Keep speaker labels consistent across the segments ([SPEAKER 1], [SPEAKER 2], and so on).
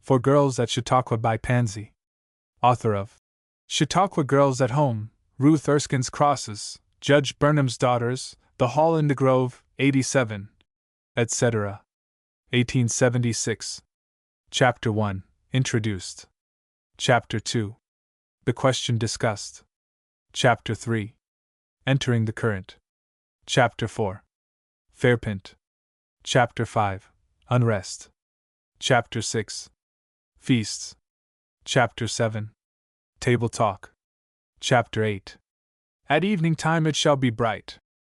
[SPEAKER 1] For Girls at Chautauqua by Pansy. Author of Chautauqua Girls at Home, Ruth Erskine's Crosses, Judge Burnham's Daughters, The Hall in the Grove, 87, etc. 1876. Chapter 1. Introduced. Chapter 2. The Question Discussed. Chapter 3. Entering the Current. Chapter 4. Fairpint. Chapter 5. Unrest. Chapter 6. Feasts. Chapter 7. Table Talk. Chapter 8. At evening time it shall be bright.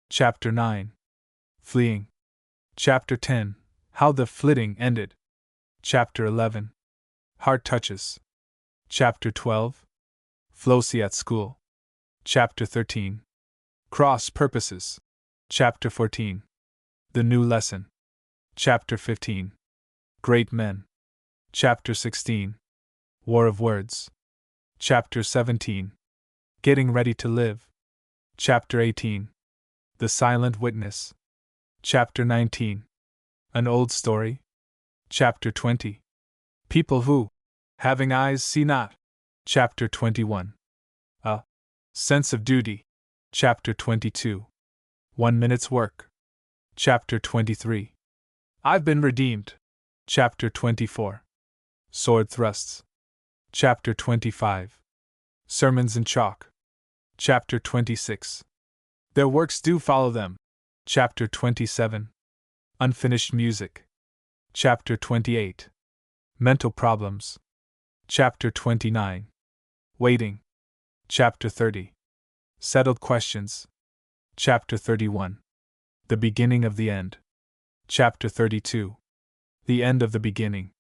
[SPEAKER 1] Chapter 9. Fleeing. Chapter 10. How the flitting ended. Chapter 11. Heart Touches. Chapter 12. Flossie at School. Chapter 13. Cross Purposes. Chapter 14. The New Lesson. Chapter 15. Great Men. Chapter 16. War of Words. Chapter 17. Getting Ready to Live. Chapter 18. The Silent Witness. Chapter 19. An Old Story. Chapter 20. People Who, Having Eyes, See Not. Chapter 21. A Sense of Duty. Chapter 22. 1 Minute's Work. Chapter 23. I've Been Redeemed. Chapter 24. Sword Thrusts. Chapter 25. Sermons in Chalk. Chapter 26. Their Works Do Follow Them. Chapter 27. Unfinished Music. Chapter 28. Mental Problems. Chapter 29. Waiting. Chapter 30. Settled Questions. Chapter 31. The Beginning of the End. Chapter 32. The End of the Beginning.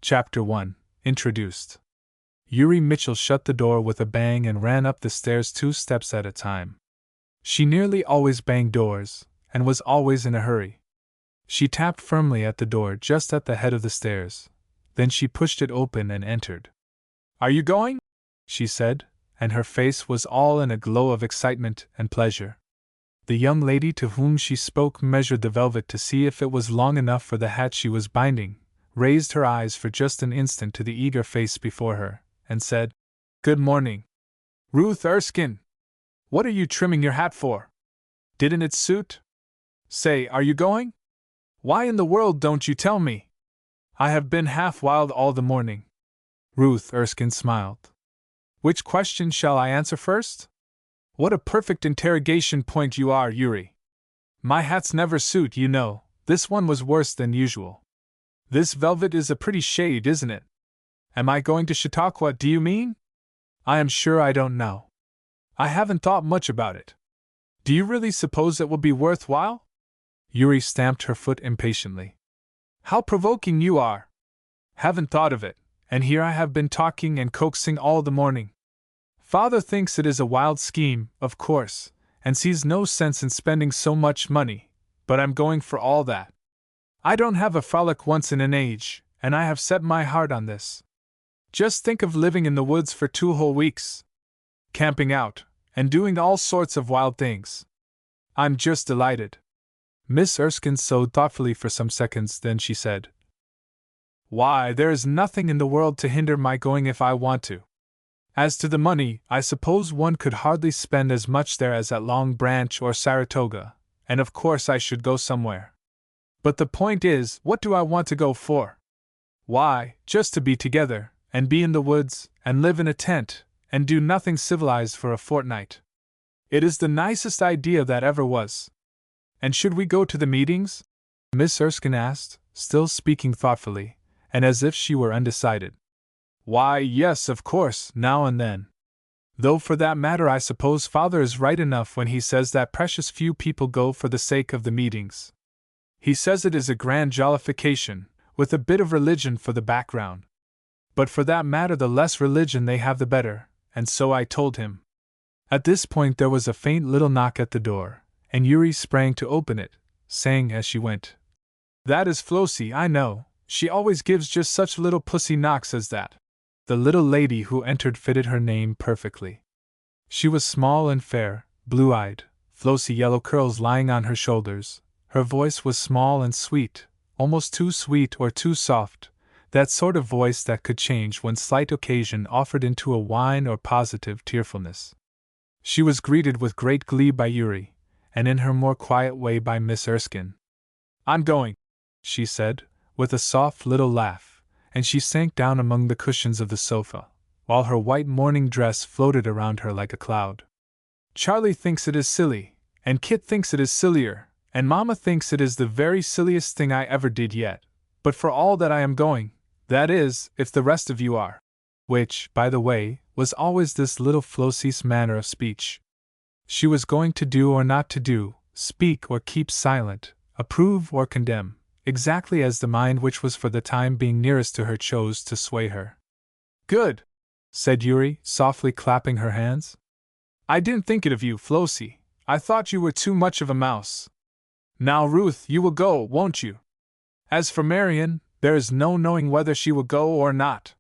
[SPEAKER 1] Chapter 1. Introduced. Yuri Mitchell shut the door with a bang and ran up the stairs 2 steps at a time. She nearly always banged doors, and was always in a hurry. She tapped firmly at the door just at the head of the stairs. Then she pushed it open and entered. "Are you going?" she said, and her face was all in a glow of excitement and pleasure. The young lady to whom she spoke measured the velvet to see if it was long enough for the hat she was binding, raised her eyes for just an instant to the eager face before her, and said, "Good morning, Ruth Erskine. What are you trimming your hat for? Didn't it suit? Say, are you going? Why in the world don't you tell me? I have been half wild all the morning." Ruth Erskine smiled. "Which question shall I answer first? What a perfect interrogation point you are, Yuri. My hats never suit, you know. This one was worse than usual. This velvet is a pretty shade, isn't it? Am I going to Chautauqua, do you mean? I am sure I don't know. I haven't thought much about it. Do you really suppose it will be worthwhile?" Yuri stamped her foot impatiently. "How provoking you are! Haven't thought of it, and here I have been talking and coaxing all the morning. Father thinks it is a wild scheme, of course, and sees no sense in spending so much money, but I'm going for all that. I don't have a frolic once in an age, and I have set my heart on this. Just think of living in the woods for 2 whole weeks. Camping out, and doing all sorts of wild things. I'm just delighted." Miss Erskine sewed thoughtfully for some seconds, then she said, "Why, there is nothing in the world to hinder my going if I want to. As to the money, I suppose one could hardly spend as much there as at Long Branch or Saratoga, and of course I should go somewhere. But the point is, what do I want to go for? Why, just to be together, and be in the woods, and live in a tent, and do nothing civilized for a fortnight. It is the nicest idea that ever was." "And should we go to the meetings?" Miss Erskine asked, still speaking thoughtfully, and as if she were undecided. "Why, yes, of course, now and then. Though for that matter I suppose Father is right enough when he says that precious few people go for the sake of the meetings. He says it is a grand jollification, with a bit of religion for the background. But for that matter the less religion they have the better, and so I told him." At this point there was a faint little knock at the door, and Yuri sprang to open it, saying as she went, "That is Flossie, I know. She always gives just such little pussy knocks as that." The little lady who entered fitted her name perfectly. She was small and fair, blue-eyed, Flossie yellow curls lying on her shoulders. Her voice was small and sweet, almost too sweet or too soft, that sort of voice that could change when slight occasion offered into a whine or positive tearfulness. She was greeted with great glee by Yuri, and in her more quiet way by Miss Erskine. "I'm going," she said, with a soft little laugh, and she sank down among the cushions of the sofa, while her white morning dress floated around her like a cloud. "Charlie thinks it is silly, and Kit thinks it is sillier, and Mama thinks it is the very silliest thing I ever did yet, but for all that I am going, that is, if the rest of you are." Which, by the way, was always this little Flossie's manner of speech. She was going to do or not to do, speak or keep silent, approve or condemn, exactly as the mind which was for the time being nearest to her chose to sway her. "Good!" said Yuri, softly clapping her hands. "I didn't think it of you, Flossie. I thought you were too much of a mouse. Now, Ruth, you will go, won't you? As for Marian, there is no knowing whether she will go or not.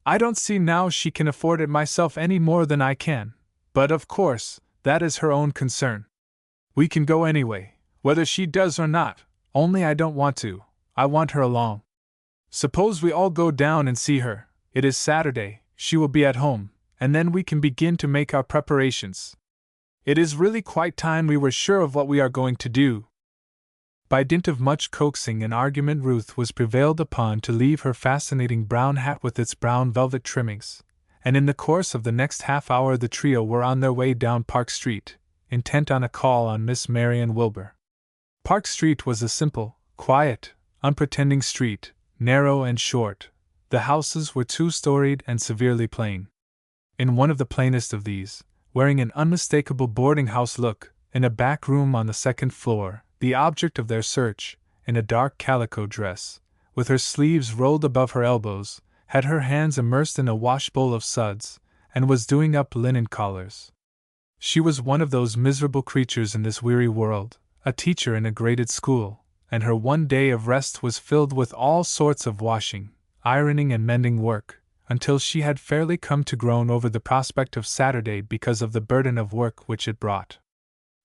[SPEAKER 1] I don't see now she can afford it myself any more than I can, but of course, that is her own concern. We can go anyway, whether she does or not, only I don't want to, I want her along. Suppose we all go down and see her, it is Saturday, she will be at home, and then we can begin to make our preparations. It is really quite time we were sure of what we are going to do." By dint of much coaxing and argument, Ruth was prevailed upon to leave her fascinating brown hat with its brown velvet trimmings, and in the course of the next half hour the trio were on their way down Park Street, intent on a call on Miss Marian Wilbur. Park Street was a simple, quiet, unpretending street, narrow and short. The houses were two-storied and severely plain. In one of the plainest of these, wearing an unmistakable boarding-house look, in a back room on the second floor, the object of their search, in a dark calico dress, with her sleeves rolled above her elbows, had her hands immersed in a washbowl of suds, and was doing up linen collars. She was one of those miserable creatures in this weary world, a teacher in a graded school, and her one day of rest was filled with all sorts of washing, ironing and mending work, until she had fairly come to groan over the prospect of Saturday because of the burden of work which it brought.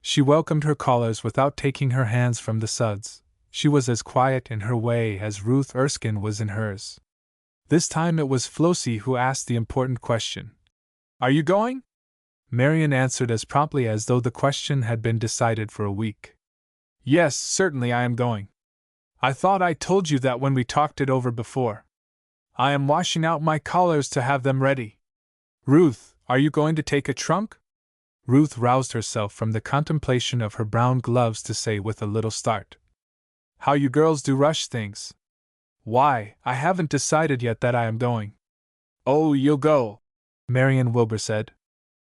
[SPEAKER 1] She welcomed her callers without taking her hands from the suds. She was as quiet in her way as Ruth Erskine was in hers. This time it was Flossie who asked the important question. "Are you going?" Marian answered as promptly as though the question had been decided for a week. "Yes, certainly I am going. I thought I told you that when we talked it over before. I am washing out my collars to have them ready. Ruth, are you going to take a trunk?" Ruth roused herself from the contemplation of her brown gloves to say with a little start. "How you girls do rush things! Why, I haven't decided yet that I am going." "Oh, you'll go," Marian Wilbur said.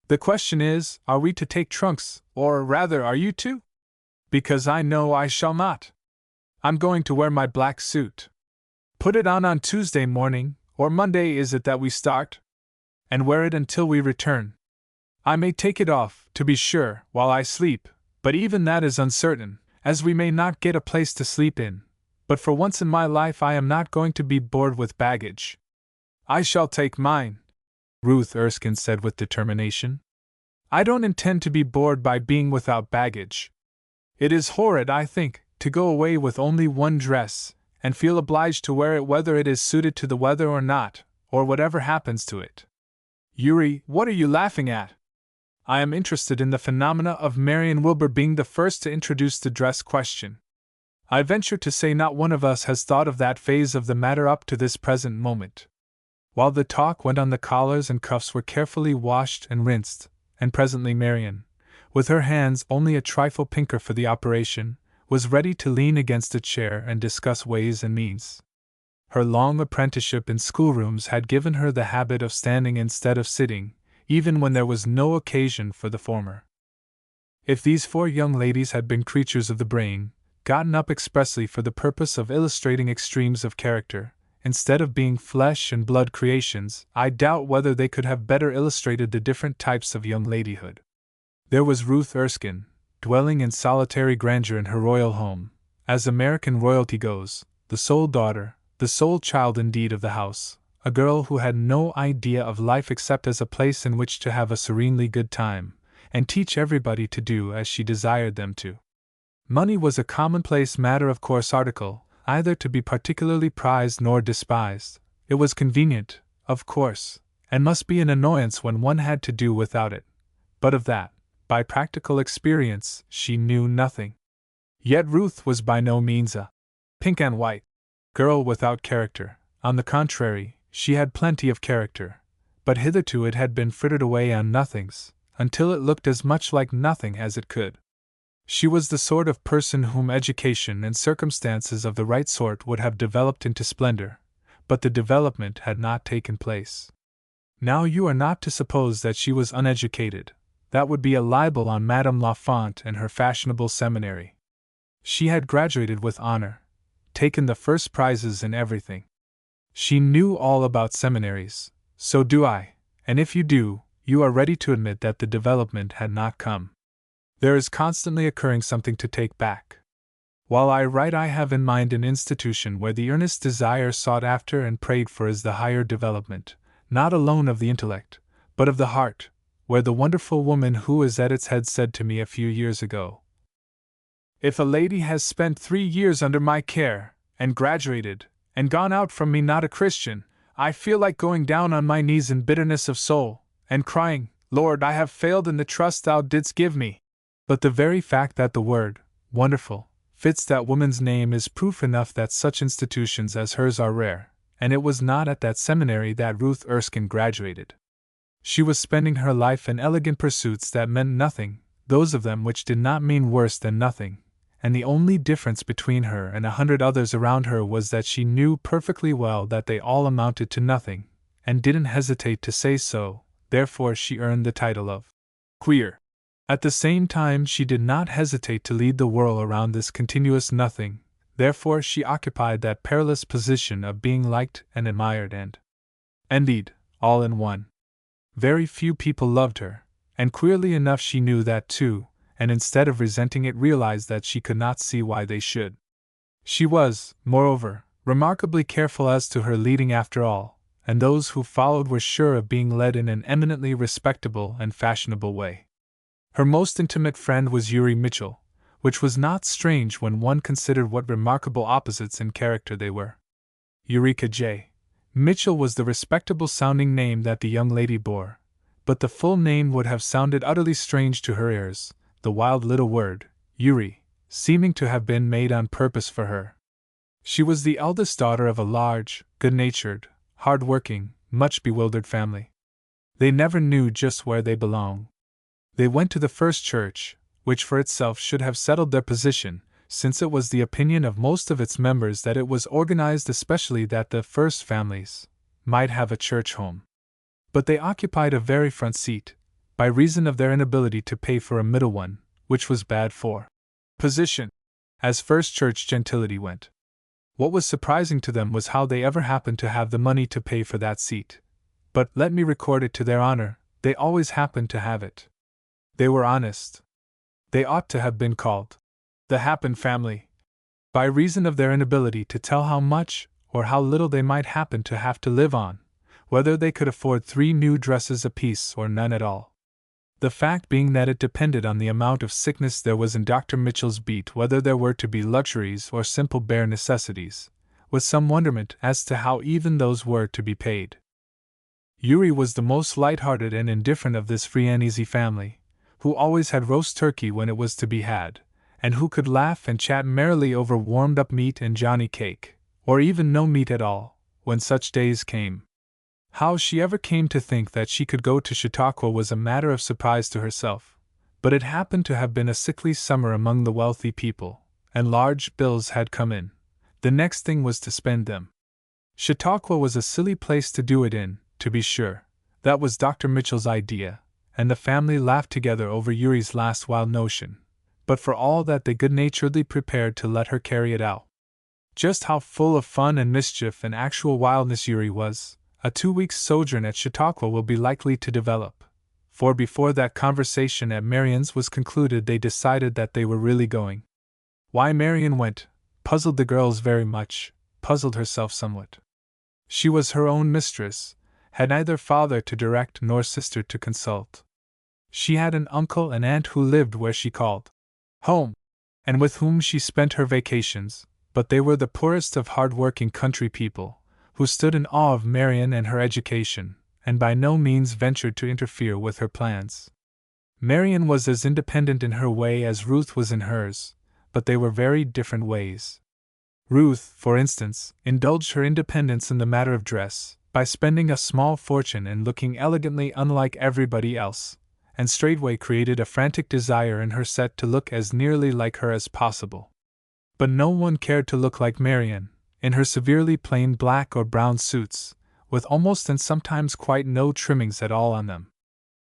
[SPEAKER 1] "The question is, are we to take trunks, or rather are you to? Because I know I shall not. I'm going to wear my black suit. Put it on Tuesday morning, or Monday is it that we start? And wear it until we return. I may take it off, to be sure, while I sleep, but even that is uncertain, as we may not get a place to sleep in. But for once in my life I am not going to be bored with baggage. I shall take mine," Ruth Erskine said with determination. "I don't intend to be bored by being without baggage. It is horrid, I think, to go away with only one dress, and feel obliged to wear it whether it is suited to the weather or not, or whatever happens to it. Yuri, what are you laughing at?" I am interested in the phenomena of Marian Wilbur being the first to introduce the dress question. I venture to say not one of us has thought of that phase of the matter up to this present moment. While the talk went on, the collars and cuffs were carefully washed and rinsed, and presently Marian, with her hands only a trifle pinker for the operation, was ready to lean against a chair and discuss ways and means. Her long apprenticeship in schoolrooms had given her the habit of standing instead of sitting, even when there was no occasion for the former. If these four young ladies had been creatures of the brain, gotten up expressly for the purpose of illustrating extremes of character, instead of being flesh and blood creations, I doubt whether they could have better illustrated the different types of young ladyhood. There was Ruth Erskine, dwelling in solitary grandeur in her royal home, as American royalty goes, the sole daughter, the sole child indeed of the house, a girl who had no idea of life except as a place in which to have a serenely good time, and teach everybody to do as she desired them to. Money was a commonplace matter of course article, either to be particularly prized nor despised. It was convenient, of course, and must be an annoyance when one had to do without it. But of that, by practical experience, she knew nothing. Yet Ruth was by no means a pink and white girl without character. On the contrary, she had plenty of character, but hitherto it had been frittered away on nothings, until it looked as much like nothing as it could. She was the sort of person whom education and circumstances of the right sort would have developed into splendor, but the development had not taken place. Now you are not to suppose that she was uneducated. That would be a libel on Madame Lafont and her fashionable seminary. She had graduated with honor, taken the first prizes in everything. She knew all about seminaries, so do I, and if you do, you are ready to admit that the development had not come. There is constantly occurring something to take back. While I write, I have in mind an institution where the earnest desire sought after and prayed for is the higher development, not alone of the intellect, but of the heart, where the wonderful woman who is at its head said to me a few years ago, "If a lady has spent 3 years under my care, and graduated, and gone out from me not a Christian, I feel like going down on my knees in bitterness of soul, and crying, 'Lord, I have failed in the trust thou didst give me.' But the very fact that the word, wonderful, fits that woman's name is proof enough that such institutions as hers are rare, and it was not at that seminary that Ruth Erskine graduated. She was spending her life in elegant pursuits that meant nothing, those of them which did not mean worse than nothing, and the only difference between her and 100 others around her was that she knew perfectly well that they all amounted to nothing, and didn't hesitate to say so. Therefore she earned the title of queer. At the same time she did not hesitate to lead the whirl around this continuous nothing, therefore she occupied that perilous position of being liked and admired and, indeed, all in one. Very few people loved her, and queerly enough she knew that too, and instead of resenting it realized that she could not see why they should. She was, moreover, remarkably careful as to her leading after all, and those who followed were sure of being led in an eminently respectable and fashionable way. Her most intimate friend was Uri Mitchell, which was not strange when one considered what remarkable opposites in character they were. Eureka J. Mitchell was the respectable-sounding name that the young lady bore, but the full name would have sounded utterly strange to her ears, the wild little word, Uri, seeming to have been made on purpose for her. She was the eldest daughter of a large, good-natured, hard-working, much bewildered family. They never knew just where they belonged. They went to the First Church, which for itself should have settled their position, since it was the opinion of most of its members that it was organized especially that the first families might have a church home. But they occupied a very front seat, by reason of their inability to pay for a middle one, which was bad for position, as First Church gentility went. What was surprising to them was how they ever happened to have the money to pay for that seat. But, let me record it to their honor, they always happened to have it. They were honest. They ought to have been called the Happen family, by reason of their inability to tell how much or how little they might happen to have to live on, whether they could afford 3 new dresses apiece or none at all. The fact being that it depended on the amount of sickness there was in Dr. Mitchell's beat whether there were to be luxuries or simple bare necessities, with some wonderment as to how even those were to be paid. Uri was the most light-hearted and indifferent of this free and easy family, who always had roast turkey when it was to be had, and who could laugh and chat merrily over warmed-up meat and johnny cake, or even no meat at all, when such days came. How she ever came to think that she could go to Chautauqua was a matter of surprise to herself, but it happened to have been a sickly summer among the wealthy people, and large bills had come in. The next thing was to spend them. Chautauqua was a silly place to do it in, to be sure. That was Dr. Mitchell's idea, and the family laughed together over Uri's last wild notion, but for all that they good-naturedly prepared to let her carry it out. Just how full of fun and mischief and actual wildness Uri was, a 2 weeks' sojourn at Chautauqua will be likely to develop, for before that conversation at Marion's was concluded they decided that they were really going. Why Marion went puzzled the girls very much, puzzled herself somewhat. She was her own mistress, had neither father to direct nor sister to consult. She had an uncle and aunt who lived where she called home, and with whom she spent her vacations, but they were the poorest of hard-working country people, who stood in awe of Marian and her education, and by no means ventured to interfere with her plans. Marian was as independent in her way as Ruth was in hers, but they were very different ways. Ruth, for instance, indulged her independence in the matter of dress, by spending a small fortune and looking elegantly unlike everybody else, and straightway created a frantic desire in her set to look as nearly like her as possible. But no one cared to look like Marian, in her severely plain black or brown suits, with almost and sometimes quite no trimmings at all on them.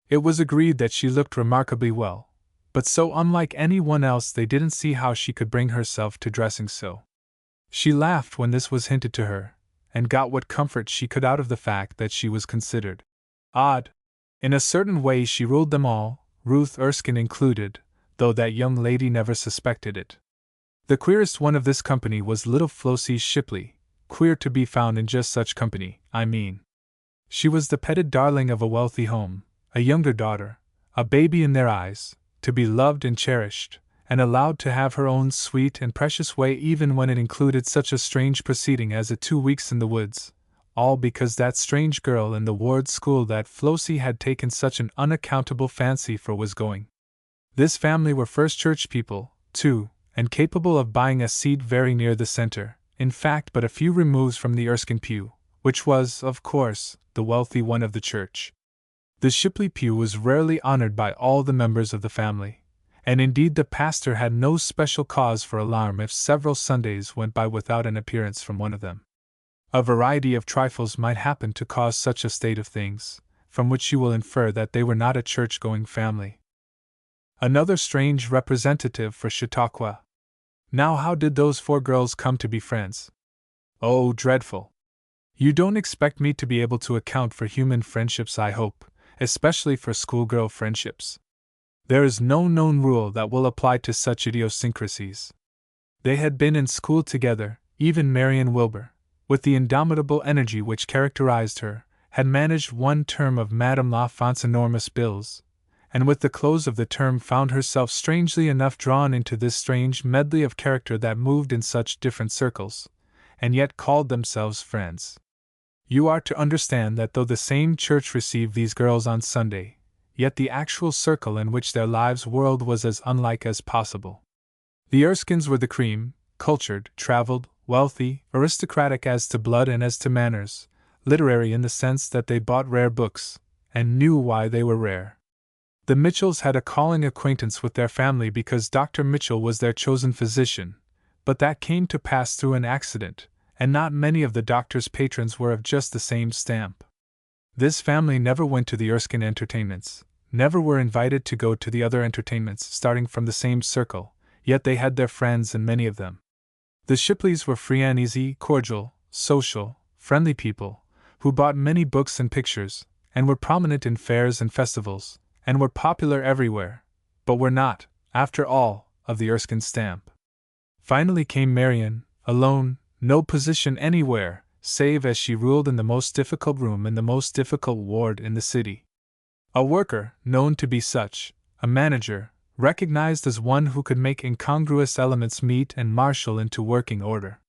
[SPEAKER 1] It was agreed that she looked remarkably well, but so unlike anyone else they didn't see how she could bring herself to dressing so. She laughed when this was hinted to her, and got what comfort she could out of the fact that she was considered odd. In a certain way she ruled them all, Ruth Erskine included, though that young lady never suspected it. The queerest one of this company was little Flossie Shipley, queer to be found in just such company, I mean. She was the petted darling of a wealthy home, a younger daughter, a baby in their eyes, to be loved and cherished, and allowed to have her own sweet and precious way even when it included such a strange proceeding as a 2 weeks in the woods, all because that strange girl in the ward school that Flossie had taken such an unaccountable fancy for was going. This family were First Church people, too, and capable of buying a seat very near the center, in fact but a few removes from the Erskine pew, which was, of course, the wealthy one of the church. The Shipley pew was rarely honored by all the members of the family, and indeed the pastor had no special cause for alarm if several Sundays went by without an appearance from one of them. A variety of trifles might happen to cause such a state of things, from which you will infer that they were not a church-going family. Another strange representative for Chautauqua. Now how did those 4 girls come to be friends? Oh, dreadful! You don't expect me to be able to account for human friendships, I hope, especially for schoolgirl friendships. There is no known rule that will apply to such idiosyncrasies. They had been in school together, even Marian Wilbur, with the indomitable energy which characterized her, had managed one term of Madame L'Enfant's enormous bills, and with the close of the term found herself strangely enough drawn into this strange medley of character that moved in such different circles, and yet called themselves friends. You are to understand that though the same church received these girls on Sunday, yet the actual circle in which their lives whirled was as unlike as possible. The Erskines were the cream, cultured, traveled, wealthy, aristocratic as to blood and as to manners, literary in the sense that they bought rare books, and knew why they were rare. The Mitchells had a calling acquaintance with their family because Dr. Mitchell was their chosen physician, but that came to pass through an accident, and not many of the doctor's patrons were of just the same stamp. This family never went to the Erskine entertainments, never were invited to go to the other entertainments starting from the same circle, yet they had their friends and many of them. The Shipleys were free and easy, cordial, social, friendly people, who bought many books and pictures, and were prominent in fairs and festivals, and were popular everywhere, but were not, after all, of the Erskine stamp. Finally came Marian, alone, no position anywhere, save as she ruled in the most difficult room in the most difficult ward in the city. A worker, known to be such, a manager, recognized as one who could make incongruous elements meet and marshal into working order.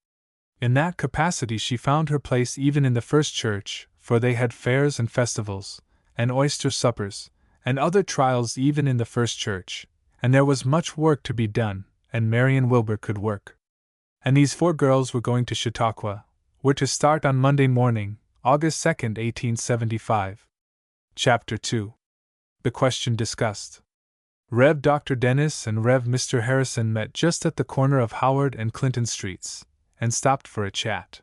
[SPEAKER 1] In that capacity she found her place even in the First Church, for they had fairs and festivals, and oyster suppers, and other trials even in the First Church, and there was much work to be done, and Marian Wilbur could work. And these 4 girls were going to Chautauqua, were to start on Monday morning, August 2, 1875. Chapter 2. The question discussed. Rev. Dr. Dennis and Rev. Mr. Harrison met just at the corner of Howard and Clinton Streets, and stopped for a chat.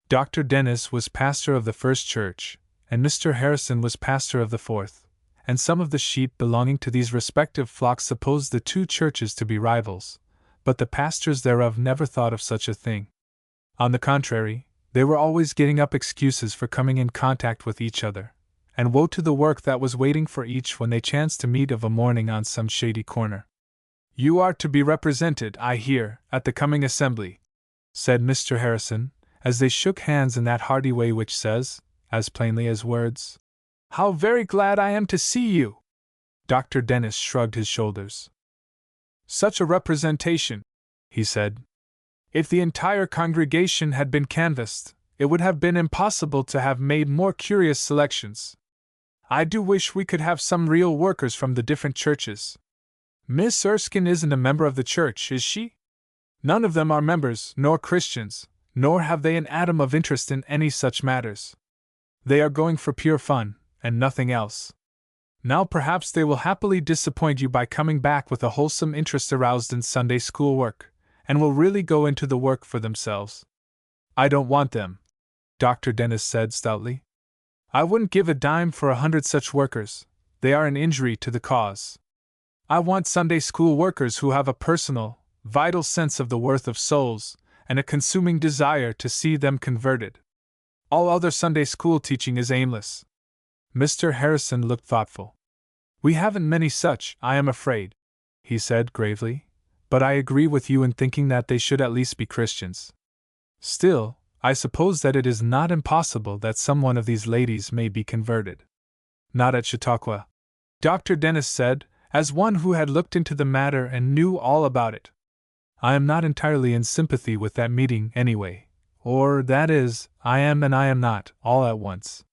[SPEAKER 1] Dr. Dennis was pastor of the First Church, and Mr. Harrison was pastor of the Fourth, and some of the sheep belonging to these respective flocks supposed the 2 churches to be rivals, but the pastors thereof never thought of such a thing. On the contrary, they were always getting up excuses for coming in contact with each other, and woe to the work that was waiting for each when they chanced to meet of a morning on some shady corner. "You are to be represented, I hear, at the coming assembly," said Mr. Harrison, as they shook hands in that hearty way which says, as plainly as words, "How very glad I am to see you!" Dr. Dennis shrugged his shoulders. "Such a representation," he said. If the entire congregation had been canvassed, it would have been impossible to have made more curious selections. I do wish we could have some real workers from the different churches. Miss Erskine isn't a member of the church, is she? None of them are members, nor Christians, nor have they an atom of interest in any such matters. They are going for pure fun, and nothing else. Now perhaps they will happily disappoint you by coming back with a wholesome interest aroused in Sunday school work, and will really go into the work for themselves. I don't want them, Dr. Dennis said stoutly. I wouldn't give a dime for 100 such workers. They are an injury to the cause. I want Sunday school workers who have a personal, vital sense of the worth of souls, and a consuming desire to see them converted. All other Sunday school teaching is aimless. Mr. Harrison looked thoughtful. We haven't many such, I am afraid, he said gravely, but I agree with you in thinking that they should at least be Christians. Still, I suppose that it is not impossible that some one of these ladies may be converted. Not at Chautauqua, Dr. Dennis said, as one who had looked into the matter and knew all about it. I am not entirely in sympathy with that meeting anyway, or, that is, I am and I am not, all at once.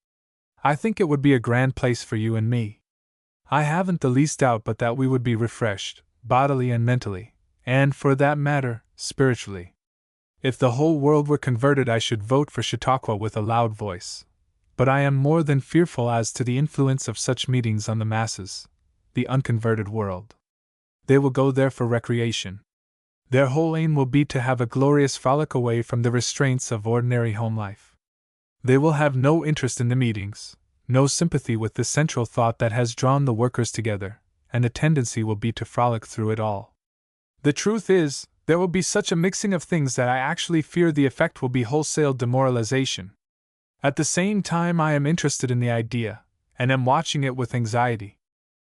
[SPEAKER 1] I think it would be a grand place for you and me. I haven't the least doubt but that we would be refreshed, bodily and mentally, and, for that matter, spiritually. If the whole world were converted, I should vote for Chautauqua with a loud voice. But I am more than fearful as to the influence of such meetings on the masses, the unconverted world. They will go there for recreation. Their whole aim will be to have a glorious frolic away from the restraints of ordinary home life. They will have no interest in the meetings, no sympathy with the central thought that has drawn the workers together, and the tendency will be to frolic through it all. The truth is, there will be such a mixing of things that I actually fear the effect will be wholesale demoralization. At the same time, I am interested in the idea, and am watching it with anxiety.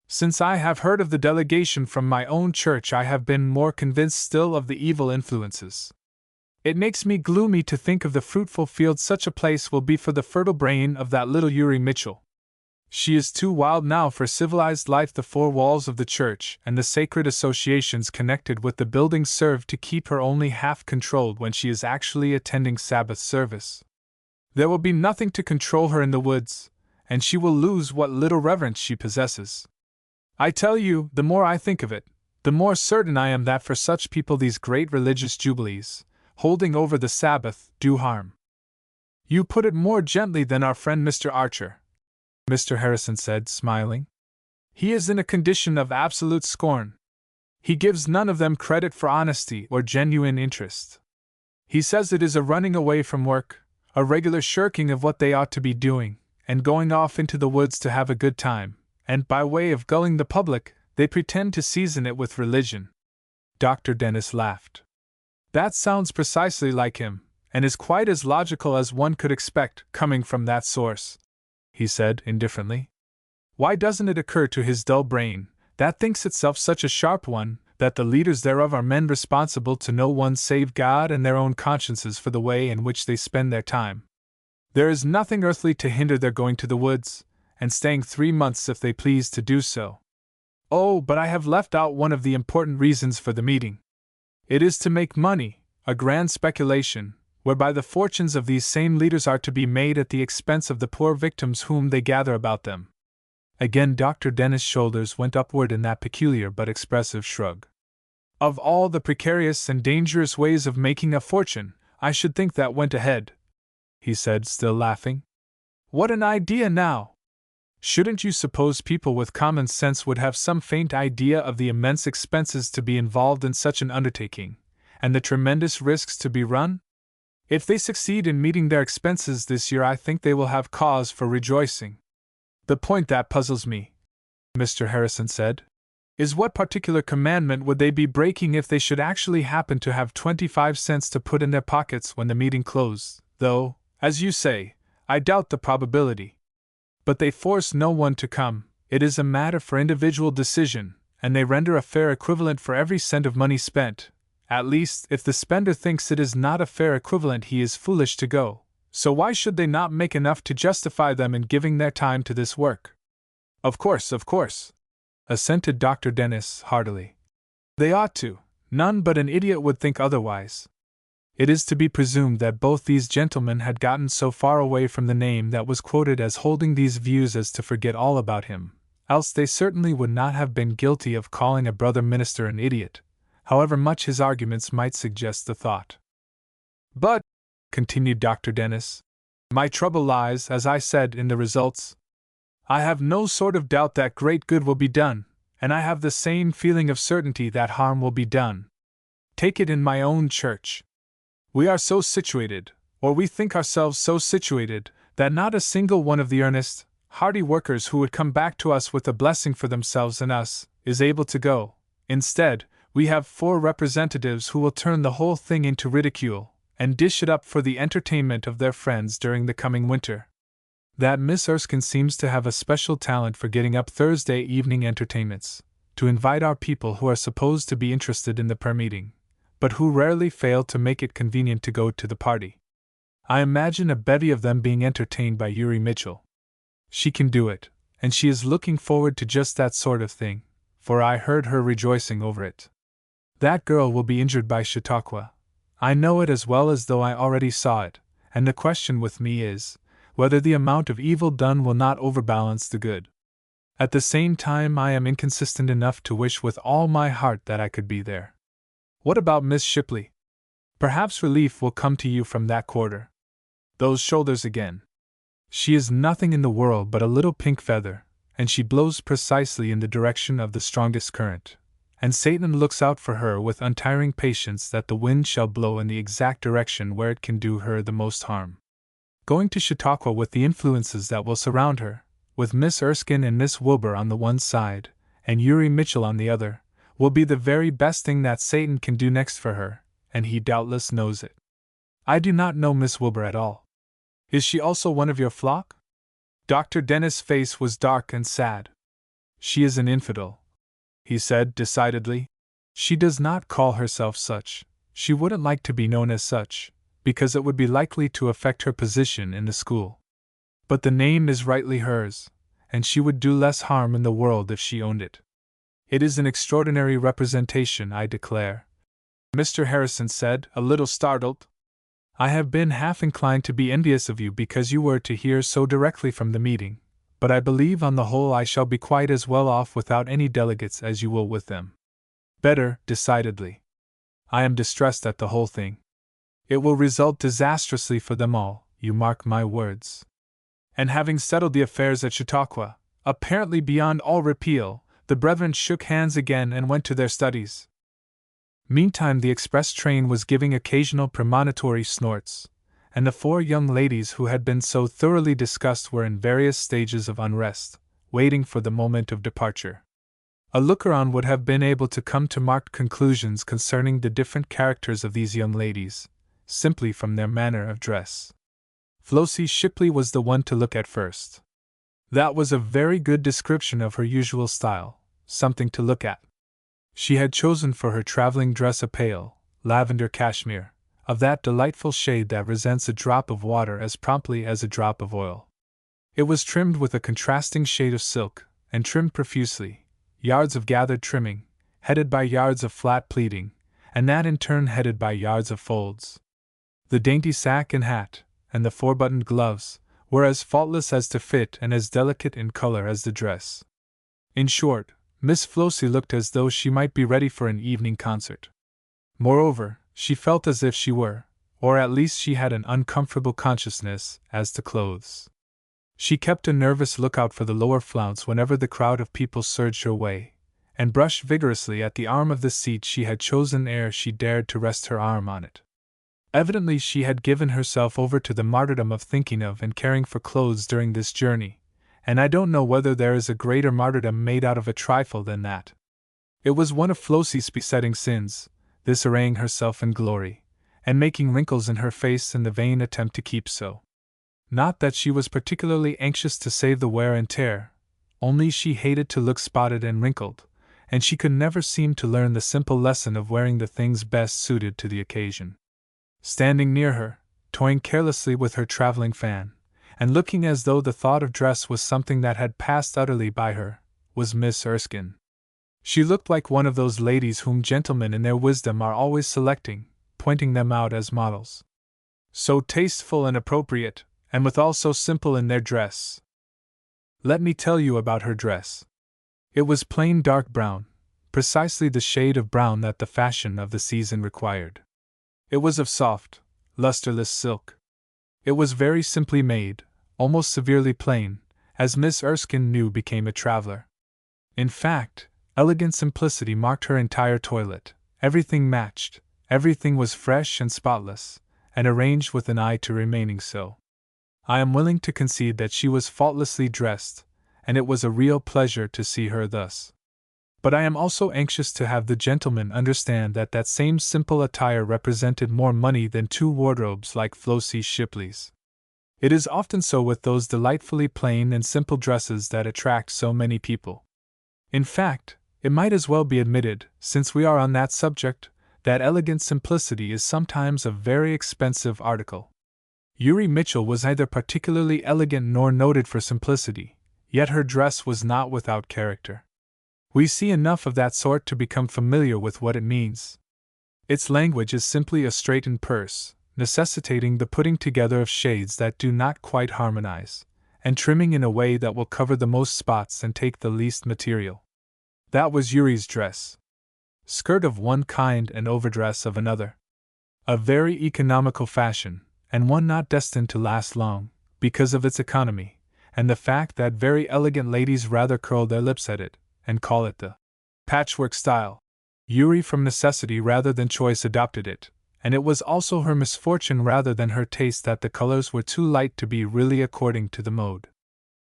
[SPEAKER 1] Since I have heard of the delegation from my own church, I have been more convinced still of the evil influences. It makes me gloomy to think of the fruitful field such a place will be for the fertile brain of that little Uri Mitchell. She is too wild now for civilized life. The four walls of the church and the sacred associations connected with the building serve to keep her only half controlled when she is actually attending Sabbath service. There will be nothing to control her in the woods, and she will lose what little reverence she possesses. I tell you, the more I think of it, the more certain I am that for such people these great religious jubilees, holding over the Sabbath, do harm. You put it more gently than our friend Mr. Archer, Mr. Harrison said, smiling. He is in a condition of absolute scorn. He gives none of them credit for honesty or genuine interest. He says it is a running away from work, a regular shirking of what they ought to be doing, and going off into the woods to have a good time, and by way of gulling the public, they pretend to season it with religion. Dr. Dennis laughed. That sounds precisely like him, and is quite as logical as one could expect coming from that source, he said indifferently. Why doesn't it occur to his dull brain, that thinks itself such a sharp one, that the leaders thereof are men responsible to no one save God and their own consciences for the way in which they spend their time? There is nothing earthly to hinder their going to the woods, and staying 3 months if they please to do so. Oh, but I have left out one of the important reasons for the meeting. It is to make money, a grand speculation, whereby the fortunes of these same leaders are to be made at the expense of the poor victims whom they gather about them. Again Dr. Dennis' shoulders went upward in that peculiar but expressive shrug. Of all the precarious and dangerous ways of making a fortune, I should think that went ahead, he said, still laughing. What an idea now! Shouldn't you suppose people with common sense would have some faint idea of the immense expenses to be involved in such an undertaking, and the tremendous risks to be run? If they succeed in meeting their expenses this year, I think they will have cause for rejoicing. The point that puzzles me, Mr. Harrison said, is what particular commandment would they be breaking if they should actually happen to have 25 cents to put in their pockets when the meeting closed, though, as you say, I doubt the probability. But they force no one to come, it is a matter for individual decision, and they render a fair equivalent for every cent of money spent. At least, if the spender thinks it is not a fair equivalent, he is foolish to go, so why should they not make enough to justify them in giving their time to this work? Of course, assented Dr. Dennis heartily. They ought to. None but an idiot would think otherwise. It is to be presumed that both these gentlemen had gotten so far away from the name that was quoted as holding these views as to forget all about him, else they certainly would not have been guilty of calling a brother minister an idiot, however much his arguments might suggest the thought. But, continued Dr. Dennis, my trouble lies, as I said, in the results. I have no sort of doubt that great good will be done, and I have the same feeling of certainty that harm will be done. Take it in my own church. We are so situated, or we think ourselves so situated, that not a single one of the earnest, hearty workers who would come back to us with a blessing for themselves and us, is able to go. Instead, we have 4 representatives who will turn the whole thing into ridicule, and dish it up for the entertainment of their friends during the coming winter. That Miss Erskine seems to have a special talent for getting up Thursday evening entertainments, to invite our people who are supposed to be interested in the prayer meeting, but who rarely fail to make it convenient to go to the party. I imagine a bevy of them being entertained by Uri Mitchell. She can do it, and she is looking forward to just that sort of thing, for I heard her rejoicing over it. That girl will be injured by Chautauqua. I know it as well as though I already saw it, and the question with me is, whether the amount of evil done will not overbalance the good. At the same time I am inconsistent enough to wish with all my heart that I could be there. What about Miss Shipley? Perhaps relief will come to you from that quarter. Those shoulders again. She is nothing in the world but a little pink feather, and she blows precisely in the direction of the strongest current, and Satan looks out for her with untiring patience that the wind shall blow in the exact direction where it can do her the most harm. Going to Chautauqua with the influences that will surround her, with Miss Erskine and Miss Wilbur on the one side, and Uri Mitchell on the other, will be the very best thing that Satan can do next for her, and he doubtless knows it. I do not know Miss Wilbur at all. Is she also one of your flock? Dr. Dennis' face was dark and sad. She is an infidel, he said decidedly. She does not call herself such. She wouldn't like to be known as such, because it would be likely to affect her position in the school. But the name is rightly hers, and she would do less harm in the world if she owned it. It is an extraordinary representation, I declare, Mr. Harrison said, a little startled. I have been half inclined to be envious of you because you were to hear so directly from the meeting, but I believe on the whole I shall be quite as well off without any delegates as you will with them. Better, decidedly. I am distressed at the whole thing. It will result disastrously for them all, you mark my words. And having settled the affairs at Chautauqua, apparently beyond all repeal, the brethren shook hands again and went to their studies. Meantime the express train was giving occasional premonitory snorts, and the 4 young ladies who had been so thoroughly discussed were in various stages of unrest, waiting for the moment of departure. A looker-on would have been able to come to marked conclusions concerning the different characters of these young ladies, simply from their manner of dress. Flossie Shipley was the one to look at first. That was a very good description of her usual style, something to look at. She had chosen for her traveling dress a pale, lavender cashmere, of that delightful shade that resents a drop of water as promptly as a drop of oil. It was trimmed with a contrasting shade of silk, and trimmed profusely, yards of gathered trimming, headed by yards of flat pleating, and that in turn headed by yards of folds. The dainty sack and hat, and the 4-buttoned gloves, were as faultless as to fit and as delicate in color as the dress. In short, Miss Flossie looked as though she might be ready for an evening concert. Moreover, she felt as if she were, or at least she had an uncomfortable consciousness as to clothes. She kept a nervous lookout for the lower flounce whenever the crowd of people surged her way, and brushed vigorously at the arm of the seat she had chosen ere she dared to rest her arm on it. Evidently she had given herself over to the martyrdom of thinking of and caring for clothes during this journey, and I don't know whether there is a greater martyrdom made out of a trifle than that. It was one of Flossie's besetting sins, this arraying herself in glory, and making wrinkles in her face in the vain attempt to keep so. Not that she was particularly anxious to save the wear and tear, only she hated to look spotted and wrinkled, and she could never seem to learn the simple lesson of wearing the things best suited to the occasion. Standing near her, toying carelessly with her traveling fan, and looking as though the thought of dress was something that had passed utterly by her, was Miss Erskine. She looked like one of those ladies whom gentlemen in their wisdom are always selecting, pointing them out as models. So tasteful and appropriate, and withal so simple in their dress. Let me tell you about her dress. It was plain dark brown, precisely the shade of brown that the fashion of the season required. It was of soft, lusterless silk. It was very simply made, almost severely plain, as Miss Erskine knew became a traveler. In fact, elegant simplicity marked her entire toilet. Everything matched, everything was fresh and spotless, and arranged with an eye to remaining so. I am willing to concede that she was faultlessly dressed, and it was a real pleasure to see her thus. But I am also anxious to have the gentlemen understand that that same simple attire represented more money than 2 wardrobes like Flossie Shipley's. It is often so with those delightfully plain and simple dresses that attract so many people. In fact, it might as well be admitted, since we are on that subject, that elegant simplicity is sometimes a very expensive article. Uri Mitchell was neither particularly elegant nor noted for simplicity, yet her dress was not without character. We see enough of that sort to become familiar with what it means. Its language is simply a straightened purse, necessitating the putting together of shades that do not quite harmonize, and trimming in a way that will cover the most spots and take the least material. That was Uri's dress. Skirt of one kind and overdress of another. A very economical fashion, and one not destined to last long, because of its economy, and the fact that very elegant ladies rather curl their lips at it, and call it the patchwork style. Uri from necessity rather than choice adopted it, and it was also her misfortune rather than her taste that the colors were too light to be really according to the mode.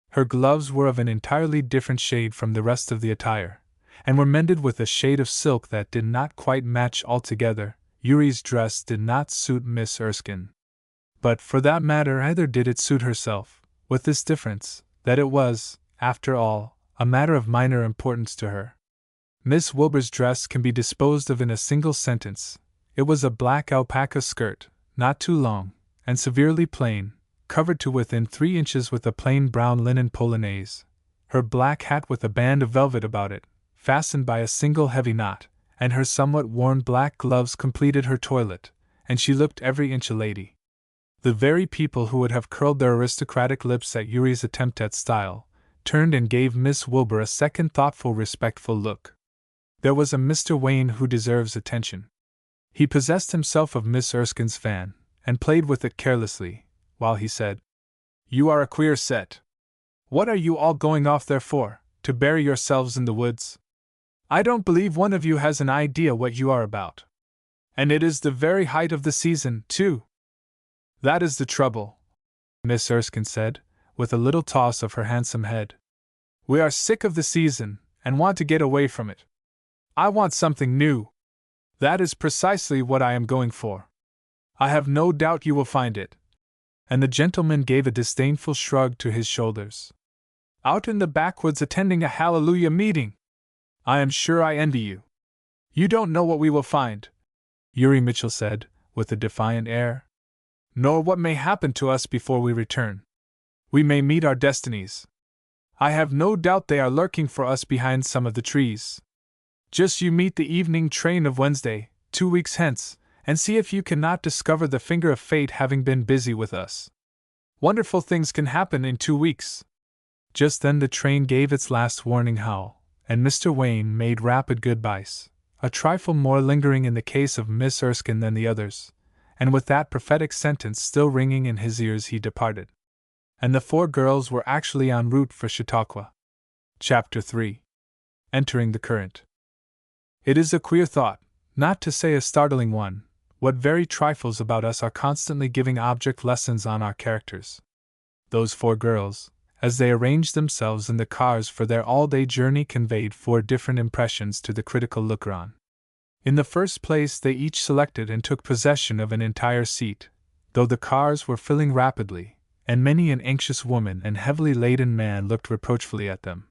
[SPEAKER 1] Her gloves were of an entirely different shade from the rest of the attire, and were mended with a shade of silk that did not quite match altogether. Uri's dress did not suit Miss Erskine. But for that matter neither did it suit herself, with this difference, that it was, after all, a matter of minor importance to her. Miss Wilbur's dress can be disposed of in a single sentence. It was a black alpaca skirt, not too long, and severely plain, covered to within 3 inches with a plain brown linen polonaise, her black hat with a band of velvet about it, fastened by a single heavy knot, and her somewhat worn black gloves completed her toilet, and she looked every inch a lady. The very people who would have curled their aristocratic lips at Uri's attempt at style, turned and gave Miss Wilbur a second thoughtful, respectful look. There was a Mr. Wayne who deserves attention. He possessed himself of Miss Erskine's fan, and played with it carelessly, while he said, "You are a queer set. What are you all going off there for, to bury yourselves in the woods? I don't believe one of you has an idea what you are about. And it is the very height of the season, too." "That is the trouble," Miss Erskine said, with a little toss of her handsome head. "We are sick of the season, and want to get away from it. I want something new. That is precisely what I am going for. I have no doubt you will find it." And the gentleman gave a disdainful shrug to his shoulders. "Out in the backwoods attending a hallelujah meeting! I am sure I envy you. You don't know what we will find," Uri Mitchell said, with a defiant air. "Nor what may happen to us before we return. We may meet our destinies. I have no doubt they are lurking for us behind some of the trees. Just you meet the evening train of Wednesday, 2 weeks hence, and see if you cannot discover the finger of fate having been busy with us. Wonderful things can happen in 2 weeks. Just then the train gave its last warning howl, and Mr. Wayne made rapid goodbyes, a trifle more lingering in the case of Miss Erskine than the others, and with that prophetic sentence still ringing in his ears he departed. And the 4 girls were actually en route for Chautauqua. Chapter 3. Entering the Current. It is a queer thought, not to say a startling one, what very trifles about us are constantly giving object lessons on our characters. Those 4 girls, as they arranged themselves in the cars for their all-day journey, conveyed 4 different impressions to the critical looker-on. In the first place, they each selected and took possession of an entire seat, though the cars were filling rapidly, and many an anxious woman and heavily laden man looked reproachfully at them.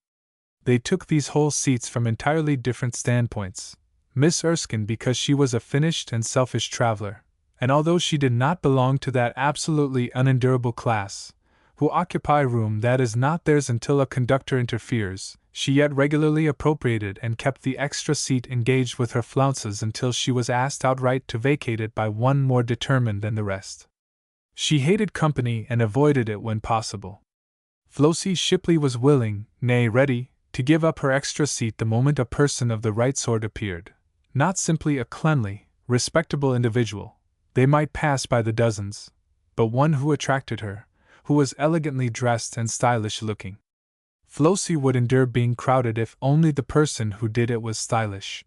[SPEAKER 1] They took these whole seats from entirely different standpoints. Miss Erskine because she was a finished and selfish traveler, and although she did not belong to that absolutely unendurable class, who occupy room that is not theirs until a conductor interferes, she yet regularly appropriated and kept the extra seat engaged with her flounces until she was asked outright to vacate it by one more determined than the rest. She hated company and avoided it when possible. Flossie Shipley was willing, nay ready, to give up her extra seat the moment a person of the right sort appeared. Not simply a cleanly, respectable individual, they might pass by the dozens, but one who attracted her, who was elegantly dressed and stylish-looking. Flossie would endure being crowded if only the person who did it was stylish.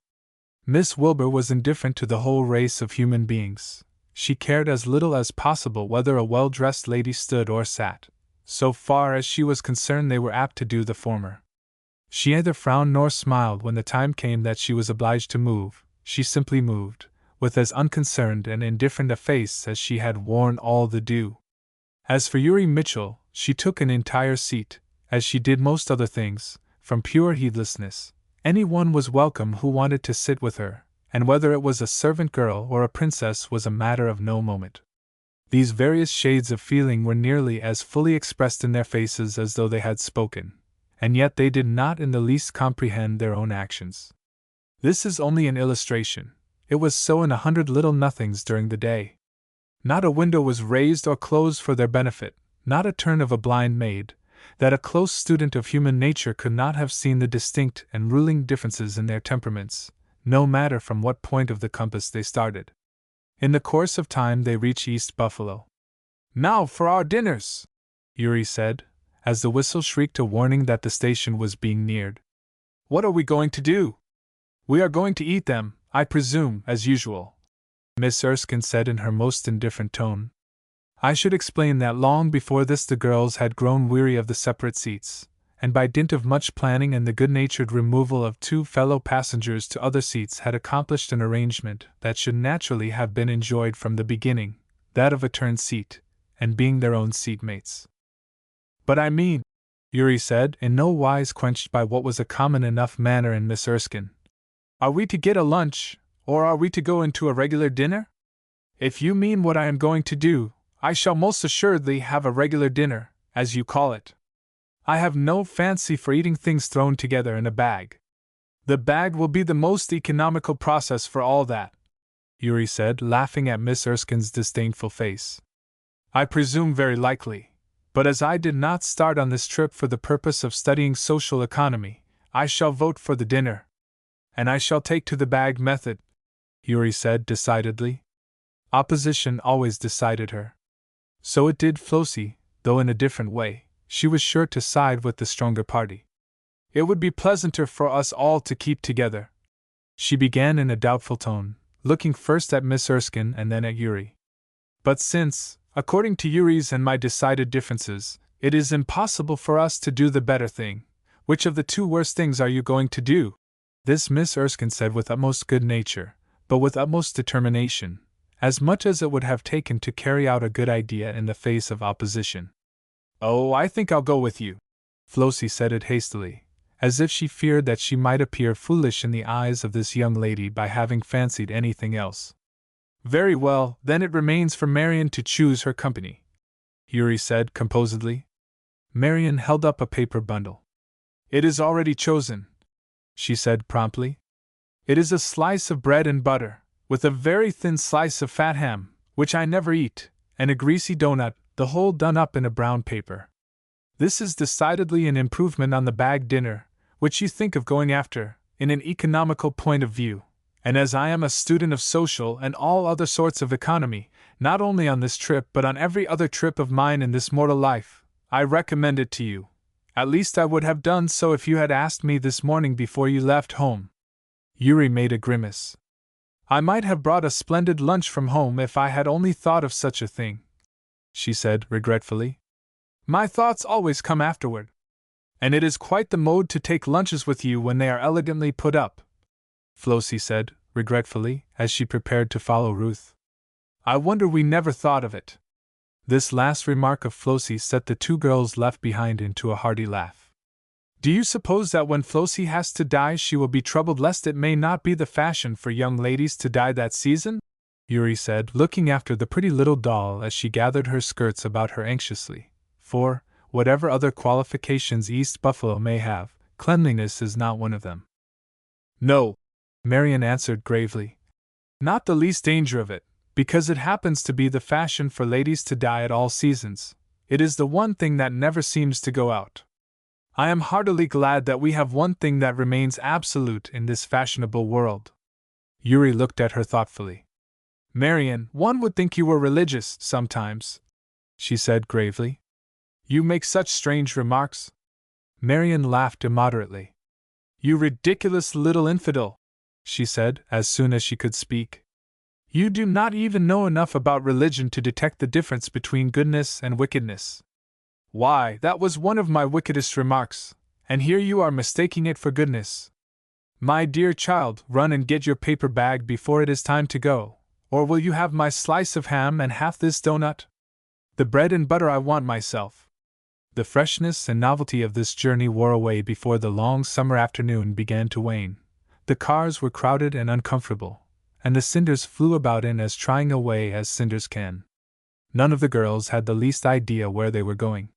[SPEAKER 1] Miss Wilbur was indifferent to the whole race of human beings. She cared as little as possible whether a well-dressed lady stood or sat. So far as she was concerned, they were apt to do the former. She neither frowned nor smiled when the time came that she was obliged to move. She simply moved, with as unconcerned and indifferent a face as she had worn all the due. As for Uri Mitchell, she took an entire seat, as she did most other things, from pure heedlessness. Anyone was welcome who wanted to sit with her, and whether it was a servant girl or a princess was a matter of no moment. These various shades of feeling were nearly as fully expressed in their faces as though they had spoken, and yet they did not in the least comprehend their own actions. This is only an illustration. It was so in 100 little nothings during the day. Not a window was raised or closed for their benefit, not a turn of a blind made, that a close student of human nature could not have seen the distinct and ruling differences in their temperaments, no matter from what point of the compass they started. In the course of time they reached East Buffalo. "Now for our dinners," Uri said, as the whistle shrieked a warning that the station was being neared. "What are we going to do?" "We are going to eat them, I presume, as usual," Miss Erskine said in her most indifferent tone. I should explain that long before this the girls had grown weary of the separate seats, and by dint of much planning and the good-natured removal of 2 fellow passengers to other seats had accomplished an arrangement that should naturally have been enjoyed from the beginning, that of a turn seat, and being their own seatmates. "But I mean," Uri said, in no wise quenched by what was a common enough manner in Miss Erskine, "are we to get a lunch, or are we to go into a regular dinner?" "If you mean what I am going to do, I shall most assuredly have a regular dinner, as you call it. I have no fancy for eating things thrown together in a bag." "The bag will be the most economical process for all that," Uri said, laughing at Miss Erskine's disdainful face. "I presume very likely. But as I did not start on this trip for the purpose of studying social economy, I shall vote for the dinner. And I shall take to the bag method," Uri said decidedly. Opposition always decided her. So it did Flossie, though in a different way. She was sure to side with the stronger party. "It would be pleasanter for us all to keep together," she began in a doubtful tone, looking first at Miss Erskine and then at Uri. "But since, according to Uri's and my decided differences, it is impossible for us to do the better thing, which of the 2 worst things are you going to do?" This Miss Erskine said with utmost good nature, but with utmost determination, as much as it would have taken to carry out a good idea in the face of opposition. "Oh, I think I'll go with you," Flossie said it hastily, as if she feared that she might appear foolish in the eyes of this young lady by having fancied anything else. "Very well, then it remains for Marion to choose her company," Uri said composedly. Marion held up a paper bundle. "It is already chosen," she said promptly. "It is a slice of bread and butter, with a very thin slice of fat ham, which I never eat, and a greasy doughnut, the whole done up in a brown paper. This is decidedly an improvement on the bag dinner, which you think of going after, in an economical point of view, and as I am a student of social and all other sorts of economy, not only on this trip but on every other trip of mine in this mortal life, I recommend it to you. At least I would have done so if you had asked me this morning before you left home." Uri made a grimace. "I might have brought a splendid lunch from home if I had only thought of such a thing," she said regretfully. "My thoughts always come afterward. And it is quite the mode to take lunches with you when they are elegantly put up," Flossie said, regretfully, as she prepared to follow Ruth. "I wonder we never thought of it." This last remark of Flossie set the 2 girls left behind into a hearty laugh. "Do you suppose that when Flossie has to die she will be troubled lest it may not be the fashion for young ladies to die that season?" Uri said, looking after the pretty little doll as she gathered her skirts about her anxiously, for, whatever other qualifications East Buffalo may have, Cleanliness is not one of them. No, Marian answered gravely. Not the least danger of it, because it happens to be the fashion for ladies to dye at all seasons. It is the one thing that never seems to go out. I am heartily glad that we have one thing that remains absolute in this fashionable world. Yuri looked at her thoughtfully. Marian, one would think you were religious, sometimes, she said gravely. You make such strange remarks. Marian laughed immoderately. You ridiculous little infidel, she said, as soon as she could speak. You do not even know enough about religion to detect the difference between goodness and wickedness. Why, that was one of my wickedest remarks, and here you are mistaking it for goodness. My dear child, run and get your paper bag before it is time to go, or will you have my slice of ham and half this donut? The bread and butter I want myself. The freshness and novelty of this journey wore away before the long summer afternoon began to wane. The cars were crowded and uncomfortable, and the cinders flew about in as trying a way as cinders can. None of the girls had the least idea where they were going.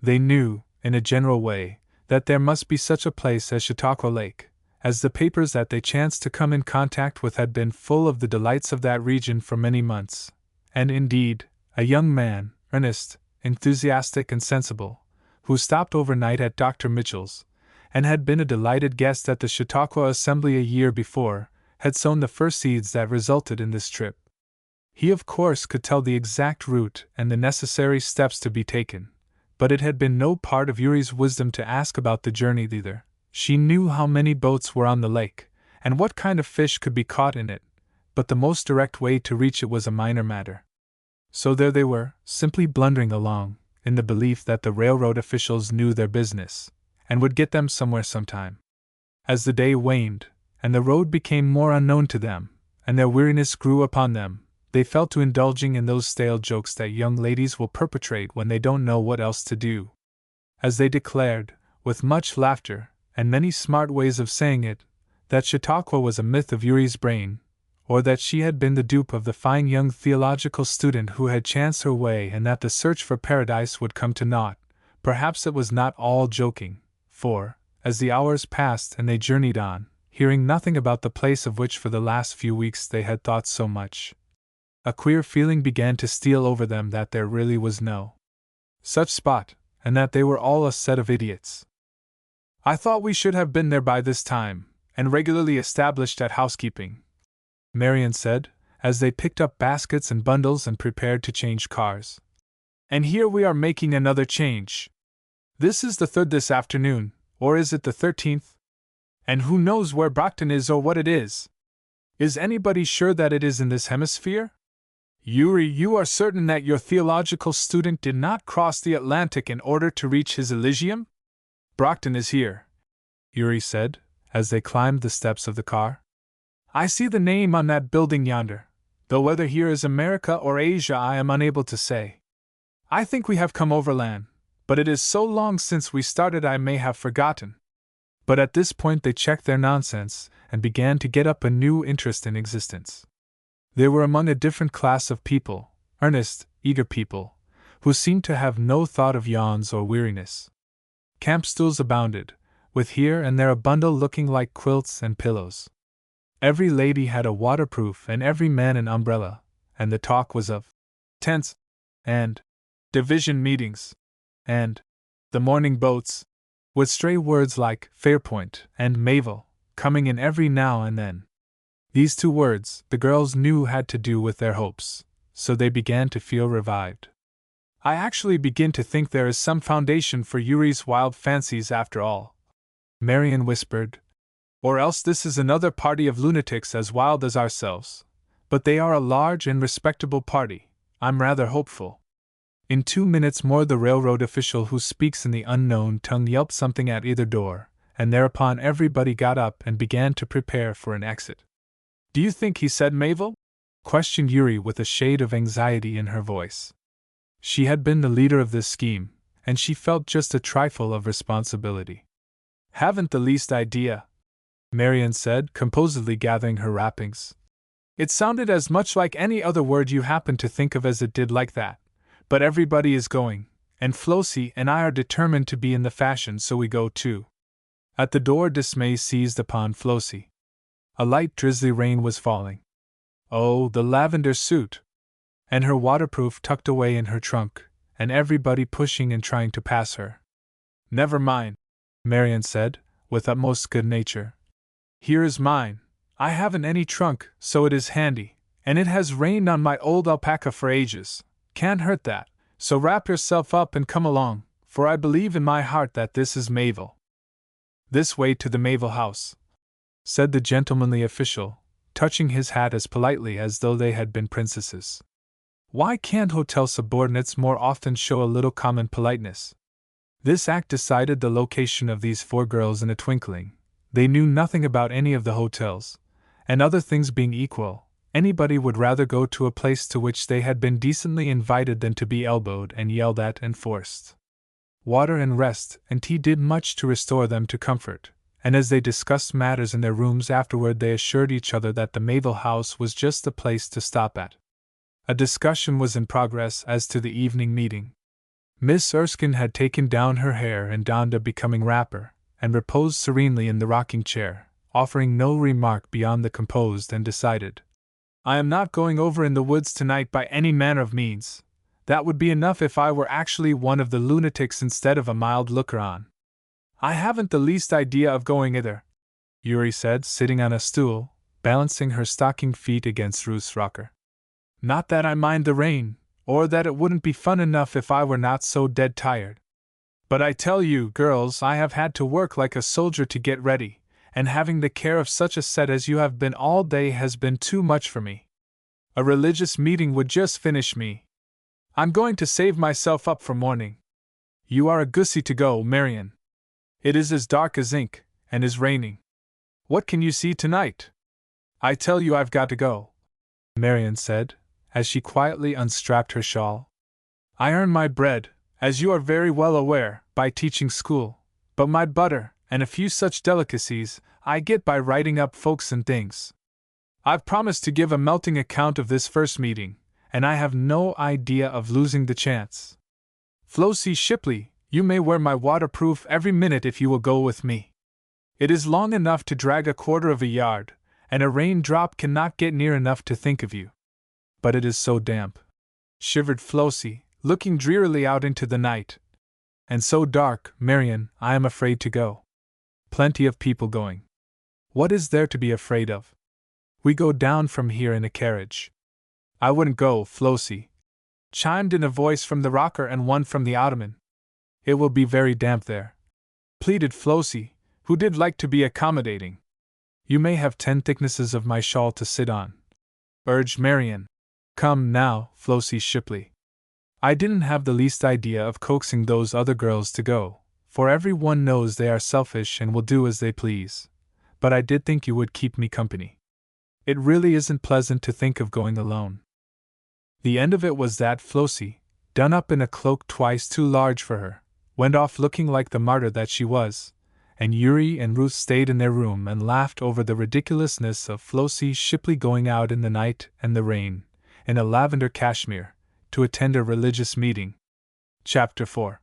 [SPEAKER 1] They knew, in a general way, that there must be such a place as Chautauqua Lake, as the papers that they chanced to come in contact with had been full of the delights of that region for many months, and indeed, a young man, earnest, enthusiastic and sensible, who stopped overnight at Dr. Mitchell's, and had been a delighted guest at the Chautauqua Assembly a year before, had sown the first seeds that resulted in this trip. He of course could tell the exact route and the necessary steps to be taken, but it had been no part of Yuri's wisdom to ask about the journey thither. She knew how many boats were on the lake, and what kind of fish could be caught in it, but the most direct way to reach it was a minor matter. So there they were, simply blundering along, in the belief that the railroad officials knew their business, and would get them somewhere sometime. As the day waned, and the road became more unknown to them, and their weariness grew upon them, they fell to indulging in those stale jokes that young ladies will perpetrate when they don't know what else to do. As they declared, with much laughter, and many smart ways of saying it, that Chautauqua was a myth of Yuri's brain, or that she had been the dupe of the fine young theological student who had chanced her way and that the search for paradise would come to naught, perhaps it was not all joking, for, as the hours passed and they journeyed on, hearing nothing about the place of which for the last few weeks they had thought so much, a queer feeling began to steal over them that there really was no such spot, and that they were all a set of idiots. I thought we should have been there by this time, and regularly established at housekeeping, Marian said, as they picked up baskets and bundles and prepared to change cars. And here we are making another change. This is the 3rd this afternoon, or is it the 13th? And who knows where Brockton is or what it is? Is anybody sure that it is in this hemisphere? Yuri, you are certain that your theological student did not cross the Atlantic in order to reach his Elysium? Brockton is here, Yuri said, as they climbed the steps of the car. I see the name on that building yonder, though whether here is America or Asia I am unable to say. I think we have come overland, but it is so long since we started I may have forgotten. But at this point they checked their nonsense and began to get up a new interest in existence. They were among a different class of people, earnest, eager people, who seemed to have no thought of yawns or weariness. Camp stools abounded, with here and there a bundle looking like quilts and pillows. Every lady had a waterproof and every man an umbrella, and the talk was of tents, and division meetings, and the morning boats, with stray words like Fairpoint and Mayville coming in every now and then. These 2 words, the girls knew, had to do with their hopes, so they began to feel revived. I actually begin to think there is some foundation for Yuri's wild fancies after all, Marian whispered. Or else this is another party of lunatics as wild as ourselves. But they are a large and respectable party, I'm rather hopeful. In 2 minutes more the railroad official who speaks in the unknown tongue yelped something at either door, and thereupon everybody got up and began to prepare for an exit. Do you think he said Mayville? Questioned Yuri with a shade of anxiety in her voice. She had been the leader of this scheme, and she felt just a trifle of responsibility. Haven't the least idea, Marian said, composedly gathering her wrappings. It sounded as much like any other word you happen to think of as it did like that. But everybody is going, and Flossie and I are determined to be in the fashion, so we go too. At the door, dismay seized upon Flossie. A light drizzly rain was falling. Oh, the lavender suit! And her waterproof tucked away in her trunk, and everybody pushing and trying to pass her. Never mind, Marian said, with utmost good nature. Here is mine. I haven't any trunk, so it is handy, and it has rained on my old alpaca for ages. Can't hurt that, so wrap yourself up and come along, for I believe in my heart that this is Mayville. This way to the Mayville house, said the gentlemanly official, touching his hat as politely as though they had been princesses. Why can't hotel subordinates more often show a little common politeness? This act decided the location of these 4 girls in a twinkling. They knew nothing about any of the hotels, and other things being equal, anybody would rather go to a place to which they had been decently invited than to be elbowed and yelled at and forced. Water and rest and tea did much to restore them to comfort, and as they discussed matters in their rooms afterward, they assured each other that the Mayville house was just the place to stop at. A discussion was in progress as to the evening meeting. Miss Erskine had taken down her hair and donned a becoming wrapper, and reposed serenely in the rocking chair, offering no remark beyond the composed and decided, "I am not going over in the woods tonight by any manner of means. That would be enough if I were actually one of the lunatics instead of a mild looker-on." "I haven't the least idea of going either," Yuri said, sitting on a stool, balancing her stocking feet against Ruth's rocker. "Not that I mind the rain, or that it wouldn't be fun enough if I were not so dead tired. But I tell you, girls, I have had to work like a soldier to get ready, and having the care of such a set as you have been all day has been too much for me. A religious meeting would just finish me. I'm going to save myself up for morning. You are a goosie to go, Marian. It is as dark as ink, and is raining. What can you see tonight? I tell you I've got to go," Marian said, as she quietly unstrapped her shawl. "I earn my bread, as you are very well aware, by teaching school, but my butter, and a few such delicacies, I get by writing up folks and things. I've promised to give a melting account of this first meeting, and I have no idea of losing the chance. Flossie Shipley, you may wear my waterproof every minute if you will go with me. It is long enough to drag a quarter of a yard, and a raindrop cannot get near enough to think of you." "But it is so damp," shivered Flossie, looking drearily out into the night. "And so dark, Marian, I am afraid to go." "Plenty of people going. What is there to be afraid of? We go down from here in a carriage." "I wouldn't go, Flossie," chimed in a voice from the rocker and one from the ottoman. "It will be very damp there," pleaded Flossie, who did like to be accommodating. "You may have 10 thicknesses of my shawl to sit on," urged Marian. "Come now, Flossie Shipley. I didn't have the least idea of coaxing those other girls to go, for every one knows they are selfish and will do as they please. But I did think you would keep me company. It really isn't pleasant to think of going alone." The end of it was that Flossie, done up in a cloak twice too large for her, went off looking like the martyr that she was, and Yuri and Ruth stayed in their room and laughed over the ridiculousness of Flossie Shipley going out in the night and the rain, in a lavender cashmere, to attend a religious meeting. Chapter 4.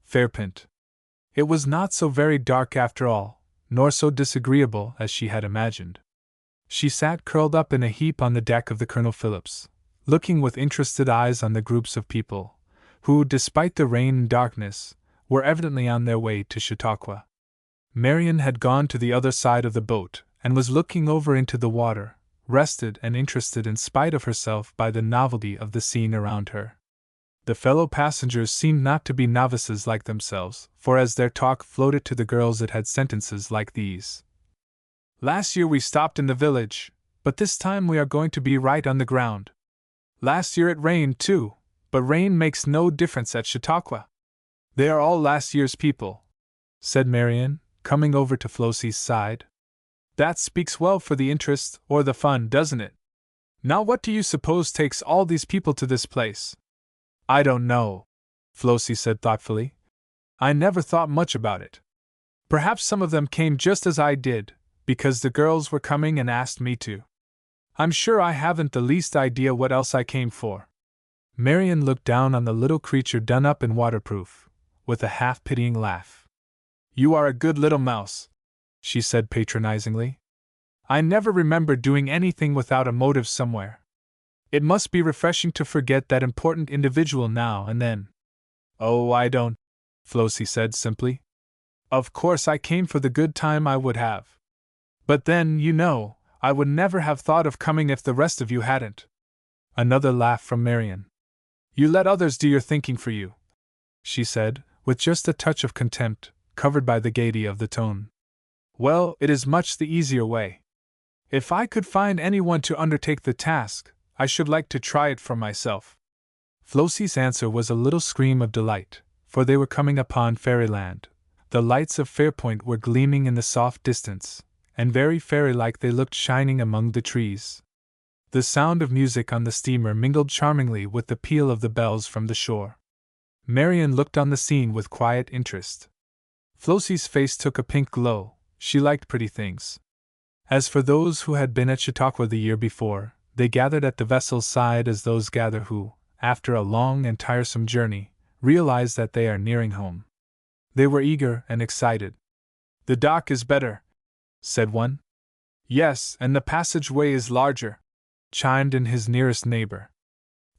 [SPEAKER 1] Fairpint. It was not so very dark after all, nor so disagreeable as she had imagined. She sat curled up in a heap on the deck of the Colonel Phillips, looking with interested eyes on the groups of people, who, despite the rain and darkness, were evidently on their way to Chautauqua. Marian had gone to the other side of the boat, and was looking over into the water, rested and interested in spite of herself by the novelty of the scene around her. The fellow passengers seemed not to be novices like themselves, for as their talk floated to the girls it had sentences like these. "Last year we stopped in the village, but this time we are going to be right on the ground. Last year it rained too, but rain makes no difference at Chautauqua. They are all last year's people," said Marian, coming over to Flossie's side. "That speaks well for the interest or the fun, doesn't it? Now what do you suppose takes all these people to this place?" "I don't know," Flossie said thoughtfully. "I never thought much about it. Perhaps some of them came just as I did, because the girls were coming and asked me to. I'm sure I haven't the least idea what else I came for." Marian looked down on the little creature done up in waterproof, with a half-pitying laugh. You are a good little mouse, she said patronizingly. I never remember doing anything without a motive somewhere. It must be refreshing to forget that important individual now and then. Oh, I don't, Flossie said simply. Of course I came for the good time I would have. But then, you know, I would never have thought of coming if the rest of you hadn't. Another laugh from Marian. You let others do your thinking for you, she said, with just a touch of contempt, covered by the gaiety of the tone. Well, it is much the easier way. If I could find anyone to undertake the task, I should like to try it for myself. Flossie's answer was a little scream of delight, for they were coming upon fairyland. The lights of Fairpoint were gleaming in the soft distance, and very fairy-like they looked shining among the trees. The sound of music on the steamer mingled charmingly with the peal of the bells from the shore. Marian looked on the scene with quiet interest. Flossie's face took a pink glow. She liked pretty things. As for those who had been at Chautauqua the year before, they gathered at the vessel's side as those gather who, after a long and tiresome journey, realize that they are nearing home. They were eager and excited. The dock is better, said one. Yes, and the passageway is larger, chimed in his nearest neighbor.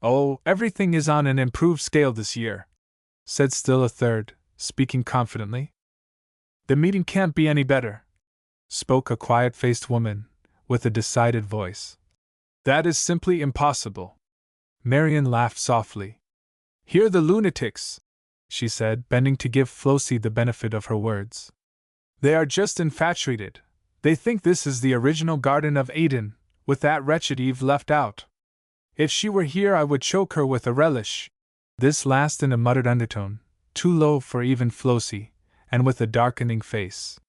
[SPEAKER 1] Oh, everything is on an improved scale this year, said still a third, speaking confidently. The meeting can't be any better, spoke a quiet-faced woman, with a decided voice. That is simply impossible. Marian laughed softly. Hear the lunatics, she said, bending to give Flossie the benefit of her words. They are just infatuated. They think this is the original Garden of Eden, with that wretched Eve left out. If she were here I would choke her with a relish. This last in a muttered undertone, too low for even Flossie, and with a darkening face.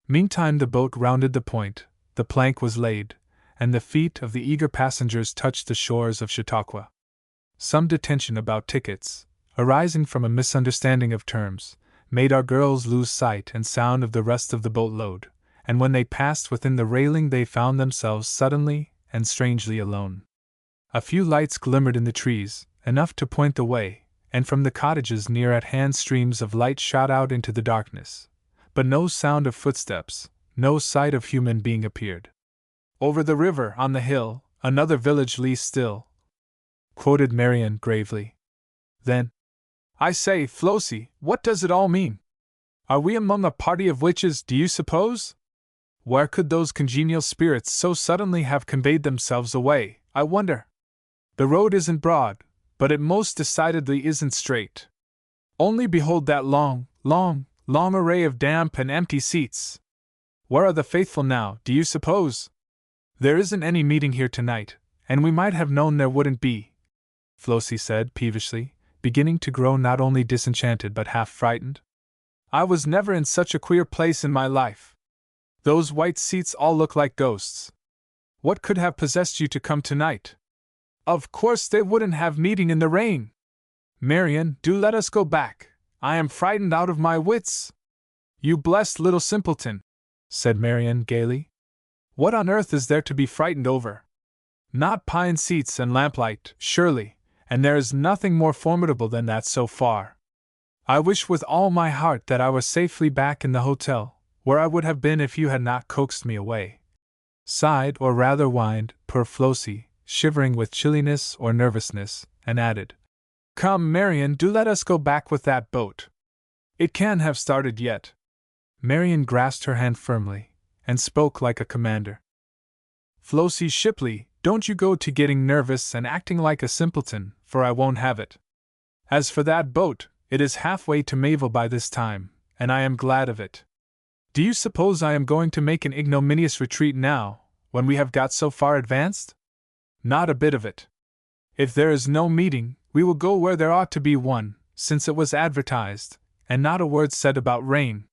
[SPEAKER 1] Meantime the boat rounded the point, the plank was laid, and the feet of the eager passengers touched the shores of Chautauqua. Some detention about tickets, arising from a misunderstanding of terms, made our girls lose sight and sound of the rest of the boatload, and when they passed within the railing they found themselves suddenly and strangely alone. A few lights glimmered in the trees, enough to point the way, and from the cottages near at hand streams of light shot out into the darkness. But no sound of footsteps, no sight of human being appeared. Over the river, on the hill, another village lay still, quoted Marian gravely. Then, I say, Flossie, what does it all mean? Are we among a party of witches, do you suppose? Where could those congenial spirits so suddenly have conveyed themselves away, I wonder? The road isn't broad, but it most decidedly isn't straight. Only behold that long array of damp and empty seats. Where are the faithful now, do you suppose? There isn't any meeting here tonight, and we might have known there wouldn't be, Flossie said peevishly, beginning to grow not only disenchanted but half frightened. I was never in such a queer place in my life. Those white seats all look like ghosts. What could have possessed you to come tonight? Of course they wouldn't have meeting in the rain. Marian, do let us go back. I am frightened out of my wits. You blessed little simpleton, said Marian gaily. What on earth is there to be frightened over? Not pine seats and lamplight, surely, and there is nothing more formidable than that so far. I wish with all my heart that I were safely back in the hotel, where I would have been if you had not coaxed me away. Sighed, or rather whined, poor Flossie, shivering with chilliness or nervousness, and added, Come, Marian, do let us go back with that boat. It can't have started yet. Marian grasped her hand firmly, and spoke like a commander. Flossie Shipley, don't you go to getting nervous and acting like a simpleton, for I won't have it. As for that boat, it is halfway to Mayville by this time, and I am glad of it. Do you suppose I am going to make an ignominious retreat now, when we have got so far advanced? Not a bit of it. If there is no meeting, we will go where there ought to be one, since it was advertised, and not a word said about rain.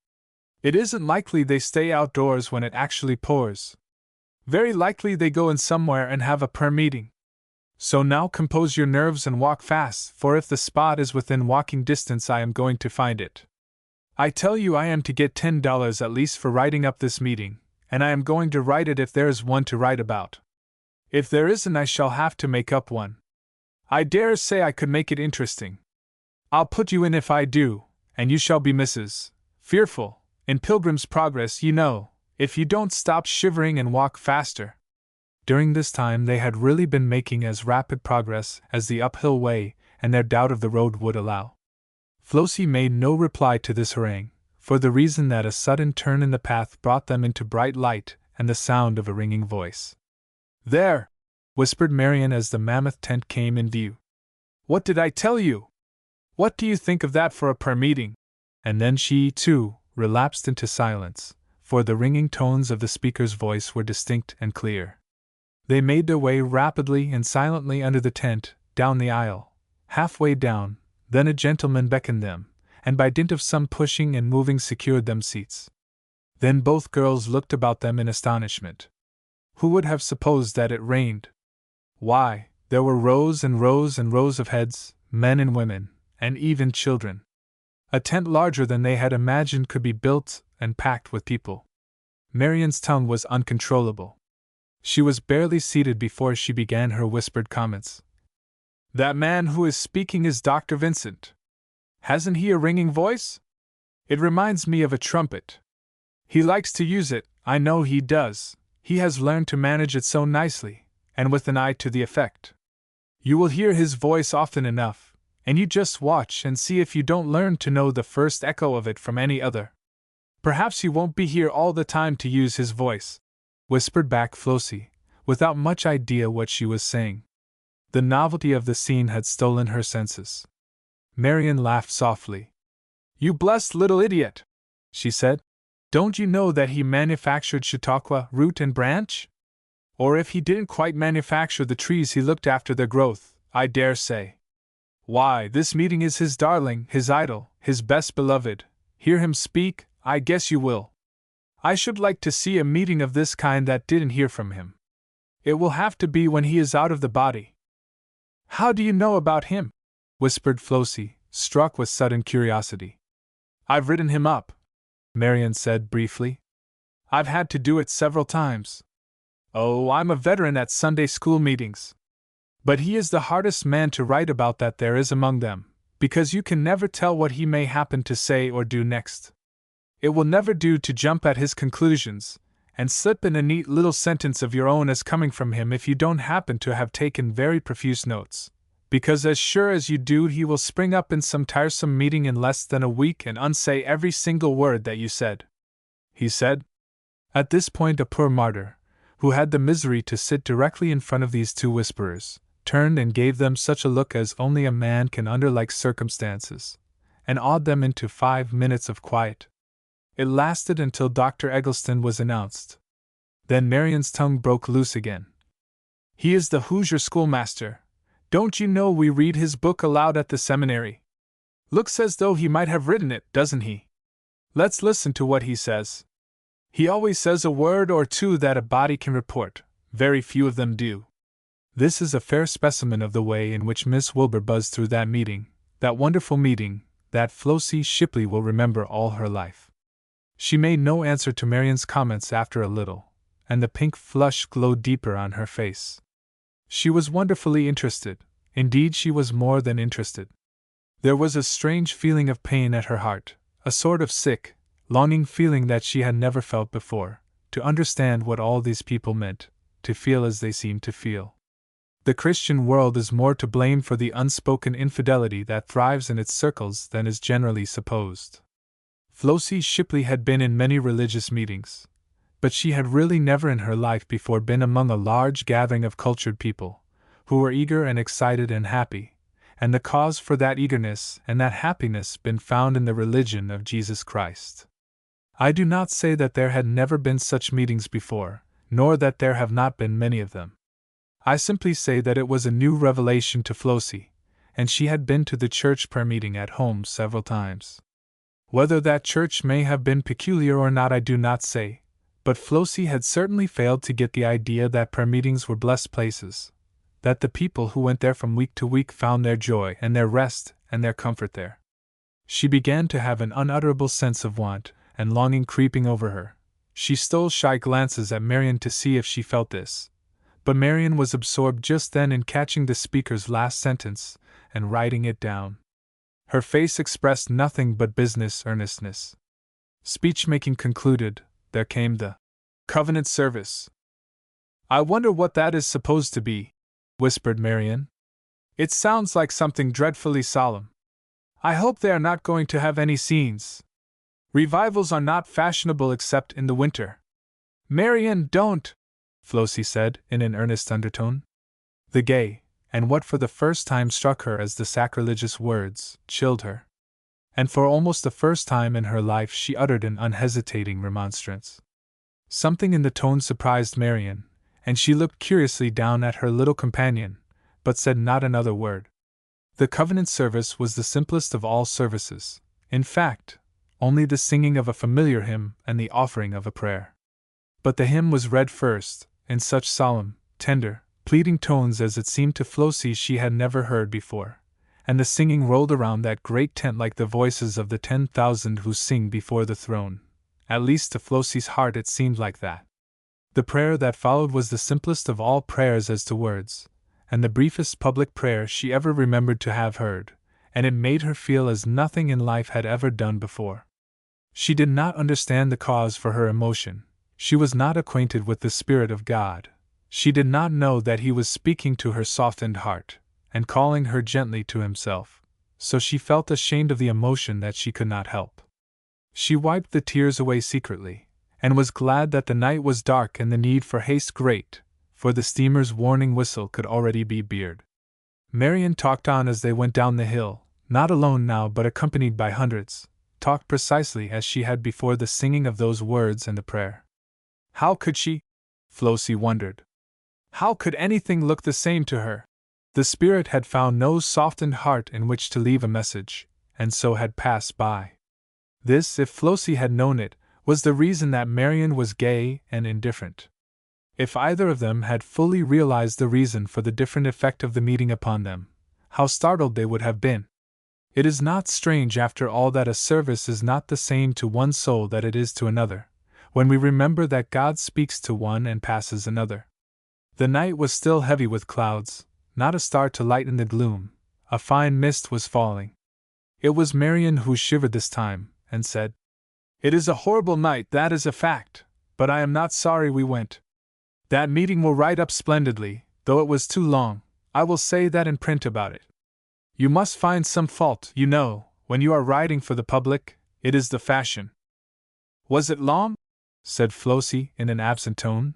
[SPEAKER 1] It isn't likely they stay outdoors when it actually pours. Very likely they go in somewhere and have a prayer meeting. So now compose your nerves and walk fast, for if the spot is within walking distance I am going to find it. I tell you I am to get $10 at least for writing up this meeting, and I am going to write it if there is one to write about. If there isn't I shall have to make up one. I dare say I could make it interesting. I'll put you in if I do, and you shall be Mrs. Fearful, In Pilgrim's Progress, you know, if you don't stop shivering and walk faster. During this time they had really been making as rapid progress as the uphill way and their doubt of the road would allow. Flossie made no reply to this harangue, for the reason that a sudden turn in the path brought them into bright light and the sound of a ringing voice. "There!" whispered Marian as the mammoth tent came in view. "What did I tell you? What do you think of that for a prayer meeting?" And then she, too, relapsed into silence, for the ringing tones of the speaker's voice were distinct and clear. They made their way rapidly and silently under the tent, down the aisle. Halfway down, then a gentleman beckoned them, and by dint of some pushing and moving secured them seats. Then both girls looked about them in astonishment. Who would have supposed that it rained? Why, there were rows and rows and rows of heads, men and women, and even children. A tent larger than they had imagined could be built and packed with people. Marian's tongue was uncontrollable. She was barely seated before she began her whispered comments. "That man who is speaking is Dr. Vincent. Hasn't he a ringing voice? It reminds me of a trumpet. He likes to use it, I know he does. He has learned to manage it so nicely, and with an eye to the effect. You will hear his voice often enough, and you just watch and see if you don't learn to know the first echo of it from any other. Perhaps he won't be here all the time to use his voice," whispered back Flossie, without much idea what she was saying. The novelty of the scene had stolen her senses. Marian laughed softly. "You blessed little idiot," she said. "Don't you know that he manufactured Chautauqua root and branch? Or if he didn't quite manufacture the trees, he looked after their growth, I dare say. Why, this meeting is his darling, his idol, his best beloved. Hear him speak, I guess you will. I should like to see a meeting of this kind that didn't hear from him. It will have to be when he is out of the body." "How do you know about him?" whispered Flossie, struck with sudden curiosity. "I've written him up," Marian said briefly. "I've had to do it several times. Oh, I'm a veteran at Sunday school meetings. But he is the hardest man to write about that there is among them, because you can never tell what he may happen to say or do next. It will never do to jump at his conclusions, and slip in a neat little sentence of your own as coming from him if you don't happen to have taken very profuse notes, because as sure as you do he will spring up in some tiresome meeting in less than a week and unsay every single word that you said," he said. At this point a poor martyr, who had the misery to sit directly in front of these two whisperers, turned and gave them such a look as only a man can under like circumstances, and awed them into 5 minutes of quiet. It lasted until Dr. Eggleston was announced. Then Marian's tongue broke loose again. "He is the Hoosier schoolmaster. Don't you know we read his book aloud at the seminary? Looks as though he might have written it, doesn't he? Let's listen to what he says. He always says a word or two that a body can report, very few of them do." This is a fair specimen of the way in which Miss Wilbur buzzed through that meeting, that wonderful meeting, that Flossie Shipley will remember all her life. She made no answer to Marian's comments after a little, and the pink flush glowed deeper on her face. She was wonderfully interested, indeed she was more than interested. There was a strange feeling of pain at her heart, a sort of sick, longing feeling that she had never felt before, to understand what all these people meant, to feel as they seemed to feel. The Christian world is more to blame for the unspoken infidelity that thrives in its circles than is generally supposed. Flossie Shipley had been in many religious meetings, but she had really never in her life before been among a large gathering of cultured people, who were eager and excited and happy, and the cause for that eagerness and that happiness been found in the religion of Jesus Christ. I do not say that there had never been such meetings before, nor that there have not been many of them. I simply say that it was a new revelation to Flossie, and she had been to the church prayer meeting at home several times. Whether that church may have been peculiar or not I do not say, but Flossie had certainly failed to get the idea that prayer meetings were blessed places, that the people who went there from week to week found their joy and their rest and their comfort there. She began to have an unutterable sense of want and longing creeping over her. She stole shy glances at Marian to see if she felt this, but Marian was absorbed just then in catching the speaker's last sentence and writing it down. Her face expressed nothing but business earnestness. Speech-making concluded, there came the covenant service. "I wonder what that is supposed to be," whispered Marian. "It sounds like something dreadfully solemn. I hope they are not going to have any scenes. Revivals are not fashionable except in the winter." "Marian, don't!" Flossie said, in an earnest undertone. The gay, and what for the first time struck her as the sacrilegious words, chilled her. And for almost the first time in her life she uttered an unhesitating remonstrance. Something in the tone surprised Marian, and she looked curiously down at her little companion, but said not another word. The covenant service was the simplest of all services, in fact, only the singing of a familiar hymn and the offering of a prayer. But the hymn was read first, in such solemn, tender, pleading tones as it seemed to Flossie she had never heard before, and the singing rolled around that great tent like the voices of the 10,000 who sing before the throne. At least to Flossie's heart it seemed like that. The prayer that followed was the simplest of all prayers as to words, and the briefest public prayer she ever remembered to have heard, and it made her feel as nothing in life had ever done before. She did not understand the cause for her emotion. She was not acquainted with the Spirit of God. She did not know that He was speaking to her softened heart, and calling her gently to Himself, so she felt ashamed of the emotion that she could not help. She wiped the tears away secretly, and was glad that the night was dark and the need for haste great, for the steamer's warning whistle could already be beard. Marian talked on as they went down the hill, not alone now but accompanied by hundreds, talked precisely as she had before the singing of those words and the prayer. How could she? Flossie wondered. How could anything look the same to her? The Spirit had found no softened heart in which to leave a message, and so had passed by. This, if Flossie had known it, was the reason that Marian was gay and indifferent. If either of them had fully realized the reason for the different effect of the meeting upon them, how startled they would have been. It is not strange after all that a service is not the same to one soul that it is to another, when we remember that God speaks to one and passes another. The night was still heavy with clouds, not a star to lighten the gloom. A fine mist was falling. It was Marian who shivered this time, and said, "It is a horrible night, that is a fact, but I am not sorry we went. That meeting will write up splendidly, though it was too long. I will say that in print about it. You must find some fault, you know, when you are writing for the public, it is the fashion." "Was it long?" said Flossie in an absent tone.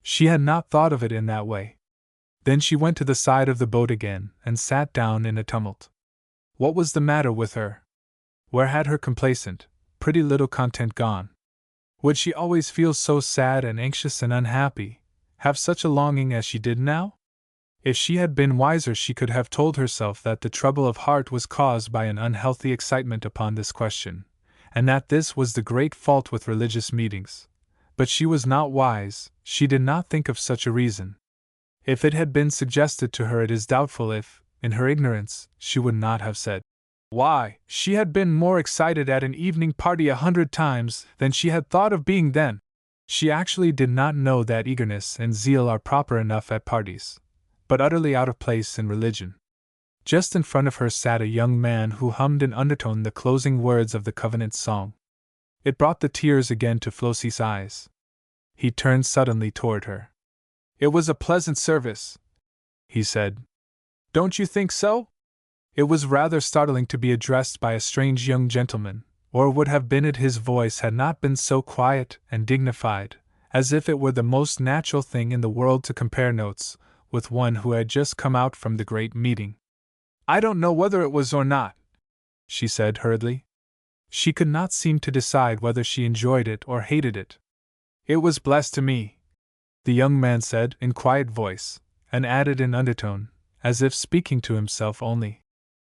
[SPEAKER 1] She had not thought of it in that way. Then she went to the side of the boat again and sat down in a tumult. What was the matter with her? Where had her complacent, pretty little content gone? Would she always feel so sad and anxious and unhappy, have such a longing as she did now? If she had been wiser she could have told herself that the trouble of heart was caused by an unhealthy excitement upon this question, and that this was the great fault with religious meetings. But she was not wise, she did not think of such a reason. If it had been suggested to her it is doubtful if, in her ignorance, she would not have said, "Why, she had been more excited at an evening party 100 times than she had thought of being then." She actually did not know that eagerness and zeal are proper enough at parties, but utterly out of place in religion. Just in front of her sat a young man who hummed in undertone the closing words of the covenant song. It brought the tears again to Flossie's eyes. He turned suddenly toward her. "It was a pleasant service," he said. "Don't you think so?" It was rather startling to be addressed by a strange young gentleman, or would have been it his voice had not been so quiet and dignified, as if it were the most natural thing in the world to compare notes with one who had just come out from the great meeting. "I don't know whether it was or not," she said hurriedly. She could not seem to decide whether she enjoyed it or hated it. "It was blessed to me," the young man said in quiet voice, and added in undertone, as if speaking to himself only,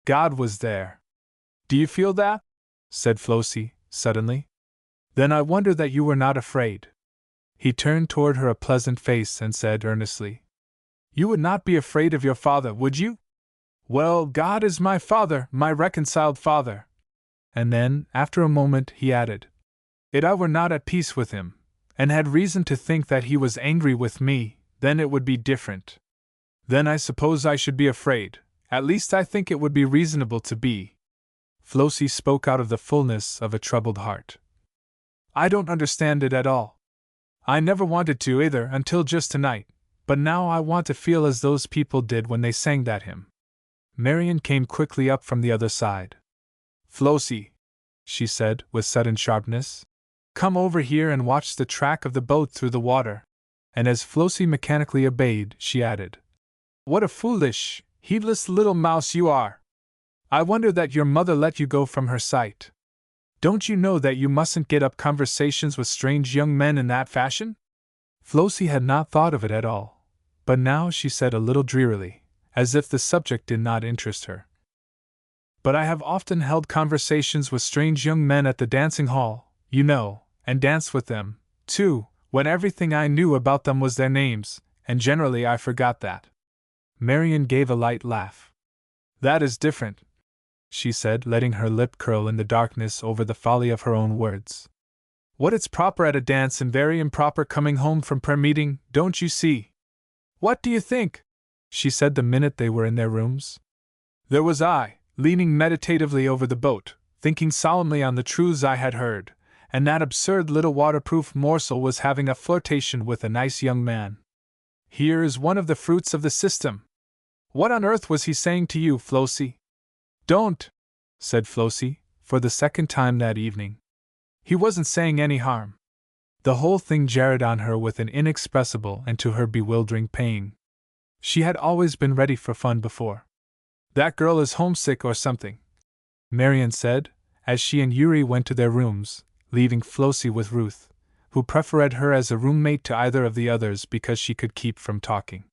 [SPEAKER 1] "God was there." "Do you feel that?" said Flossie, suddenly. "Then I wonder that you were not afraid." He turned toward her a pleasant face and said earnestly, "You would not be afraid of your father, would you?" "Well, God is my father, my reconciled father." And then, after a moment, he added, "If I were not at peace with him, and had reason to think that he was angry with me, then it would be different. Then I suppose I should be afraid, at least I think it would be reasonable to be." Flossie spoke out of the fullness of a troubled heart. I don't understand it at all. I never wanted to either until just tonight, but now I want to feel as those people did when they sang that hymn. Marian came quickly up from the other side. Flossie, she said with sudden sharpness, come over here and watch the track of the boat through the water. And as Flossie mechanically obeyed, she added, what a foolish, heedless little mouse you are! I wonder that your mother let you go from her sight. Don't you know that you mustn't get up conversations with strange young men in that fashion? Flossie had not thought of it at all, but now she said a little drearily, as if the subject did not interest her. But I have often held conversations with strange young men at the dancing hall, you know, and danced with them, too, when everything I knew about them was their names, and generally I forgot that. Marian gave a light laugh. That is different, she said, letting her lip curl in the darkness over the folly of her own words. What it's proper at a dance and very improper coming home from prayer meeting, don't you see? What do you think? She said the minute they were in their rooms. There was I, leaning meditatively over the boat, thinking solemnly on the truths I had heard, and that absurd little waterproof morsel was having a flirtation with a nice young man. Here is one of the fruits of the system. What on earth was he saying to you, Flossie? Don't, said Flossie, for the second time that evening. He wasn't saying any harm. The whole thing jarred on her with an inexpressible and to her bewildering pain. She had always been ready for fun before. That girl is homesick or something, Marian said, as she and Yuri went to their rooms, leaving Flossie with Ruth, who preferred her as a roommate to either of the others because she could keep from talking.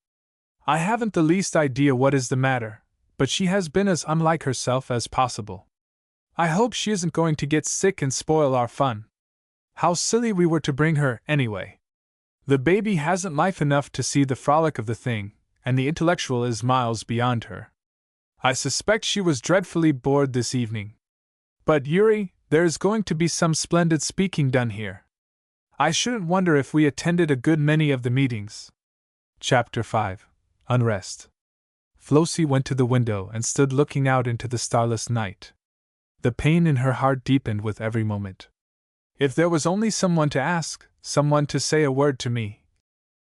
[SPEAKER 1] I haven't the least idea what is the matter, but she has been as unlike herself as possible. I hope she isn't going to get sick and spoil our fun. How silly we were to bring her, anyway. The baby hasn't life enough to see the frolic of the thing, and the intellectual is miles beyond her. I suspect she was dreadfully bored this evening. But Yuri, there is going to be some splendid speaking done here. I shouldn't wonder if we attended a good many of the meetings. Chapter 5. Unrest. Flossie went to the window and stood looking out into the starless night. The pain in her heart deepened with every moment. If there was only someone to ask, someone to say a word to me,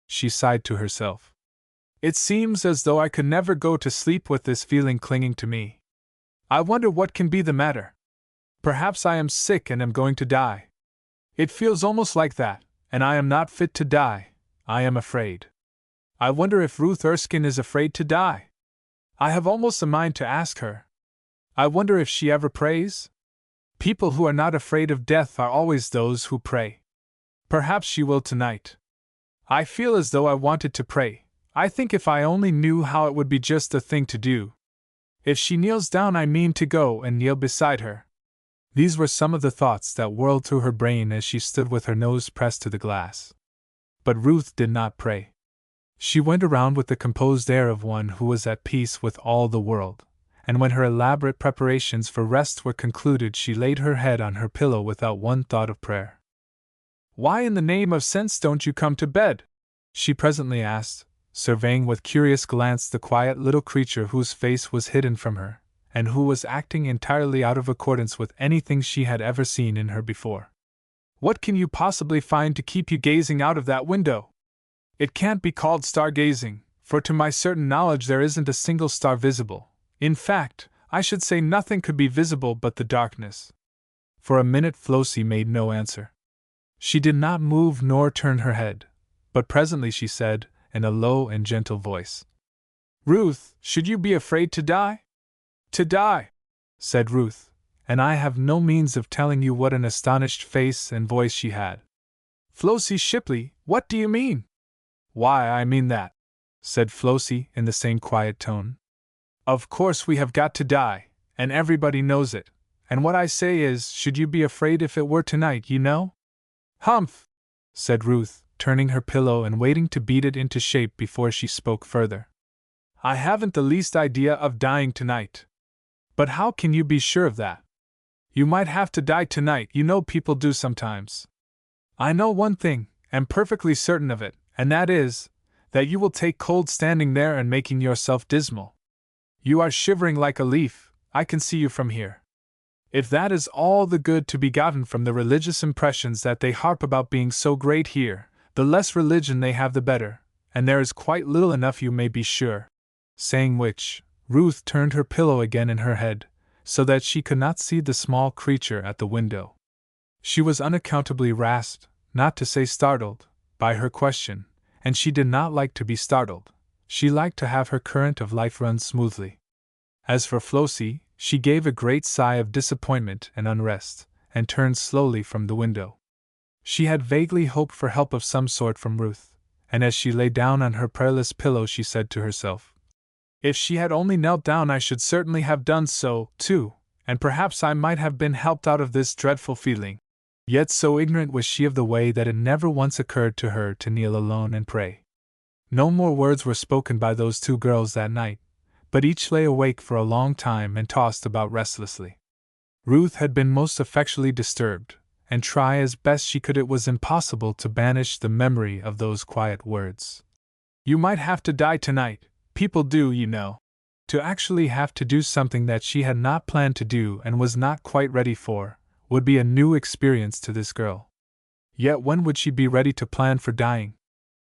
[SPEAKER 1] she sighed to herself. It seems as though I could never go to sleep with this feeling clinging to me. I wonder what can be the matter. Perhaps I am sick and am going to die. It feels almost like that, and I am not fit to die. I am afraid. I wonder if Ruth Erskine is afraid to die. I have almost a mind to ask her. I wonder if she ever prays? People who are not afraid of death are always those who pray. Perhaps she will tonight. I feel as though I wanted to pray. I think if I only knew how it would be just the thing to do. If she kneels down, I mean to go and kneel beside her. These were some of the thoughts that whirled through her brain as she stood with her nose pressed to the glass. But Ruth did not pray. She went around with the composed air of one who was at peace with all the world, and when her elaborate preparations for rest were concluded, she laid her head on her pillow without one thought of prayer. Why in the name of sense don't you come to bed? She presently asked, surveying with curious glance the quiet little creature whose face was hidden from her, and who was acting entirely out of accordance with anything she had ever seen in her before. What can you possibly find to keep you gazing out of that window? It can't be called stargazing, for to my certain knowledge there isn't a single star visible. In fact, I should say nothing could be visible but the darkness. For a minute Flossie made no answer. She did not move nor turn her head, but presently she said, in a low and gentle voice, Ruth, should you be afraid to die? To die, said Ruth, and I have no means of telling you what an astonished face and voice she had. Flossie Shipley, what do you mean? Why, I mean that, said Flossie in the same quiet tone. Of course we have got to die, and everybody knows it, and what I say is, should you be afraid if it were tonight, you know? Humph, said Ruth, turning her pillow and waiting to beat it into shape before she spoke further. I haven't the least idea of dying tonight. But how can you be sure of that? You might have to die tonight, you know people do sometimes. I know one thing, am perfectly certain of it, and that is, that you will take cold standing there and making yourself dismal. You are shivering like a leaf, I can see you from here. If that is all the good to be gotten from the religious impressions that they harp about being so great here, the less religion they have the better, and there is quite little enough, you may be sure. Saying which, Ruth turned her pillow again in her head, so that she could not see the small creature at the window. She was unaccountably rasped, not to say startled, by her question, and she did not like to be startled. She liked to have her current of life run smoothly. As for Flossie, she gave a great sigh of disappointment and unrest, and turned slowly from the window. She had vaguely hoped for help of some sort from Ruth, and as she lay down on her prayerless pillow she said to herself, "If she had only knelt down I should certainly have done so, too, and perhaps I might have been helped out of this dreadful feeling." Yet so ignorant was she of the way that it never once occurred to her to kneel alone and pray. No more words were spoken by those two girls that night, but each lay awake for a long time and tossed about restlessly. Ruth had been most effectually disturbed, and try as best she could it was impossible to banish the memory of those quiet words. "You might have to die tonight, people do, you know." To actually have to do something that she had not planned to do and was not quite ready for, would be a new experience to this girl. Yet when would she be ready to plan for dying?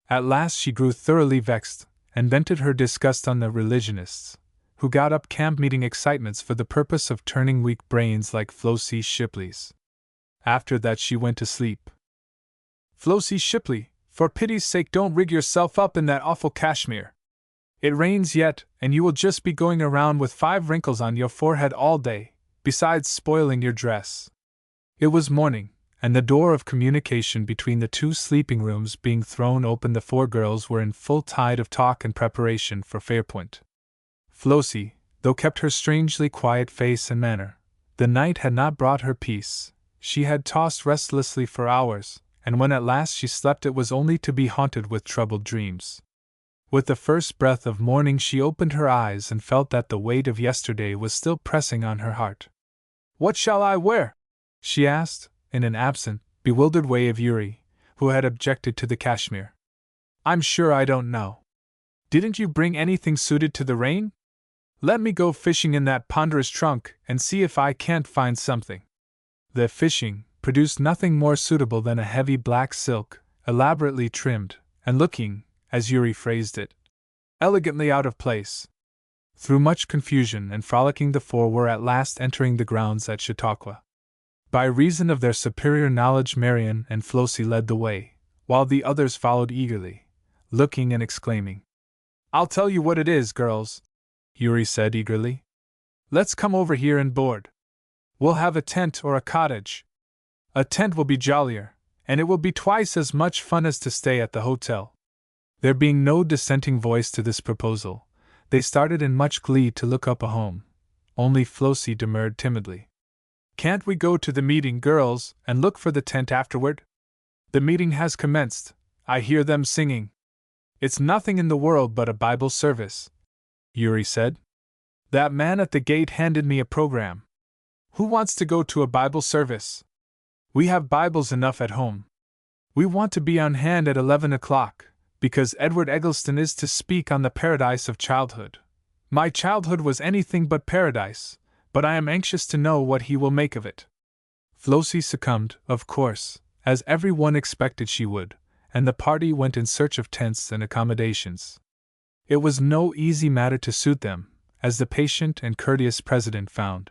[SPEAKER 1] At last she grew thoroughly vexed, and vented her disgust on the religionists, who got up camp-meeting excitements for the purpose of turning weak brains like Flossie Shipley's. After that she went to sleep. "Flossie Shipley, for pity's sake don't rig yourself up in that awful cashmere. It rains yet, and you will just be going around with 5 wrinkles on your forehead all day, besides spoiling your dress." It was morning, and the door of communication between the 2 sleeping rooms being thrown open, the 4 girls were in full tide of talk and preparation for Fairpoint. Flossie, though kept her strangely quiet face and manner, the night had not brought her peace. She had tossed restlessly for hours, and when at last she slept it was only to be haunted with troubled dreams. With the first breath of morning she opened her eyes and felt that the weight of yesterday was still pressing on her heart. "What shall I wear?" she asked, in an absent, bewildered way of Yuri, who had objected to the cashmere. "I'm sure I don't know. Didn't you bring anything suited to the rain? Let me go fishing in that ponderous trunk and see if I can't find something." The fishing produced nothing more suitable than a heavy black silk, elaborately trimmed, and looking, as Yuri phrased it, elegantly out of place. Through much confusion and frolicking the 4 were at last entering the grounds at Chautauqua. By reason of their superior knowledge Marian and Flossie led the way, while the others followed eagerly, looking and exclaiming. "I'll tell you what it is, girls," Yuri said eagerly. "Let's come over here and board. We'll have a tent or a cottage. A tent will be jollier, and it will be twice as much fun as to stay at the hotel." There being no dissenting voice to this proposal, they started in much glee to look up a home. Only Flossie demurred timidly. "Can't we go to the meeting, girls, and look for the tent afterward? The meeting has commenced. I hear them singing." "It's nothing in the world but a Bible service," Yuri said. "That man at the gate handed me a program. Who wants to go to a Bible service? We have Bibles enough at home. We want to be on hand at 11 o'clock, because Edward Eggleston is to speak on the paradise of childhood. My childhood was anything but paradise, but I am anxious to know what he will make of it." Flossie succumbed, of course, as everyone expected she would, and the party went in search of tents and accommodations. It was no easy matter to suit them, as the patient and courteous president found.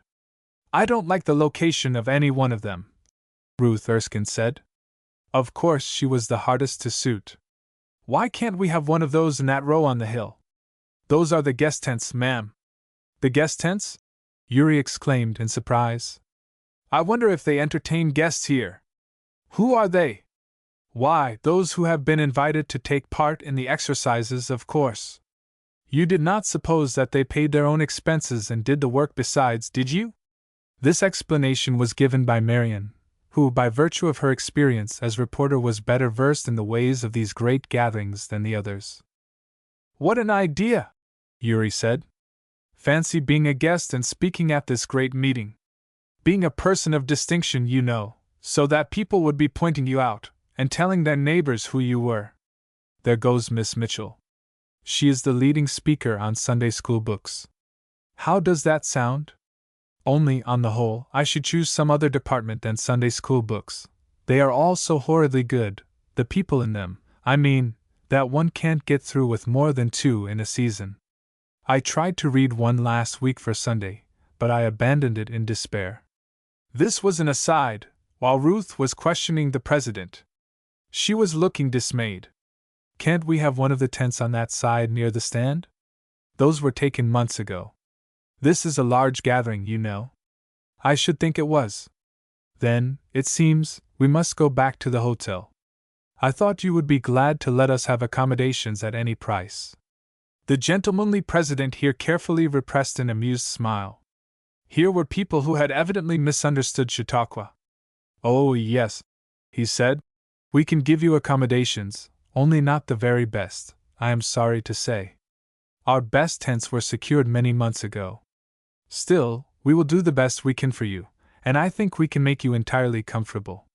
[SPEAKER 1] "I don't like the location of any one of them," Ruth Erskine said. Of course she was the hardest to suit. "Why can't we have one of those in that row on the hill?" "Those are the guest tents, ma'am." "The guest tents?" Yuri exclaimed in surprise. "I wonder if they entertain guests here." "Who are they?" "Why, those who have been invited to take part in the exercises, of course. You did not suppose that they paid their own expenses and did the work besides, did you?" This explanation was given by Marian, who, by virtue of her experience as reporter, was better versed in the ways of these great gatherings than the others. "What an idea!" Yuri said. "Fancy being a guest and speaking at this great meeting. Being a person of distinction, you know, so that people would be pointing you out, and telling their neighbors who you were. There goes Miss Mitchell. She is the leading speaker on Sunday school books. How does that sound?" Only, on the whole, I should choose some other department than Sunday school books. They are all so horridly good, the people in them, I mean, that one can't get through with more than 2 in a season. I tried to read one last week for Sunday, but I abandoned it in despair. This was an aside, while Ruth was questioning the president. She was looking dismayed. Can't we have one of the tents on that side near the stand? Those were taken months ago. This is a large gathering, you know. I should think it was. Then, it seems, we must go back to the hotel. I thought you would be glad to let us have accommodations at any price. The gentlemanly president here carefully repressed an amused smile. Here were people who had evidently misunderstood Chautauqua. Oh, yes, he said. We can give you accommodations, only not the very best, I am sorry to say. Our best tents were secured many months ago. Still, we will do the best we can for you, and I think we can make you entirely comfortable.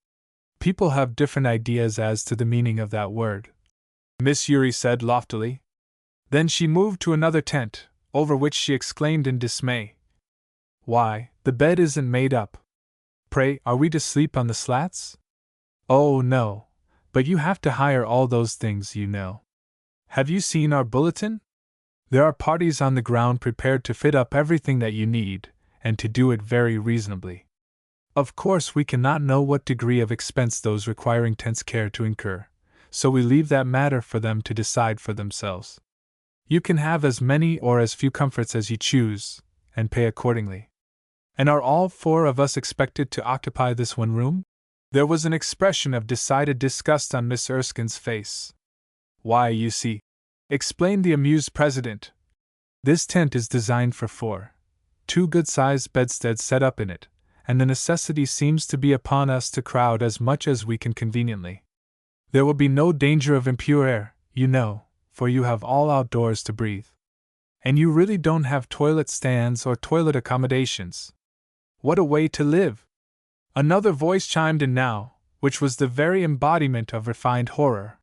[SPEAKER 1] People have different ideas as to the meaning of that word, Miss Yuri said loftily. Then she moved to another tent, over which she exclaimed in dismay. Why, the bed isn't made up. Pray, are we to sleep on the slats? Oh, no, but you have to hire all those things, you know. Have you seen our bulletin? There are parties on the ground prepared to fit up everything that you need, and to do it very reasonably. Of course, we cannot know what degree of expense those requiring tents care to incur, so we leave that matter for them to decide for themselves. You can have as many or as few comforts as you choose, and pay accordingly. And are all 4 of us expected to occupy this one room? There was an expression of decided disgust on Miss Erskine's face. Why, you see, explained the amused president, this tent is designed for 4. 2 good-sized bedsteads set up in it, and the necessity seems to be upon us to crowd as much as we can conveniently. There will be no danger of impure air, you know, for you have all outdoors to breathe. And you really don't have toilet stands or toilet accommodations. What a way to live! Another voice chimed in now, which was the very embodiment of refined horror.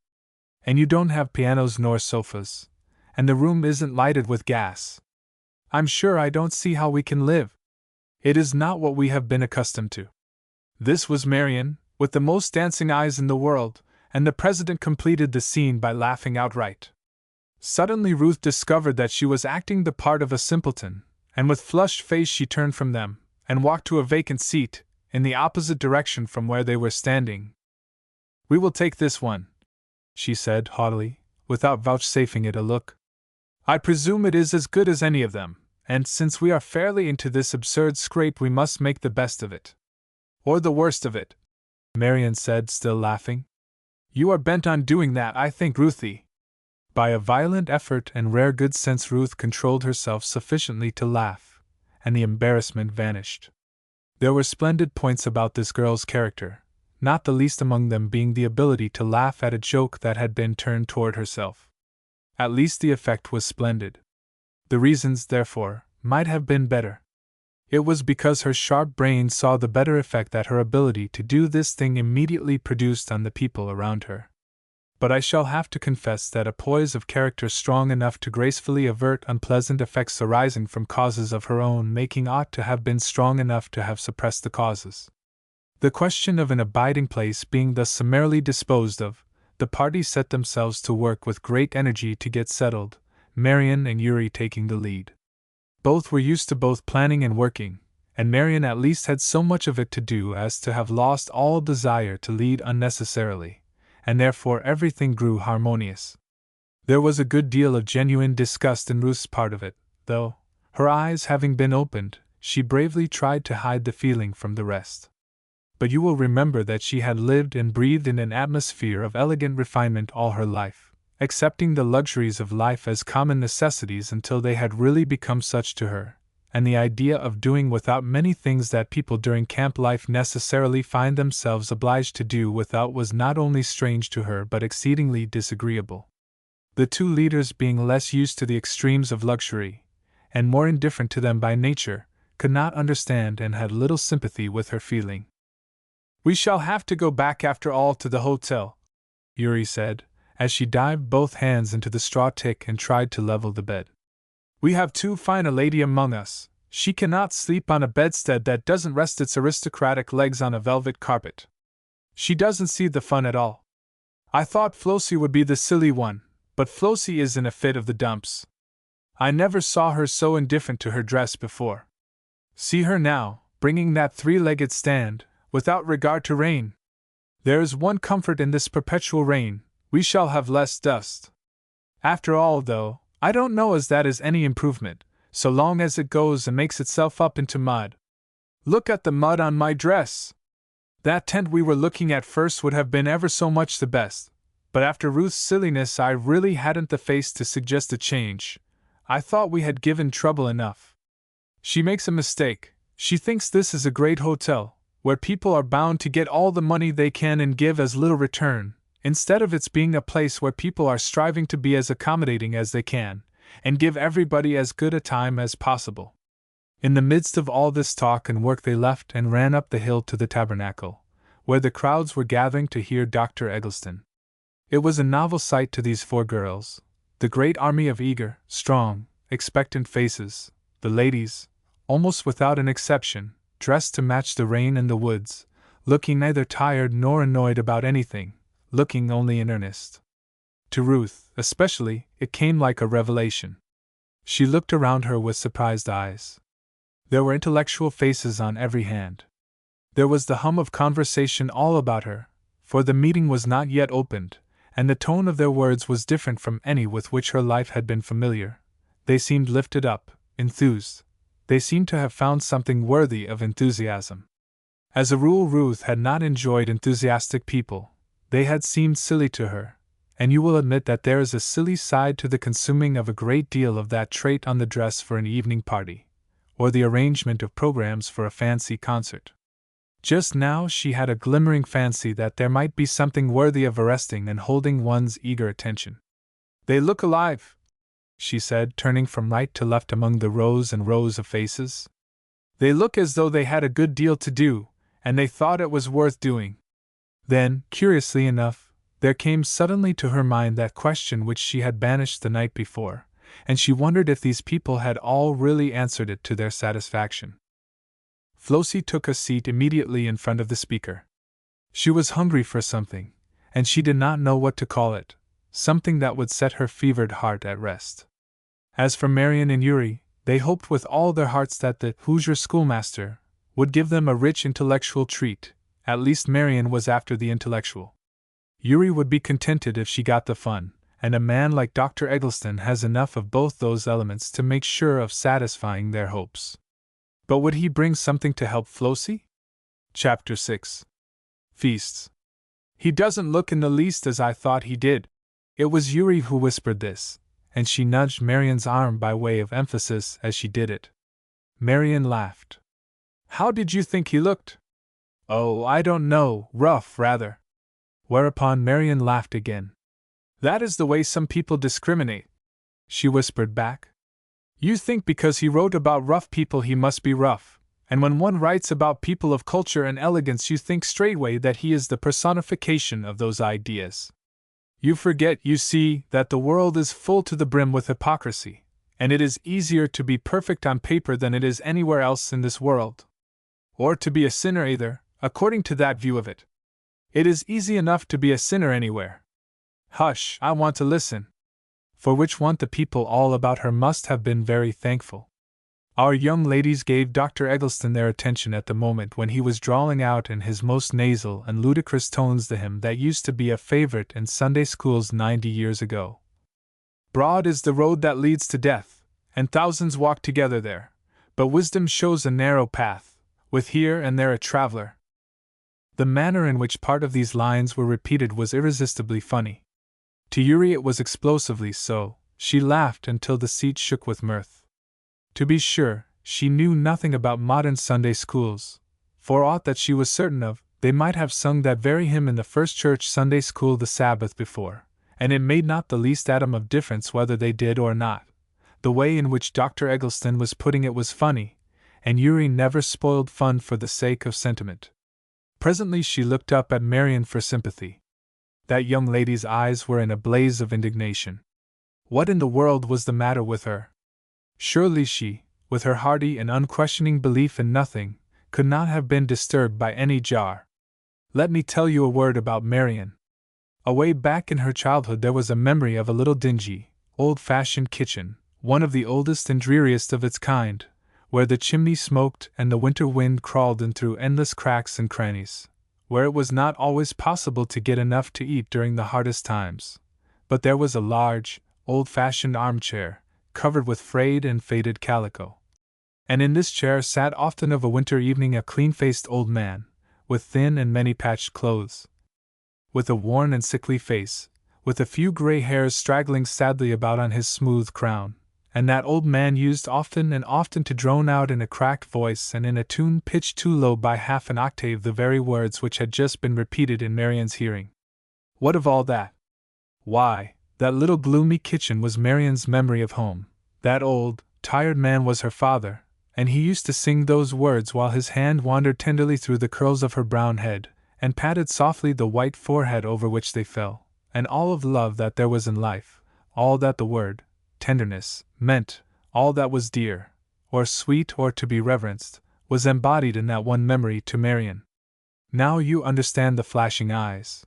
[SPEAKER 1] And you don't have pianos nor sofas, and the room isn't lighted with gas. I'm sure I don't see how we can live. It is not what we have been accustomed to. This was Marian, with the most dancing eyes in the world, and the president completed the scene by laughing outright. Suddenly Ruth discovered that she was acting the part of a simpleton, and with flushed face she turned from them, and walked to a vacant seat, in the opposite direction from where they were standing. We will take this one, she said haughtily, without vouchsafing it a look. I presume it is as good as any of them, and since we are fairly into this absurd scrape we must make the best of it. Or the worst of it, Marian said, still laughing. You are bent on doing that, I think, Ruthie. By a violent effort and rare good sense Ruth controlled herself sufficiently to laugh, and the embarrassment vanished. There were splendid points about this girl's character, not the least among them being the ability to laugh at a joke that had been turned toward herself. At least the effect was splendid. The reasons, therefore, might have been better. It was because her sharp brain saw the better effect that her ability to do this thing immediately produced on the people around her. But I shall have to confess that a poise of character strong enough to gracefully avert unpleasant effects arising from causes of her own making ought to have been strong enough to have suppressed the causes. The question of an abiding place being thus summarily disposed of, the party set themselves to work with great energy to get settled, Marian and Yuri taking the lead. Both were used to both planning and working, and Marian at least had so much of it to do as to have lost all desire to lead unnecessarily, and therefore everything grew harmonious. There was a good deal of genuine disgust in Ruth's part of it, though, her eyes having been opened, she bravely tried to hide the feeling from the rest. But you will remember that she had lived and breathed in an atmosphere of elegant refinement all her life, accepting the luxuries of life as common necessities until they had really become such to her, and the idea of doing without many things that people during camp life necessarily find themselves obliged to do without was not only strange to her but exceedingly disagreeable. The 2 leaders, being less used to the extremes of luxury, and more indifferent to them by nature, could not understand and had little sympathy with her feeling. We shall have to go back after all to the hotel, Yuri said, as she dived both hands into the straw tick and tried to level the bed. We have too fine a lady among us, She cannot sleep on a bedstead that doesn't rest its aristocratic legs on a velvet carpet. She doesn't see the fun at all. I thought Flossie would be the silly one, but Flossie is in a fit of the dumps. I never saw her so indifferent to her dress before. See her now, bringing that three-legged stand, without regard to rain. There is one comfort in this perpetual rain: we shall have less dust. After all, though, I don't know as that is any improvement, so long as it goes and makes itself up into mud. Look at the mud on my dress! That tent we were looking at first would have been ever so much the best, but after Ruth's silliness I really hadn't the face to suggest a change. I thought we had given trouble enough. She makes a mistake. She thinks this is a great hotel, where people are bound to get all the money they can and give as little return, instead of its being a place where people are striving to be as accommodating as they can, and give everybody as good a time as possible. In the midst of all this talk and work they left and ran up the hill to the tabernacle, where the crowds were gathering to hear Dr. Eggleston. It was a novel sight to these four girls, the great army of eager, strong, expectant faces, the ladies, almost without an exception, dressed to match the rain and the woods, looking neither tired nor annoyed about anything, looking only in earnest. To Ruth, especially, it came like a revelation. She looked around her with surprised eyes. There were intellectual faces on every hand. There was the hum of conversation all about her, for the meeting was not yet opened, and the tone of their words was different from any with which her life had been familiar. They seemed lifted up, enthused. They seemed to have found something worthy of enthusiasm. As a rule, Ruth had not enjoyed enthusiastic people. They had seemed silly to her, and you will admit that there is a silly side to the consuming of a great deal of that trait on the dress for an evening party, or the arrangement of programs for a fancy concert. Just now she had a glimmering fancy that there might be something worthy of arresting and holding one's eager attention. "They look alive," she said, turning from right to left among the rows and rows of faces. "They look as though they had a good deal to do, and they thought it was worth doing." Then, curiously enough, there came suddenly to her mind that question which she had banished the night before, and she wondered if these people had all really answered it to their satisfaction. Flossie took a seat immediately in front of the speaker. She was hungry for something, and she did not know what to call it, something that would set her fevered heart at rest. As for Marian and Yuri, they hoped with all their hearts that the Hoosier schoolmaster would give them a rich intellectual treat. At least Marian was after the intellectual. Yuri would be contented if she got the fun, and a man like Dr. Eggleston has enough of both those elements to make sure of satisfying their hopes. But would he bring something to help Flossie? Chapter 6. Feasts. "He doesn't look in the least as I thought he did." It was Yuri who whispered this, and she nudged Marian's arm by way of emphasis as she did it. Marian laughed. "How did you think he looked?" "Oh, I don't know, rough, rather." Whereupon Marian laughed again. "That is the way some people discriminate," she whispered back. "You think because he wrote about rough people he must be rough, and when one writes about people of culture and elegance you think straightway that he is the personification of those ideas. You forget, you see, that the world is full to the brim with hypocrisy, and it is easier to be perfect on paper than it is anywhere else in this world. Or to be a sinner either, according to that view of it. It is easy enough to be a sinner anywhere." "Hush, I want to listen." For which want the people all about her must have been very thankful. Our young ladies gave Dr. Eggleston their attention at the moment when he was drawling out in his most nasal and ludicrous tones the hymn that used to be a favorite in Sunday schools 90 years ago. "Broad is the road that leads to death, and thousands walk together there, but wisdom shows a narrow path, with here and there a traveler." The manner in which part of these lines were repeated was irresistibly funny. To Yuri it was explosively so. She laughed until the seat shook with mirth. To be sure, she knew nothing about modern Sunday schools. For aught that she was certain of, they might have sung that very hymn in the First Church Sunday School the Sabbath before, and it made not the least atom of difference whether they did or not. The way in which Dr. Eggleston was putting it was funny, and Yuri never spoiled fun for the sake of sentiment. Presently she looked up at Marian for sympathy. That young lady's eyes were in a blaze of indignation. What in the world was the matter with her? Surely she with her hearty and unquestioning belief in nothing, could not have been disturbed by any jar. Let me tell you a word about Marian. Away back in her childhood there was a memory of a little dingy, old-fashioned kitchen, one of the oldest and dreariest of its kind, where the chimney smoked and the winter wind crawled in through endless cracks and crannies, where it was not always possible to get enough to eat during the hardest times. But there was a large, old-fashioned armchair, covered with frayed and faded calico. And in this chair sat often of a winter evening a clean-faced old man, with thin and many-patched clothes, with a worn and sickly face, with a few gray hairs straggling sadly about on his smooth crown, and that old man used often and often to drone out in a cracked voice and in a tune pitched too low by half an octave the very words which had just been repeated in Marian's hearing. What of all that? Why, that little gloomy kitchen was Marian's memory of home. That old, tired man was her father, and he used to sing those words while his hand wandered tenderly through the curls of her brown head, and patted softly the white forehead over which they fell, and all of love that there was in life, all that the word, tenderness, meant, all that was dear, or sweet or to be reverenced, was embodied in that one memory to Marian. Now you understand the flashing eyes.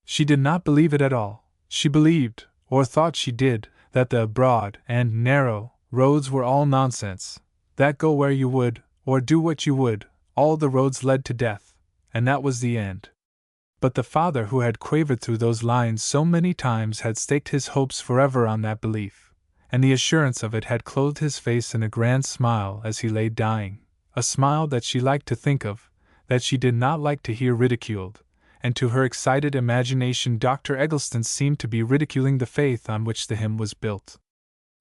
[SPEAKER 1] She did not believe it at all. She believed, or thought she did, that the broad and narrow roads were all nonsense, that go where you would, or do what you would, all the roads led to death, and that was the end. But the father who had quavered through those lines so many times had staked his hopes forever on that belief, and the assurance of it had clothed his face in a grand smile as he lay dying, a smile that she liked to think of, that she did not like to hear ridiculed, and to her excited imagination Dr. Eggleston seemed to be ridiculing the faith on which the hymn was built.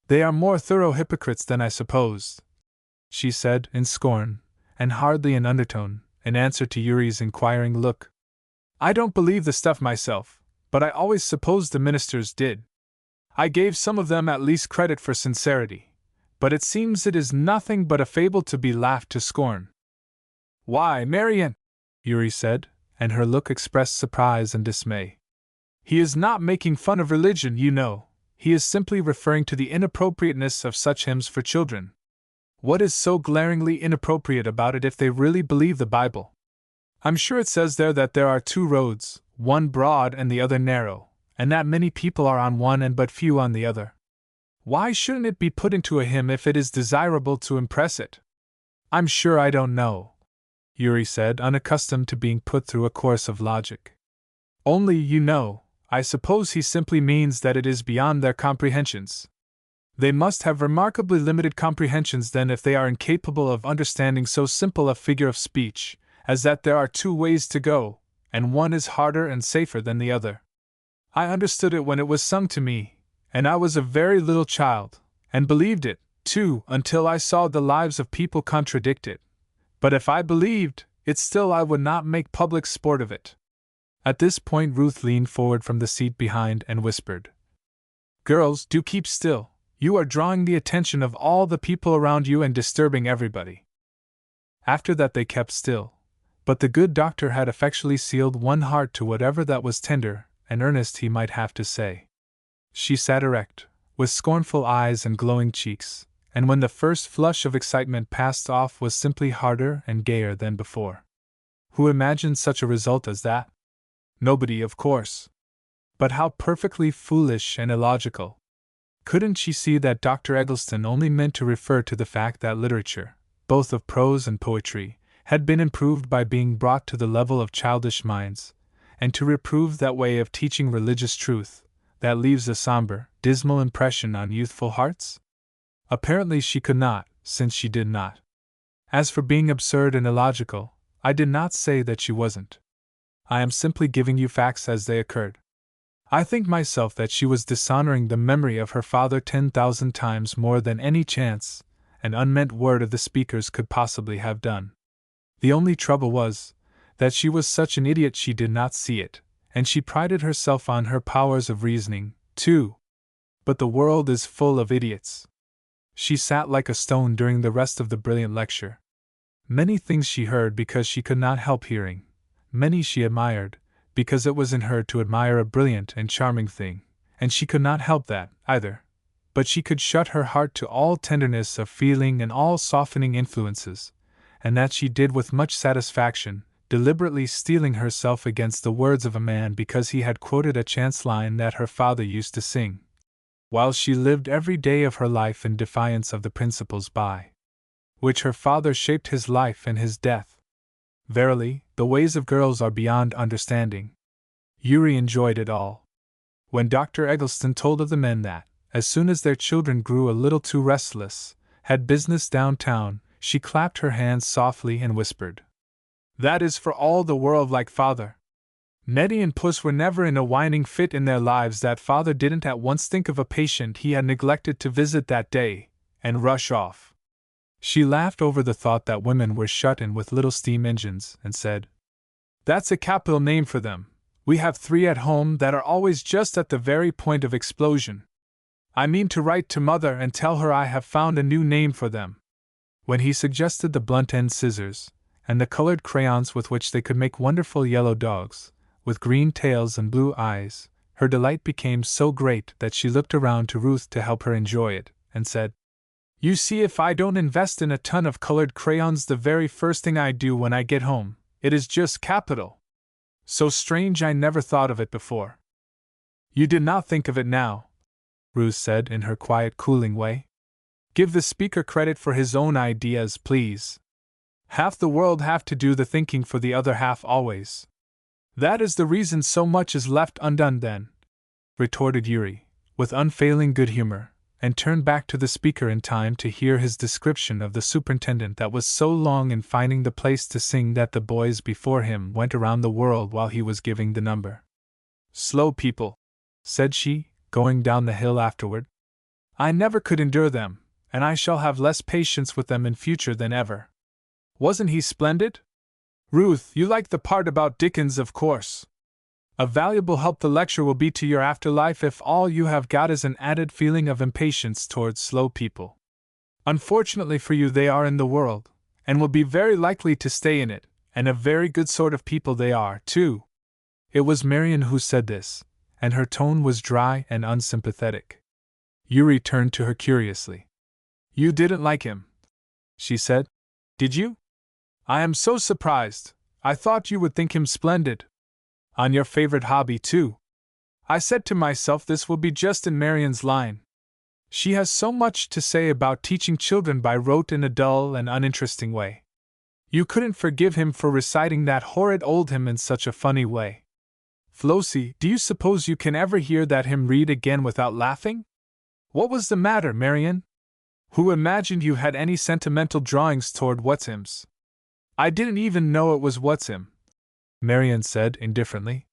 [SPEAKER 1] "They are more thorough hypocrites than I supposed," she said, in scorn, and hardly in undertone, in answer to Urie's inquiring look. "I don't believe the stuff myself, but I always supposed the ministers did. I gave some of them at least credit for sincerity, but it seems it is nothing but a fable to be laughed to scorn." "Why, Marian," Urie said, and her look expressed surprise and dismay. "He is not making fun of religion, you know. He is simply referring to the inappropriateness of such hymns for children. What is so glaringly inappropriate about it if they really believe the Bible? I'm sure it says there that there are two roads, one broad and the other narrow, and that many people are on one and but few on the other. Why shouldn't it be put into a hymn if it is desirable to impress it?" "I'm sure I don't know," Urie said, unaccustomed to being put through a course of logic. "Only, you know, I suppose he simply means that it is beyond their comprehensions. They must have remarkably limited comprehensions then if they are incapable of understanding so simple a figure of speech, as that there are two ways to go, and one is harder and safer than the other. I understood it when it was sung to me, and I was a very little child, and believed it, too, until I saw the lives of people contradict it. But if I believed it still I would not make public sport of it." At this point Ruth leaned forward from the seat behind and whispered, "Girls, do keep still. You are drawing the attention of all the people around you and disturbing everybody." After that they kept still, but the good doctor had effectually sealed one heart to whatever that was tender and earnest he might have to say. She sat erect, with scornful eyes and glowing cheeks, and when the first flush of excitement passed off was simply harder and gayer than before. Who imagined such a result as that? Nobody, of course. But how perfectly foolish and illogical. Couldn't she see that Dr. Eggleston only meant to refer to the fact that literature, both of prose and poetry, had been improved by being brought to the level of childish minds, and to reprove that way of teaching religious truth, that leaves a somber, dismal impression on youthful hearts? Apparently she could not, since she did not. As for being absurd and illogical, I did not say that she wasn't. I am simply giving you facts as they occurred. I think myself that she was dishonoring the memory of her father 10,000 times more than any chance and unmeant word of the speakers could possibly have done. The only trouble was that she was such an idiot she did not see it, and she prided herself on her powers of reasoning, too. But the world is full of idiots. She sat like a stone during the rest of the brilliant lecture. Many things she heard because she could not help hearing. Many she admired, because it was in her to admire a brilliant and charming thing, and she could not help that, either. but she could shut her heart to all tenderness of feeling and all softening influences, and that she did with much satisfaction, deliberately steeling herself against the words of a man because he had quoted a chance line that her father used to sing, while she lived every day of her life in defiance of the principles by which her father shaped his life and his death. Verily, the ways of girls are beyond understanding. Yuri enjoyed it all. When Dr. Eggleston told of the men that, as soon as their children grew a little too restless, had business downtown, she clapped her hands softly and whispered, "That is for all the world like father." Nettie and Puss were never in a whining fit in their lives that father didn't at once think of a patient he had neglected to visit that day, and rush off. She laughed over the thought that women were shut in with little steam engines, and said, "That's a capital name for them. We have 3 at home that are always just at the very point of explosion. I mean to write to mother and tell her I have found a new name for them." When he suggested the blunt-end scissors, and the colored crayons with which they could make wonderful yellow dogs, with green tails and blue eyes, her delight became so great that she looked around to Ruth to help her enjoy it, and said, "You see, if I don't invest in a ton of colored crayons the very first thing I do when I get home, it is just capital. So strange I never thought of it before." "You did not think of it now," Ruth said in her quiet, cooling way. "Give the speaker credit for his own ideas, please. Half the world have to do the thinking for the other half always. That is the reason so much is left undone then," retorted Yuri, with unfailing good humor, and turned back to the speaker in time to hear his description of the superintendent that was so long in finding the place to sing that the boys before him went around the world while he was giving the number. "Slow people," said she, going down the hill afterward. "I never could endure them, and I shall have less patience with them in future than ever. Wasn't he splendid? Ruth, you like the part about Dickens, of course. A valuable help the lecture will be to your afterlife if all you have got is an added feeling of impatience towards slow people. Unfortunately for you, they are in the world, and will be very likely to stay in it, and a very good sort of people they are, too." It was Marian who said this, and her tone was dry and unsympathetic. Yuri turned to her curiously. "You didn't like him," she said. "Did you? I am so surprised. I thought you would think him splendid. On your favorite hobby, too. I said to myself this will be just in Marian's line. She has so much to say about teaching children by rote in a dull and uninteresting way. You couldn't forgive him for reciting that horrid old hymn in such a funny way. Flossie, do you suppose you can ever hear that hymn read again without laughing? What was the matter, Marian? Who imagined you had any sentimental drawings toward What's-hymns? I didn't even know it was What's-hymn," Marian said indifferently.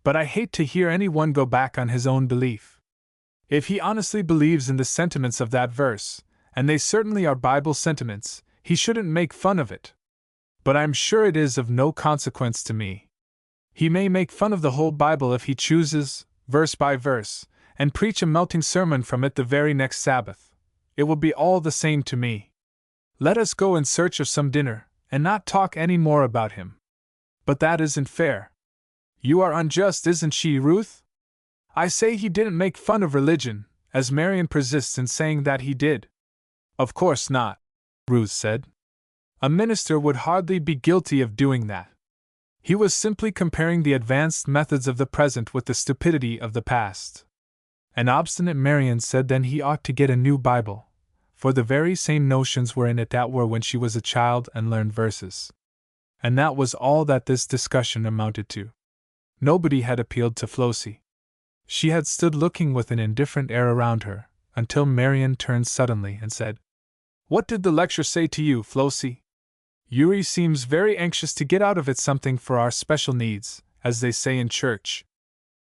[SPEAKER 1] "But I hate to hear anyone go back on his own belief. If he honestly believes in the sentiments of that verse, and they certainly are Bible sentiments, he shouldn't make fun of it. But I'm sure it is of no consequence to me. He may make fun of the whole Bible if he chooses, verse by verse, and preach a melting sermon from it the very next Sabbath. It will be all the same to me. Let us go in search of some dinner, and not talk any more about him." "But that isn't fair. You are unjust, isn't she, Ruth? I say he didn't make fun of religion, as Marian persists in saying that he did." "Of course not," Ruth said. "A minister would hardly be guilty of doing that. He was simply comparing the advanced methods of the present with the stupidity of the past." And obstinate Marian said then he ought to get a new Bible, for the very same notions were in it that were when she was a child and learned verses. And that was all that this discussion amounted to. Nobody had appealed to Flossie. She had stood looking with an indifferent air around her, until Marian turned suddenly and said, "What did the lecture say to you, Flossie? Yuri seems very anxious to get out of it something for our special needs, as they say in church.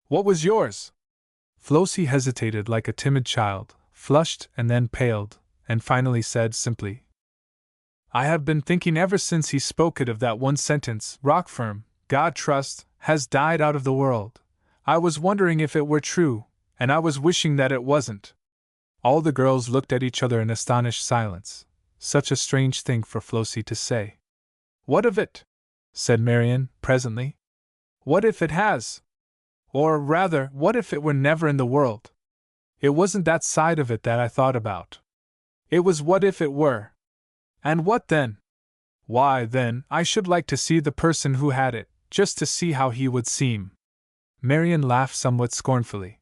[SPEAKER 1] What was yours?" Flossie hesitated like a timid child, flushed and then paled, and finally said simply, "I have been thinking ever since he spoke it of that one sentence, rock firm, God trust, has died out of the world. I was wondering if it were true, and I was wishing that it wasn't." All the girls looked at each other in astonished silence. Such a strange thing for Flossie to say. "What of it?" said Marian, presently. "What if it has? Or, rather, what if it were never in the world? It wasn't that side of it that I thought about. It was what if it were? And what then? Why, then, I should like to see the person who had it, just to see how he would seem. Marian laughed somewhat scornfully.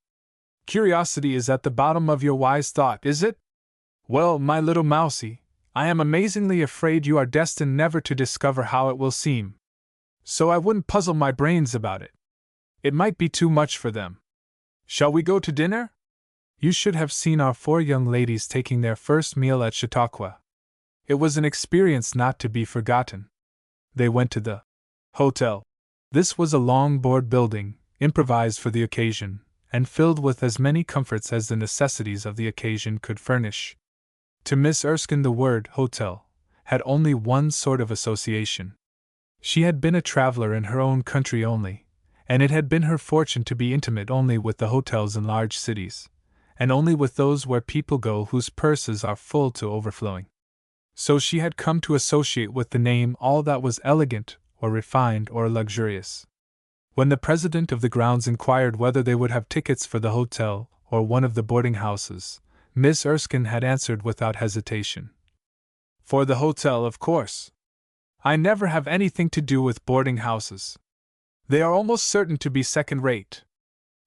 [SPEAKER 1] Curiosity is at the bottom of your wise thought, is it? Well, my little mousie, I am amazingly afraid you are destined never to discover how it will seem. So I wouldn't puzzle my brains about it. It might be too much for them. Shall we go to dinner? You should have seen our 4 young ladies taking their first meal at Chautauqua. It was an experience not to be forgotten. They went to the hotel. This was a long board building, improvised for the occasion, and filled with as many comforts as the necessities of the occasion could furnish. To Miss Erskine the word hotel had only one sort of association. She had been a traveler in her own country only, and it had been her fortune to be intimate only with the hotels in large cities, and only with those where people go whose purses are full to overflowing. So she had come to associate with the name all that was elegant, or refined, or luxurious. When the president of the grounds inquired whether they would have tickets for the hotel or one of the boarding houses, Miss Erskine had answered without hesitation. For the hotel, of course. I never have anything to do with boarding houses. They are almost certain to be second-rate.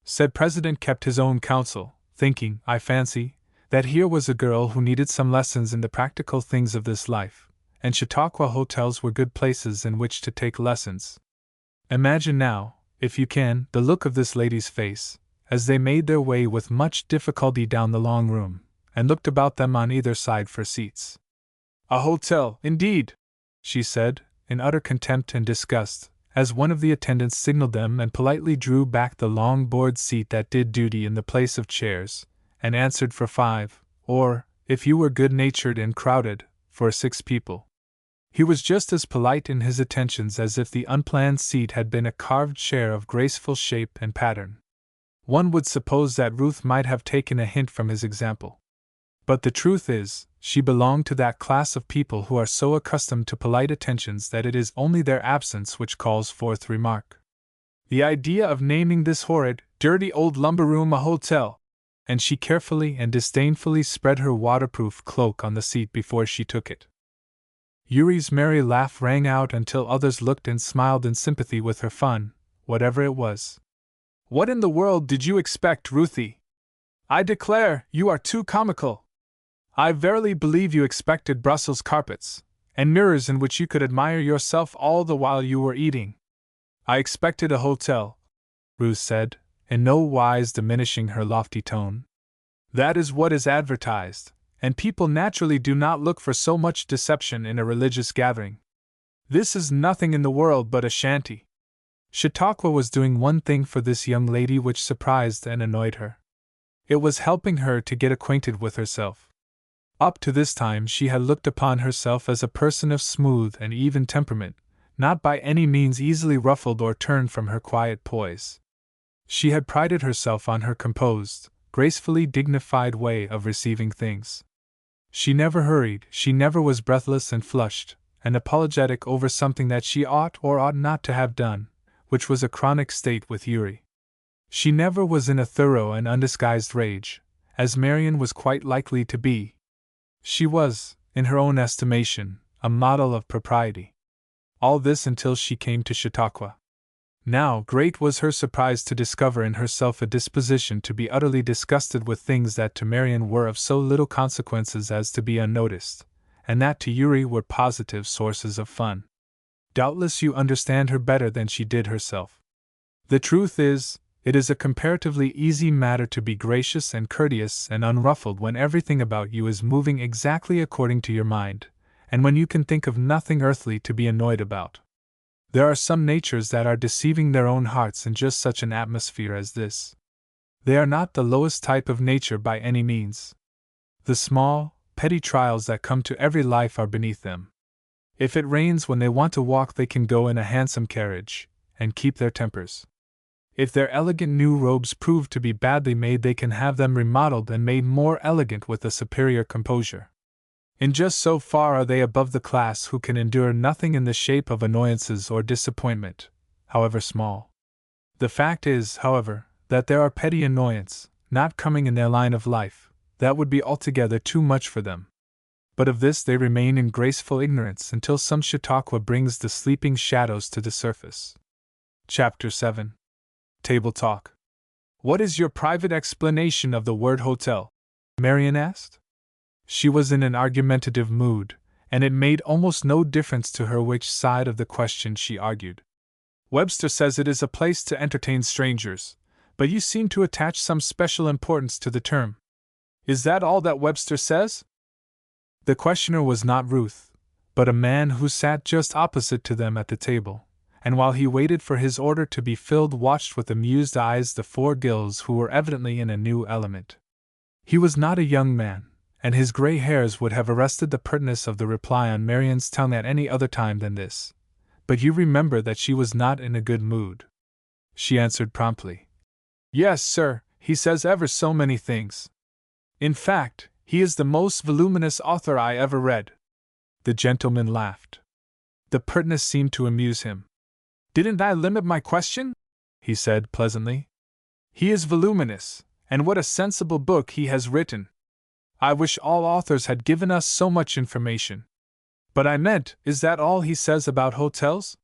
[SPEAKER 1] Said President kept his own counsel, thinking, I fancy, that here was a girl who needed some lessons in the practical things of this life, and Chautauqua hotels were good places in which to take lessons. Imagine now, if you can, the look of this lady's face, as they made their way with much difficulty down the long room, and looked about them on either side for seats. A hotel, indeed, she said, in utter contempt and disgust, as one of the attendants signaled them and politely drew back the long board seat that did duty in the place of chairs, and answered for 5, or, if you were good-natured and crowded, for 6 people. He was just as polite in his attentions as if the unplanned seat had been a carved chair of graceful shape and pattern. One would suppose that Ruth might have taken a hint from his example. But the truth is, she belonged to that class of people who are so accustomed to polite attentions that it is only their absence which calls forth remark. The idea of naming this horrid, dirty old lumber room a hotel! And she carefully and disdainfully spread her waterproof cloak on the seat before she took it. Yuri's merry laugh rang out until others looked and smiled in sympathy with her fun, whatever it was. What in the world did you expect, Ruthie? I declare, you are too comical. I verily believe you expected Brussels carpets, and mirrors in which you could admire yourself all the while you were eating. I expected a hotel, Ruth said, in no wise diminishing her lofty tone. That is what is advertised, and people naturally do not look for so much deception in a religious gathering. This is nothing in the world but a shanty. Chautauqua was doing one thing for this young lady which surprised and annoyed her. It was helping her to get acquainted with herself. Up to this time she had looked upon herself as a person of smooth and even temperament, not by any means easily ruffled or turned from her quiet poise. She had prided herself on her composed, gracefully dignified way of receiving things. She never hurried, she never was breathless and flushed, and apologetic over something that she ought or ought not to have done, which was a chronic state with Yuri. She never was in a thorough and undisguised rage, as Marian was quite likely to be. She was, in her own estimation, a model of propriety. All this until she came to Chautauqua. Now, great was her surprise to discover in herself a disposition to be utterly disgusted with things that to Marian were of so little consequences as to be unnoticed, and that to Yuri were positive sources of fun. Doubtless you understand her better than she did herself. The truth is, it is a comparatively easy matter to be gracious and courteous and unruffled when everything about you is moving exactly according to your mind, and when you can think of nothing earthly to be annoyed about. There are some natures that are deceiving their own hearts in just such an atmosphere as this. They are not the lowest type of nature by any means. The small, petty trials that come to every life are beneath them. If it rains when they want to walk, they can go in a handsome carriage, and keep their tempers. If their elegant new robes prove to be badly made, they can have them remodeled and made more elegant with a superior composure. In just so far are they above the class who can endure nothing in the shape of annoyances or disappointment, however small. The fact is, however, that there are petty annoyance, not coming in their line of life, that would be altogether too much for them. But of this they remain in graceful ignorance until some Chautauqua brings the sleeping shadows to the surface. Chapter 7. Table Talk. What is your private explanation of the word hotel? Marian asked. She was in an argumentative mood, and it made almost no difference to her which side of the question she argued. Webster says it is a place to entertain strangers, but you seem to attach some special importance to the term. Is that all that Webster says? The questioner was not Ruth, but a man who sat just opposite to them at the table, and while he waited for his order to be filled watched with amused eyes the four Gills who were evidently in a new element. He was not a young man, and his gray hairs would have arrested the pertness of the reply on Marian's tongue at any other time than this. But you remember that she was not in a good mood. She answered promptly. Yes, sir, he says ever so many things. In fact, he is the most voluminous author I ever read. The gentleman laughed. The pertness seemed to amuse him. Didn't I limit my question? He said pleasantly. He is voluminous, and what a sensible book he has written. I wish all authors had given us so much information. But I meant, is that all he says about hotels?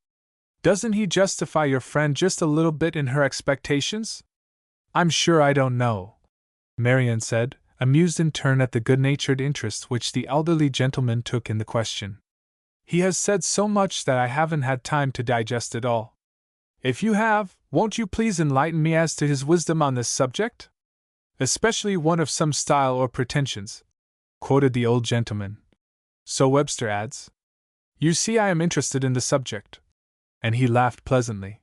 [SPEAKER 1] Doesn't he justify your friend just a little bit in her expectations? I'm sure I don't know, Marian said, amused in turn at the good-natured interest which the elderly gentleman took in the question. He has said so much that I haven't had time to digest it all. If you have, won't you please enlighten me as to his wisdom on this subject? Especially one of some style or pretensions, quoted the old gentleman. So Webster adds. You see I am interested in the subject. And he laughed pleasantly.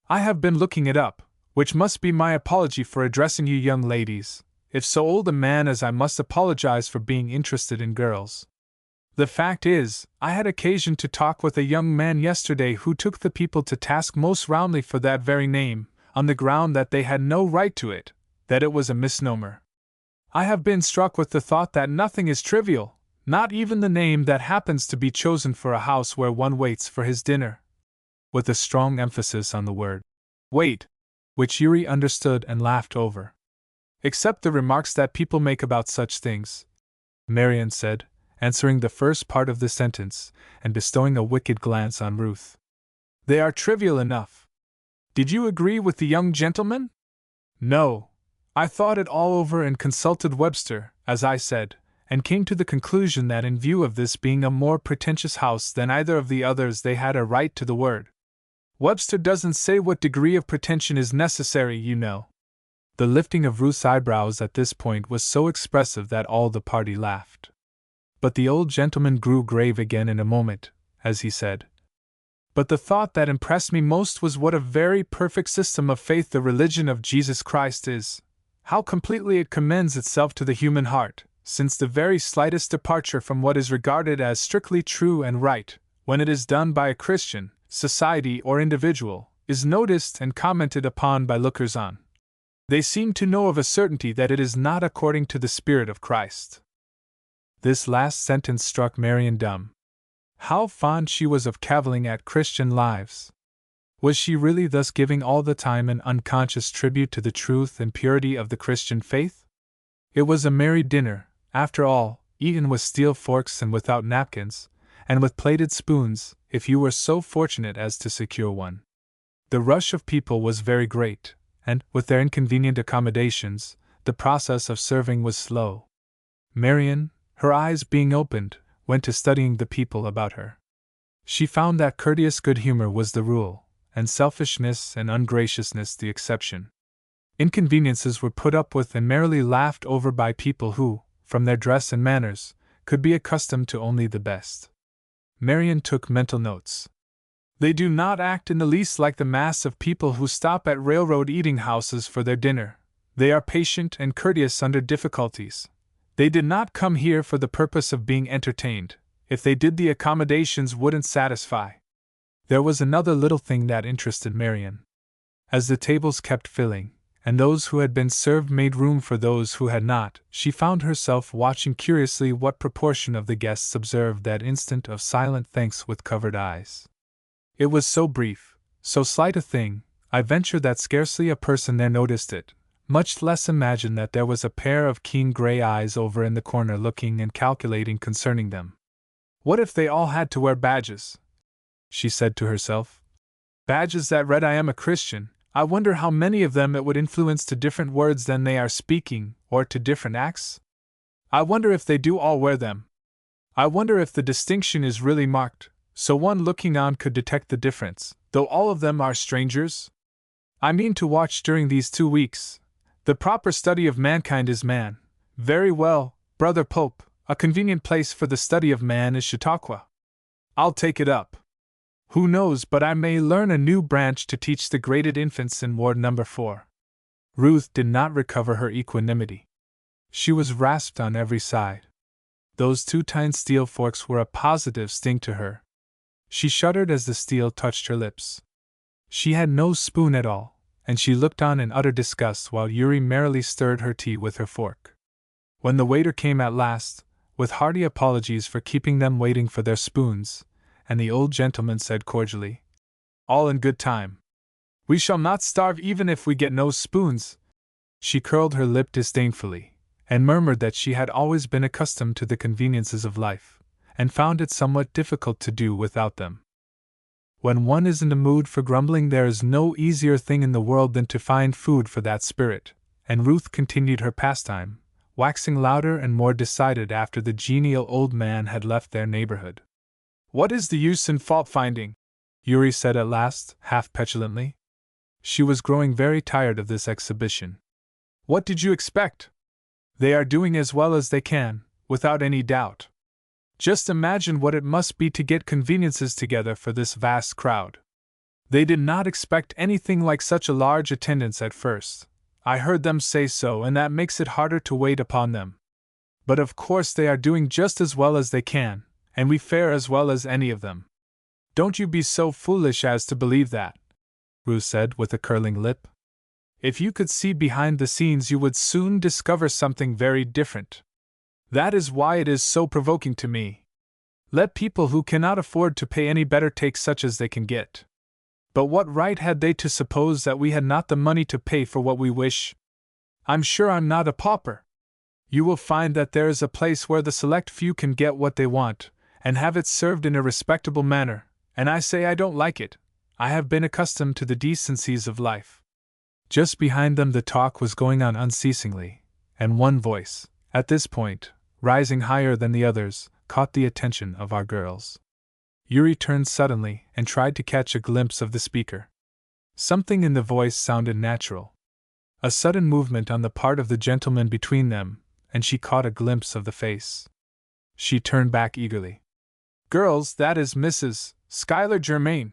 [SPEAKER 1] I have been looking it up, which must be my apology for addressing you young ladies, if so old a man as I must apologize for being interested in girls. The fact is, I had occasion to talk with a young man yesterday who took the people to task most roundly for that very name, on the ground that they had no right to it, that it was a misnomer. I have been struck with the thought that nothing is trivial, not even the name that happens to be chosen for a house where one waits for his dinner. With a strong emphasis on the word wait, which Yuri understood and laughed over. Except the remarks that people make about such things, Marian said, answering the first part of the sentence, and bestowing a wicked glance on Ruth. They are trivial enough. Did you agree with the young gentleman? No. I thought it all over and consulted Webster, as I said, and came to the conclusion that in view of this being a more pretentious house than either of the others they had a right to the word. Webster doesn't say what degree of pretension is necessary, you know. The lifting of Ruth's eyebrows at this point was so expressive that all the party laughed. But the old gentleman grew grave again in a moment, as he said, But the thought that impressed me most was what a very perfect system of faith the religion of Jesus Christ is, how completely it commends itself to the human heart, since the very slightest departure from what is regarded as strictly true and right, when it is done by a Christian, society or individual, is noticed and commented upon by lookers-on. They seem to know of a certainty that it is not according to the Spirit of Christ. This last sentence struck Marian dumb. How fond she was of cavilling at Christian lives! Was she really thus giving all the time an unconscious tribute to the truth and purity of the Christian faith? It was a merry dinner, after all, eaten with steel forks and without napkins, and with plated spoons, if you were so fortunate as to secure one. The rush of people was very great, and, with their inconvenient accommodations, the process of serving was slow. Marian, her eyes being opened, went to studying the people about her. She found that courteous good humor was the rule, and selfishness and ungraciousness the exception. Inconveniences were put up with and merrily laughed over by people who, from their dress and manners, could be accustomed to only the best. Marian took mental notes. They do not act in the least like the mass of people who stop at railroad eating houses for their dinner. They are patient and courteous under difficulties. They did not come here for the purpose of being entertained. If they did, the accommodations wouldn't satisfy. There was another little thing that interested Marian. As the tables kept filling, and those who had been served made room for those who had not, she found herself watching curiously what proportion of the guests observed that instant of silent thanks with covered eyes. It was so brief, so slight a thing, I venture that scarcely a person there noticed it, much less imagine that there was a pair of keen gray eyes over in the corner looking and calculating concerning them. What if they all had to wear badges? She said to herself. Badges that read I am a Christian. I wonder how many of them it would influence to different words than they are speaking, or to different acts? I wonder if they do all wear them. I wonder if the distinction is really marked, so one looking on could detect the difference, though all of them are strangers? I mean to watch during these 2 weeks. The proper study of mankind is man. Very well, Brother Pope, a convenient place for the study of man is Chautauqua. I'll take it up. Who knows but I may learn a new branch to teach the graded infants in Ward Number 4. Ruth did not recover her equanimity. She was rasped on every side. Those 2 tiny steel forks were a positive sting to her. She shuddered as the steel touched her lips. She had no spoon at all, and she looked on in utter disgust while Yuri merrily stirred her tea with her fork. When the waiter came at last, with hearty apologies for keeping them waiting for their spoons, and the old gentleman said cordially, "All in good time. We shall not starve even if we get no spoons," she curled her lip disdainfully, and murmured that she had always been accustomed to the conveniences of life, and found it somewhat difficult to do without them. When one is in the mood for grumbling, there is no easier thing in the world than to find food for that spirit, and Ruth continued her pastime, waxing louder and more decided after the genial old man had left their neighborhood. "What is the use in fault-finding?" Yuri said at last, half petulantly. She was growing very tired of this exhibition. "What did you expect? They are doing as well as they can, without any doubt. Just imagine what it must be to get conveniences together for this vast crowd. They did not expect anything like such a large attendance at first. I heard them say so, and that makes it harder to wait upon them. But of course they are doing just as well as they can, and we fare as well as any of them. Don't you be so foolish as to believe that," Ruth said with a curling lip. "If you could see behind the scenes you would soon discover something very different. That is why it is so provoking to me. Let people who cannot afford to pay any better take such as they can get. But what right had they to suppose that we had not the money to pay for what we wish? I'm sure I'm not a pauper. You will find that there is a place where the select few can get what they want, and have it served in a respectable manner, and I say I don't like it. I have been accustomed to the decencies of life." Just behind them the talk was going on unceasingly, and one voice, at this point, rising higher than the others, caught the attention of our girls. Yuri turned suddenly and tried to catch a glimpse of the speaker. Something in the voice sounded natural. A sudden movement on the part of the gentleman between them, and she caught a glimpse of the face. She turned back eagerly. "Girls, that is Mrs. Schuyler Germain."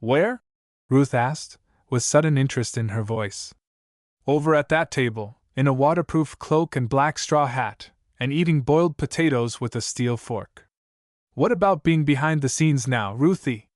[SPEAKER 1] "Where?" Ruth asked, with sudden interest in her voice. "Over at that table, in a waterproof cloak and black straw hat, and eating boiled potatoes with a steel fork. What about being behind the scenes now, Ruthie?"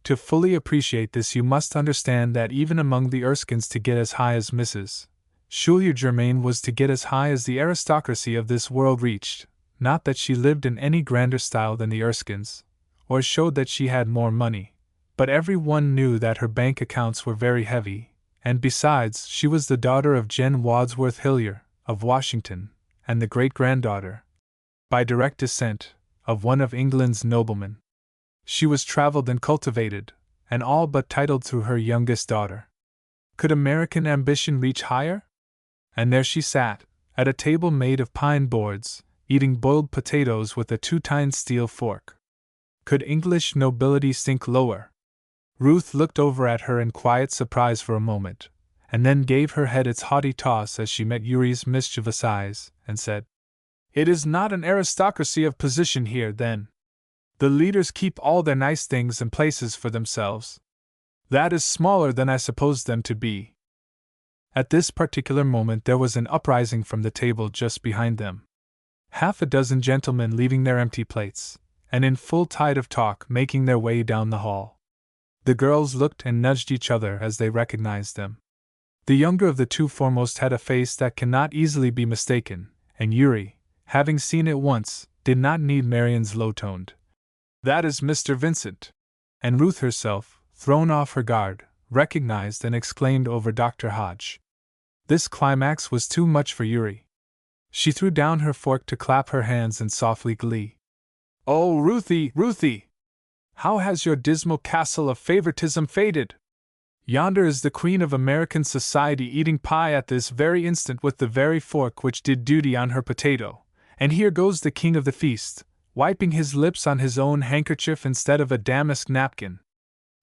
[SPEAKER 1] To fully appreciate this you must understand that even among the Erskines to get as high as Mrs. Schuyler Germain was to get as high as the aristocracy of this world reached, not that she lived in any grander style than the Erskines, or showed that she had more money, but every one knew that her bank accounts were very heavy, and besides she was the daughter of Jen Wadsworth Hillyer, of Washington, and the great-granddaughter, by direct descent, of one of England's noblemen. She was traveled and cultivated, and all but titled through her youngest daughter. Could American ambition reach higher? And there she sat, at a table made of pine boards, eating boiled potatoes with a 2-tine steel fork. Could English nobility sink lower? Ruth looked over at her in quiet surprise for a moment, and then gave her head its haughty toss as she met Yuri's mischievous eyes, and said, "It is not an aristocracy of position here, then. The leaders keep all their nice things and places for themselves. That is smaller than I supposed them to be." At this particular moment there was an uprising from the table just behind them. Half a dozen gentlemen leaving their empty plates, and in full tide of talk making their way down the hall. The girls looked and nudged each other as they recognized them. The younger of the 2 foremost had a face that cannot easily be mistaken, and Yuri, having seen it once, did not need Marion's low-toned, "That is Mr. Vincent," and Ruth herself, thrown off her guard, recognized and exclaimed over Dr. Hodge. This climax was too much for Yuri. She threw down her fork to clap her hands in softly glee. "Oh, Ruthie, Ruthie! How has your dismal castle of favoritism faded? Yonder is the queen of American society eating pie at this very instant with the very fork which did duty on her potato, and here goes the king of the feast, wiping his lips on his own handkerchief instead of a damask napkin."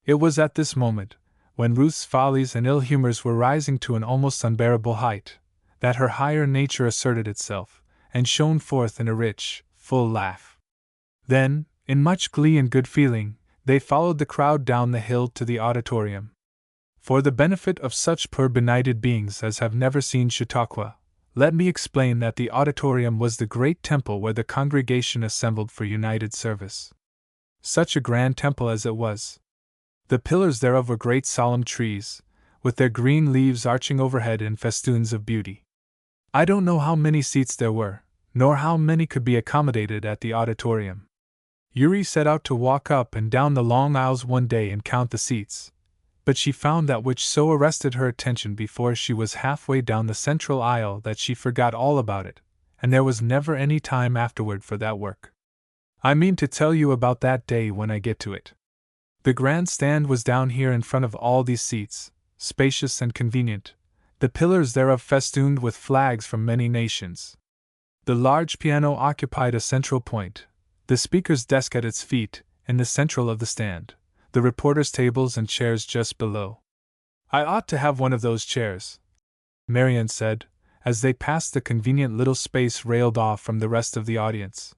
[SPEAKER 1] It was at this moment, when Ruth's follies and ill humors were rising to an almost unbearable height, that her higher nature asserted itself, and shone forth in a rich, full laugh. Then, in much glee and good feeling, they followed the crowd down the hill to the auditorium. For the benefit of such poor benighted beings as have never seen Chautauqua, let me explain that the auditorium was the great temple where the congregation assembled for united service. Such a grand temple as it was! The pillars thereof were great solemn trees, with their green leaves arching overhead in festoons of beauty. I don't know how many seats there were, nor how many could be accommodated at the auditorium. Yuri set out to walk up and down the long aisles one day and count the seats, but she found that which so arrested her attention before she was halfway down the central aisle that she forgot all about it, and there was never any time afterward for that work. I mean to tell you about that day when I get to it. The grandstand was down here in front of all these seats, spacious and convenient, the pillars thereof festooned with flags from many nations. The large piano occupied a central point, the speaker's desk at its feet, in the central of the stand, the reporters' tables and chairs just below. "I ought to have one of those chairs," Marian said, as they passed the convenient little space railed off from the rest of the audience.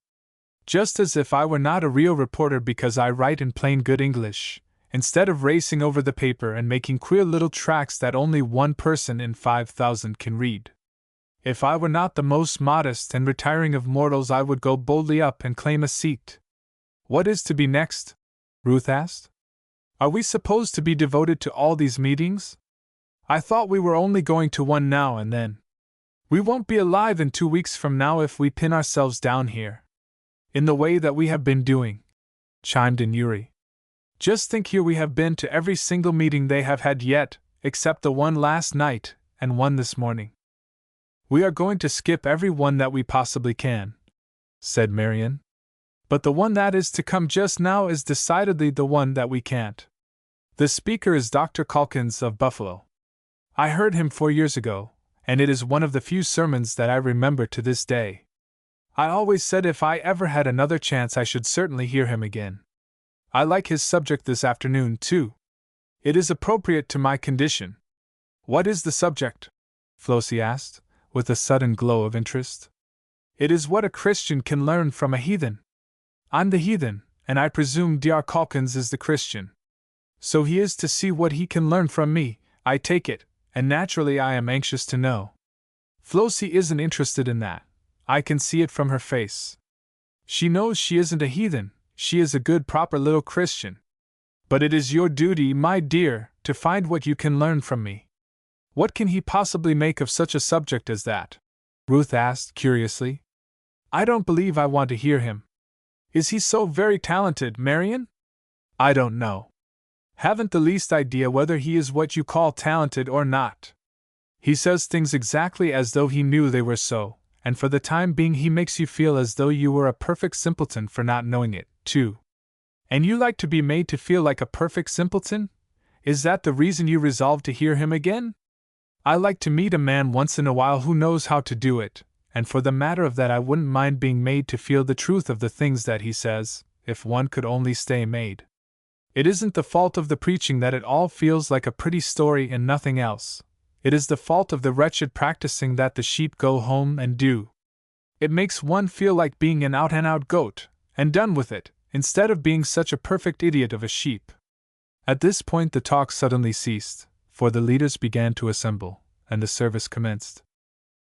[SPEAKER 1] "Just as if I were not a real reporter because I write in plain good English, instead of racing over the paper and making queer little tracts that only one person in 5,000 can read. If I were not the most modest and retiring of mortals, I would go boldly up and claim a seat." "What is to be next?" Ruth asked. "Are we supposed to be devoted to all these meetings? I thought we were only going to one now and then. We won't be alive in 2 weeks from now if we pin ourselves down here in the way that we have been doing," chimed in Yuri. "Just think, here we have been to every single meeting they have had yet, except the one last night, and one this morning." "We are going to skip every one that we possibly can," said Marian. "But the one that is to come just now is decidedly the one that we can't. The speaker is Dr. Calkins of Buffalo. I heard him 4 years ago, and it is one of the few sermons that I remember to this day. I always said if I ever had another chance I should certainly hear him again. I like his subject this afternoon, too. It is appropriate to my condition." "What is the subject?" Flossie asked, with a sudden glow of interest. "It is what a Christian can learn from a heathen. I'm the heathen, and I presume Dr. Calkins is the Christian. So he is to see what he can learn from me, I take it, and naturally I am anxious to know." Flossie isn't interested in that. I can see it from her face. She knows she isn't a heathen, she is a good proper little Christian. "But it is your duty, my dear, to find what you can learn from me. What can he possibly make of such a subject as that?" Ruth asked curiously. "I don't believe I want to hear him. Is he so very talented, Marian?" "I don't know. Haven't the least idea whether he is what you call talented or not. He says things exactly as though he knew they were so, and for the time being he makes you feel as though you were a perfect simpleton for not knowing it, too. And you like to be made to feel like a perfect simpleton? Is that the reason you resolved to hear him again? I like to meet a man once in a while who knows how to do it, and for the matter of that I wouldn't mind being made to feel the truth of the things that he says, if one could only stay made. It isn't the fault of the preaching that it all feels like a pretty story and nothing else. It is the fault of the wretched practicing that the sheep go home and do. It makes one feel like being an out-and-out goat, and done with it, instead of being such a perfect idiot of a sheep." At this point the talk suddenly ceased, for the leaders began to assemble, and the service commenced.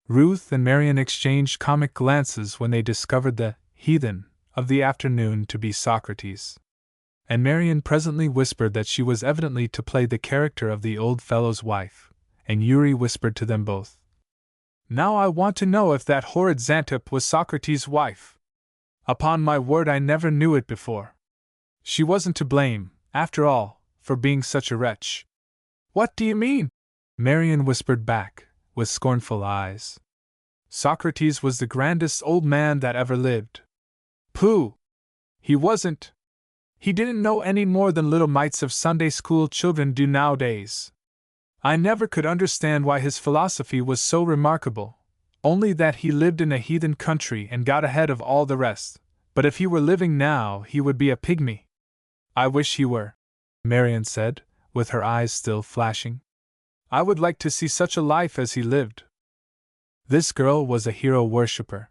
[SPEAKER 1] Ruth and Marian exchanged comic glances when they discovered the heathen of the afternoon to be Socrates. And Marian presently whispered that she was evidently to play the character of the old fellow's wife, and Yuri whispered to them both, "Now I want to know if that horrid Xantip was Socrates' wife. Upon my word I never knew it before. She wasn't to blame, after all, for being such a wretch." "What do you mean?" Marian whispered back, with scornful eyes. Socrates was the grandest old man that ever lived. Pooh! He wasn't. He didn't know any more than little mites of Sunday school children do nowadays. I never could understand why his philosophy was so remarkable, only that he lived in a heathen country and got ahead of all the rest, but if he were living now he would be a pygmy. I wish he were, Marian said, with her eyes still flashing. I would like to see such a life as he lived. This girl was a hero worshipper.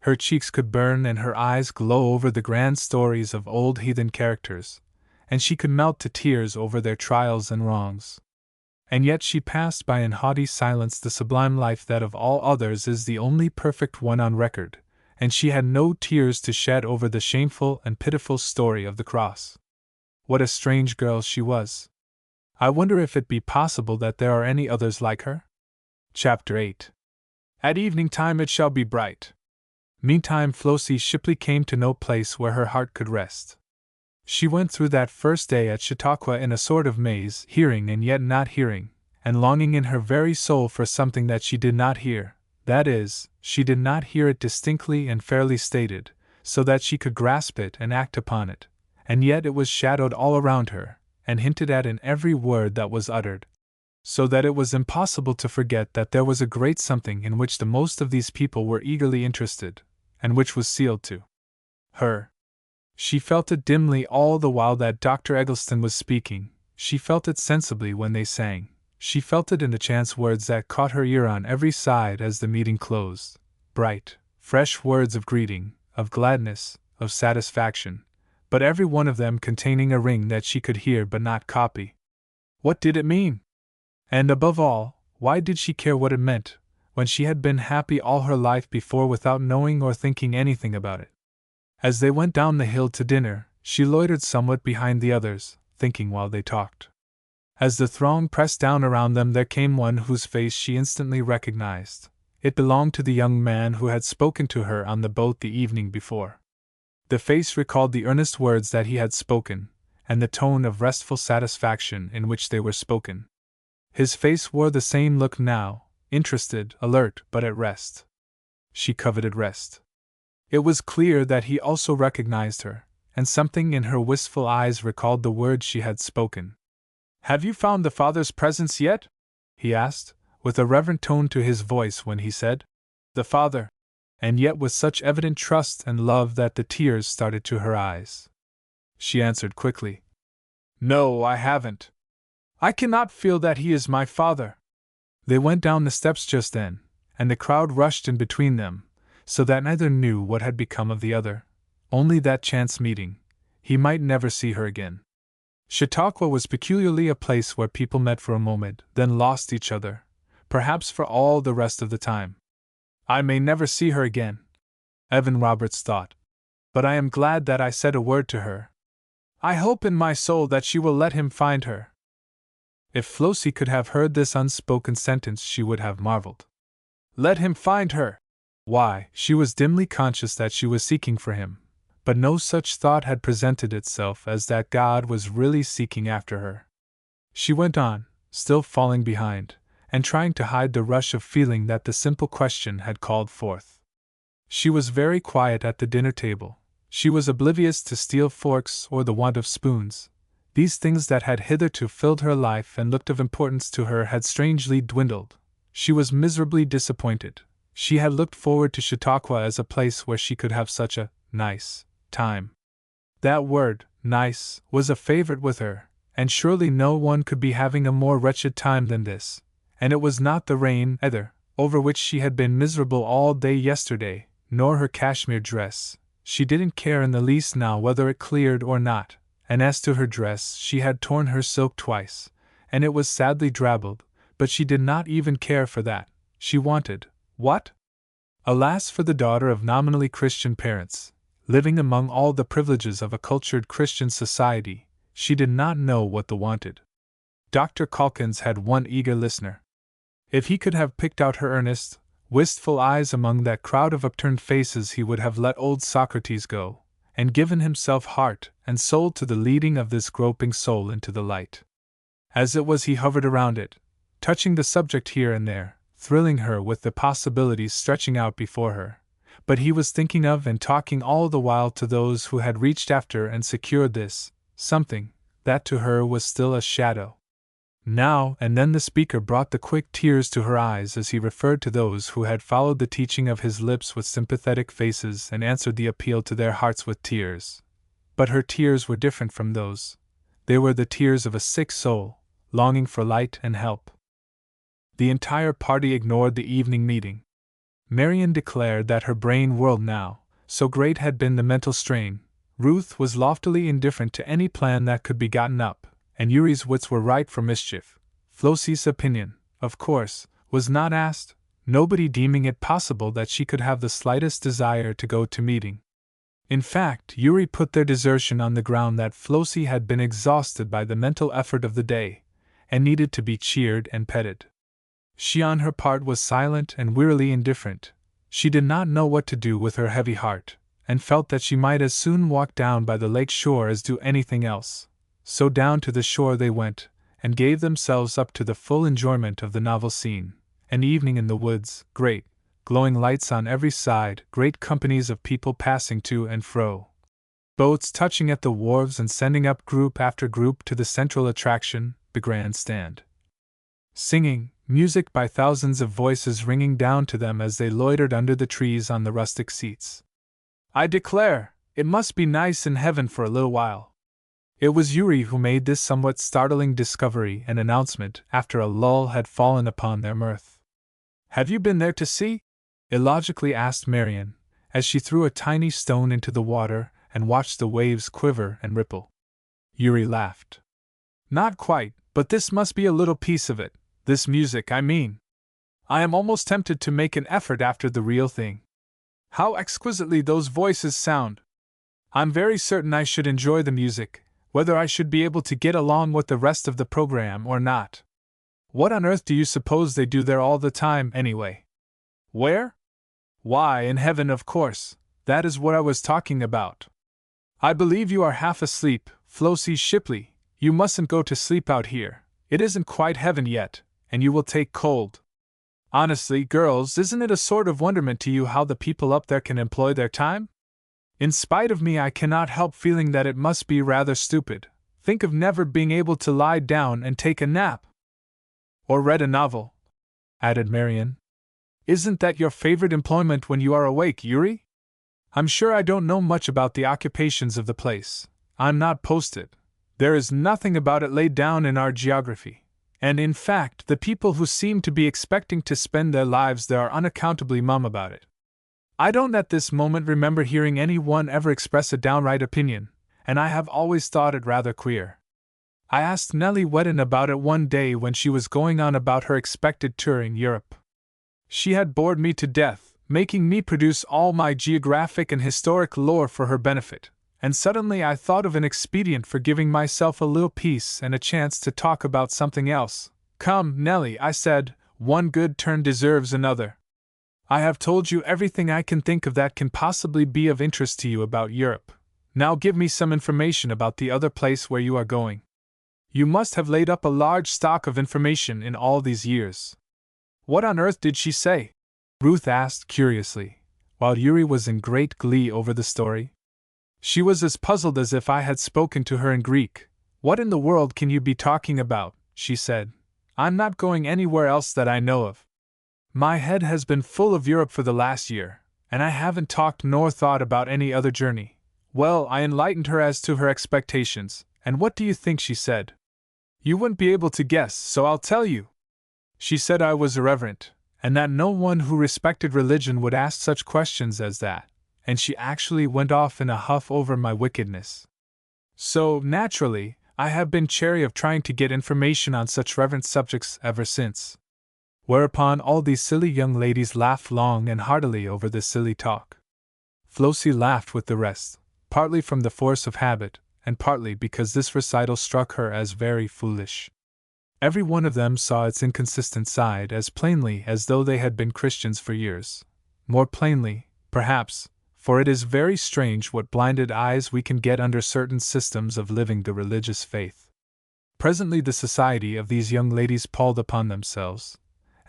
[SPEAKER 1] Her cheeks could burn and her eyes glow over the grand stories of old heathen characters, and she could melt to tears over their trials and wrongs. And yet she passed by in haughty silence the sublime life that of all others is the only perfect one on record, and she had no tears to shed over the shameful and pitiful story of the cross. What a strange girl she was! I wonder if it be possible that there are any others like her? Chapter 8. At evening time it shall be bright. Meantime Flossie Shipley came to no place where her heart could rest. She went through that first day at Chautauqua in a sort of maze, hearing and yet not hearing, and longing in her very soul for something that she did not hear, that is, she did not hear it distinctly and fairly stated, so that she could grasp it and act upon it, and yet it was shadowed all around her, and hinted at in every word that was uttered, so that it was impossible to forget that there was a great something in which the most of these people were eagerly interested, and which was sealed to her. She felt it dimly all the while that Dr. Eggleston was speaking, she felt it sensibly when they sang, she felt it in the chance words that caught her ear on every side as the meeting closed, bright, fresh words of greeting, of gladness, of satisfaction, but every one of them containing a ring that she could hear but not copy. What did it mean? And above all, why did she care what it meant, when she had been happy all her life before without knowing or thinking anything about it? As they went down the hill to dinner, she loitered somewhat behind the others, thinking while they talked. As the throng pressed down around them there came one whose face she instantly recognized. It belonged to the young man who had spoken to her on the boat the evening before. The face recalled the earnest words that he had spoken, and the tone of restful satisfaction in which they were spoken. His face wore the same look now, interested, alert, but at rest. She coveted rest. It was clear that he also recognized her, and something in her wistful eyes recalled the words she had spoken. "Have you found the Father's presence yet?" he asked, with a reverent tone to his voice when he said, "the Father," and yet with such evident trust and love that the tears started to her eyes. She answered quickly, "No, I haven't. I cannot feel that he is my Father." They went down the steps just then, and the crowd rushed in between them, so that neither knew what had become of the other, only that chance meeting. He might never see her again. Chautauqua was peculiarly a place where people met for a moment, then lost each other, perhaps for all the rest of the time. I may never see her again, Evan Roberts thought, but I am glad that I said a word to her. I hope in my soul that she will let him find her. If Flossie could have heard this unspoken sentence she would have marveled. Let him find her! Why, she was dimly conscious that she was seeking for him, but no such thought had presented itself as that God was really seeking after her. She went on, still falling behind, and trying to hide the rush of feeling that the simple question had called forth. She was very quiet at the dinner table. She was oblivious to steel forks or the want of spoons. These things that had hitherto filled her life and looked of importance to her had strangely dwindled. She was miserably disappointed. She had looked forward to Chautauqua as a place where she could have such a nice time. That word, nice, was a favorite with her, and surely no one could be having a more wretched time than this. And it was not the rain, either, over which she had been miserable all day yesterday, nor her cashmere dress. She didn't care in the least now whether it cleared or not, and as to her dress, she had torn her silk twice, and it was sadly drabbled, but she did not even care for that. She wanted, what? Alas for the daughter of nominally Christian parents, living among all the privileges of a cultured Christian society, she did not know what the wanted. Dr. Calkins had one eager listener. If he could have picked out her earnest, wistful eyes among that crowd of upturned faces, he would have let old Socrates go, and given himself heart and soul to the leading of this groping soul into the light. As it was, he hovered around it, touching the subject here and there, thrilling her with the possibilities stretching out before her, but he was thinking of and talking all the while to those who had reached after and secured this something that to her was still a shadow. Now and then the speaker brought the quick tears to her eyes as he referred to those who had followed the teaching of his lips with sympathetic faces and answered the appeal to their hearts with tears. But her tears were different from those. They were the tears of a sick soul, longing for light and help. The entire party ignored the evening meeting. Marian declared that her brain whirled now, so great had been the mental strain. Ruth was loftily indifferent to any plan that could be gotten up, and Yuri's wits were ripe for mischief. Flossie's opinion, of course, was not asked, nobody deeming it possible that she could have the slightest desire to go to meeting. In fact, Yuri put their desertion on the ground that Flossie had been exhausted by the mental effort of the day, and needed to be cheered and petted. She on her part was silent and wearily indifferent. She did not know what to do with her heavy heart, and felt that she might as soon walk down by the lake shore as do anything else. So down to the shore they went, and gave themselves up to the full enjoyment of the novel scene. An evening in the woods, great, glowing lights on every side, great companies of people passing to and fro. Boats touching at the wharves and sending up group after group to the central attraction, the grandstand. Singing, music by thousands of voices ringing down to them as they loitered under the trees on the rustic seats. I declare, it must be nice in heaven for a little while. It was Yuri who made this somewhat startling discovery and announcement after a lull had fallen upon their mirth. Have you been there to see? Illogically asked Marian, as she threw a tiny stone into the water and watched the waves quiver and ripple. Yuri laughed. Not quite, but this must be a little piece of it, this music, I mean. I am almost tempted to make an effort after the real thing. How exquisitely those voices sound! I'm very certain I should enjoy the music, whether I should be able to get along with the rest of the program or not. What on earth do you suppose they do there all the time, anyway? Where? Why, in heaven, of course. That is what I was talking about. I believe you are half asleep, Flossie Shipley. You mustn't go to sleep out here. It isn't quite heaven yet, and you will take cold. Honestly, girls, isn't it a sort of wonderment to you how the people up there can employ their time? In spite of me, I cannot help feeling that it must be rather stupid. Think of never being able to lie down and take a nap. Or read a novel, added Marian. Isn't that your favorite employment when you are awake, Yuri? I'm sure I don't know much about the occupations of the place. I'm not posted. There is nothing about it laid down in our geography. And in fact, the people who seem to be expecting to spend their lives there are unaccountably mum about it. I don't at this moment remember hearing anyone ever express a downright opinion, and I have always thought it rather queer. I asked Nellie Whedon about it one day when she was going on about her expected tour in Europe. She had bored me to death, making me produce all my geographic and historic lore for her benefit, and suddenly I thought of an expedient for giving myself a little peace and a chance to talk about something else. Come, Nellie, I said, one good turn deserves another. I have told you everything I can think of that can possibly be of interest to you about Europe. Now give me some information about the other place where you are going. You must have laid up a large stock of information in all these years. What on earth did she say? Ruth asked curiously, while Yuri was in great glee over the story. She was as puzzled as if I had spoken to her in Greek. What in the world can you be talking about? She said. I'm not going anywhere else that I know of. My head has been full of Europe for the last year, and I haven't talked nor thought about any other journey. Well, I enlightened her as to her expectations, and what do you think she said? You wouldn't be able to guess, so I'll tell you. She said I was irreverent, and that no one who respected religion would ask such questions as that, and she actually went off in a huff over my wickedness. So, naturally, I have been chary of trying to get information on such reverent subjects ever since. Whereupon all these silly young ladies laughed long and heartily over this silly talk. Flossie laughed with the rest, partly from the force of habit, and partly because this recital struck her as very foolish. Every one of them saw its inconsistent side as plainly as though they had been Christians for years. More plainly, perhaps, for it is very strange what blinded eyes we can get under certain systems of living the religious faith. Presently the society of these young ladies palled upon themselves,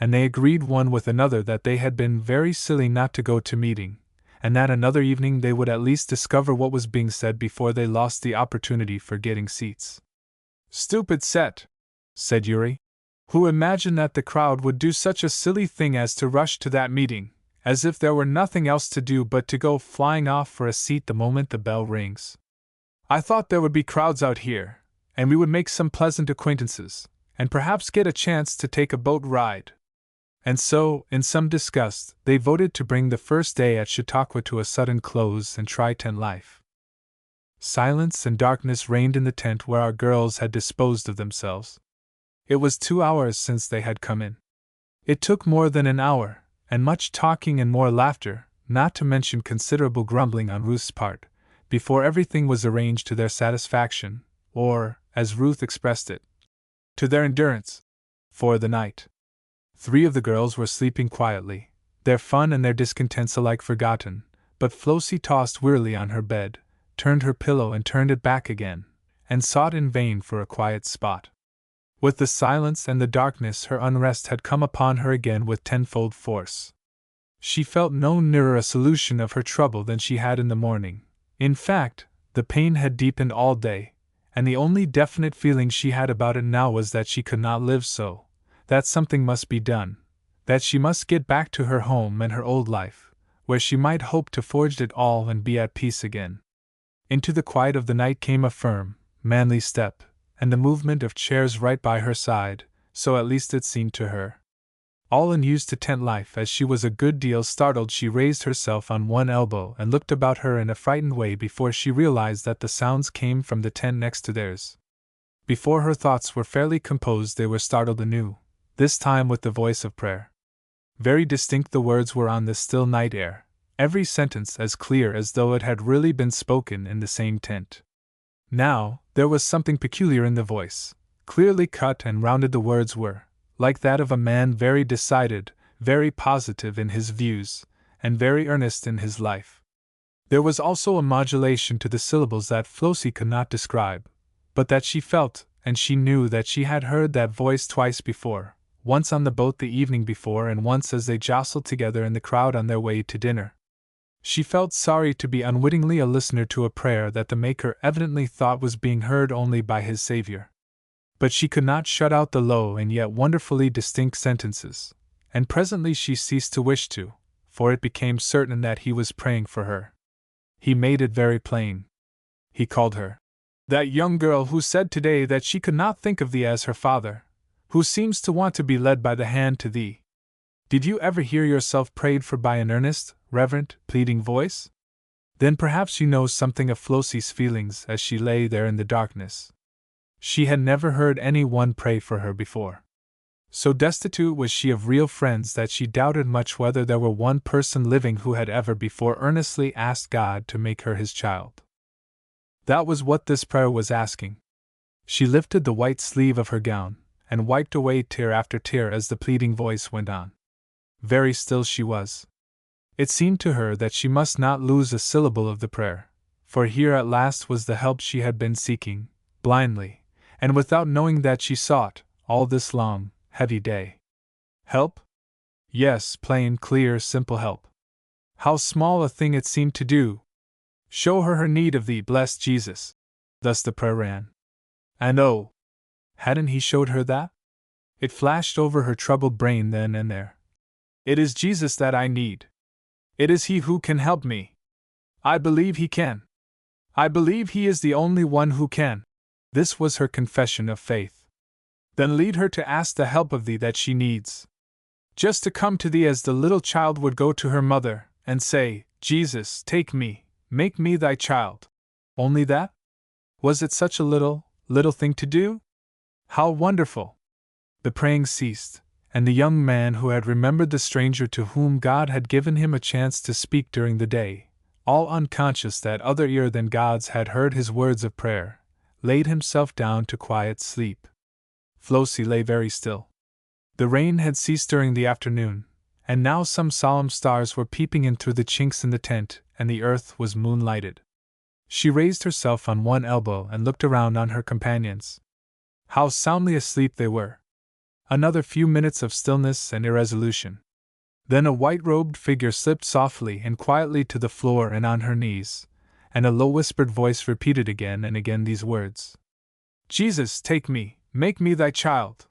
[SPEAKER 1] and they agreed one with another that they had been very silly not to go to meeting, and that another evening they would at least discover what was being said before they lost the opportunity for getting seats. "Stupid set," said Yuri. "Who imagined that the crowd would do such a silly thing as to rush to that meeting, as if there were nothing else to do but to go flying off for a seat the moment the bell rings. I thought there would be crowds out here, and we would make some pleasant acquaintances, and perhaps get a chance to take a boat ride." And so, in some disgust, they voted to bring the first day at Chautauqua to a sudden close and try tent life. Silence and darkness reigned in the tent where our girls had disposed of themselves. It was 2 hours since they had come in. It took more than an hour, and much talking and more laughter, not to mention considerable grumbling on Ruth's part, before everything was arranged to their satisfaction, or, as Ruth expressed it, to their endurance, for the night. 3 of the girls were sleeping quietly, their fun and their discontents alike forgotten, but Flossie tossed wearily on her bed, turned her pillow and turned it back again, and sought in vain for a quiet spot. With the silence and the darkness her unrest had come upon her again with tenfold force. She felt no nearer a solution of her trouble than she had in the morning. In fact, the pain had deepened all day, and the only definite feeling she had about it now was that she could not live so, that something must be done, that she must get back to her home and her old life, where she might hope to forge it all and be at peace again. Into the quiet of the night came a firm, manly step, and the movement of chairs right by her side, so at least it seemed to her. All unused to tent life, as she was a good deal startled, she raised herself on one elbow and looked about her in a frightened way before she realized that the sounds came from the tent next to theirs. Before her thoughts were fairly composed they were startled anew, this time with the voice of prayer. Very distinct the words were on the still night air, every sentence as clear as though it had really been spoken in the same tent. Now, there was something peculiar in the voice. Clearly cut and rounded the words were, like that of a man very decided, very positive in his views, and very earnest in his life. There was also a modulation to the syllables that Flossie could not describe, but that she felt, and she knew that she had heard that voice twice before, once on the boat the evening before and once as they jostled together in the crowd on their way to dinner. She felt sorry to be unwittingly a listener to a prayer that the Maker evidently thought was being heard only by his Savior. But she could not shut out the low and yet wonderfully distinct sentences, and presently she ceased to wish to, for it became certain that he was praying for her. He made it very plain. He called her, "That young girl who said today that she could not think of thee as her father, who seems to want to be led by the hand to thee. Did you ever hear yourself prayed for by an earnest, reverent, pleading voice? Then perhaps you know something of Flossie's feelings as she lay there in the darkness. She had never heard any one pray for her before. So destitute was she of real friends that she doubted much whether there were one person living who had ever before earnestly asked God to make her his child. That was what this prayer was asking. She lifted the white sleeve of her gown, and wiped away tear after tear as the pleading voice went on. Very still she was. It seemed to her that she must not lose a syllable of the prayer, for here at last was the help she had been seeking, blindly, and without knowing that she sought, all this long, heavy day. Help? Yes, plain, clear, simple help. How small a thing it seemed to do! Show her need of thee, blessed Jesus. Thus the prayer ran. And oh! Hadn't he showed her that? It flashed over her troubled brain then and there. It is Jesus that I need. It is he who can help me. I believe he can. I believe he is the only one who can. This was her confession of faith. Then lead her to ask the help of thee that she needs. Just to come to thee as the little child would go to her mother, and say, Jesus, take me, make me thy child. Only that? Was it such a little thing to do? How wonderful! The praying ceased, and the young man who had remembered the stranger to whom God had given him a chance to speak during the day, all unconscious that other ear than God's had heard his words of prayer, laid himself down to quiet sleep. Flossie lay very still. The rain had ceased during the afternoon, and now some solemn stars were peeping in through the chinks in the tent, and the earth was moonlighted. She raised herself on one elbow and looked around on her companions. How soundly asleep they were! Another few minutes of stillness and irresolution. Then a white-robed figure slipped softly and quietly to the floor and on her knees, and a low-whispered voice repeated again and again these words: "Jesus, take me, make me thy child."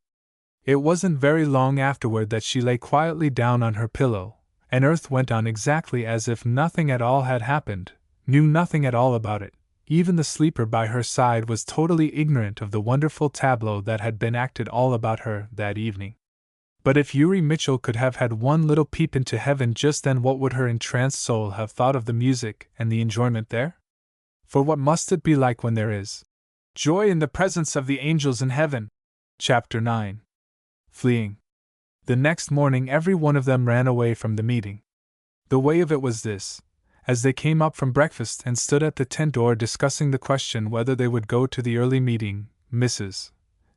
[SPEAKER 1] It wasn't very long afterward that she lay quietly down on her pillow, and earth went on exactly as if nothing at all had happened, knew nothing at all about it. Even the sleeper by her side was totally ignorant of the wonderful tableau that had been acted all about her that evening. But if Uri Mitchell could have had one little peep into heaven just then, what would her entranced soul have thought of the music and the enjoyment there? For what must it be like when there is joy in the presence of the angels in heaven? Chapter 9. Fleeing. The next morning every one of them ran away from the meeting. The way of it was this. As they came up from breakfast and stood at the tent door discussing the question whether they would go to the early meeting, Mrs.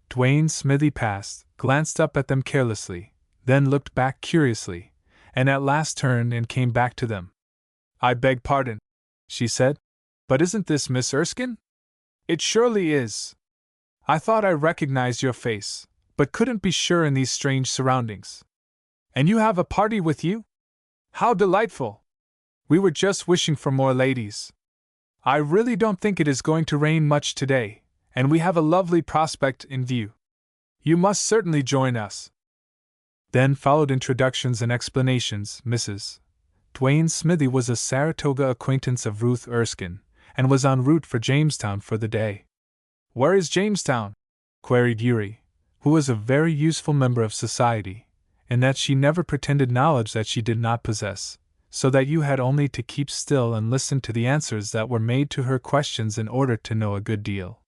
[SPEAKER 1] Duane Smithy passed, glanced up at them carelessly, then looked back curiously, and at last turned and came back to them. "I beg pardon," she said, "but isn't this Miss Erskine?" "It surely is. I thought I recognized your face, but couldn't be sure in these strange surroundings. And you have a party with you? How delightful! We were just wishing for more ladies. I really don't think it is going to rain much today, and we have a lovely prospect in view. You must certainly join us." Then followed introductions and explanations. Mrs. Duane Smithy was a Saratoga acquaintance of Ruth Erskine, and was en route for Jamestown for the day. "Where is Jamestown?" queried Uri, who was a very useful member of society, in that she never pretended knowledge that she did not possess, so that you had only to keep still and listen to the answers that were made to her questions in order to know a good deal.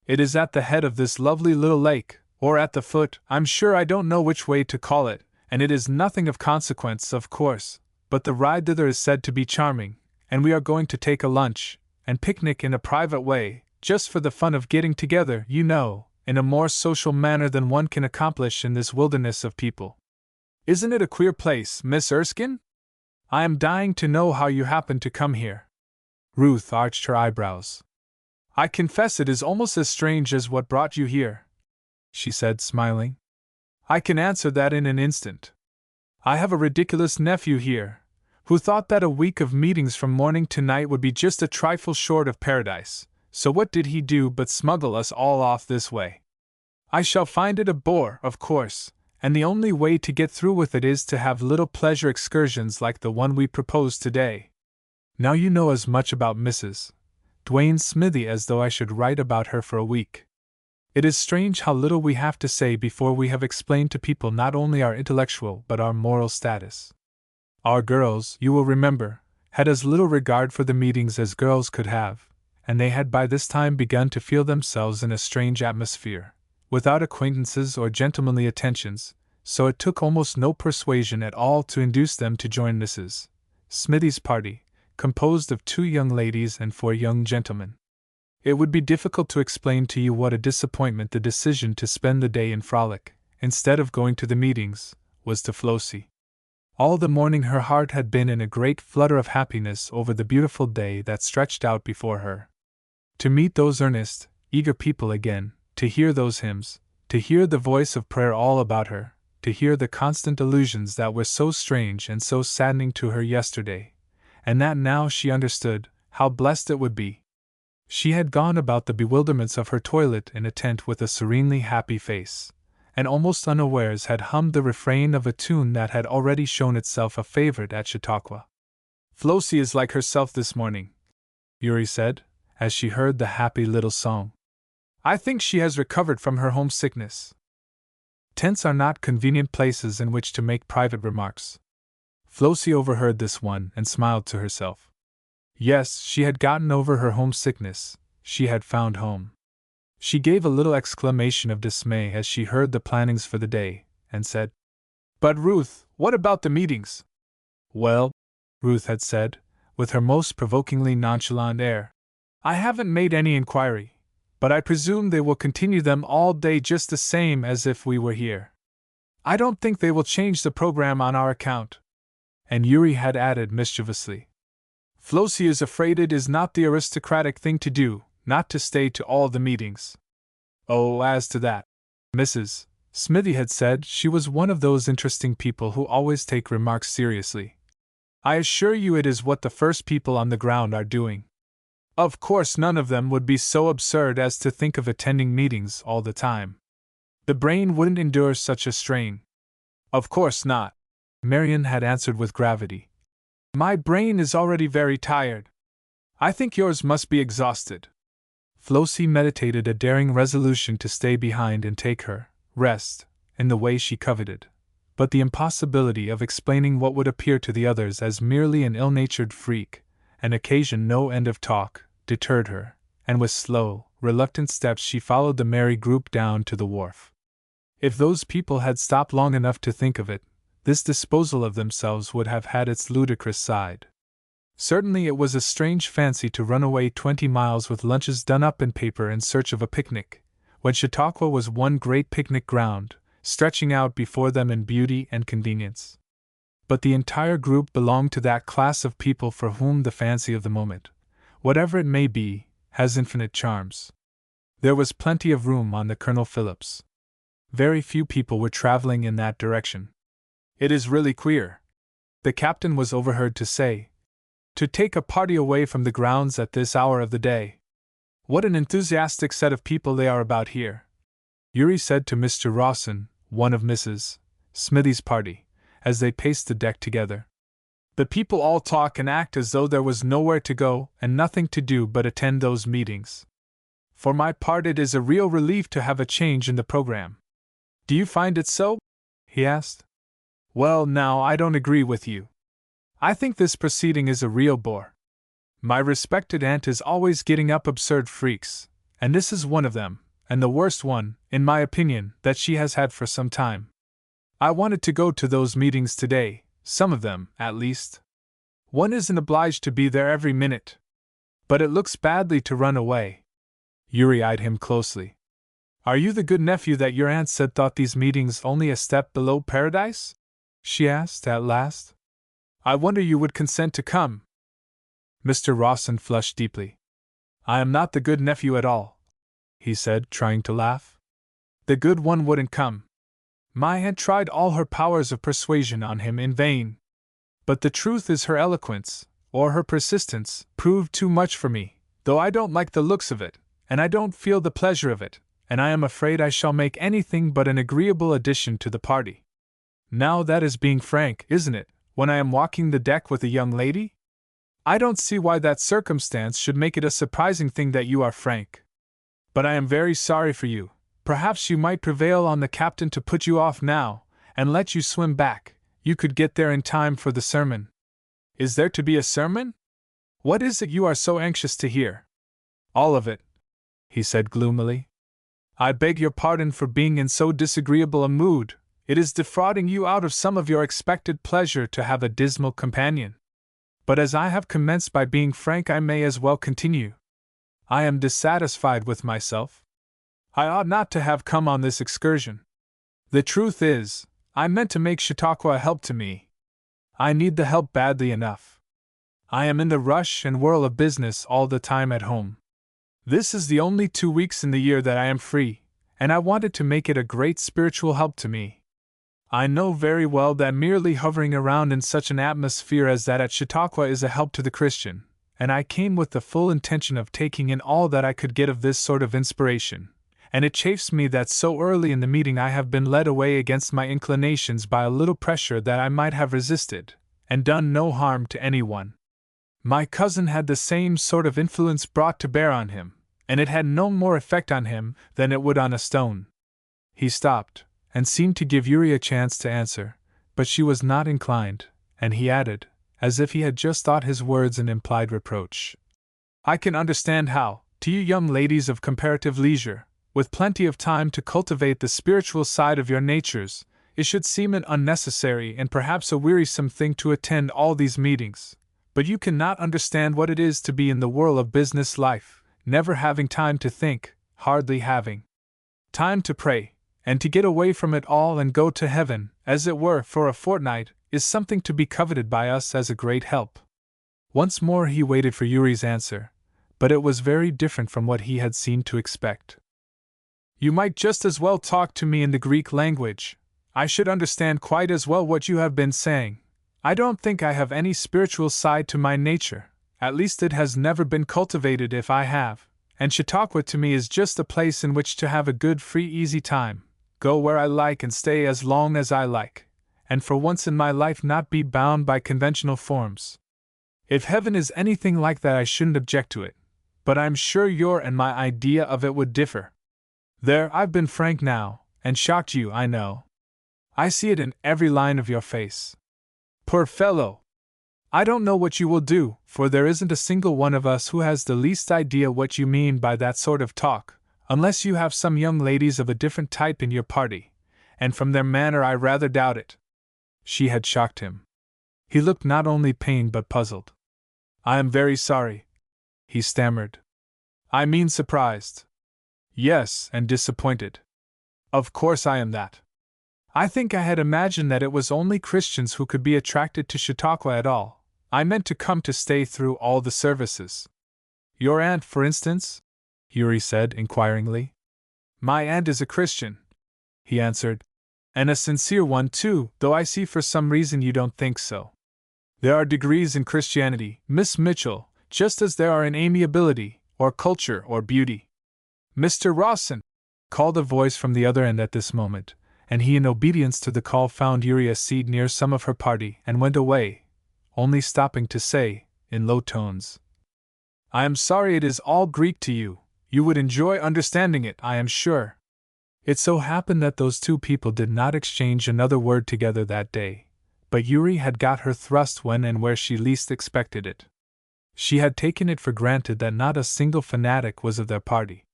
[SPEAKER 1] "It is at the head of this lovely little lake, or at the foot, I'm sure I don't know which way to call it, and it is nothing of consequence, of course, but the ride thither is said to be charming, and we are going to take a lunch and picnic in a private way, just for the fun of getting together, you know, in a more social manner than one can accomplish in this wilderness of people. Isn't it a queer place, Miss Erskine? I am dying to know how you happened to come here." Ruth arched her eyebrows. "I confess it is almost as strange as what brought you here," she said, smiling. "I can answer that in an instant. I have a ridiculous nephew here, who thought that a week of meetings from morning to night would be just a trifle short of paradise, so what did he do but smuggle us all off this way? I shall find it a bore, of course, and the only way to get through with it is to have little pleasure excursions like the one we propose today. Now you know as much about Mrs. Duane Smithy as though I should write about her for a week. It is strange how little we have to say before we have explained to people not only our intellectual but our moral status. Our girls, you will remember, had as little regard for the meetings as girls could have, and they had by this time begun to feel themselves in a strange atmosphere, without acquaintances or gentlemanly attentions, so it took almost no persuasion at all to induce them to join Mrs. Smithy's party, composed of 2 young ladies and 4 young gentlemen. It would be difficult to explain to you what a disappointment the decision to spend the day in frolic, instead of going to the meetings, was to Flossie. All the morning her heart had been in a great flutter of happiness over the beautiful day that stretched out before her. To meet those earnest, eager people again, to hear those hymns, to hear the voice of prayer all about her, to hear the constant allusions that were so strange and so saddening to her yesterday, and that now she understood, how blessed it would be. She had gone about the bewilderments of her toilet in a tent with a serenely happy face, and almost unawares had hummed the refrain of a tune that had already shown itself a favorite at Chautauqua. "Flossie is like herself this morning," Uri said, as she heard the happy little song. "I think she has recovered from her homesickness." Tents are not convenient places in which to make private remarks. Flossie overheard this one and smiled to herself. Yes, she had gotten over her homesickness, she had found home. She gave a little exclamation of dismay as she heard the plannings for the day, and said, "But Ruth, what about the meetings?" "Well," Ruth had said, with her most provokingly nonchalant air, "I haven't made any inquiry, but I presume they will continue them all day just the same as if we were here. I don't think they will change the program on our account." And Uri had added mischievously, "Flossie is afraid it is not the aristocratic thing to do, not to stay to all the meetings." "Oh, as to that," Mrs. Smithy had said she was one of those interesting people who always take remarks seriously. I assure you it is what the first people on the ground are doing. Of course, none of them would be so absurd as to think of attending meetings all the time. The brain wouldn't endure such a strain. Of course not, Marian had answered with gravity. My brain is already very tired. I think yours must be exhausted. Flossie meditated a daring resolution to stay behind and take her rest in the way she coveted, but the impossibility of explaining what would appear to the others as merely an ill-natured freak, and occasion no end of talk, deterred her, and with slow, reluctant steps she followed the merry group down to the wharf. If those people had stopped long enough to think of it, this disposal of themselves would have had its ludicrous side. Certainly it was a strange fancy to run away 20 miles with lunches done up in paper in search of a picnic, when Chautauqua was one great picnic ground, stretching out before them in beauty and convenience. But the entire group belonged to that class of people for whom the fancy of the moment, whatever it may be, has infinite charms. There was plenty of room on the Colonel Phillips. Very few people were traveling in that direction. It is really queer, the captain was overheard to say, to take a party away from the grounds at this hour of the day. What an enthusiastic set of people they are about here, Yuri said to Mr. Rawson, one of Mrs. Smithy's party, as they paced the deck together. The people all talk and act as though there was nowhere to go and nothing to do but attend those meetings. For my part, it is a real relief to have a change in the program. Do you find it so? He asked. Well, now, I don't agree with you. I think this proceeding is a real bore. My respected aunt is always getting up absurd freaks, and this is one of them, and the worst one, in my opinion, that she has had for some time. I wanted to go to those meetings today, some of them, at least. One isn't obliged to be there every minute. But it looks badly to run away. Yuri eyed him closely. Are you the good nephew that your aunt said thought these meetings only a step below paradise? She asked at last. I wonder you would consent to come. Mr. Rawson flushed deeply. I am not the good nephew at all, he said, trying to laugh. The good one wouldn't come. My aunt tried all her powers of persuasion on him in vain. But the truth is her eloquence, or her persistence, proved too much for me, though I don't like the looks of it, and I don't feel the pleasure of it, and I am afraid I shall make anything but an agreeable addition to the party. Now that is being frank, isn't it, when I am walking the deck with a young lady? I don't see why that circumstance should make it a surprising thing that you are frank. But I am very sorry for you. Perhaps you might prevail on the captain to put you off now, and let you swim back. You could get there in time for the sermon. Is there to be a sermon? What is it you are so anxious to hear? All of it, he said gloomily. I beg your pardon for being in so disagreeable a mood. It is defrauding you out of some of your expected pleasure to have a dismal companion. But as I have commenced by being frank, I may as well continue. I am dissatisfied with myself. I ought not to have come on this excursion. The truth is, I meant to make Chautauqua a help to me. I need the help badly enough. I am in the rush and whirl of business all the time at home. This is the only 2 weeks in the year that I am free, and I wanted to make it a great spiritual help to me. I know very well that merely hovering around in such an atmosphere as that at Chautauqua is a help to the Christian, and I came with the full intention of taking in all that I could get of this sort of inspiration, and it chafes me that so early in the meeting I have been led away against my inclinations by a little pressure that I might have resisted, and done no harm to anyone. My cousin had the same sort of influence brought to bear on him, and it had no more effect on him than it would on a stone. He stopped, and seemed to give Yuri a chance to answer, but she was not inclined, and he added, as if he had just thought his words an implied reproach. I can understand how, to you young ladies of comparative leisure, with plenty of time to cultivate the spiritual side of your natures, it should seem an unnecessary and perhaps a wearisome thing to attend all these meetings, but you cannot understand what it is to be in the whirl of business life, never having time to think, hardly having time to pray, and to get away from it all and go to heaven, as it were, for a fortnight, is something to be coveted by us as a great help. Once more he waited for Yuri's answer, but it was very different from what he had seemed to expect. You might just as well talk to me in the Greek language. I should understand quite as well what you have been saying. I don't think I have any spiritual side to my nature, at least it has never been cultivated if I have, and Chautauqua to me is just a place in which to have a good free easy time, go where I like and stay as long as I like, and for once in my life not be bound by conventional forms. If heaven is anything like that I shouldn't object to it, but I'm sure your and my idea of it would differ. There, I've been frank now, and shocked you, I know. I see it in every line of your face. Poor fellow! I don't know what you will do, for there isn't a single one of us who has the least idea what you mean by that sort of talk, unless you have some young ladies of a different type in your party, and from their manner I rather doubt it. She had shocked him. He looked not only pained but puzzled. I am very sorry, he stammered. I mean surprised. Yes, and disappointed. Of course I am that. I think I had imagined that it was only Christians who could be attracted to Chautauqua at all. I meant to come to stay through all the services. Your aunt, for instance? Yuri said inquiringly. My aunt is a Christian, he answered, and a sincere one too, though I see for some reason you don't think so. There are degrees in Christianity, Miss Mitchell, just as there are in amiability, or culture, or beauty. Mr. Rawson! Called a voice from the other end at this moment, and he in obedience to the call found Yuri a seat near some of her party and went away, only stopping to say, in low tones, I am sorry it is all Greek to you. You would enjoy understanding it, I am sure. It so happened that those two people did not exchange another word together that day, but Yuri had got her thrust when and where she least expected it. She had taken it for granted that not a single fanatic was of their party.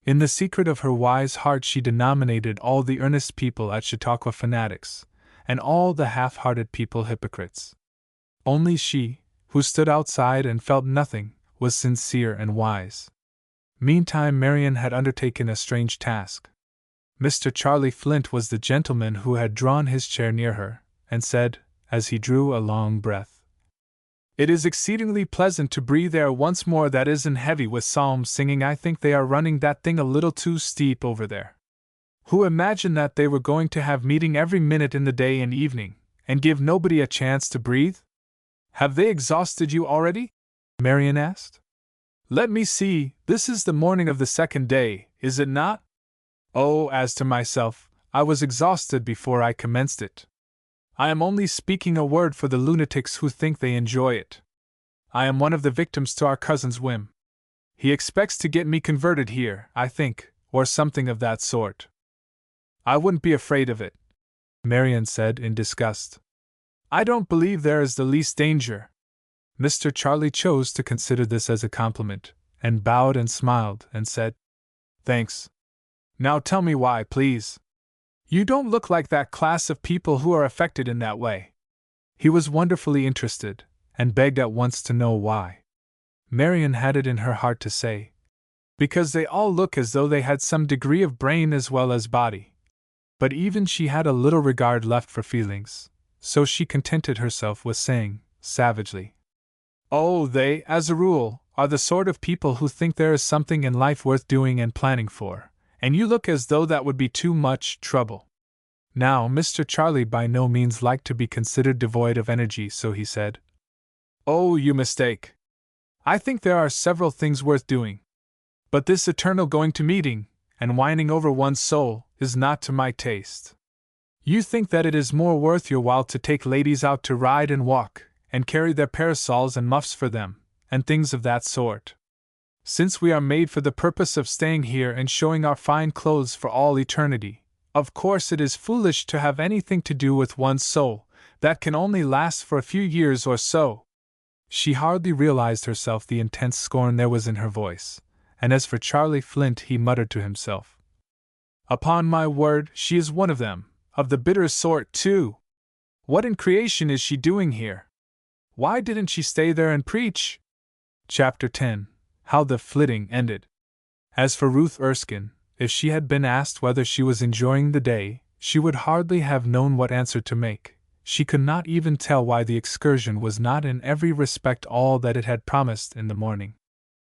[SPEAKER 1] In the secret of her wise heart she denominated all the earnest people at Chautauqua fanatics, and all the half-hearted people hypocrites. Only she, who stood outside and felt nothing, was sincere and wise. Meantime Marian had undertaken a strange task. Mr. Charlie Flint was the gentleman who had drawn his chair near her, and said, as he drew a long breath, It is exceedingly pleasant to breathe air once more that isn't heavy with psalm singing. I think they are running that thing a little too steep over there. Who imagined that they were going to have meeting every minute in the day and evening, and give nobody a chance to breathe? Have they exhausted you already? Marian asked. Let me see, this is the morning of the second day, is it not? Oh, as to myself, I was exhausted before I commenced it. I am only speaking a word for the lunatics who think they enjoy it. I am one of the victims to our cousin's whim. He expects to get me converted here, I think, or something of that sort. I wouldn't be afraid of it, Marian said in disgust. I don't believe there is the least danger. Mr. Charlie chose to consider this as a compliment, and bowed and smiled and said, Thanks. Now tell me why, please. You don't look like that class of people who are affected in that way. He was wonderfully interested, and begged at once to know why. Marian had it in her heart to say, Because they all look as though they had some degree of brain as well as body. But even she had a little regard left for feelings, so she contented herself with saying, savagely, Oh, they, as a rule, are the sort of people who think there is something in life worth doing and planning for, and you look as though that would be too much trouble. Now, Mr. Charlie by no means liked to be considered devoid of energy, so he said, Oh, you mistake. I think there are several things worth doing. But this eternal going to meeting, and whining over one's soul, is not to my taste. You think that it is more worth your while to take ladies out to ride and walk, and carry their parasols and muffs for them, and things of that sort. Since we are made for the purpose of staying here and showing our fine clothes for all eternity, of course it is foolish to have anything to do with one's soul that can only last for a few years or so. She hardly realized herself the intense scorn there was in her voice, and as for Charlie Flint, he muttered to himself, Upon my word, she is one of them, of the bitterest sort, too. What in creation is she doing here? Why didn't she stay there and preach? Chapter 10. How the flitting ended. As for Ruth Erskine, if she had been asked whether she was enjoying the day, she would hardly have known what answer to make. She could not even tell why the excursion was not in every respect all that it had promised in the morning.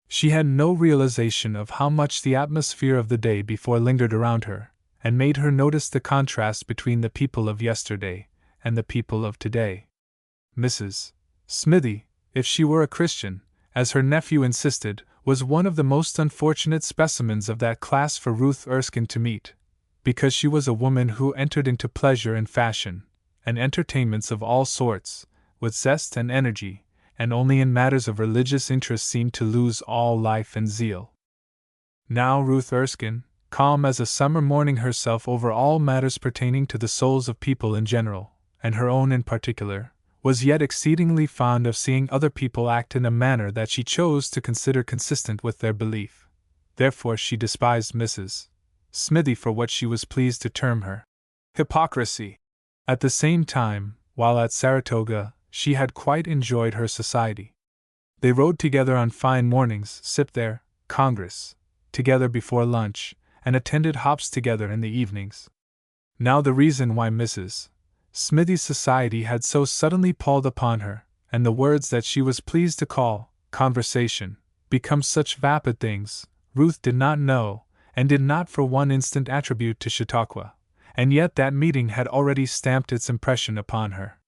[SPEAKER 1] She had no realization of how much the atmosphere of the day before lingered around her, and made her notice the contrast between the people of yesterday and the people of today. Mrs. Smithy, if she were a Christian, as her nephew insisted, was one of the most unfortunate specimens of that class for Ruth Erskine to meet, because she was a woman who entered into pleasure and fashion, and entertainments of all sorts, with zest and energy, and only in matters of religious interest seemed to lose all life and zeal. Now Ruth Erskine, calm as a summer morning herself over all matters pertaining to the souls of people in general, and her own in particular, was yet exceedingly fond of seeing other people act in a manner that she chose to consider consistent with their belief. Therefore she despised Mrs. Smithy for what she was pleased to term her hypocrisy. At the same time, while at Saratoga, she had quite enjoyed her society. They rode together on fine mornings, sipped their Congress together before lunch, and attended hops together in the evenings. Now the reason why Mrs. Smithy's society had so suddenly palled upon her, and the words that she was pleased to call conversation become such vapid things, Ruth did not know, and did not for one instant attribute to Chautauqua, and yet that meeting had already stamped its impression upon her.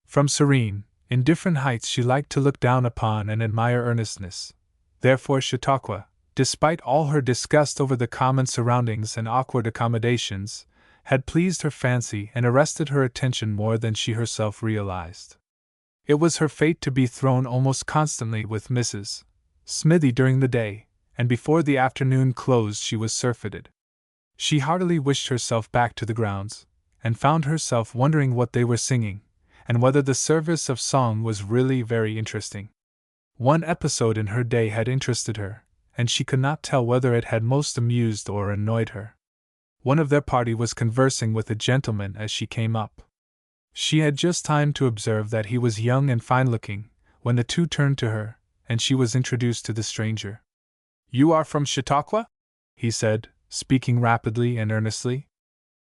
[SPEAKER 1] From serene, indifferent heights she liked to look down upon and admire earnestness. Therefore Chautauqua, despite all her disgust over the common surroundings and awkward accommodations, had pleased her fancy and arrested her attention more than she herself realized. It was her fate to be thrown almost constantly with Mrs. Smithy during the day, and before the afternoon closed she was surfeited. She heartily wished herself back to the grounds, and found herself wondering what they were singing, and whether the service of song was really very interesting. One episode in her day had interested her, and she could not tell whether it had most amused or annoyed her. One of their party was conversing with a gentleman as she came up. She had just time to observe that he was young and fine-looking, when the two turned to her, and she was introduced to the stranger. "You are from Chautauqua?" he said, speaking rapidly and earnestly.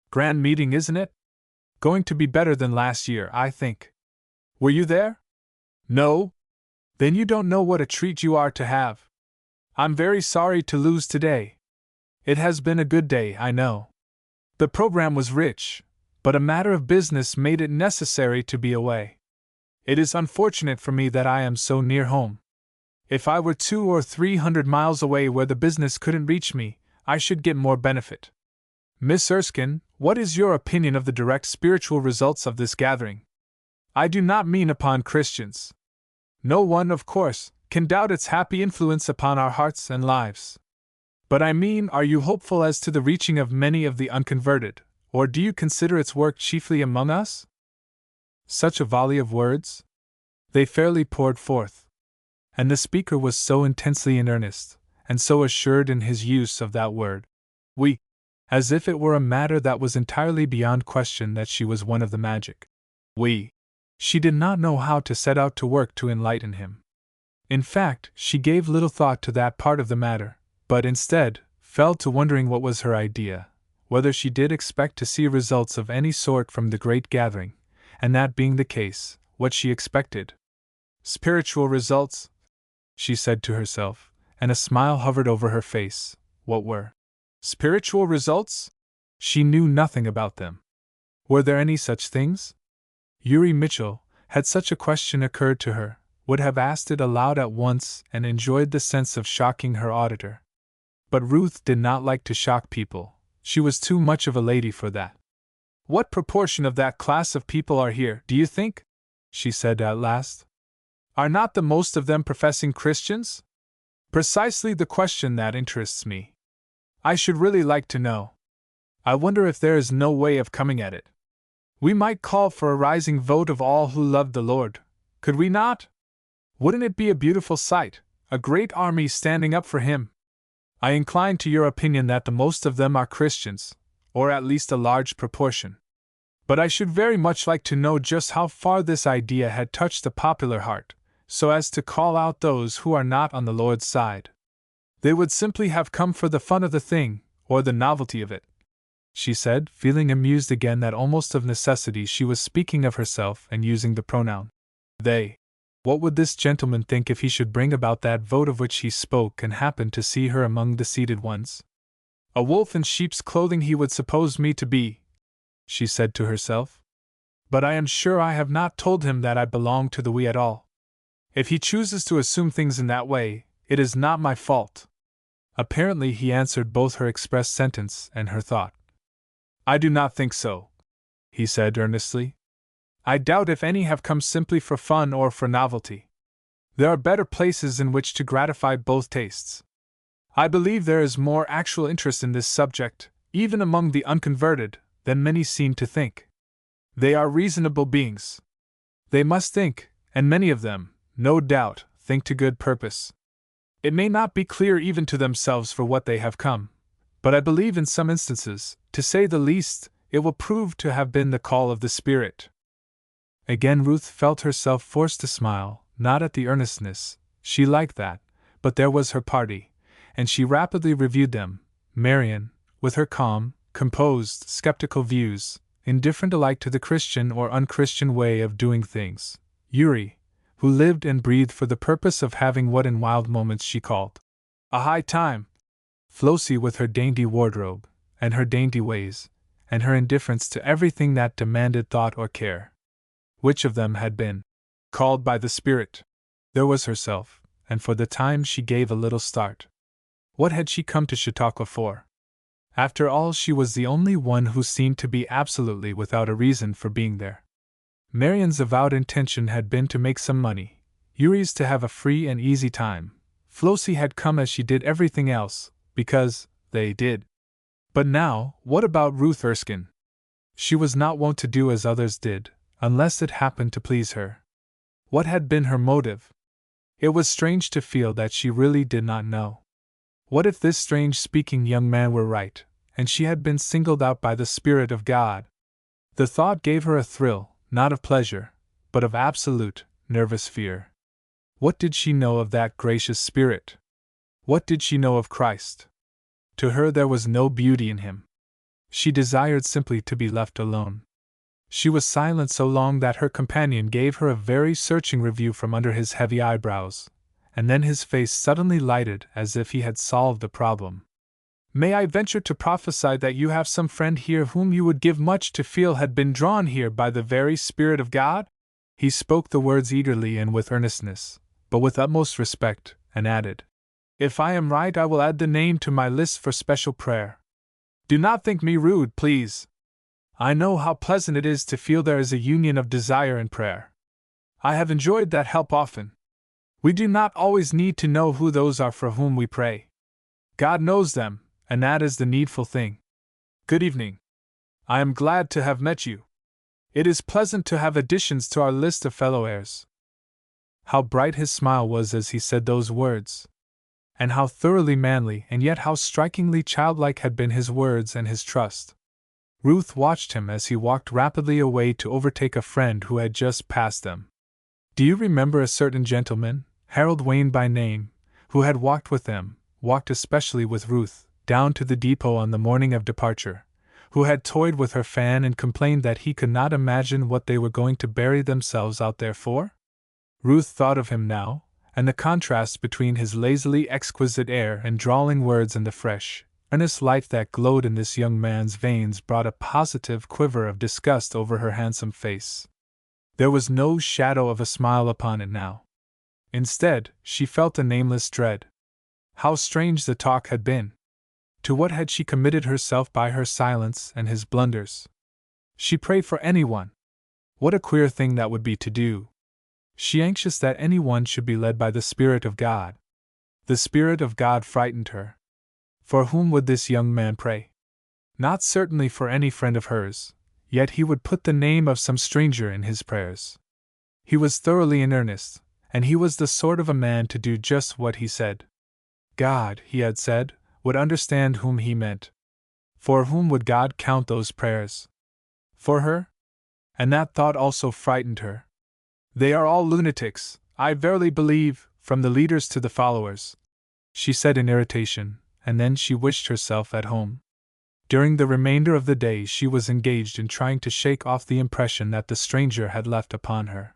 [SPEAKER 1] "Grand meeting, isn't it? Going to be better than last year, I think. Were you there? No? Then you don't know what a treat you are to have. I'm very sorry to lose today. It has been a good day, I know. The program was rich, but a matter of business made it necessary to be away. It is unfortunate for me that I am so near home. If I were 200 or 300 miles away where the business couldn't reach me, I should get more benefit. Miss Erskine, what is your opinion of the direct spiritual results of this gathering? I do not mean upon Christians. No one, of course, can doubt its happy influence upon our hearts and lives. But I mean, are you hopeful as to the reaching of many of the unconverted, or do you consider its work chiefly among us?" Such a volley of words! They fairly poured forth. And the speaker was so intensely in earnest, and so assured in his use of that word, "we," as if it were a matter that was entirely beyond question that she was one of the magic "we." She did not know how to set out to work to enlighten him. In fact, she gave little thought to that part of the matter, but instead, fell to wondering what was her idea, whether she did expect to see results of any sort from the great gathering, and that being the case, what she expected. "Spiritual results," she said to herself, and a smile hovered over her face. What were spiritual results? She knew nothing about them. Were there any such things? Uri Mitchell, had such a question occurred to her, would have asked it aloud at once and enjoyed the sense of shocking her auditor. But Ruth did not like to shock people. She was too much of a lady for that. "What proportion of that class of people are here, do you think?" she said at last. "Are not the most of them professing Christians? Precisely the question that interests me. I should really like to know. I wonder if there is no way of coming at it. We might call for a rising vote of all who loved the Lord, could we not? Wouldn't it be a beautiful sight, a great army standing up for Him? I incline to your opinion that the most of them are Christians, or at least a large proportion. But I should very much like to know just how far this idea had touched the popular heart, so as to call out those who are not on the Lord's side. They would simply have come for the fun of the thing, or the novelty of it," she said, feeling amused again that almost of necessity she was speaking of herself and using the pronoun they. What would this gentleman think if he should bring about that vote of which he spoke and happened to see her among the seated ones? A wolf in sheep's clothing he would suppose me to be, she said to herself. But I am sure I have not told him that I belong to the we at all. If he chooses to assume things in that way, it is not my fault. Apparently he answered both her express sentence and her thought. I do not think so, he said earnestly. I doubt if any have come simply for fun or for novelty. There are better places in which to gratify both tastes. I believe there is more actual interest in this subject, even among the unconverted, than many seem to think. They are reasonable beings. They must think, and many of them, no doubt, think to good purpose. It may not be clear even to themselves for what they have come, but I believe in some instances, to say the least, it will prove to have been the call of the Spirit. Again Ruth felt herself forced to smile, not at the earnestness, she liked that, but there was her party, and she rapidly reviewed them. Marian, with her calm, composed, skeptical views, indifferent alike to the Christian or unchristian way of doing things. Uri, who lived and breathed for the purpose of having what in wild moments she called a high time. Flossie with her dainty wardrobe, and her dainty ways, and her indifference to everything that demanded thought or care. Which of them had been called by the Spirit? There was herself, and for the time she gave a little start. What had she come to Chautauqua for? After all, she was the only one who seemed to be absolutely without a reason for being there. Marian's avowed intention had been to make some money, Uri's to have a free and easy time. Flossie had come as she did everything else, because they did. But now, what about Ruth Erskine? She was not wont to do as others did, unless it happened to please her. What had been her motive? It was strange to feel that she really did not know. What if this strange-speaking young man were right, and she had been singled out by the Spirit of God? The thought gave her a thrill, not of pleasure, but of absolute, nervous fear. What did she know of that gracious Spirit? What did she know of Christ? To her there was no beauty in him. She desired simply to be left alone. She was silent so long that her companion gave her a very searching review from under his heavy eyebrows, and then his face suddenly lighted as if he had solved the problem. May I venture to prophesy that you have some friend here whom you would give much to feel had been drawn here by the very Spirit of God? He spoke the words eagerly and with earnestness, but with utmost respect, and added, If I am right, I will add the name to my list for special prayer. Do not think me rude, please. I know how pleasant it is to feel there is a union of desire and prayer. I have enjoyed that help often. We do not always need to know who those are for whom we pray. God knows them, and that is the needful thing. Good evening. I am glad to have met you. It is pleasant to have additions to our list of fellow heirs. How bright his smile was as he said those words! And how thoroughly manly and yet how strikingly childlike had been his words and his trust. Ruth watched him as he walked rapidly away to overtake a friend who had just passed them. Do you remember a certain gentleman, Harold Wayne by name, who had walked with them, walked especially with Ruth, down to the depot on the morning of departure, who had toyed with her fan and complained that he could not imagine what they were going to bury themselves out there for? Ruth thought of him now, and the contrast between his lazily exquisite air and drawling words and the fresh, earnest light that glowed in this young man's veins brought a positive quiver of disgust over her handsome face. There was no shadow of a smile upon it now. Instead, she felt a nameless dread. How strange the talk had been! To what had she committed herself by her silence and his blunders? She prayed for anyone. What a queer thing that would be to do! She anxious that anyone should be led by the Spirit of God. The Spirit of God frightened her. For whom would this young man pray? Not certainly for any friend of hers, yet he would put the name of some stranger in his prayers. He was thoroughly in earnest, and he was the sort of a man to do just what he said. God, he had said, would understand whom he meant. For whom would God count those prayers? For her? And that thought also frightened her. They are all lunatics, I verily believe, from the leaders to the followers, she said in irritation, and then she wished herself at home. During the remainder of the day she was engaged in trying to shake off the impression that the stranger had left upon her.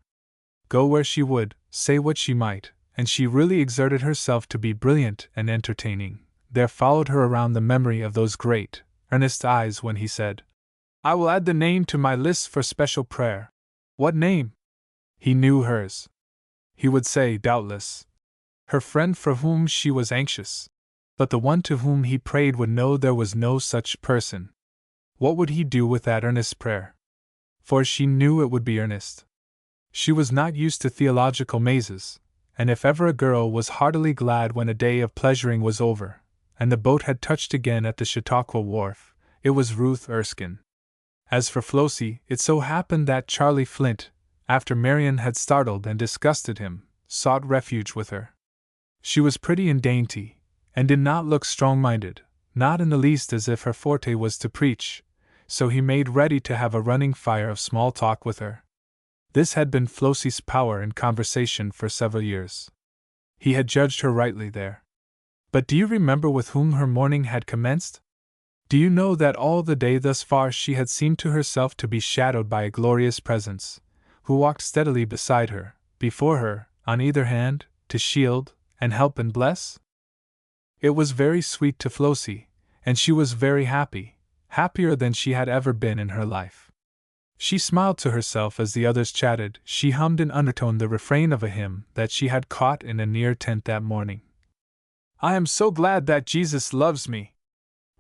[SPEAKER 1] Go where she would, say what she might, and she really exerted herself to be brilliant and entertaining, there followed her around the memory of those great, earnest eyes when he said, "I will add the name to my list for special prayer." What name? He knew hers. He would say, doubtless, her friend for whom she was anxious. But the one to whom he prayed would know there was no such person. What would he do with that earnest prayer? For she knew it would be earnest. She was not used to theological mazes, and if ever a girl was heartily glad when a day of pleasuring was over, and the boat had touched again at the Chautauqua wharf, it was Ruth Erskine. As for Flossie, it so happened that Charlie Flint, after Marian had startled and disgusted him, sought refuge with her. She was pretty and dainty, and did not look strong-minded, not in the least as if her forte was to preach, so he made ready to have a running fire of small talk with her. This had been Flossie's power in conversation for several years. He had judged her rightly there. But do you remember with whom her morning had commenced? Do you know that all the day thus far she had seemed to herself to be shadowed by a glorious presence, who walked steadily beside her, before her, on either hand, to shield, and help and bless? It was very sweet to Flossie, and she was very happy, happier than she had ever been in her life. She smiled to herself as the others chatted. She hummed in undertone the refrain of a hymn that she had caught in a near tent that morning. "I am so glad that Jesus loves me."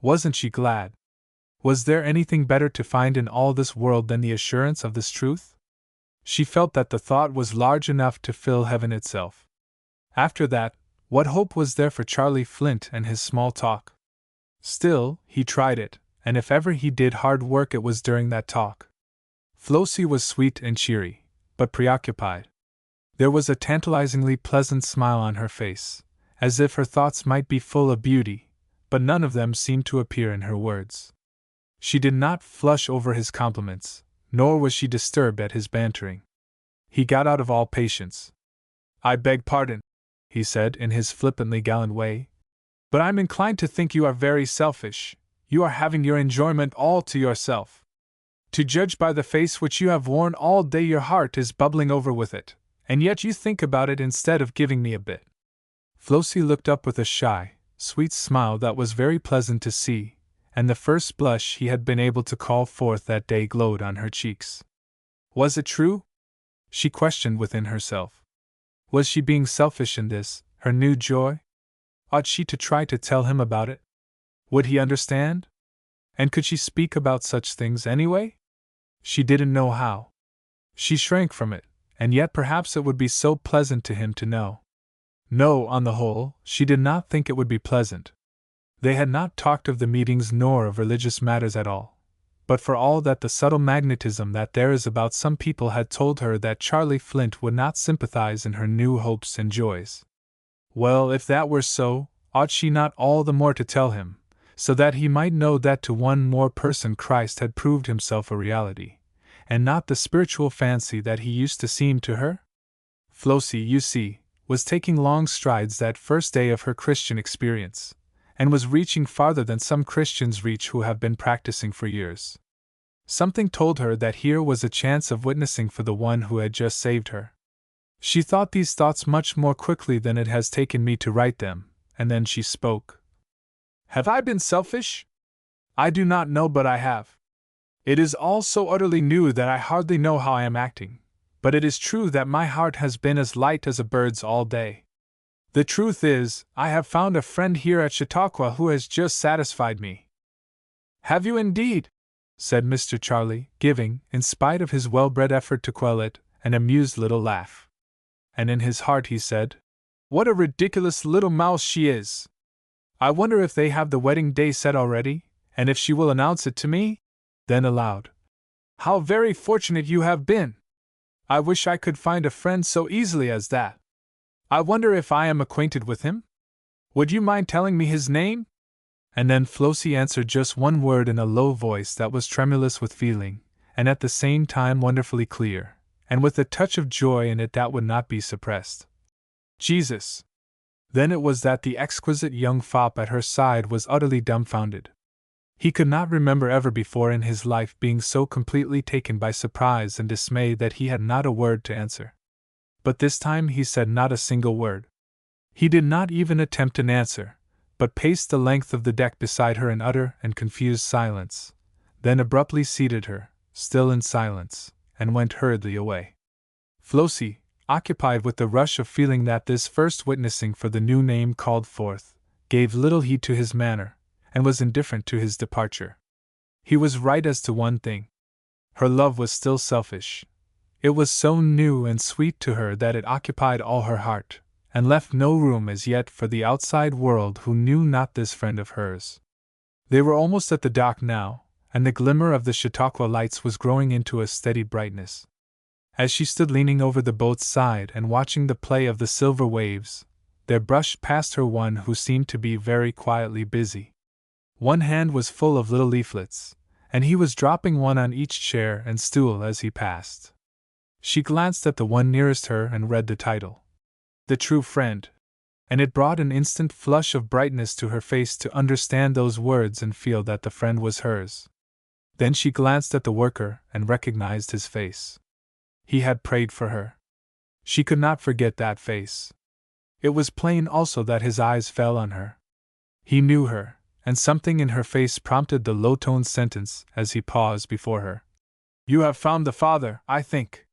[SPEAKER 1] Wasn't she glad? Was there anything better to find in all this world than the assurance of this truth? She felt that the thought was large enough to fill heaven itself. After that, what hope was there for Charlie Flint and his small talk? Still, he tried it, and if ever he did hard work it was during that talk. Flossie was sweet and cheery, but preoccupied. There was a tantalizingly pleasant smile on her face, as if her thoughts might be full of beauty, but none of them seemed to appear in her words. She did not flush over his compliments, nor was she disturbed at his bantering. He got out of all patience. "I beg pardon," he said in his flippantly gallant way, "but I'm inclined to think you are very selfish. You are having your enjoyment all to yourself. To judge by the face which you have worn all day, your heart is bubbling over with it, and yet you think about it instead of giving me a bit." Flossie looked up with a shy, sweet smile that was very pleasant to see, and the first blush he had been able to call forth that day glowed on her cheeks. Was it true? She questioned within herself. Was she being selfish in this, her new joy? Ought she to try to tell him about it? Would he understand? And could she speak about such things anyway? She didn't know how. She shrank from it, and yet perhaps it would be so pleasant to him to know. No, on the whole, she did not think it would be pleasant. They had not talked of the meetings nor of religious matters at all. But for all that, the subtle magnetism that there is about some people had told her that Charlie Flint would not sympathize in her new hopes and joys. Well, if that were so, ought she not all the more to tell him, so that he might know that to one more person Christ had proved himself a reality, and not the spiritual fancy that he used to seem to her? Flossie, you see, was taking long strides that first day of her Christian experience, and was reaching farther than some Christians reach who have been practicing for years. Something told her that here was a chance of witnessing for the one who had just saved her. She thought these thoughts much more quickly than it has taken me to write them, and then she spoke. "Have I been selfish? I do not know, but I have. It is all so utterly new that I hardly know how I am acting, but it is true that my heart has been as light as a bird's all day. The truth is, I have found a friend here at Chautauqua who has just satisfied me." "Have you indeed?" said Mr. Charlie, giving, in spite of his well-bred effort to quell it, an amused little laugh. And in his heart he said, "What a ridiculous little mouse she is! I wonder if they have the wedding day set already, and if she will announce it to me?" Then aloud, "How very fortunate you have been! I wish I could find a friend so easily as that. I wonder if I am acquainted with him? Would you mind telling me his name?" And then Flossie answered just one word in a low voice that was tremulous with feeling, and at the same time wonderfully clear, and with a touch of joy in it that would not be suppressed. "Jesus!" Then it was that the exquisite young fop at her side was utterly dumbfounded. He could not remember ever before in his life being so completely taken by surprise and dismay that he had not a word to answer. but this time he said not a single word. He did not even attempt an answer, but paced the length of the deck beside her in utter and confused silence, then abruptly seated her, still in silence, and went hurriedly away. Flossie, occupied with the rush of feeling that this first witnessing for the new name called forth, gave little heed to his manner, and was indifferent to his departure. He was right as to one thing. Her love was still selfish. It was so new and sweet to her that it occupied all her heart, and left no room as yet for the outside world who knew not this friend of hers. They were almost at the dock now, and the glimmer of the Chautauqua lights was growing into a steady brightness. As she stood leaning over the boat's side and watching the play of the silver waves, there brushed past her one who seemed to be very quietly busy. One hand was full of little leaflets, and he was dropping one on each chair and stool as he passed. She glanced at the one nearest her and read the title, "The True Friend," and it brought an instant flush of brightness to her face to understand those words and feel that the friend was hers. Then she glanced at the worker and recognized his face. He had prayed for her. She could not forget that face. It was plain also that his eyes fell on her. He knew her, and something in her face prompted the low-toned sentence as he paused before her. "You have found the father, I think."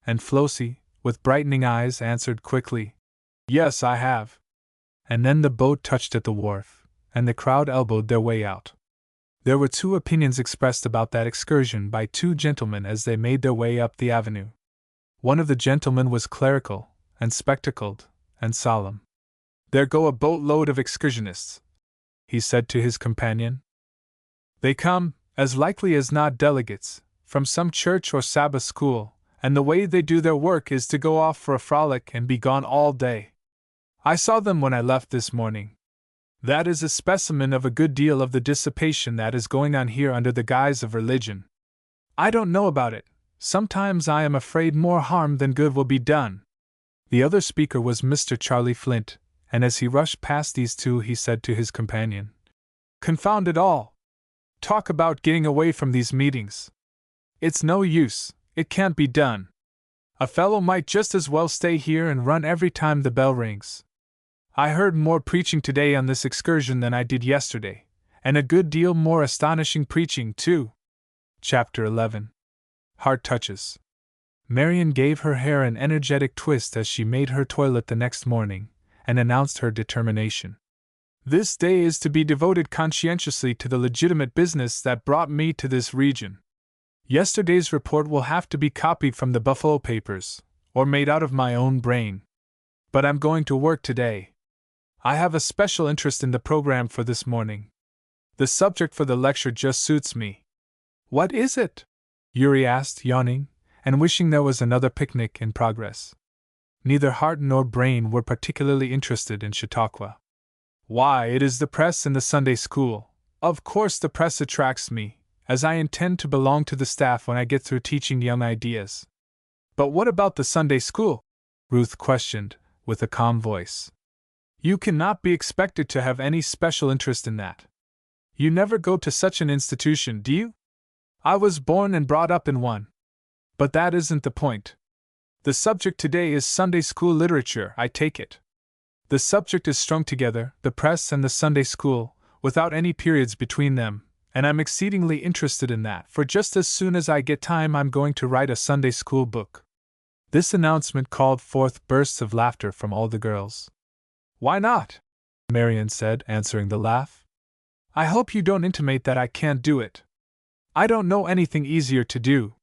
[SPEAKER 1] And Flossie, with brightening eyes, answered quickly, "Yes, I have." And then the boat touched at the wharf, and the crowd elbowed their way out. There were two opinions expressed about that excursion by two gentlemen as they made their way up the avenue. One of the gentlemen was clerical, and spectacled, and solemn. "There go a boatload of excursionists," he said to his companion. "They come, as likely as not delegates, from some church or Sabbath school, and the way they do their work is to go off for a frolic and be gone all day. I saw them when I left this morning. That is a specimen of a good deal of the dissipation that is going on here under the guise of religion. I don't know about it. Sometimes I am afraid more harm than good will be done." The other speaker was Mr. Charlie Flint, and as he rushed past these two he said to his companion, "Confound it all! Talk about getting away from these meetings. It's no use, it can't be done. A fellow might just as well stay here and run every time the bell rings. I heard more preaching today on this excursion than I did yesterday, and a good deal more astonishing preaching, too." Chapter 11. Heart Touches. Marian gave her hair an energetic twist as she made her toilet the next morning, and announced her determination. "This day is to be devoted conscientiously to the legitimate business that brought me to this region. Yesterday's report will have to be copied from the Buffalo papers, or made out of my own brain. But I'm going to work today. I have a special interest in the program for this morning. The subject for the lecture just suits me." "What is it?" Yuri asked, yawning, and wishing there was another picnic in progress. Neither heart nor brain were particularly interested in Chautauqua. "Why, it is the press in the Sunday school. Of course the press attracts me, as I intend to belong to the staff when I get through teaching young ideas." "But what about the Sunday school?" Ruth questioned, with a calm voice. "You cannot be expected to have any special interest in that. You never go to such an institution, do you?" "I was born and brought up in one. But that isn't the point. The subject today is Sunday school literature, I take it. The subject is strung together, the press and the Sunday school, without any periods between them, and I'm exceedingly interested in that, for just as soon as I get time I'm going to write a Sunday school book." This announcement called forth bursts of laughter from all the girls. "Why not?" Marian said, answering the laugh. "I hope you don't intimate that I can't do it. I don't know anything easier to do.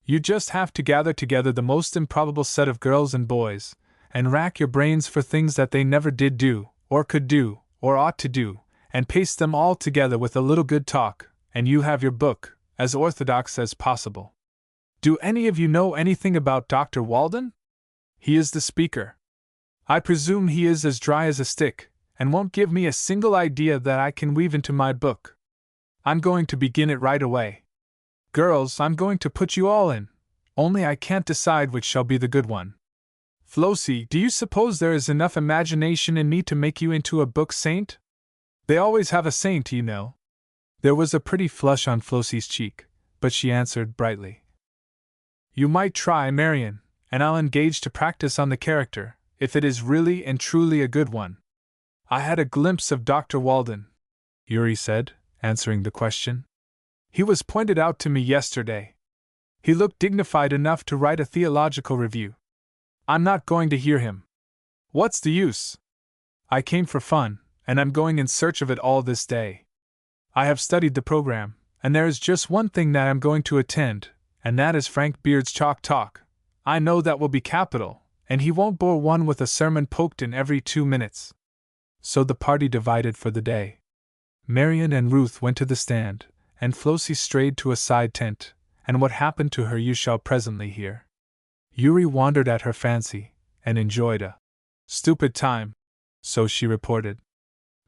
[SPEAKER 1] You just have to gather together the most improbable set of girls and boys, and rack your brains for things that they never did do, or could do, or ought to do, and paste them all together with a little good talk, and you have your book, as orthodox as possible. Do any of you know anything about Dr. Walden? He is the speaker. I presume he is as dry as a stick, and won't give me a single idea that I can weave into my book. I'm going to begin it right away. Girls, I'm going to put you all in, only I can't decide which shall be the good one. Flossie, do you suppose there is enough imagination in me to make you into a book saint? They always have a saint, you know." There was a pretty flush on Flossie's cheek, but she answered brightly, "You might try, Marian, and I'll engage to practice on the character, if it is really and truly a good one. I had a glimpse of Dr. Walden, Yuri said, answering the question. He was pointed out to me yesterday. He looked dignified enough to write a theological review. I'm not going to hear him. What's the use? I came for fun, and I'm going in search of it all this day. I have studied the program, and there is just one thing that I'm going to attend, and that is Frank Beard's Chalk Talk. I know that will be capital, and he won't bore one with a sermon poked in every 2 minutes. So the party divided for the day. Marian and Ruth went to the stand, and Flossie strayed to a side tent, and what happened to her you shall presently hear. Yuri wandered at her fancy, and enjoyed a stupid time, so she reported.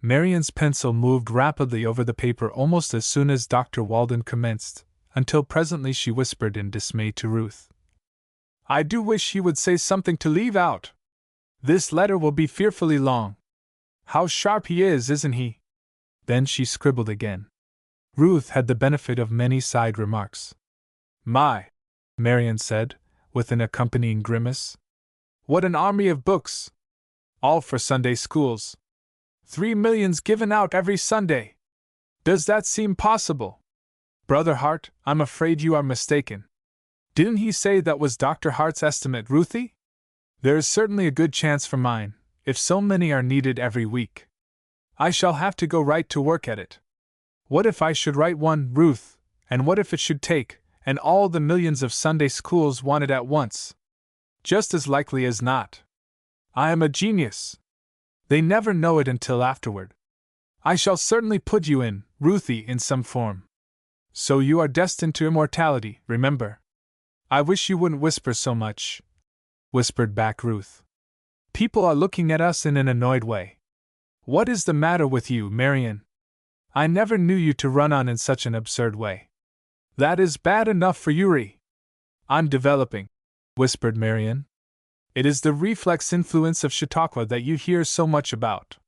[SPEAKER 1] Marian's pencil moved rapidly over the paper almost as soon as Dr. Walden commenced, until presently she whispered in dismay to Ruth. I do wish he would say something to leave out. This letter will be fearfully long. How sharp he is, isn't he? Then she scribbled again. Ruth had the benefit of many side remarks. My, Marian said, with an accompanying grimace. What an army of books! All for Sunday schools. 3 millions given out every Sunday. Does that seem possible? Brother Hart, I'm afraid you are mistaken. Didn't he say that was Dr. Hart's estimate, Ruthie? There is certainly a good chance for mine, if so many are needed every week. I shall have to go right to work at it. What if I should write one, Ruth, and what if it should take, and all the millions of Sunday schools want it at once? Just as likely as not. I am a genius. They never know it until afterward. I shall certainly put you in, Ruthie, in some form. So you are destined to immortality, remember. I wish you wouldn't whisper so much, whispered back Ruth. People are looking at us in an annoyed way. What is the matter with you, Marian? I never knew you to run on in such an absurd way. That is bad enough for Yuri. I'm developing, whispered Marian. It is the reflex influence of Chautauqua that you hear so much about.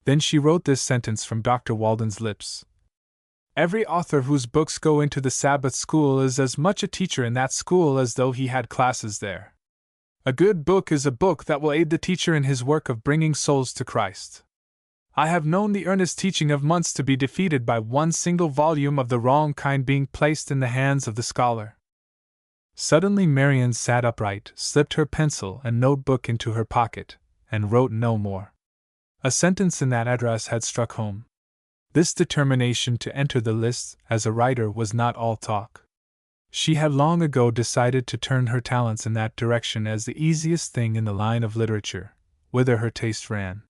[SPEAKER 1] Then she wrote this sentence from Dr. Walden's lips. Every author whose books go into the Sabbath school is as much a teacher in that school as though he had classes there. A good book is a book that will aid the teacher in his work of bringing souls to Christ. I have known the earnest teaching of months to be defeated by one single volume of the wrong kind being placed in the hands of the scholar. Suddenly Marian sat upright, slipped her pencil and notebook into her pocket, and wrote no more. A sentence in that address had struck home. This determination to enter the lists as a writer was not all talk. She had long ago decided to turn her talents in that direction as the easiest thing in the line of literature, whither her taste ran.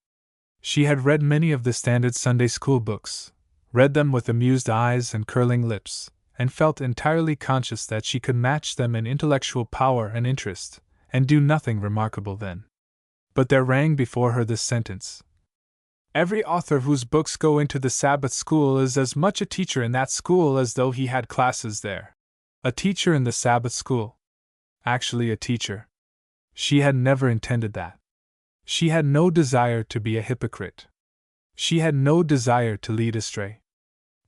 [SPEAKER 1] She had read many of the standard Sunday school books, read them with amused eyes and curling lips, and felt entirely conscious that she could match them in intellectual power and interest, and do nothing remarkable then. But there rang before her this sentence. Every author whose books go into the Sabbath school is as much a teacher in that school as though he had classes there. A teacher in the Sabbath school. Actually a teacher. She had never intended that. She had no desire to be a hypocrite. She had no desire to lead astray.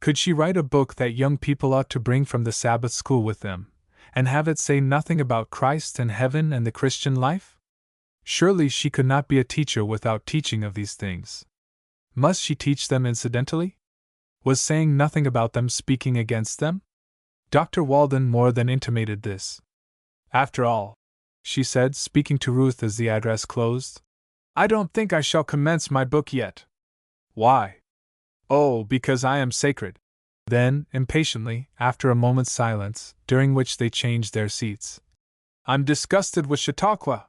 [SPEAKER 1] Could she write a book that young people ought to bring from the Sabbath school with them, and have it say nothing about Christ and heaven and the Christian life? Surely she could not be a teacher without teaching of these things. Must she teach them incidentally? Was saying nothing about them speaking against them? Dr. Walden more than intimated this. After all, she said, speaking to Ruth as the address closed, I don't think I shall commence my book yet. Why? Oh, because I am sacred. Then, impatiently, after a moment's silence, during which they changed their seats, I'm disgusted with Chautauqua.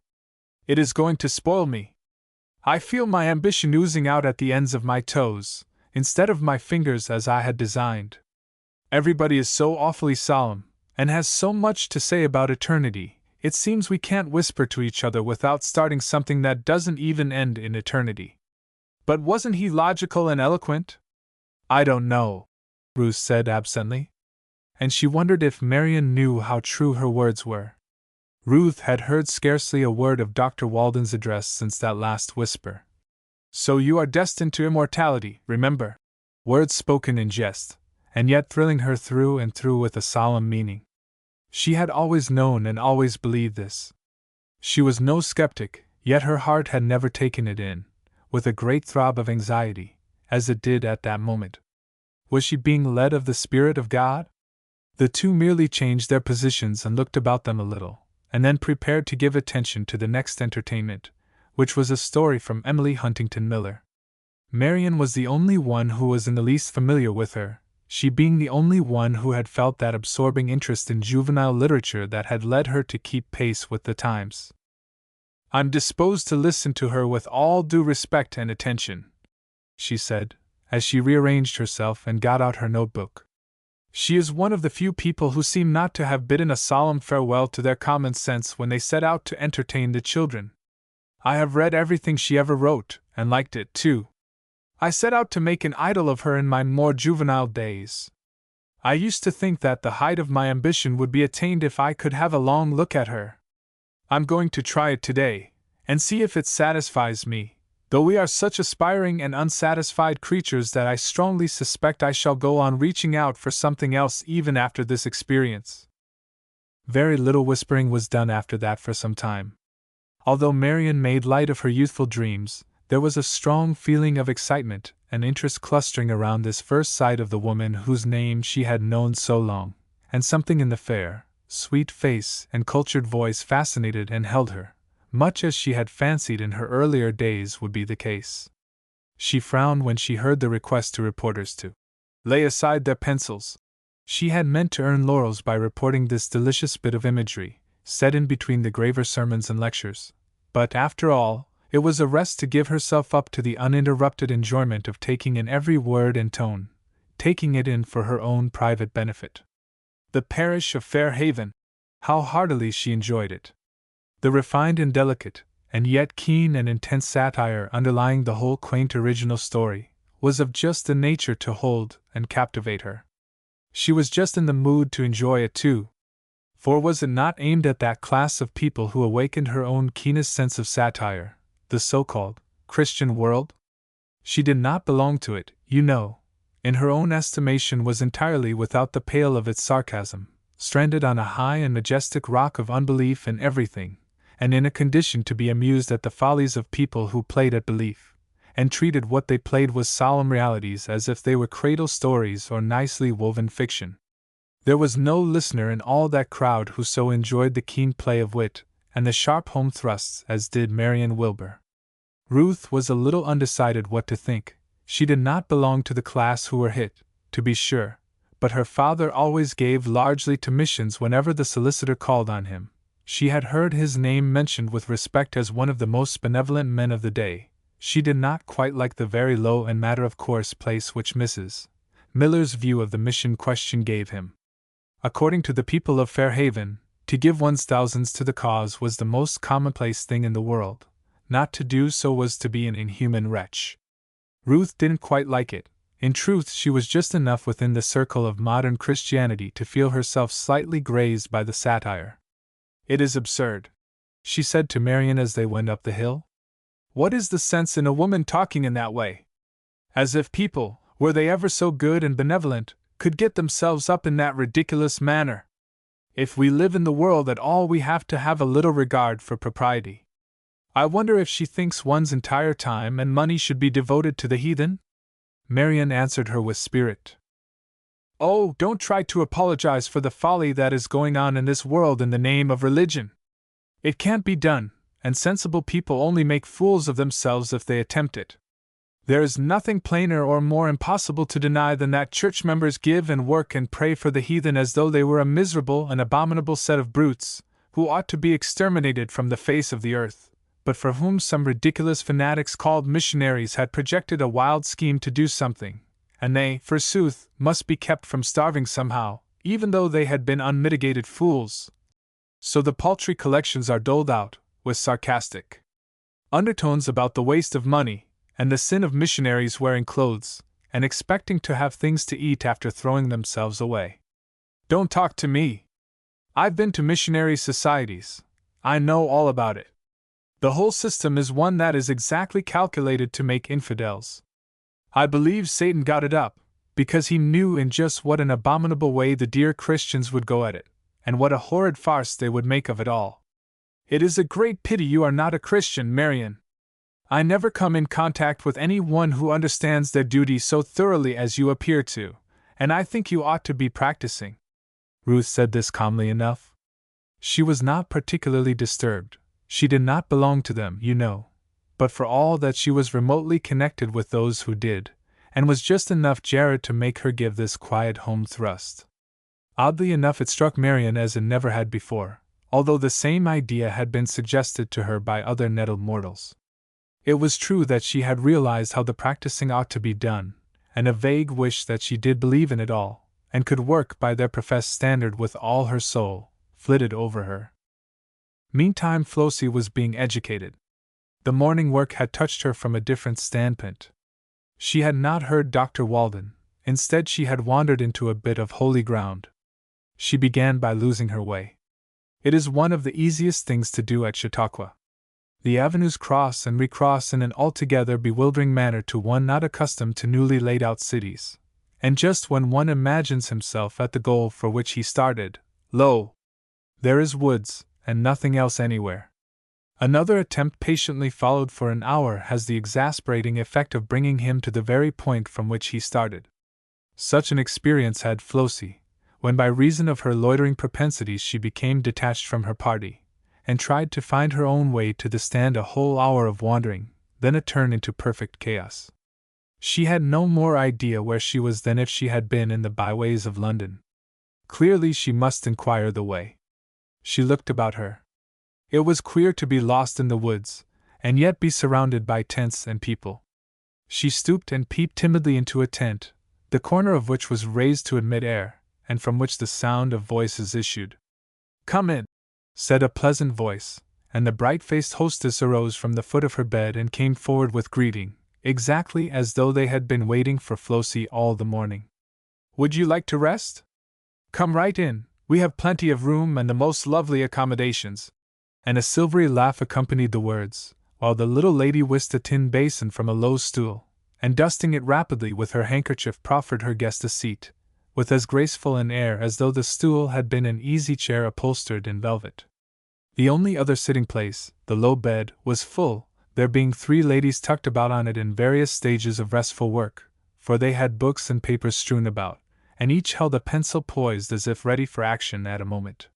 [SPEAKER 1] It is going to spoil me. I feel my ambition oozing out at the ends of my toes, instead of my fingers as I had designed. Everybody is so awfully solemn, and has so much to say about eternity, it seems we can't whisper to each other without starting something that doesn't even end in eternity. But wasn't he logical and eloquent? I don't know, Ruth said absently. And she wondered if Marian knew how true her words were. Ruth had heard scarcely a word of Dr. Walden's address since that last whisper. So you are destined to immortality, remember. Words spoken in jest, and yet thrilling her through and through with a solemn meaning. She had always known and always believed this. She was no skeptic, yet her heart had never taken it in, with a great throb of anxiety, as it did at that moment. Was she being led of the Spirit of God? The two merely changed their positions and looked about them a little, and then prepared to give attention to the next entertainment, which was a story from Emily Huntington Miller. Marian was the only one who was in the least familiar with her, she being the only one who had felt that absorbing interest in juvenile literature that had led her to keep pace with the times. "I'm disposed to listen to her with all due respect and attention," she said, as she rearranged herself and got out her notebook. "She is one of the few people who seem not to have bidden a solemn farewell to their common sense when they set out to entertain the children. I have read everything she ever wrote, and liked it, too. I set out to make an idol of her in my more juvenile days. I used to think that the height of my ambition would be attained if I could have a long look at her. I'm going to try it today, and see if it satisfies me, though we are such aspiring and unsatisfied creatures that I strongly suspect I shall go on reaching out for something else even after this experience." Very little whispering was done after that for some time. Although Marian made light of her youthful dreams, there was a strong feeling of excitement and interest clustering around this first sight of the woman whose name she had known so long, and something in the fair, sweet face and cultured voice fascinated and held her, much as she had fancied in her earlier days would be the case. She frowned when she heard the request to reporters to lay aside their pencils. She had meant to earn laurels by reporting this delicious bit of imagery, set in between the graver sermons and lectures, but after all, it was a rest to give herself up to the uninterrupted enjoyment of taking in every word and tone, taking it in for her own private benefit. The parish of Fairhaven! How heartily she enjoyed it! The refined and delicate, and yet keen and intense satire underlying the whole quaint original story, was of just the nature to hold and captivate her. She was just in the mood to enjoy it too. For was it not aimed at that class of people who awakened her own keenest sense of satire, the so-called Christian world? She did not belong to it, you know, in her own estimation was entirely without the pale of its sarcasm, stranded on a high and majestic rock of unbelief in everything, and in a condition to be amused at the follies of people who played at belief, and treated what they played was solemn realities as if they were cradle stories or nicely woven fiction. There was no listener in all that crowd who so enjoyed the keen play of wit and the sharp home thrusts as did Marian Wilbur. Ruth was a little undecided what to think. She did not belong to the class who were hit, to be sure, but her father always gave largely to missions whenever the solicitor called on him. She had heard his name mentioned with respect as one of the most benevolent men of the day. She did not quite like the very low and matter-of-course place which Mrs. Miller's view of the mission question gave him. According to the people of Fairhaven, to give one's thousands to the cause was the most commonplace thing in the world. Not to do so was to be an inhuman wretch. Ruth didn't quite like it. In truth, she was just enough within the circle of modern Christianity to feel herself slightly grazed by the satire. "It is absurd," she said to Marian as they went up the hill. "What is the sense in a woman talking in that way? As if people, were they ever so good and benevolent, could get themselves up in that ridiculous manner. If we live in the world at all, we have to have a little regard for propriety. I wonder if she thinks one's entire time and money should be devoted to the heathen?" Marian answered her with spirit. "Oh, don't try to apologize for the folly that is going on in this world in the name of religion. It can't be done, and sensible people only make fools of themselves if they attempt it. There is nothing plainer or more impossible to deny than that church members give and work and pray for the heathen as though they were a miserable and abominable set of brutes, who ought to be exterminated from the face of the earth, but for whom some ridiculous fanatics called missionaries had projected a wild scheme to do something, and they, forsooth, must be kept from starving somehow, even though they had been unmitigated fools. So the paltry collections are doled out, with sarcastic undertones about the waste of money, and the sin of missionaries wearing clothes, and expecting to have things to eat after throwing themselves away. Don't talk to me. I've been to missionary societies. I know all about it. The whole system is one that is exactly calculated to make infidels. I believe Satan got it up, because he knew in just what an abominable way the dear Christians would go at it, and what a horrid farce they would make of it all. It is a great pity you are not a Christian, Marian. I never come in contact with any one who understands their duty so thoroughly as you appear to, and I think you ought to be practicing." Ruth said this calmly enough. She was not particularly disturbed. She did not belong to them, you know, but for all that she was remotely connected with those who did, and was just enough jarred to make her give this quiet home thrust. Oddly enough, it struck Marian as it never had before, although the same idea had been suggested to her by other nettled mortals. It was true that she had realized how the practicing ought to be done, and a vague wish that she did believe in it all, and could work by their professed standard with all her soul, flitted over her. Meantime, Flossie was being educated. The morning work had touched her from a different standpoint. She had not heard Dr. Walden, instead she had wandered into a bit of holy ground. She began by losing her way. It is one of the easiest things to do at Chautauqua. The avenues cross and recross in an altogether bewildering manner to one not accustomed to newly laid out cities, and just when one imagines himself at the goal for which he started, lo! There is woods, and nothing else anywhere. Another attempt patiently followed for an hour has the exasperating effect of bringing him to the very point from which he started. Such an experience had Flossie, when by reason of her loitering propensities she became detached from her party, and tried to find her own way to the stand a whole hour of wandering, then a turn into perfect chaos. She had no more idea where she was than if she had been in the byways of London. Clearly she must inquire the way. She looked about her. It was queer to be lost in the woods, and yet be surrounded by tents and people. She stooped and peeped timidly into a tent, the corner of which was raised to admit air, and from which the sound of voices issued. "Come in," said a pleasant voice, and the bright-faced hostess arose from the foot of her bed and came forward with greeting, exactly as though they had been waiting for Flossie all the morning. "Would you like to rest? Come right in, we have plenty of room and the most lovely accommodations." And a silvery laugh accompanied the words, while the little lady whisked a tin basin from a low stool, and dusting it rapidly with her handkerchief proffered her guest a seat, with as graceful an air as though the stool had been an easy chair upholstered in velvet. The only other sitting place, the low bed, was full, there being 3 ladies tucked about on it in various stages of restful work, for they had books and papers strewn about, and each held a pencil poised as if ready for action at a moment.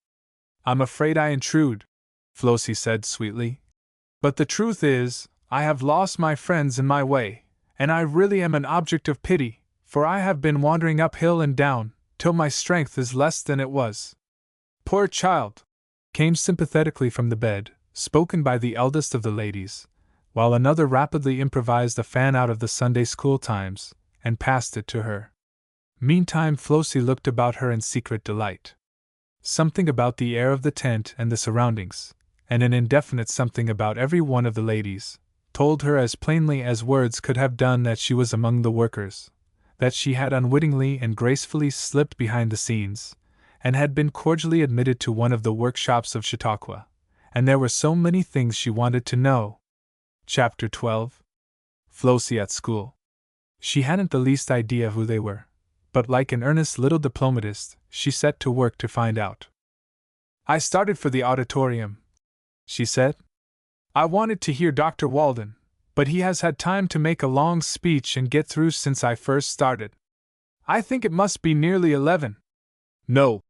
[SPEAKER 1] "I'm afraid I intrude," Flossie said sweetly. "But the truth is, I have lost my friends in my way, and I really am an object of pity, for I have been wandering uphill and down, till my strength is less than it was." "Poor child!" came sympathetically from the bed, spoken by the eldest of the ladies, while another rapidly improvised a fan out of the Sunday school Times, and passed it to her. Meantime Flossie looked about her in secret delight. Something about the air of the tent and the surroundings, and an indefinite something about every one of the ladies, told her as plainly as words could have done that she was among the workers, that she had unwittingly and gracefully slipped behind the scenes, and had been cordially admitted to one of the workshops of Chautauqua, and there were so many things she wanted to know. Chapter 12. Flossie at school. She hadn't the least idea who they were, but like an earnest little diplomatist, she set to work to find out. "I started for the auditorium," she said. "I wanted to hear Dr. Walden, but he has had time to make a long speech and get through since I first started. I think it must be nearly 11. "No,"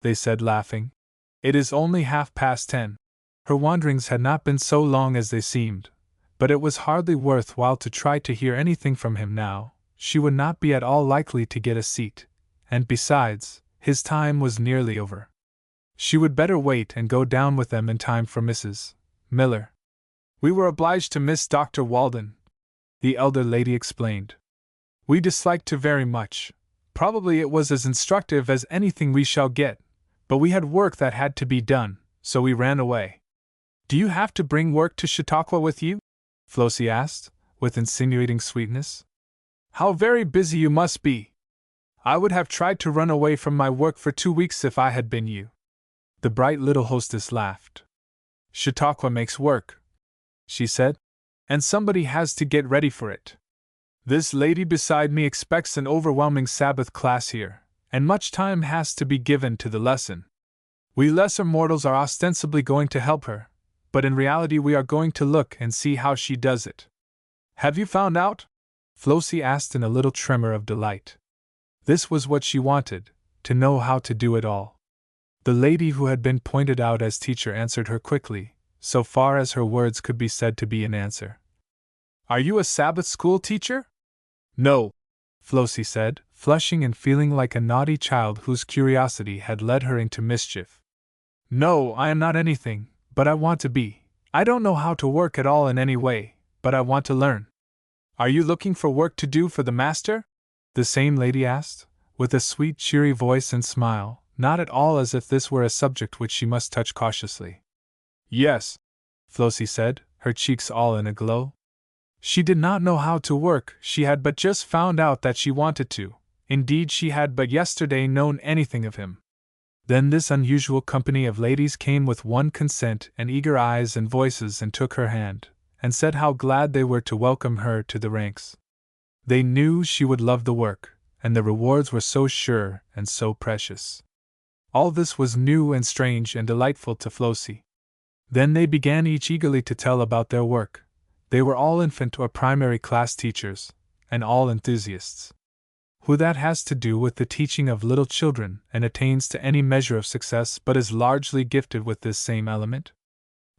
[SPEAKER 1] they said laughing. "It is only 10:30. Her wanderings had not been so long as they seemed, but it was hardly worth while to try to hear anything from him now. She would not be at all likely to get a seat, and besides, his time was nearly over. She would better wait and go down with them in time for Mrs. Miller. "We were obliged to miss Dr. Walden," the elder lady explained. "We disliked her very much. Probably it was as instructive as anything we shall get, but we had work that had to be done, so we ran away." "Do you have to bring work to Chautauqua with you?" Flossie asked, with insinuating sweetness. "How very busy you must be! I would have tried to run away from my work for 2 weeks if I had been you." The bright little hostess laughed. "Chautauqua makes work," she said, "and somebody has to get ready for it. This lady beside me expects an overwhelming Sabbath class here, and much time has to be given to the lesson. We lesser mortals are ostensibly going to help her, but in reality we are going to look and see how she does it." "Have you found out?" Flossie asked in a little tremor of delight. This was what she wanted, to know how to do it all. The lady who had been pointed out as teacher answered her quickly, so far as her words could be said to be an answer. "Are you a Sabbath school teacher?" "No," Flossie said, flushing and feeling like a naughty child whose curiosity had led her into mischief. "No, I am not anything, but I want to be. I don't know how to work at all in any way, but I want to learn." "Are you looking for work to do for the master?" the same lady asked, with a sweet, cheery voice and smile, not at all as if this were a subject which she must touch cautiously. "Yes," Flossie said, her cheeks all in a glow. She did not know how to work, she had but just found out that she wanted to. Indeed, she had but yesterday known anything of him. Then this unusual company of ladies came with one consent and eager eyes and voices and took her hand, and said how glad they were to welcome her to the ranks. They knew she would love the work, and the rewards were so sure and so precious. All this was new and strange and delightful to Flossie. Then they began each eagerly to tell about their work. They were all infant or primary class teachers, and all enthusiasts. Who that has to do with the teaching of little children and attains to any measure of success but is largely gifted with this same element?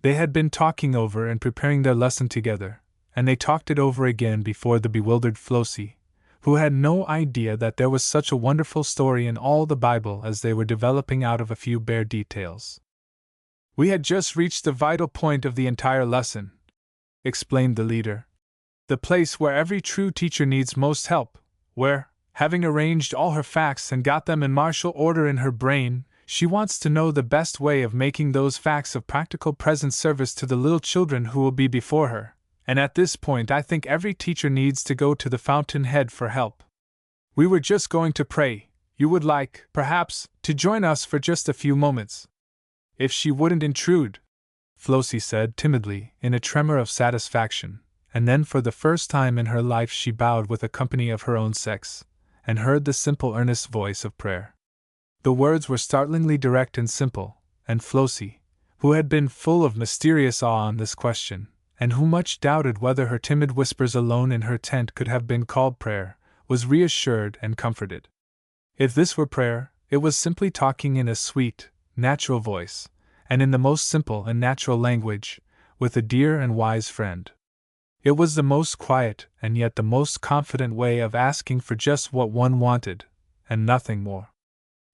[SPEAKER 1] They had been talking over and preparing their lesson together, and they talked it over again before the bewildered Flossie, who had no idea that there was such a wonderful story in all the Bible as they were developing out of a few bare details. "We had just reached the vital point of the entire lesson," explained the leader. "The place where every true teacher needs most help, where, having arranged all her facts and got them in martial order in her brain, she wants to know the best way of making those facts of practical present service to the little children who will be before her. And at this point I think every teacher needs to go to the fountainhead for help. We were just going to pray. You would like, perhaps, to join us for just a few moments." "If she wouldn't intrude," Flossie said timidly, in a tremor of satisfaction, and then for the first time in her life she bowed with a company of her own sex, and heard the simple earnest voice of prayer. The words were startlingly direct and simple, and Flossie, who had been full of mysterious awe on this question, and who much doubted whether her timid whispers alone in her tent could have been called prayer, was reassured and comforted. If this were prayer, it was simply talking in a sweet, natural voice, and in the most simple and natural language, with a dear and wise friend. It was the most quiet and yet the most confident way of asking for just what one wanted, and nothing more.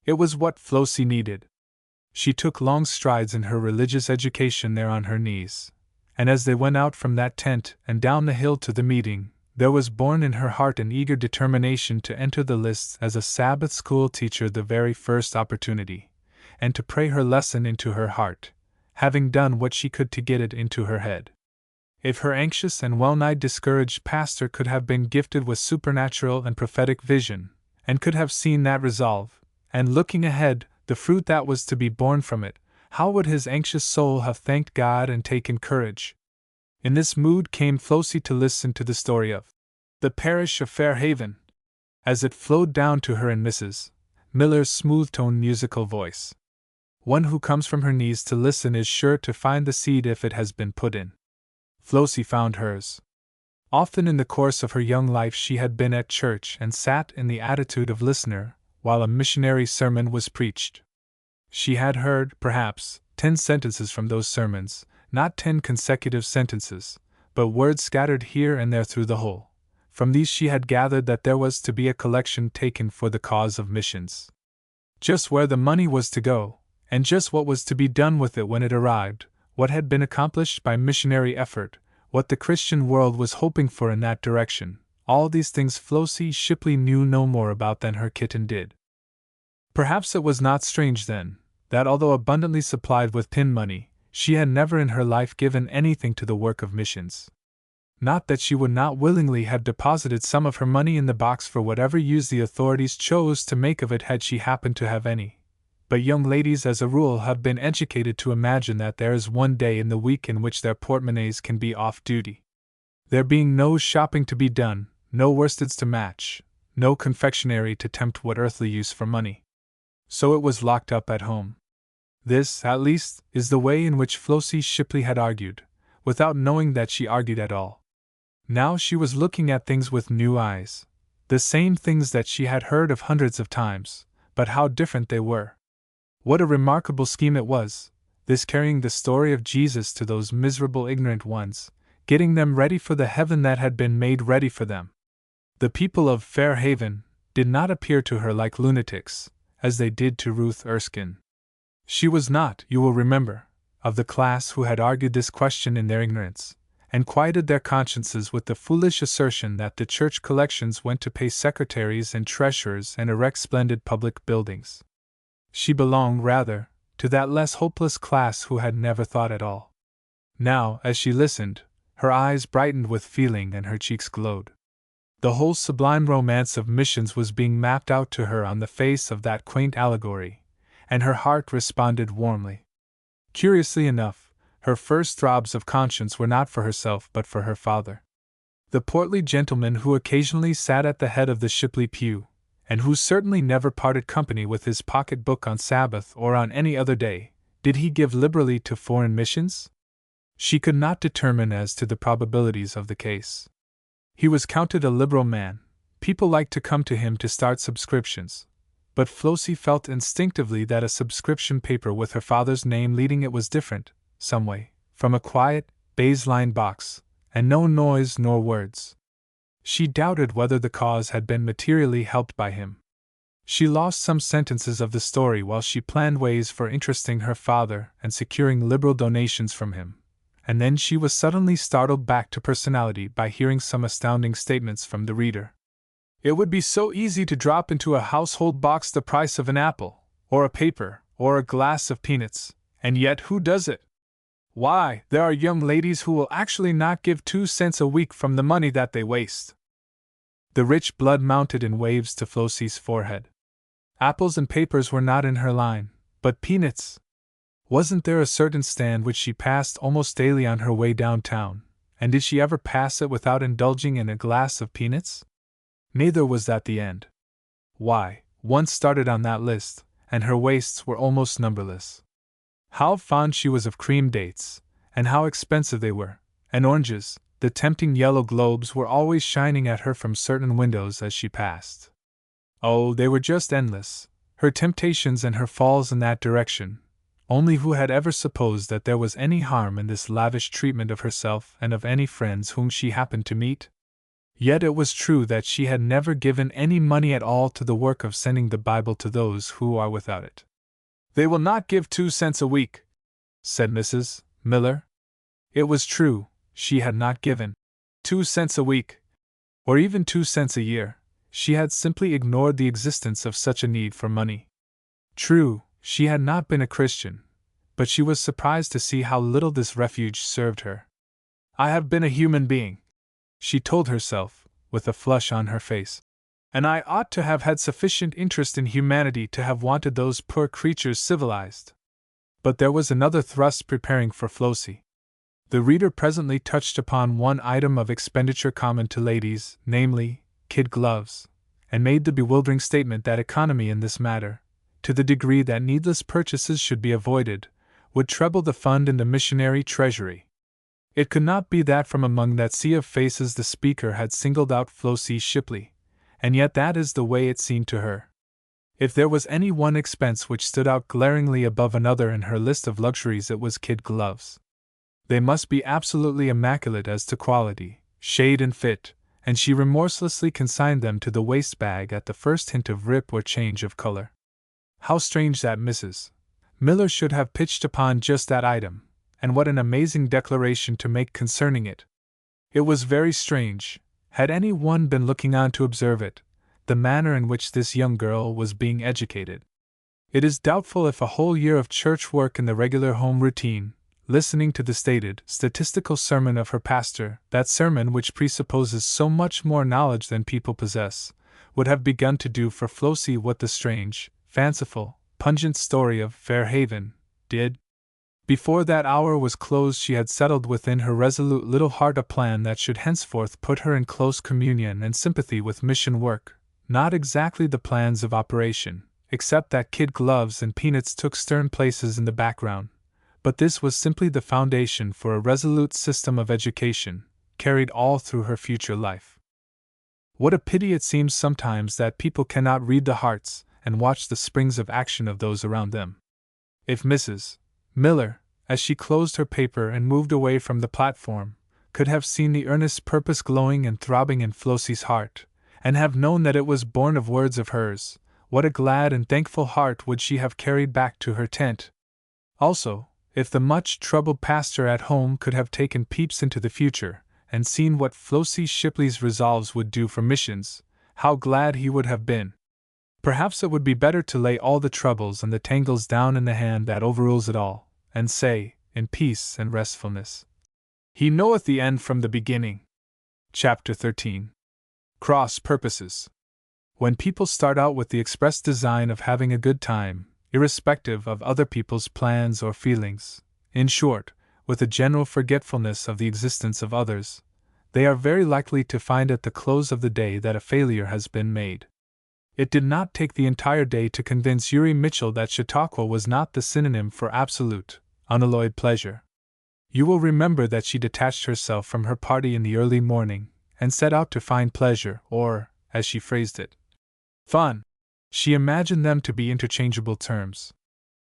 [SPEAKER 1] It was what Flossie needed. She took long strides in her religious education there on her knees, and as they went out from that tent and down the hill to the meeting, there was born in her heart an eager determination to enter the lists as a Sabbath school teacher the very first opportunity, and to pray her lesson into her heart, having done what she could to get it into her head. If her anxious and well-nigh discouraged pastor could have been gifted with supernatural and prophetic vision, and could have seen that resolve, and looking ahead, the fruit that was to be born from it, how would his anxious soul have thanked God and taken courage? In this mood came Flossie to listen to the story of the parish of Fairhaven, as it flowed down to her in Mrs. Miller's smooth-toned musical voice. One who comes from her knees to listen is sure to find the seed if it has been put in. Flossie found hers. Often in the course of her young life she had been at church and sat in the attitude of listener while a missionary sermon was preached. She had heard, perhaps, 10 sentences from those sermons, not 10 consecutive sentences, but words scattered here and there through the whole. From these she had gathered that there was to be a collection taken for the cause of missions. Just where the money was to go, and just what was to be done with it when it arrived, what had been accomplished by missionary effort, what the Christian world was hoping for in that direction, all these things Flossie Shipley knew no more about than her kitten did. Perhaps it was not strange then, that although abundantly supplied with pin money, she had never in her life given anything to the work of missions. Not that she would not willingly have deposited some of her money in the box for whatever use the authorities chose to make of it had she happened to have any. But young ladies as a rule have been educated to imagine that there is one day in the week in which their portmonnaies can be off duty. There being no shopping to be done, no worsteds to match, no confectionery to tempt what earthly use for money. So it was locked up at home. This, at least, is the way in which Flossie Shipley had argued, without knowing that she argued at all. Now she was looking at things with new eyes. The same things that she had heard of hundreds of times, but how different they were. What a remarkable scheme it was, this carrying the story of Jesus to those miserable ignorant ones, getting them ready for the heaven that had been made ready for them. The people of Fair Haven did not appear to her like lunatics, as they did to Ruth Erskine. She was not, you will remember, of the class who had argued this question in their ignorance, and quieted their consciences with the foolish assertion that the church collections went to pay secretaries and treasurers and erect splendid public buildings. She belonged, rather, to that less hopeless class who had never thought at all. Now, as she listened, her eyes brightened with feeling and her cheeks glowed. The whole sublime romance of missions was being mapped out to her on the face of that quaint allegory, and her heart responded warmly. Curiously enough, her first throbs of conscience were not for herself but for her father. The portly gentleman who occasionally sat at the head of the Shipley pew, and who certainly never parted company with his pocket-book on Sabbath or on any other day, did he give liberally to foreign missions? She could not determine as to the probabilities of the case. He was counted a liberal man. People liked to come to him to start subscriptions, but Flossie felt instinctively that a subscription paper with her father's name leading it was different, someway, from a quiet, baize-lined box, and no noise nor words. She doubted whether the cause had been materially helped by him. She lost some sentences of the story while she planned ways for interesting her father and securing liberal donations from him, and then she was suddenly startled back to personality by hearing some astounding statements from the reader. It would be so easy to drop into a household box the price of an apple, or a paper, or a glass of peanuts, and yet who does it? Why, there are young ladies who will actually not give 2 cents a week from the money that they waste. The rich blood mounted in waves to Flossie's forehead. Apples and papers were not in her line, but peanuts. Wasn't there a certain stand which she passed almost daily on her way downtown, and did she ever pass it without indulging in a glass of peanuts? Neither was that the end. Why, once started on that list, and her wastes were almost numberless. How fond she was of cream dates, and how expensive they were, and oranges, the tempting yellow globes were always shining at her from certain windows as she passed. Oh, they were just endless, her temptations and her falls in that direction. Only who had ever supposed that there was any harm in this lavish treatment of herself and of any friends whom she happened to meet? Yet it was true that she had never given any money at all to the work of sending the Bible to those who are without it. "They will not give 2 cents a week," said Mrs. Miller. It was true, she had not given 2 cents a week, or even 2 cents a year. She had simply ignored the existence of such a need for money. True, she had not been a Christian, but she was surprised to see how little this refuge served her. "I have been a human being," she told herself, with a flush on her face, "and I ought to have had sufficient interest in humanity to have wanted those poor creatures civilized." But there was another thrust preparing for Flossie. The reader presently touched upon one item of expenditure common to ladies, namely, kid gloves, and made the bewildering statement that economy in this matter, to the degree that needless purchases should be avoided, would treble the fund in the missionary treasury. It could not be that from among that sea of faces the speaker had singled out Flossie Shipley, and yet that is the way it seemed to her. If there was any one expense which stood out glaringly above another in her list of luxuries, it was kid gloves. They must be absolutely immaculate as to quality, shade and fit, and she remorselessly consigned them to the waste bag at the first hint of rip or change of color. How strange that Mrs. Miller should have pitched upon just that item, and what an amazing declaration to make concerning it. It was very strange, had any one been looking on to observe it, the manner in which this young girl was being educated. It is doubtful if a whole year of church work in the regular home routine, listening to the stated, statistical sermon of her pastor, that sermon which presupposes so much more knowledge than people possess, would have begun to do for Flossie what the strange, fanciful, pungent story of Fair Haven did. Before that hour was closed, she had settled within her resolute little heart a plan that should henceforth put her in close communion and sympathy with mission work, not exactly the plans of operation, except that kid gloves and peanuts took stern places in the background, but this was simply the foundation for a resolute system of education, carried all through her future life. What a pity it seems sometimes that people cannot read the hearts and watch the springs of action of those around them. If Mrs. Miller, as she closed her paper and moved away from the platform, could have seen the earnest purpose glowing and throbbing in Flossie's heart, and have known that it was born of words of hers, what a glad and thankful heart would she have carried back to her tent. Also, if the much-troubled pastor at home could have taken peeps into the future, and seen what Flossie Shipley's resolves would do for missions, how glad he would have been. Perhaps it would be better to lay all the troubles and the tangles down in the hand that overrules it all, and say, in peace and restfulness, He knoweth the end from the beginning. Chapter 13. Cross Purposes. When people start out with the express design of having a good time, irrespective of other people's plans or feelings, in short, with a general forgetfulness of the existence of others, they are very likely to find at the close of the day that a failure has been made. It did not take the entire day to convince Uri Mitchell that Chautauqua was not the synonym for absolute, unalloyed pleasure. You will remember that she detached herself from her party in the early morning, and set out to find pleasure, or, as she phrased it, fun. She imagined them to be interchangeable terms.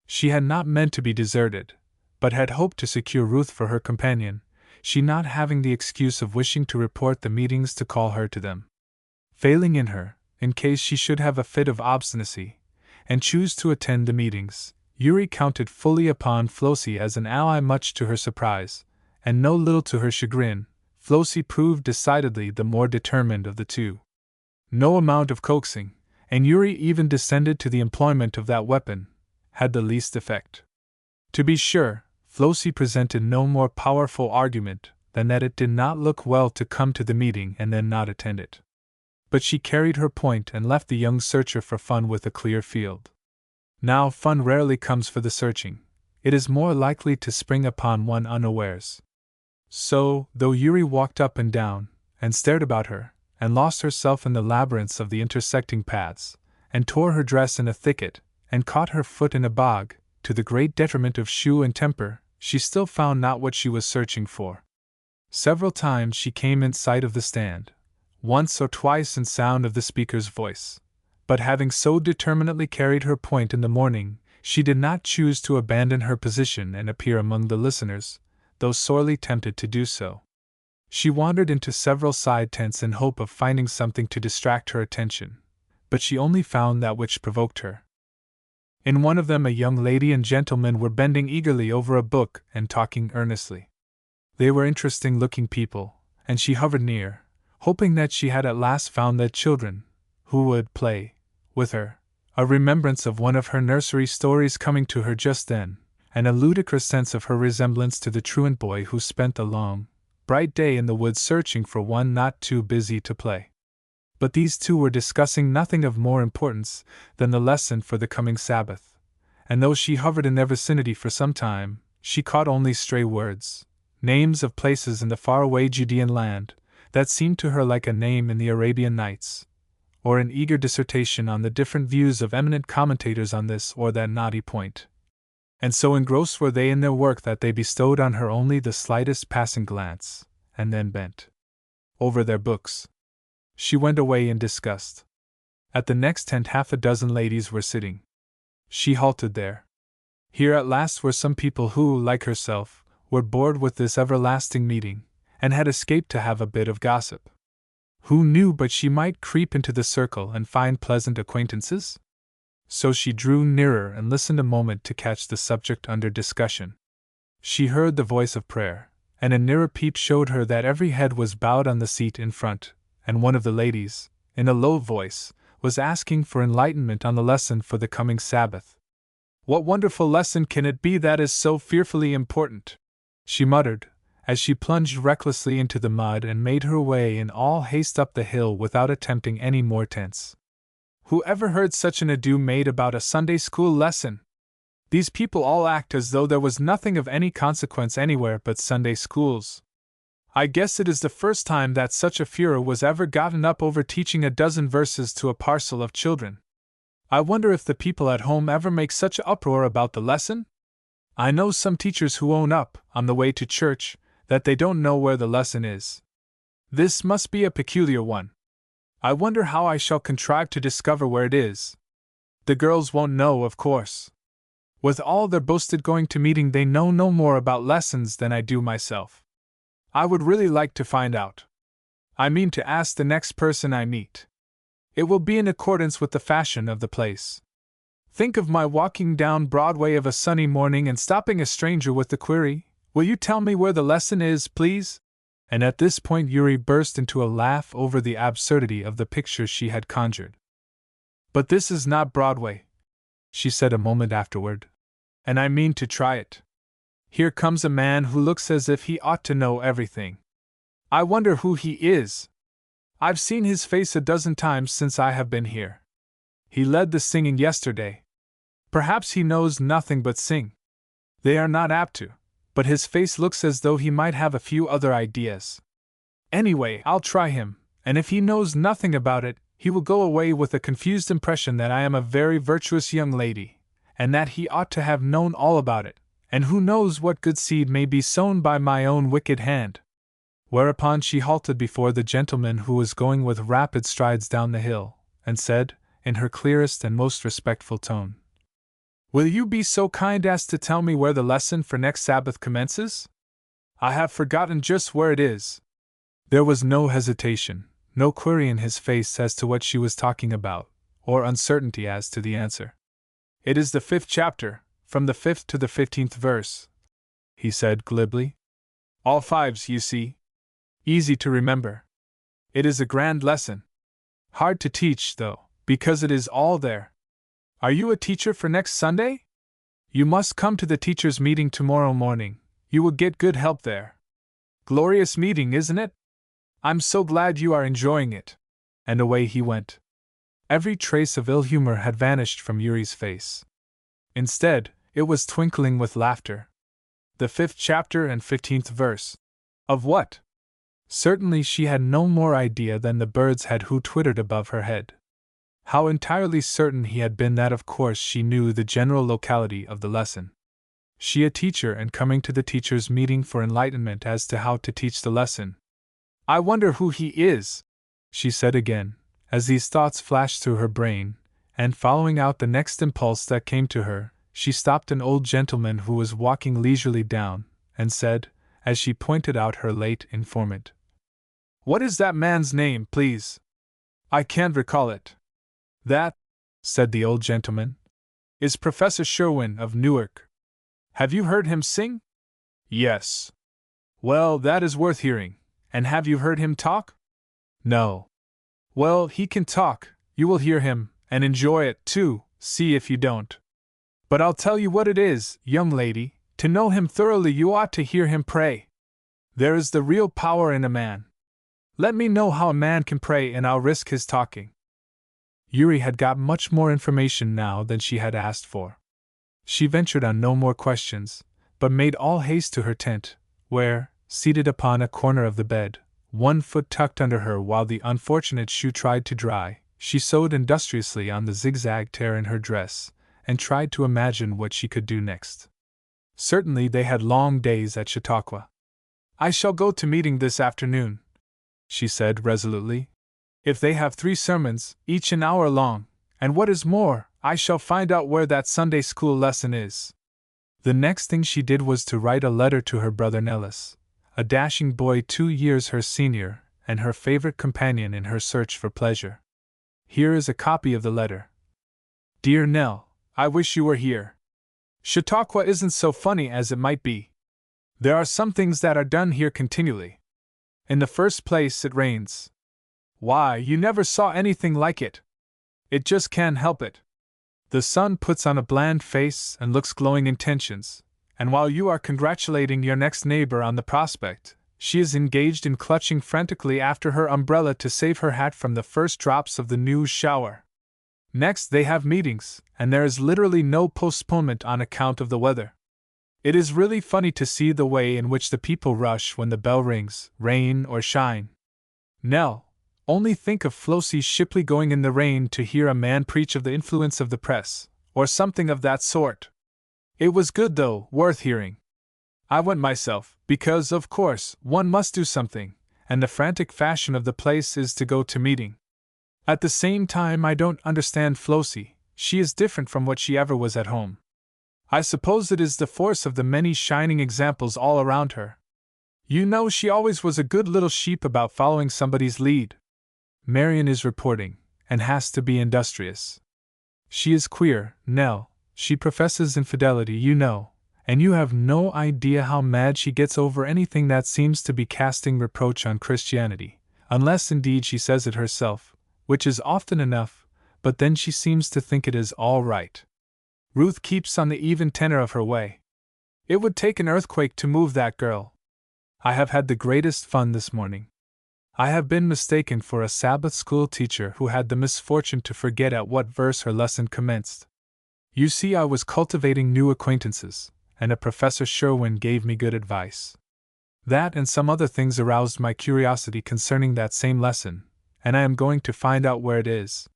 [SPEAKER 1] She had not meant to be deserted, but had hoped to secure Ruth for her companion, she not having the excuse of wishing to report the meetings to call her to them. Failing in her, in case she should have a fit of obstinacy, and choose to attend the meetings, Uri counted fully upon Flossie as an ally. Much to her surprise, and no little to her chagrin, Flossie proved decidedly the more determined of the two. No amount of coaxing, and Uri even descended to the employment of that weapon, had the least effect. To be sure, Flossie presented no more powerful argument than that it did not look well to come to the meeting and then not attend it. But she carried her point and left the young searcher for fun with a clear field. Now fun rarely comes for the searching, it is more likely to spring upon one unawares. So, though Uri walked up and down, and stared about her, and lost herself in the labyrinths of the intersecting paths, and tore her dress in a thicket, and caught her foot in a bog, to the great detriment of shoe and temper, she still found not what she was searching for. Several times she came in sight of the stand, once or twice in sound of the speaker's voice, but having so determinately carried her point in the morning, she did not choose to abandon her position and appear among the listeners, though sorely tempted to do so. She wandered into several side tents in hope of finding something to distract her attention, but she only found that which provoked her. In one of them a young lady and gentleman were bending eagerly over a book and talking earnestly. They were interesting-looking people, and she hovered near, hoping that she had at last found their children, who would play with her, a remembrance of one of her nursery stories coming to her just then, and a ludicrous sense of her resemblance to the truant boy who spent the long, bright day in the woods searching for one not too busy to play. But these two were discussing nothing of more importance than the lesson for the coming Sabbath, and though she hovered in their vicinity for some time, she caught only stray words, names of places in the faraway Judean land, that seemed to her like a name in the Arabian Nights, or an eager dissertation on the different views of eminent commentators on this or that knotty point. And so engrossed were they in their work that they bestowed on her only the slightest passing glance, and then bent over their books. She went away in disgust. At the next tent 6 ladies were sitting. She halted there. Here at last were some people who, like herself, were bored with this everlasting meeting, and had escaped to have a bit of gossip. Who knew but she might creep into the circle and find pleasant acquaintances? So she drew nearer and listened a moment to catch the subject under discussion. She heard the voice of prayer, and a nearer peep showed her that every head was bowed on the seat in front, and one of the ladies, in a low voice, was asking for enlightenment on the lesson for the coming Sabbath. "What wonderful lesson can it be that is so fearfully important?" she muttered, as she plunged recklessly into the mud and made her way in all haste up the hill without attempting any more tents. Who ever heard such an ado made about a Sunday school lesson? These people all act as though there was nothing of any consequence anywhere but Sunday schools. I guess it is the first time that such a furor was ever gotten up over teaching a dozen verses to a parcel of children. I wonder if the people at home ever make such an uproar about the lesson? I know some teachers who own up, on the way to church, that they don't know where the lesson is. This must be a peculiar one. I wonder how I shall contrive to discover where it is. The girls won't know, of course. With all their boasted going to meeting, they know no more about lessons than I do myself. I would really like to find out. I mean to ask the next person I meet. It will be in accordance with the fashion of the place. Think of my walking down Broadway of a sunny morning and stopping a stranger with the query, "Will you tell me where the lesson is, please?" And at this point Yuri burst into a laugh over the absurdity of the picture she had conjured. "But this is not Broadway," she said a moment afterward, "and I mean to try it. Here comes a man who looks as if he ought to know everything. I wonder who he is. I've seen his face a dozen times since I have been here. He led the singing yesterday. Perhaps he knows nothing but sing. They are not apt to, but his face looks as though he might have a few other ideas. Anyway, I'll try him, and if he knows nothing about it, he will go away with a confused impression that I am a very virtuous young lady, and that he ought to have known all about it, and who knows what good seed may be sown by my own wicked hand." Whereupon she halted before the gentleman who was going with rapid strides down the hill, and said, in her clearest and most respectful tone, "Will you be so kind as to tell me where the lesson for next Sabbath commences? I have forgotten just where it is." There was no hesitation, no query in his face as to what she was talking about, or uncertainty as to the answer. "It is the 5th chapter, from the 5th to the 15th verse," he said glibly. "All fives, you see. Easy to remember. It is a grand lesson. Hard to teach, though, because it is all there. Are you a teacher for next Sunday? You must come to the teachers' meeting tomorrow morning. You will get good help there. Glorious meeting, isn't it? I'm so glad you are enjoying it." And away he went. Every trace of ill humor had vanished from Yuri's face. Instead, it was twinkling with laughter. The 5th chapter and 15th verse. Of what? Certainly she had no more idea than the birds had who twittered above her head. How entirely certain he had been that of course she knew the general locality of the lesson. She a teacher and coming to the teachers' meeting for enlightenment as to how to teach the lesson. "I wonder who he is," she said again, as these thoughts flashed through her brain, and following out the next impulse that came to her, she stopped an old gentleman who was walking leisurely down, and said, as she pointed out her late informant, "What is that man's name, please? I can't recall it." "That," said the old gentleman, "is Professor Sherwin of Newark. Have you heard him sing?" "Yes." "Well, that is worth hearing. And have you heard him talk?" "No." "Well, he can talk, you will hear him, and enjoy it, too, see if you don't. But I'll tell you what it is, young lady, to know him thoroughly you ought to hear him pray. There is the real power in a man. Let me know how a man can pray and I'll risk his talking." Yuri had got much more information now than she had asked for. She ventured on no more questions, but made all haste to her tent, where, seated upon a corner of the bed, one foot tucked under her while the unfortunate shoe tried to dry, she sewed industriously on the zigzag tear in her dress, and tried to imagine what she could do next. Certainly they had long days at Chautauqua. "I shall go to meeting this afternoon," she said resolutely. "If they have 3 sermons, each an hour long, and what is more, I shall find out where that Sunday school lesson is." The next thing she did was to write a letter to her brother Nellis, a dashing boy 2 years her senior, and her favorite companion in her search for pleasure. Here is a copy of the letter. "Dear Nell, I wish you were here. Chautauqua isn't so funny as it might be. There are some things that are done here continually. In the first place, it rains. Why, you never saw anything like it. It just can't help it. The sun puts on a bland face and looks glowing intentions, and while you are congratulating your next neighbor on the prospect, she is engaged in clutching frantically after her umbrella to save her hat from the first drops of the new shower. Next, they have meetings, and there is literally no postponement on account of the weather. It is really funny to see the way in which the people rush when the bell rings, rain or shine. Nell, Only think of Flossie Shipley going in the rain to hear a man preach of the influence of the press, or something of that sort. It was good though, worth hearing. I went myself, because, of course, one must do something, and the frantic fashion of the place is to go to meeting. At the same time, I don't understand Flossie. She is different from what she ever was at home. I suppose it is the force of the many shining examples all around her. You know, she always was a good little sheep about following somebody's lead. Marion is reporting, and has to be industrious. She is queer, Nell. She professes infidelity, you know, and you have no idea how mad she gets over anything that seems to be casting reproach on Christianity, unless indeed she says it herself, which is often enough, but then she seems to think it is all right. Ruth keeps on the even tenor of her way. It would take an earthquake to move that girl. I have had the greatest fun this morning. I have been mistaken for a Sabbath school teacher who had the misfortune to forget at what verse her lesson commenced. You see, I was cultivating new acquaintances, and a Professor Sherwin gave me good advice. That and some other things aroused my curiosity concerning that same lesson, and I am going to find out where it is.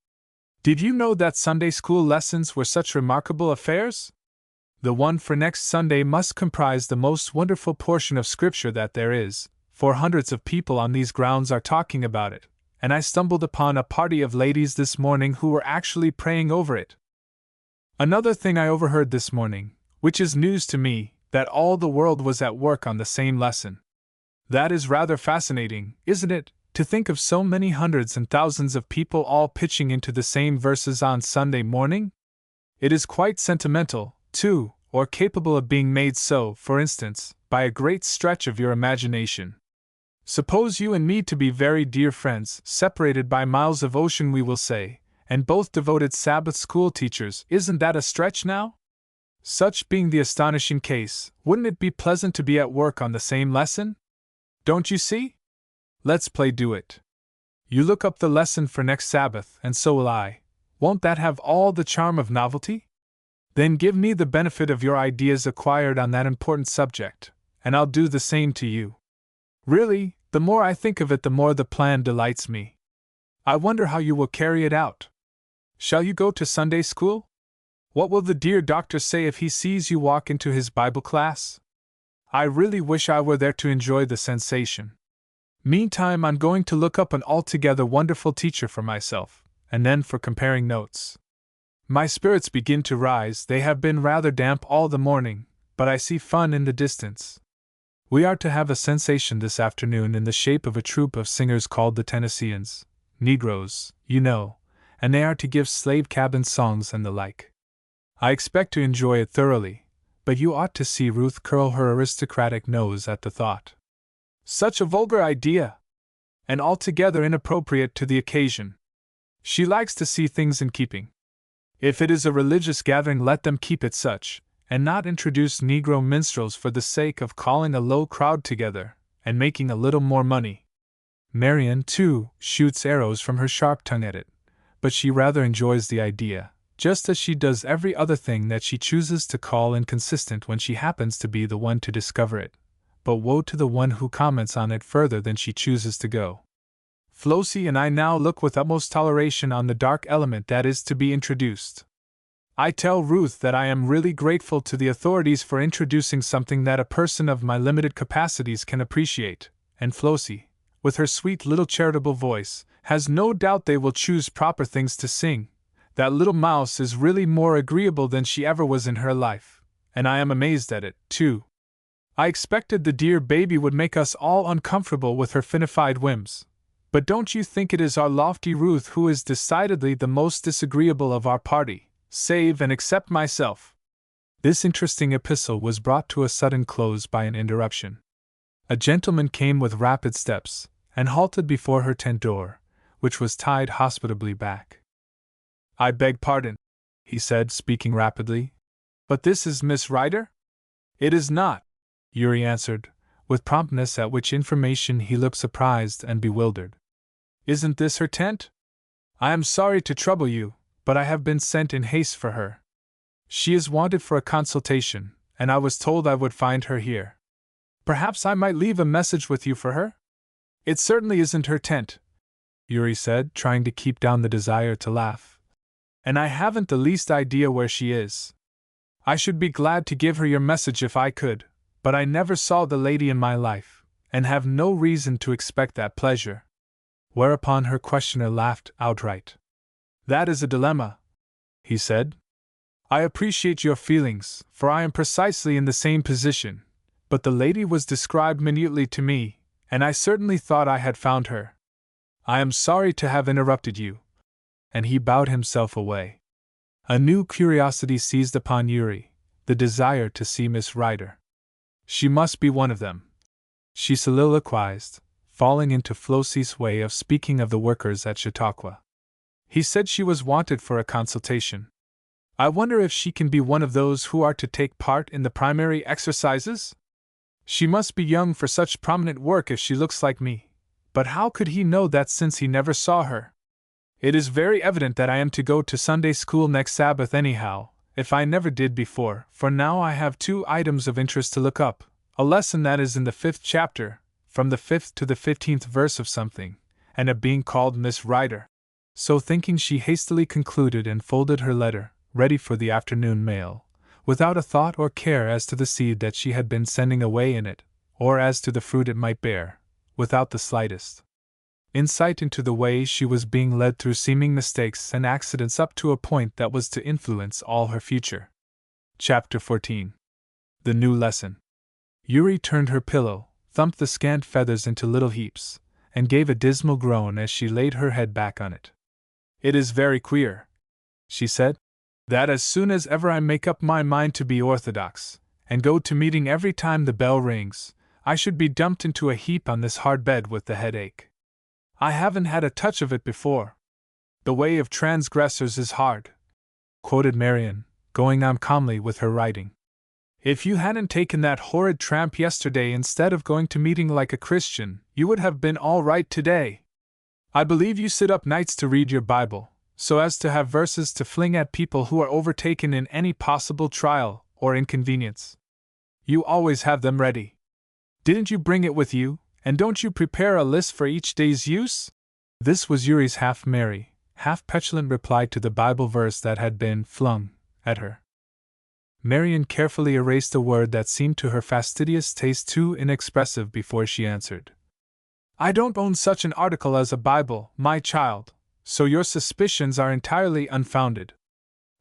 [SPEAKER 1] Did you know that Sunday school lessons were such remarkable affairs? The one for next Sunday must comprise the most wonderful portion of Scripture that there is, for hundreds of people on these grounds are talking about it, and I stumbled upon a party of ladies this morning who were actually praying over it. Another thing I overheard this morning, which is news to me, that all the world was at work on the same lesson. That is rather fascinating, isn't it? To think of so many hundreds and thousands of people all pitching into the same verses on Sunday morning? It is quite sentimental, too, or capable of being made so, for instance, by a great stretch of your imagination. Suppose you and me to be very dear friends, separated by miles of ocean, we will say, and both devoted Sabbath school teachers. Isn't that a stretch now? Such being the astonishing case, wouldn't it be pleasant to be at work on the same lesson? Don't you see? Let's play do it. You look up the lesson for next Sabbath, and so will I. Won't that have all the charm of novelty? Then give me the benefit of your ideas acquired on that important subject, and I'll do the same to you. Really, the more I think of it, the more the plan delights me. I wonder how you will carry it out. Shall you go to Sunday school? What will the dear doctor say if he sees you walk into his Bible class? I really wish I were there to enjoy the sensation. Meantime, I'm going to look up an altogether wonderful teacher for myself, and then for comparing notes. My spirits begin to rise. They have been rather damp all the morning, but I see fun in the distance. We are to have a sensation this afternoon in the shape of a troupe of singers called the Tennesseans, Negroes, you know, and they are to give slave cabin songs and the like. I expect to enjoy it thoroughly, but you ought to see Ruth curl her aristocratic nose at the thought. Such a vulgar idea! And altogether inappropriate to the occasion. She likes to see things in keeping. If it is a religious gathering, let them keep it such, and not introduce Negro minstrels for the sake of calling a low crowd together, and making a little more money. Marion, too, shoots arrows from her sharp tongue at it, but she rather enjoys the idea, just as she does every other thing that she chooses to call inconsistent when she happens to be the one to discover it. But woe to the one who comments on it further than she chooses to go. Flossie and I now look with utmost toleration on the dark element that is to be introduced. I tell Ruth that I am really grateful to the authorities for introducing something that a person of my limited capacities can appreciate, and Flossie, with her sweet little charitable voice, has no doubt they will choose proper things to sing. That little mouse is really more agreeable than she ever was in her life, and I am amazed at it, too. I expected the dear baby would make us all uncomfortable with her finified whims. But don't you think it is our lofty Ruth who is decidedly the most disagreeable of our party, save and except myself? This interesting epistle was brought to a sudden close by an interruption. A gentleman came with rapid steps, and halted before her tent door, which was tied hospitably back. "I beg pardon," he said, speaking rapidly, "but this is Miss Ryder?" "It is not," Yuri answered, with promptness at which information he looked surprised and bewildered. "Isn't this her tent? I am sorry to trouble you, but I have been sent in haste for her. She is wanted for a consultation, and I was told I would find her here. Perhaps I might leave a message with you for her? It certainly isn't her tent," Yuri said, trying to keep down the desire to laugh. And I haven't the least idea where she is. I should be glad to give her your message if I could, but I never saw the lady in my life, and have no reason to expect that pleasure. Whereupon her questioner laughed outright. That is a dilemma, he said. I appreciate your feelings, for I am precisely in the same position, but the lady was described minutely to me, and I certainly thought I had found her. I am sorry to have interrupted you. And he bowed himself away. A new curiosity seized upon Yuri, the desire to see Miss Ryder. She must be one of them, she soliloquized, falling into Flossie's way of speaking of the workers at Chautauqua. He said she was wanted for a consultation. I wonder if she can be one of those who are to take part in the primary exercises? She must be young for such prominent work if she looks like me, but how could he know that since he never saw her? It is very evident that I am to go to Sunday school next Sabbath anyhow, if I never did before, for now I have 2 items of interest to look up, a lesson that is in the 5th chapter, from the 5th to the 15th verse of something, and a being called Miss Ryder. So thinking, she hastily concluded and folded her letter, ready for the afternoon mail, without a thought or care as to the seed that she had been sending away in it, or as to the fruit it might bear, without the slightest insight into the way she was being led through seeming mistakes and accidents up to a point that was to influence all her future. Chapter 14. The New Lesson. Yuri turned her pillow, thumped the scant feathers into little heaps, and gave a dismal groan as she laid her head back on it. It is very queer, she said, that as soon as ever I make up my mind to be orthodox, and go to meeting every time the bell rings, I should be dumped into a heap on this hard bed with the headache. I haven't had a touch of it before. The way of transgressors is hard, quoted Marian, going on calmly with her writing. If you hadn't taken that horrid tramp yesterday instead of going to meeting like a Christian, you would have been all right today. I believe you sit up nights to read your Bible, so as to have verses to fling at people who are overtaken in any possible trial or inconvenience. You always have them ready. Didn't you bring it with you, and don't you prepare a list for each day's use? This was Yuri's half-merry, half-petulant reply to the Bible verse that had been flung at her. Marian carefully erased a word that seemed to her fastidious taste too inexpressive before she answered. I don't own such an article as a Bible, my child, so your suspicions are entirely unfounded.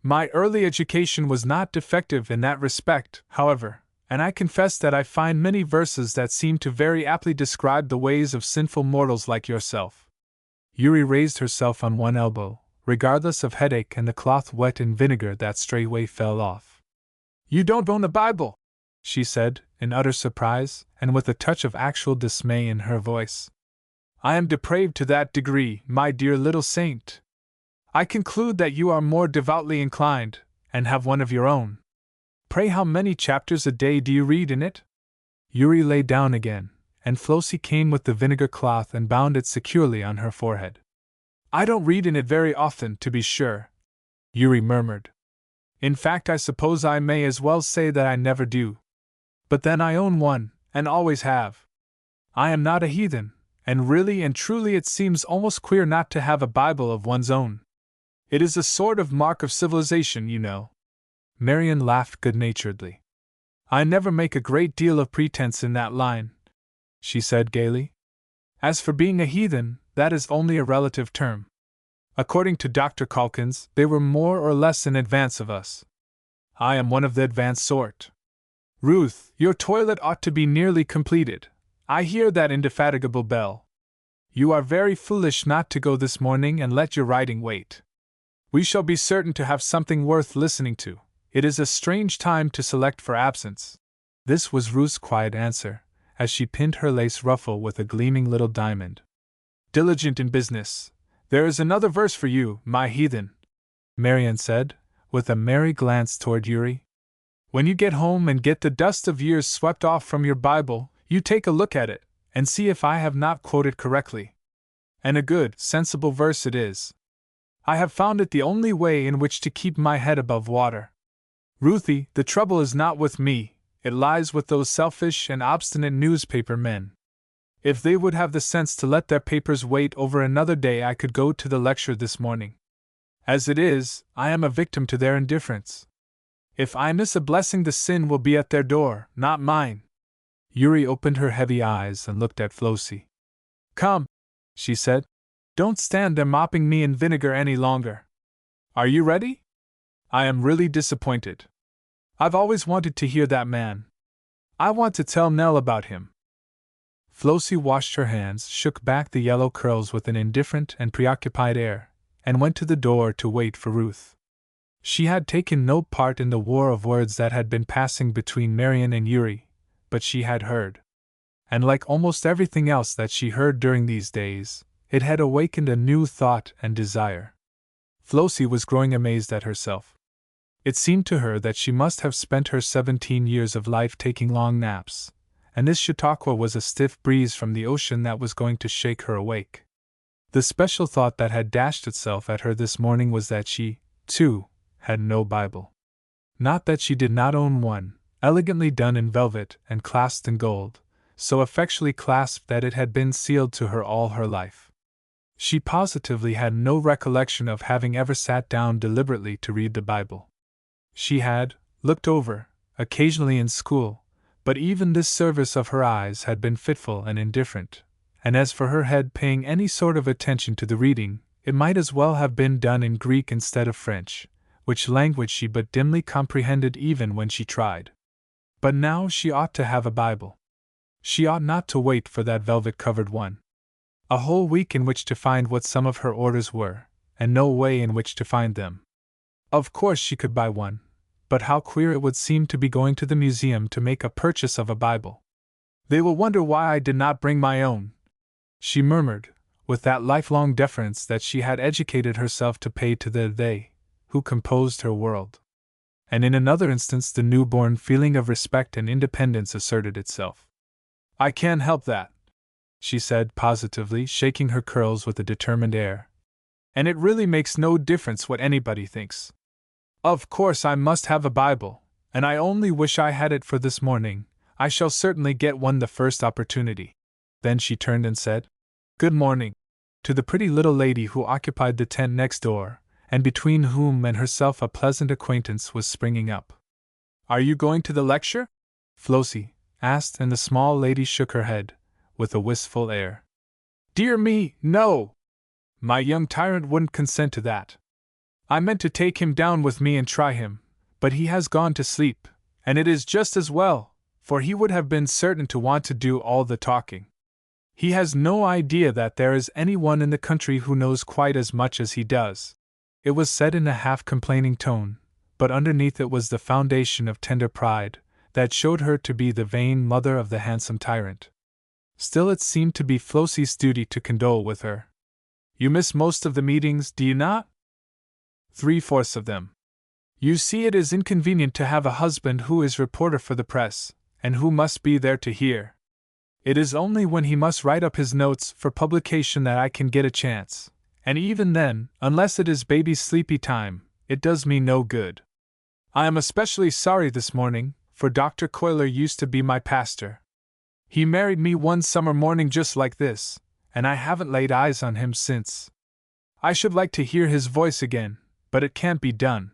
[SPEAKER 1] My early education was not defective in that respect, however, and I confess that I find many verses that seem to very aptly describe the ways of sinful mortals like yourself. Yuri raised herself on one elbow, regardless of headache and the cloth wet in vinegar that straightway fell off. You don't own a Bible, she said, in utter surprise, and with a touch of actual dismay in her voice. I am depraved to that degree, my dear little saint. I conclude that you are more devoutly inclined, and have one of your own. Pray, how many chapters a day do you read in it? Yuri lay down again, and Flossie came with the vinegar cloth and bound it securely on her forehead. I don't read in it very often, to be sure, Yuri murmured. In fact, I suppose I may as well say that I never do. But then I own one, and always have. I am not a heathen, and really and truly it seems almost queer not to have a Bible of one's own. It is a sort of mark of civilization, you know. Marian laughed good-naturedly. I never make a great deal of pretense in that line, she said gaily. As for being a heathen, that is only a relative term. According to Dr. Calkins, they were more or less in advance of us. I am one of the advanced sort. Ruth, your toilet ought to be nearly completed. I hear that indefatigable bell. You are very foolish not to go this morning and let your writing wait. We shall be certain to have something worth listening to. It is a strange time to select for absence. This was Ruth's quiet answer, as she pinned her lace ruffle with a gleaming little diamond. Diligent in business. There is another verse for you, my heathen, Marian said, with a merry glance toward Yuri. When you get home and get the dust of years swept off from your Bible, you take a look at it, and see if I have not quoted correctly. And a good, sensible verse it is. I have found it the only way in which to keep my head above water. Ruthie, the trouble is not with me, it lies with those selfish and obstinate newspaper men. If they would have the sense to let their papers wait over another day, I could go to the lecture this morning. As it is, I am a victim to their indifference. If I miss a blessing, the sin will be at their door, not mine." Yuri opened her heavy eyes and looked at Flossie. "Come," she said. "Don't stand there mopping me in vinegar any longer. Are you ready? I am really disappointed. I've always wanted to hear that man. I want to tell Nell about him." Flossie washed her hands, shook back the yellow curls with an indifferent and preoccupied air, and went to the door to wait for Ruth. She had taken no part in the war of words that had been passing between Marian and Yuri, but she had heard. And like almost everything else that she heard during these days, it had awakened a new thought and desire. Flossie was growing amazed at herself. It seemed to her that she must have spent her 17 years of life taking long naps, and this Chautauqua was a stiff breeze from the ocean that was going to shake her awake. The special thought that had dashed itself at her this morning was that she, too, had no Bible. Not that she did not own one, elegantly done in velvet and clasped in gold, so effectually clasped that it had been sealed to her all her life. She positively had no recollection of having ever sat down deliberately to read the Bible. She had looked over, occasionally in school, but even this service of her eyes had been fitful and indifferent, and as for her head paying any sort of attention to the reading, it might as well have been done in Greek instead of French, which language she but dimly comprehended even when she tried. But now she ought to have a Bible. She ought not to wait for that velvet-covered one. A whole week in which to find what some of her orders were, and no way in which to find them. Of course she could buy one, but how queer it would seem to be going to the museum to make a purchase of a Bible. "They will wonder why I did not bring my own," she murmured, with that lifelong deference that she had educated herself to pay to the they who composed her world. And in another instance the newborn feeling of respect and independence asserted itself. "I can't help that," she said positively, shaking her curls with a determined air. "And it really makes no difference what anybody thinks. Of course I must have a Bible, and I only wish I had it for this morning. I shall certainly get one the first opportunity." Then she turned and said, "Good morning," to the pretty little lady who occupied the tent next door, and between whom and herself a pleasant acquaintance was springing up. "Are you going to the lecture?" Flossie asked, and the small lady shook her head, with a wistful air. "Dear me, no! My young tyrant wouldn't consent to that. I meant to take him down with me and try him, but he has gone to sleep, and it is just as well, for he would have been certain to want to do all the talking. He has no idea that there is anyone in the country who knows quite as much as he does." It was said in a half-complaining tone, but underneath it was the foundation of tender pride that showed her to be the vain mother of the handsome tyrant. Still it seemed to be Flossie's duty to condole with her. "You miss most of the meetings, do you not?" "3/4 of them. You see, it is inconvenient to have a husband who is reporter for the press, and who must be there to hear. It is only when he must write up his notes for publication that I can get a chance, and even then, unless it is baby's sleepy time, it does me no good. I am especially sorry this morning, for Dr. Coiler used to be my pastor. He married me one summer morning just like this, and I haven't laid eyes on him since. I should like to hear his voice again, but it can't be done."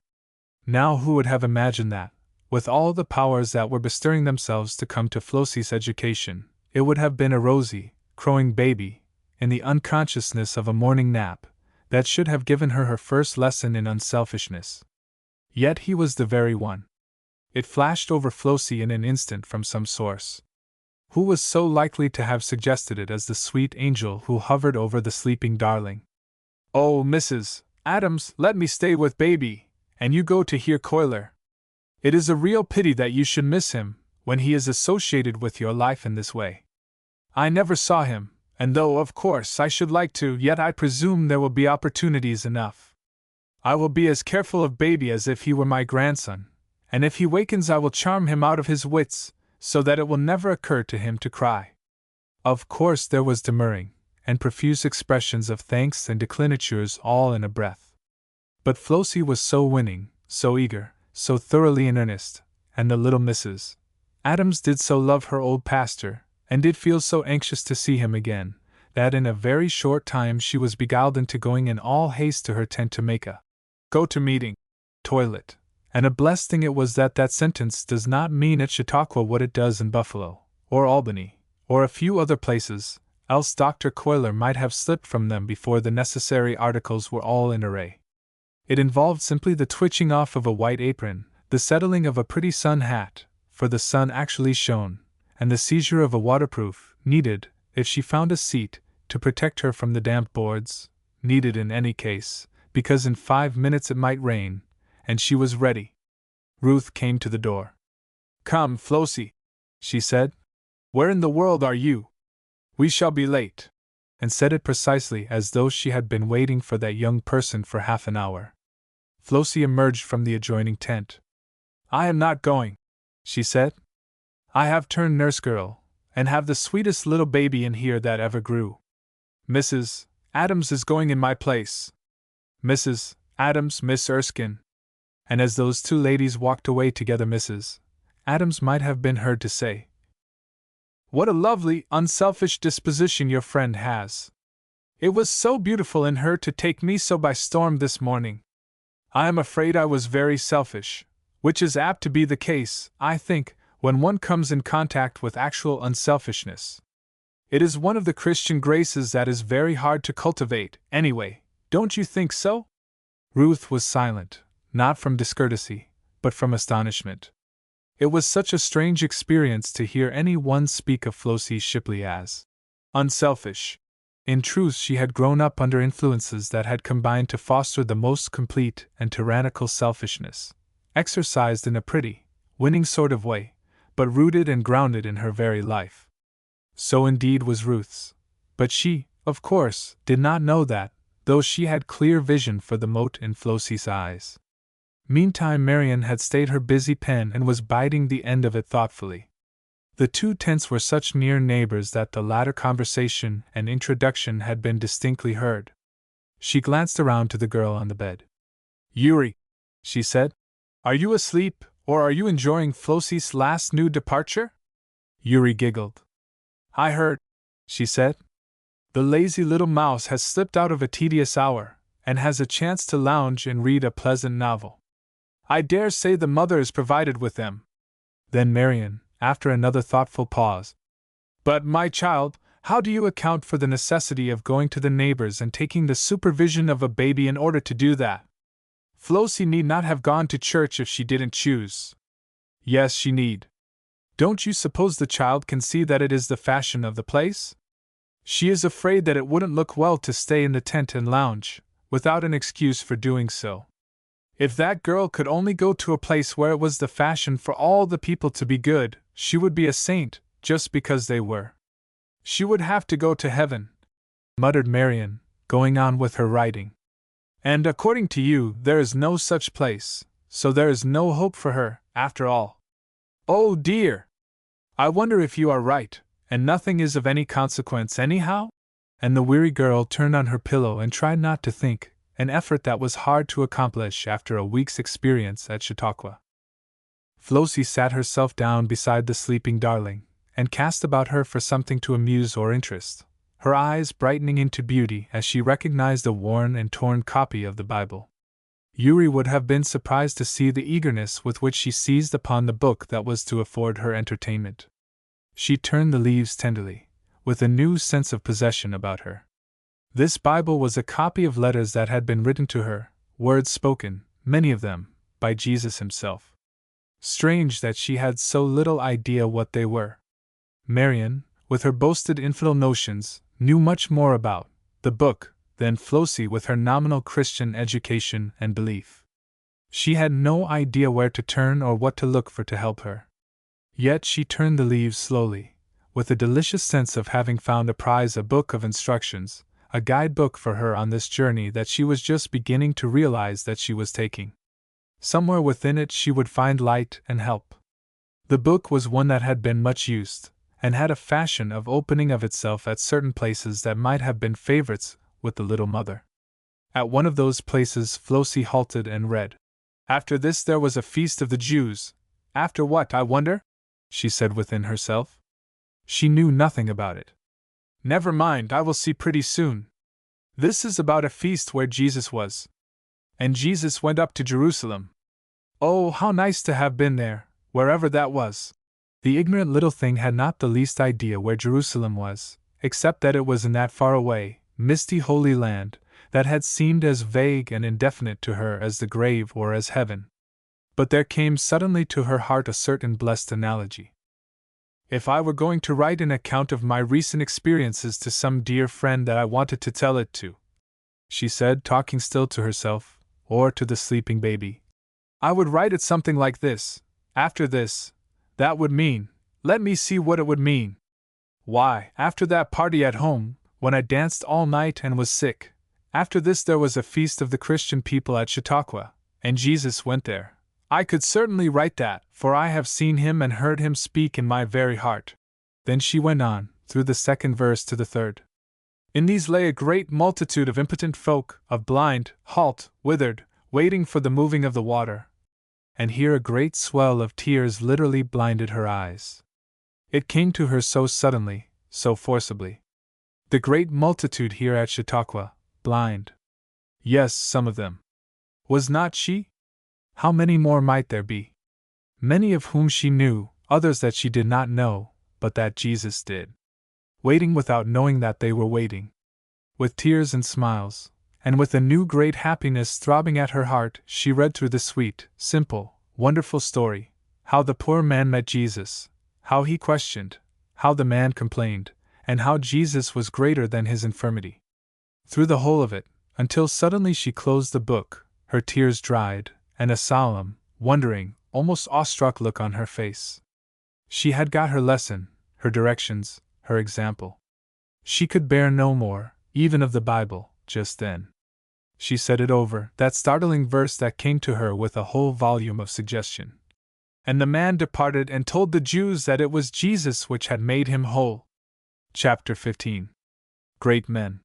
[SPEAKER 1] Now who would have imagined that, with all the powers that were bestirring themselves to come to Flossie's education, it would have been a rosy, crowing baby, in the unconsciousness of a morning nap, that should have given her her first lesson in unselfishness. Yet he was the very one. It flashed over Flossie in an instant from some source. Who was so likely to have suggested it as the sweet angel who hovered over the sleeping darling? "Oh, Mrs. Adams, let me stay with baby, and you go to hear Coiler. It is a real pity that you should miss him, when he is associated with your life in this way. I never saw him, and though of course I should like to, yet I presume there will be opportunities enough. I will be as careful of baby as if he were my grandson, and if he wakens I will charm him out of his wits, so that it will never occur to him to cry." Of course there was demurring, and profuse expressions of thanks and declinatures all in a breath. But Flossie was so winning, so eager, so thoroughly in earnest, and the little Mrs. Adams did so love her old pastor, and did feel so anxious to see him again, that in a very short time she was beguiled into going in all haste to her tent to make a go-to-meeting toilet, and a blessed thing it was that that sentence does not mean at Chautauqua what it does in Buffalo, or Albany, or a few other places, else Dr. Coiler might have slipped from them before the necessary articles were all in array. It involved simply the twitching off of a white apron, the settling of a pretty sun hat, for the sun actually shone, and the seizure of a waterproof, needed, if she found a seat, to protect her from the damp boards, needed in any case, because in 5 minutes it might rain, and she was ready. Ruth came to the door. "Come, Flossie," she said. "Where in the world are you? We shall be late," and said it precisely as though she had been waiting for that young person for half an hour. Flossie emerged from the adjoining tent. "I am not going," she said. "I have turned nurse girl, and have the sweetest little baby in here that ever grew. Mrs. Adams is going in my place. Mrs. Adams, Miss Erskine." And as those two ladies walked away together, Mrs. Adams might have been heard to say, "What a lovely, unselfish disposition your friend has. It was so beautiful in her to take me so by storm this morning. I am afraid I was very selfish, which is apt to be the case, I think, when one comes in contact with actual unselfishness. It is one of the Christian graces that is very hard to cultivate, anyway, don't you think so?" Ruth was silent, not from discourtesy, but from astonishment. It was such a strange experience to hear any one speak of Flossie Shipley as unselfish. In truth, she had grown up under influences that had combined to foster the most complete and tyrannical selfishness, exercised in a pretty, winning sort of way, but rooted and grounded in her very life. So indeed was Ruth's, but she, of course, did not know that, though she had clear vision for the mote in Flossie's eyes. Meantime Marian had stayed her busy pen and was biting the end of it thoughtfully. The two tents were such near neighbors that the latter conversation and introduction had been distinctly heard. She glanced around to the girl on the bed. "Yuri," she said, "are you asleep, or are you enjoying Flossie's last new departure?" Yuri giggled. "I heard," she said. "The lazy little mouse has slipped out of a tedious hour, and has a chance to lounge and read a pleasant novel. I dare say the mother is provided with them." Then Marian, after another thoughtful pause, "But, my child, how do you account for the necessity of going to the neighbors and taking the supervision of a baby in order to do that? Flossie need not have gone to church if she didn't choose." "Yes, she need. Don't you suppose the child can see that it is the fashion of the place? She is afraid that it wouldn't look well to stay in the tent and lounge, without an excuse for doing so. If that girl could only go to a place where it was the fashion for all the people to be good, she would be a saint, just because they were. She would have to go to heaven," muttered Marian, going on with her writing. "And according to you, there is no such place, so there is no hope for her, after all. Oh dear! I wonder if you are right, and nothing is of any consequence anyhow?" And the weary girl turned on her pillow and tried not to think, an effort that was hard to accomplish after a week's experience at Chautauqua. Flossie sat herself down beside the sleeping darling, and cast about her for something to amuse or interest, her eyes brightening into beauty as she recognized a worn and torn copy of the Bible. Yuri would have been surprised to see the eagerness with which she seized upon the book that was to afford her entertainment. She turned the leaves tenderly, with a new sense of possession about her. This Bible was a copy of letters that had been written to her, words spoken, many of them, by Jesus himself. Strange that she had so little idea what they were. Marian, with her boasted infidel notions, knew much more about the book than Flossie with her nominal Christian education and belief. She had no idea where to turn or what to look for to help her. Yet she turned the leaves slowly, with a delicious sense of having found a prize, a book of instructions, a guidebook for her on this journey that she was just beginning to realize that she was taking. Somewhere within it she would find light and help. The book was one that had been much used, and had a fashion of opening of itself at certain places that might have been favorites with the little mother. At one of those places Flossie halted and read. "After this there was a feast of the Jews. After what, I wonder?" she said within herself. She knew nothing about it. Never mind, I will see pretty soon. This is about a feast where Jesus was. And Jesus went up to Jerusalem. Oh, how nice to have been there, wherever that was. The ignorant little thing had not the least idea where Jerusalem was, except that it was in that far-away, misty Holy Land that had seemed as vague and indefinite to her as the grave or as heaven. But there came suddenly to her heart a certain blessed analogy. If I were going to write an account of my recent experiences to some dear friend that I wanted to tell it to, she said, talking still to herself, or to the sleeping baby, I would write it something like this. After this, that would mean, let me see what it would mean. Why, after that party at home, when I danced all night and was sick, after this there was a feast of the Christian people at Chautauqua, and Jesus went there. I could certainly write that, for I have seen him and heard him speak in my very heart. Then she went on, through the second verse to the third. In these lay a great multitude of impotent folk, of blind, halt, withered, waiting for the moving of the water. And here a great swell of tears literally blinded her eyes. It came to her so suddenly, so forcibly. The great multitude here at Chautauqua, blind. Yes, some of them. Was not she? How many more might there be? Many of whom she knew, others that she did not know, but that Jesus did. Waiting without knowing that they were waiting. With tears and smiles, and with a new great happiness throbbing at her heart, she read through the sweet, simple, wonderful story, how the poor man met Jesus, how he questioned, how the man complained, and how Jesus was greater than his infirmity. Through the whole of it, until suddenly she closed the book, her tears dried, and a solemn, wondering, almost awestruck look on her face. She had got her lesson, her directions, her example. She could bear no more, even of the Bible, just then. She said it over, that startling verse that came to her with a whole volume of suggestion. And the man departed and told the Jews that it was Jesus which had made him whole. Chapter 15. Great men.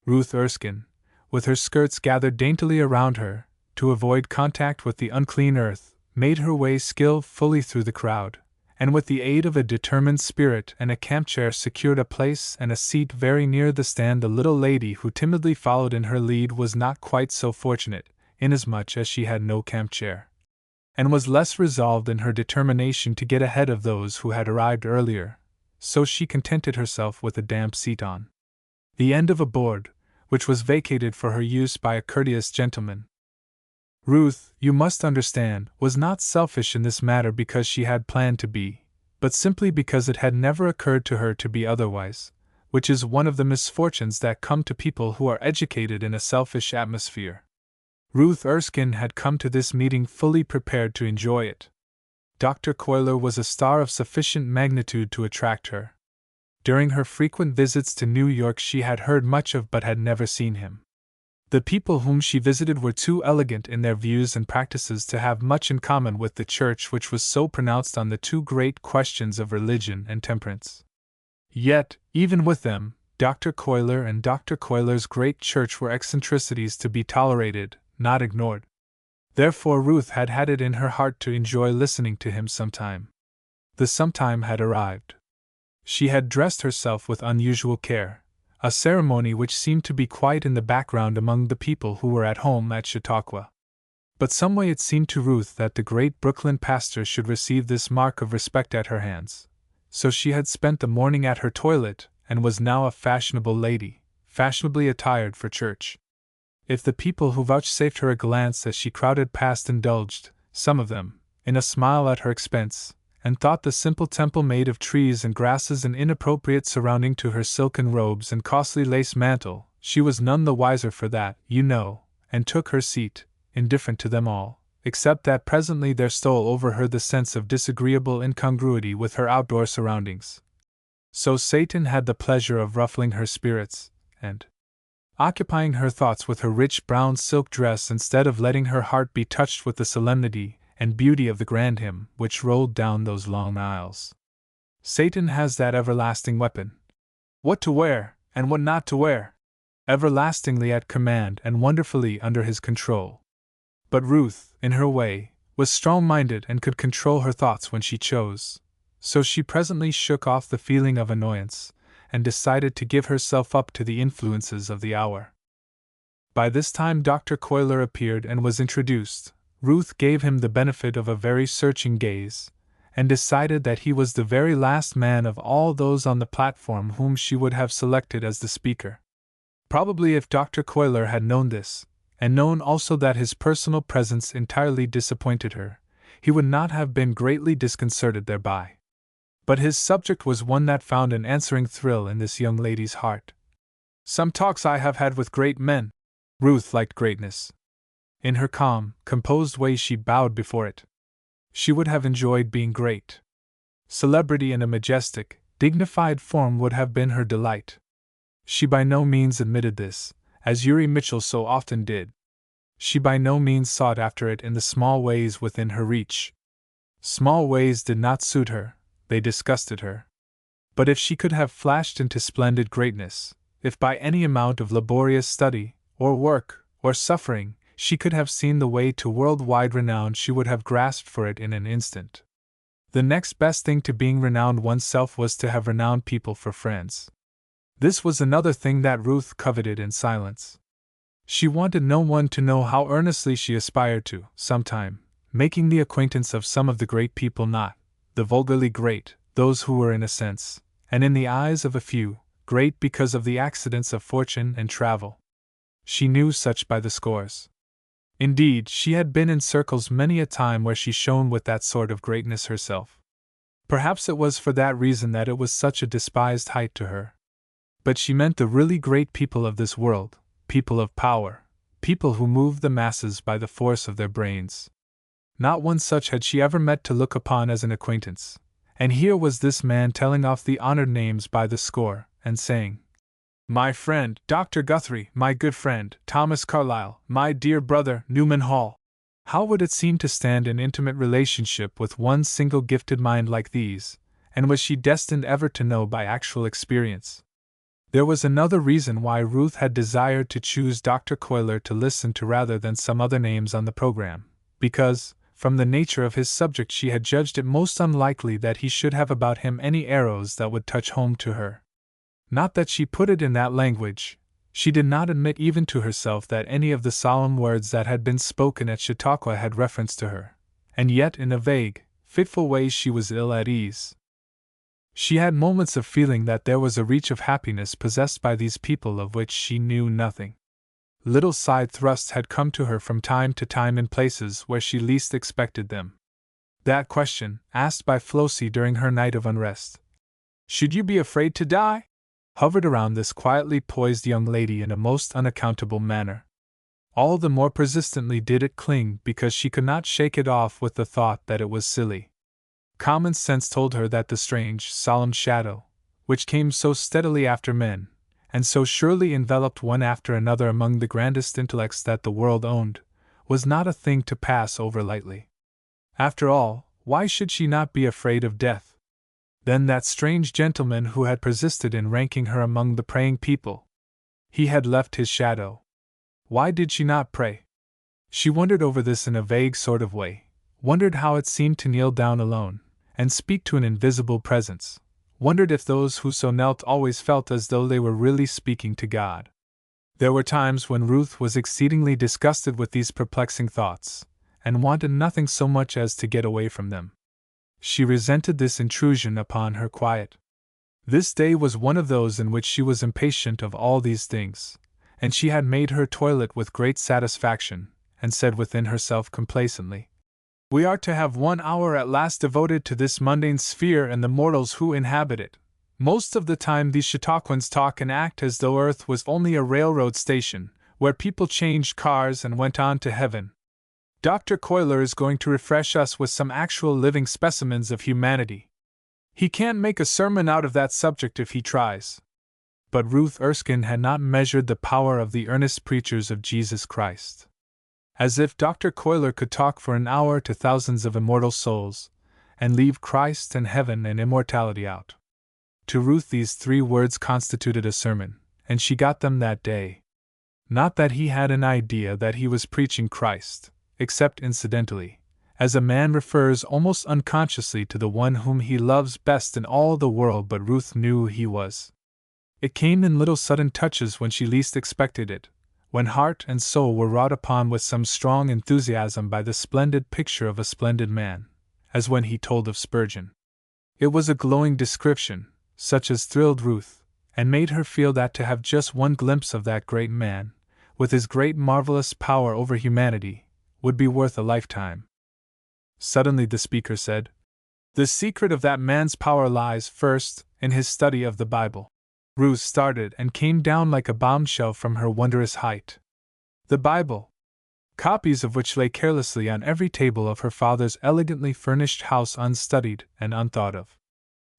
[SPEAKER 1] Ruth Erskine, with her skirts gathered daintily around her, to avoid contact with the unclean earth, made her way skillfully through the crowd, and with the aid of a determined spirit and a camp chair secured a place and a seat very near the stand. The little lady who timidly followed in her lead was not quite so fortunate, inasmuch as she had no camp chair, and was less resolved in her determination to get ahead of those who had arrived earlier, so she contented herself with a damp seat on the end of a board, which was vacated for her use by a courteous gentleman. Ruth, you must understand, was not selfish in this matter because she had planned to be, but simply because it had never occurred to her to be otherwise, which is one of the misfortunes that come to people who are educated in a selfish atmosphere. Ruth Erskine had come to this meeting fully prepared to enjoy it. Dr. Coiler was a star of sufficient magnitude to attract her. During her frequent visits to New York she had heard much of but had never seen him. The people whom she visited were too elegant in their views and practices to have much in common with the Church, which was so pronounced on the two great questions of religion and temperance. Yet, even with them, Dr. Coiler and Dr. Coiler's great church were eccentricities to be tolerated, not ignored. Therefore Ruth had had it in her heart to enjoy listening to him sometime. The sometime had arrived. She had dressed herself with unusual care, a ceremony which seemed to be quite in the background among the people who were at home at Chautauqua. But someway it seemed to Ruth that the great Brooklyn pastor should receive this mark of respect at her hands. So she had spent the morning at her toilet, and was now a fashionable lady, fashionably attired for church. If the people who vouchsafed her a glance as she crowded past indulged, some of them, in a smile at her expense, and thought the simple temple made of trees and grasses an inappropriate surrounding to her silken robes and costly lace mantle, she was none the wiser for that, you know, and took her seat, indifferent to them all, except that presently there stole over her the sense of disagreeable incongruity with her outdoor surroundings. So Satan had the pleasure of ruffling her spirits, and occupying her thoughts with her rich brown silk dress instead of letting her heart be touched with the solemnity and beauty of the grand hymn which rolled down those long aisles. Satan has that everlasting weapon. What to wear, and what not to wear. Everlastingly at command and wonderfully under his control. But Ruth, in her way, was strong-minded and could control her thoughts when she chose. So she presently shook off the feeling of annoyance, and decided to give herself up to the influences of the hour. By this time Dr. Coiler appeared and was introduced. Ruth gave him the benefit of a very searching gaze, and decided that he was the very last man of all those on the platform whom she would have selected as the speaker. Probably if Dr. Coiler had known this, and known also that his personal presence entirely disappointed her, he would not have been greatly disconcerted thereby. But his subject was one that found an answering thrill in this young lady's heart. Some talks I have had with great men. Ruth liked greatness. In her calm, composed way she bowed before it. She would have enjoyed being great. Celebrity in a majestic, dignified form would have been her delight. She by no means admitted this, as Uri Mitchell so often did. She by no means sought after it in the small ways within her reach. Small ways did not suit her, they disgusted her. But if she could have flashed into splendid greatness, if by any amount of laborious study, or work, or suffering, she could have seen the way to world-wide renown, she would have grasped for it in an instant. The next best thing to being renowned oneself was to have renowned people for friends. This was another thing that Ruth coveted in silence. She wanted no one to know how earnestly she aspired to, sometime, making the acquaintance of some of the great people, not the vulgarly great, those who were in a sense, and in the eyes of a few, great because of the accidents of fortune and travel. She knew such by the scores. Indeed, she had been in circles many a time where she shone with that sort of greatness herself. Perhaps it was for that reason that it was such a despised height to her. But she meant the really great people of this world, people of power, people who moved the masses by the force of their brains. Not one such had she ever met to look upon as an acquaintance, and here was this man telling off the honored names by the score, and saying, "My friend, Dr. Guthrie, my good friend, Thomas Carlyle, my dear brother, Newman Hall." How would it seem to stand in intimate relationship with one single gifted mind like these, and was she destined ever to know by actual experience? There was another reason why Ruth had desired to choose Dr. Coiler to listen to rather than some other names on the program, because, from the nature of his subject, she had judged it most unlikely that he should have about him any arrows that would touch home to her. Not that she put it in that language. She did not admit even to herself that any of the solemn words that had been spoken at Chautauqua had reference to her, and yet in a vague, fitful way she was ill at ease. She had moments of feeling that there was a reach of happiness possessed by these people of which she knew nothing. Little side thrusts had come to her from time to time in places where she least expected them. That question, asked by Flossie during her night of unrest, "Should you be afraid to die?" hovered around this quietly poised young lady in a most unaccountable manner. All the more persistently did it cling because she could not shake it off with the thought that it was silly. Common sense told her that the strange, solemn shadow, which came so steadily after men, and so surely enveloped one after another among the grandest intellects that the world owned, was not a thing to pass over lightly. After all, why should she not be afraid of death? Then that strange gentleman who had persisted in ranking her among the praying people. He had left his shadow. Why did she not pray? She wondered over this in a vague sort of way, wondered how it seemed to kneel down alone, and speak to an invisible presence, wondered if those who so knelt always felt as though they were really speaking to God. There were times when Ruth was exceedingly disgusted with these perplexing thoughts, and wanted nothing so much as to get away from them. She resented this intrusion upon her quiet. This day was one of those in which she was impatient of all these things, and she had made her toilet with great satisfaction, and said within herself complacently, "We are to have 1 hour at last devoted to this mundane sphere and the mortals who inhabit it. Most of the time these Chautauquans talk and act as though Earth was only a railroad station, where people changed cars and went on to heaven. Dr. Coiler is going to refresh us with some actual living specimens of humanity. He can't make a sermon out of that subject if he tries." But Ruth Erskine had not measured the power of the earnest preachers of Jesus Christ. As if Dr. Coiler could talk for an hour to thousands of immortal souls, and leave Christ and heaven and immortality out. To Ruth these 3 words constituted a sermon, and she got them that day. Not that he had an idea that he was preaching Christ, except incidentally, as a man refers almost unconsciously to the one whom he loves best in all the world, but Ruth knew he was. It came in little sudden touches when she least expected it, when heart and soul were wrought upon with some strong enthusiasm by the splendid picture of a splendid man, as when he told of Spurgeon. It was a glowing description, such as thrilled Ruth, and made her feel that to have just one glimpse of that great man, with his great marvelous power over humanity, would be worth a lifetime. Suddenly the speaker said, "The secret of that man's power lies, first, in his study of the Bible." Ruth started and came down like a bombshell from her wondrous height. The Bible, copies of which lay carelessly on every table of her father's elegantly furnished house, unstudied and unthought of.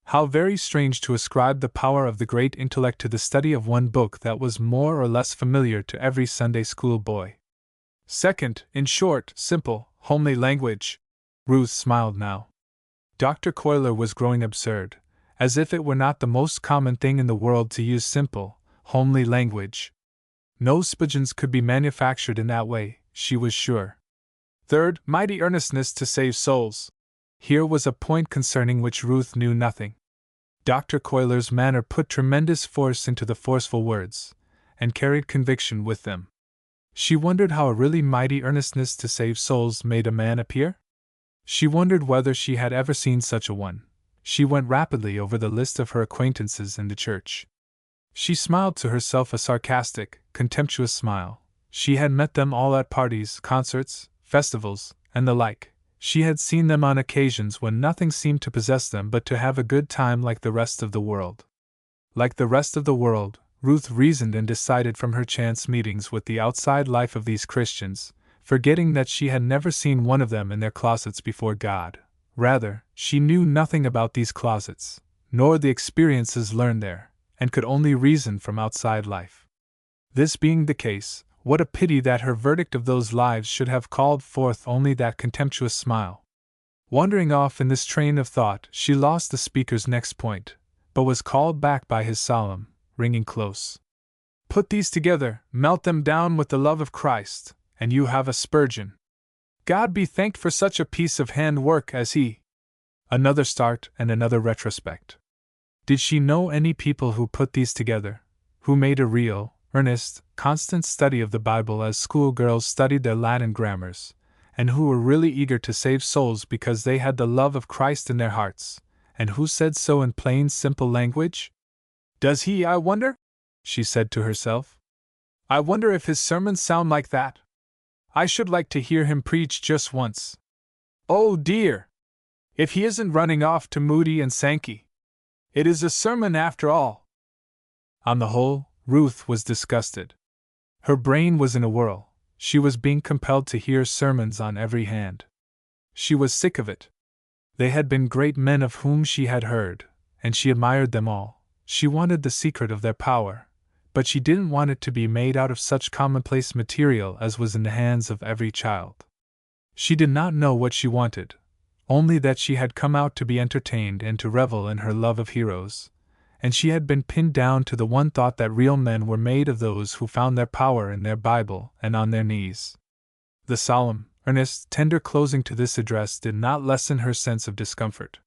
[SPEAKER 1] How very strange to ascribe the power of the great intellect to the study of one book that was more or less familiar to every Sunday school boy. Second, in short, simple, homely language. Ruth smiled now. Dr. Coiler was growing absurd, as if it were not the most common thing in the world to use simple, homely language. No Spurgeons could be manufactured in that way, she was sure. Third, mighty earnestness to save souls. Here was a point concerning which Ruth knew nothing. Dr. Coiler's manner put tremendous force into the forceful words, and carried conviction with them. She wondered how a really mighty earnestness to save souls made a man appear? She wondered whether she had ever seen such a one. She went rapidly over the list of her acquaintances in the church. She smiled to herself a sarcastic, contemptuous smile. She had met them all at parties, concerts, festivals, and the like. She had seen them on occasions when nothing seemed to possess them but to have a good time like the rest of the world. Like the rest of the world, Ruth reasoned and decided from her chance meetings with the outside life of these Christians, forgetting that she had never seen one of them in their closets before God. Rather, she knew nothing about these closets, nor the experiences learned there, and could only reason from outside life. This being the case, what a pity that her verdict of those lives should have called forth only that contemptuous smile. Wandering off in this train of thought, she lost the speaker's next point, but was called back by his solemn, ringing close. "Put these together, melt them down with the love of Christ, and you have a Spurgeon. God be thanked for such a piece of handwork as he." Another start and another retrospect. Did she know any people who put these together, who made a real, earnest, constant study of the Bible as schoolgirls studied their Latin grammars, and who were really eager to save souls because they had the love of Christ in their hearts, and who said so in plain, simple language? "Does he, I wonder?" she said to herself. "I wonder if his sermons sound like that? I should like to hear him preach just once. Oh dear! If he isn't running off to Moody and Sankey! It is a sermon after all." On the whole, Ruth was disgusted. Her brain was in a whirl. She was being compelled to hear sermons on every hand. She was sick of it. They had been great men of whom she had heard, and she admired them all. She wanted the secret of their power, but she didn't want it to be made out of such commonplace material as was in the hands of every child. She did not know what she wanted, only that she had come out to be entertained and to revel in her love of heroes, and she had been pinned down to the one thought that real men were made of those who found their power in their Bible and on their knees. The solemn, earnest, tender closing to this address did not lessen her sense of discomfort.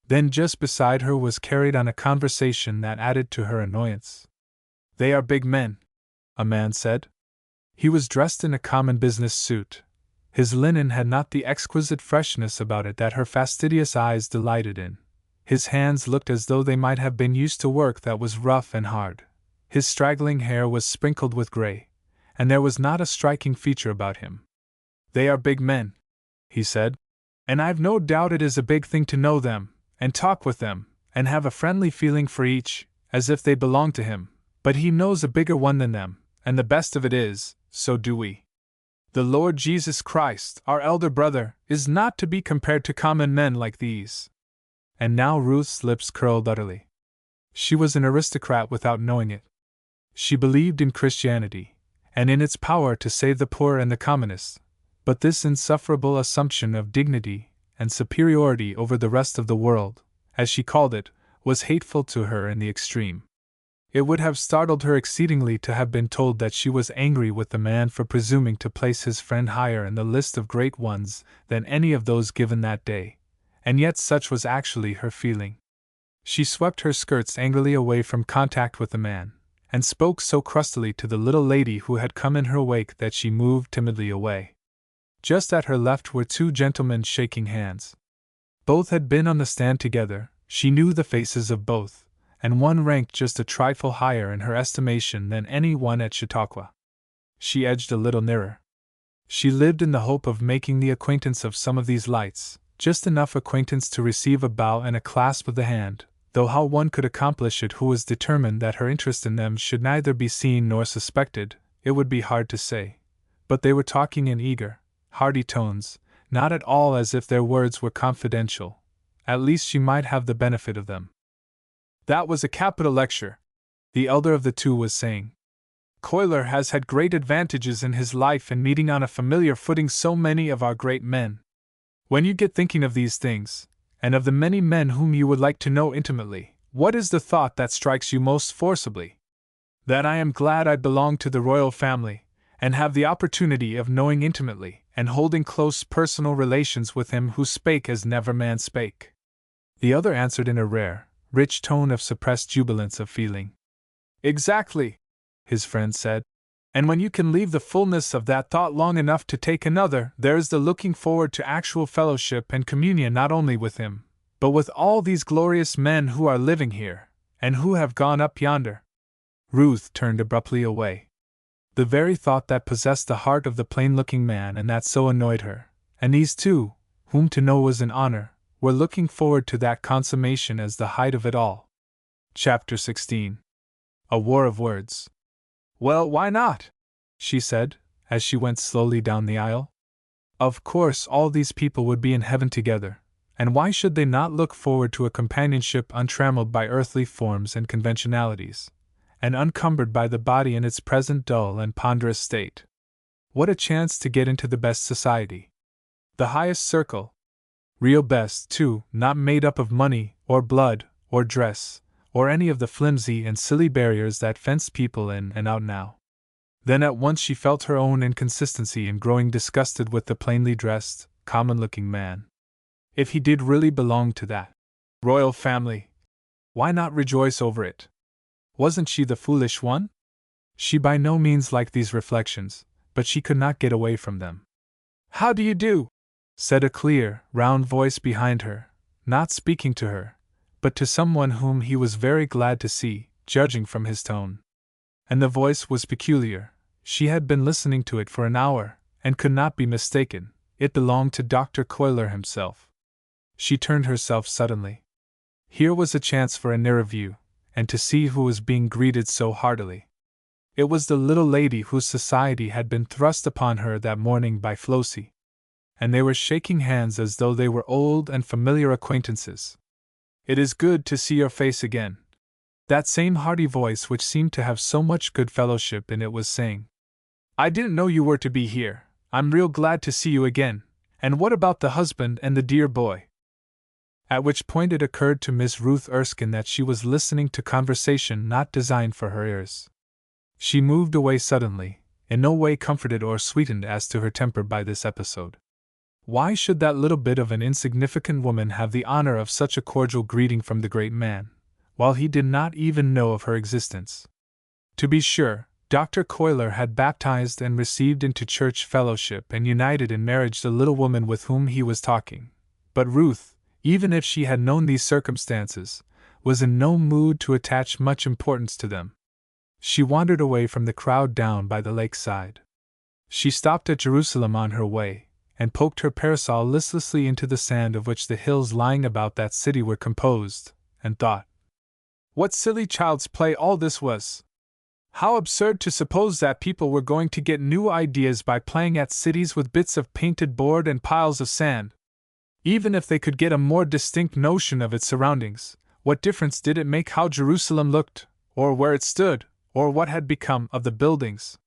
[SPEAKER 1] Then just beside her was carried on a conversation that added to her annoyance. "They are big men," a man said. He was dressed in a common business suit. His linen had not the exquisite freshness about it that her fastidious eyes delighted in. His hands looked as though they might have been used to work that was rough and hard. His straggling hair was sprinkled with gray, and there was not a striking feature about him. "They are big men," he said, "and I've no doubt it is a big thing to know them, and talk with them, and have a friendly feeling for each, as if they belonged to him. But he knows a bigger one than them, and the best of it is, so do we. The Lord Jesus Christ, our elder brother, is not to be compared to common men like these." And now Ruth's lips curled utterly. She was an aristocrat without knowing it. She believed in Christianity, and in its power to save the poor and the commonest, but this insufferable assumption of dignity and superiority over the rest of the world, as she called it, was hateful to her in the extreme. It would have startled her exceedingly to have been told that she was angry with the man for presuming to place his friend higher in the list of great ones than any of those given that day, and yet such was actually her feeling. She swept her skirts angrily away from contact with the man, and spoke so crustily to the little lady who had come in her wake that she moved timidly away. Just at her left were two gentlemen shaking hands. Both had been on the stand together, she knew the faces of both, and one ranked just a trifle higher in her estimation than any one at Chautauqua. She edged a little nearer. She lived in the hope of making the acquaintance of some of these lights, just enough acquaintance to receive a bow and a clasp of the hand, though how one could accomplish it who was determined that her interest in them should neither be seen nor suspected, it would be hard to say. But they were talking in eager, hearty tones, not at all as if their words were confidential. At least she might have the benefit of them. "That was a capital lecture," the elder of the two was saying. "Cuyler has had great advantages in his life in meeting on a familiar footing so many of our great men. When you get thinking of these things, and of the many men whom you would like to know intimately, what is the thought that strikes you most forcibly? That I am glad I belong to the royal family, and have the opportunity of knowing intimately and holding close personal relations with him who spake as never man spake." The other answered in a rare, rich tone of suppressed jubilance of feeling. "Exactly," his friend said. "And when you can leave the fullness of that thought long enough to take another, there is the looking forward to actual fellowship and communion not only with him, but with all these glorious men who are living here, and who have gone up yonder." Ruth turned abruptly away. The very thought that possessed the heart of the plain-looking man and that so annoyed her, and these two, whom to know was an honor, were looking forward to that consummation as the height of it all. Chapter 16. A War of Words. "Well, why not?" she said, as she went slowly down the aisle. "Of course all these people would be in heaven together, and why should they not look forward to a companionship untrammeled by earthly forms and conventionalities, and uncumbered by the body in its present dull and ponderous state? What a chance to get into the best society! The highest circle! Real best, too, not made up of money, or blood, or dress, or any of the flimsy and silly barriers that fence people in and out now." Then at once she felt her own inconsistency in growing disgusted with the plainly dressed, common-looking man. If he did really belong to that royal family, why not rejoice over it? Wasn't she the foolish one? She by no means liked these reflections, but she could not get away from them. "How do you do?" said a clear, round voice behind her, not speaking to her, but to someone whom he was very glad to see, judging from his tone. And the voice was peculiar. She had been listening to it for an hour, and could not be mistaken. It belonged to Dr. Cuyler himself. She turned herself suddenly. Here was a chance for a nearer view, and to see who was being greeted so heartily. It was the little lady whose society had been thrust upon her that morning by Flossie, and they were shaking hands as though they were old and familiar acquaintances. "It is good to see your face again." That same hearty voice which seemed to have so much good fellowship in it was saying, "I didn't know you were to be here. I'm real glad to see you again. And what about the husband and the dear boy?" At which point it occurred to Miss Ruth Erskine that she was listening to conversation not designed for her ears. She moved away suddenly, in no way comforted or sweetened as to her temper by this episode. Why should that little bit of an insignificant woman have the honor of such a cordial greeting from the great man, while he did not even know of her existence? To be sure, Dr. Cuyler had baptized and received into church fellowship and united in marriage the little woman with whom he was talking, but Ruth, even if she had known these circumstances, was in no mood to attach much importance to them. She wandered away from the crowd down by the lakeside. She stopped at Jerusalem on her way, and poked her parasol listlessly into the sand of which the hills lying about that city were composed, and thought, what silly child's play all this was! How absurd to suppose that people were going to get new ideas by playing at cities with bits of painted board and piles of sand! Even if they could get a more distinct notion of its surroundings, what difference did it make how Jerusalem looked, or where it stood, or what had become of the buildings?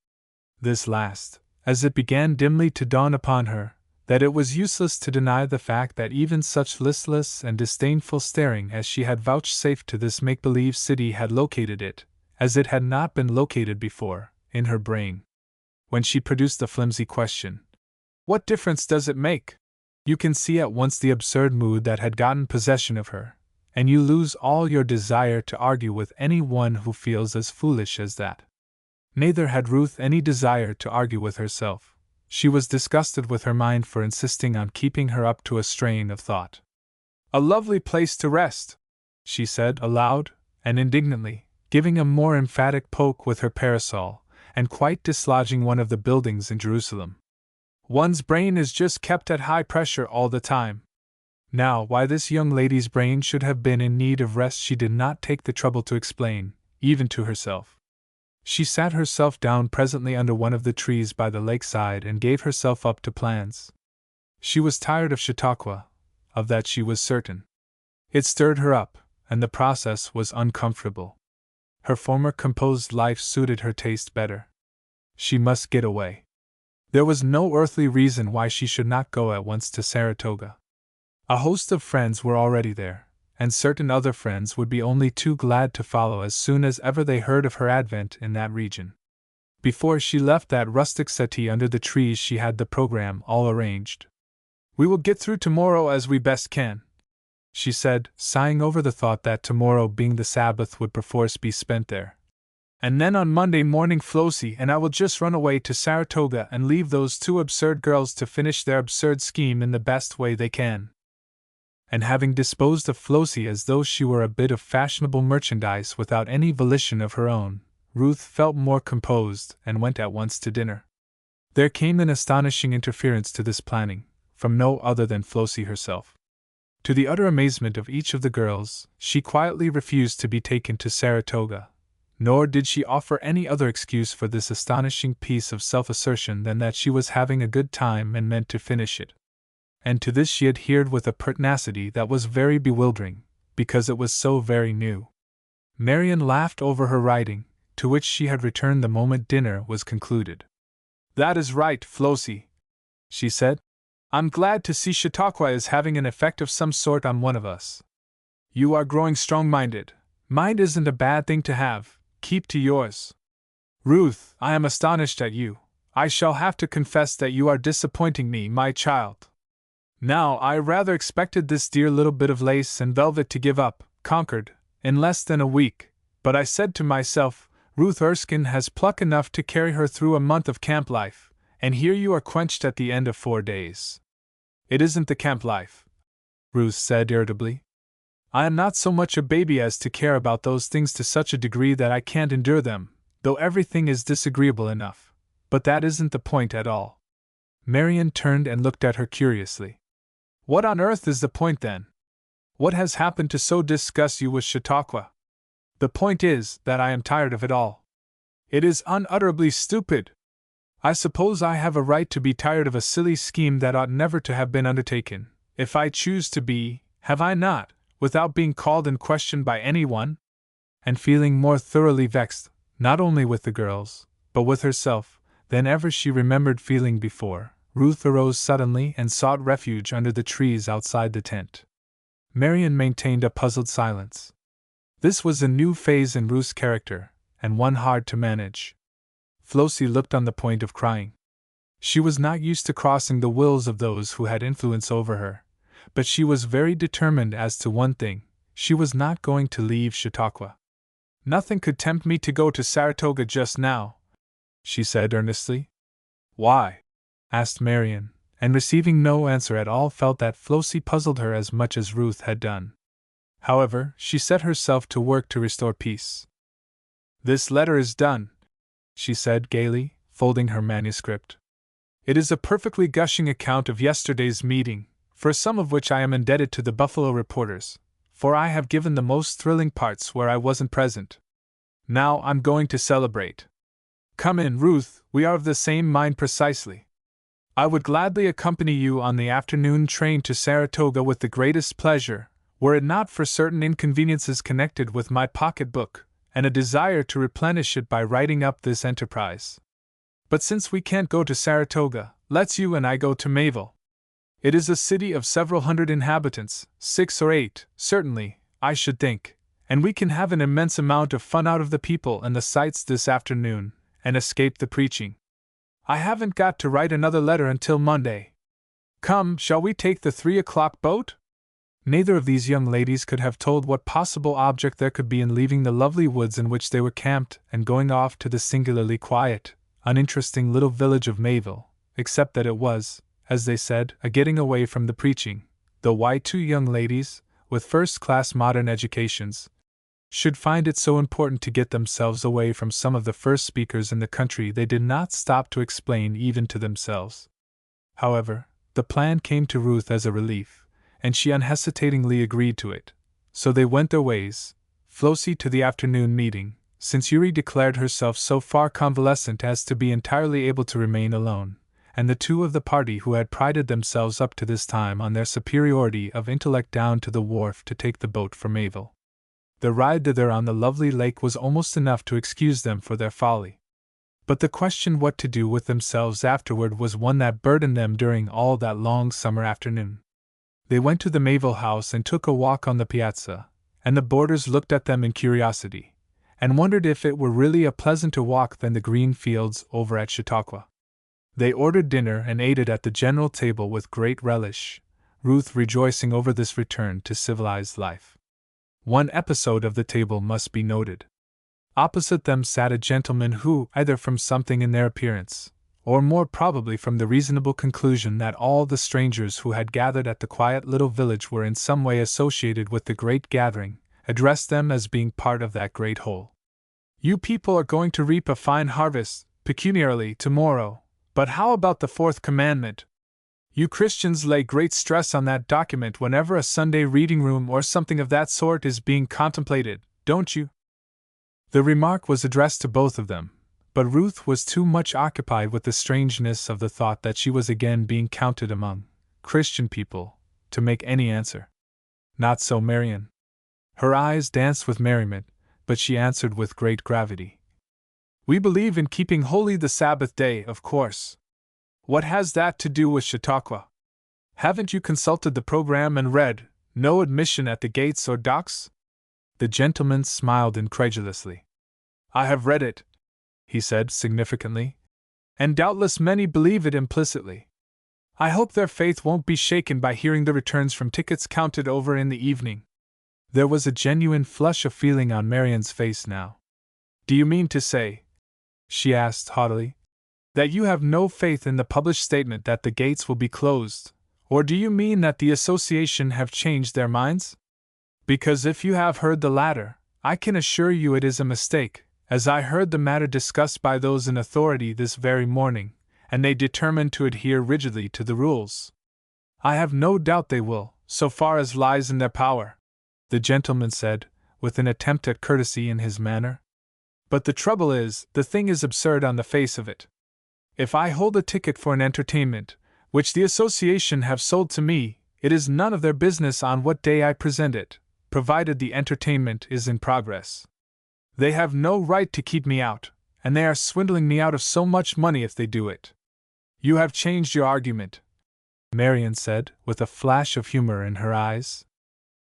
[SPEAKER 1] This last, as it began dimly to dawn upon her, that it was useless to deny the fact that even such listless and disdainful staring as she had vouchsafed to this make-believe city had located it, as it had not been located before, in her brain. When she produced the flimsy question, "What difference does it make?" you can see at once the absurd mood that had gotten possession of her, and you lose all your desire to argue with any one who feels as foolish as that. Neither had Ruth any desire to argue with herself. She was disgusted with her mind for insisting on keeping her up to a strain of thought. "A lovely place to rest," she said aloud and indignantly, giving a more emphatic poke with her parasol, and quite dislodging one of the buildings in Jerusalem. "One's brain is just kept at high pressure all the time." Now, why this young lady's brain should have been in need of rest she did not take the trouble to explain, even to herself. She sat herself down presently under one of the trees by the lakeside and gave herself up to plans. She was tired of Chautauqua, of that she was certain. It stirred her up, and the process was uncomfortable. Her former composed life suited her taste better. She must get away. There was no earthly reason why she should not go at once to Saratoga. A host of friends were already there, and certain other friends would be only too glad to follow as soon as ever they heard of her advent in that region. Before she left that rustic settee under the trees she had the program all arranged. "We will get through tomorrow as we best can," she said, sighing over the thought that tomorrow being the Sabbath would perforce be spent there. "And then on Monday morning Flossie and I will just run away to Saratoga and leave those two absurd girls to finish their absurd scheme in the best way they can." And having disposed of Flossie as though she were a bit of fashionable merchandise without any volition of her own, Ruth felt more composed and went at once to dinner. There came an astonishing interference to this planning, from no other than Flossie herself. To the utter amazement of each of the girls, she quietly refused to be taken to Saratoga, nor did she offer any other excuse for this astonishing piece of self-assertion than that she was having a good time and meant to finish it. And to this she adhered with a pertinacity that was very bewildering, because it was so very new. Marian laughed over her writing, to which she had returned the moment dinner was concluded. "That is right, Flossie," she said. "I'm glad to see Chautauqua is having an effect of some sort on one of us. You are growing strong-minded. Mind isn't a bad thing to have. Keep to yours. Ruth, I am astonished at you. I shall have to confess that you are disappointing me, my child. Now, I rather expected this dear little bit of lace and velvet to give up, conquered, in less than a week, but I said to myself, Ruth Erskine has pluck enough to carry her through a month of camp life, and here you are quenched at the end of 4 days. It isn't the camp life," Ruth said irritably. "I am not so much a baby as to care about those things to such a degree that I can't endure them, though everything is disagreeable enough. But that isn't the point at all." Marian turned and looked at her curiously. "What on earth is the point then? What has happened to so disgust you with Chautauqua?" "The point is that I am tired of it all. It is unutterably stupid. I suppose I have a right to be tired of a silly scheme that ought never to have been undertaken, if I choose to be, have I not, without being called in question by anyone?" And feeling more thoroughly vexed, not only with the girls, but with herself, than ever she remembered feeling before, Ruth arose suddenly and sought refuge under the trees outside the tent. Marian maintained a puzzled silence. This was a new phase in Ruth's character, and one hard to manage. Flossie looked on the point of crying. She was not used to crossing the wills of those who had influence over her, but she was very determined as to one thing: she was not going to leave Chautauqua. "Nothing could tempt me to go to Saratoga just now," she said earnestly. "Why?" asked Marian, and receiving no answer at all felt that Flossie puzzled her as much as Ruth had done. However, she set herself to work to restore peace. "This letter is done," she said gaily, folding her manuscript. "It is a perfectly gushing account of yesterday's meeting, for some of which I am indebted to the Buffalo reporters, for I have given the most thrilling parts where I wasn't present. Now I'm going to celebrate. Come in, Ruth, we are of the same mind precisely. I would gladly accompany you on the afternoon train to Saratoga with the greatest pleasure, were it not for certain inconveniences connected with my pocketbook, and a desire to replenish it by writing up this enterprise. But since we can't go to Saratoga, let's you and I go to Mayville. It is a city of several hundred inhabitants, 6 or 8, certainly, I should think, and we can have an immense amount of fun out of the people and the sights this afternoon, and escape the preaching. I haven't got to write another letter until Monday. Come, shall we take the 3 o'clock boat? Neither of these young ladies could have told what possible object there could be in leaving the lovely woods in which they were camped and going off to the singularly quiet, uninteresting little village of Mayville, except that it was, as they said, a getting away from the preaching, though why 2 young ladies, with first-class modern educations, should find it so important to get themselves away from some of the first speakers in the country they did not stop to explain even to themselves. However, the plan came to Ruth as a relief, and she unhesitatingly agreed to it. So they went their ways, Flossie to the afternoon meeting, since Yuri declared herself so far convalescent as to be entirely able to remain alone, and the 2 of the party who had prided themselves up to this time on their superiority of intellect down to the wharf to take the boat for Mayville. The ride thither on the lovely lake was almost enough to excuse them for their folly. But the question what to do with themselves afterward was one that burdened them during all that long summer afternoon. They went to the Mayville house and took a walk on the piazza, and the boarders looked at them in curiosity, and wondered if it were really a pleasanter walk than the green fields over at Chautauqua. They ordered dinner and ate it at the general table with great relish, Ruth rejoicing over this return to civilized life. One episode of the table must be noted. Opposite them sat a gentleman who, either from something in their appearance, or more probably from the reasonable conclusion that all the strangers who had gathered at the quiet little village were in some way associated with the great gathering, addressed them as being part of that great whole. You people are going to reap a fine harvest, pecuniarily, tomorrow, but how about the 4th commandment? You Christians lay great stress on that document whenever a Sunday reading room or something of that sort is being contemplated, don't you? The remark was addressed to both of them, but Ruth was too much occupied with the strangeness of the thought that she was again being counted among Christian people to make any answer. Not so Marian. Her eyes danced with merriment, but she answered with great gravity. We believe in keeping holy the Sabbath day, of course. What has that to do with Chautauqua? Haven't you consulted the program and read, no admission at the gates or docks? The gentleman smiled incredulously. I have read it, he said significantly, and doubtless many believe it implicitly. I hope their faith won't be shaken by hearing the returns from tickets counted over in the evening. There was a genuine flush of feeling on Marian's face now. Do you mean to say, she asked haughtily, that you have no faith in the published statement that the gates will be closed, or do you mean that the association have changed their minds? Because if you have heard the latter, I can assure you it is a mistake, as I heard the matter discussed by those in authority this very morning, and they determined to adhere rigidly to the rules. I have no doubt they will, so far as lies in their power, the gentleman said, with an attempt at courtesy in his manner. But the trouble is, the thing is absurd on the face of it. If I hold a ticket for an entertainment, which the association have sold to me, it is none of their business on what day I present it, provided the entertainment is in progress. They have no right to keep me out, and they are swindling me out of so much money if they do it. You have changed your argument, Marian said, with a flash of humor in her eyes.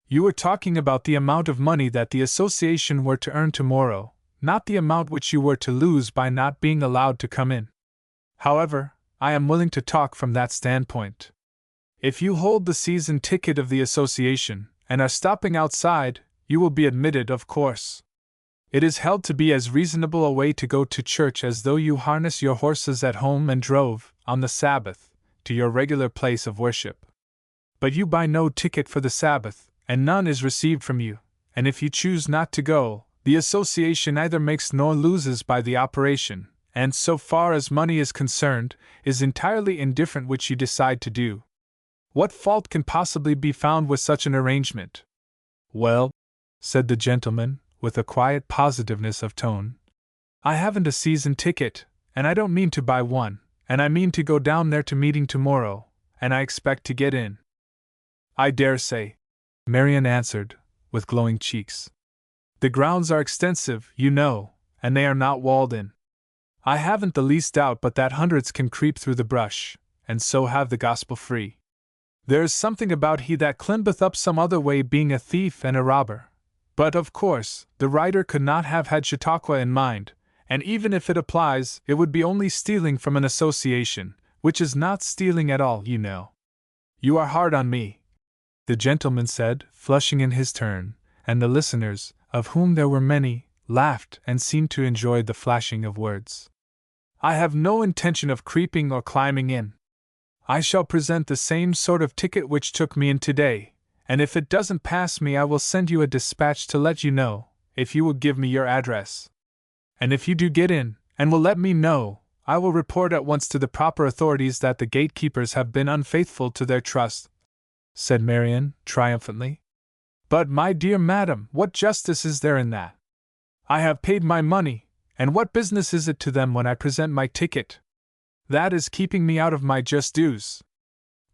[SPEAKER 1] You were talking about the amount of money that the association were to earn tomorrow, not the amount which you were to lose by not being allowed to come in. However, I am willing to talk from that standpoint. If you hold the season ticket of the association, and are stopping outside, you will be admitted, of course. It is held to be as reasonable a way to go to church as though you harness your horses at home and drove, on the Sabbath, to your regular place of worship. But you buy no ticket for the Sabbath, and none is received from you, and if you choose not to go, the association neither makes nor loses by the operation, and so far as money is concerned, is entirely indifferent which you decide to do. What fault can possibly be found with such an arrangement? Well, said the gentleman, with a quiet positiveness of tone, I haven't a season ticket, and I don't mean to buy one, and I mean to go down there to meeting tomorrow, and I expect to get in. I dare say, Marian answered, with glowing cheeks. The grounds are extensive, you know, and they are not walled in. I haven't the least doubt but that hundreds can creep through the brush, and so have the gospel free. There is something about he that climbeth up some other way being a thief and a robber, But of course, the writer could not have had Chautauqua in mind, and even if it applies, it would be only stealing from an association, which is not stealing at all, you know. You are hard on me, the gentleman said, flushing in his turn, and the listeners, of whom there were many, laughed and seemed to enjoy the flashing of words. I have no intention of creeping or climbing in. I shall present the same sort of ticket which took me in today, and if it doesn't pass me I will send you a dispatch to let you know, if you will give me your address. And if you do get in, and will let me know, I will report at once to the proper authorities that the gatekeepers have been unfaithful to their trust, said Marian, triumphantly. But my dear madam, what justice is there in that? I have paid my money, and what business is it to them when I present my ticket? That is keeping me out of my just dues.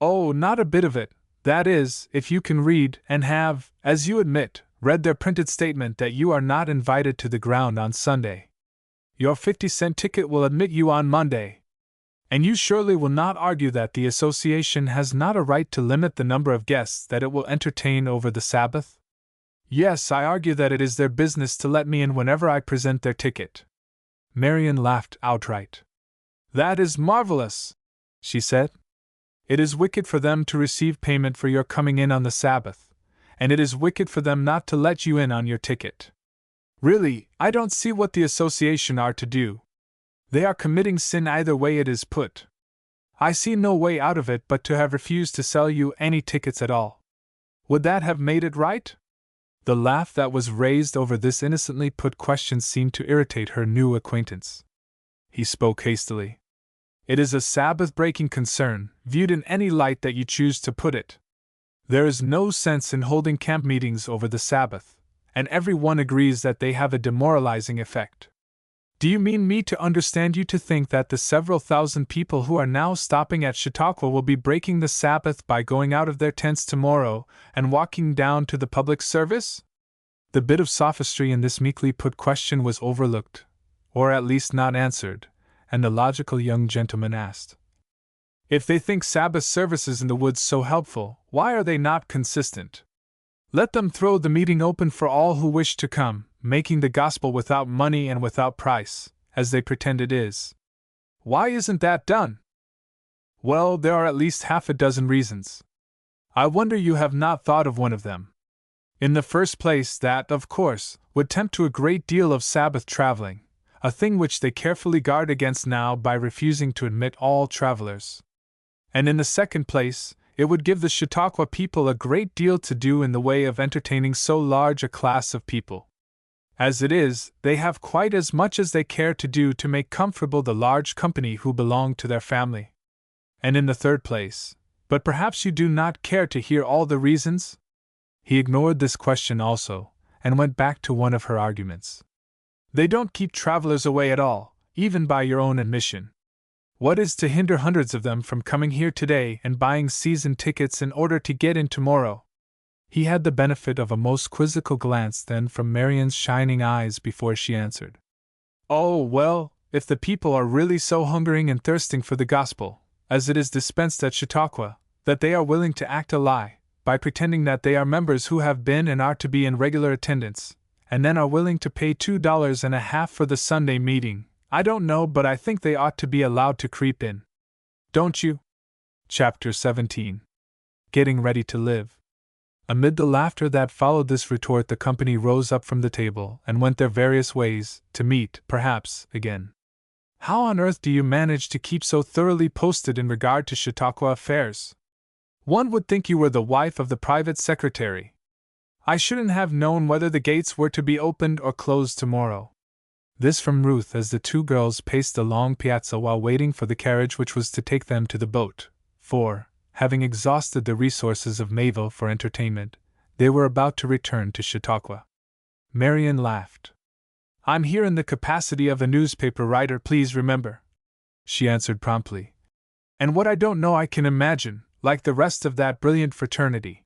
[SPEAKER 1] Oh, not a bit of it, that is, if you can read, and have, as you admit, read their printed statement that you are not invited to the ground on Sunday. Your 50-cent ticket will admit you on Monday. And you surely will not argue that the association has not a right to limit the number of guests that it will entertain over the Sabbath? Yes, I argue that it is their business to let me in whenever I present their ticket. Marian laughed outright. That is marvelous, she said. It is wicked for them to receive payment for your coming in on the Sabbath, and it is wicked for them not to let you in on your ticket. Really, I don't see what the association are to do. They are committing sin either way it is put. I see no way out of it but to have refused to sell you any tickets at all. Would that have made it right? The laugh that was raised over this innocently put question seemed to irritate her new acquaintance. He spoke hastily. It is a Sabbath-breaking concern, viewed in any light that you choose to put it. There is no sense in holding camp meetings over the Sabbath, and every one agrees that they have a demoralizing effect. Do you mean me to understand you to think that the several thousand people who are now stopping at Chautauqua will be breaking the Sabbath by going out of their tents tomorrow and walking down to the public service? The bit of sophistry in this meekly put question was overlooked, or at least not answered, and the logical young gentleman asked, if they think Sabbath services in the woods so helpful, why are they not consistent? Let them throw the meeting open for all who wish to come, making the gospel without money and without price, as they pretend it is. Why isn't that done? Well, there are at least half a dozen reasons. I wonder you have not thought of one of them. In the first place, that, of course, would tempt to a great deal of Sabbath traveling, a thing which they carefully guard against now by refusing to admit all travelers. And in the second place, it would give the Chautauqua people a great deal to do in the way of entertaining so large a class of people. As it is, they have quite as much as they care to do to make comfortable the large company who belong to their family. And in the third place, but perhaps you do not care to hear all the reasons? He ignored this question also, and went back to one of her arguments. They don't keep travelers away at all, even by your own admission. What is to hinder hundreds of them from coming here today and buying season tickets in order to get in tomorrow? He had the benefit of a most quizzical glance then from Marian's shining eyes before she answered. Oh, well, if the people are really so hungering and thirsting for the gospel, as it is dispensed at Chautauqua, that they are willing to act a lie, by pretending that they are members who have been and are to be in regular attendance, and then are willing to pay $2.50 for the Sunday meeting, I don't know, but I think they ought to be allowed to creep in. Don't you? Chapter 17. Getting Ready to Live. Amid the laughter that followed this retort, the company rose up from the table and went their various ways, to meet, perhaps, again. How on earth do you manage to keep so thoroughly posted in regard to Chautauqua affairs? One would think you were the wife of the private secretary. I shouldn't have known whether the gates were to be opened or closed tomorrow. This from Ruth as the two girls paced the long piazza while waiting for the carriage which was to take them to the boat, for, having exhausted the resources of Mayville for entertainment, they were about to return to Chautauqua. Marian laughed. I'm here in the capacity of a newspaper writer, please remember, she answered promptly. And what I don't know I can imagine, like the rest of that brilliant fraternity.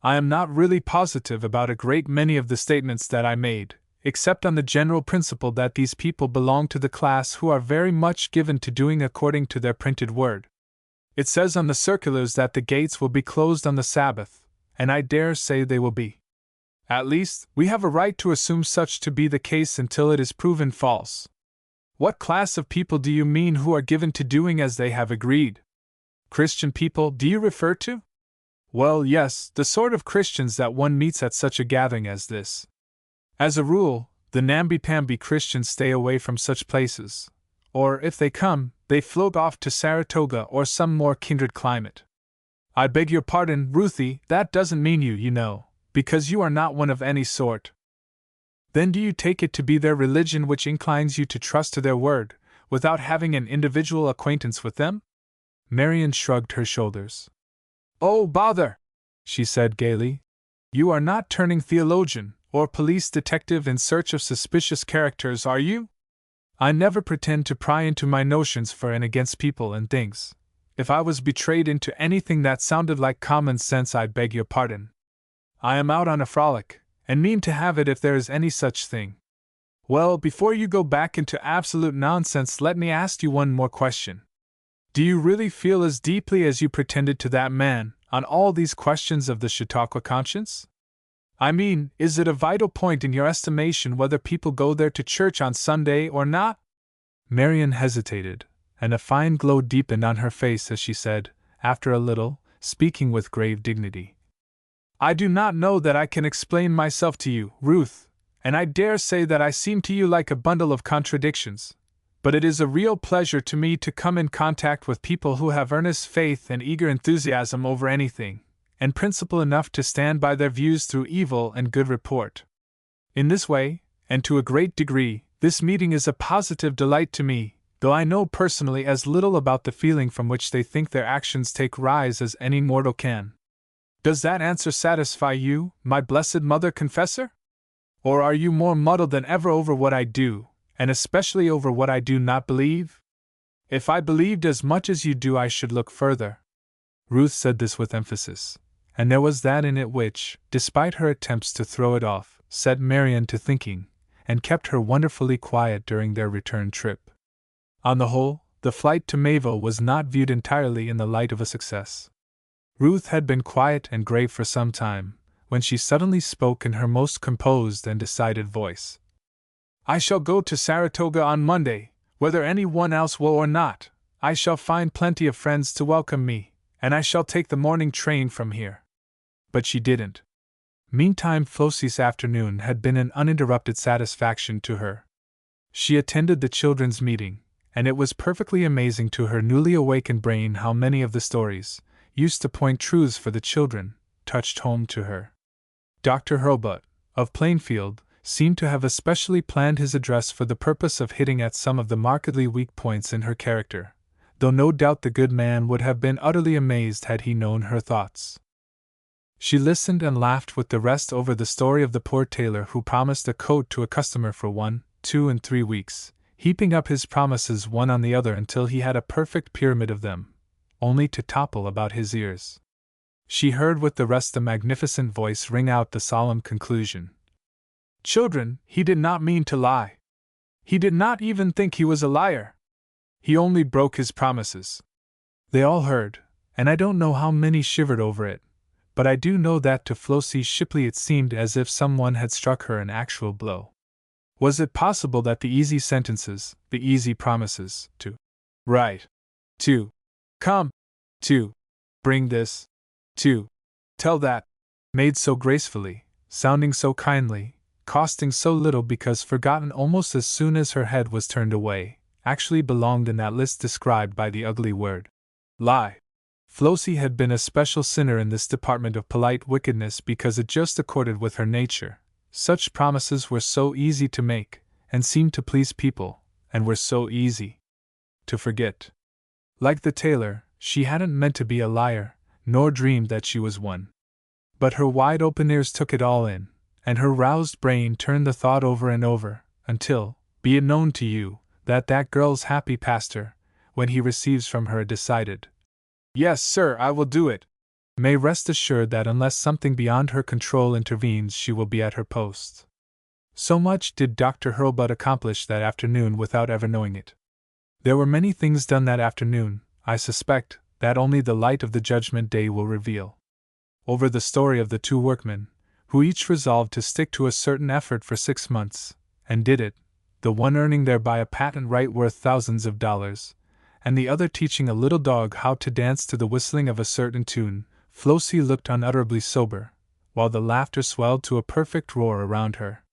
[SPEAKER 1] I am not really positive about a great many of the statements that I made, except on the general principle that these people belong to the class who are very much given to doing according to their printed word. It says on the circulars that the gates will be closed on the Sabbath, and I dare say they will be. At least, we have a right to assume such to be the case until it is proven false. What class of people do you mean who are given to doing as they have agreed? Christian people, do you refer to? Well, yes, the sort of Christians that one meets at such a gathering as this. As a rule, the namby-pamby Christians stay away from such places, or if they come, they float off to Saratoga or some more kindred climate. I beg your pardon, Ruthie, that doesn't mean you, you know, because you are not one of any sort. Then do you take it to be their religion which inclines you to trust to their word, without having an individual acquaintance with them? Marian shrugged her shoulders. Oh, bother! She said gaily. You are not turning theologian or police detective in search of suspicious characters, are you? I never pretend to pry into my notions for and against people and things. If I was betrayed into anything that sounded like common sense, I beg your pardon. I am out on a frolic, and mean to have it if there is any such thing. Well, before you go back into absolute nonsense, let me ask you one more question. Do you really feel as deeply as you pretended to that man on all these questions of the Chautauqua conscience? I mean, is it a vital point in your estimation whether people go there to church on Sunday or not? Marian hesitated, and a fine glow deepened on her face as she said, after a little, speaking with grave dignity. I do not know that I can explain myself to you, Ruth, and I dare say that I seem to you like a bundle of contradictions, but it is a real pleasure to me to come in contact with people who have earnest faith and eager enthusiasm over anything, and principle enough to stand by their views through evil and good report. In this way, and to a great degree, this meeting is a positive delight to me, though I know personally as little about the feeling from which they think their actions take rise as any mortal can. Does that answer satisfy you, my blessed mother confessor? Or are you more muddled than ever over what I do, and especially over what I do not believe? If I believed as much as you do, I should look further. Ruth said this with emphasis, and there was that in it which, despite her attempts to throw it off, set Marian to thinking, and kept her wonderfully quiet during their return trip. On the whole, the flight to Mayville was not viewed entirely in the light of a success. Ruth had been quiet and grave for some time, when she suddenly spoke in her most composed and decided voice. I shall go to Saratoga on Monday, whether any one else will or not. I shall find plenty of friends to welcome me, and I shall take the morning train from here. But she didn't. Meantime, Flossie's afternoon had been an uninterrupted satisfaction to her. She attended the children's meeting, and it was perfectly amazing to her newly awakened brain how many of the stories, used to point truths for the children, touched home to her. Dr. Hurlbut, of Plainfield, seemed to have especially planned his address for the purpose of hitting at some of the markedly weak points in her character, though no doubt the good man would have been utterly amazed had he known her thoughts. She listened and laughed with the rest over the story of the poor tailor who promised a coat to a customer for 1, 2, and 3 weeks, heaping up his promises one on the other until he had a perfect pyramid of them, only to topple about his ears. She heard with the rest the magnificent voice ring out the solemn conclusion. Children, he did not mean to lie. He did not even think he was a liar. He only broke his promises. They all heard, and I don't know how many shivered over it, but I do know that to Flossie Shipley it seemed as if someone had struck her an actual blow. Was it possible that the easy sentences, the easy promises, to write, to come, to bring this, to tell that, made so gracefully, sounding so kindly, costing so little because forgotten almost as soon as her head was turned away, actually belonged in that list described by the ugly word, lie? Flossie had been a special sinner in this department of polite wickedness because it just accorded with her nature. Such promises were so easy to make, and seemed to please people, and were so easy to forget. Like the tailor, she hadn't meant to be a liar, nor dreamed that she was one. But her wide-open ears took it all in, and her roused brain turned the thought over and over, until, be it known to you, that girl's happy pastor, when he receives from her a decided, "Yes, sir, I will do it," may rest assured that unless something beyond her control intervenes she will be at her post. So much did Dr. Hurlbut accomplish that afternoon without ever knowing it. There were many things done that afternoon, I suspect, that only the light of the Judgment Day will reveal. Over the story of the 2 workmen, who each resolved to stick to a certain effort for 6 months, and did it, the one earning thereby a patent right worth thousands of dollars, and the other teaching a little dog how to dance to the whistling of a certain tune. Flossie looked unutterably sober, while the laughter swelled to a perfect roar around her.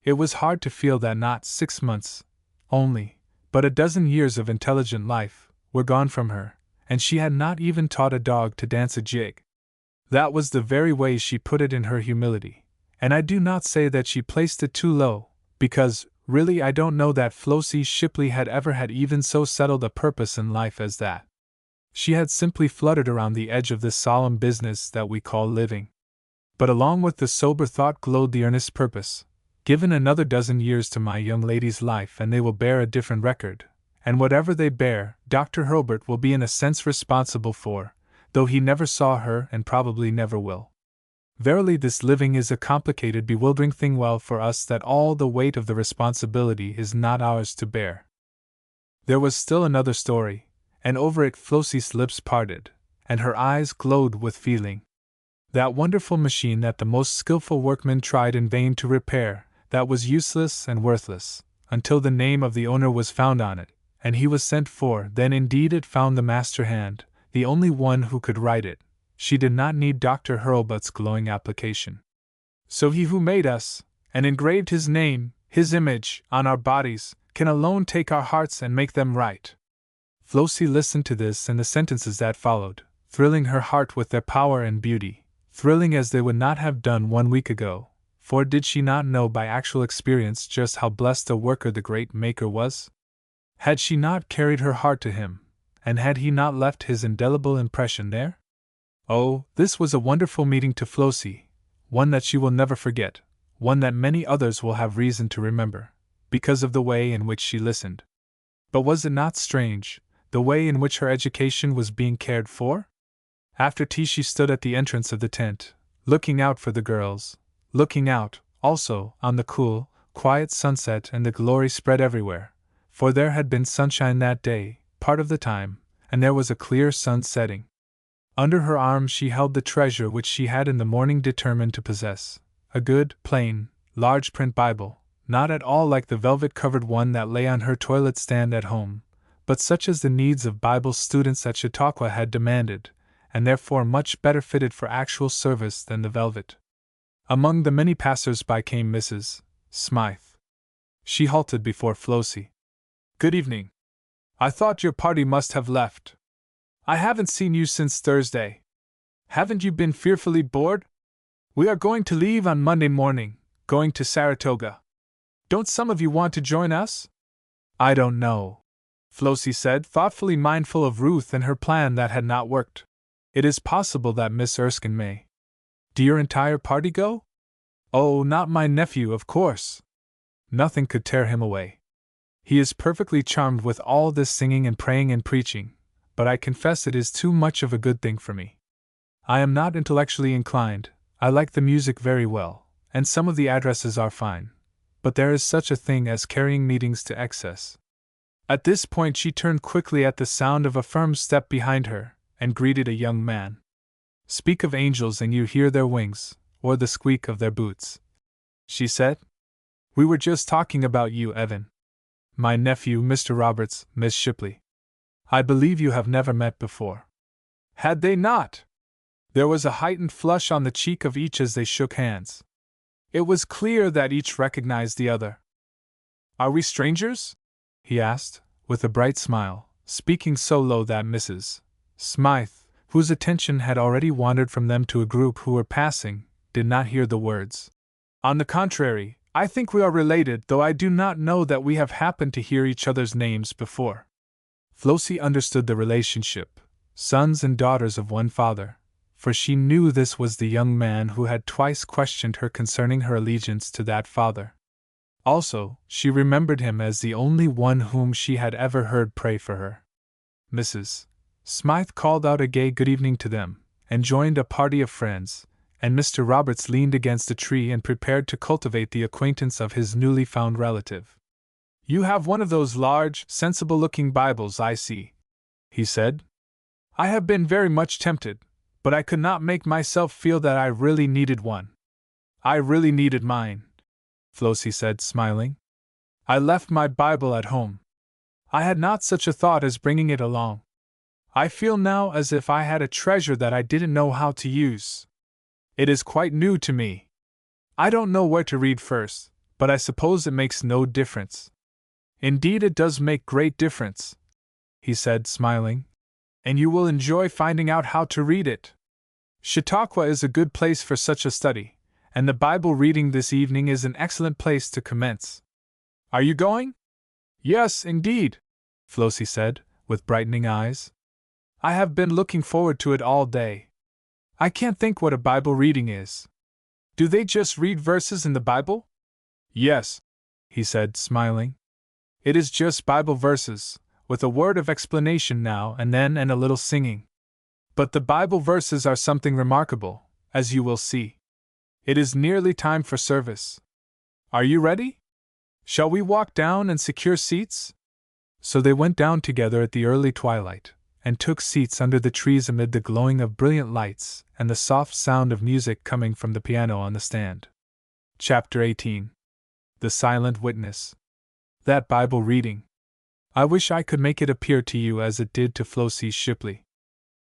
[SPEAKER 1] It was hard to feel that not 6 months only, but a dozen years of intelligent life were gone from her, and she had not even taught a dog to dance a jig. That was the very way she put it in her humility, and I do not say that she placed it too low, because, really, I don't know that Flossie Shipley had ever had even so settled a purpose in life as that. She had simply fluttered around the edge of this solemn business that we call living. But along with the sober thought glowed the earnest purpose: given another dozen years to my young lady's life and they will bear a different record, and whatever they bear, Dr. Herbert will be in a sense responsible for, though he never saw her and probably never will. Verily, this living is a complicated, bewildering thing. Well for us that all the weight of the responsibility is not ours to bear. There was still another story, and over it Flossie's lips parted, and her eyes glowed with feeling. That wonderful machine that the most skillful workmen tried in vain to repair, that was useless and worthless, until the name of the owner was found on it, and he was sent for. Then indeed it found the master hand, the only one who could write it. She did not need Dr. Hurlbut's glowing application. So he who made us, and engraved his name, his image, on our bodies, can alone take our hearts and make them right. Flossie listened to this and the sentences that followed, thrilling her heart with their power and beauty, thrilling as they would not have done 1 week ago, for did she not know by actual experience just how blessed a worker the great Maker was? Had she not carried her heart to him, and had he not left his indelible impression there? Oh, this was a wonderful meeting to Flossie, one that she will never forget, one that many others will have reason to remember, because of the way in which she listened. But was it not strange, the way in which her education was being cared for? After tea she stood at the entrance of the tent, looking out for the girls, looking out, also, on the cool, quiet sunset and the glory spread everywhere, for there had been sunshine that day, part of the time, and there was a clear sun setting. Under her arm she held the treasure which she had in the morning determined to possess, a good, plain, large-print Bible, not at all like the velvet-covered one that lay on her toilet stand at home, but such as the needs of Bible students at Chautauqua had demanded, and therefore much better fitted for actual service than the velvet. Among the many passers-by came Mrs. Smythe. She halted before Flossie. "Good evening. I thought your party must have left. I haven't seen you since Thursday. Haven't you been fearfully bored? We are going to leave on Monday morning, going to Saratoga. Don't some of you want to join us?" "I don't know," Flossie said, thoughtfully mindful of Ruth and her plan that had not worked. "It is possible that Miss Erskine may." "Do your entire party go?" "Oh, not my nephew, of course. Nothing could tear him away. He is perfectly charmed with all this singing and praying and preaching, but I confess it is too much of a good thing for me. I am not intellectually inclined. I like the music very well, and some of the addresses are fine, but there is such a thing as carrying meetings to excess." At this point she turned quickly at the sound of a firm step behind her, and greeted a young man. "Speak of angels and you hear their wings, or the squeak of their boots," she said. "We were just talking about you, Evan. My nephew, Mr. Roberts, Miss Shipley. I believe you have never met before." Had they not? There was a heightened flush on the cheek of each as they shook hands. It was clear that each recognized the other. "Are we strangers?" he asked, with a bright smile, speaking so low that Mrs. Smythe, whose attention had already wandered from them to a group who were passing, did not hear the words. "On the contrary, I think we are related, though I do not know that we have happened to hear each other's names before." Flossie understood the relationship, sons and daughters of one father, for she knew this was the young man who had twice questioned her concerning her allegiance to that father. Also, she remembered him as the only one whom she had ever heard pray for her. Mrs. Smythe called out a gay good evening to them, and joined a party of friends, and Mr. Roberts leaned against a tree and prepared to cultivate the acquaintance of his newly found relative. "You have one of those large, sensible-looking Bibles, I see," he said. "I have been very much tempted, but I could not make myself feel that I really needed one. I really needed mine," Flossie said, smiling. "I left my Bible at home. I had not such a thought as bringing it along. I feel now as if I had a treasure that I didn't know how to use. It is quite new to me. I don't know where to read first, but I suppose it makes no difference." "Indeed, it does make great difference," he said, smiling. "And you will enjoy finding out how to read it. Chautauqua is a good place for such a study, and the Bible reading this evening is an excellent place to commence. Are you going?" "Yes, indeed," Flossie said, with brightening eyes. "I have been looking forward to it all day. I can't think what a Bible reading is. Do they just read verses in the Bible?" "Yes," he said, smiling. "It is just Bible verses, with a word of explanation now and then and a little singing. But the Bible verses are something remarkable, as you will see. It is nearly time for service. Are you ready? Shall we walk down and secure seats?" So they went down together at the early twilight, and took seats under the trees amid the glowing of brilliant lights and the soft sound of music coming from the piano on the stand. Chapter 18. The Silent Witness. That Bible reading. I wish I could make it appear to you as it did to Flossie Shipley.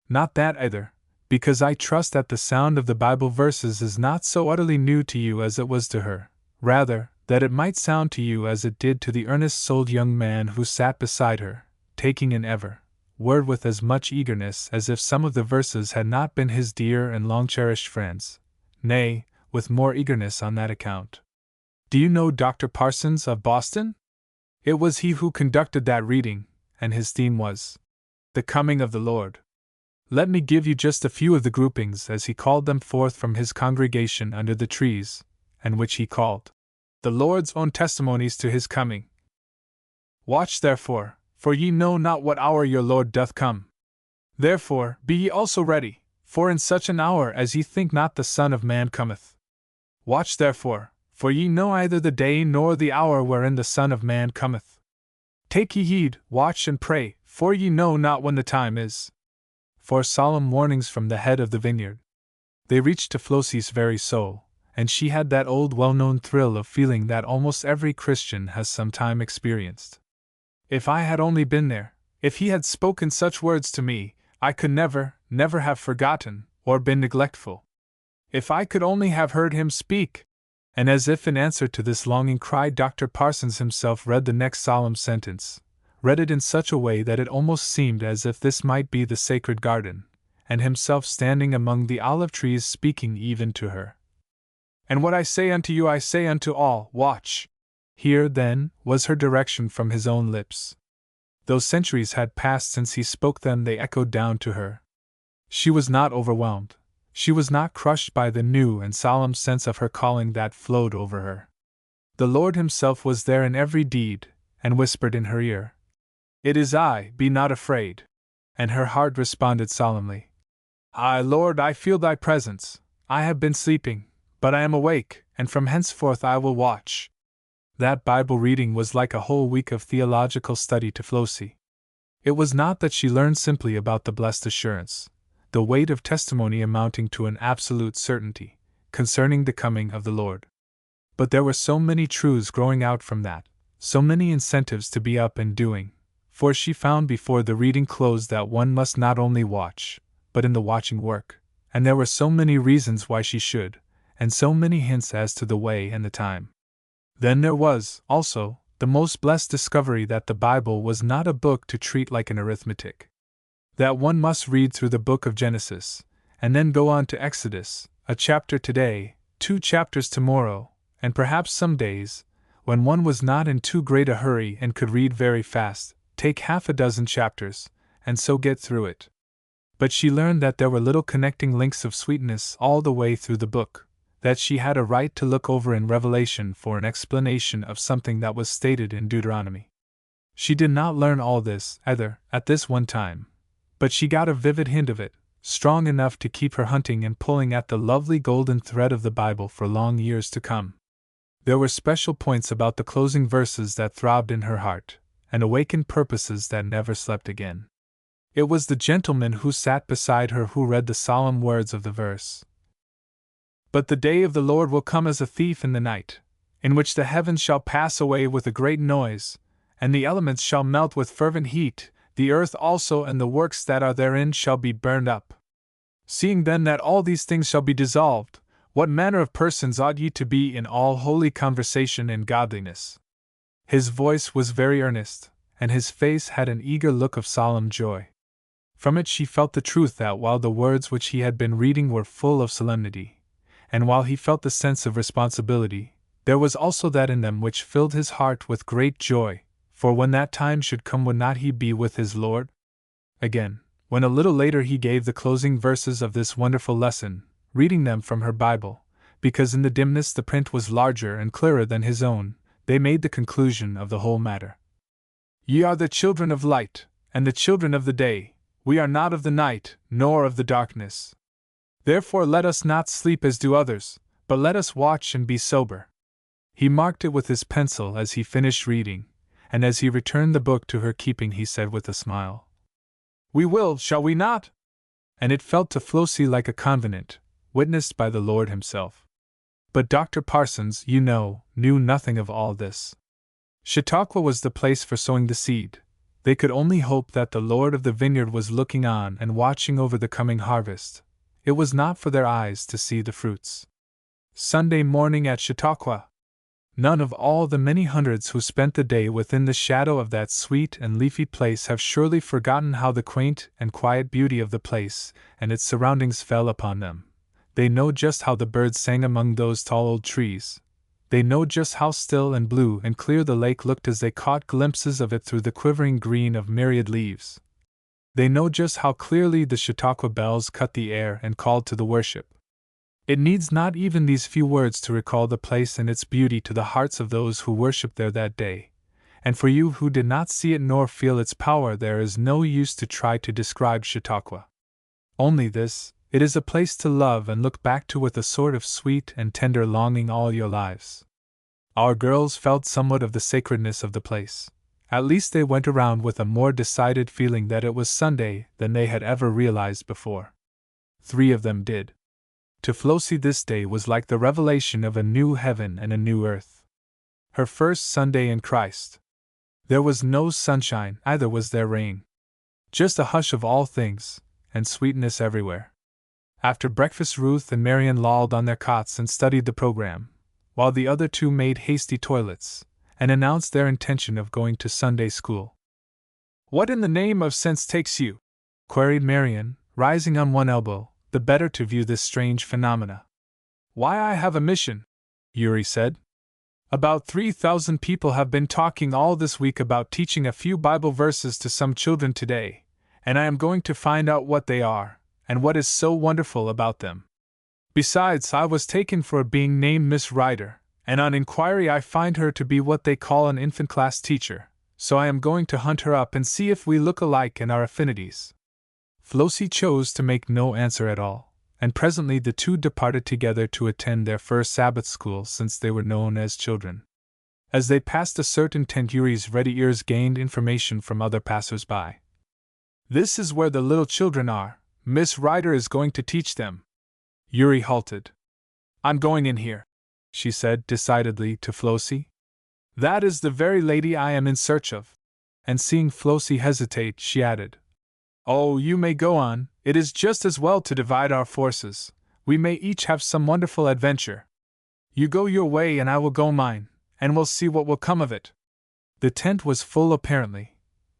[SPEAKER 1] Not that either, because I trust that the sound of the Bible verses is not so utterly new to you as it was to her, rather, that it might sound to you as it did to the earnest-souled young man who sat beside her, taking in every word with as much eagerness as if some of the verses had not been his dear and long-cherished friends, nay, with more eagerness on that account. Do you know Dr. Parsons of Boston? It was he who conducted that reading, and his theme was "The Coming of the Lord." Let me give you just a few of the groupings as he called them forth from his congregation under the trees, and which he called the Lord's own testimonies to his coming. "Watch therefore, for ye know not what hour your Lord doth come. Therefore be ye also ready, for in such an hour as ye think not the Son of Man cometh. Watch therefore, for ye know either the day nor the hour wherein the Son of Man cometh. Take ye heed, watch and pray, for ye know not when the time is." Four solemn warnings from the head of the vineyard. They reached to Flossie's very soul, and she had that old well-known thrill of feeling that almost every Christian has sometime experienced. If I had only been there, if he had spoken such words to me, I could never have forgotten, or been neglectful. If I could only have heard him speak! And as if in answer to this longing cry, Dr. Parsons himself read the next solemn sentence, read it in such a way that it almost seemed as if this might be the sacred garden, and himself standing among the olive trees speaking even to her. "And what I say unto you I say unto all, watch." Here, then, was her direction from his own lips. Though centuries had passed since he spoke them, they echoed down to her. She was not overwhelmed. She was not crushed by the new and solemn sense of her calling that flowed over her. The Lord himself was there in every deed, and whispered in her ear, "It is I, be not afraid." And her heart responded solemnly, "Aye, Lord, I feel thy presence. I have been sleeping, but I am awake, and from henceforth I will watch." That Bible reading was like a whole week of theological study to Flossie. It was not that she learned simply about the blessed assurance, the weight of testimony amounting to an absolute certainty, concerning the coming of the Lord. But there were so many truths growing out from that, so many incentives to be up and doing, for she found before the reading closed that one must not only watch, but in the watching work, and there were so many reasons why she should, and so many hints as to the way and the time. Then there was, also, the most blessed discovery that the Bible was not a book to treat like an arithmetic. That one must read through the book of Genesis, and then go on to Exodus, a chapter today, 2 chapters tomorrow, and perhaps some days, when one was not in too great a hurry and could read very fast, take half a dozen chapters, and so get through it. But she learned that there were little connecting links of sweetness all the way through the book, that she had a right to look over in Revelation for an explanation of something that was stated in Deuteronomy. She did not learn all this, either, at this one time, but she got a vivid hint of it, strong enough to keep her hunting and pulling at the lovely golden thread of the Bible for long years to come. There were special points about the closing verses that throbbed in her heart, and awakened purposes that never slept again. It was the gentleman who sat beside her who read the solemn words of the verse. But the day of the Lord will come as a thief in the night, in which the heavens shall pass away with a great noise, and the elements shall melt with fervent heat, the earth also and the works that are therein shall be burned up. Seeing then that all these things shall be dissolved, what manner of persons ought ye to be in all holy conversation and godliness? His voice was very earnest, and his face had an eager look of solemn joy. From it she felt the truth that while the words which he had been reading were full of solemnity, and while he felt the sense of responsibility, there was also that in them which filled his heart with great joy, for when that time should come would not he be with his Lord? Again, when a little later he gave the closing verses of this wonderful lesson, reading them from her Bible, because in the dimness the print was larger and clearer than his own, they made the conclusion of the whole matter. Ye are the children of light, and the children of the day. We are not of the night, nor of the darkness. Therefore let us not sleep as do others, but let us watch and be sober. He marked it with his pencil as he finished reading, and as he returned the book to her keeping he said with a smile, "We will, shall we not?" And it felt to Flossie like a covenant, witnessed by the Lord himself. But Dr. Parsons, you know, knew nothing of all this. Chautauqua was the place for sowing the seed. They could only hope that the Lord of the vineyard was looking on and watching over the coming harvest. It was not for their eyes to see the fruits. Sunday morning at Chautauqua. None of all the many hundreds who spent the day within the shadow of that sweet and leafy place have surely forgotten how the quaint and quiet beauty of the place and its surroundings fell upon them. They know just how the birds sang among those tall old trees. They know just how still and blue and clear the lake looked as they caught glimpses of it through the quivering green of myriad leaves. They know just how clearly the Chautauqua bells cut the air and called to the worship. It needs not even these few words to recall the place and its beauty to the hearts of those who worshipped there that day, and for you who did not see it nor feel its power there is no use to try to describe Chautauqua. Only this: it is a place to love and look back to with a sort of sweet and tender longing all your lives. Our girls felt somewhat of the sacredness of the place. At least they went around with a more decided feeling that it was Sunday than they had ever realized before. 3 of them did. To Flossie this day was like the revelation of a new heaven and a new earth. Her first Sunday in Christ. There was no sunshine, either was there rain. Just a hush of all things, and sweetness everywhere. After breakfast Ruth and Marian lolled on their cots and studied the program, while the other 2 made hasty toilets, and announced their intention of going to Sunday school. "What in the name of sense takes you?" queried Marian, rising on one elbow, the better to view this strange phenomena. "Why, I have a mission," Yuri said. "About 3,000 people have been talking all this week about teaching a few Bible verses to some children today, and I am going to find out what they are, and what is so wonderful about them. Besides, I was taken for being named Miss Ryder, and on inquiry I find her to be what they call an infant class teacher, so I am going to hunt her up and see if we look alike in our affinities." Flossie chose to make no answer at all, and presently the 2 departed together to attend their first Sabbath school since they were known as children. As they passed a certain tent, Yuri's ready ears gained information from other passers-by. "This is where the little children are. Miss Ryder is going to teach them." Yuri halted. "I'm going in here," she said decidedly to Flossie. "That is the very lady I am in search of." And seeing Flossie hesitate, she added, "Oh, you may go on, it is just as well to divide our forces, we may each have some wonderful adventure. You go your way and I will go mine, and we'll see what will come of it." The tent was full apparently,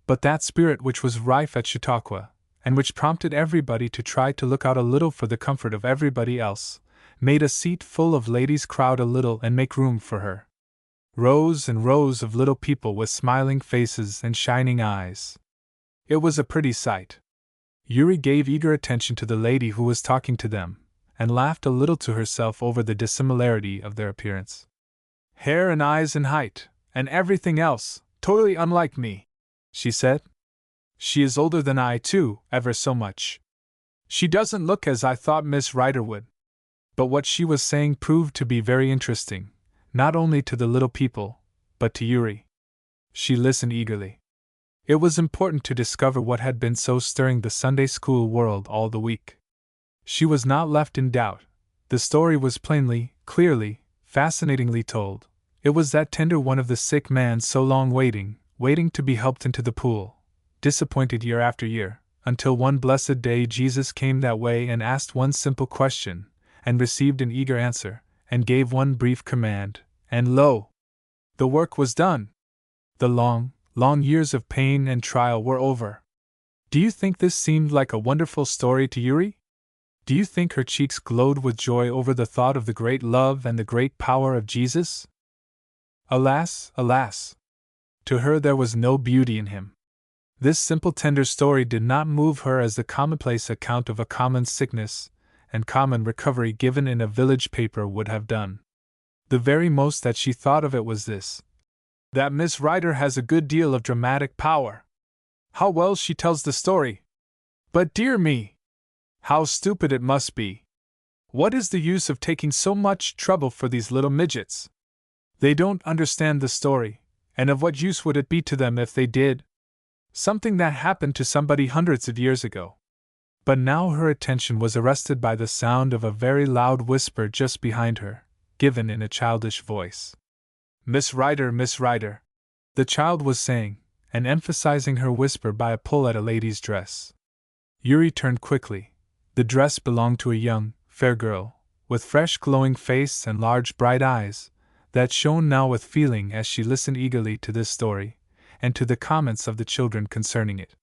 [SPEAKER 1] but that spirit which was rife at Chautauqua, and which prompted everybody to try to look out a little for the comfort of everybody else, made a seat full of ladies crowd a little and make room for her. Rows and rows of little people with smiling faces and shining eyes. It was a pretty sight. Yuri gave eager attention to the lady who was talking to them, and laughed a little to herself over the dissimilarity of their appearance. "Hair and eyes and height, and everything else, totally unlike me," she said. "She is older than I, too, ever so much. She doesn't look as I thought Miss Ryder would." But what she was saying proved to be very interesting, not only to the little people, but to Yuri. She listened eagerly. It was important to discover what had been so stirring the Sunday school world all the week. She was not left in doubt. The story was plainly, clearly, fascinatingly told. It was that tender one of the sick man so long waiting to be helped into the pool, disappointed year after year, until one blessed day Jesus came that way and asked one simple question, and received an eager answer, and gave one brief command, and lo! The work was done. The long, long years of pain and trial were over. Do you think this seemed like a wonderful story to Yuri? Do you think her cheeks glowed with joy over the thought of the great love and the great power of Jesus? Alas, alas! To her there was no beauty in him. This simple tender story did not move her as the commonplace account of a common sickness and common recovery given in a village paper would have done. The very most that she thought of it was this: that Miss Rider has a good deal of dramatic power. How well she tells the story! But dear me! How stupid it must be! What is the use of taking so much trouble for these little midgets? They don't understand the story, and of what use would it be to them if they did? Something that happened to somebody hundreds of years ago. But now her attention was arrested by the sound of a very loud whisper just behind her, given in a childish voice. Miss Rider, Miss Rider, the child was saying, and emphasizing her whisper by a pull at a lady's dress. Yuri turned quickly. The dress belonged to a young, fair girl, with fresh glowing face and large bright eyes, that shone now with feeling as she listened eagerly to this story, and to the comments of the children concerning it.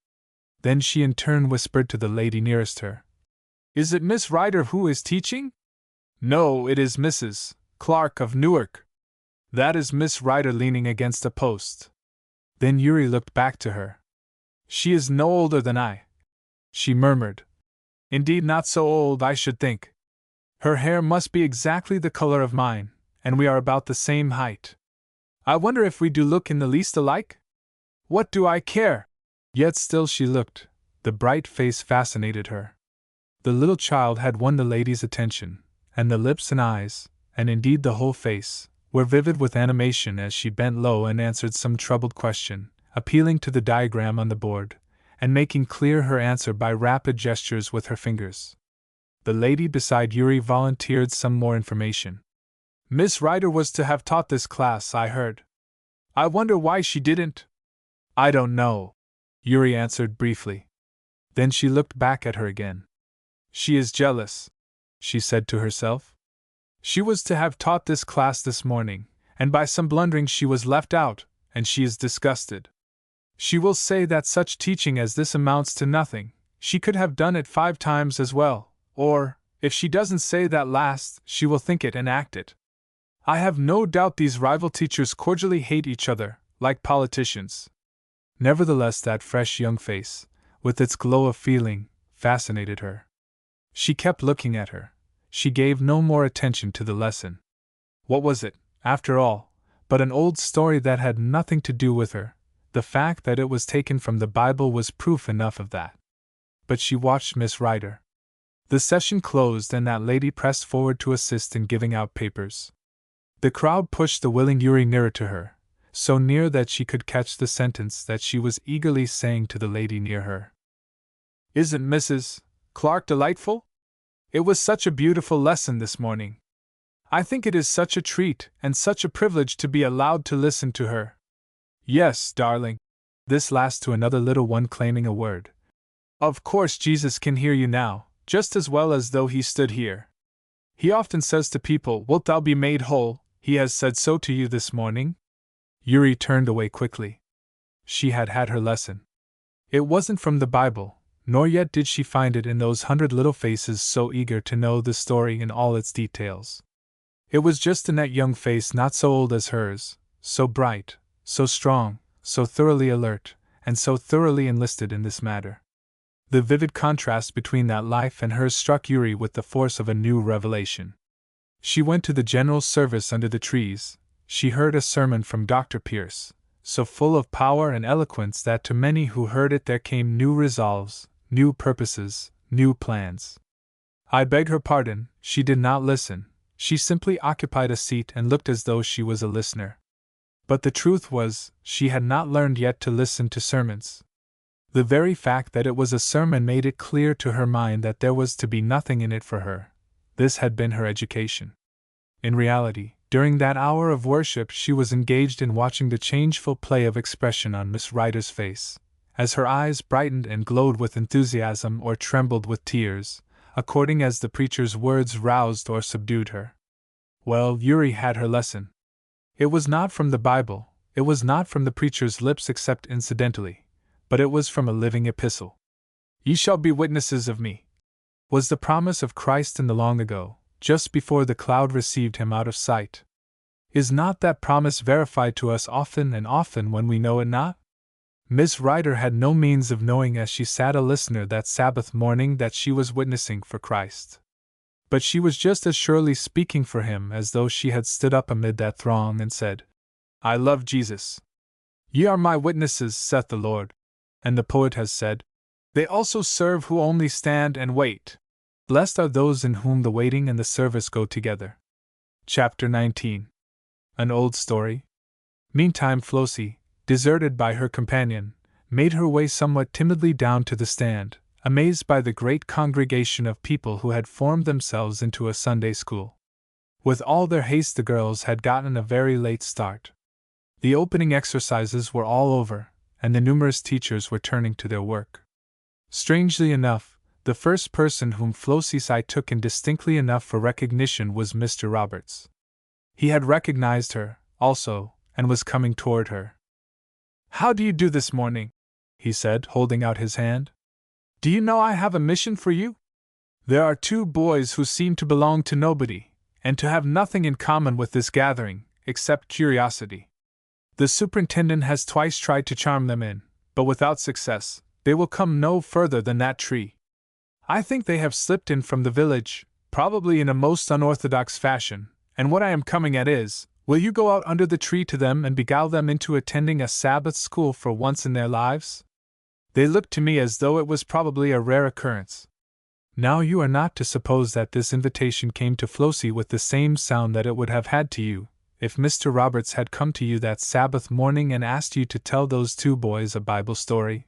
[SPEAKER 1] Then she in turn whispered to the lady nearest her. Is it Miss Rider who is teaching? No, it is Mrs. Clark of Newark. That is Miss Rider leaning against a post. Then Yuri looked back to her. She is no older than I, she murmured. Indeed, not so old, I should think. Her hair must be exactly the color of mine, and we are about the same height. I wonder if we do look in the least alike? What do I care? Yet still she looked. The bright face fascinated her. The little child had won the lady's attention, and the lips and eyes, and indeed the whole face, were vivid with animation as she bent low and answered some troubled question, appealing to the diagram on the board, and making clear her answer by rapid gestures with her fingers. The lady beside Yuri volunteered some more information. Miss Rider was to have taught this class, I heard. I wonder why she didn't. I don't know, Yuri answered briefly. Then she looked back at her again. She is jealous, she said to herself. She was to have taught this class this morning, and by some blundering she was left out, and she is disgusted. She will say that such teaching as this amounts to nothing, she could have done it 5 times as well, or, if she doesn't say that last, she will think it and act it. I have no doubt these rival teachers cordially hate each other, like politicians. Nevertheless, that fresh young face, with its glow of feeling, fascinated her. She kept looking at her. She gave no more attention to the lesson. What was it, after all, but an old story that had nothing to do with her? The fact that it was taken from the Bible was proof enough of that. But she watched Miss Rider. The session closed and that lady pressed forward to assist in giving out papers. The crowd pushed the willing Yuri nearer to her, so near that she could catch the sentence that she was eagerly saying to the lady near her. Isn't Mrs. Clark delightful? It was such a beautiful lesson this morning. I think it is such a treat and such a privilege to be allowed to listen to her. Yes, darling. This last to another little one claiming a word. Of course Jesus can hear you now, just as well as though he stood here. He often says to people, wilt thou be made whole? He has said so to you this morning. Yuri turned away quickly. She had had her lesson. It wasn't from the Bible, nor yet did she find it in those 100 little faces so eager to know the story in all its details. It was just in that young face not so old as hers, so bright, so strong, so thoroughly alert, and so thoroughly enlisted in this matter. The vivid contrast between that life and hers struck Yuri with the force of a new revelation. She went to the general service under the trees. She heard a sermon from Dr. Pierce, so full of power and eloquence that to many who heard it there came new resolves, new purposes, new plans. I beg her pardon, she did not listen, she simply occupied a seat and looked as though she was a listener. But the truth was, she had not learned yet to listen to sermons. The very fact that it was a sermon made it clear to her mind that there was to be nothing in it for her, This had been her education. In reality, during that hour of worship she was engaged in watching the changeful play of expression on Miss Rider's face, as her eyes brightened and glowed with enthusiasm or trembled with tears, according as the preacher's words roused or subdued her. Well, Yuri had her lesson. It was not from the Bible, it was not from the preacher's lips except incidentally, but it was from a living epistle. "Ye shall be witnesses of me," was the promise of Christ in the long ago, just before the cloud received him out of sight. Is not that promise verified to us often and often when we know it not? Miss Rider had no means of knowing as she sat a listener that Sabbath morning that she was witnessing for Christ. But she was just as surely speaking for him as though she had stood up amid that throng and said, "I love Jesus. Ye are my witnesses, saith the Lord." And the poet has said, "They also serve who only stand and wait. Blessed are those in whom the waiting and the service go together." Chapter 19. An old story. Meantime Flossie, deserted by her companion, made her way somewhat timidly down to the stand, amazed by the great congregation of people who had formed themselves into a Sunday school. With all their haste the girls had gotten a very late start. The opening exercises were all over, and the numerous teachers were turning to their work. Strangely enough, the first person whom Flossie's eye took in distinctly enough for recognition was Mr. Roberts. He had recognized her, also, and was coming toward her. "How do you do this morning?" he said, holding out his hand. "Do you know I have a mission for you? There are two boys who seem to belong to nobody, and to have nothing in common with this gathering, except curiosity. The superintendent has twice tried to charm them in, but without success. They will come no further than that tree. I think they have slipped in from the village, probably in a most unorthodox fashion, and what I am coming at is, will you go out under the tree to them and beguile them into attending a Sabbath school for once in their lives? They look to me as though it was probably a rare occurrence." Now you are not to suppose that this invitation came to Flossie with the same sound that it would have had to you, if Mr. Roberts had come to you that Sabbath morning and asked you to tell those two boys a Bible story.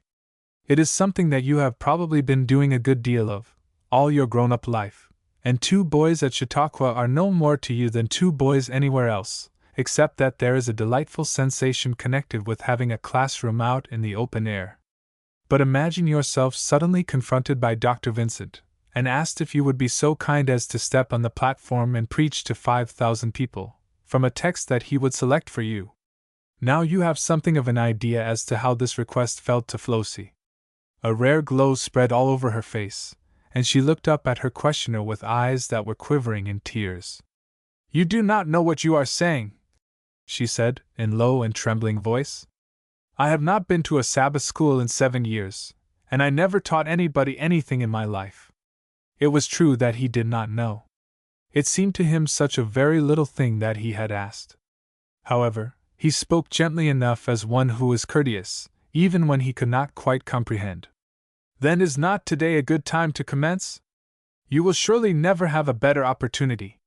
[SPEAKER 1] It is something that you have probably been doing a good deal of, all your grown-up life, and two boys at Chautauqua are no more to you than two boys anywhere else, except that there is a delightful sensation connected with having a classroom out in the open air. But imagine yourself suddenly confronted by Dr. Vincent, and asked if you would be so kind as to step on the platform and preach to 5,000 people, from a text that he would select for you. Now you have something of an idea as to how this request felt to Flossie. A rare glow spread all over her face, and she looked up at her questioner with eyes that were quivering in tears. "You do not know what you are saying," she said, in low and trembling voice. "I have not been to a Sabbath school in 7 years, and I never taught anybody anything in my life." It was true that he did not know. It seemed to him such a very little thing that he had asked. However, he spoke gently enough as one who is courteous, even when he could not quite comprehend. "Then is not today a good time to commence? You will surely never have a better opportunity."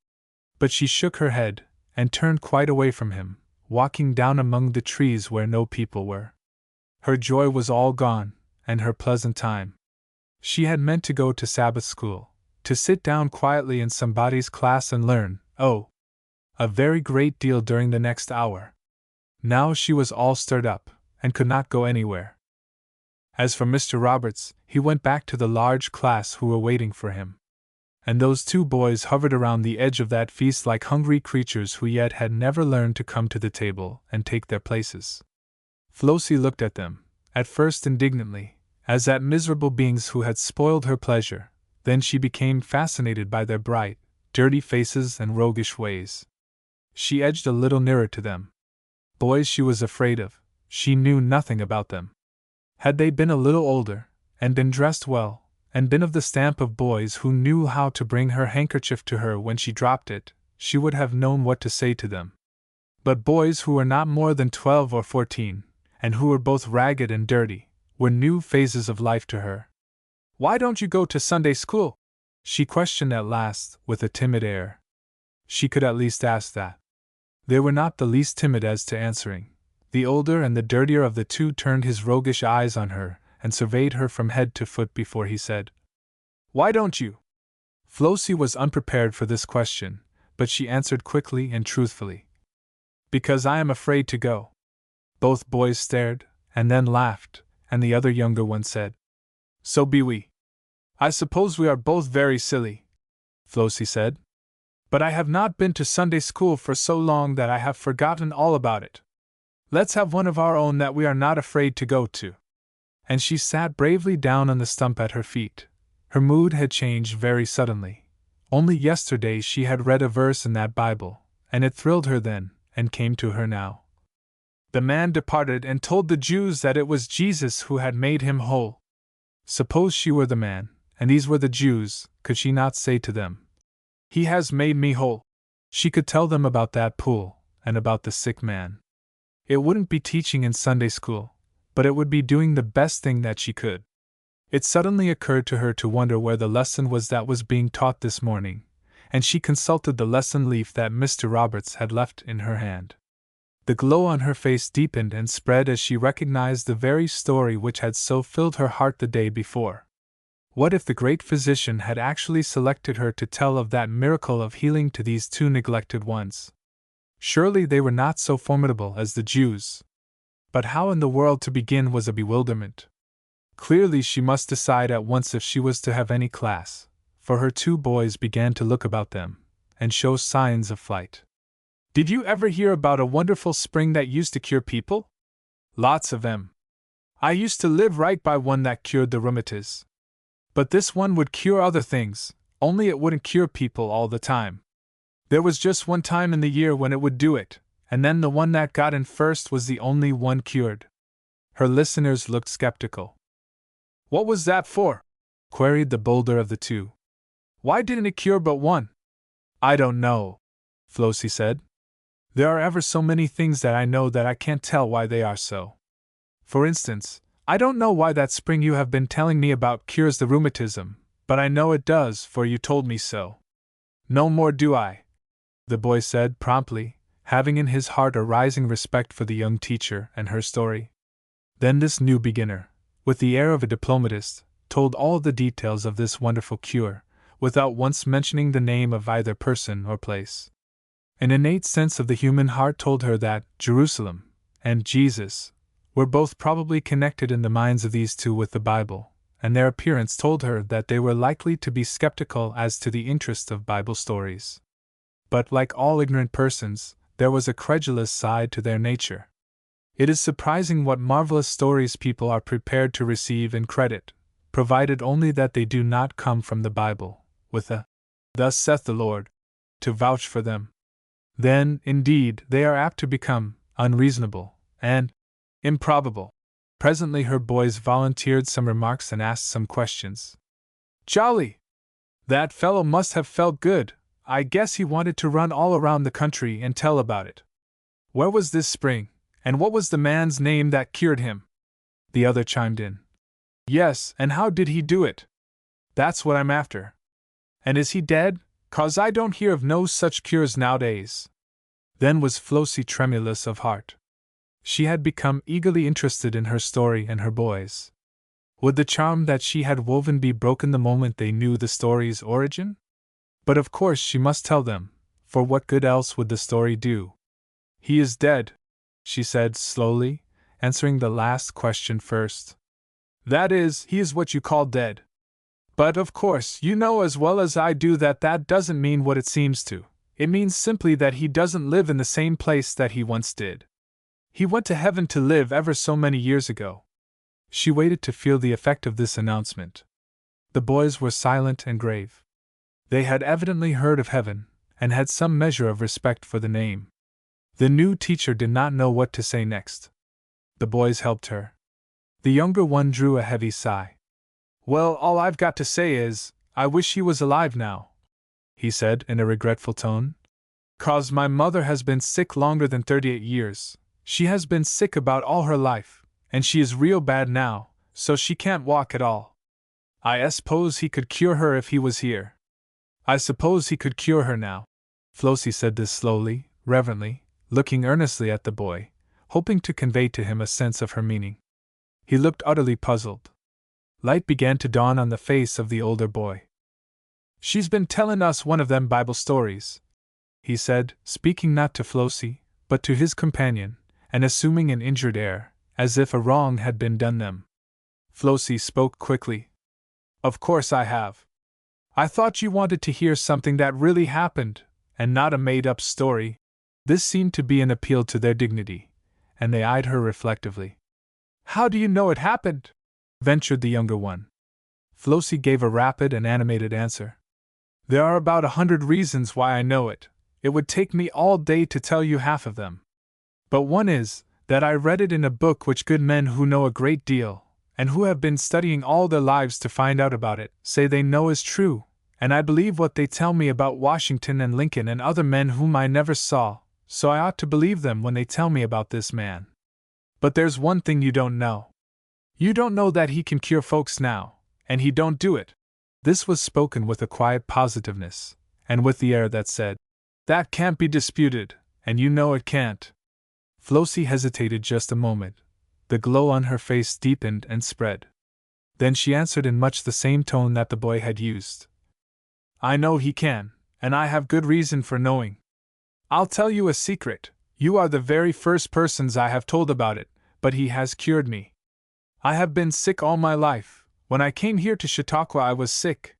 [SPEAKER 1] But she shook her head, and turned quite away from him, walking down among the trees where no people were. Her joy was all gone, and her pleasant time. She had meant to go to Sabbath school, to sit down quietly in somebody's class and learn, oh, a very great deal during the next hour. Now she was all stirred up, and could not go anywhere. As for Mr. Roberts, he went back to the large class who were waiting for him. And those two boys hovered around the edge of that feast like hungry creatures who yet had never learned to come to the table and take their places. Flossie looked at them, at first indignantly, as at miserable beings who had spoiled her pleasure. Then she became fascinated by their bright, dirty faces and roguish ways. She edged a little nearer to them. Boys she was afraid of, she knew nothing about them. Had they been a little older, and been dressed well, and been of the stamp of boys who knew how to bring her handkerchief to her when she dropped it, she would have known what to say to them. But boys who were not more than 12 or 14, and who were both ragged and dirty, were new phases of life to her. "Why don't you go to Sunday school?" she questioned at last, with a timid air. She could at least ask that. They were not the least timid as to answering. The older and the dirtier of the two turned his roguish eyes on her, and surveyed her from head to foot before he said, "Why don't you?" Flossie was unprepared for this question, but she answered quickly and truthfully. Because I am afraid to go. Both boys stared, and then laughed, and the other younger one said, So be we. I suppose we are both very silly, Flossie said. But I have not been to Sunday school for so long that I have forgotten all about it. Let's have one of our own that we are not afraid to go to. And she sat bravely down on the stump at her feet. Her mood had changed very suddenly. Only yesterday she had read a verse in that Bible, and it thrilled her then, and came to her now. The man departed and told the Jews that it was Jesus who had made him whole. Suppose she were the man, and these were the Jews, could she not say to them, He has made me whole? She could tell them about that pool, and about the sick man. It wouldn't be teaching in Sunday school, but it would be doing the best thing that she could. It suddenly occurred to her to wonder where the lesson was that was being taught this morning, and she consulted the lesson leaf that Mr. Roberts had left in her hand. The glow on her face deepened and spread as she recognized the very story which had so filled her heart the day before. What if the great physician had actually selected her to tell of that miracle of healing to these two neglected ones? Surely they were not so formidable as the Jews. But how in the world to begin was a bewilderment. Clearly she must decide at once if she was to have any class, for her two boys began to look about them, and show signs of flight. Did you ever hear about a wonderful spring that used to cure people? Lots of them. I used to live right by one that cured the rheumatiz. But this one would cure other things, only it wouldn't cure people all the time. There was just one time in the year when it would do it, and then the one that got in first was the only one cured. Her listeners looked skeptical. What was that for? Queried the bolder of the two. Why didn't it cure but one? I don't know, Flossie said. There are ever so many things that I know that I can't tell why they are so. For instance, I don't know why that spring you have been telling me about cures the rheumatism, but I know it does, for you told me so. No more do I, the boy said promptly, having in his heart a rising respect for the young teacher and her story. Then this new beginner, with the air of a diplomatist, told all the details of this wonderful cure, without once mentioning the name of either person or place. An innate sense of the human heart told her that Jerusalem and Jesus were both probably connected in the minds of these two with the Bible, and their appearance told her that they were likely to be skeptical as to the interest of Bible stories. But like all ignorant persons, there was a credulous side to their nature. It is surprising what marvelous stories people are prepared to receive and credit, provided only that they do not come from the Bible, with a "Thus saith the Lord," to vouch for them. Then, indeed, they are apt to become unreasonable and improbable. Presently her boys volunteered some remarks and asked some questions. Jolly! That fellow must have felt good. I guess he wanted to run all around the country and tell about it. Where was this spring, and what was the man's name that cured him? The other chimed in. Yes, and how did he do it? That's what I'm after. And is he dead? 'Cause I don't hear of no such cures nowadays. Then was Flossie tremulous of heart. She had become eagerly interested in her story and her boys. Would the charm that she had woven be broken the moment they knew the story's origin? But of course she must tell them, for what good else would the story do? He is dead, she said slowly, answering the last question first. That is, he is what you call dead. But of course you know as well as I do that that doesn't mean what it seems to. It means simply that he doesn't live in the same place that he once did. He went to heaven to live ever so many years ago. She waited to feel the effect of this announcement. The boys were silent and grave. They had evidently heard of heaven, and had some measure of respect for the name. The new teacher did not know what to say next. The boys helped her. The younger one drew a heavy sigh. Well, all I've got to say is, I wish he was alive now, he said in a regretful tone. 'Cause my mother has been sick longer than 38 years. She has been sick about all her life, and she is real bad now, so she can't walk at all. I suppose he could cure her if he was here. I suppose he could cure her now. Flossie said this slowly, reverently, looking earnestly at the boy, hoping to convey to him a sense of her meaning. He looked utterly puzzled. Light began to dawn on the face of the older boy. She's been tellin' us one of them Bible stories," he said, speaking not to Flossie, but to his companion, and assuming an injured air, as if a wrong had been done them. Flossie spoke quickly. "Of course I have. I thought you wanted to hear something that really happened, and not a made-up story." This seemed to be an appeal to their dignity, and they eyed her reflectively. "How do you know it happened?" ventured the younger one. Flossie gave a rapid and animated answer. "There are about 100 reasons why I know it. It would take me all day to tell you half of them. But one is, that I read it in a book which good men who know a great deal, and who have been studying all their lives to find out about it, say they know is true, and I believe what they tell me about Washington and Lincoln and other men whom I never saw, so I ought to believe them when they tell me about this man. But there's one thing you don't know. You don't know that he can cure folks now, and he don't do it." This was spoken with a quiet positiveness, and with the air that said, "That can't be disputed, and you know it can't." Flossie hesitated just a moment. The glow on her face deepened and spread. Then she answered in much the same tone that the boy had used. "I know he can, and I have good reason for knowing. I'll tell you a secret. You are the very first persons I have told about it, but he has cured me. I have been sick all my life. When I came here to Chautauqua I was sick.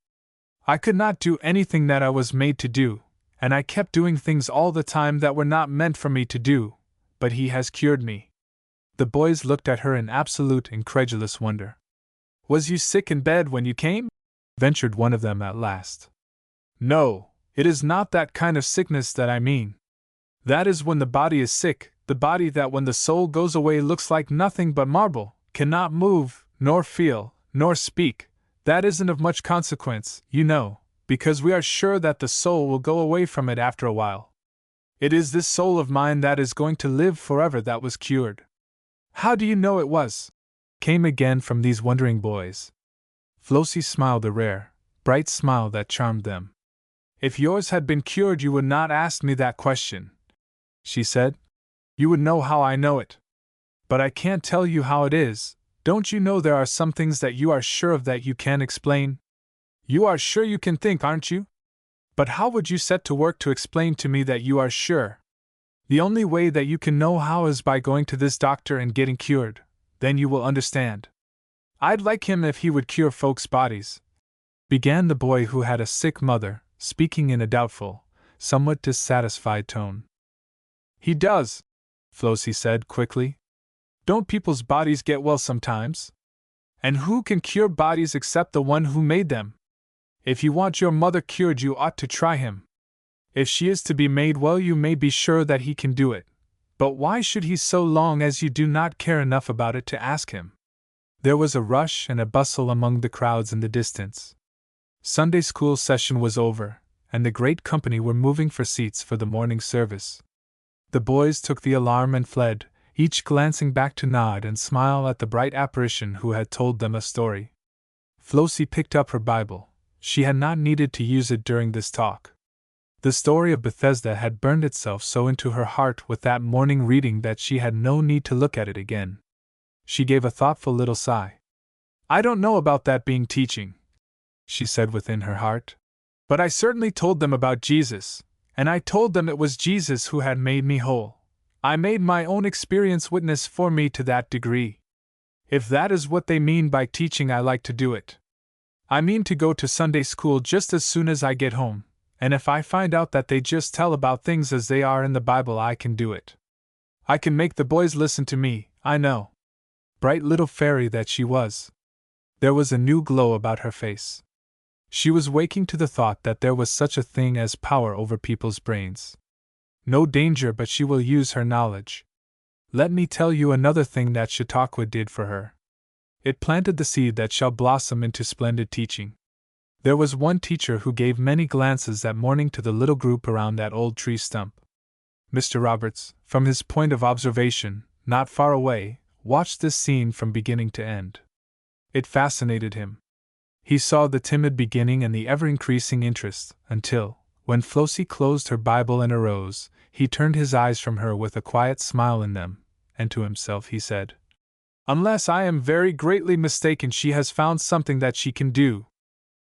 [SPEAKER 1] I could not do anything that I was made to do, and I kept doing things all the time that were not meant for me to do, but he has cured me." The boys looked at her in absolute incredulous wonder. "Was you sick in bed when you came?" ventured one of them at last. "No, it is not that kind of sickness that I mean. That is when the body is sick, the body that when the soul goes away looks like nothing but marble, cannot move, nor feel, nor speak. That isn't of much consequence, you know, because we are sure that the soul will go away from it after a while. It is this soul of mine that is going to live forever that was cured." "How do you know it was?" came again from these wondering boys. Flossie smiled a rare, bright smile that charmed them. "If yours had been cured you would not ask me that question," she said. "You would know how I know it. But I can't tell you how it is. Don't you know there are some things that you are sure of that you can't explain? You are sure you can think, aren't you? But how would you set to work to explain to me that you are sure? The only way that you can know how is by going to this doctor and getting cured. Then you will understand. I'd like him if he would cure folks' bodies," began the boy who had a sick mother, speaking in a doubtful, somewhat dissatisfied tone. "He does," Flossie said quickly. "Don't people's bodies get well sometimes? And who can cure bodies except the one who made them? If you want your mother cured you ought to try him. If she is to be made well you may be sure that he can do it. But why should he so long as you do not care enough about it to ask him?" There was a rush and a bustle among the crowds in the distance. Sunday school session was over, and the great company were moving for seats for the morning service. The boys took the alarm and fled, each glancing back to nod and smile at the bright apparition who had told them a story. Flossie picked up her Bible. She had not needed to use it during this talk. The story of Bethesda had burned itself so into her heart with that morning reading that she had no need to look at it again. She gave a thoughtful little sigh. "I don't know about that being teaching," she said within her heart. "But I certainly told them about Jesus, and I told them it was Jesus who had made me whole. I made my own experience witness for me to that degree. If that is what they mean by teaching, I like to do it. I mean to go to Sunday school just as soon as I get home, and if I find out that they just tell about things as they are in the Bible, I can do it. I can make the boys listen to me, I know." Bright little fairy that she was. There was a new glow about her face. She was waking to the thought that there was such a thing as power over people's brains. No danger but she will use her knowledge. Let me tell you another thing that Chautauqua did for her. It planted the seed that shall blossom into splendid teaching. There was one teacher who gave many glances that morning to the little group around that old tree stump. Mr. Roberts, from his point of observation, not far away, watched this scene from beginning to end. It fascinated him. He saw the timid beginning and the ever-increasing interest, until, when Flossie closed her Bible and arose, he turned his eyes from her with a quiet smile in them, and to himself he said, "Unless I am very greatly mistaken, she has found something that she can do."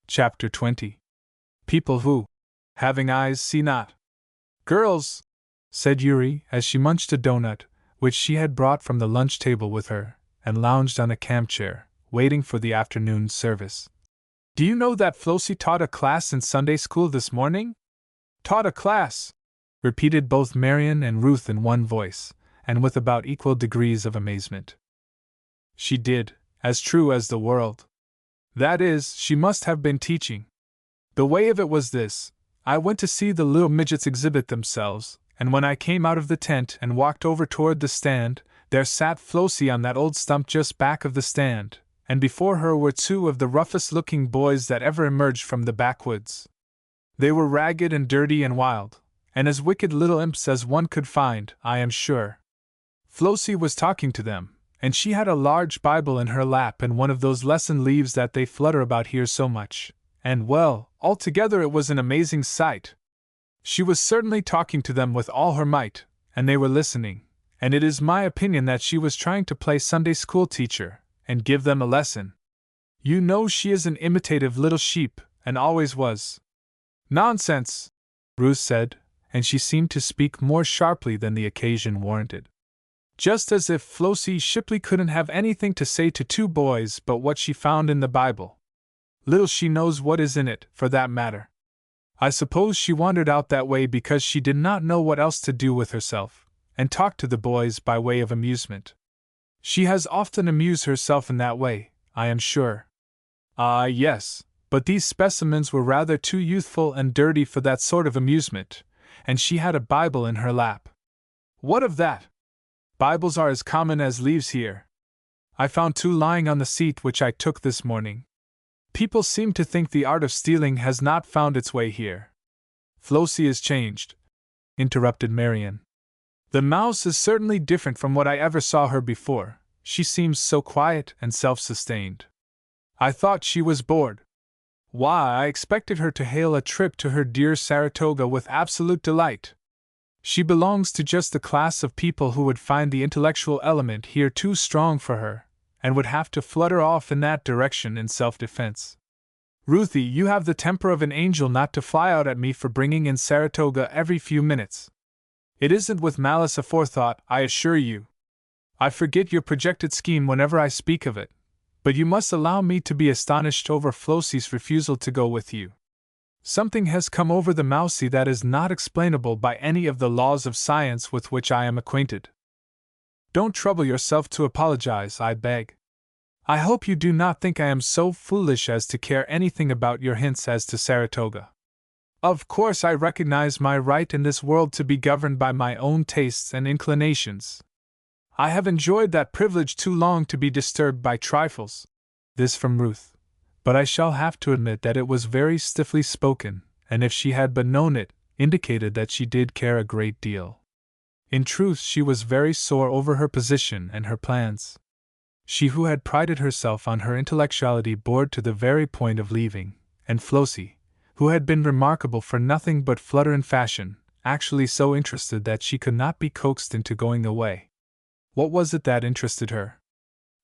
[SPEAKER 1] Chapter 20. People who, having eyes, see not. Girls, said Yuri as she munched a donut, which she had brought from the lunch table with her, and lounged on a camp chair, waiting for the afternoon service. Do you know that Flossie taught a class in Sunday school this morning? Taught a class, repeated both Marian and Ruth in one voice, and with about equal degrees of amazement. She did, as true as the world. That is, she must have been teaching. The way of it was this: I went to see the little midgets exhibit themselves, and when I came out of the tent and walked over toward the stand, there sat Flossie on that old stump just back of the stand, and before her were two of the roughest-looking boys that ever emerged from the backwoods. They were ragged and dirty and wild, and as wicked little imps as one could find, I am sure. Flossie was talking to them, and she had a large Bible in her lap and one of those lesson leaves that they flutter about here so much, and, well, altogether it was an amazing sight. She was certainly talking to them with all her might, and they were listening, and it is my opinion that she was trying to play Sunday school teacher, and give them a lesson. You know she is an imitative little sheep, and always was. Nonsense, Ruth said, and she seemed to speak more sharply than the occasion warranted. Just as if Flossie Shipley couldn't have anything to say to two boys but what she found in the Bible. Little she knows what is in it, for that matter. I suppose she wandered out that way because she did not know what else to do with herself, and talked to the boys by way of amusement. She has often amused herself in that way, I am sure. Ah, yes, but these specimens were rather too youthful and dirty for that sort of amusement, and she had a Bible in her lap. What of that? Bibles are as common as leaves here. I found two lying on the seat which I took this morning. People seem to think the art of stealing has not found its way here. Flossie is changed, interrupted Marian. The mouse is certainly different from what I ever saw her before. She seems so quiet and self-sustained. I thought she was bored. Why, I expected her to hail a trip to her dear Saratoga with absolute delight. She belongs to just the class of people who would find the intellectual element here too strong for her, and would have to flutter off in that direction in self-defense. Ruthie, you have the temper of an angel not to fly out at me for bringing in Saratoga every few minutes. It isn't with malice aforethought, I assure you. I forget your projected scheme whenever I speak of it, but you must allow me to be astonished over Flossie's refusal to go with you. Something has come over the mousie that is not explainable by any of the laws of science with which I am acquainted. Don't trouble yourself to apologize, I beg. I hope you do not think I am so foolish as to care anything about your hints as to Saratoga. Of course I recognize my right in this world to be governed by my own tastes and inclinations. I have enjoyed that privilege too long to be disturbed by trifles. This from Ruth. But I shall have to admit that it was very stiffly spoken, and if she had but known it, indicated that she did care a great deal. In truth, she was very sore over her position and her plans. She who had prided herself on her intellectuality bored to the very point of leaving, and Flossie, who had been remarkable for nothing but flutter and fashion, actually so interested that she could not be coaxed into going away. What was it that interested her?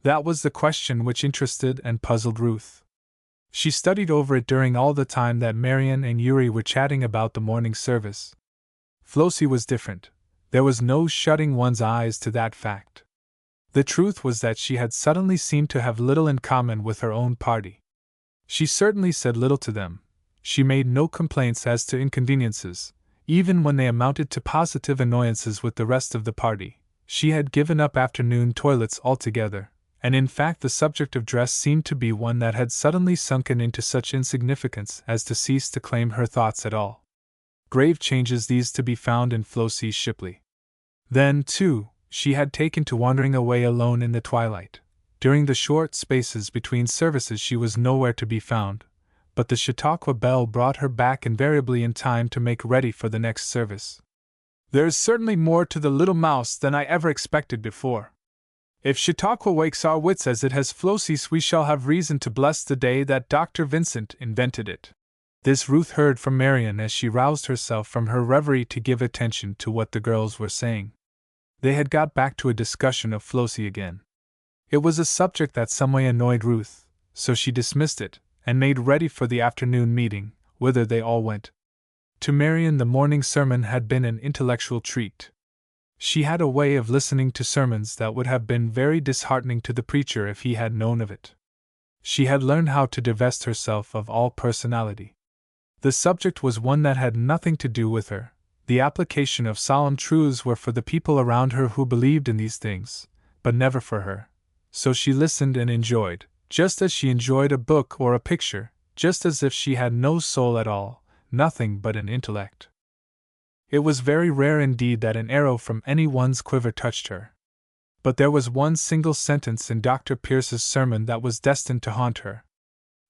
[SPEAKER 1] That was the question which interested and puzzled Ruth. She studied over it during all the time that Marian and Yuri were chatting about the morning service. Flossie was different. There was no shutting one's eyes to that fact. The truth was that she had suddenly seemed to have little in common with her own party. She certainly said little to them. She made no complaints as to inconveniences, even when they amounted to positive annoyances with the rest of the party. She had given up afternoon toilets altogether, and in fact the subject of dress seemed to be one that had suddenly sunken into such insignificance as to cease to claim her thoughts at all. Grave changes these to be found in Flossie Shipley. Then, too, she had taken to wandering away alone in the twilight. During the short spaces between services she was nowhere to be found, but the Chautauqua bell brought her back invariably in time to make ready for the next service. There is certainly more to the little mouse than I ever expected before. If Chautauqua wakes our wits as it has Flossie's, we shall have reason to bless the day that Dr. Vincent invented it. This Ruth heard from Marian as she roused herself from her reverie to give attention to what the girls were saying. They had got back to a discussion of Flossie again. It was a subject that some way annoyed Ruth, so she dismissed it, and made ready for the afternoon meeting, whither they all went. To Marian, the morning sermon had been an intellectual treat. She had a way of listening to sermons that would have been very disheartening to the preacher if he had known of it. She had learned how to divest herself of all personality. The subject was one that had nothing to do with her. The application of solemn truths were for the people around her who believed in these things, but never for her. So she listened and enjoyed, just as she enjoyed a book or a picture, just as if she had no soul at all, nothing but an intellect. It was very rare indeed that an arrow from anyone's quiver touched her. But there was one single sentence in Dr. Pierce's sermon that was destined to haunt her.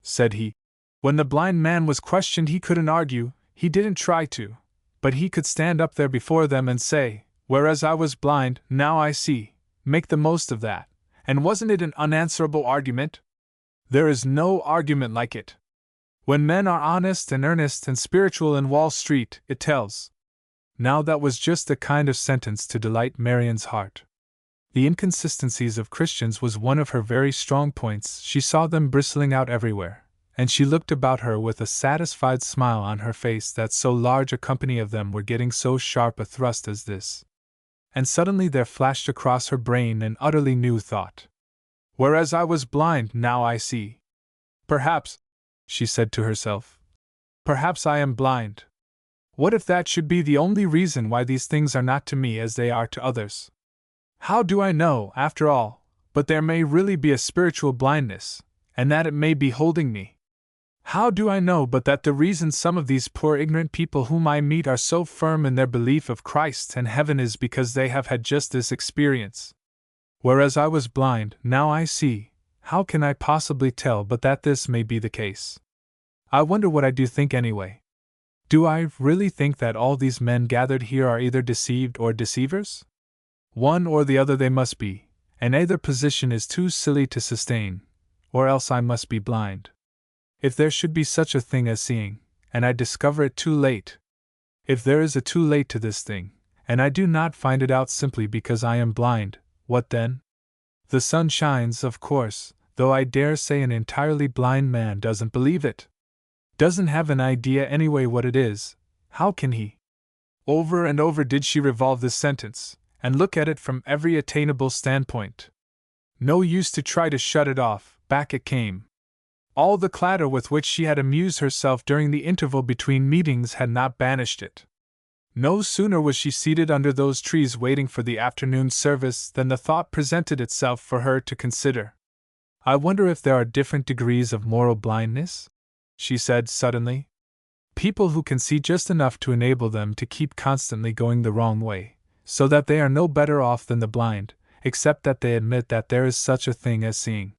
[SPEAKER 1] Said he, "When the blind man was questioned, he couldn't argue, he didn't try to, but he could stand up there before them and say, 'Whereas I was blind, now I see,' make the most of that. And wasn't it an unanswerable argument? There is no argument like it. When men are honest and earnest and spiritual in Wall Street, it tells." Now that was just the kind of sentence to delight Marian's heart. The inconsistencies of Christians was one of her very strong points. She saw them bristling out everywhere, and she looked about her with a satisfied smile on her face that so large a company of them were getting so sharp a thrust as this. And suddenly there flashed across her brain an utterly new thought. "Whereas I was blind, now I see. Perhaps," she said to herself, "perhaps I am blind. What if that should be the only reason why these things are not to me as they are to others? How do I know, after all, but there may really be a spiritual blindness, and that it may be holding me? How do I know but that the reason some of these poor ignorant people whom I meet are so firm in their belief of Christ and heaven is because they have had just this experience? Whereas I was blind, now I see. How can I possibly tell but that this may be the case? I wonder what I do think anyway. Do I really think that all these men gathered here are either deceived or deceivers? One or the other they must be, and either position is too silly to sustain, or else I must be blind. If there should be such a thing as seeing, and I discover it too late. If there is a too late to this thing, and I do not find it out simply because I am blind, what then? The sun shines, of course, though I dare say an entirely blind man doesn't believe it. Doesn't have an idea anyway what it is. How can he? Over and over did she revolve this sentence, and look at it from every attainable standpoint. No use to try to shut it off, back it came. All the clatter with which she had amused herself during the interval between meetings had not banished it. No sooner was she seated under those trees waiting for the afternoon service than the thought presented itself for her to consider. "I wonder if there are different degrees of moral blindness?" she said suddenly. "People who can see just enough to enable them to keep constantly going the wrong way, so that they are no better off than the blind, except that they admit that there is such a thing as seeing.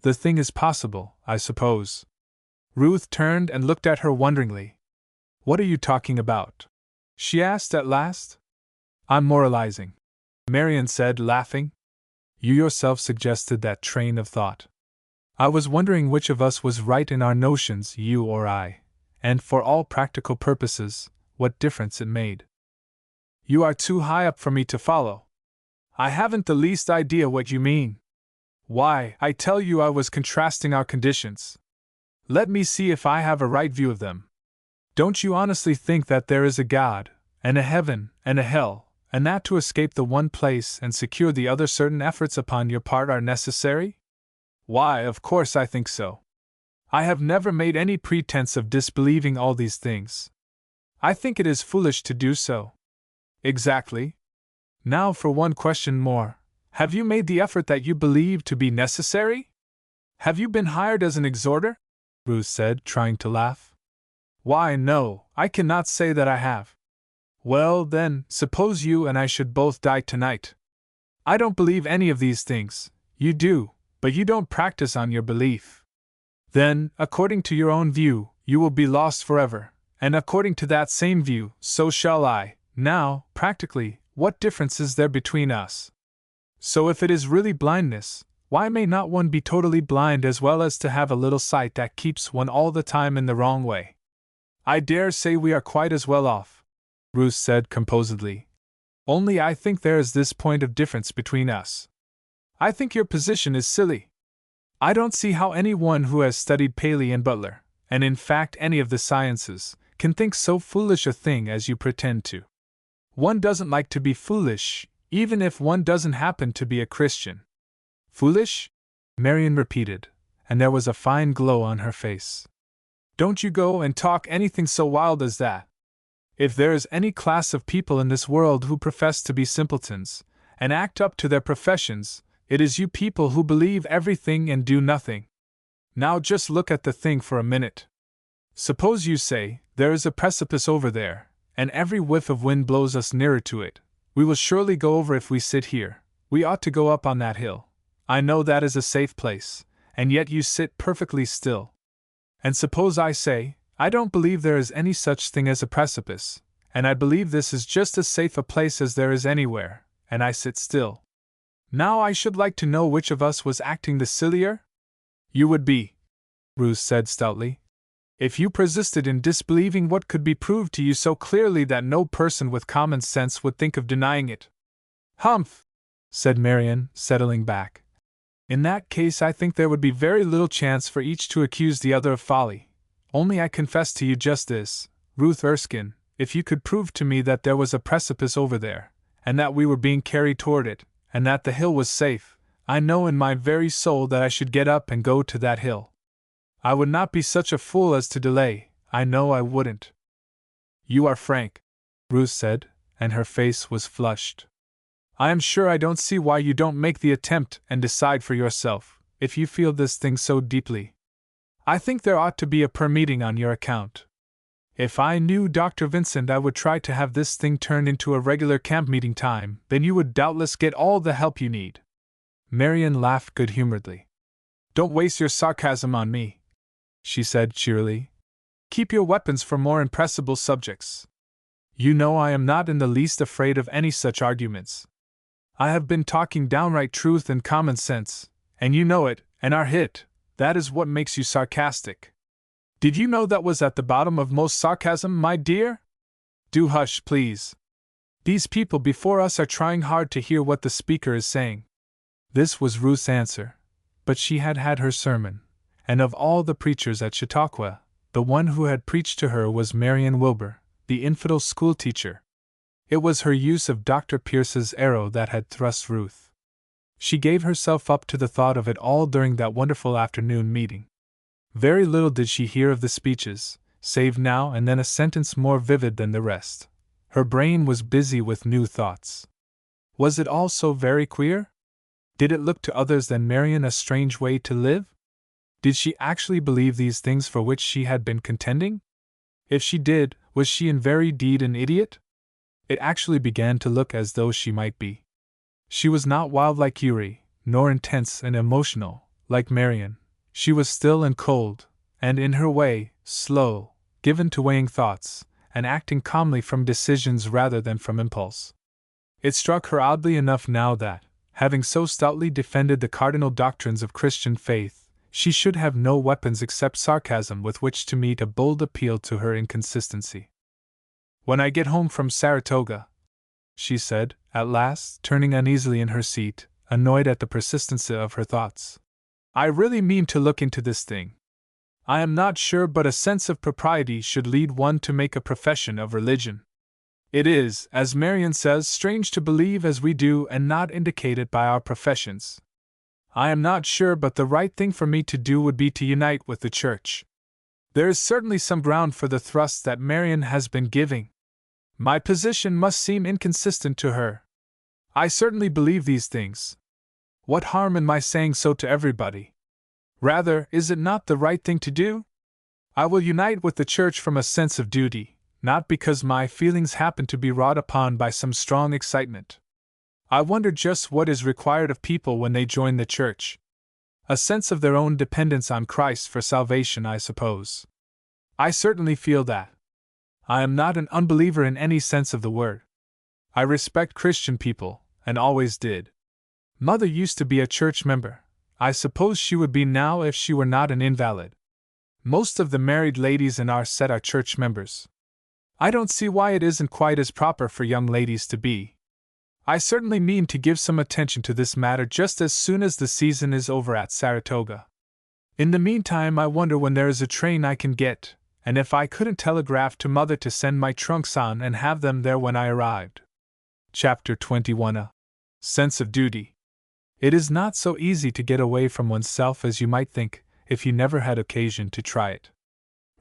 [SPEAKER 1] The thing is possible, I suppose." Ruth turned and looked at her wonderingly. "What are you talking about?" she asked at last. "I'm moralizing," Marian said, laughing. "You yourself suggested that train of thought. I was wondering which of us was right in our notions, you or I, and for all practical purposes, what difference it made. You are too high up for me to follow. I haven't the least idea what you mean. Why, I tell you I was contrasting our conditions. Let me see if I have a right view of them. Don't you honestly think that there is a God, and a heaven, and a hell, and that to escape the one place and secure the other certain efforts upon your part are necessary? Why, of course I think so. I have never made any pretense of disbelieving all these things. I think it is foolish to do so. Exactly. Now for one question more. Have you made the effort that you believe to be necessary? Have you been hired as an exhorter? Ruth said, trying to laugh. Why, no, I cannot say that I have. Well, then, suppose you and I should both die tonight. I don't believe any of these things. You do, but you don't practice on your belief. Then, according to your own view, you will be lost forever, and according to that same view, so shall I. Now, practically, what difference is there between us? So if it is really blindness, why may not one be totally blind as well as to have a little sight that keeps one all the time in the wrong way? I dare say we are quite as well off, Ruth said composedly. Only I think there is this point of difference between us. I think your position is silly. I don't see how anyone who has studied Paley and Butler, and in fact any of the sciences, can think so foolish a thing as you pretend to. One doesn't like to be foolish, even if one doesn't happen to be a Christian. Foolish? Marian repeated, and there was a fine glow on her face. Don't you go and talk anything so wild as that. If there is any class of people in this world who profess to be simpletons, and act up to their professions, it is you people who believe everything and do nothing. Now just look at the thing for a minute. Suppose you say, there is a precipice over there, and every whiff of wind blows us nearer to it. We will surely go over if we sit here. We ought to go up on that hill. I know that is a safe place, and yet you sit perfectly still. And suppose I say, I don't believe there is any such thing as a precipice, and I believe this is just as safe a place as there is anywhere, and I sit still. Now I should like to know which of us was acting the sillier? You would be, Ruth said stoutly, if you persisted in disbelieving what could be proved to you so clearly that no person with common sense would think of denying it. Humph, said Marian, settling back. In that case I think there would be very little chance for each to accuse the other of folly. Only I confess to you just this, Ruth Erskine, if you could prove to me that there was a precipice over there, and that we were being carried toward it, and that the hill was safe, I know in my very soul that I should get up and go to that hill. I would not be such a fool as to delay, I know I wouldn't. You are frank, Ruth said, and her face was flushed. I am sure I don't see why you don't make the attempt and decide for yourself, if you feel this thing so deeply. I think there ought to be a prayer meeting on your account. If I knew Dr. Vincent I would try to have this thing turned into a regular camp meeting time, then you would doubtless get all the help you need. Marian laughed good-humoredly. Don't waste your sarcasm on me, she said cheerily. Keep your weapons for more impressible subjects. You know I am not in the least afraid of any such arguments. I have been talking downright truth and common sense, and you know it, and are hit. That is what makes you sarcastic. Did you know that was at the bottom of most sarcasm, my dear? Do hush, please. These people before us are trying hard to hear what the speaker is saying. This was Ruth's answer, but she had had her sermon, and of all the preachers at Chautauqua, the one who had preached to her was Marian Wilbur, the infidel schoolteacher. It was her use of Dr. Pierce's arrow that had thrust Ruth. She gave herself up to the thought of it all during that wonderful afternoon meeting. Very little did she hear of the speeches, save now and then a sentence more vivid than the rest. Her brain was busy with new thoughts. Was it all so very queer? Did it look to others than Marian a strange way to live? Did she actually believe these things for which she had been contending? If she did, was she in very deed an idiot? It actually began to look as though she might be. She was not wild like Yuri, nor intense and emotional, like Marian. She was still and cold, and in her way, slow, given to weighing thoughts, and acting calmly from decisions rather than from impulse. It struck her oddly enough now that, having so stoutly defended the cardinal doctrines of Christian faith, she should have no weapons except sarcasm with which to meet a bold appeal to her inconsistency. When I get home from Saratoga, she said, at last, turning uneasily in her seat, annoyed at the persistency of her thoughts, I really mean to look into this thing. I am not sure but a sense of propriety should lead one to make a profession of religion. It is, as Marian says, strange to believe as we do and not indicate it by our professions. I am not sure but the right thing for me to do would be to unite with the Church. There is certainly some ground for the thrust that Marian has been giving. My position must seem inconsistent to her. I certainly believe these things. What harm in my saying so to everybody? Rather, is it not the right thing to do? I will unite with the Church from a sense of duty, not because my feelings happen to be wrought upon by some strong excitement. I wonder just what is required of people when they join the Church. A sense of their own dependence on Christ for salvation, I suppose. I certainly feel that. I am not an unbeliever in any sense of the word. I respect Christian people, and always did. Mother used to be a church member. I suppose she would be now if she were not an invalid. Most of the married ladies in our set are church members. I don't see why it isn't quite as proper for young ladies to be. I certainly mean to give some attention to this matter just as soon as the season is over at Saratoga. In the meantime, I wonder when there is a train I can get, and if I couldn't telegraph to Mother to send my trunks on and have them there when I arrived. Chapter 21. A Sense of Duty. It is not so easy to get away from oneself as you might think, if you never had occasion to try it.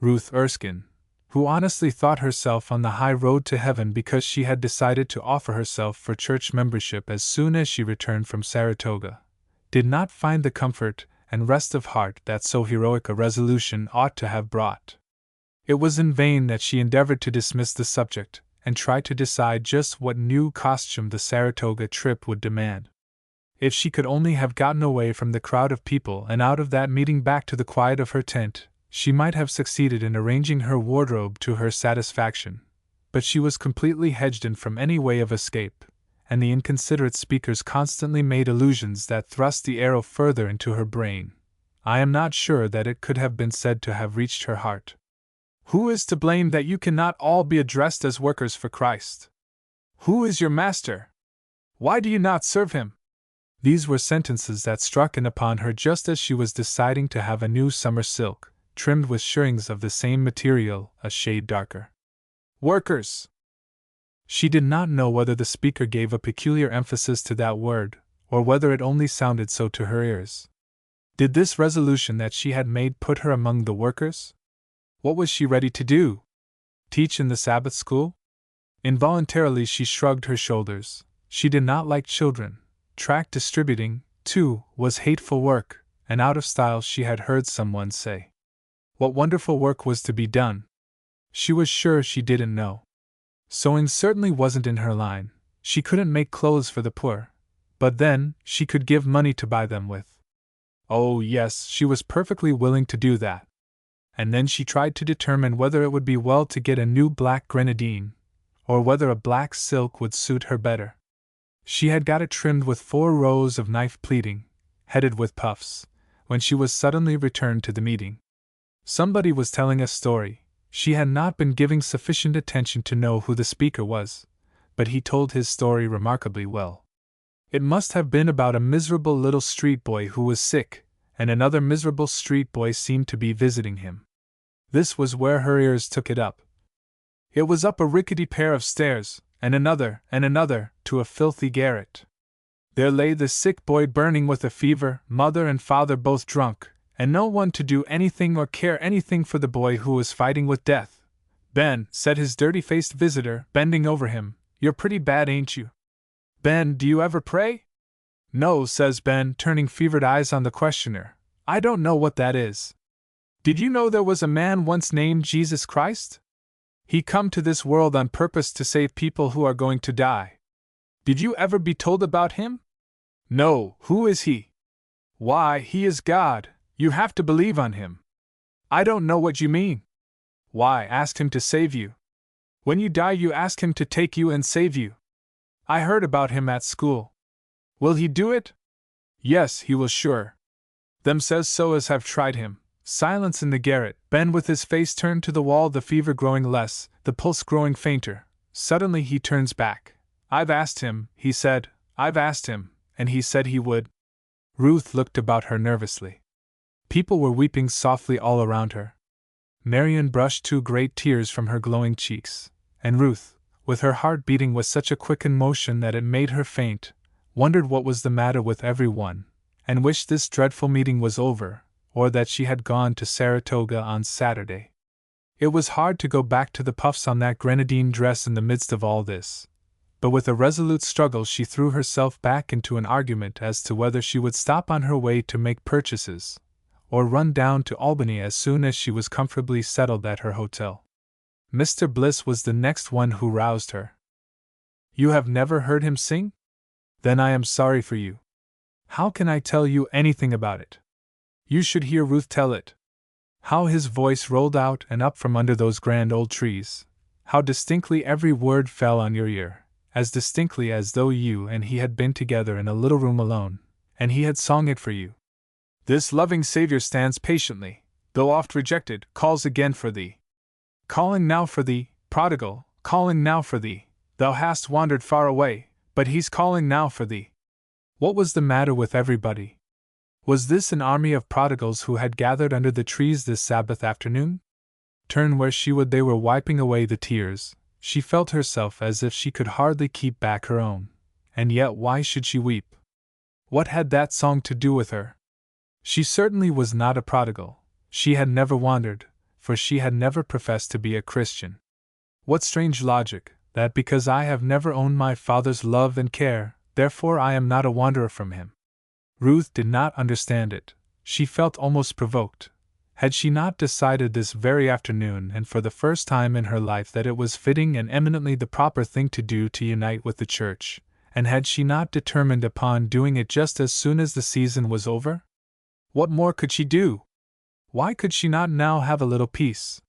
[SPEAKER 1] Ruth Erskine, who honestly thought herself on the high road to heaven because she had decided to offer herself for church membership as soon as she returned from Saratoga, did not find the comfort and rest of heart that so heroic a resolution ought to have brought. It was in vain that she endeavored to dismiss the subject, and try to decide just what new costume the Saratoga trip would demand. If she could only have gotten away from the crowd of people and out of that meeting back to the quiet of her tent, she might have succeeded in arranging her wardrobe to her satisfaction, but she was completely hedged in from any way of escape, and the inconsiderate speakers constantly made allusions that thrust the arrow further into her brain. I am not sure that it could have been said to have reached her heart. Who is to blame that you cannot all be addressed as workers for Christ? Who is your master? Why do you not serve him? These were sentences that struck in upon her just as she was deciding to have a new summer silk, trimmed with shirrings of the same material, a shade darker. Workers! She did not know whether the speaker gave a peculiar emphasis to that word, or whether it only sounded so to her ears. Did this resolution that she had made put her among the workers? What was she ready to do? Teach in the Sabbath school? Involuntarily she shrugged her shoulders. She did not like children. Tract distributing, too, was hateful work, and out of style, she had heard someone say. What wonderful work was to be done? She was sure she didn't know. Sewing certainly wasn't in her line. She couldn't make clothes for the poor. But then, she could give money to buy them with. Oh, yes, she was perfectly willing to do that. And then she tried to determine whether it would be well to get a new black grenadine, or whether a black silk would suit her better. She had got it trimmed with 4 rows of knife pleating, headed with puffs, when she was suddenly returned to the meeting. Somebody was telling a story. She had not been giving sufficient attention to know who the speaker was, but he told his story remarkably well. It must have been about a miserable little street boy who was sick, and another miserable street boy seemed to be visiting him. This was where her ears took it up. It was up a rickety pair of stairs, and another, to a filthy garret. There lay the sick boy burning with a fever, mother and father both drunk, and no one to do anything or care anything for the boy who was fighting with death. Ben, said his dirty-faced visitor, bending over him, you're pretty bad, ain't you? Ben, do you ever pray? No, says Ben, turning fevered eyes on the questioner. I don't know what that is. Did you know there was a man once named Jesus Christ? He come to this world on purpose to save people who are going to die. Did you ever be told about him? No, who is he? Why, he is God. You have to believe on him. I don't know what you mean. Why, ask him to save you. When you die, you ask him to take you and save you. I heard about him at school. Will he do it? Yes, he will sure. Them says so as have tried him. Silence in the garret, Ben with his face turned to the wall, the fever growing less, the pulse growing fainter. Suddenly he turns back. I've asked him, he said, I've asked him, and he said he would. Ruth looked about her nervously. People were weeping softly all around her. Marian brushed 2 great tears from her glowing cheeks, and Ruth, with her heart beating with such a quickened motion that it made her faint, wondered what was the matter with everyone, and wished this dreadful meeting was over, or that she had gone to Saratoga on Saturday. It was hard to go back to the puffs on that grenadine dress in the midst of all this, but with a resolute struggle she threw herself back into an argument as to whether she would stop on her way to make purchases, or run down to Albany as soon as she was comfortably settled at her hotel. Mr. Bliss was the next one who roused her. You have never heard him sing? Then I am sorry for you. How can I tell you anything about it? You should hear Ruth tell it. How his voice rolled out and up from under those grand old trees. How distinctly every word fell on your ear, as distinctly as though you and he had been together in a little room alone, and he had sung it for you. This loving Savior stands patiently, though oft rejected, calls again for thee. Calling now for thee, prodigal, calling now for thee. Thou hast wandered far away, but he's calling now for thee. What was the matter with everybody? Was this an army of prodigals who had gathered under the trees this Sabbath afternoon? Turn where she would, they were wiping away the tears. She felt herself as if she could hardly keep back her own. And yet why should she weep? What had that song to do with her? She certainly was not a prodigal. She had never wandered, for she had never professed to be a Christian. What strange logic, that because I have never owned my Father's love and care, therefore I am not a wanderer from Him. Ruth did not understand it. She felt almost provoked. Had she not decided this very afternoon and for the first time in her life that it was fitting and eminently the proper thing to do to unite with the Church, and had she not determined upon doing it just as soon as the season was over? What more could she do? Why could she not now have a little peace?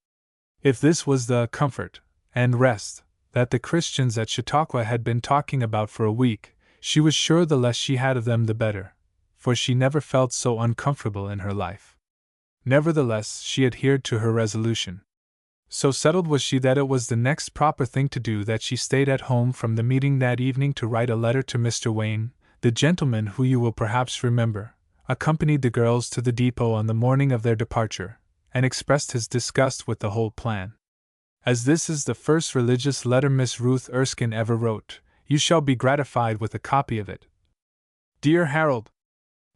[SPEAKER 1] If this was the comfort and rest that the Christians at Chautauqua had been talking about for a week, she was sure the less she had of them the better, for she never felt so uncomfortable in her life. Nevertheless, she adhered to her resolution. So settled was she that it was the next proper thing to do that she stayed at home from the meeting that evening to write a letter to Mr. Wayne, the gentleman who, you will perhaps remember, accompanied the girls to the depot on the morning of their departure, and expressed his disgust with the whole plan. As this is the first religious letter Miss Ruth Erskine ever wrote, you shall be gratified with a copy of it. Dear Harold,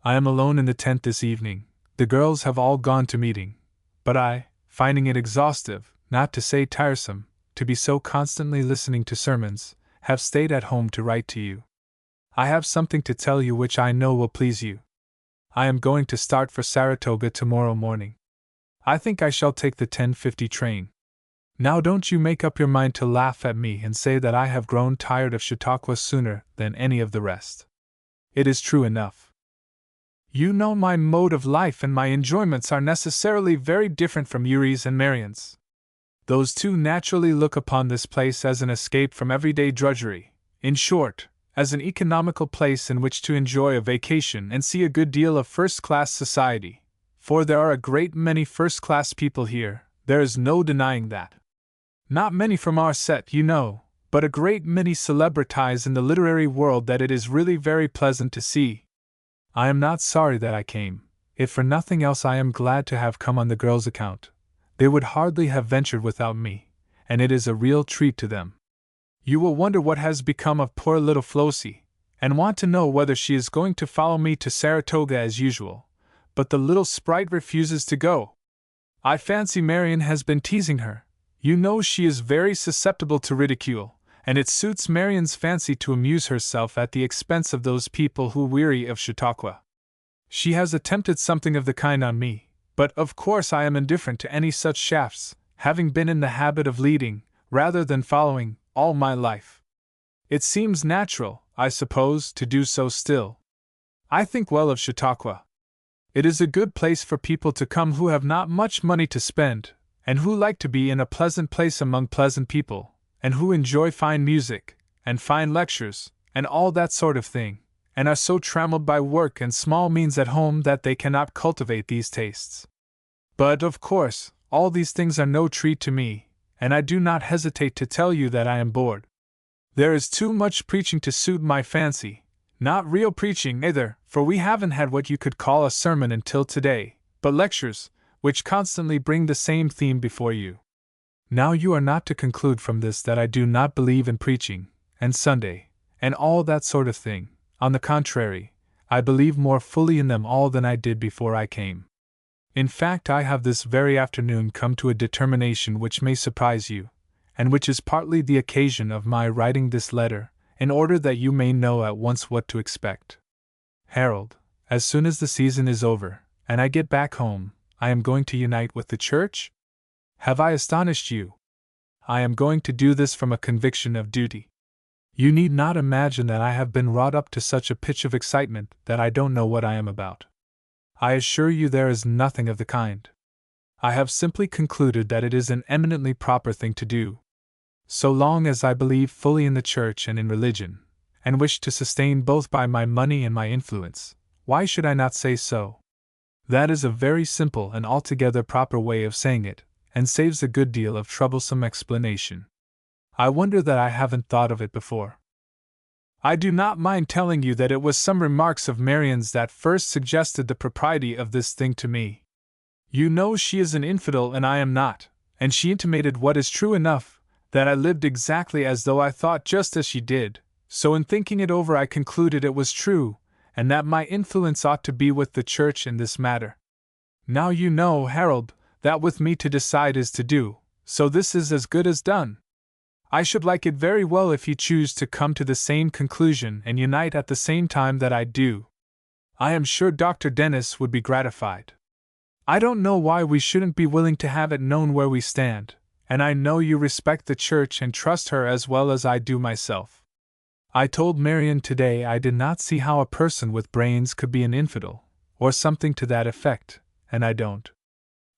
[SPEAKER 1] I am alone in the tent this evening. The girls have all gone to meeting, but I, finding it exhaustive, not to say tiresome, to be so constantly listening to sermons, have stayed at home to write to you. I have something to tell you which I know will please you. I am going to start for Saratoga tomorrow morning. I think I shall take the 10:50 train. Now don't you make up your mind to laugh at me and say that I have grown tired of Chautauqua sooner than any of the rest. It is true enough. You know my mode of life and my enjoyments are necessarily very different from Urie's and Marion's. Those two naturally look upon this place as an escape from everyday drudgery, in short, as an economical place in which to enjoy a vacation and see a good deal of first-class society, for there are a great many first-class people here, there is no denying that. Not many from our set, you know, but a great many celebrities in the literary world that it is really very pleasant to see. I am not sorry that I came. If for nothing else I am glad to have come on the girls' account. They would hardly have ventured without me, and it is a real treat to them. You will wonder what has become of poor little Flossie, and want to know whether she is going to follow me to Saratoga as usual, but the little sprite refuses to go. I fancy Marion has been teasing her. You know she is very susceptible to ridicule, and it suits Marion's fancy to amuse herself at the expense of those people who weary of Chautauqua. She has attempted something of the kind on me, but of course I am indifferent to any such shafts, having been in the habit of leading, rather than following, all my life. It seems natural, I suppose, to do so still. I think well of Chautauqua. It is a good place for people to come who have not much money to spend, and who like to be in a pleasant place among pleasant people, and who enjoy fine music, and fine lectures, and all that sort of thing, and are so trammelled by work and small means at home that they cannot cultivate these tastes. But, of course, all these things are no treat to me, and I do not hesitate to tell you that I am bored. There is too much preaching to suit my fancy, not real preaching either, for we haven't had what you could call a sermon until today, but lectures, which constantly bring the same theme before you. Now you are not to conclude from this that I do not believe in preaching, and Sunday, and all that sort of thing. On the contrary, I believe more fully in them all than I did before I came. In fact, I have this very afternoon come to a determination which may surprise you, and which is partly the occasion of my writing this letter, in order that you may know at once what to expect. Harold, as soon as the season is over, and I get back home, I am going to unite with the Church? Have I astonished you? I am going to do this from a conviction of duty. You need not imagine that I have been wrought up to such a pitch of excitement that I don't know what I am about. I assure you there is nothing of the kind. I have simply concluded that it is an eminently proper thing to do. So long as I believe fully in the Church and in religion, and wish to sustain both by my money and my influence, why should I not say so? That is a very simple and altogether proper way of saying it, and saves a good deal of troublesome explanation. I wonder that I haven't thought of it before. I do not mind telling you that it was some remarks of Marian's that first suggested the propriety of this thing to me. You know she is an infidel and I am not, and she intimated what is true enough, that I lived exactly as though I thought just as she did, so in thinking it over I concluded it was true, and that my influence ought to be with the church in this matter. Now you know, Harold, that with me to decide is to do, so this is as good as done. I should like it very well if you choose to come to the same conclusion and unite at the same time that I do. I am sure Dr. Dennis would be gratified. I don't know why we shouldn't be willing to have it known where we stand, and I know you respect the church and trust her as well as I do myself. I told Marian today I did not see how a person with brains could be an infidel, or something to that effect, and I don't.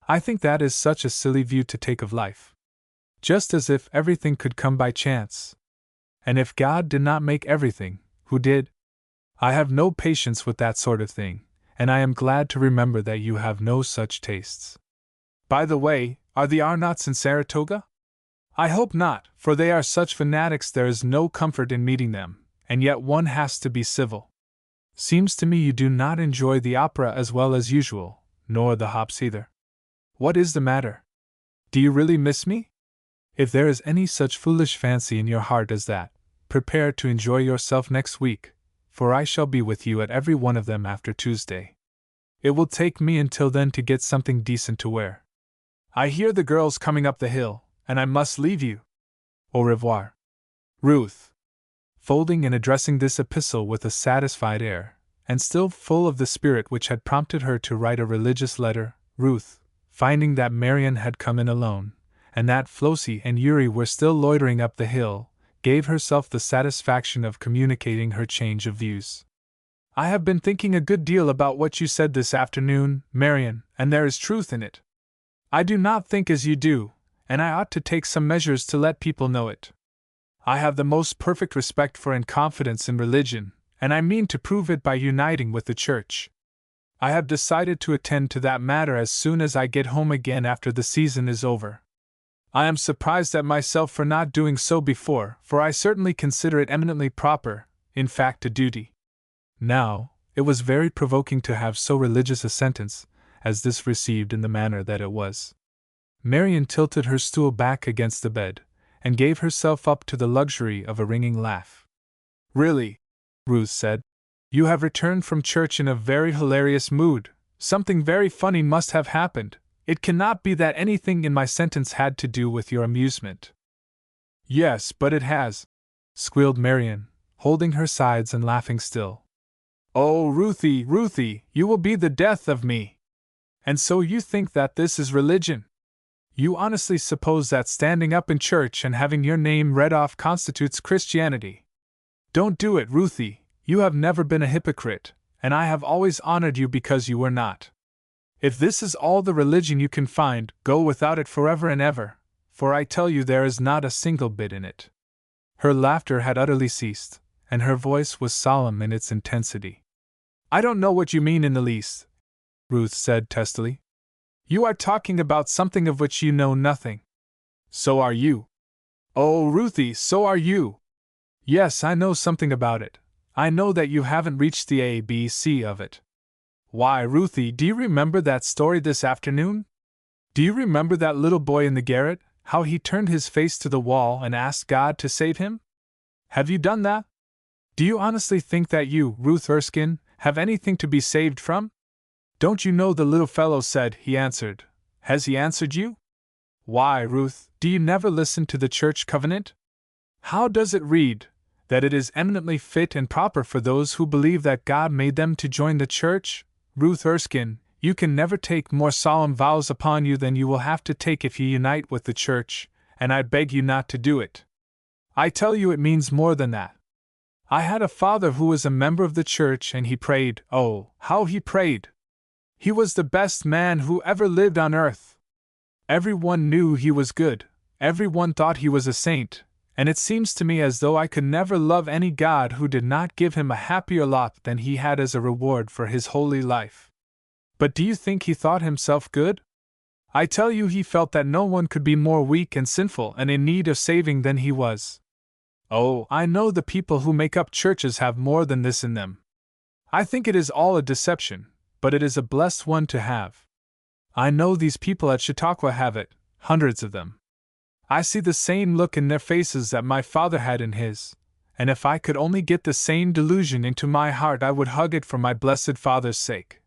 [SPEAKER 1] I think that is such a silly view to take of life. Just as if everything could come by chance. And if God did not make everything, who did? I have no patience with that sort of thing, and I am glad to remember that you have no such tastes. By the way, are the Arnotts in Saratoga? I hope not, for they are such fanatics there is no comfort in meeting them, and yet one has to be civil. Seems to me you do not enjoy the opera as well as usual, nor the hops either. What is the matter? Do you really miss me? If there is any such foolish fancy in your heart as that, prepare to enjoy yourself next week, for I shall be with you at every one of them after Tuesday. It will take me until then to get something decent to wear. I hear the girls coming up the hill, and I must leave you. Au revoir. Ruth. Folding and addressing this epistle with a satisfied air, and still full of the spirit which had prompted her to write a religious letter, Ruth, finding that Marian had come in alone, and that Flossie and Yuri were still loitering up the hill, gave herself the satisfaction of communicating her change of views. I have been thinking a good deal about what you said this afternoon, Marian, and there is truth in it. I do not think as you do, and I ought to take some measures to let people know it. I have the most perfect respect for and confidence in religion, and I mean to prove it by uniting with the church. I have decided to attend to that matter as soon as I get home again after the season is over. I am surprised at myself for not doing so before, for I certainly consider it eminently proper, in fact a duty. Now, it was very provoking to have so religious a sentence as this received in the manner that it was. Marian tilted her stool back against the bed, and gave herself up to the luxury of a ringing laugh. Really, Ruth said, you have returned from church in a very hilarious mood. Something very funny must have happened. It cannot be that anything in my sentence had to do with your amusement. Yes, but it has, squealed Marian, holding her sides and laughing still. Oh, Ruthie, Ruthie, you will be the death of me. And so you think that this is religion? You honestly suppose that standing up in church and having your name read off constitutes Christianity? Don't do it, Ruthie. You have never been a hypocrite, and I have always honored you because you were not. If this is all the religion you can find, go without it forever and ever, for I tell you there is not a single bit in it. Her laughter had utterly ceased, and her voice was solemn in its intensity. I don't know what you mean in the least, Ruth said testily. You are talking about something of which you know nothing. So are you. Oh, Ruthie, so are you. Yes, I know something about it. I know that you haven't reached the ABC of it. Why, Ruthie, do you remember that story this afternoon? Do you remember that little boy in the garret, how he turned his face to the wall and asked God to save him? Have you done that? Do you honestly think that you, Ruth Erskine, have anything to be saved from? Don't you know the little fellow said he answered. Has he answered you? Why, Ruth, do you never listen to the church covenant? How does it read? That it is eminently fit and proper for those who believe that God made them to join the church? Ruth Erskine, you can never take more solemn vows upon you than you will have to take if you unite with the church, and I beg you not to do it. I tell you it means more than that. I had a father who was a member of the church and he prayed, oh, how he prayed! He was the best man who ever lived on earth. Everyone knew he was good, everyone thought he was a saint, and it seems to me as though I could never love any God who did not give him a happier lot than he had as a reward for his holy life. But do you think he thought himself good? I tell you he felt that no one could be more weak and sinful and in need of saving than he was. Oh, I know the people who make up churches have more than this in them. I think it is all a deception, but it is a blessed one to have. I know these people at Chautauqua have it, hundreds of them. I see the same look in their faces that my father had in his, and if I could only get the same delusion into my heart I would hug it for my blessed father's sake.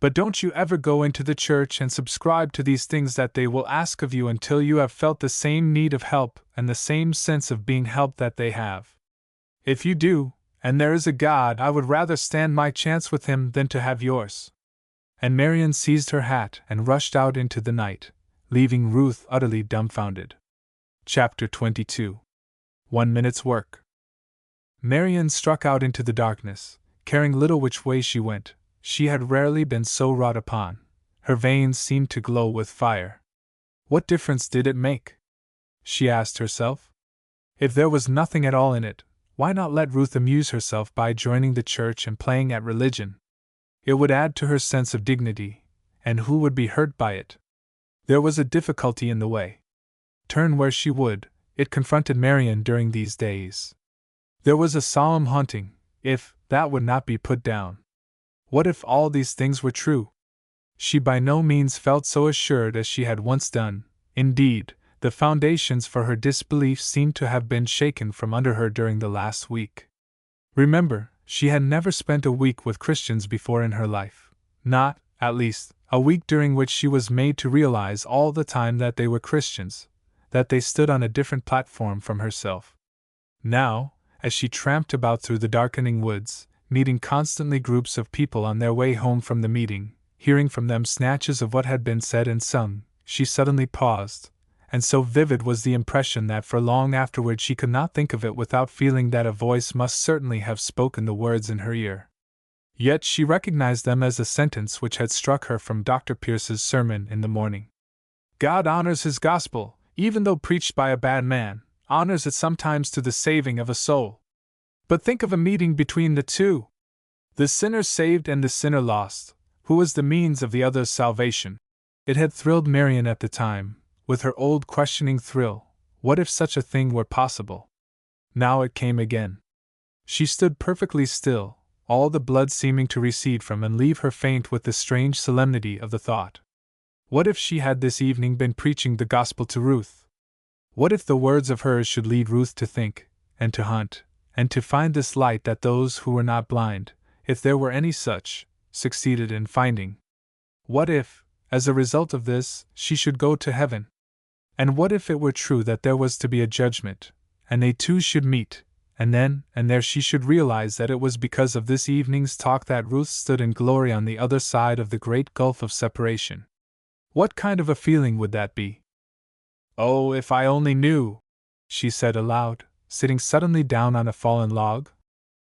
[SPEAKER 1] But don't you ever go into the church and subscribe to these things that they will ask of you until you have felt the same need of help and the same sense of being helped that they have. If you do, and there is a God, I would rather stand my chance with him than to have yours. And Marian seized her hat and rushed out into the night, leaving Ruth utterly dumbfounded. Chapter 22. 1 minute's work. Marian struck out into the darkness, caring little which way she went. She had rarely been so wrought upon. Her veins seemed to glow with fire. What difference did it make? She asked herself. If there was nothing at all in it, why not let Ruth amuse herself by joining the church and playing at religion? It would add to her sense of dignity, and who would be hurt by it? There was a difficulty in the way. Turn where she would, it confronted Marian during these days. There was a solemn haunting, if that would not be put down. What if all these things were true? She by no means felt so assured as she had once done. Indeed, the foundations for her disbelief seemed to have been shaken from under her during the last week. Remember, she had never spent a week with Christians before in her life. Not, at least, a week during which she was made to realize all the time that they were Christians, that they stood on a different platform from herself. Now, as she tramped about through the darkening woods, meeting constantly groups of people on their way home from the meeting, hearing from them snatches of what had been said and sung, she suddenly paused, and so vivid was the impression that for long afterward she could not think of it without feeling that a voice must certainly have spoken the words in her ear. Yet she recognized them as a sentence which had struck her from Dr. Pierce's sermon in the morning. God honors his gospel, even though preached by a bad man, honors it sometimes to the saving of a soul. But think of a meeting between the two. The sinner saved and the sinner lost. Who was the means of the other's salvation? It had thrilled Marian at the time, with her old questioning thrill. What if such a thing were possible? Now it came again. She stood perfectly still, all the blood seeming to recede from and leave her faint with the strange solemnity of the thought. What if she had this evening been preaching the gospel to Ruth? What if the words of hers should lead Ruth to think, and to hunt, and to find this light that those who were not blind, if there were any such, succeeded in finding? What if, as a result of this, she should go to heaven? And what if it were true that there was to be a judgment, and they two should meet, and then and there she should realize that it was because of this evening's talk that Ruth stood in glory on the other side of the great gulf of separation? What kind of a feeling would that be? Oh, if I only knew, she said aloud, sitting suddenly down on a fallen log.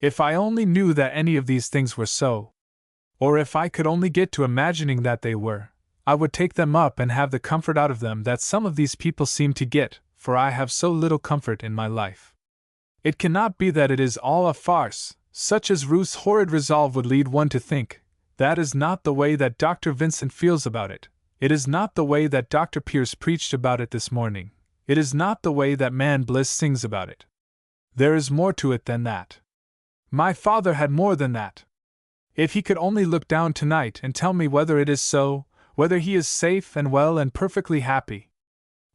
[SPEAKER 1] If I only knew that any of these things were so. Or if I could only get to imagining that they were, I would take them up and have the comfort out of them that some of these people seem to get, for I have so little comfort in my life. It cannot be that it is all a farce, such as Ruth's horrid resolve would lead one to think. That is not the way that Dr. Vincent feels about it. It is not the way that Dr. Pierce preached about it this morning. It is not the way that Man Bliss sings about it. There is more to it than that. My father had more than that. If he could only look down tonight and tell me whether it is so, whether he is safe and well and perfectly happy.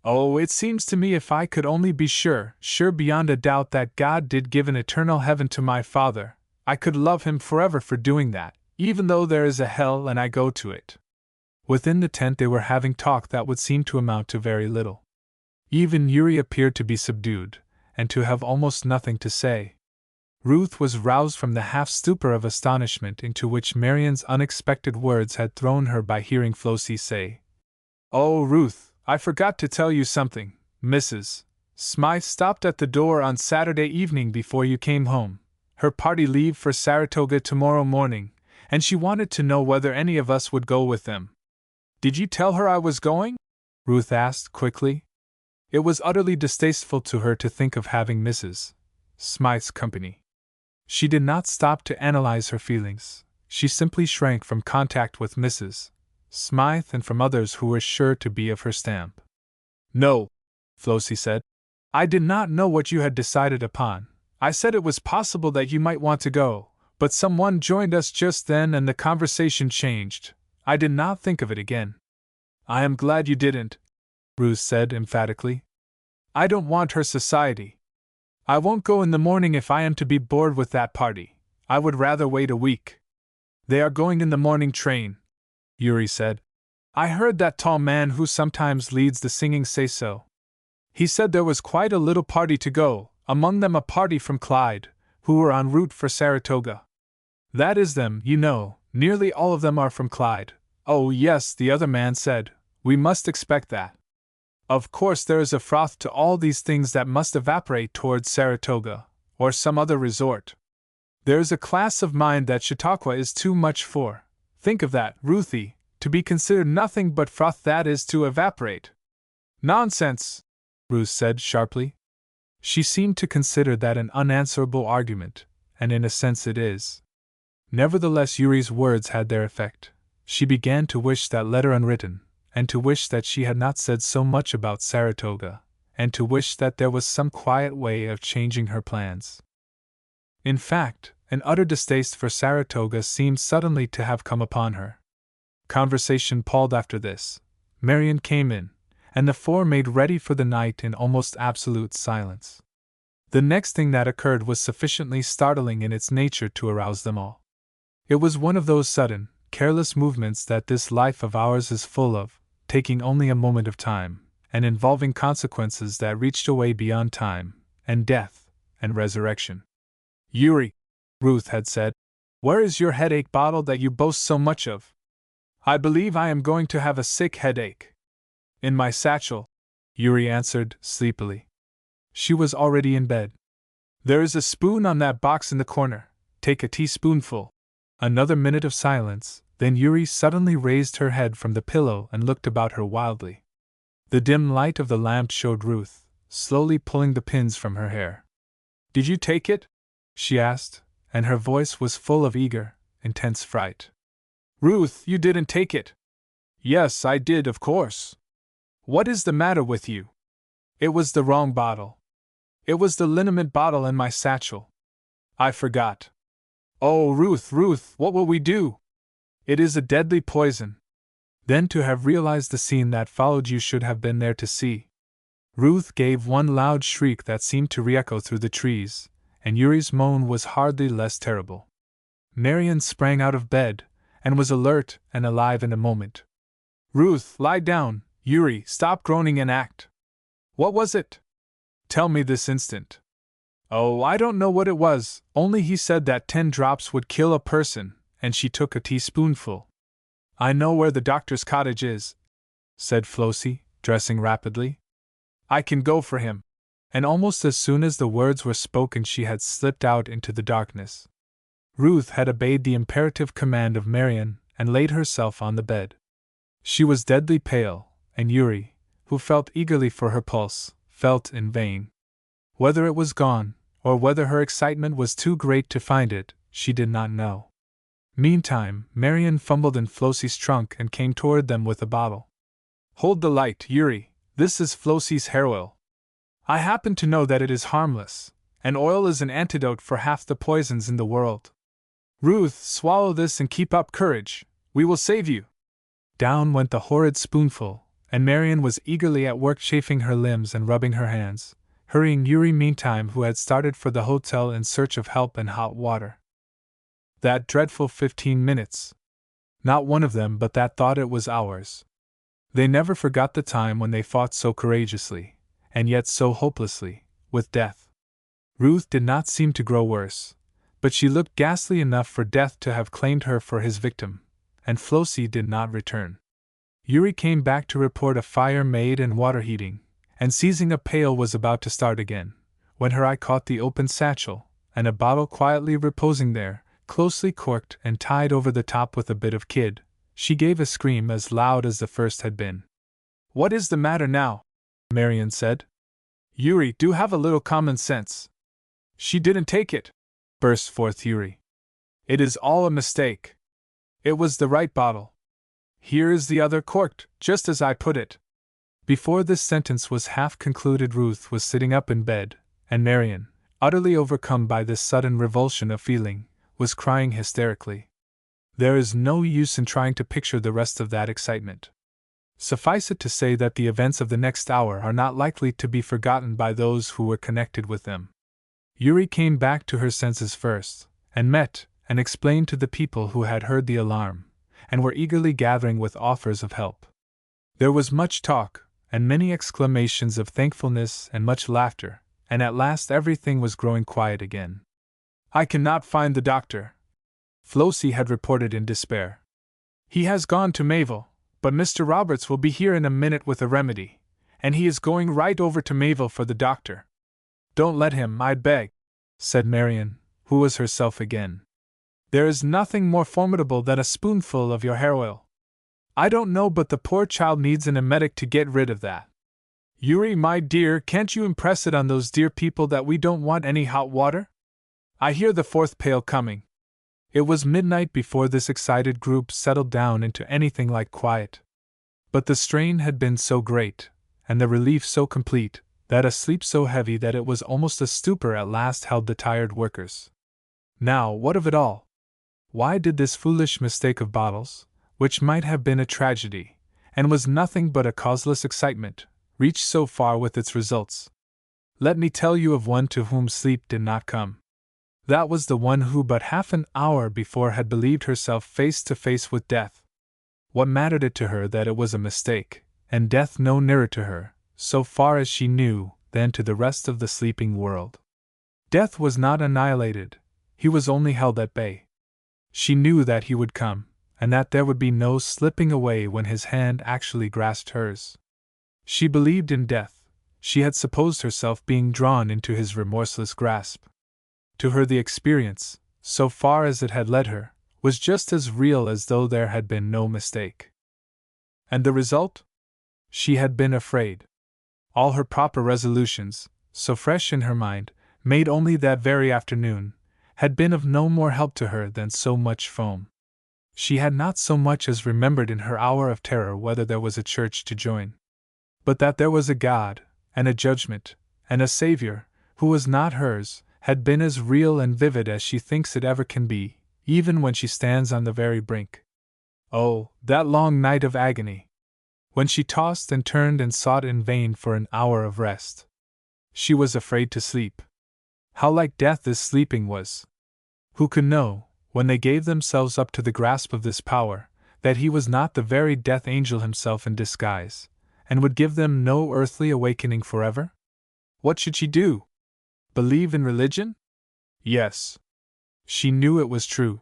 [SPEAKER 1] Oh, it seems to me if I could only be sure beyond a doubt that God did give an eternal heaven to my father, I could love him forever for doing that, even though there is a hell and I go to it. Within the tent they were having talk that would seem to amount to very little. Even Yuri appeared to be subdued, and to have almost nothing to say. Ruth was roused from the half-stupor of astonishment into which Marian's unexpected words had thrown her by hearing Flossie say, "Oh, Ruth, I forgot to tell you something. Mrs. Smythe stopped at the door on Saturday evening before you came home. Her party leave for Saratoga tomorrow morning, and she wanted to know whether any of us would go with them." "Did you tell her I was going?" Ruth asked quickly. It was utterly distasteful to her to think of having Mrs. Smythe's company. She did not stop to analyze her feelings. She simply shrank from contact with Mrs. Smythe and from others who were sure to be of her stamp. "No," Flossie said. "I did not know what you had decided upon, I said it was possible that you might want to go, but someone joined us just then and the conversation changed. I did not think of it again." "I am glad you didn't," Ruth said emphatically. "I don't want her society. I won't go in the morning if I am to be bored with that party. I would rather wait a week." "They are going in the morning train," Yuri said. "I heard that tall man who sometimes leads the singing say so. He said there was quite a little party to go, among them a party from Clyde, who were en route for Saratoga. That is them, you know, nearly all of them are from Clyde." "Oh, yes," the other man said, "we must expect that. Of course there is a froth to all these things that must evaporate towards Saratoga, or some other resort. There is a class of mind that Chautauqua is too much for. Think of that, Ruthie, to be considered nothing but froth that is to evaporate." "Nonsense!" Ruth said sharply. She seemed to consider that an unanswerable argument, and in a sense it is. Nevertheless, Yuri's words had their effect. She began to wish that letter unwritten, and to wish that she had not said so much about Saratoga, and to wish that there was some quiet way of changing her plans. In fact, an utter distaste for Saratoga seemed suddenly to have come upon her. Conversation palled after this. Marian came in, and the four made ready for the night in almost absolute silence. The next thing that occurred was sufficiently startling in its nature to arouse them all. It was one of those sudden, careless movements that this life of ours is full of, taking only a moment of time, and involving consequences that reached away beyond time, and death, and resurrection. "Yuri," Ruth had said, "where is your headache bottle that you boast so much of? I believe I am going to have a sick headache." "In my satchel," Yuri answered, sleepily. She was already in bed. "There is a spoon on that box in the corner. Take a teaspoonful." Another minute of silence, then Yuri suddenly raised her head from the pillow and looked about her wildly. The dim light of the lamp showed Ruth, slowly pulling the pins from her hair. "Did you take it?" she asked, and her voice was full of eager, intense fright. "Ruth, you didn't take it." "Yes, I did, of course. What is the matter with you?" "It was the wrong bottle. It was the liniment bottle in my satchel. I forgot." "Oh, Ruth, what will we do?" "It is a deadly poison." Then to have realized the scene that followed you should have been there to see. Ruth gave one loud shriek that seemed to re-echo through the trees, and Yuri's moan was hardly less terrible. Marian sprang out of bed, and was alert and alive in a moment. "Ruth, lie down. Yuri, stop groaning and act. What was it? Tell me this instant." "Oh, I don't know what it was, only he said that 10 drops would kill a person, and she took a teaspoonful." "I know where the doctor's cottage is," said Flossie, dressing rapidly. "I can go for him." And almost as soon as the words were spoken she had slipped out into the darkness. Ruth had obeyed the imperative command of Marian and laid herself on the bed. She was deadly pale, and Yuri, who felt eagerly for her pulse, felt in vain. Whether it was gone, or whether her excitement was too great to find it, she did not know. Meantime, Marian fumbled in Flossie's trunk and came toward them with a bottle. "Hold the light, Yuri, this is Flossie's hair oil. I happen to know that it is harmless, and oil is an antidote for half the poisons in the world. Ruth, swallow this and keep up courage, we will save you." Down went the horrid spoonful, and Marian was eagerly at work chafing her limbs and rubbing her hands, hurrying Yuri meantime, who had started for the hotel in search of help and hot water. That dreadful 15 minutes! Not one of them but that thought it was hours. They never forgot the time when they fought so courageously, and yet so hopelessly, with death. Ruth did not seem to grow worse, but she looked ghastly enough for death to have claimed her for his victim, and Flossie did not return. Yuri came back to report a fire made and water heating, and seizing a pail was about to start again, when her eye caught the open satchel, and a bottle quietly reposing there, closely corked and tied over the top with a bit of kid. She gave a scream as loud as the first had been. "What is the matter now?" Marian said. "Yuri, do have a little common sense." "She didn't take it," burst forth Yuri. "It is all a mistake. It was the right bottle. Here is the other corked, just as I put it." Before this sentence was half concluded, Ruth was sitting up in bed, and Marian, utterly overcome by this sudden revulsion of feeling, was crying hysterically. There is no use in trying to picture the rest of that excitement. Suffice it to say that the events of the next hour are not likely to be forgotten by those who were connected with them. Yuri came back to her senses first, and met and explained to the people who had heard the alarm, and were eagerly gathering with offers of help. There was much talk, and many exclamations of thankfulness and much laughter, and at last everything was growing quiet again. "I cannot find the doctor," Flossie had reported in despair. "He has gone to Mayville, but Mr. Roberts will be here in a minute with a remedy, and he is going right over to Mayville for the doctor." "Don't let him, I beg," said Marion, who was herself again. "There is nothing more formidable than a spoonful of your hair oil. I don't know, but the poor child needs an emetic to get rid of that. Yuri, my dear, can't you impress it on those dear people that we don't want any hot water? I hear the fourth pail coming." It was midnight before this excited group settled down into anything like quiet. But the strain had been so great, and the relief so complete, that a sleep so heavy that it was almost a stupor at last held the tired workers. Now, what of it all? Why did this foolish mistake of bottles, which might have been a tragedy, and was nothing but a causeless excitement, reach so far with its results? Let me tell you of one to whom sleep did not come. That was the one who but half an hour before had believed herself face to face with death. What mattered it to her that it was a mistake, and death no nearer to her, so far as she knew, than to the rest of the sleeping world? Death was not annihilated, he was only held at bay. She knew that he would come, and that there would be no slipping away when his hand actually grasped hers. She believed in death, she had supposed herself being drawn into his remorseless grasp. To her the experience, so far as it had led her, was just as real as though there had been no mistake. And the result? She had been afraid. All her proper resolutions, so fresh in her mind, made only that very afternoon, had been of no more help to her than so much foam. She had not so much as remembered in her hour of terror whether there was a church to join. But that there was a God, and a judgment, and a Savior, who was not hers, had been as real and vivid as she thinks it ever can be, even when she stands on the very brink. Oh, that long night of agony! When she tossed and turned and sought in vain for an hour of rest. She was afraid to sleep. How like death this sleeping was! Who could know, when they gave themselves up to the grasp of this power, that he was not the very death angel himself in disguise, and would give them no earthly awakening forever? What should she do? Believe in religion? Yes. She knew it was true.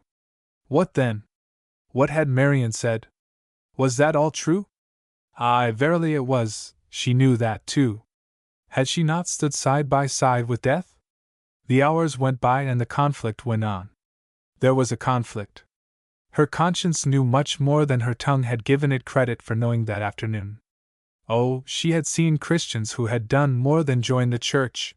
[SPEAKER 1] What then? What had Marion said? Was that all true? Aye, verily it was, she knew that too. Had she not stood side by side with death? The hours went by and the conflict went on. There was a conflict. Her conscience knew much more than her tongue had given it credit for knowing that afternoon. Oh, she had seen Christians who had done more than join the church.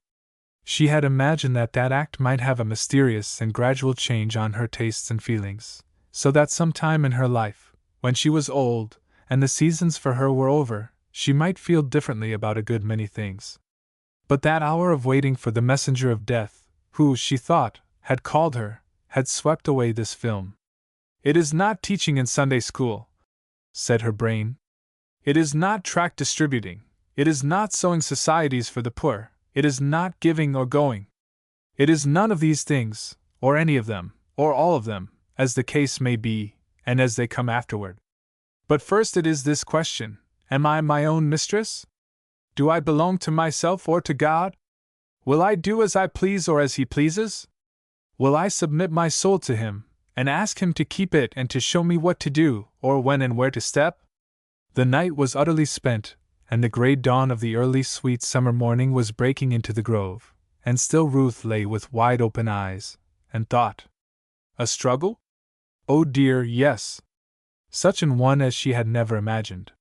[SPEAKER 1] She had imagined that that act might have a mysterious and gradual change on her tastes and feelings, so that some time in her life, when she was old, and the seasons for her were over, she might feel differently about a good many things. But that hour of waiting for the messenger of death, who, she thought, had called her, had swept away this film. It is not teaching in Sunday school, said her brain. It is not tract distributing. It is not sewing societies for the poor. It is not giving or going. It is none of these things, or any of them, or all of them, as the case may be, and as they come afterward. But first it is this question: am I my own mistress? Do I belong to myself or to God? Will I do as I please or as He pleases? Will I submit my soul to Him, and ask Him to keep it and to show me what to do, or when and where to step? The night was utterly spent, and the grey dawn of the early sweet summer morning was breaking into the grove, and still Ruth lay with wide open eyes, and thought. A struggle? Oh dear, yes. Such an one as she had never imagined.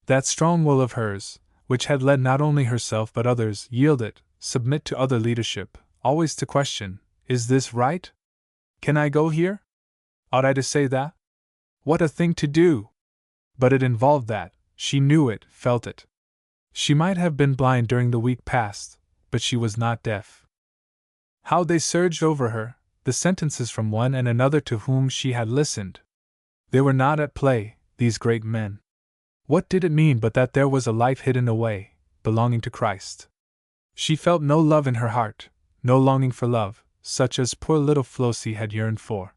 [SPEAKER 1] That strong will of hers, which had led not only herself but others, yield it, submit to other leadership, always to question, is this right? Can I go here? Ought I to say that? What a thing to do! But it involved that. She knew it, felt it. She might have been blind during the week past, but she was not deaf. How they surged over her, the sentences from one and another to whom she had listened. They were not at play, these great men. What did it mean but that there was a life hidden away, belonging to Christ? She felt no love in her heart, no longing for love, such as poor little Flossie had yearned for.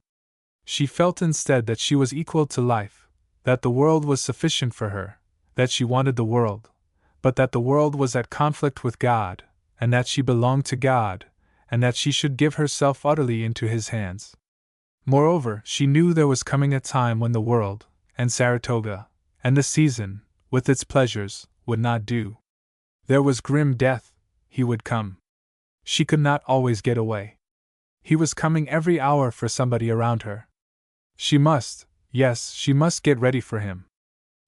[SPEAKER 1] She felt instead that she was equal to life, that the world was sufficient for her, that she wanted the world, but that the world was at conflict with God, and that she belonged to God, and that she should give herself utterly into His hands. Moreover, she knew there was coming a time when the world, and Saratoga, and the season, with its pleasures, would not do. There was grim death. He would come. She could not always get away. He was coming every hour for somebody around her. She must, yes, she must get ready for him.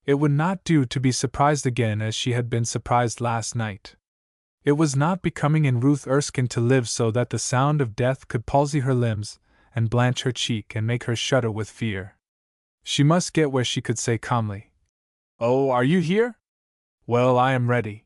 [SPEAKER 1] It would not do to be surprised again as she had been surprised last night. It was not becoming in Ruth Erskine to live so that the sound of death could palsy her limbs, and blanch her cheek and make her shudder with fear. She must get where she could say calmly, "Oh, are you here? Well, I am ready."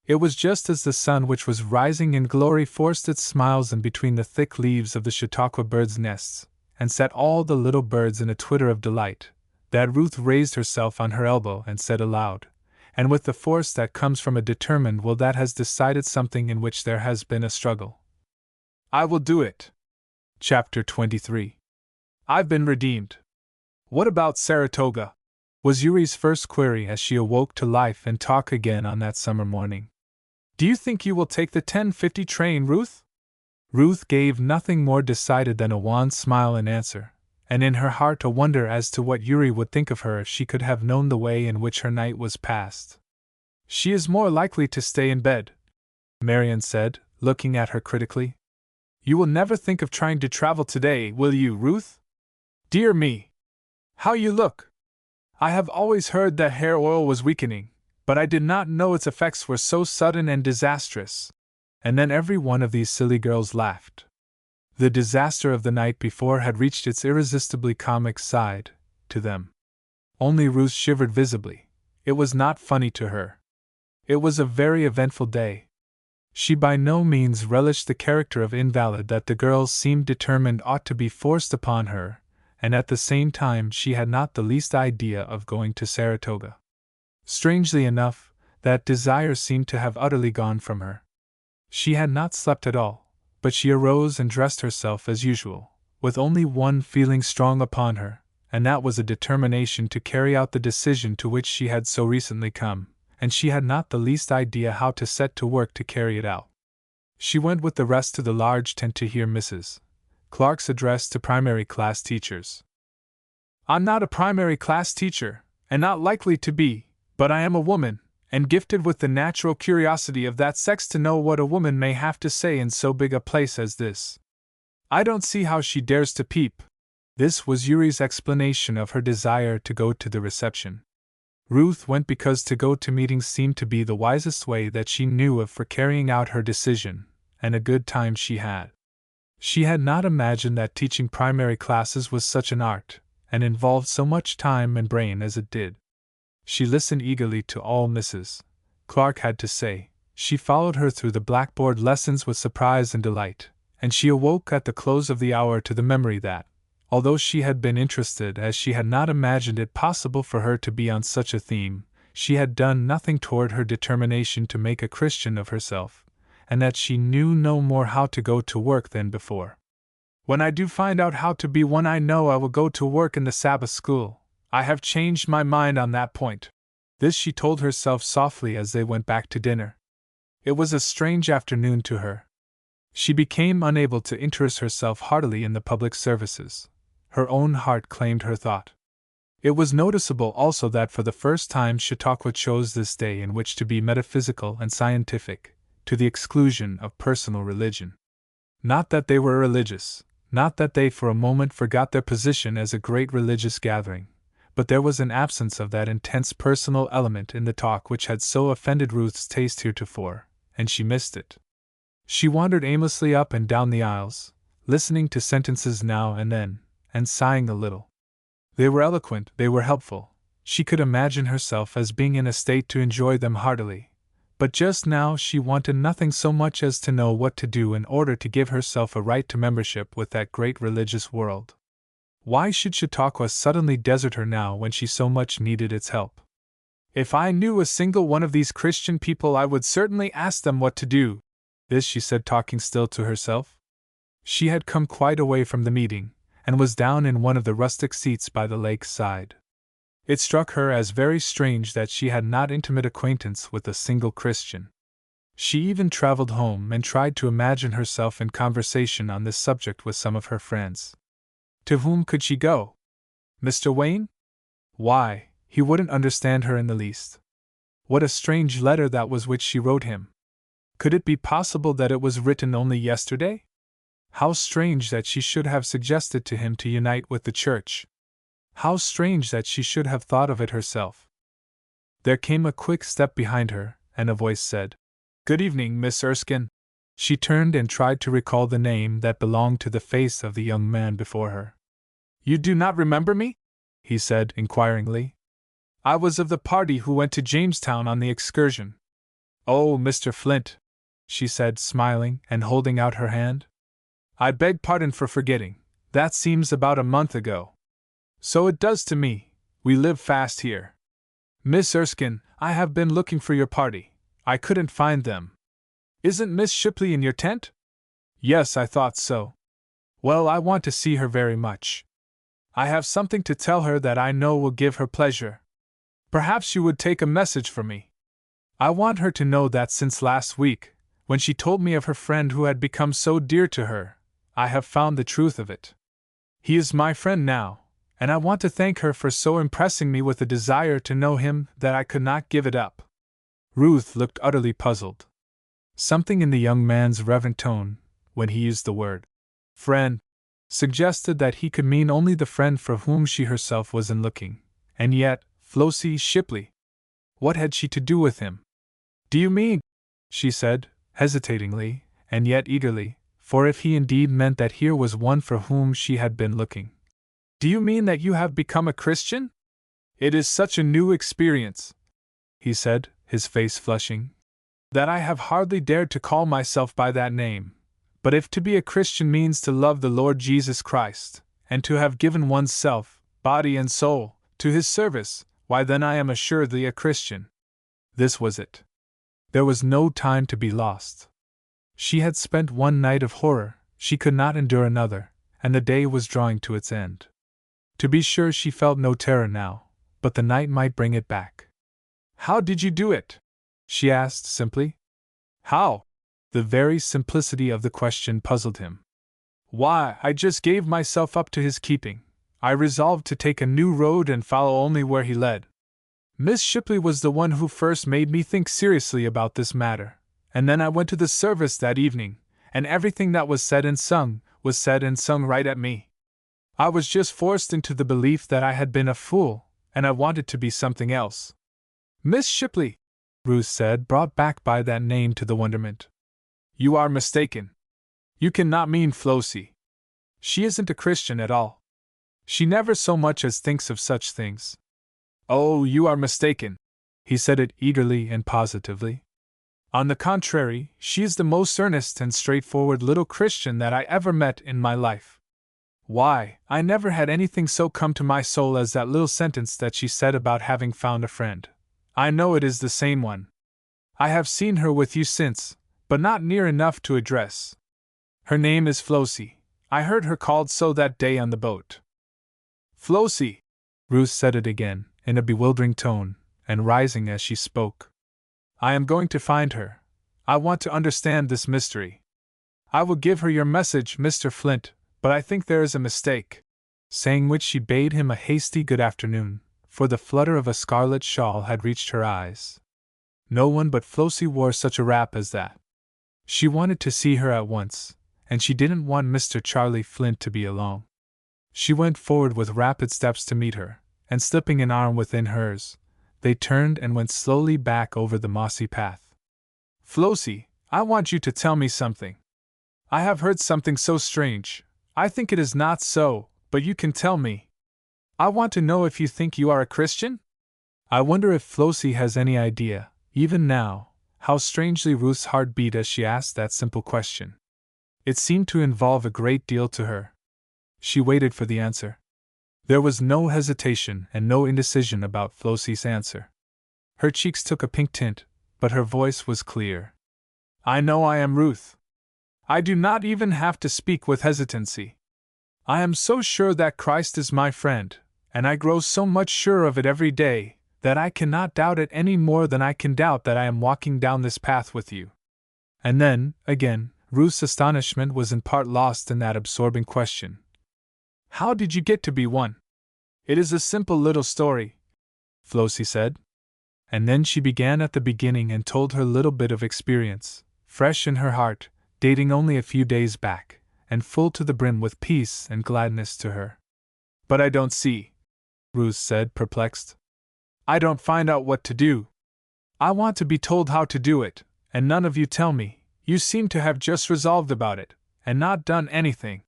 [SPEAKER 1] It was just as the sun, which was rising in glory, forced its smiles in between the thick leaves of the Chautauqua birds' nests, and set all the little birds in a twitter of delight, that Ruth raised herself on her elbow and said aloud, and with the force that comes from a determined will that has decided something in which there has been a struggle, "I will do it." Chapter 23. I've been redeemed. What about Saratoga? Was Yuri's first query as she awoke to life and talk again on that summer morning. Do you think you will take the 10:50 train, Ruth? Ruth gave nothing more decided than a wan smile in answer, and in her heart a wonder as to what Yuri would think of her if she could have known the way in which her night was passed. She is more likely to stay in bed, Marian said, looking at her critically. You will never think of trying to travel today, will you, Ruth? Dear me! How you look! I have always heard that hair oil was weakening, but I did not know its effects were so sudden and disastrous. And then every one of these silly girls laughed. The disaster of the night before had reached its irresistibly comic side, to them. Only Ruth shivered visibly. It was not funny to her. It was a very eventful day. She by no means relished the character of invalid that the girls seemed determined ought to be forced upon her, and at the same time she had not the least idea of going to Saratoga. Strangely enough, that desire seemed to have utterly gone from her. She had not slept at all, but she arose and dressed herself as usual, with only one feeling strong upon her, and that was a determination to carry out the decision to which she had so recently come, and she had not the least idea how to set to work to carry it out. She went with the rest to the large tent to hear Mrs. Clark's address to primary class teachers. I'm not a primary class teacher, and not likely to be, but I am a woman, and gifted with the natural curiosity of that sex to know what a woman may have to say in so big a place as this. I don't see how she dares to peep. This was Yuri's explanation of her desire to go to the reception. Ruth went because to go to meetings seemed to be the wisest way that she knew of for carrying out her decision, and a good time she had. She had not imagined that teaching primary classes was such an art, and involved so much time and brain as it did. She listened eagerly to all Mrs. Clark had to say. She followed her through the blackboard lessons with surprise and delight, and she awoke at the close of the hour to the memory that, although she had been interested as she had not imagined it possible for her to be on such a theme, she had done nothing toward her determination to make a Christian of herself, and that she knew no more how to go to work than before. When I do find out how to be one, I know I will go to work in the Sabbath school. I have changed my mind on that point. This she told herself softly as they went back to dinner. It was a strange afternoon to her. She became unable to interest herself heartily in the public services. Her own heart claimed her thought. It was noticeable also that for the first time Chautauqua chose this day in which to be metaphysical and scientific, to the exclusion of personal religion. Not that they were religious, not that they for a moment forgot their position as a great religious gathering, but there was an absence of that intense personal element in the talk which had so offended Ruth's taste heretofore, and she missed it. She wandered aimlessly up and down the aisles, listening to sentences now and then, and sighing a little. They were eloquent, they were helpful. She could imagine herself as being in a state to enjoy them heartily, but just now she wanted nothing so much as to know what to do in order to give herself a right to membership with that great religious world. Why should Chautauqua suddenly desert her now when she so much needed its help? If I knew a single one of these Christian people, I would certainly ask them what to do. This she said, talking still to herself. She had come quite away from the meeting, and was down in one of the rustic seats by the lake's side. It struck her as very strange that she had not intimate acquaintance with a single Christian. She even traveled home and tried to imagine herself in conversation on this subject with some of her friends. To whom could she go? Mr. Wayne? Why, he wouldn't understand her in the least. What a strange letter that was which she wrote him! Could it be possible that it was written only yesterday? How strange that she should have suggested to him to unite with the church! How strange that she should have thought of it herself! There came a quick step behind her, and a voice said, "Good evening, Miss Erskine." She turned and tried to recall the name that belonged to the face of the young man before her. "You do not remember me?" he said inquiringly. "I was of the party who went to Jamestown on the excursion." "Oh, Mr. Flint," she said, smiling and holding out her hand. "I beg pardon for forgetting. That seems about a month ago." "So it does to me. We live fast here. Miss Erskine, I have been looking for your party. I couldn't find them. Isn't Miss Shipley in your tent?" "Yes, I thought so." "Well, I want to see her very much. I have something to tell her that I know will give her pleasure. Perhaps you would take a message for me. I want her to know that since last week, when she told me of her friend who had become so dear to her, I have found the truth of it. He is my friend now, and I want to thank her for so impressing me with a desire to know him that I could not give it up." Ruth looked utterly puzzled. Something in the young man's reverent tone, when he used the word friend, suggested that he could mean only the friend for whom she herself was in looking, and yet, Flossie Shipley! What had she to do with him? "Do you mean," she said, hesitatingly, and yet eagerly, for if he indeed meant that here was one for whom she had been looking, "do you mean that you have become a Christian? It is such a new experience," he said, his face flushing, "that I have hardly dared to call myself by that name. But if to be a Christian means to love the Lord Jesus Christ, and to have given one's self, body and soul, to His service, why then I am assuredly a Christian." This was it. There was no time to be lost. She had spent one night of horror, she could not endure another, and the day was drawing to its end. To be sure, she felt no terror now, but the night might bring it back. "How did you do it?" she asked simply. "How?" The very simplicity of the question puzzled him. "Why, I just gave myself up to his keeping. I resolved to take a new road and follow only where he led. Miss Shipley was the one who first made me think seriously about this matter, and then I went to the service that evening, and everything that was said and sung was said and sung right at me. I was just forced into the belief that I had been a fool, and I wanted to be something else." "Miss Shipley," Ruth said, brought back by that name to the wonderment. "You are mistaken. You cannot mean Flossie. She isn't a Christian at all. She never so much as thinks of such things." "Oh, you are mistaken." He said it eagerly and positively. "On the contrary, she is the most earnest and straightforward little Christian that I ever met in my life. Why, I never had anything so come to my soul as that little sentence that she said about having found a friend. I know it is the same one. I have seen her with you since, but not near enough to address. Her name is Flossie. I heard her called so that day on the boat." "Flossie!" Ruth said it again, in a bewildering tone, and rising as she spoke. "I am going to find her. I want to understand this mystery. I will give her your message, Mr. Flint, but I think there is a mistake." Saying which she bade him a hasty good afternoon, for the flutter of a scarlet shawl had reached her eyes. No one but Flossie wore such a wrap as that. She wanted to see her at once, and she didn't want Mr. Charlie Flint to be alone. She went forward with rapid steps to meet her, and slipping an arm within hers, they turned and went slowly back over the mossy path. "Flossie, I want you to tell me something. I have heard something so strange. I think it is not so, but you can tell me. I want to know if you think you are a Christian?" I wonder if Flossie has any idea, even now, How strangely Ruth's heart beat as she asked that simple question. It seemed to involve a great deal to her. She waited for the answer. There was no hesitation and no indecision about Flossie's answer. Her cheeks took a pink tint, but her voice was clear. I know I am Ruth. I do not even have to speak with hesitancy. I am so sure that Christ is my friend, and I grow so much sure of it every day, that I cannot doubt it any more than I can doubt that I am walking down this path with you. And then, again, Ruth's astonishment was in part lost in that absorbing question. How did you get to be one? It is a simple little story, Flossie said. And then she began at the beginning and told her little bit of experience, fresh in her heart, dating only a few days back, and full to the brim with peace and gladness to her. But I don't see, Ruth said, perplexed. I don't find out what to do. I want to be told how to do it, and none of you tell me. You seem to have just resolved about it, and not done anything.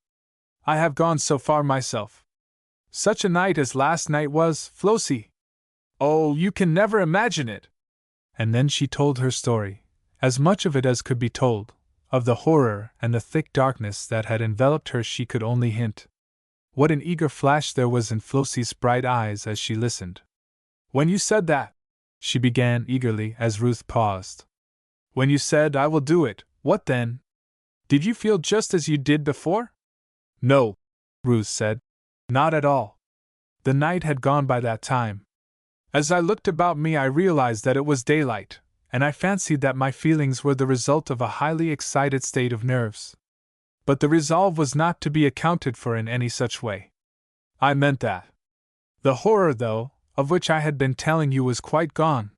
[SPEAKER 1] I have gone so far myself. Such a night as last night was, Flossie. Oh, you can never imagine it. And then she told her story, as much of it as could be told. Of the horror and the thick darkness that had enveloped her she could only hint. What an eager flash there was in Flossie's bright eyes as she listened. When you said that, she began eagerly as Ruth paused. When you said, I will do it, what then? Did you feel just as you did before? No, Ruth said. Not at all. The night had gone by that time. As I looked about me I realized that it was daylight, and I fancied that my feelings were the result of a highly excited state of nerves. But the resolve was not to be accounted for in any such way. I meant that. The horror, though, of which I had been telling you was quite gone.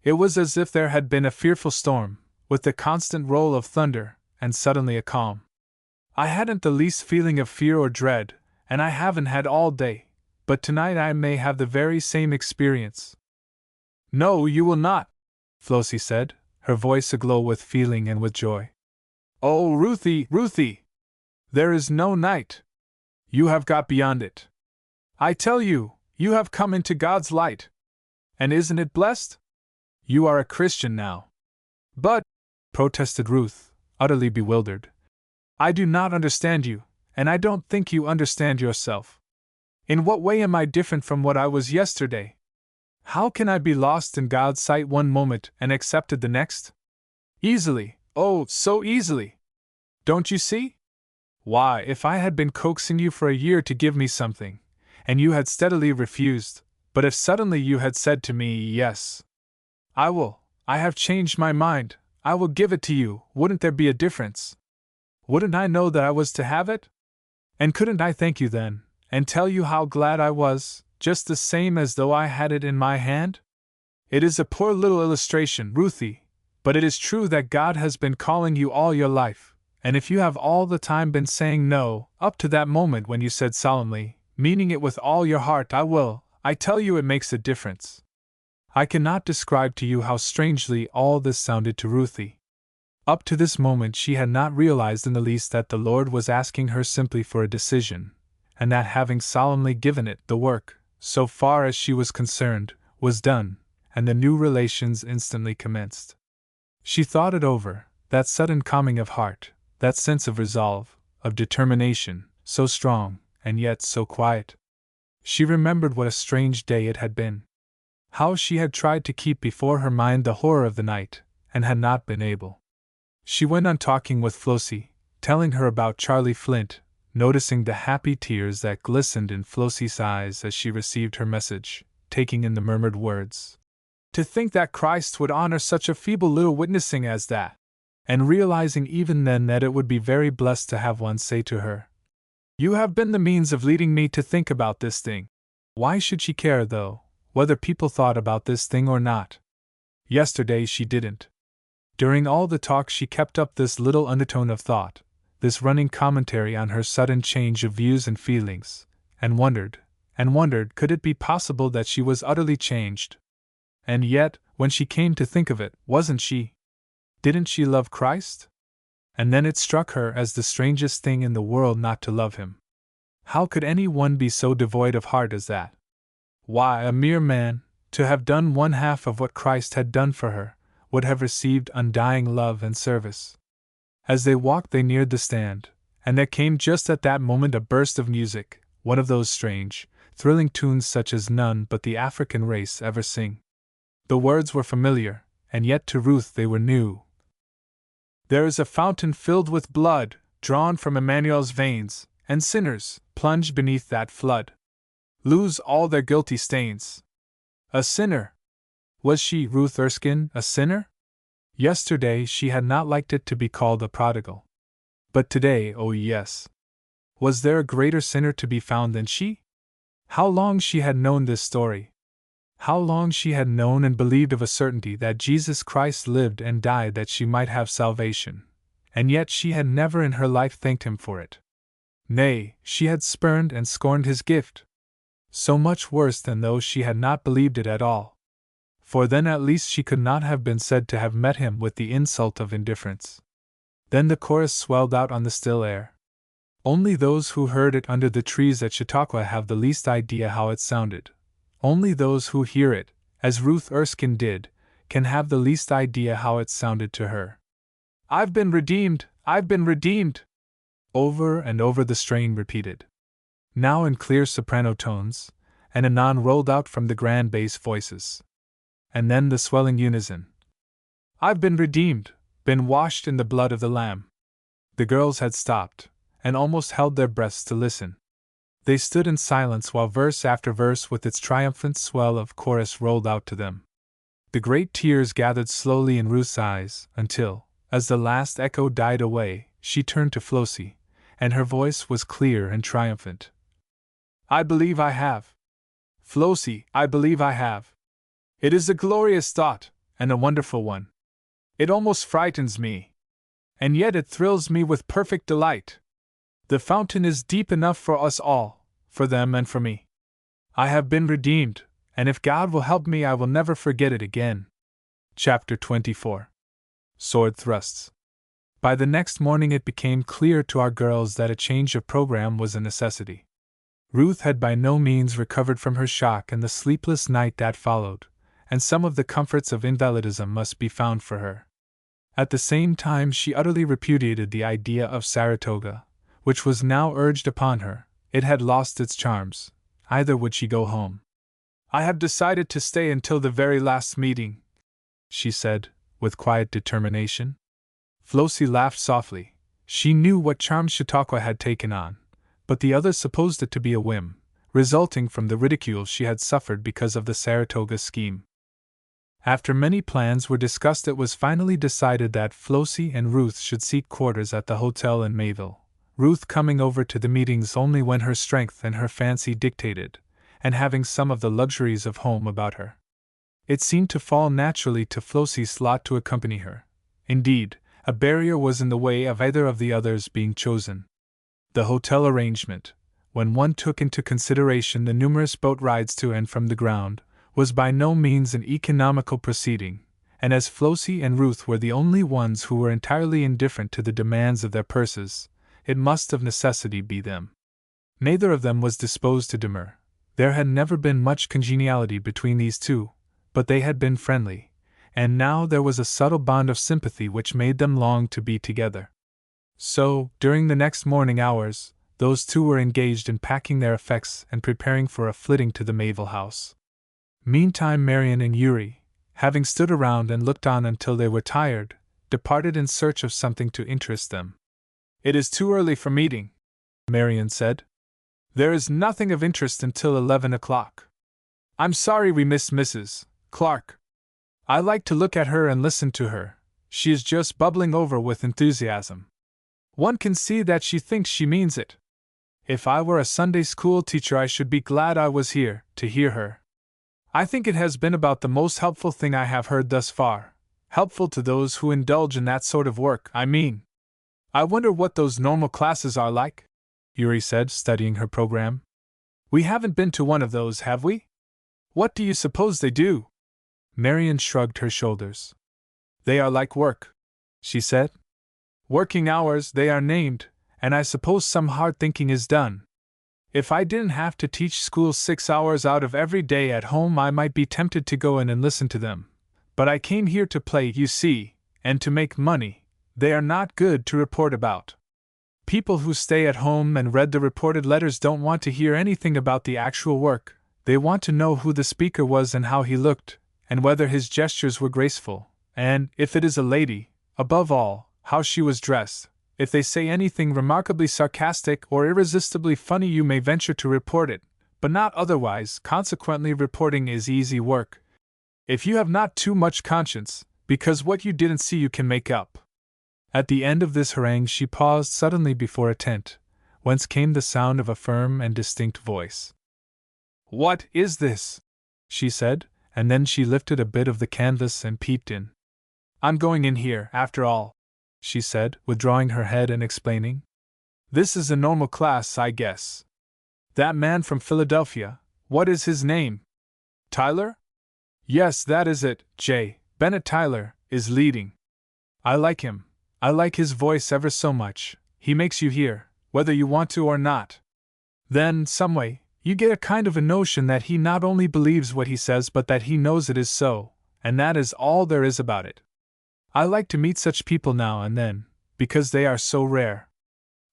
[SPEAKER 1] It was as if there had been a fearful storm, with the constant roll of thunder, and suddenly a calm. I hadn't the least feeling of fear or dread, and I haven't had all day, but tonight I may have the very same experience. No, you will not, Flossie said, her voice aglow with feeling and with joy. Oh, Ruthie, Ruthie! There is no night. You have got beyond it. I tell you, you have come into God's light. And isn't it blessed? You are a Christian now. But, protested Ruth, utterly bewildered, I do not understand you, and I don't think you understand yourself. In what way am I different from what I was yesterday? How can I be lost in God's sight one moment and accepted the next? Easily, oh, so easily. Don't you see? Why, if I had been coaxing you for a year to give me something, and you had steadily refused, but if suddenly you had said to me, yes, I have changed my mind, I will give it to you, wouldn't there be a difference? Wouldn't I know that I was to have it? And couldn't I thank you then, and tell you how glad I was, just the same as though I had it in my hand? It is a poor little illustration, Ruthie, but it is true that God has been calling you all your life, and if you have all the time been saying no, up to that moment when you said solemnly, meaning it with all your heart, I tell you it makes a difference. I cannot describe to you how strangely all this sounded to Ruthie. Up to this moment she had not realized in the least that the Lord was asking her simply for a decision, and that having solemnly given it, the work, so far as she was concerned, was done, and the new relations instantly commenced. She thought it over, that sudden calming of heart, that sense of resolve, of determination, so strong, and yet so quiet. She remembered what a strange day it had been. How she had tried to keep before her mind the horror of the night, and had not been able. She went on talking with Flossie, telling her about Charlie Flint, noticing the happy tears that glistened in Flossie's eyes as she received her message, taking in the murmured words. To think that Christ would honor such a feeble little witnessing as that, and realizing even then that it would be very blessed to have one say to her, You have been the means of leading me to think about this thing. Why should she care, though, whether people thought about this thing or not? Yesterday she didn't. During all the talk she kept up this little undertone of thought, this running commentary on her sudden change of views and feelings, and wondered, could it be possible that she was utterly changed? And yet, when she came to think of it, wasn't she? Didn't she love Christ? And then it struck her as the strangest thing in the world not to love him. How could any one be so devoid of heart as that? Why, a mere man, to have done one half of what Christ had done for her, would have received undying love and service. As they walked, they neared the stand, and there came just at that moment a burst of music, one of those strange, thrilling tunes such as none but the African race ever sing. The words were familiar, and yet to Ruth they were new. There is a fountain filled with blood, drawn from Emmanuel's veins, and sinners, plunged beneath that flood, lose all their guilty stains. A sinner! Was she, Ruth Erskine, a sinner? Yesterday she had not liked it to be called a prodigal. But today, oh yes. Was there a greater sinner to be found than she? How long she had known this story! How long she had known and believed of a certainty that Jesus Christ lived and died that she might have salvation, and yet she had never in her life thanked Him for it. Nay, she had spurned and scorned His gift. So much worse than though she had not believed it at all. For then at least she could not have been said to have met Him with the insult of indifference. Then the chorus swelled out on the still air. Only those who heard it under the trees at Chautauqua have the least idea how it sounded. Only those who hear it, as Ruth Erskine did, can have the least idea how it sounded to her. "I've been redeemed! I've been redeemed!" Over and over the strain repeated. Now in clear soprano tones, and anon rolled out from the grand bass voices. And then the swelling unison. "I've been redeemed, been washed in the blood of the Lamb." The girls had stopped, and almost held their breaths to listen. They stood in silence while verse after verse with its triumphant swell of chorus rolled out to them. The great tears gathered slowly in Ruth's eyes, until, as the last echo died away, she turned to Flossie, and her voice was clear and triumphant. "I believe I have. Flossie, I believe I have. It is a glorious thought, and a wonderful one. It almost frightens me. And yet it thrills me with perfect delight. The fountain is deep enough for us all, for them and for me. I have been redeemed, and if God will help me I will never forget it again." Chapter 24. Sword Thrusts. By the next morning it became clear to our girls that a change of program was a necessity. Ruth had by no means recovered from her shock and the sleepless night that followed, and some of the comforts of invalidism must be found for her. At the same time she utterly repudiated the idea of Saratoga, which was now urged upon her. It had lost its charms. Either would she go home. "I have decided to stay until the very last meeting," she said, with quiet determination. Flossie laughed softly. She knew what charms Chautauqua had taken on, but the others supposed it to be a whim, resulting from the ridicule she had suffered because of the Saratoga scheme. After many plans were discussed, it was finally decided that Flossie and Ruth should seek quarters at the hotel in Mayville, Ruth coming over to the meetings only when her strength and her fancy dictated, and having some of the luxuries of home about her. It seemed to fall naturally to Flossie's lot to accompany her. Indeed, a barrier was in the way of either of the others being chosen. The hotel arrangement, when one took into consideration the numerous boat rides to and from the ground, was by no means an economical proceeding, and as Flossie and Ruth were the only ones who were entirely indifferent to the demands of their purses, it must of necessity be them. Neither of them was disposed to demur. There had never been much congeniality between these two, but they had been friendly, and now there was a subtle bond of sympathy which made them long to be together. So, during the next morning hours, those two were engaged in packing their effects and preparing for a flitting to the Mayville house. Meantime Marian and Yuri, having stood around and looked on until they were tired, departed in search of something to interest them. "It is too early for meeting," Marian said. "There is nothing of interest until 11 o'clock. I'm sorry we missed Mrs. Clark. I like to look at her and listen to her. She is just bubbling over with enthusiasm. One can see that she thinks she means it. If I were a Sunday school teacher I should be glad I was here to hear her. I think it has been about the most helpful thing I have heard thus far. Helpful to those who indulge in that sort of work, I mean. I wonder what those normal classes are like," Yuri said, studying her program. "We haven't been to one of those, have we? What do you suppose they do?" Marian shrugged her shoulders. "They are like work," she said. "Working hours, they are named, and I suppose some hard thinking is done. If I didn't have to teach school 6 hours out of every day at home I might be tempted to go in and listen to them, But I came here to play, you see, and to make money. They are not good to report about. People who stay at home and read the reported letters don't want to hear anything about the actual work. They want to know who the speaker was and how he looked, and whether his gestures were graceful, and, if it is a lady, above all, how she was dressed. If they say anything remarkably sarcastic or irresistibly funny, you may venture to report it, but not otherwise. Consequently, reporting is easy work, if you have not too much conscience, because what you didn't see you can make up. At the end of this harangue she paused suddenly before a tent, whence came the sound of a firm and distinct voice. "What is this?" she said, and then she lifted a bit of the canvas and peeped in. "I'm going in here, after all," she said, withdrawing her head and explaining. "This is a normal class, I guess. That man from Philadelphia, what is his name? Tyler? Yes, that is it, Bennett Tyler, is leading. I like him. I like his voice ever so much. He makes you hear, whether you want to or not. Then, someway, you get a kind of a notion that he not only believes what he says but that he knows it is so, and that is all there is about it. I like to meet such people now and then, because they are so rare.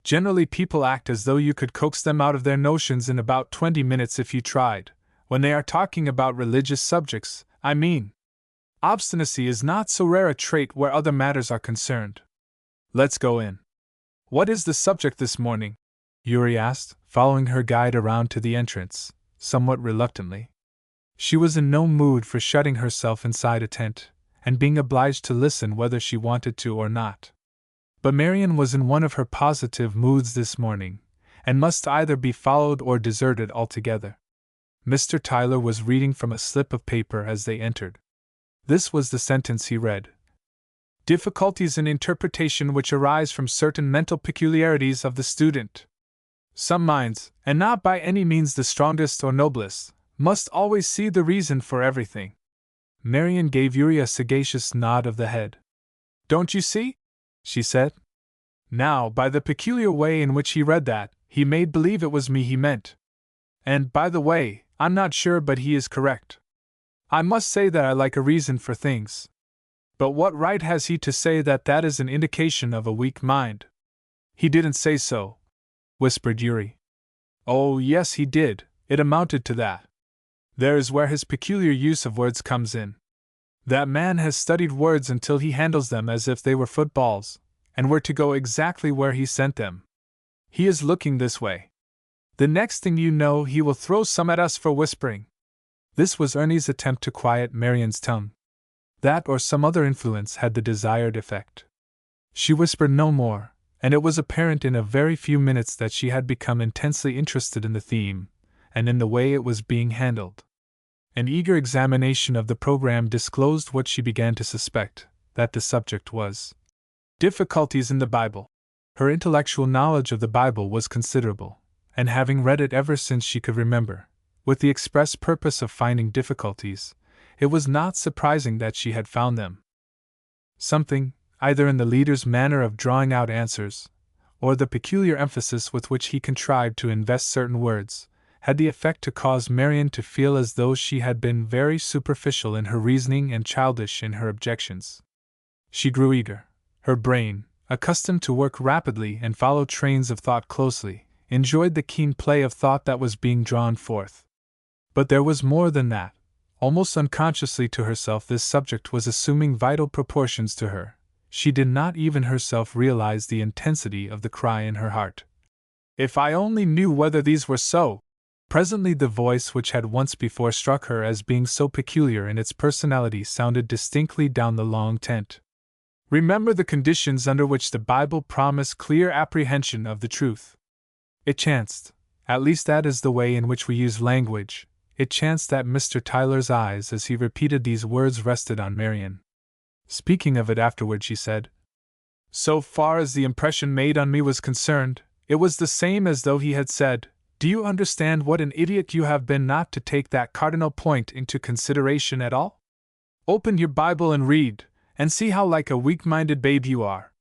[SPEAKER 1] Generally people act as though you could coax them out of their notions in about 20 minutes if you tried, when they are talking about religious subjects, I mean. Obstinacy is not so rare a trait where other matters are concerned. Let's go in. What is the subject this morning?" Yuri asked, following her guide around to the entrance, somewhat reluctantly. She was in no mood for shutting herself inside a tent, and being obliged to listen whether she wanted to or not. But Marian was in one of her positive moods this morning, and must either be followed or deserted altogether. Mr. Tyler was reading from a slip of paper as they entered. This was the sentence he read. "Difficulties in interpretation which arise from certain mental peculiarities of the student. Some minds, and not by any means the strongest or noblest, must always see the reason for everything." Marian gave Yuri a sagacious nod of the head. "Don't you see?" she said. "Now, by the peculiar way in which he read that, he made believe it was me he meant. And, by the way, I'm not sure but he is correct. I must say that I like a reason for things. But what right has he to say that that is an indication of a weak mind?" "He didn't say so," whispered Yuri. "Oh, yes, he did, it amounted to that. There is where his peculiar use of words comes in. That man has studied words until he handles them as if they were footballs, and were to go exactly where he sent them. He is looking this way. The next thing you know, he will throw some at us for whispering." This was Ernie's attempt to quiet Marian's tongue. That or some other influence had the desired effect. She whispered no more, and it was apparent in a very few minutes that she had become intensely interested in the theme, and in the way it was being handled. An eager examination of the program disclosed what she began to suspect, that the subject was difficulties in the Bible. Her intellectual knowledge of the Bible was considerable, and having read it ever since she could remember, with the express purpose of finding difficulties, it was not surprising that she had found them. Something, either in the leader's manner of drawing out answers, or the peculiar emphasis with which he contrived to invest certain words, had the effect to cause Marian to feel as though she had been very superficial in her reasoning and childish in her objections. She grew eager. Her brain, accustomed to work rapidly and follow trains of thought closely, enjoyed the keen play of thought that was being drawn forth. But there was more than that. Almost unconsciously to herself, this subject was assuming vital proportions to her. She did not even herself realize the intensity of the cry in her heart. "If I only knew whether these were so!" Presently the voice which had once before struck her as being so peculiar in its personality sounded distinctly down the long tent. "Remember the conditions under which the Bible promised clear apprehension of the truth." It chanced, at least that is the way in which we use language, it chanced that Mr. Tyler's eyes as he repeated these words rested on Marian. Speaking of it afterward, she said, "So far as the impression made on me was concerned, it was the same as though he had said, 'Do you understand what an idiot you have been not to take that cardinal point into consideration at all? Open your Bible and read, and see how like a weak-minded babe you are.'"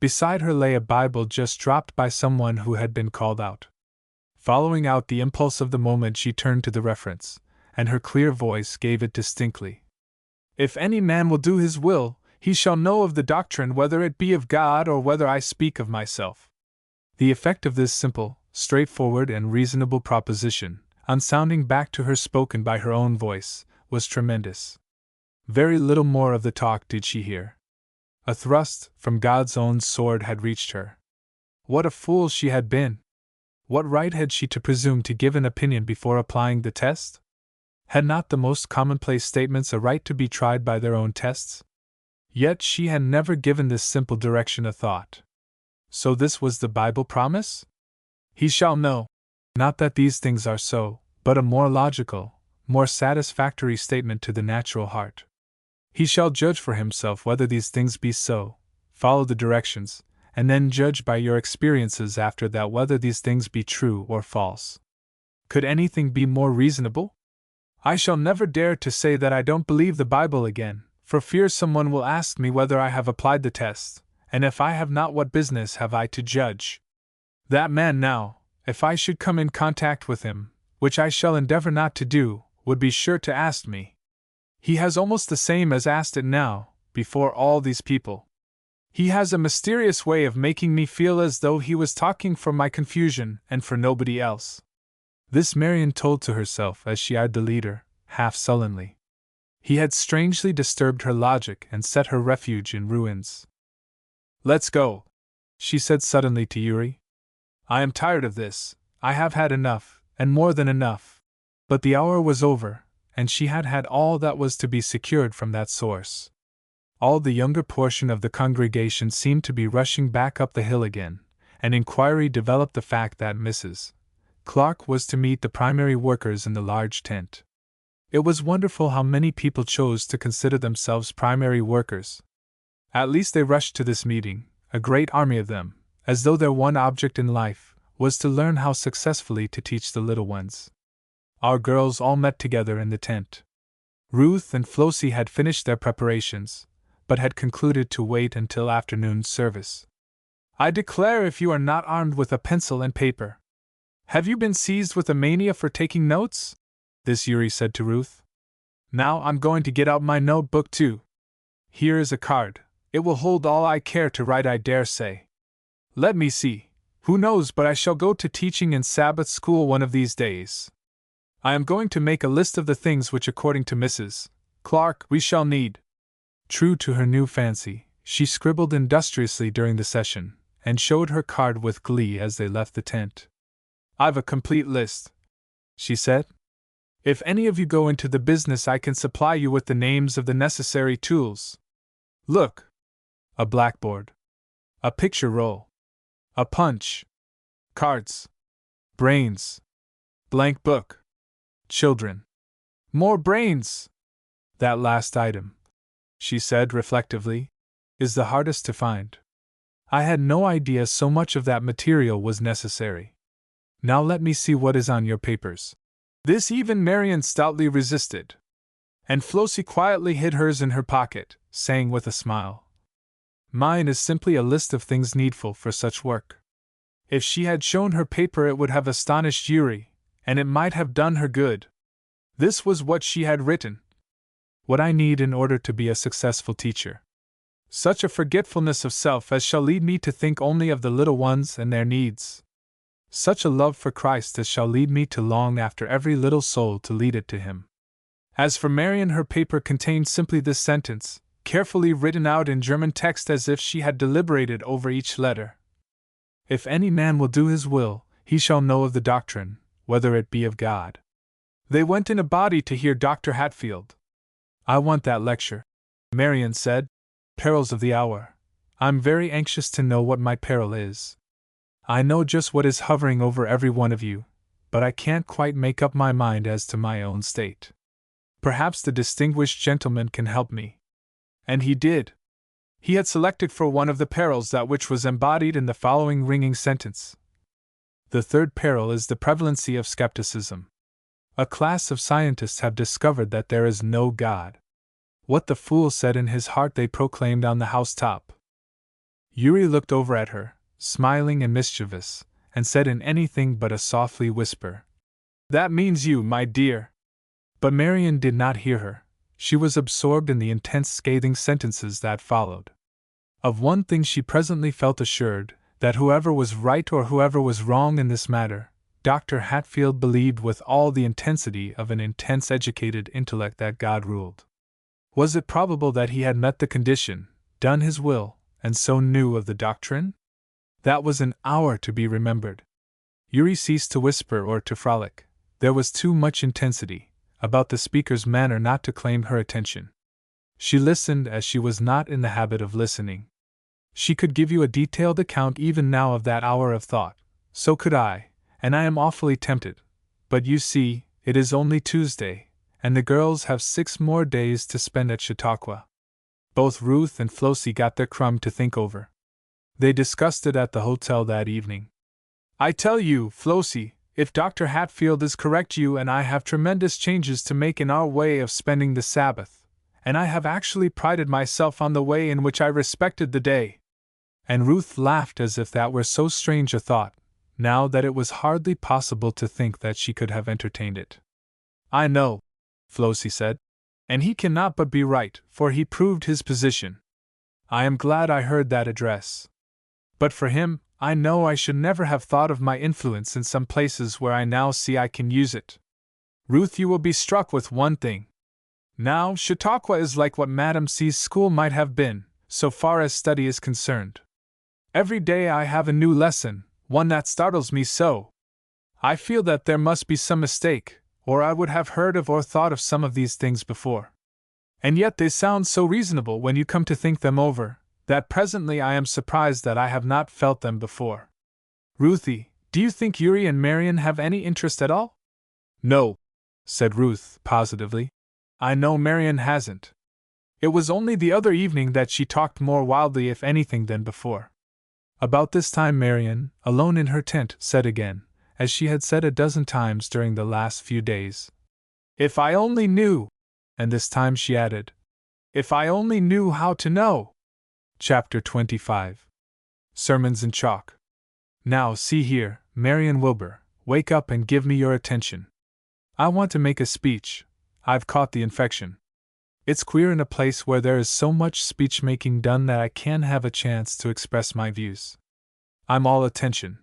[SPEAKER 1] Beside her lay a Bible just dropped by someone who had been called out. Following out the impulse of the moment, she turned to the reference, and her clear voice gave it distinctly. If any man will do his will, he shall know of the doctrine whether it be of God or whether I speak of myself. The effect of this simple, straightforward, and reasonable proposition, on sounding back to her spoken by her own voice, was tremendous. Very little more of the talk did she hear. A thrust from God's own sword had reached her. What a fool she had been! What right had she to presume to give an opinion before applying the test? Had not the most commonplace statements a right to be tried by their own tests? Yet she had never given this simple direction a thought. So this was the Bible promise? He shall know. Not that these things are so, but a more logical, more satisfactory statement to the natural heart. He shall judge for himself whether these things be so, follow the directions, and then judge by your experiences after that whether these things be true or false. Could anything be more reasonable? I shall never dare to say that I don't believe the Bible again, for fear someone will ask me whether I have applied the test, and if I have not, what business have I to judge? That man now, if I should come in contact with him, which I shall endeavor not to do, would be sure to ask me. He has almost the same as asked it now, before all these people. He has a mysterious way of making me feel as though he was talking for my confusion and for nobody else. This Marian told to herself as she eyed the leader, half sullenly. He had strangely disturbed her logic and set her refuge in ruins. Let's go, she said suddenly to Yuri. I am tired of this, I have had enough, and more than enough. But the hour was over, and she had had all that was to be secured from that source. All the younger portion of the congregation seemed to be rushing back up the hill again, and inquiry developed the fact that Mrs. Clark was to meet the primary workers in the large tent. It was wonderful how many people chose to consider themselves primary workers. At least they rushed to this meeting, a great army of them, as though their one object in life was to learn how successfully to teach the little ones. Our girls all met together in the tent. Ruth and Flossie had finished their preparations, but had concluded to wait until afternoon service. I declare if you are not armed with a pencil and paper. Have you been seized with a mania for taking notes? This Yuri said to Ruth. Now I'm going to get out my notebook too. Here is a card. It will hold all I care to write, I dare say. Let me see. Who knows but I shall go to teaching in Sabbath school one of these days. I am going to make a list of the things which, according to Mrs. Clark, we shall need. True to her new fancy, she scribbled industriously during the session, and showed her card with glee as they left the tent. I've a complete list, she said. If any of you go into the business, I can supply you with the names of the necessary tools. Look! A blackboard. A picture roll. A punch. Cards. Brains. Blank book. Children. More brains! That last item, she said reflectively, is the hardest to find. I had no idea so much of that material was necessary. Now let me see what is on your papers. This even Marian stoutly resisted. And Flossie quietly hid hers in her pocket, saying with a smile, Mine is simply a list of things needful for such work. If she had shown her paper it would have astonished Yuri, and it might have done her good. This was what she had written. What I need in order to be a successful teacher. Such a forgetfulness of self as shall lead me to think only of the little ones and their needs. Such a love for Christ as shall lead me to long after every little soul to lead it to Him. As for Marian, her paper contained simply this sentence, carefully written out in German text as if she had deliberated over each letter. If any man will do his will, he shall know of the doctrine, whether it be of God. They went in a body to hear Dr. Hatfield. I want that lecture, Marian said. Perils of the hour. I'm very anxious to know what my peril is. I know just what is hovering over every one of you, but I can't quite make up my mind as to my own state. Perhaps the distinguished gentleman can help me. And he did. He had selected for one of the perils that which was embodied in the following ringing sentence. The third peril is the prevalency of skepticism. A class of scientists have discovered that there is no God. What the fool said in his heart they proclaimed on the housetop. Yuri looked over at her, smiling and mischievous, and said in anything but a softly whisper, That means you, my dear. But Marian did not hear her, she was absorbed in the intense scathing sentences that followed. Of one thing she presently felt assured, that whoever was right or whoever was wrong in this matter, Dr. Hatfield believed with all the intensity of an intense educated intellect that God ruled. Was it probable that he had met the condition, done his will, and so knew of the doctrine? That was an hour to be remembered. Yuri ceased to whisper or to frolic. There was too much intensity about the speaker's manner not to claim her attention. She listened as she was not in the habit of listening. She could give you a detailed account even now of that hour of thought. So could I, and I am awfully tempted. But you see, it is only Tuesday, and the girls have 6 more days to spend at Chautauqua. Both Ruth and Flossie got their crumb to think over. They discussed it at the hotel that evening. I tell you, Flossie, if Dr. Hatfield is correct, you and I have tremendous changes to make in our way of spending the Sabbath, and I have actually prided myself on the way in which I respected the day. And Ruth laughed as if that were so strange a thought, now that it was hardly possible to think that she could have entertained it. I know, Flossie said, and he cannot but be right, for he proved his position. I am glad I heard that address. But for him, I know I should never have thought of my influence in some places where I now see I can use it. Ruth, you will be struck with one thing. Now, Chautauqua is like what Madame C's school might have been, so far as study is concerned. Every day I have a new lesson, one that startles me so. I feel that there must be some mistake, or I would have heard of or thought of some of these things before. And yet they sound so reasonable when you come to think them over, that presently I am surprised that I have not felt them before. Ruthie, do you think Yuri and Marion have any interest at all? No, said Ruth, positively. I know Marion hasn't. It was only the other evening that she talked more wildly, if anything, than before. About this time Marion, alone in her tent, said again, as she had said a dozen times during the last few days, "If I only knew," and this time she added, "If I only knew how to know." Chapter 25. Sermons in Chalk. Now see here, Marion Wilbur, wake up and give me your attention. I want to make a speech. I've caught the infection. It's queer in a place where there is so much speech-making done that I can't have a chance to express my views. I'm all attention.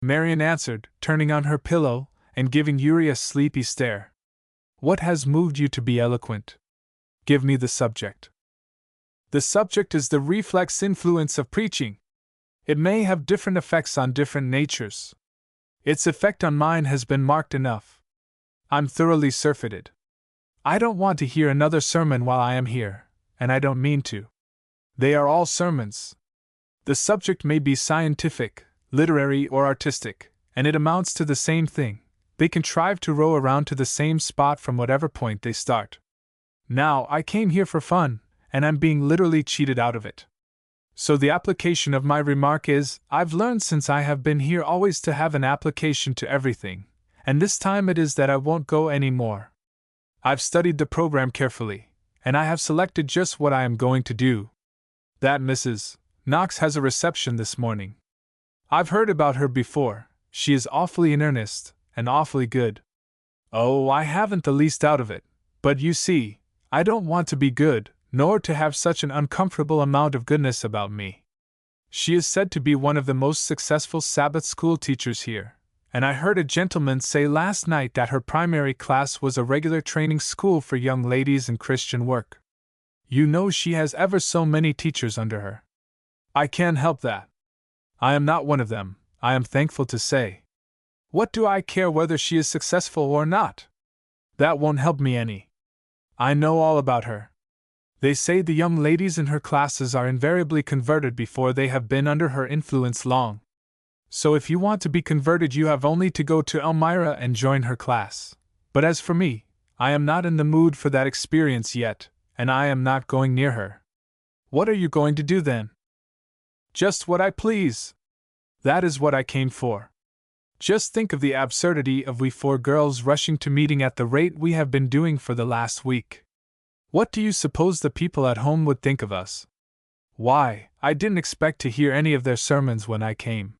[SPEAKER 1] Marion answered, turning on her pillow and giving Yuri a sleepy stare. What has moved you to be eloquent? Give me the subject. The subject is the reflex influence of preaching. It may have different effects on different natures. Its effect on mine has been marked enough. I'm thoroughly surfeited. I don't want to hear another sermon while I am here, and I don't mean to. They are all sermons. The subject may be scientific, literary, or artistic, and it amounts to the same thing. They contrive to row around to the same spot from whatever point they start. Now, I came here for fun, and I'm being literally cheated out of it. So the application of my remark is, I've learned since I have been here always to have an application to everything, and this time it is that I won't go any more. I've studied the program carefully, and I have selected just what I am going to do. That Mrs. Knox has a reception this morning. I've heard about her before. She is awfully in earnest, and awfully good. Oh, I haven't the least doubt of it, but you see, I don't want to be good, nor to have such an uncomfortable amount of goodness about me. She is said to be one of the most successful Sabbath school teachers here, and I heard a gentleman say last night that her primary class was a regular training school for young ladies in Christian work. You know she has ever so many teachers under her. I can't help that. I am not one of them, I am thankful to say. What do I care whether she is successful or not? That won't help me any. I know all about her. They say the young ladies in her classes are invariably converted before they have been under her influence long. So if you want to be converted you have only to go to Elmira and join her class. But as for me, I am not in the mood for that experience yet, and I am not going near her. What are you going to do then? Just what I please. That is what I came for. Just think of the absurdity of we 4 girls rushing to meeting at the rate we have been doing for the last week. What do you suppose the people at home would think of us? Why, I didn't expect to hear any of their sermons when I came.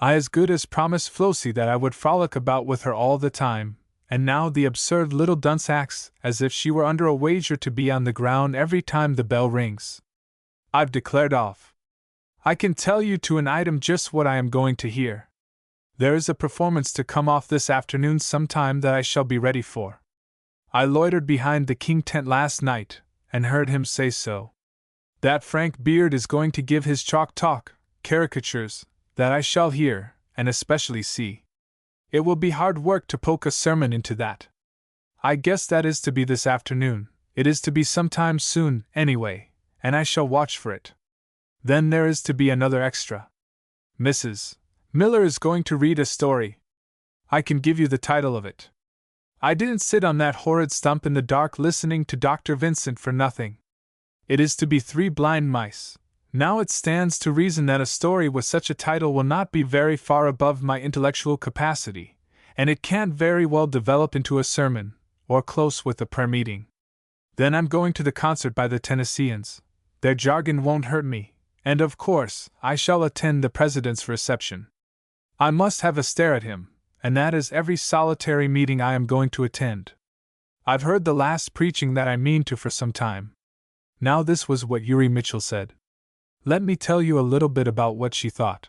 [SPEAKER 1] I as good as promised Flossie that I would frolic about with her all the time, and now the absurd little dunce acts as if she were under a wager to be on the ground every time the bell rings. I've declared off. I can tell you to an item just what I am going to hear. There is a performance to come off this afternoon sometime that I shall be ready for. I loitered behind the king tent last night, and heard him say so. That Frank Beard is going to give his Chautauqua caricatures, that I shall hear, and especially see. It will be hard work to poke a sermon into that. I guess that is to be this afternoon. It is to be sometime soon, anyway, and I shall watch for it. Then there is to be another extra. Mrs. Miller is going to read a story. I can give you the title of it. I didn't sit on that horrid stump in the dark listening to Dr. Vincent for nothing. It is to be Three Blind Mice. Now it stands to reason that a story with such a title will not be very far above my intellectual capacity, and it can't very well develop into a sermon, or close with a prayer meeting. Then I'm going to the concert by the Tennesseans. Their jargon won't hurt me, and of course I shall attend the president's reception. I must have a stare at him, and that is every solitary meeting I am going to attend. I've heard the last preaching that I mean to for some time. Now this was what Uri Mitchell said. Let me tell you a little bit about what she thought.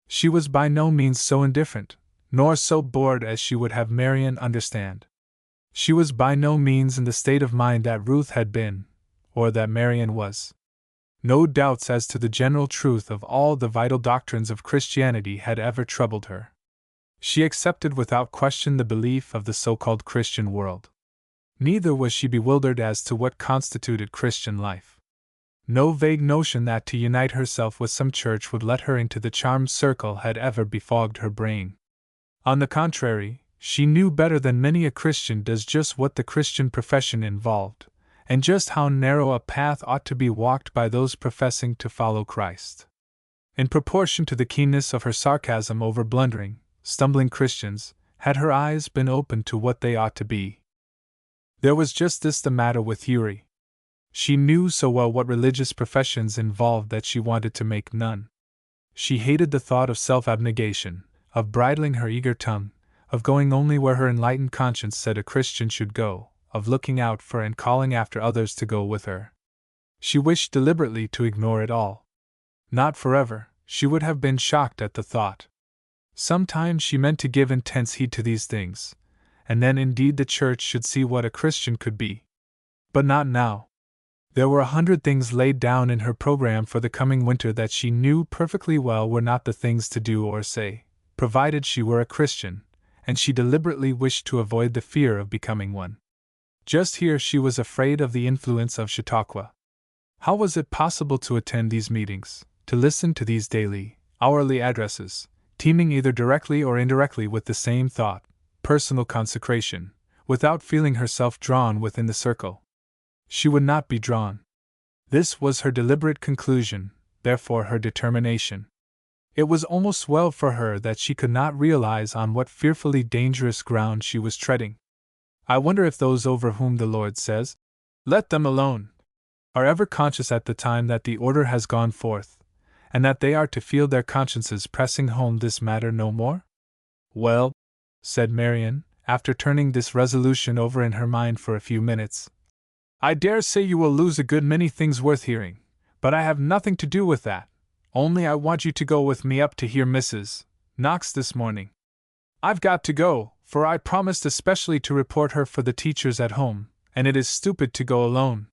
[SPEAKER 1] She was by no means so indifferent, nor so bored as she would have Marian understand. She was by no means in the state of mind that Ruth had been, or that Marian was. No doubts as to the general truth of all the vital doctrines of Christianity had ever troubled her. She accepted without question the belief of the so-called Christian world. Neither was she bewildered as to what constituted Christian life. No vague notion that to unite herself with some church would let her into the charmed circle had ever befogged her brain. On the contrary, she knew better than many a Christian does just what the Christian profession involved, and just how narrow a path ought to be walked by those professing to follow Christ. In proportion to the keenness of her sarcasm over blundering, stumbling Christians, had her eyes been opened to what they ought to be. There was just this the matter with Uri. She knew so well what religious professions involved that she wanted to make none. She hated the thought of self-abnegation, of bridling her eager tongue, of going only where her enlightened conscience said a Christian should go, of looking out for and calling after others to go with her. She wished deliberately to ignore it all. Not forever, she would have been shocked at the thought. Sometimes she meant to give intense heed to these things, and then indeed the church should see what a Christian could be. But not now. There were 100 things laid down in her program for the coming winter that she knew perfectly well were not the things to do or say, provided she were a Christian, and she deliberately wished to avoid the fear of becoming one. Just here she was afraid of the influence of Chautauqua. How was it possible to attend these meetings, to listen to these daily, hourly addresses, teeming either directly or indirectly with the same thought, personal consecration, without feeling herself drawn within the circle? She would not be drawn. This was her deliberate conclusion, therefore her determination. It was almost well for her that she could not realize on what fearfully dangerous ground she was treading. I wonder if those over whom the Lord says, "Let them alone," are ever conscious at the time that the order has gone forth, and that they are to feel their consciences pressing home this matter no more? Well, said Marian, after turning this resolution over in her mind for a few minutes, I dare say you will lose a good many things worth hearing, but I have nothing to do with that, only I want you to go with me up to hear Mrs. Knox this morning. I've got to go, for I promised especially to report her for the teachers at home, and it is stupid to go alone.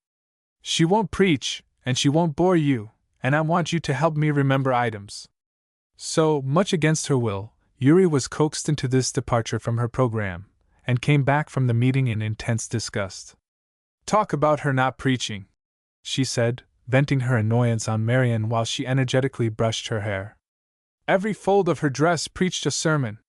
[SPEAKER 1] She won't preach, and she won't bore you, and I want you to help me remember items. So, much against her will, Uri was coaxed into this departure from her program, and came back from the meeting in intense disgust. Talk about her not preaching, she said, venting her annoyance on Marian while she energetically brushed her hair. Every fold of her dress preached a sermon.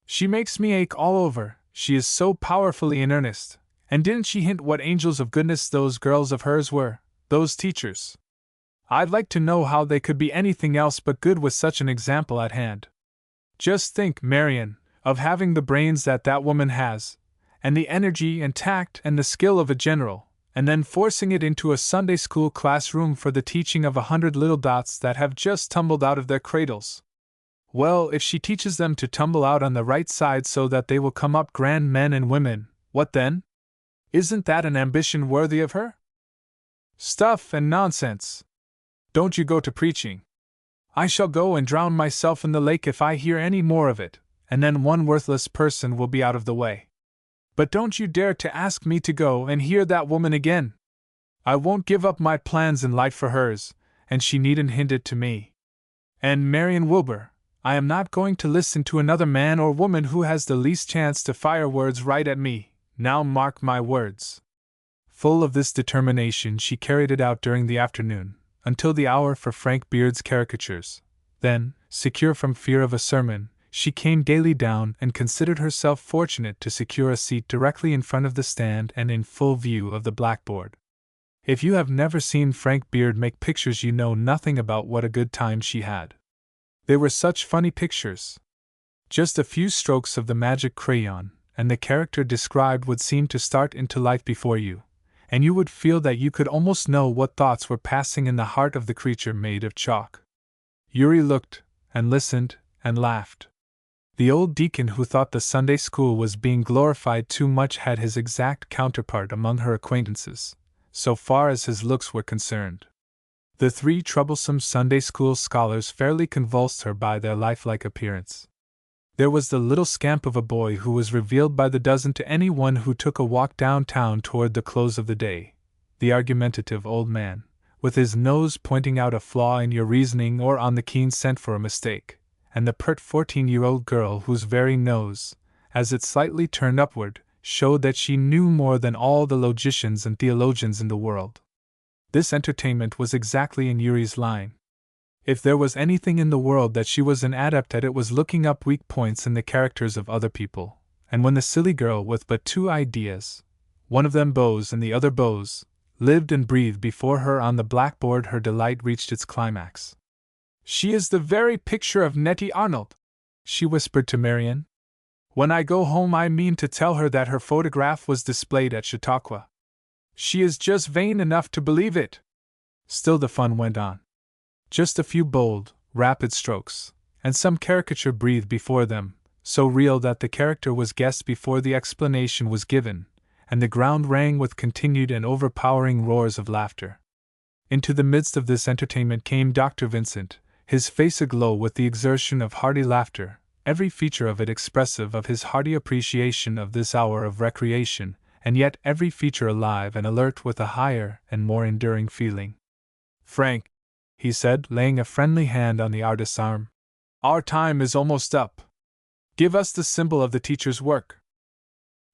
[SPEAKER 1] She makes me ache all over, she is so powerfully in earnest, and didn't she hint what angels of goodness those girls of hers were, those teachers? I'd like to know how they could be anything else but good with such an example at hand. Just think, Marian, of having the brains that woman has, and the energy and tact and the skill of a general, and then forcing it into a Sunday school classroom for the teaching of 100 little dots that have just tumbled out of their cradles. Well, if she teaches them to tumble out on the right side so that they will come up grand men and women, what then? Isn't that an ambition worthy of her? Stuff and nonsense! Don't you go to preaching. I shall go and drown myself in the lake if I hear any more of it, and then one worthless person will be out of the way. But don't you dare to ask me to go and hear that woman again. I won't give up my plans in life for hers, and she needn't hint it to me. And Marion Wilbur, I am not going to listen to another man or woman who has the least chance to fire words right at me, now mark my words. Full of this determination, she carried it out during the afternoon, until the hour for Frank Beard's caricatures. Then, secure from fear of a sermon, she came gaily down and considered herself fortunate to secure a seat directly in front of the stand and in full view of the blackboard. If you have never seen Frank Beard make pictures, you know nothing about what a good time she had. They were such funny pictures. Just a few strokes of the magic crayon, and the character described would seem to start into life before you, and you would feel that you could almost know what thoughts were passing in the heart of the creature made of chalk. Yuri looked, and listened, and laughed. The old deacon who thought the Sunday school was being glorified too much had his exact counterpart among her acquaintances, so far as his looks were concerned. The three troublesome Sunday school scholars fairly convulsed her by their lifelike appearance. There was the little scamp of a boy who was revealed by the dozen to anyone who took a walk downtown toward the close of the day, the argumentative old man, with his nose pointing out a flaw in your reasoning or on the keen scent for a mistake, and the pert 14-year-old girl whose very nose, as it slightly turned upward, showed that she knew more than all the logicians and theologians in the world. This entertainment was exactly in Yuri's line. If there was anything in the world that she was an adept at, it was looking up weak points in the characters of other people, and when the silly girl with but two ideas, one of them Bose and the other Bose, lived and breathed before her on the blackboard, her delight reached its climax. "She is the very picture of Nettie Arnold," she whispered to Marion. "When I go home I mean to tell her that her photograph was displayed at Chautauqua. She is just vain enough to believe it." Still the fun went on. Just a few bold, rapid strokes, and some caricature breathed before them, so real that the character was guessed before the explanation was given, and the ground rang with continued and overpowering roars of laughter. Into the midst of this entertainment came Dr. Vincent, his face aglow with the exertion of hearty laughter, every feature of it expressive of his hearty appreciation of this hour of recreation, and yet every feature alive and alert with a higher and more enduring feeling. "Frank," he said, laying a friendly hand on the artist's arm, "our time is almost up. Give us the symbol of the teacher's work."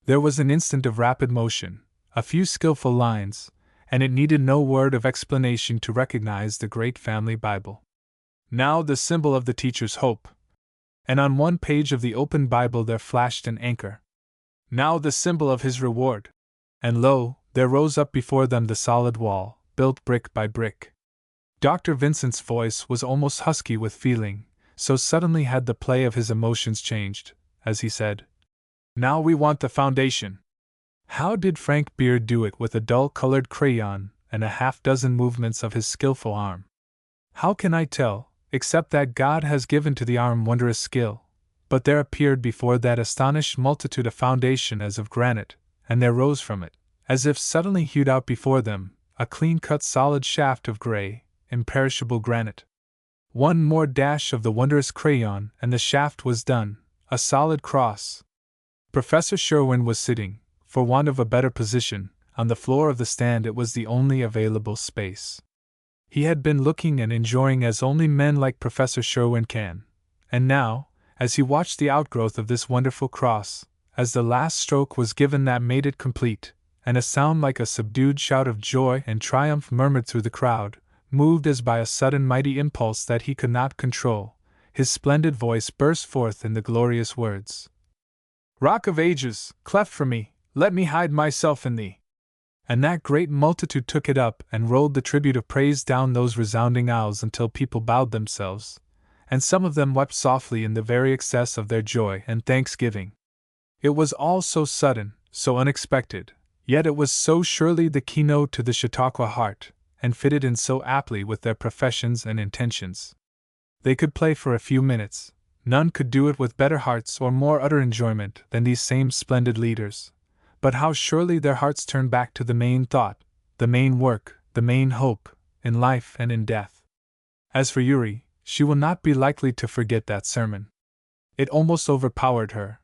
[SPEAKER 1] There was an instant of rapid motion, a few skillful lines, and it needed no word of explanation to recognize the great family Bible. Now the symbol of the teacher's hope. And on one page of the open Bible there flashed an anchor. Now the symbol of his reward. And lo, there rose up before them the solid wall, built brick by brick. Dr. Vincent's voice was almost husky with feeling, so suddenly had the play of his emotions changed, as he said, "Now we want the foundation." How did Frank Beard do it with a dull-colored crayon and a half-dozen movements of his skillful arm? How can I tell, except that God has given to the arm wondrous skill? But there appeared before that astonished multitude a foundation as of granite, and there rose from it, as if suddenly hewed out before them, a clean-cut solid shaft of gray, imperishable granite. One more dash of the wondrous crayon and the shaft was done, a solid cross. Professor Sherwin was sitting, for want of a better position, on the floor of the stand. It was the only available space. He had been looking and enjoying as only men like Professor Sherwin can, and now, as he watched the outgrowth of this wonderful cross, as the last stroke was given that made it complete, and a sound like a subdued shout of joy and triumph murmured through the crowd, moved as by a sudden mighty impulse that he could not control, his splendid voice burst forth in the glorious words, "Rock of ages, cleft for me, let me hide myself in thee." And that great multitude took it up and rolled the tribute of praise down those resounding aisles until people bowed themselves, and some of them wept softly in the very excess of their joy and thanksgiving. It was all so sudden, so unexpected, yet it was so surely the keynote to the Chautauqua heart, and fitted in so aptly with their professions and intentions. They could play for a few minutes, None could do it with better hearts or more utter enjoyment than these same splendid leaders. But how surely their hearts turn back to the main thought, the main work, the main hope, in life and in death. As for Yuri, she will not be likely to forget that sermon. It almost overpowered her.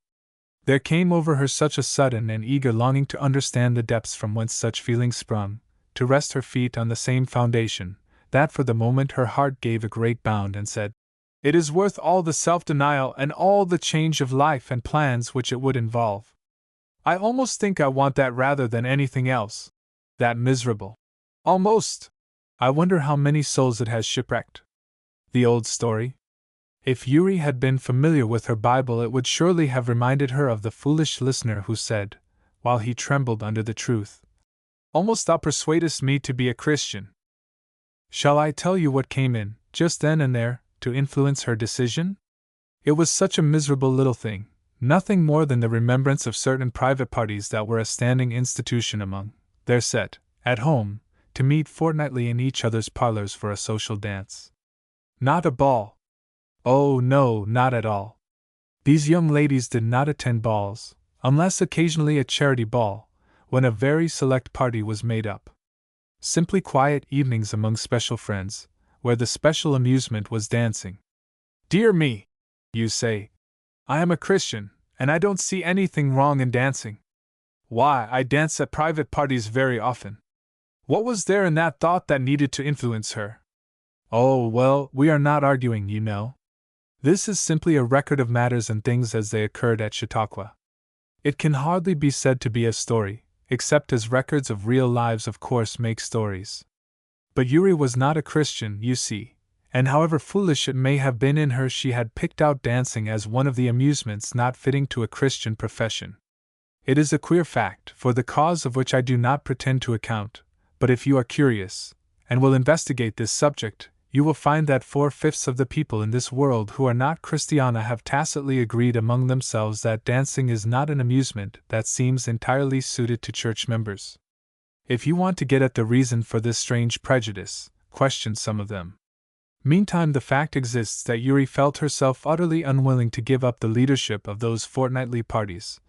[SPEAKER 1] There came over her such a sudden and eager longing to understand the depths from whence such feelings sprung, to rest her feet on the same foundation, that for the moment her heart gave a great bound and said, "It is worth all the self-denial and all the change of life and plans which it would involve. I almost think I want that rather than anything else. That miserable. Almost. I wonder how many souls it has shipwrecked." The old story? If Yuri had been familiar with her Bible, it would surely have reminded her of the foolish listener who said, while he trembled under the truth, "Almost thou persuadest me to be a Christian." Shall I tell you what came in, just then and there, to influence her decision? It was such a miserable little thing, nothing more than the remembrance of certain private parties that were a standing institution among their set, at home, to meet fortnightly in each other's parlors for a social dance. Not a ball. Oh, no, not at all. These young ladies did not attend balls, unless occasionally a charity ball, when a very select party was made up. Simply quiet evenings among special friends, where the special amusement was dancing. Dear me, you say, I am a Christian, and I don't see anything wrong in dancing. Why, I dance at private parties very often. What was there in that thought that needed to influence her? Oh, well, we are not arguing, you know. This is simply a record of matters and things as they occurred at Chautauqua. It can hardly be said to be a story, except as records of real lives of course make stories. But Yuri was not a Christian, you see, and however foolish it may have been in her, she had picked out dancing as one of the amusements not fitting to a Christian profession. It is a queer fact, for the cause of which I do not pretend to account, but if you are curious, and will investigate this subject, you will find that 4/5 of the people in this world who are not Christiana have tacitly agreed among themselves that dancing is not an amusement that seems entirely suited to church members. If you want to get at the reason for this strange prejudice, question some of them. Meantime, the fact exists that Yuri felt herself utterly unwilling to give up the leadership of those fortnightly parties,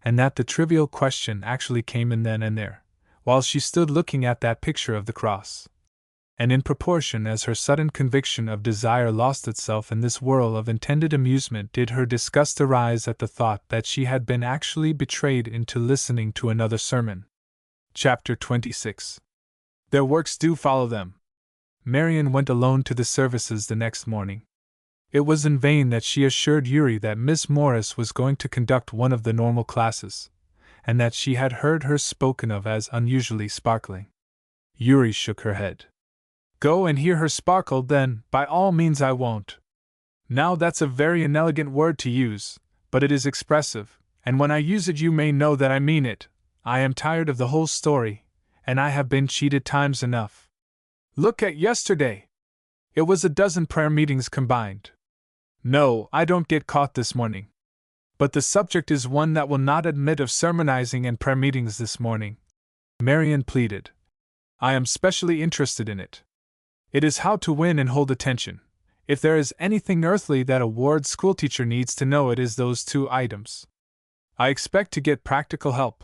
[SPEAKER 1] and that the trivial question actually came in then and there, while she stood looking at that picture of the cross. And in proportion as her sudden conviction of desire lost itself in this whirl of intended amusement did her disgust arise at the thought that she had been actually betrayed into listening to another sermon. Chapter 26. Their works do follow them. Marian went alone to the services the next morning. It was in vain that she assured Yuri that Miss Morris was going to conduct one of the normal classes, and that she had heard her spoken of as unusually sparkling. Yuri shook her head. Go and hear her sparkle, then, by all means. I won't. Now that's a very inelegant word to use, but it is expressive, and when I use it you may know that I mean it. I am tired of the whole story, and I have been cheated times enough. Look at yesterday! It was a dozen prayer meetings combined. No, I don't get caught this morning. But the subject is one that will not admit of sermonizing and prayer meetings this morning. Marian pleaded. I am specially interested in it. It is how to win and hold attention. If there is anything earthly that a ward schoolteacher needs to know, it is those 2 items. I expect to get practical help.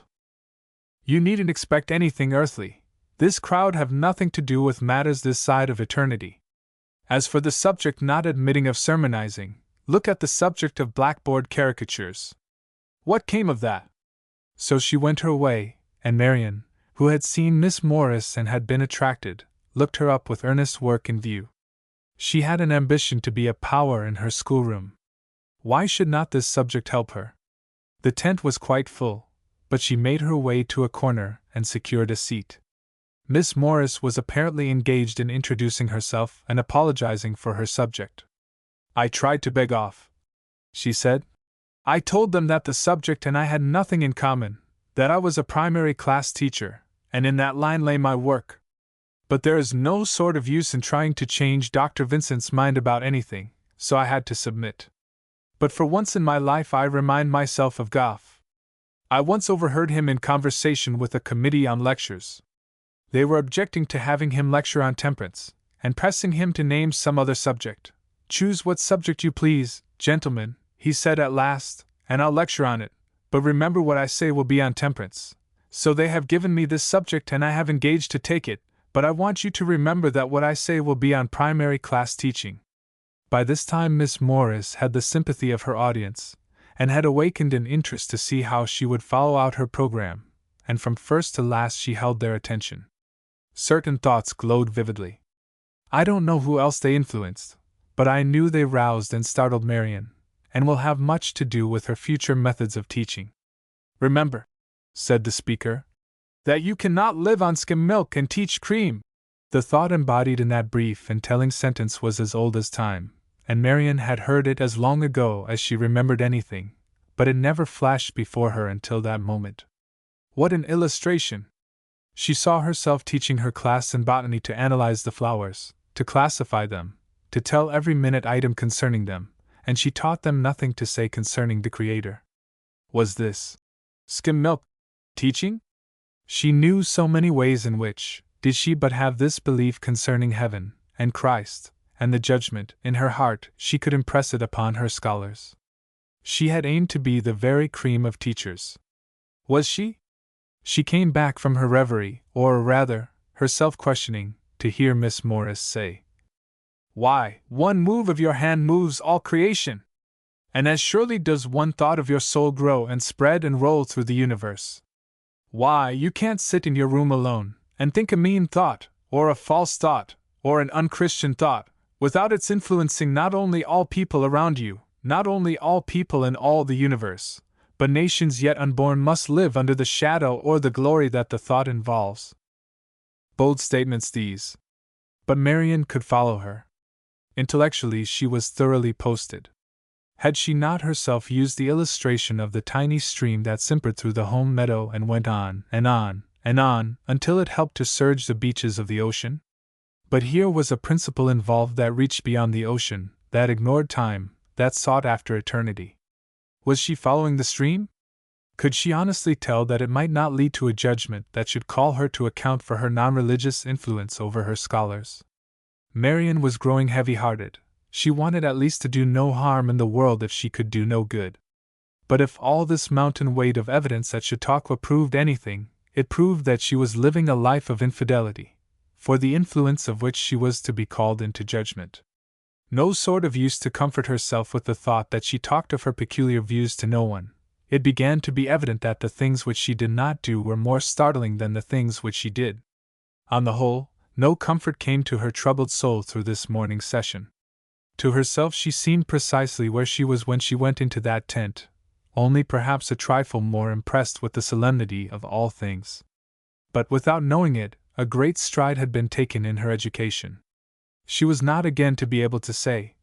[SPEAKER 1] You needn't expect anything earthly. This crowd have nothing to do with matters this side of eternity. As for the subject not admitting of sermonizing, look at the subject of blackboard caricatures. What came of that? So she went her way, and Marian, who had seen Miss Morris and had been attracted, looked her up with earnest work in view. She had an ambition to be a power in her schoolroom. Why should not this subject help her? The tent was quite full, but she made her way to a corner and secured a seat. Miss Morris was apparently engaged in introducing herself and apologizing for her subject. I tried to beg off, she said. I told them that the subject and I had nothing in common, that I was a primary class teacher, and in that line lay my work. But there is no sort of use in trying to change Dr. Vincent's mind about anything, so I had to submit. But for once in my life I remind myself of Goff. I once overheard him in conversation with a committee on lectures. They were objecting to having him lecture on temperance, and pressing him to name some other subject. Choose what subject you please, "Gentlemen," he said at last, "and I'll lecture on it, but remember what I say will be on temperance. So they have given me this subject and I have engaged to take it, but I want you to remember that what I say will be on primary class teaching." By this time Miss Morris had the sympathy of her audience, and had awakened an interest to see how she would follow out her program, and from first to last she held their attention. Certain thoughts glowed vividly. I don't know who else they influenced, but I knew they roused and startled Marian, and will have much to do with her future methods of teaching. "Remember," said the speaker, "that you cannot live on skim milk and teach cream." The thought embodied in that brief and telling sentence was as old as time, and Marian had heard it as long ago as she remembered anything, but it never flashed before her until that moment. What an illustration! She saw herself teaching her class in botany to analyze the flowers, to classify them, to tell every minute item concerning them, and she taught them nothing to say concerning the Creator. Was this skim milk teaching? She knew so many ways in which, did she but have this belief concerning heaven, and Christ, and the judgment, in her heart, she could impress it upon her scholars. She had aimed to be the very cream of teachers. Was she? She came back from her reverie, or rather, her self-questioning, to hear Miss Morris say, "Why, one move of your hand moves all creation! And as surely does one thought of your soul grow and spread and roll through the universe. Why, you can't sit in your room alone, and think a mean thought, or a false thought, or an unchristian thought, without its influencing not only all people around you, not only all people in all the universe, but nations yet unborn must live under the shadow or the glory that the thought involves." Bold statements these. But Marian could follow her. Intellectually she was thoroughly posted. Had she not herself used the illustration of the tiny stream that simpered through the home meadow and went on, and on, and on, until it helped to surge the beaches of the ocean? But here was a principle involved that reached beyond the ocean, that ignored time, that sought after eternity. Was she following the stream? Could she honestly tell that it might not lead to a judgment that should call her to account for her non-religious influence over her scholars? Marian was growing heavy-hearted. She wanted at least to do no harm in the world if she could do no good. But if all this mountain weight of evidence at Chautauqua proved anything, it proved that she was living a life of infidelity, for the influence of which she was to be called into judgment. No sort of use to comfort herself with the thought that she talked of her peculiar views to no one. It began to be evident that the things which she did not do were more startling than the things which she did. On the whole, no comfort came to her troubled soul through this morning's session. To herself she seemed precisely where she was when she went into that tent, only perhaps a trifle more impressed with the solemnity of all things. But without knowing it, a great stride had been taken in her education. She was not again to be able to say,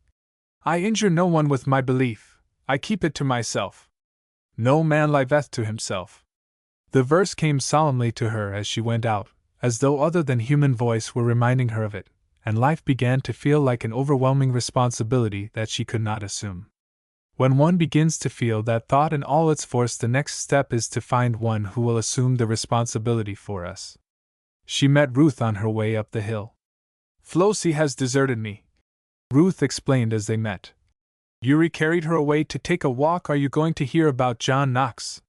[SPEAKER 1] "I injure no one with my belief, I keep it to myself. No man lieth to himself." The verse came solemnly to her as she went out, as though other than human voice were reminding her of it, and life began to feel like an overwhelming responsibility that she could not assume. When one begins to feel that thought in all its force, the next step is to find one who will assume the responsibility for us. She met Ruth on her way up the hill. "Flossie has deserted me," Ruth explained as they met. "Yuri carried her away to take a walk. Are you going to hear about John Knox?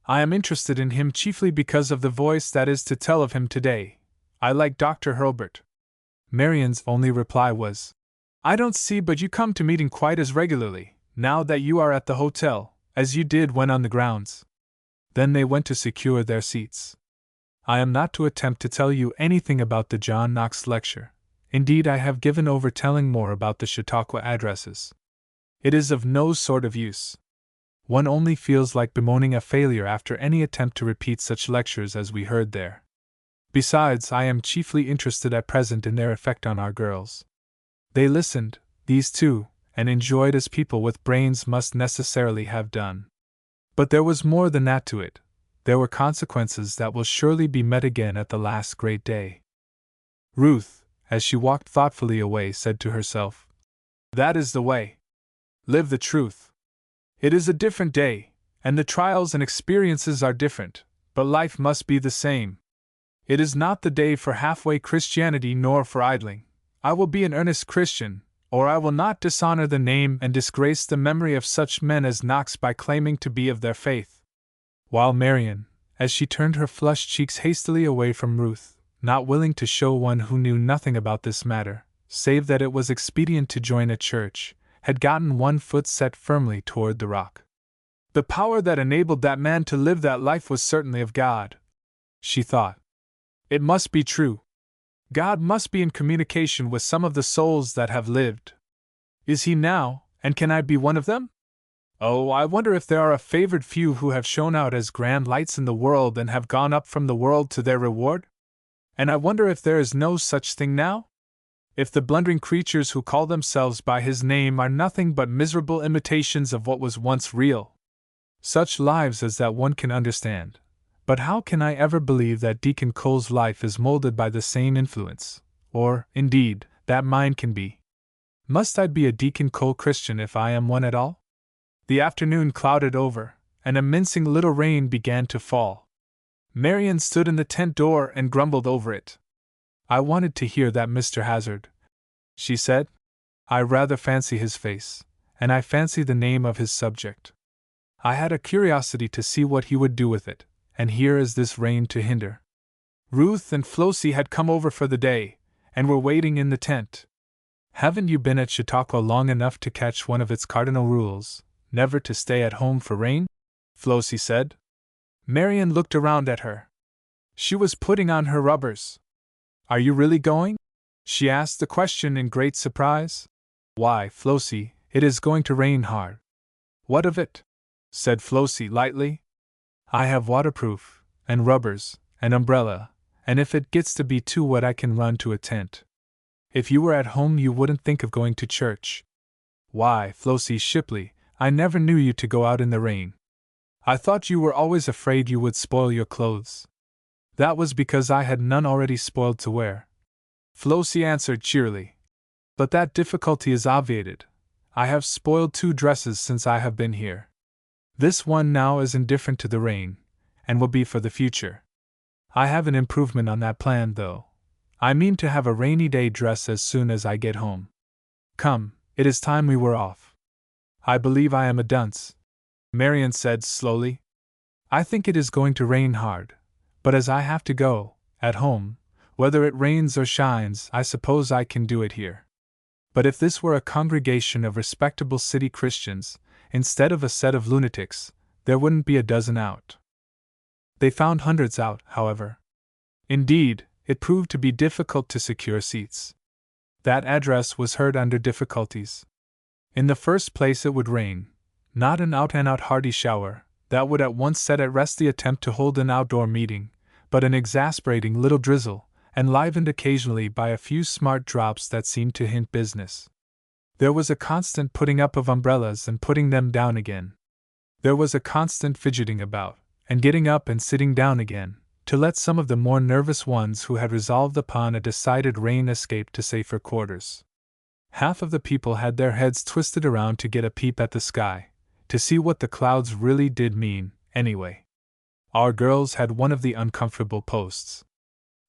[SPEAKER 1] I am interested in him chiefly because of the voice that is to tell of him today. I like Dr. Hurlbert." Marian's only reply was, "I don't see but you come to meeting quite as regularly, now that you are at the hotel, as you did when on the grounds." Then they went to secure their seats. I am not to attempt to tell you anything about the John Knox lecture. Indeed, I have given over telling more about the Chautauqua addresses. It is of no sort of use. One only feels like bemoaning a failure after any attempt to repeat such lectures as we heard there. Besides, I am chiefly interested at present in their effect on our girls. They listened, these two, and enjoyed as people with brains must necessarily have done. But there was more than that to it. There were consequences that will surely be met again at the last great day. Ruth, as she walked thoughtfully away, said to herself, "That is the way. Live the truth. It is a different day, and the trials and experiences are different, but life must be the same. It is not the day for halfway Christianity nor for idling. I will be an earnest Christian, or I will not dishonor the name and disgrace the memory of such men as Knox by claiming to be of their faith. While Marian, as she turned her flushed cheeks hastily away from Ruth, not willing to show one who knew nothing about this matter, save that it was expedient to join a church, had gotten one foot set firmly toward the rock. The power that enabled that man to live that life was certainly of God, she thought. It must be true. God must be in communication with some of the souls that have lived. Is he now, and can I be one of them? Oh, I wonder if there are a favored few who have shone out as grand lights in the world and have gone up from the world to their reward? And I wonder if there is no such thing now? If the blundering creatures who call themselves by his name are nothing but miserable imitations of what was once real. Such lives as that one can understand. But how can I ever believe that Deacon Cole's life is molded by the same influence, or, indeed, that mine can be? Must I be a Deacon Cole Christian if I am one at all? The afternoon clouded over, and a mincing little rain began to fall. Marian stood in the tent door and grumbled over it. I wanted to hear that Mr. Hazard, she said. I rather fancy his face, and I fancy the name of his subject. I had a curiosity to see what he would do with it, and here is this rain to hinder. Ruth and Flossie had come over for the day, and were waiting in the tent. Haven't you been at Chautauqua long enough to catch one of its cardinal rules, never to stay at home for rain? Flossie said. Marian looked around at her. She was putting on her rubbers. Are you really going? She asked the question in great surprise. Why, Flossie, it is going to rain hard. What of it? Said Flossie lightly. I have waterproof, and rubbers, and umbrella, and if it gets to be too wet I can run to a tent. If you were at home you wouldn't think of going to church. Why, Flossie Shipley, I never knew you to go out in the rain. I thought you were always afraid you would spoil your clothes. That was because I had none already spoiled to wear. Flossie answered cheerily. But that difficulty is obviated. I have spoiled 2 dresses since I have been here. This one now is indifferent to the rain, and will be for the future. I have an improvement on that plan, though. I mean to have a rainy day dress as soon as I get home. Come, it is time we were off. I believe I am a dunce, Marian said slowly. I think it is going to rain hard, but as I have to go, at home, whether it rains or shines, I suppose I can do it here. But if this were a congregation of respectable city Christians, instead of a set of lunatics, there wouldn't be a dozen out. They found hundreds out, however. Indeed, it proved to be difficult to secure seats. That address was heard under difficulties. In the first place it would rain, not an out-and-out hearty shower, that would at once set at rest the attempt to hold an outdoor meeting, but an exasperating little drizzle, enlivened occasionally by a few smart drops that seemed to hint business. There was a constant putting up of umbrellas and putting them down again. There was a constant fidgeting about, and getting up and sitting down again, to let some of the more nervous ones who had resolved upon a decided rain escape to safer quarters. Half of the people had their heads twisted around to get a peep at the sky, to see what the clouds really did mean, anyway. Our girls had one of the uncomfortable posts.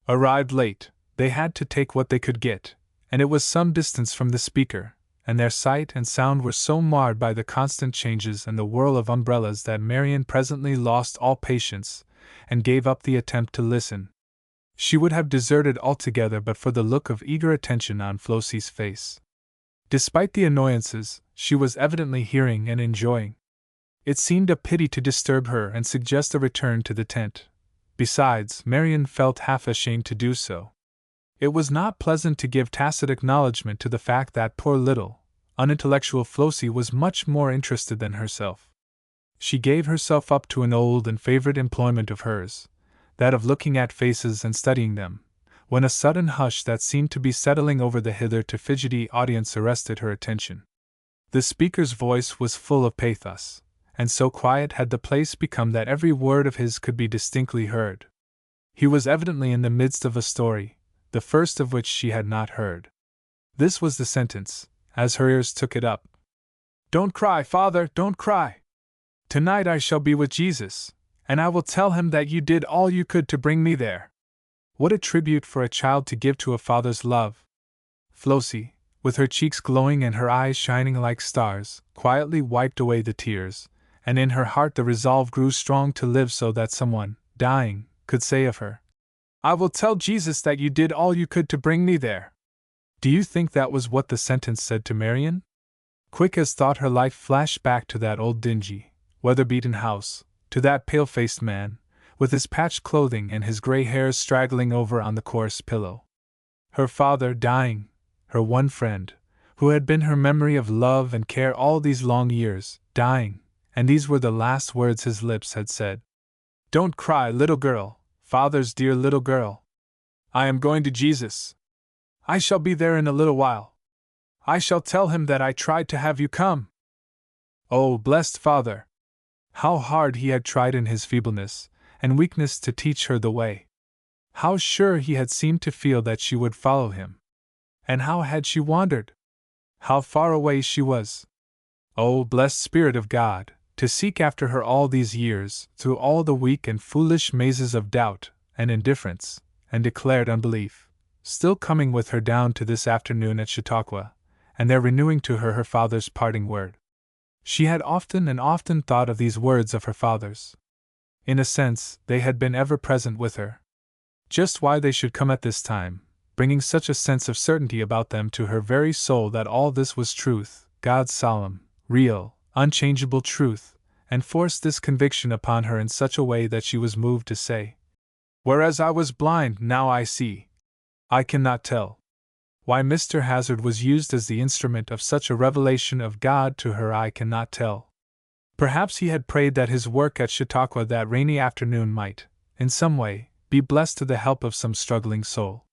[SPEAKER 1] Arrived late, they had to take what they could get, and it was some distance from the speaker, and their sight and sound were so marred by the constant changes and the whirl of umbrellas that Marian presently lost all patience, and gave up the attempt to listen. She would have deserted altogether but for the look of eager attention on Flossie's face. Despite the annoyances, she was evidently hearing and enjoying. It seemed a pity to disturb her and suggest a return to the tent. Besides, Marian felt half ashamed to do so. It was not pleasant to give tacit acknowledgment to the fact that poor little, unintellectual Flossie was much more interested than herself. She gave herself up to an old and favorite employment of hers, that of looking at faces and studying them, when a sudden hush that seemed to be settling over the hitherto fidgety audience arrested her attention. The speaker's voice was full of pathos, and so quiet had the place become that every word of his could be distinctly heard. He was evidently in the midst of a story, the first of which she had not heard. This was the sentence, as her ears took it up. "Don't cry, Father, don't cry. Tonight I shall be with Jesus, and I will tell him that you did all you could to bring me there." What a tribute for a child to give to a father's love! Flossie, with her cheeks glowing and her eyes shining like stars, quietly wiped away the tears, and in her heart the resolve grew strong to live so that someone, dying, could say of her, "I will tell Jesus that you did all you could to bring me there." Do you think that was what the sentence said to Marian? Quick as thought her life flashed back to that old dingy, weather-beaten house, to that pale-faced man, with his patched clothing and his gray hairs straggling over on the coarse pillow. Her father dying, her one friend, who had been her memory of love and care all these long years, dying, and these were the last words his lips had said. "Don't cry, little girl, father's dear little girl. I am going to Jesus. I shall be there in a little while. I shall tell him that I tried to have you come." Oh, blessed father! How hard he had tried in his feebleness and weakness to teach her the way. How sure he had seemed to feel that she would follow him. And how had she wandered? How far away she was. Oh, blessed Spirit of God, to seek after her all these years, through all the weak and foolish mazes of doubt, and indifference, and declared unbelief, still coming with her down to this afternoon at Chautauqua, and there renewing to her father's parting word. She had often and often thought of these words of her father's. In a sense, they had been ever present with her. Just why they should come at this time, bringing such a sense of certainty about them to her very soul that all this was truth, God's solemn, real, unchangeable truth, and forced this conviction upon her in such a way that she was moved to say, "Whereas I was blind, now I see." I cannot tell. Why Mr. Hazard was used as the instrument of such a revelation of God to her, I cannot tell. Perhaps he had prayed that his work at Chautauqua that rainy afternoon might, in some way, be blessed to the help of some struggling soul.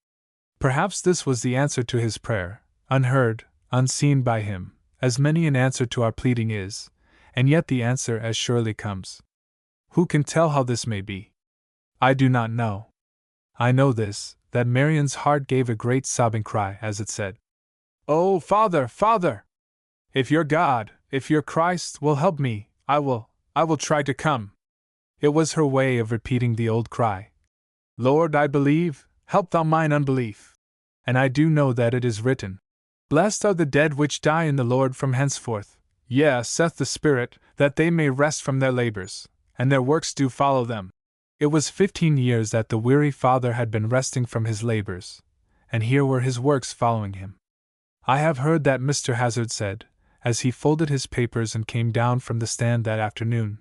[SPEAKER 1] Perhaps this was the answer to his prayer, unheard, unseen by him, as many an answer to our pleading is, and yet the answer as surely comes. Who can tell how this may be? I do not know. I know this, that Marian's heart gave a great sobbing cry as it said, "Oh, Father, Father! If your God, if your Christ will help me, I will try to come." It was her way of repeating the old cry, "Lord, I believe, help thou mine unbelief." And I do know that it is written, "Blessed are the dead which die in the Lord from henceforth, yea, saith the Spirit, that they may rest from their labors, and their works do follow them." It was 15 years that the weary father had been resting from his labors, and here were his works following him. I have heard that Mr. Hazard said, as he folded his papers and came down from the stand that afternoon,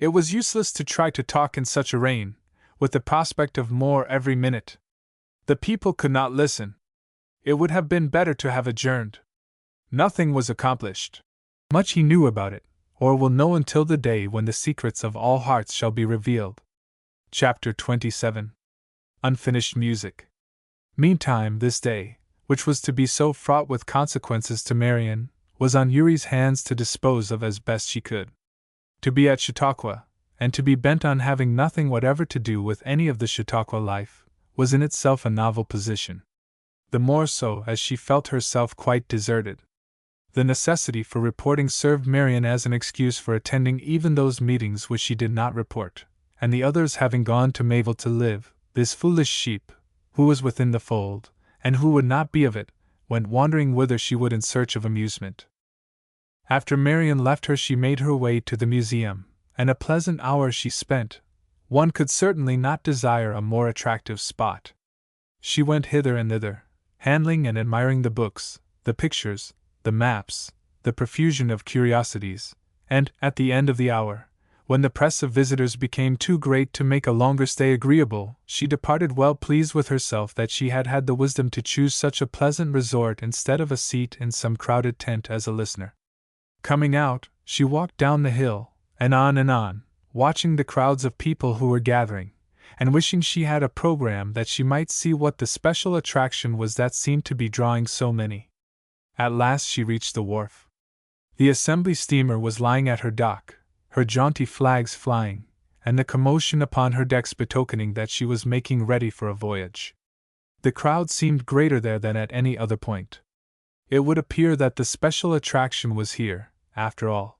[SPEAKER 1] "It was useless to try to talk in such a rain, with the prospect of more every minute. The people could not listen. It would have been better to have adjourned. Nothing was accomplished. Much he knew about it, or will know until the day when the secrets of all hearts shall be revealed." Chapter 27. Unfinished Music. Meantime, this day, which was to be so fraught with consequences to Marian, was on Eurie's hands to dispose of as best she could. To be at Chautauqua, and to be bent on having nothing whatever to do with any of the Chautauqua life, was in itself a novel position. The more so as she felt herself quite deserted. The necessity for reporting served Marian as an excuse for attending even those meetings which she did not report, and the others having gone to Mayville to live, this foolish sheep, who was within the fold, and who would not be of it, went wandering whither she would in search of amusement. After Marian left her, she made her way to the museum, and a pleasant hour she spent. One could certainly not desire a more attractive spot. She went hither and thither, handling and admiring the books, the pictures, the maps, the profusion of curiosities, and, at the end of the hour, when the press of visitors became too great to make a longer stay agreeable, she departed well pleased with herself that she had had the wisdom to choose such a pleasant resort instead of a seat in some crowded tent as a listener. Coming out, she walked down the hill, and on, watching the crowds of people who were gathering, and wishing she had a program that she might see what the special attraction was that seemed to be drawing so many. At last she reached the wharf. The Assembly steamer was lying at her dock, her jaunty flags flying, and the commotion upon her decks betokening that she was making ready for a voyage. The crowd seemed greater there than at any other point. It would appear that the special attraction was here, after all.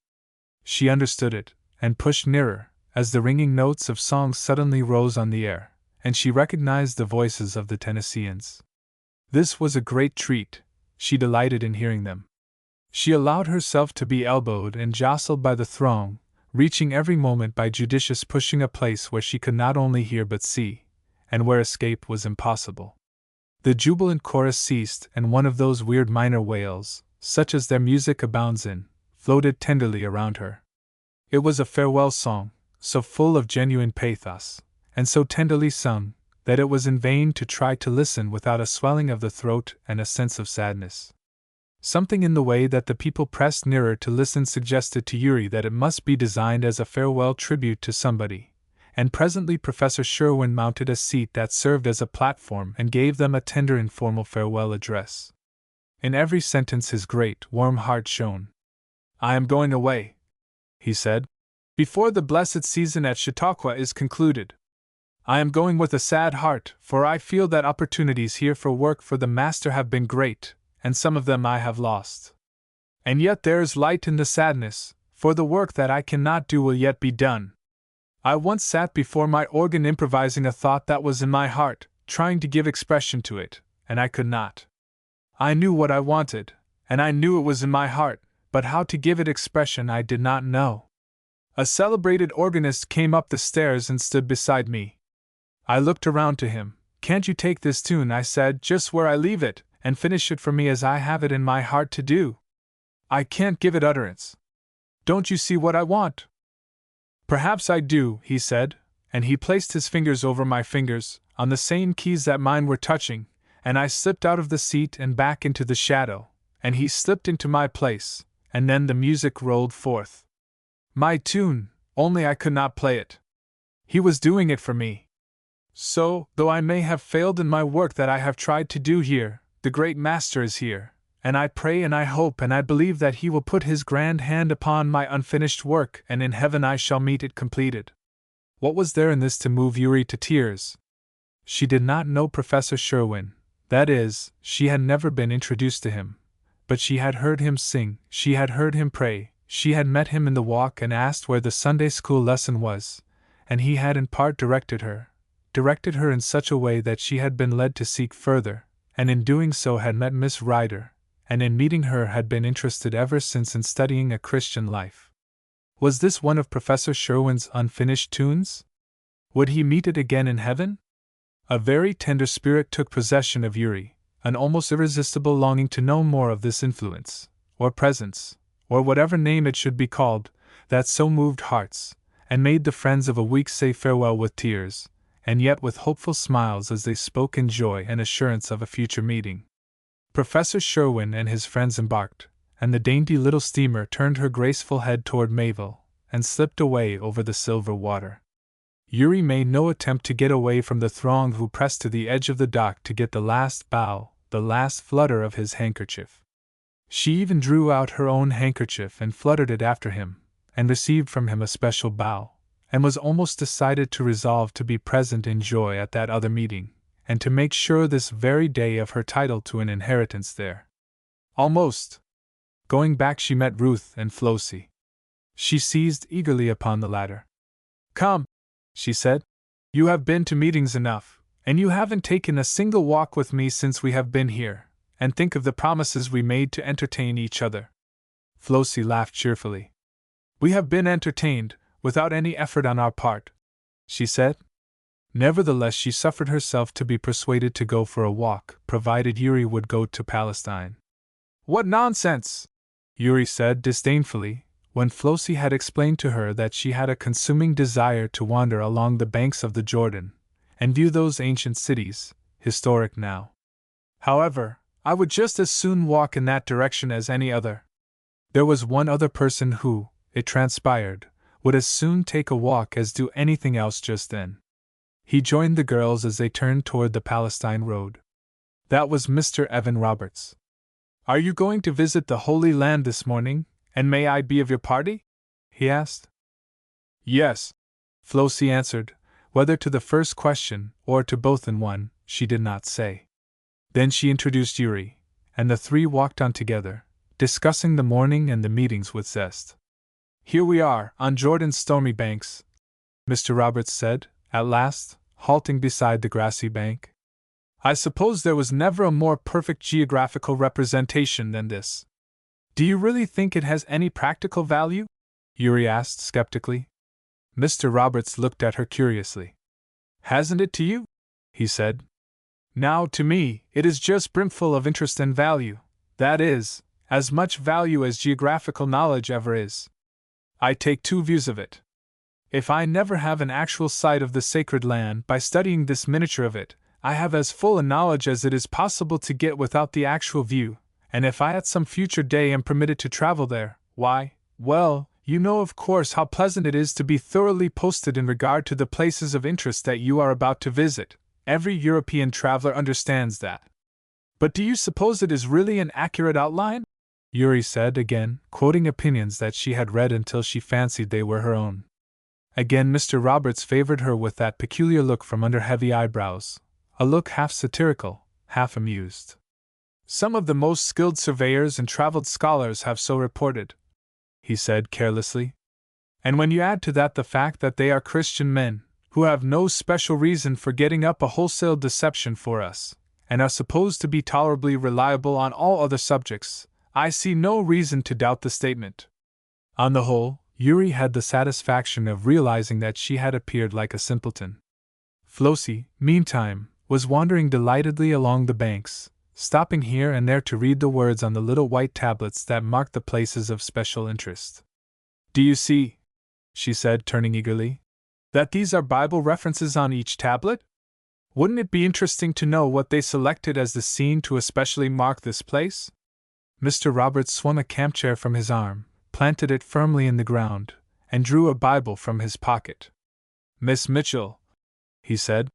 [SPEAKER 1] She understood it, and pushed nearer, as the ringing notes of songs suddenly rose on the air, and she recognized the voices of the Tennesseans. This was a great treat. she delighted in hearing them. She allowed herself to be elbowed and jostled by the throng, reaching every moment by judicious pushing a place where she could not only hear but see, and where escape was impossible. The jubilant chorus ceased, and one of those weird minor wails, such as their music abounds in, floated tenderly around her. It was a farewell song, so full of genuine pathos, and so tenderly sung, that it was in vain to try to listen without a swelling of the throat and a sense of sadness. Something in the way that the people pressed nearer to listen suggested to Yuri that it must be designed as a farewell tribute to somebody, and presently Professor Sherwin mounted a seat that served as a platform and gave them a tender informal farewell address. In every sentence his great, warm heart shone. "I am going away," he said, "before the blessed season at Chautauqua is concluded. I am going with a sad heart, for I feel that opportunities here for work for the Master have been great, and some of them I have lost. And yet there is light in the sadness, for the work that I cannot do will yet be done. I once sat before my organ improvising a thought that was in my heart, trying to give expression to it, and I could not. I knew what I wanted, and I knew it was in my heart, but how to give it expression I did not know. A celebrated organist came up the stairs and stood beside me. I looked around to him. 'Can't you take this tune,' I said, 'just where I leave it, and finish it for me as I have it in my heart to do? I can't give it utterance. Don't you see what I want?' 'Perhaps I do,' he said, and he placed his fingers over my fingers, on the same keys that mine were touching, and I slipped out of the seat and back into the shadow, and he slipped into my place, and then the music rolled forth. My tune, only I could not play it. He was doing it for me. So, though I may have failed in my work that I have tried to do here, the great Master is here, and I pray and I hope and I believe that he will put his grand hand upon my unfinished work, and in heaven I shall meet it completed." What was there in this to move Yuri to tears? She did not know Professor Sherwin, that is, she had never been introduced to him, but she had heard him sing, she had heard him pray, she had met him in the walk and asked where the Sunday school lesson was, and he had in part directed her in such a way that she had been led to seek further, and in doing so had met Miss Ryder, and in meeting her had been interested ever since in studying a Christian life. Was this one of Professor Sherwin's unfinished tunes? Would he meet it again in heaven? A very tender spirit took possession of Yuri, an almost irresistible longing to know more of this influence, or presence, or whatever name it should be called, that so moved hearts, and made the friends of a week say farewell with tears, and yet with hopeful smiles as they spoke in joy and assurance of a future meeting. Professor Sherwin and his friends embarked, and the dainty little steamer turned her graceful head toward Mayville, and slipped away over the silver water. Yuri made no attempt to get away from the throng who pressed to the edge of the dock to get the last bow, the last flutter of his handkerchief. She even drew out her own handkerchief and fluttered it after him, and received from him a special bow, and was almost decided to resolve to be present in joy at that other meeting, and to make sure this very day of her title to an inheritance there. Almost. Going back she met Ruth and Flossie. She seized eagerly upon the latter. "Come," she said. "You have been to meetings enough, and you haven't taken a single walk with me since we have been here, and think of the promises we made to entertain each other." Flossie laughed cheerfully. "We have been entertained, without any effort on our part," she said. Nevertheless, she suffered herself to be persuaded to go for a walk, provided Yuri would go to Palestine. "What nonsense!" Yuri said disdainfully, when Flossie had explained to her that she had a consuming desire to wander along the banks of the Jordan, and view those ancient cities, historic now. "However, I would just as soon walk in that direction as any other." There was one other person who, it transpired, would as soon take a walk as do anything else just then. He joined the girls as they turned toward the Palestine road. That was Mr. Evan Roberts. "Are you going to visit the Holy Land this morning, and may I be of your party?" he asked. "Yes," Flossie answered, whether to the first question, or to both in one, she did not say. Then she introduced Yuri, and the three walked on together, discussing the morning and the meetings with zest. "Here we are, on Jordan's stormy banks," Mr. Roberts said, at last, halting beside the grassy bank. I suppose there was never a more perfect geographical representation than this. Do you really think it has any practical value? Yuri asked skeptically. Mr. Roberts looked at her curiously. Hasn't it to you? He said. Now, to me, it is just brimful of interest and value. That is, as much value as geographical knowledge ever is. I take two views of it. If I never have an actual sight of the sacred land by studying this miniature of it, I have as full a knowledge as it is possible to get without the actual view, and if I at some future day am permitted to travel there, why, well, you know of course how pleasant it is to be thoroughly posted in regard to the places of interest that you are about to visit. Every European traveler understands that. But do you suppose it is really an accurate outline? Yuri said, again, quoting opinions that she had read until she fancied they were her own. Again Mr. Roberts favored her with that peculiar look from under heavy eyebrows, a look half satirical, half amused. Some of the most skilled surveyors and traveled scholars have so reported, he said carelessly. And when you add to that the fact that they are Christian men, who have no special reason for getting up a wholesale deception for us, and are supposed to be tolerably reliable on all other subjects, I see no reason to doubt the statement. On the whole, Yuri had the satisfaction of realizing that she had appeared like a simpleton. Flossie, meantime, was wandering delightedly along the banks, stopping here and there to read the words on the little white tablets that marked the places of special interest. Do you see, she said, turning eagerly, that these are Bible references on each tablet? Wouldn't it be interesting to know what they selected as the scene to especially mark this place? Mr. Roberts swung a camp chair from his arm, planted it firmly in the ground, and drew a Bible from his pocket. Miss Mitchell, he said,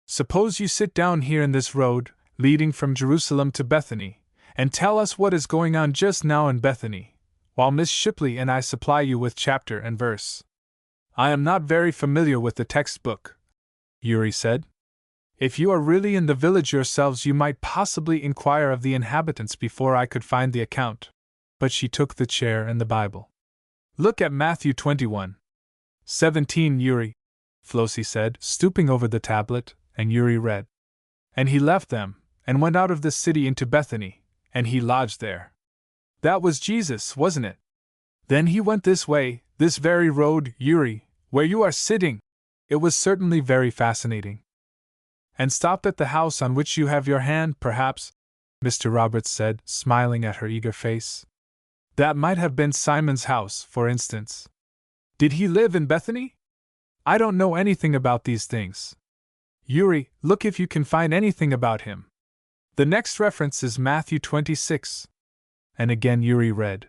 [SPEAKER 1] suppose you sit down here in this road, leading from Jerusalem to Bethany, and tell us what is going on just now in Bethany, while Miss Shipley and I supply you with chapter and verse. I am not very familiar with the textbook, Yuri said. If you are really in the village yourselves, you might possibly inquire of the inhabitants before I could find the account. But she took the chair and the Bible. Look at Matthew 21:17, Yuri, Flossie said, stooping over the tablet, and Yuri read. And he left them, and went out of the city into Bethany, and he lodged there. That was Jesus, wasn't it? Then he went this way, this very road, Yuri, where you are sitting. It was certainly very fascinating. And stopped at the house on which you have your hand, perhaps, Mr. Roberts said, smiling at her eager face. That might have been Simon's house, for instance. Did he live in Bethany? I don't know anything about these things. Yuri, look if you can find anything about him. The next reference is Matthew 26. And again Yuri read.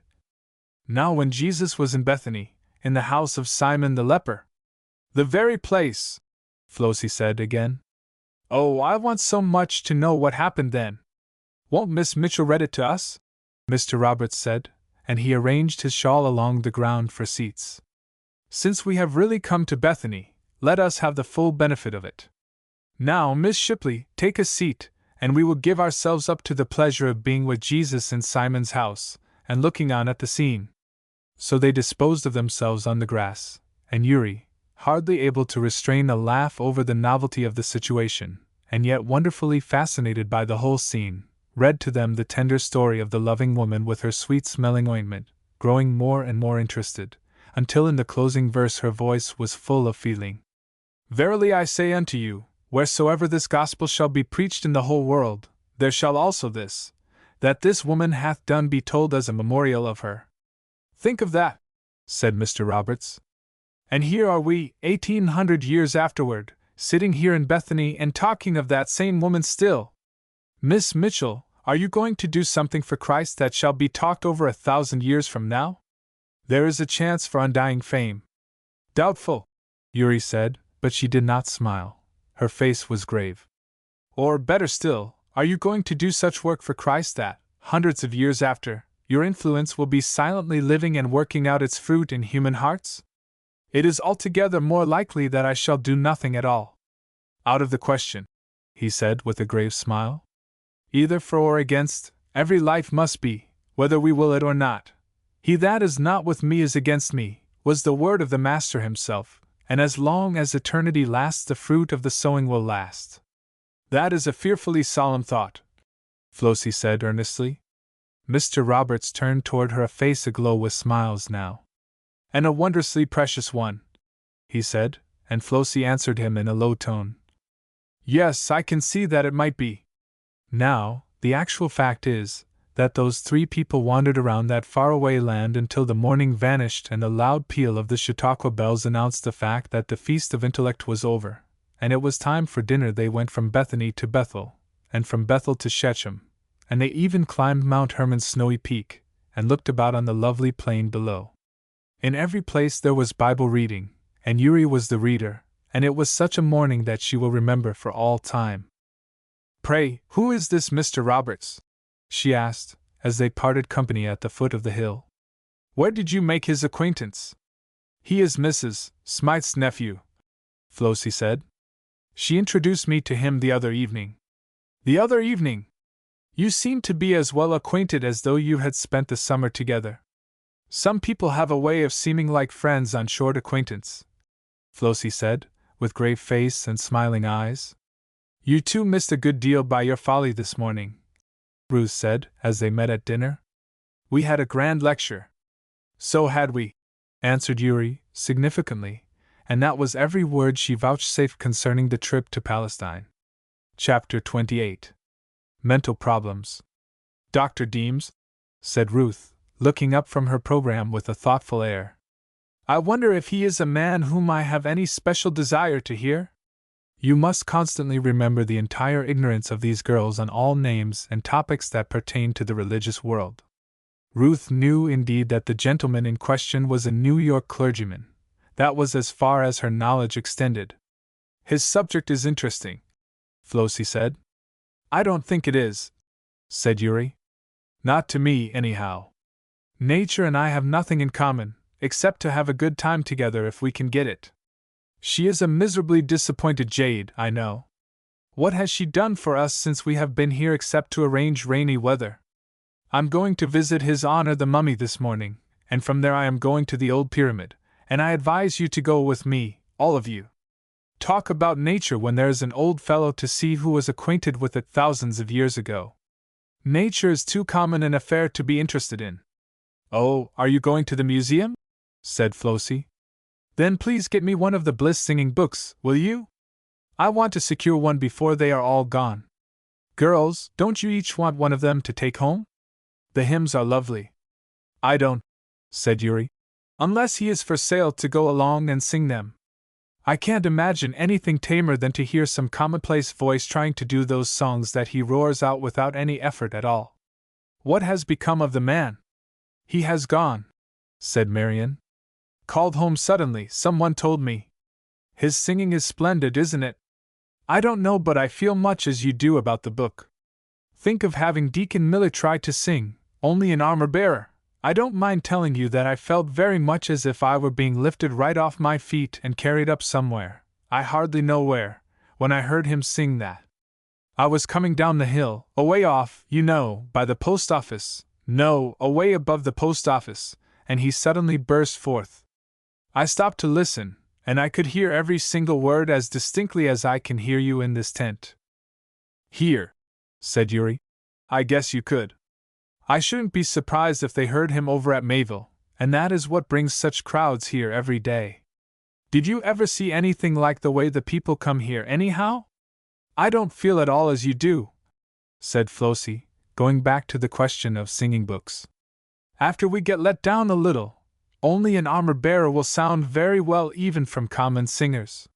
[SPEAKER 1] Now when Jesus was in Bethany, in the house of Simon the leper. The very place, Flossie said again. Oh, I want so much to know what happened then. Won't Miss Mitchell read it to us? Mr. Roberts said, and he arranged his shawl along the ground for seats. Since we have really come to Bethany, let us have the full benefit of it. Now, Miss Shipley, take a seat, and we will give ourselves up to the pleasure of being with Jesus in Simon's house, and looking on at the scene. So they disposed of themselves on the grass, and Yuri, hardly able to restrain a laugh over the novelty of the situation, and yet wonderfully fascinated by the whole scene, read to them the tender story of the loving woman with her sweet-smelling ointment, growing more and more interested, until in the closing verse her voice was full of feeling. Verily I say unto you, wheresoever this gospel shall be preached in the whole world, there shall also this, that this woman hath done be told as a memorial of her. Think of that, said Mr. Roberts. And here are we, 1800 years afterward, sitting here in Bethany and talking of that same woman still. Miss Mitchell, are you going to do something for Christ that shall be talked over 1,000 years from now? There is a chance for undying fame. Doubtful, Yuri said, but she did not smile. Her face was grave. Or, better still, are you going to do such work for Christ that, hundreds of years after, your influence will be silently living and working out its fruit in human hearts? It is altogether more likely that I shall do nothing at all. Out of the question, he said with a grave smile. Either for or against, every life must be, whether we will it or not. He that is not with me is against me, was the word of the Master himself, and as long as eternity lasts the fruit of the sowing will last. That is a fearfully solemn thought, Flossie said earnestly. Mr. Roberts turned toward her, a face aglow with smiles now. And a wondrously precious one, he said, and Flossie answered him in a low tone. Yes, I can see that it might be. Now, the actual fact is that those three people wandered around that faraway land until the morning vanished and the loud peal of the Chautauqua bells announced the fact that the feast of intellect was over, and it was time for dinner. They went from Bethany to Bethel, and from Bethel to Shechem, and they even climbed Mount Hermon's snowy peak, and looked about on the lovely plain below. In every place there was Bible reading, and Uri was the reader, and it was such a morning that she will remember for all time. Pray, who is this Mr. Roberts? She asked, as they parted company at the foot of the hill. Where did you make his acquaintance? He is Mrs. Smythe's nephew, Flossie said. She introduced me to him the other evening. The other evening? You seem to be as well acquainted as though you had spent the summer together. Some people have a way of seeming like friends on short acquaintance, Flossie said, with grave face and smiling eyes. You two missed a good deal by your folly this morning, Ruth said, as they met at dinner. We had a grand lecture. So had we, answered Uri, significantly, and that was every word she vouchsafed concerning the trip to Palestine. Chapter 28. Mental Problems. Dr. Deems, said Ruth, looking up from her program with a thoughtful air. I wonder if he is a man whom I have any special desire to hear? You must constantly remember the entire ignorance of these girls on all names and topics that pertain to the religious world. Ruth knew indeed that the gentleman in question was a New York clergyman. That was as far as her knowledge extended. His subject is interesting, Flossie said. I don't think it is, said Uri. Not to me, anyhow. Nature and I have nothing in common, except to have a good time together if we can get it. She is a miserably disappointed jade, I know. What has she done for us since we have been here except to arrange rainy weather? I'm going to visit His Honor the Mummy this morning, and from there I am going to the old pyramid, and I advise you to go with me, all of you. Talk about nature when there is an old fellow to see who was acquainted with it thousands of years ago. Nature is too common an affair to be interested in. Oh, are you going to the museum? Said Flossie. Then please get me one of the Bliss singing books, will you? I want to secure one before they are all gone. Girls, don't you each want one of them to take home? The hymns are lovely. I don't, said Uri. Unless he is for sale to go along and sing them. I can't imagine anything tamer than to hear some commonplace voice trying to do those songs that he roars out without any effort at all. What has become of the man? He has gone, said Marian. Called home suddenly, someone told me. His singing is splendid, isn't it? I don't know, but I feel much as you do about the book. Think of having Deacon Miller try to sing, only an armor-bearer. I don't mind telling you that I felt very much as if I were being lifted right off my feet and carried up somewhere, I hardly know where, when I heard him sing that. I was coming down the hill, away off, you know, by the post office, no, away above the post office, and he suddenly burst forth. I stopped to listen, and I could hear every single word as distinctly as I can hear you in this tent. Here, said Uri. I guess you could. I shouldn't be surprised if they heard him over at Mayville, and that is what brings such crowds here every day. Did you ever see anything like the way the people come here anyhow? I don't feel at all as you do, said Flossie, going back to the question of singing books. After we get let down a little, only an armor-bearer will sound very well even from common singers.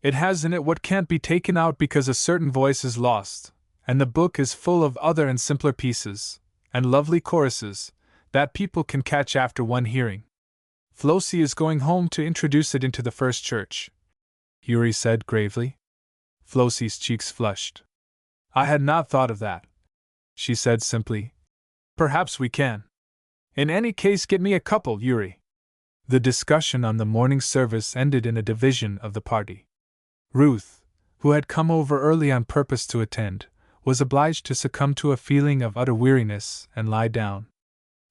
[SPEAKER 1] It has in it what can't be taken out because a certain voice is lost, and the book is full of other and simpler pieces, and lovely choruses, that people can catch after one hearing. Flossie is going home to introduce it into the First Church, Uri said gravely. Flossie's cheeks flushed. I had not thought of that, she said simply. Perhaps we can. In any case, get me a couple, Uri. The discussion on the morning service ended in a division of the party. Ruth, who had come over early on purpose to attend, was obliged to succumb to a feeling of utter weariness and lie down.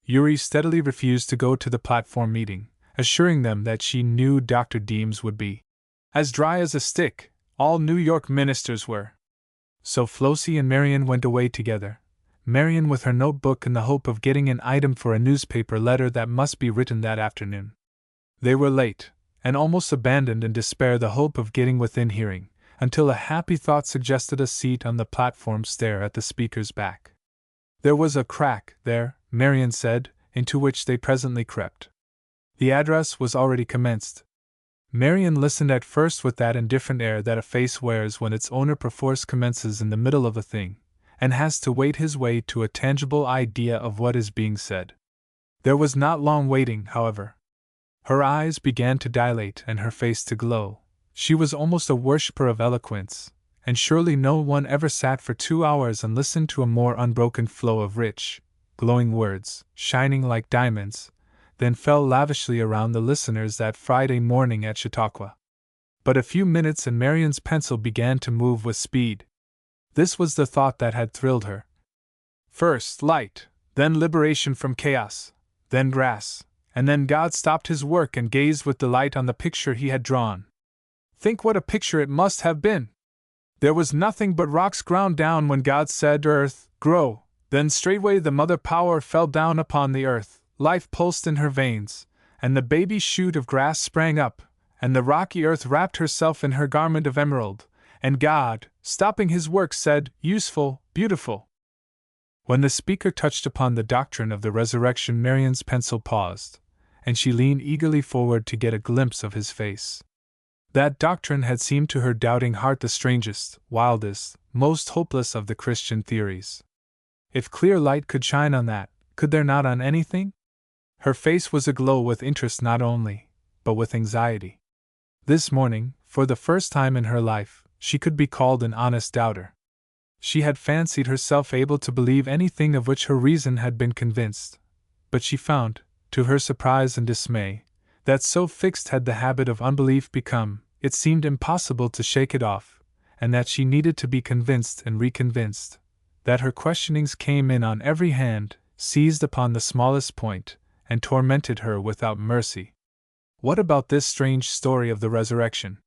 [SPEAKER 1] Uri steadily refused to go to the platform meeting, assuring them that she knew Dr. Deems would be as dry as a stick. All New York ministers were. So Flossie and Marian went away together, Marian with her notebook in the hope of getting an item for a newspaper letter that must be written that afternoon. They were late, and almost abandoned in despair the hope of getting within hearing, until a happy thought suggested a seat on the platform stair at the speaker's back. There was a crack there, Marian said, into which they presently crept. The address was already commenced. Marian listened at first with that indifferent air that a face wears when its owner perforce commences in the middle of a thing, and has to wait his way to a tangible idea of what is being said. There was not long waiting, however. Her eyes began to dilate and her face to glow. She was almost a worshipper of eloquence, and surely no one ever sat for 2 hours and listened to a more unbroken flow of rich, glowing words, shining like diamonds, than fell lavishly around the listeners that Friday morning at Chautauqua. But a few minutes and Marian's pencil began to move with speed. This was the thought that had thrilled her. First light, then liberation from chaos, then grass, and then God stopped his work and gazed with delight on the picture he had drawn. Think what a picture it must have been! There was nothing but rocks ground down when God said, "Earth, grow," then straightway the mother power fell down upon the earth, life pulsed in her veins, and the baby shoot of grass sprang up, and the rocky earth wrapped herself in her garment of emerald, and God, stopping his work, said, "Useful, beautiful." When the speaker touched upon the doctrine of the resurrection, Marian's pencil paused, and she leaned eagerly forward to get a glimpse of his face. That doctrine had seemed to her doubting heart the strangest, wildest, most hopeless of the Christian theories. If clear light could shine on that, could there not on anything? Her face was aglow with interest not only, but with anxiety. This morning, for the first time in her life, she could be called an honest doubter. She had fancied herself able to believe anything of which her reason had been convinced, but she found, to her surprise and dismay, that so fixed had the habit of unbelief become, it seemed impossible to shake it off, and that she needed to be convinced and reconvinced, that her questionings came in on every hand, seized upon the smallest point, and tormented her without mercy. What about this strange story of the resurrection?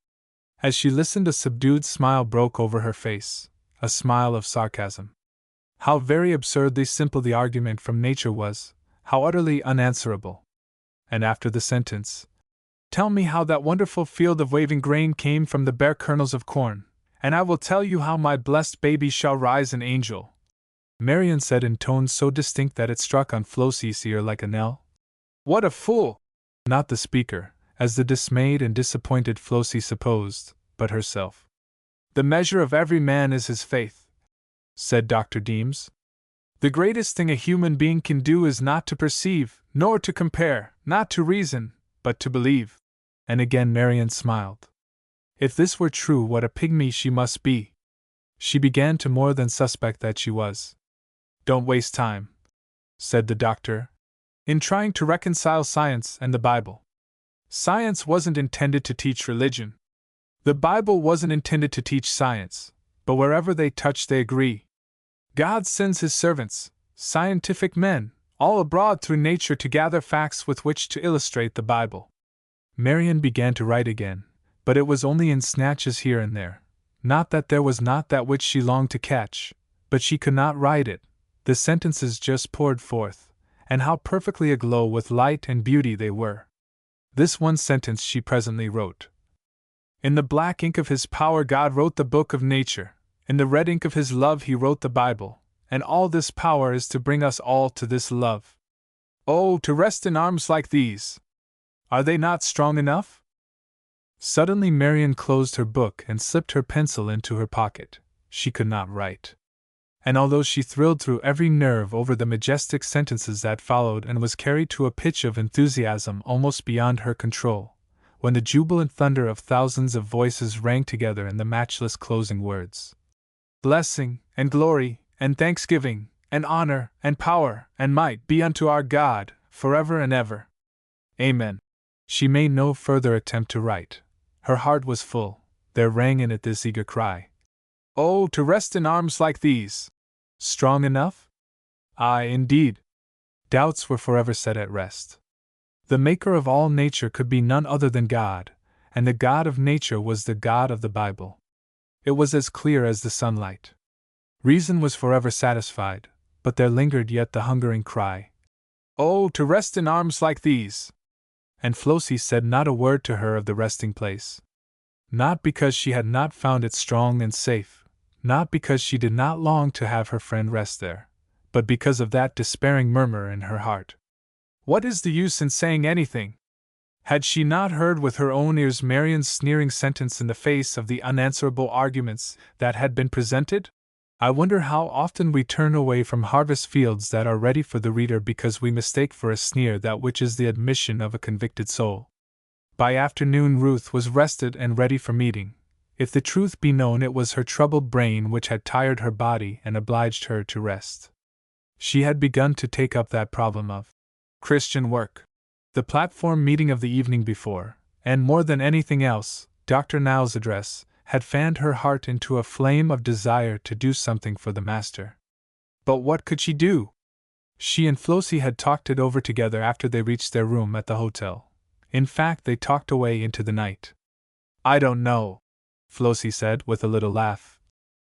[SPEAKER 1] As she listened, a subdued smile broke over her face, a smile of sarcasm. How very absurdly simple the argument from nature was, how utterly unanswerable. And after the sentence, "Tell me how that wonderful field of waving grain came from the bare kernels of corn, and I will tell you how my blessed baby shall rise an angel," Marian said in tones so distinct that it struck on Flossie's ear like a knell. "What a fool!" Not the speaker, as the dismayed and disappointed Flossie supposed, but herself. "The measure of every man is his faith," said Dr. Deems. "The greatest thing a human being can do is not to perceive, nor to compare, not to reason, but to believe." And again Marian smiled. If this were true, what a pygmy she must be! She began to more than suspect that she was. "Don't waste time," said the doctor, "in trying to reconcile science and the Bible. Science wasn't intended to teach religion. The Bible wasn't intended to teach science, but wherever they touch they agree. God sends his servants, scientific men, all abroad through nature to gather facts with which to illustrate the Bible." Marian began to write again, but it was only in snatches here and there. Not that there was not that which she longed to catch, but she could not write it. The sentences just poured forth, and how perfectly aglow with light and beauty they were. This one sentence she presently wrote. "In the black ink of his power God wrote the book of nature, in the red ink of his love he wrote the Bible, and all this power is to bring us all to this love. Oh, to rest in arms like these! Are they not strong enough?" Suddenly Marian closed her book and slipped her pencil into her pocket. She could not write. And although she thrilled through every nerve over the majestic sentences that followed and was carried to a pitch of enthusiasm almost beyond her control, when the jubilant thunder of thousands of voices rang together in the matchless closing words, "Blessing, and glory, and thanksgiving, and honor, and power, and might be unto our God, forever and ever. Amen," she made no further attempt to write. Her heart was full. There rang in it this eager cry, "Oh, to rest in arms like these! Strong enough?" Aye, indeed. Doubts were forever set at rest. The maker of all nature could be none other than God, and the God of nature was the God of the Bible. It was as clear as the sunlight. Reason was forever satisfied, but there lingered yet the hungering cry, "Oh, to rest in arms like these!" And Flossie said not a word to her of the resting place. Not because she had not found it strong and safe, not because she did not long to have her friend rest there, but because of that despairing murmur in her heart. What is the use in saying anything? Had she not heard with her own ears Marian's sneering sentence in the face of the unanswerable arguments that had been presented? I wonder how often we turn away from harvest fields that are ready for the reader because we mistake for a sneer that which is the admission of a convicted soul. By afternoon Ruth was rested and ready for meeting. If the truth be known, it was her troubled brain which had tired her body and obliged her to rest. She had begun to take up that problem of Christian work. The platform meeting of the evening before, and more than anything else, Dr. Nowell's address, had fanned her heart into a flame of desire to do something for the Master. But what could she do? She and Flossie had talked it over together after they reached their room at the hotel. In fact, they talked away into the night. "I don't know," Flossie said with a little laugh,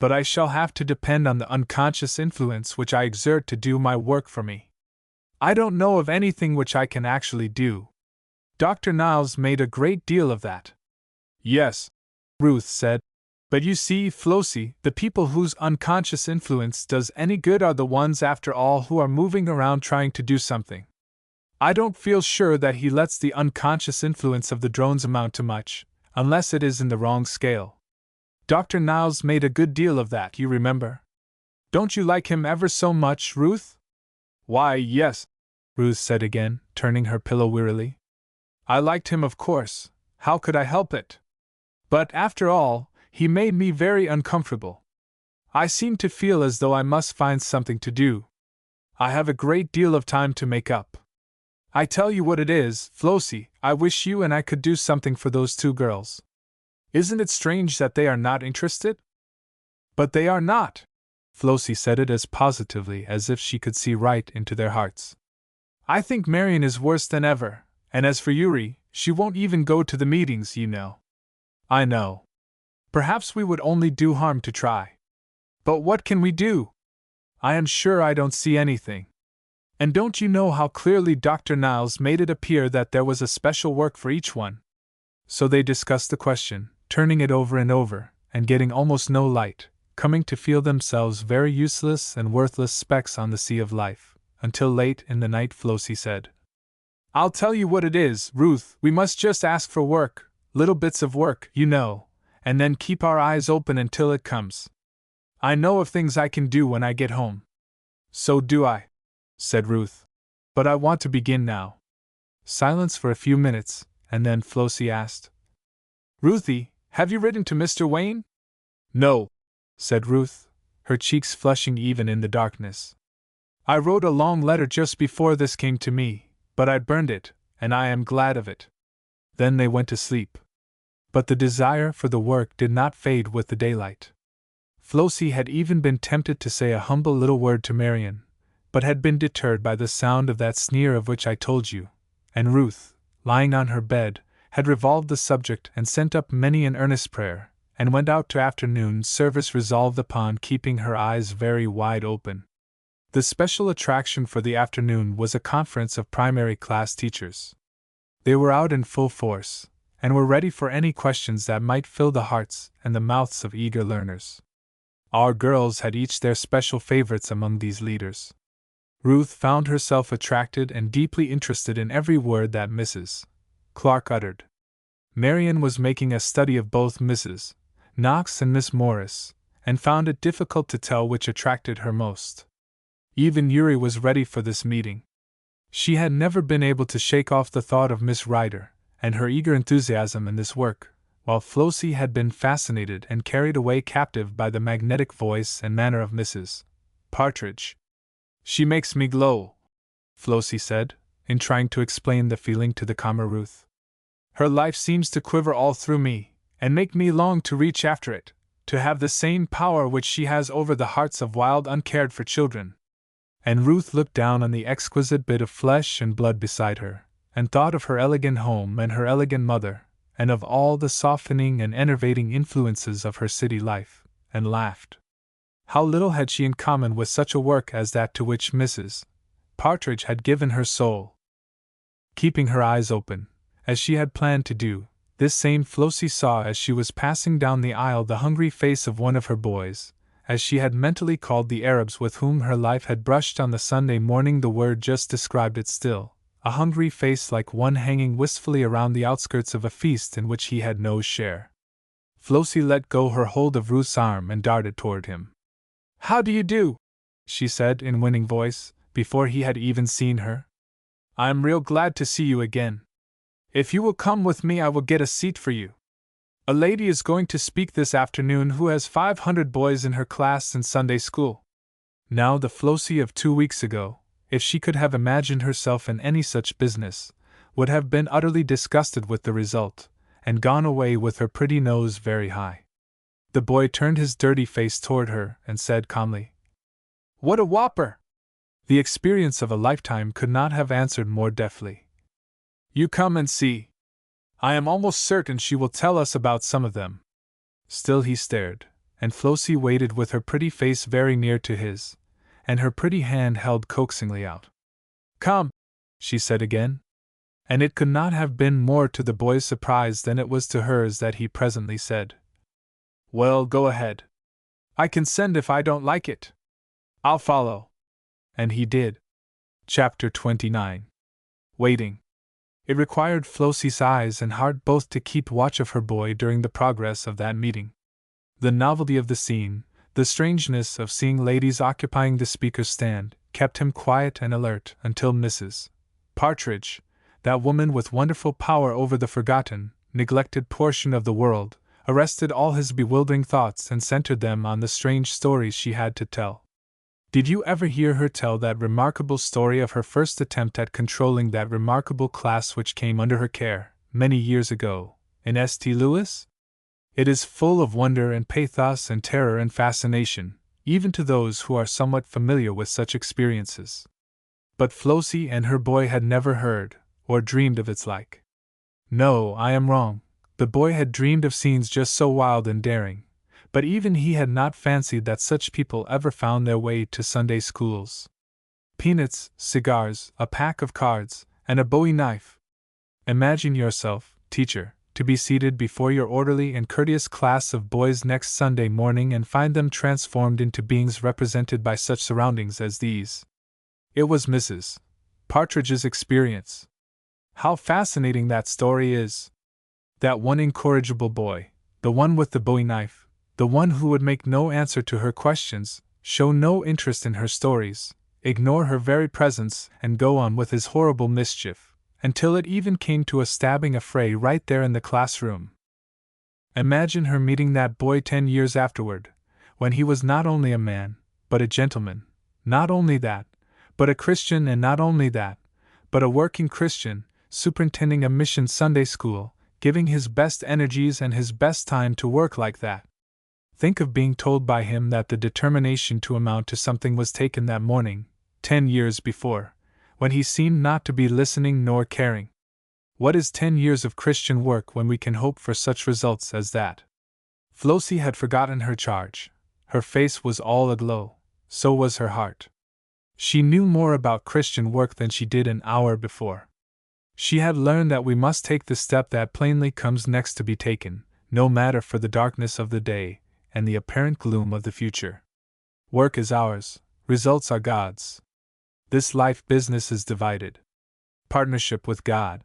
[SPEAKER 1] "but I shall have to depend on the unconscious influence which I exert to do my work for me. I don't know of anything which I can actually do. Dr. Niles made a great deal of that." "Yes," Ruth said, "but you see, Flossie, the people whose unconscious influence does any good are the ones, after all, who are moving around trying to do something. I don't feel sure that he lets the unconscious influence of the drones amount to much, unless it is in the wrong scale. Dr. Niles made a good deal of that, you remember. Don't you like him ever so much, Ruth?" "Why, yes," Ruth said again, turning her pillow wearily. "I liked him, of course. How could I help it? But, after all, he made me very uncomfortable. I seemed to feel as though I must find something to do. I have a great deal of time to make up. I tell you what it is, Flossie, I wish you and I could do something for those two girls. Isn't it strange that they are not interested?" "But they are not!" Flossie said it as positively as if she could see right into their hearts. "I think Marian is worse than ever, and as for Yuri, she won't even go to the meetings, you know." "I know. Perhaps we would only do harm to try. But what can we do? I am sure I don't see anything. And don't you know how clearly Dr. Niles made it appear that there was a special work for each one?" So they discussed the question, turning it over and over, and getting almost no light, coming to feel themselves very useless and worthless specks on the sea of life, until late in the night Flossie said, "I'll tell you what it is, Ruth, we must just ask for work, little bits of work, you know, and then keep our eyes open until it comes. I know of things I can do when I get home." "So do I," said Ruth. "But I want to begin now." Silence for a few minutes, and then Flossie asked, "Ruthie, have you written to Mr. Wayne?" "No," said Ruth, her cheeks flushing even in the darkness. "I wrote a long letter just before this came to me, but I burned it, and I am glad of it." Then they went to sleep. But the desire for the work did not fade with the daylight. Flossie had even been tempted to say a humble little word to Marian, but had been deterred by the sound of that sneer of which I told you, and Ruth, lying on her bed, had revolved the subject and sent up many an earnest prayer, and went out to afternoon service resolved upon keeping her eyes very wide open. The special attraction for the afternoon was a conference of primary class teachers. They were out in full force, and were ready for any questions that might fill the hearts and the mouths of eager learners. Our girls had each their special favorites among these leaders. Ruth found herself attracted and deeply interested in every word that Mrs. Clark uttered. Marian was making a study of both Mrs. Knox and Miss Morris, and found it difficult to tell which attracted her most. Even Yuri was ready for this meeting. She had never been able to shake off the thought of Miss Ryder, and her eager enthusiasm in this work, while Flossie had been fascinated and carried away captive by the magnetic voice and manner of Mrs. Partridge. "She makes me glow," Flossie said, in trying to explain the feeling to the calmer Ruth. "Her life seems to quiver all through me, and make me long to reach after it, to have the same power which she has over the hearts of wild, uncared-for children." And Ruth looked down on the exquisite bit of flesh and blood beside her, and thought of her elegant home and her elegant mother, and of all the softening and enervating influences of her city life, and laughed. How little had she in common with such a work as that to which Mrs. Partridge had given her soul. Keeping her eyes open, as she had planned to do, this same Flossie saw as she was passing down the aisle the hungry face of one of her boys, as she had mentally called the Arabs with whom her life had brushed on the Sunday morning. The word just described it still, a hungry face like one hanging wistfully around the outskirts of a feast in which he had no share. Flossie let go her hold of Ruth's arm and darted toward him. "How do you do?" she said in winning voice, before he had even seen her. "I'm real glad to see you again. If you will come with me, I will get a seat for you. A lady is going to speak this afternoon who has 500 boys in her class in Sunday school." Now the Flossie of 2 weeks ago, if she could have imagined herself in any such business, would have been utterly disgusted with the result, and gone away with her pretty nose very high. The boy turned his dirty face toward her and said calmly, "What a whopper!" The experience of a lifetime could not have answered more deftly. "You come and see. I am almost certain she will tell us about some of them." Still he stared, and Flossie waited with her pretty face very near to his, and her pretty hand held coaxingly out. "Come," she said again. And it could not have been more to the boy's surprise than it was to hers that he presently said, "Well, go ahead. I can send if I don't like it. I'll follow." And he did. Chapter 29. Waiting. It required Flossie's eyes and heart both to keep watch of her boy during the progress of that meeting. The novelty of the scene, the strangeness of seeing ladies occupying the speaker's stand, kept him quiet and alert until Mrs. Partridge, that woman with wonderful power over the forgotten, neglected portion of the world, arrested all his bewildering thoughts and centered them on the strange stories she had to tell. Did you ever hear her tell that remarkable story of her first attempt at controlling that remarkable class which came under her care, many years ago, in St. Louis? It is full of wonder and pathos and terror and fascination, even to those who are somewhat familiar with such experiences. But Flossie and her boy had never heard, or dreamed of its like. No, I am wrong. The boy had dreamed of scenes just so wild and daring, but even he had not fancied that such people ever found their way to Sunday schools. Peanuts, cigars, a pack of cards, and a bowie knife. Imagine yourself, teacher, to be seated before your orderly and courteous class of boys next Sunday morning and find them transformed into beings represented by such surroundings as these. It was Mrs. Partridge's experience. How fascinating that story is! That one incorrigible boy, the one with the bowie knife, the one who would make no answer to her questions, show no interest in her stories, ignore her very presence, and go on with his horrible mischief, until it even came to a stabbing affray right there in the classroom. Imagine her meeting that boy 10 years afterward, when he was not only a man, but a gentleman, not only that, but a Christian, and not only that, but a working Christian, superintending a mission Sunday school, giving his best energies and his best time to work like that. Think of being told by him that the determination to amount to something was taken that morning, 10 years before, when he seemed not to be listening nor caring. What is 10 years of Christian work when we can hope for such results as that? Flossie had forgotten her charge. Her face was all aglow, so was her heart. She knew more about Christian work than she did an hour before. She had learned that we must take the step that plainly comes next to be taken, no matter for the darkness of the day and the apparent gloom of the future. Work is ours, results are God's. This life business is divided. Partnership with God.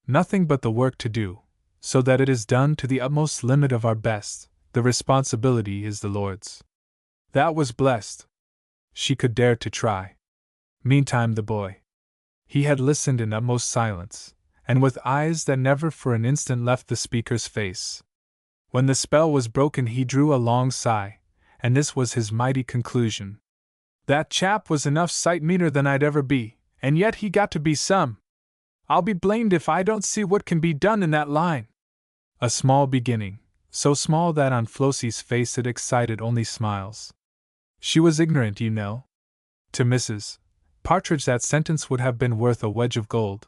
[SPEAKER 1] Nothing but the work to do, so that it is done to the utmost limit of our best. The responsibility is the Lord's. That was blessed. She could dare to try. Meantime the boy. He had listened in utmost silence, and with eyes that never for an instant left the speaker's face. When the spell was broken he drew a long sigh, and this was his mighty conclusion. That chap was enough sight meaner than I'd ever be, and yet he got to be some. I'll be blamed if I don't see what can be done in that line. A small beginning, so small that on Flossie's face it excited only smiles. She was ignorant, you know. To Mrs. Partridge that sentence would have been worth a wedge of gold.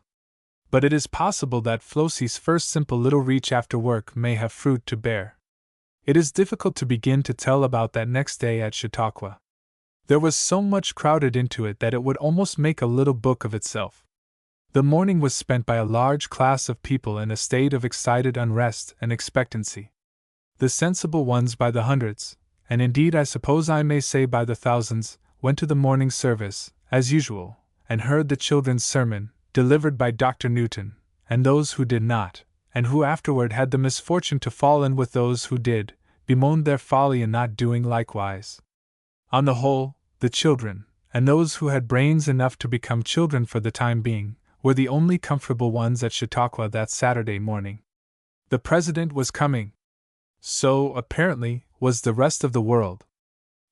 [SPEAKER 1] But it is possible that Flossie's first simple little reach after work may have fruit to bear. It is difficult to begin to tell about that next day at Chautauqua. There was so much crowded into it that it would almost make a little book of itself. The morning was spent by a large class of people in a state of excited unrest and expectancy. The sensible ones by the hundreds, and indeed I suppose I may say by the thousands, went to the morning service, as usual, and heard the children's sermon, delivered by Dr. Newton, and those who did not, and who afterward had the misfortune to fall in with those who did, bemoaned their folly in not doing likewise. On the whole, the children, and those who had brains enough to become children for the time being, were the only comfortable ones at Chautauqua that Saturday morning. The president was coming. So, apparently, was the rest of the world.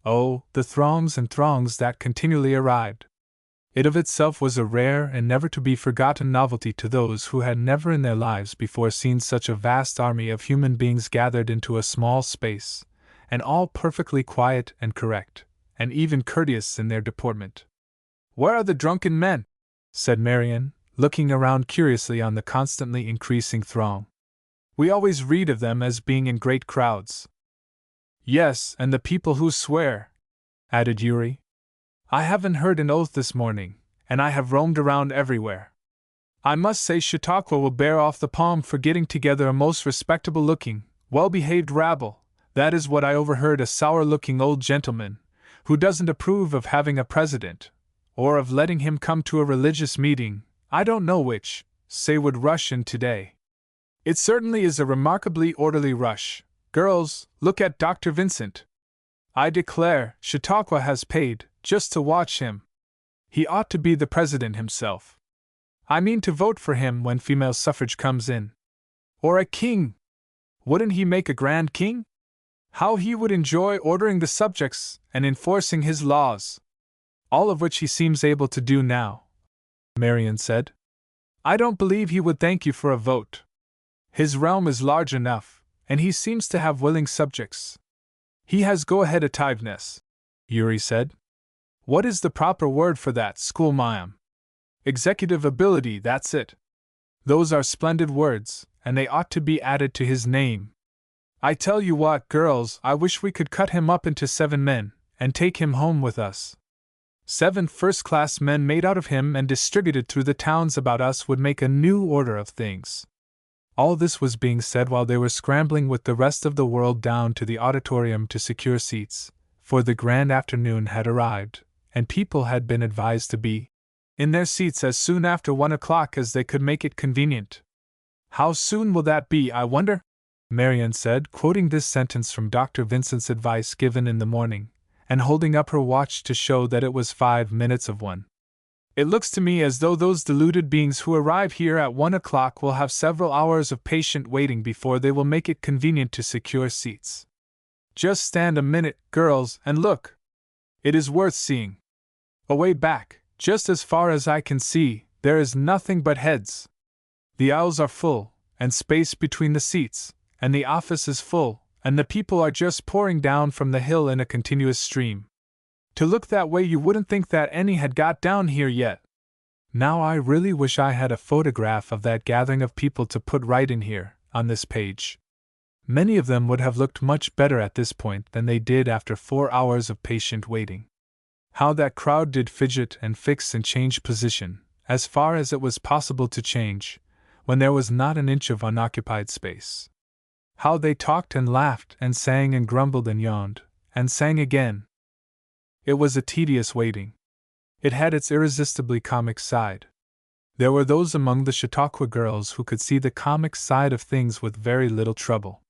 [SPEAKER 1] Oh, the throngs and throngs that continually arrived! It of itself was a rare and never to be forgotten novelty to those who had never in their lives before seen such a vast army of human beings gathered into a small space, and all perfectly quiet and correct, and even courteous in their deportment. "Where are the drunken men?" said Marian, looking around curiously on the constantly increasing throng. "We always read of them as being in great crowds." "Yes, and the people who swear," added Yuri. "I haven't heard an oath this morning, and I have roamed around everywhere. I must say Chautauqua will bear off the palm for getting together a most respectable-looking, well-behaved rabble. That is what I overheard a sour-looking old gentleman, who doesn't approve of having a president, or of letting him come to a religious meeting, I don't know which, say would rush in today. It certainly is a remarkably orderly rush. Girls, look at Dr. Vincent. I declare, Chautauqua has paid, just to watch him. He ought to be the president himself. I mean to vote for him when female suffrage comes in. Or a king. Wouldn't he make a grand king? How he would enjoy ordering the subjects and enforcing his laws. All of which he seems able to do now," Marian said. "I don't believe he would thank you for a vote. His realm is large enough, and he seems to have willing subjects. He has go-ahead-ativeness," Yuri said. "What is the proper word for that, schoolma'am? Executive ability, that's it. Those are splendid words, and they ought to be added to his name. I tell you what, girls, I wish we could cut him up into 7 men, and take him home with us. 7 first-class men made out of him and distributed through the towns about us would make a new order of things." All this was being said while they were scrambling with the rest of the world down to the auditorium to secure seats, for the grand afternoon had arrived, and people had been advised to be in their seats as soon after 1 o'clock as they could make it convenient. "How soon will that be, I wonder?" Marian said, quoting this sentence from Dr. Vincent's advice given in the morning, and holding up her watch to show that it was 5 minutes of 1. "It looks to me as though those deluded beings who arrive here at 1 o'clock will have several hours of patient waiting before they will make it convenient to secure seats. Just stand a minute, girls, and look. It is worth seeing. Away back, just as far as I can see, there is nothing but heads. The aisles are full, and space between the seats, and the office is full, and the people are just pouring down from the hill in a continuous stream. To look that way you wouldn't think that any had got down here yet. Now I really wish I had a photograph of that gathering of people to put right in here, on this page. Many of them would have looked much better at this point than they did after 4 hours of patient waiting. How that crowd did fidget and fix and change position, as far as it was possible to change, when there was not an inch of unoccupied space. How they talked and laughed and sang and grumbled and yawned, and sang again. It was a tedious waiting. It had its irresistibly comic side. There were those among the Chautauqua girls who could see the comic side of things with very little trouble.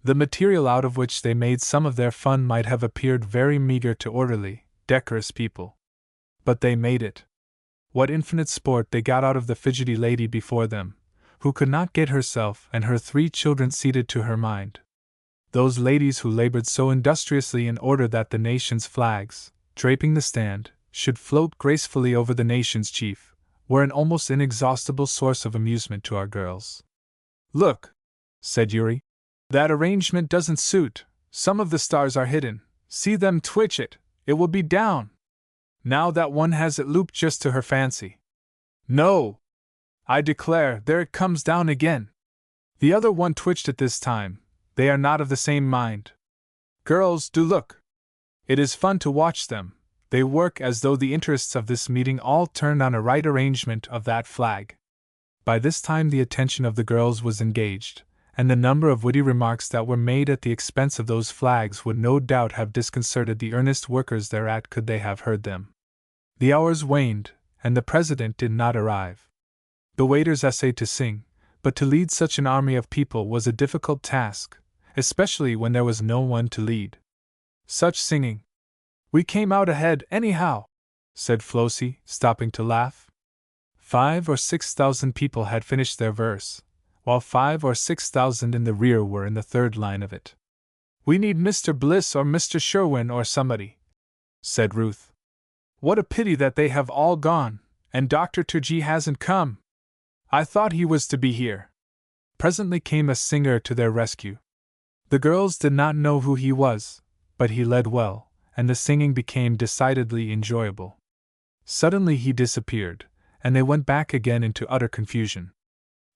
[SPEAKER 1] The material out of which they made some of their fun might have appeared very meager to orderly, decorous people. But they made it. What infinite sport they got out of the fidgety lady before them, who could not get herself and her 3 children seated to her mind. Those ladies who labored so industriously in order that the nation's flags, draping the stand, should float gracefully over the nation's chief, were an almost inexhaustible source of amusement to our girls. "Look," said Yuri. "That arrangement doesn't suit. Some of the stars are hidden. See them twitch it, it will be down. Now that one has it looped just to her fancy. No! I declare, there it comes down again. The other one twitched it this time. They are not of the same mind. Girls, do look. It is fun to watch them. They work as though the interests of this meeting all turned on a right arrangement of that flag. By this time the attention of the girls was engaged, and the number of witty remarks that were made at the expense of those flags would no doubt have disconcerted the earnest workers thereat could they have heard them. The hours waned, and the president did not arrive. The waiters essayed to sing, but to lead such an army of people was a difficult task, especially when there was no one to lead. Such singing! "We came out ahead, anyhow," said Flossie, stopping to laugh. 5,000 or 6,000 people had finished their verse, while 5,000 or 6,000 in the rear were in the third line of it. "We need Mr. Bliss or Mr. Sherwin or somebody," said Ruth. "What a pity that they have all gone, and Dr. Turgee hasn't come. I thought he was to be here." Presently came a singer to their rescue. The girls did not know who he was, but he led well, and the singing became decidedly enjoyable. Suddenly he disappeared, and they went back again into utter confusion.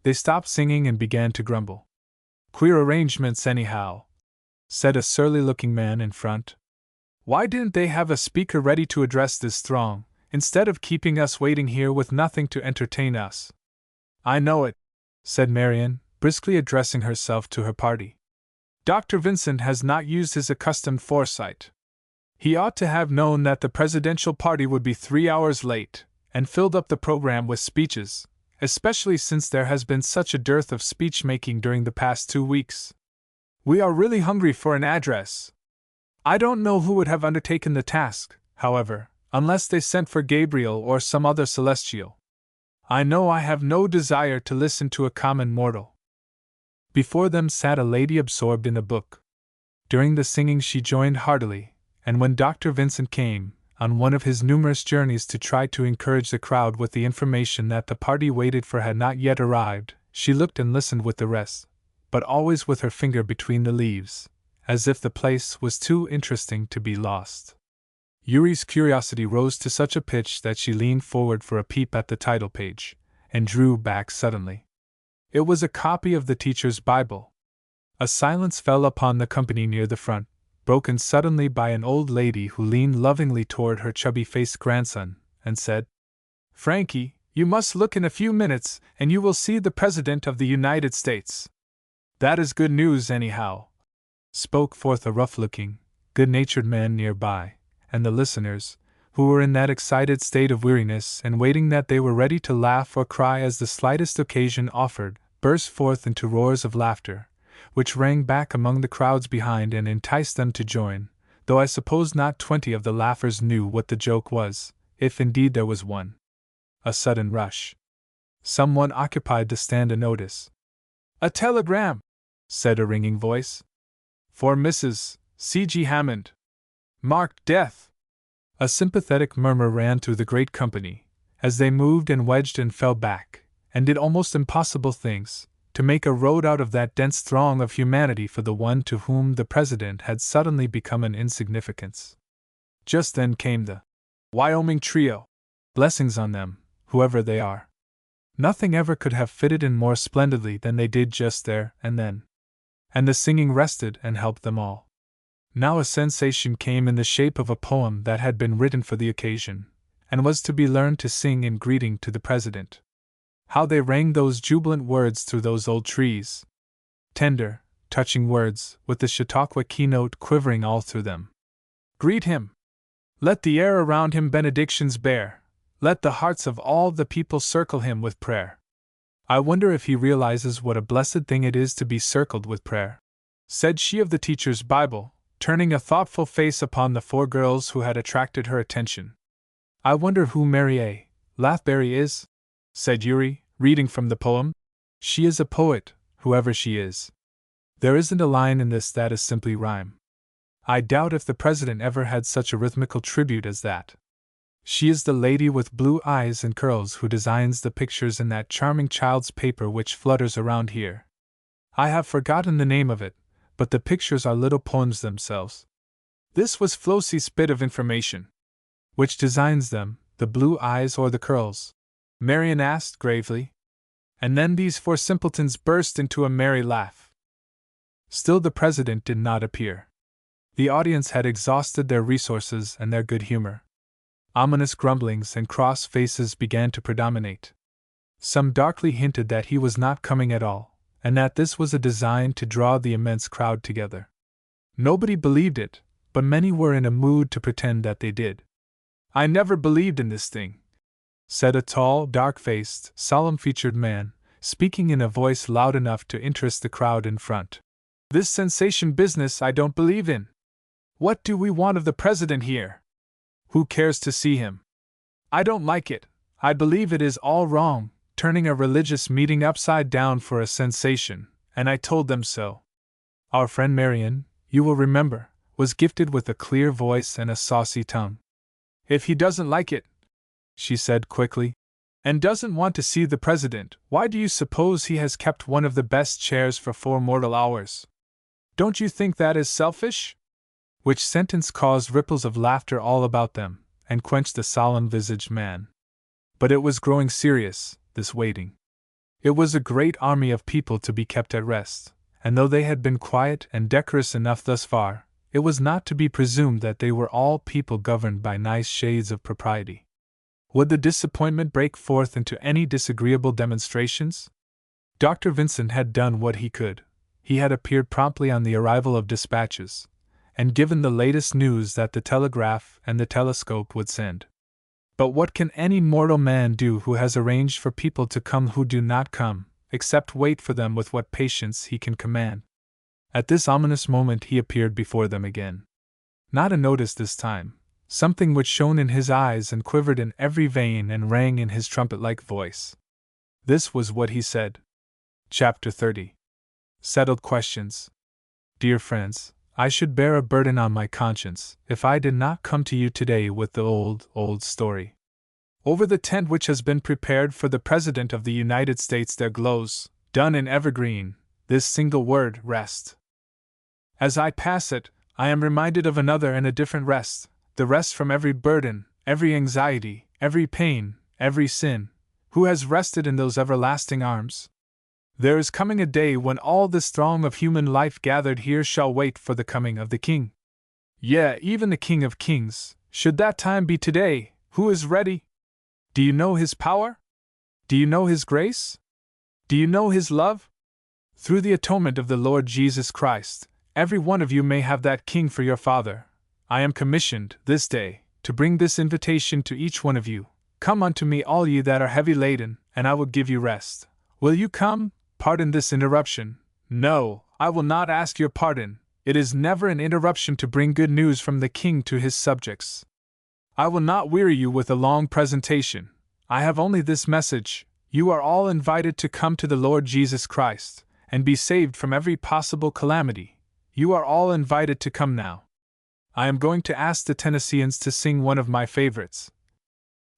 [SPEAKER 1] They stopped singing and began to grumble. "Queer arrangements, anyhow," said a surly-looking man in front. "Why didn't they have a speaker ready to address this throng, instead of keeping us waiting here with nothing to entertain us?" "I know it," said Marian, briskly addressing herself to her party. "Dr. Vincent has not used his accustomed foresight. He ought to have known that the presidential party would be 3 hours late, and filled up the program with speeches, especially since there has been such a dearth of speech-making during the past 2 weeks. We are really hungry for an address. I don't know who would have undertaken the task, however, unless they sent for Gabriel or some other celestial. I know I have no desire to listen to a common mortal." Before them sat a lady absorbed in a book. During the singing she joined heartily, and when Dr. Vincent came, on one of his numerous journeys to try to encourage the crowd with the information that the party waited for had not yet arrived, she looked and listened with the rest, but always with her finger between the leaves, as if the place was too interesting to be lost. Yuri's curiosity rose to such a pitch that she leaned forward for a peep at the title page, and drew back suddenly. It was a copy of the teacher's Bible. A silence fell upon the company near the front, broken suddenly by an old lady who leaned lovingly toward her chubby-faced grandson, and said, "Frankie, you must look in a few minutes, and you will see the President of the United States." "That is good news, anyhow," spoke forth a rough-looking, good-natured man nearby, and the listeners, who were in that excited state of weariness and waiting that they were ready to laugh or cry as the slightest occasion offered, burst forth into roars of laughter, which rang back among the crowds behind and enticed them to join, though I suppose not 20 of the laughers knew what the joke was, if indeed there was one. A sudden rush. Someone occupied the stand a notice. "A telegram," said a ringing voice. "For Mrs. C.G. Hammond. Marked death." A sympathetic murmur ran through the great company, as they moved and wedged and fell back, and did almost impossible things, to make a road out of that dense throng of humanity for the one to whom the President had suddenly become an insignificance. Just then came the Wyoming trio. Blessings on them, whoever they are. Nothing ever could have fitted in more splendidly than they did just there and then. And the singing rested and helped them all. Now a sensation came in the shape of a poem that had been written for the occasion, and was to be learned to sing in greeting to the President. How they rang those jubilant words through those old trees! Tender, touching words, with the Chautauqua keynote quivering all through them. "Greet him! Let the air around him benedictions bear, let the hearts of all the people circle him with prayer." "I wonder if he realizes what a blessed thing it is to be circled with prayer," said she of the teacher's Bible, turning a thoughtful face upon the 4 girls who had attracted her attention. "I wonder who Mary A. Lathbury is," said Yuri, reading from the poem. "She is a poet, whoever she is. There isn't a line in this that is simply rhyme. I doubt if the President ever had such a rhythmical tribute as that. She is the lady with blue eyes and curls who designs the pictures in that charming child's paper which flutters around here. I have forgotten the name of it, but the pictures are little poems themselves." This was Flossie's bit of information. "Which designs them, the blue eyes or the curls?" Marian asked gravely. And then these 4 simpletons burst into a merry laugh. Still the president did not appear. The audience had exhausted their resources and their good humor. Ominous grumblings and cross faces began to predominate. Some darkly hinted that he was not coming at all, and that this was a design to draw the immense crowd together. Nobody believed it, but many were in a mood to pretend that they did. "I never believed in this thing," said a tall, dark-faced, solemn-featured man, speaking in a voice loud enough to interest the crowd in front. "This sensation business I don't believe in. What do we want of the president here? Who cares to see him? I don't like it. I believe it is all wrong, turning a religious meeting upside down for a sensation, and I told them so." Our friend Marion, you will remember, was gifted with a clear voice and a saucy tongue. "If he doesn't like it," she said quickly, "and doesn't want to see the president, why do you suppose he has kept one of the best chairs for 4 mortal hours? Don't you think that is selfish?" Which sentence caused ripples of laughter all about them, and quenched the solemn-visaged man. But it was growing serious, this waiting. It was a great army of people to be kept at rest, and though they had been quiet and decorous enough thus far, it was not to be presumed that they were all people governed by nice shades of propriety. Would the disappointment break forth into any disagreeable demonstrations? Dr. Vincent had done what he could. He had appeared promptly on the arrival of dispatches, and given the latest news that the telegraph and the telescope would send. But what can any mortal man do who has arranged for people to come who do not come, except wait for them with what patience he can command? At this ominous moment he appeared before them again. Not unnoticed this time, something which shone in his eyes and quivered in every vein and rang in his trumpet-like voice. This was what he said. Chapter 30. Settled Questions. Dear friends, I should bear a burden on my conscience if I did not come to you today with the old story. Over the tent which has been prepared for the President of the United States there glows, done in evergreen, this single word, rest. As I pass it, I am reminded of another and a different rest, the rest from every burden, every anxiety, every pain, every sin. Who has rested in those everlasting arms? There is coming a day when all this throng of human life gathered here shall wait for the coming of the King. Yea, even the King of Kings, should that time be today, who is ready? Do you know his power? Do you know his grace? Do you know his love? Through the atonement of the Lord Jesus Christ, every one of you may have that King for your Father. I am commissioned, this day, to bring this invitation to each one of you. Come unto me all ye that are heavy laden, and I will give you rest. Will you come? Pardon this interruption. No, I will not ask your pardon. It is never an interruption to bring good news from the King to his subjects. I will not weary you with a long presentation. I have only this message. You are all invited to come to the Lord Jesus Christ, and be saved from every possible calamity. You are all invited to come now. I am going to ask the Tennesseans to sing one of my favorites.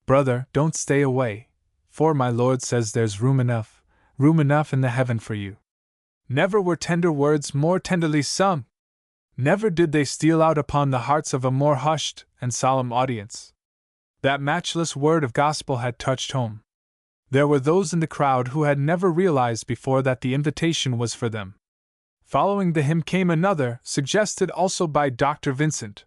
[SPEAKER 1] Brother, don't stay away, for my Lord says there's room enough in the heaven for you. Never were tender words more tenderly sung. Never did they steal out upon the hearts of a more hushed and solemn audience. That matchless word of gospel had touched home. There were those in the crowd who had never realized before that the invitation was for them. Following the hymn came another, suggested also by Dr. Vincent.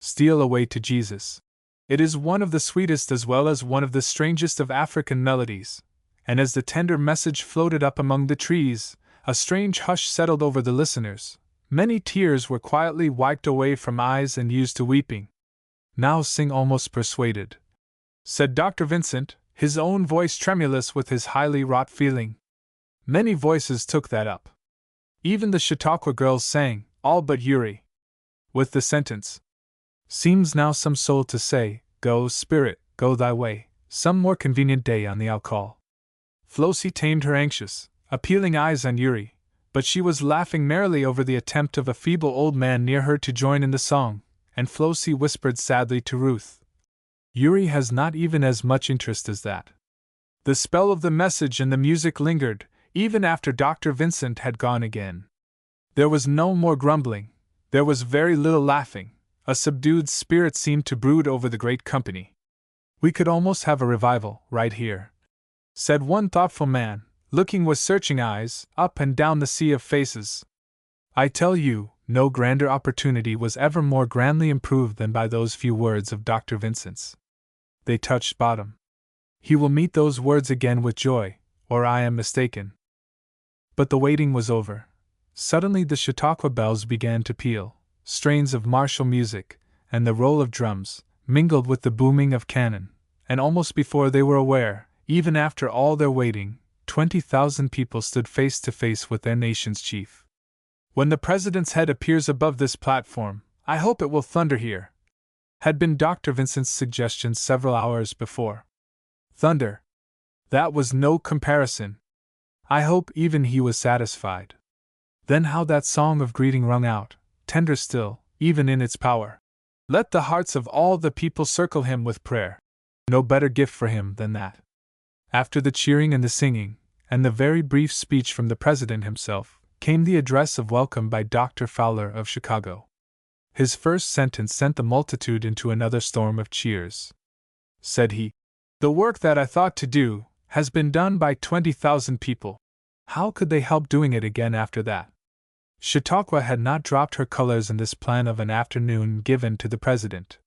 [SPEAKER 1] Steal away to Jesus. It is one of the sweetest as well as one of the strangest of African melodies, and as the tender message floated up among the trees, a strange hush settled over the listeners. Many tears were quietly wiped away from eyes and used to weeping. Now sing almost persuaded, said Dr. Vincent, his own voice tremulous with his highly wrought feeling. Many voices took that up. Even the Chautauqua girls sang, all but Yuri. With the sentence, seems now some soul to say, go, spirit, go thy way, some more convenient day on the I'll call. Flossie tamed her anxious, appealing eyes on Yuri, but she was laughing merrily over the attempt of a feeble old man near her to join in the song, and Flossie whispered sadly to Ruth, Yuri has not even as much interest as that. The spell of the message and the music lingered, even after Dr. Vincent had gone again. There was no more grumbling, there was very little laughing, a subdued spirit seemed to brood over the great company. We could almost have a revival, right here, said one thoughtful man, looking with searching eyes up and down the sea of faces. I tell you, no grander opportunity was ever more grandly improved than by those few words of Dr. Vincent's. They touched bottom. He will meet those words again with joy, or I am mistaken. But the waiting was over. Suddenly the Chautauqua bells began to peal, strains of martial music, and the roll of drums, mingled with the booming of cannon, and almost before they were aware, even after all their waiting, 20,000 people stood face to face with their nation's chief. When the president's head appears above this platform, I hope it will thunder here, had been Dr. Vincent's suggestion several hours before. Thunder. That was no comparison. I hope even he was satisfied. Then how that song of greeting rung out, tender still, even in its power. Let the hearts of all the people circle him with prayer. No better gift for him than that. After the cheering and the singing, and the very brief speech from the president himself, came the address of welcome by Dr. Fowler of Chicago. His first sentence sent the multitude into another storm of cheers. Said he, "The work that I thought to do has been done by 20,000 people. How could they help doing it again after that?" Chautauqua had not dropped her colors in this plan of an afternoon given to the president.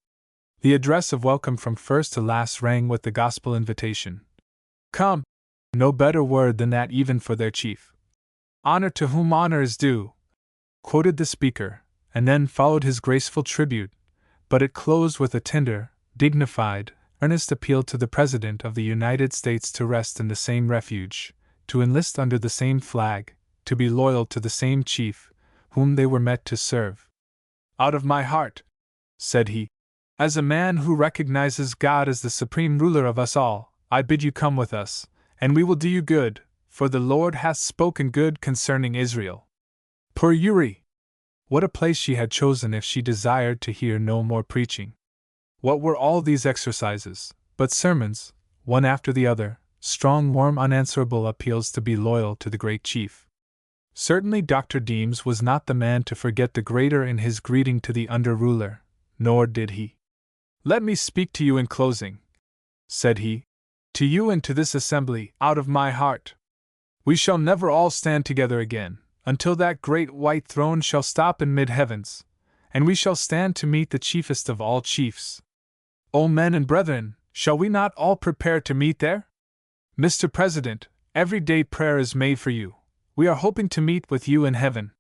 [SPEAKER 1] The address of welcome from first to last rang with the gospel invitation. Come! No better word than that even for their chief. Honor to whom honor is due, quoted the speaker, and then followed his graceful tribute, but it closed with a tender, dignified, earnest appeal to the President of the United States to rest in the same refuge, to enlist under the same flag, to be loyal to the same chief, whom they were met to serve. Out of my heart, said he, as a man who recognizes God as the supreme ruler of us all, I bid you come with us, and we will do you good, for the Lord hath spoken good concerning Israel. Poor Uri! What a place she had chosen if she desired to hear no more preaching. What were all these exercises, but sermons, one after the other, strong, warm, unanswerable appeals to be loyal to the great chief. Certainly Dr. Deems was not the man to forget the greater in his greeting to the under-ruler, nor did he. Let me speak to you in closing, said he, to you and to this assembly, out of my heart. We shall never all stand together again, until that great white throne shall stop in mid-heavens, and we shall stand to meet the chiefest of all chiefs. O men and brethren, shall we not all prepare to meet there? Mr. President, everyday prayer is made for you. We are hoping to meet with you in heaven.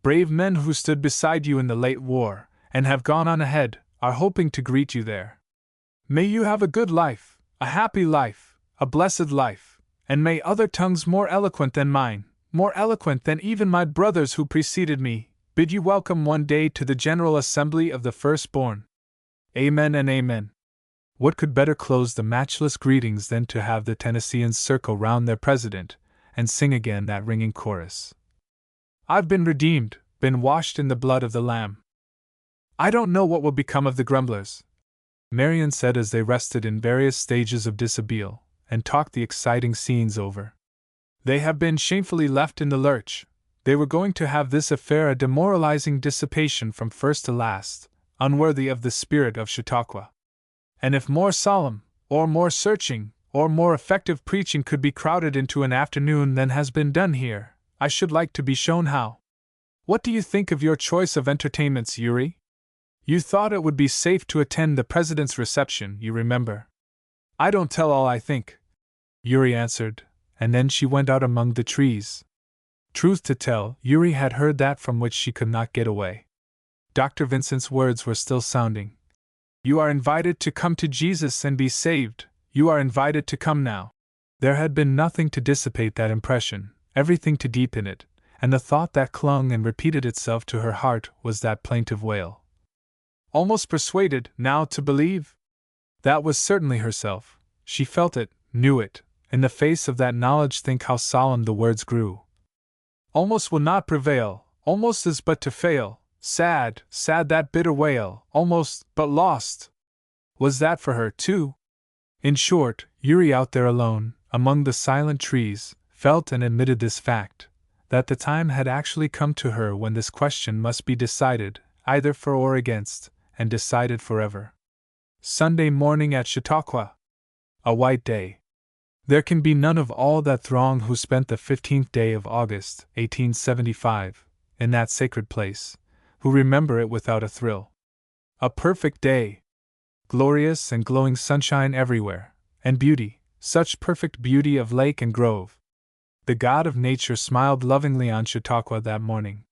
[SPEAKER 1] Brave men who stood beside you in the late war, and have gone on ahead, are hoping to greet you there. May you have a good life, a happy life, a blessed life, and may other tongues more eloquent than mine, more eloquent than even my brothers who preceded me, bid you welcome one day to the General Assembly of the Firstborn. Amen and amen. What could better close the matchless greetings than to have the Tennesseans circle round their president, and sing again that ringing chorus? I've been redeemed, been washed in the blood of the Lamb. I don't know what will become of the grumblers, Marion said as they rested in various stages of dishabille, and talked the exciting scenes over. They have been shamefully left in the lurch. They were going to have this affair a demoralizing dissipation from first to last, unworthy of the spirit of Chautauqua. And if more solemn, or more searching, or more effective preaching could be crowded into an afternoon than has been done here, I should like to be shown how. What do you think of your choice of entertainments, Uri? You thought it would be safe to attend the president's reception, you remember. I don't tell all I think, Uri answered, and then she went out among the trees. Truth to tell, Uri had heard that from which she could not get away. Dr. Vincent's words were still sounding. You are invited to come to Jesus and be saved. You are invited to come now. There had been nothing to dissipate that impression, everything to deepen it, and the thought that clung and repeated itself to her heart was that plaintive wail. Almost persuaded, now, to believe? That was certainly herself. She felt it, knew it. In the face of that knowledge, think how solemn the words grew. Almost will not prevail, almost is but to fail. Sad, sad that bitter wail, almost, but lost. Was that for her, too? In short, Uri out there alone, among the silent trees, felt and admitted this fact, that the time had actually come to her when this question must be decided, either for or against, and decided forever. Sunday morning at Chautauqua. A white day. There can be none of all that throng who spent the 15th day of August, 1875, in that sacred place, who remember it without a thrill. A perfect day! Glorious and glowing sunshine everywhere, and beauty, such perfect beauty of lake and grove. The god of nature smiled lovingly on Chautauqua that morning.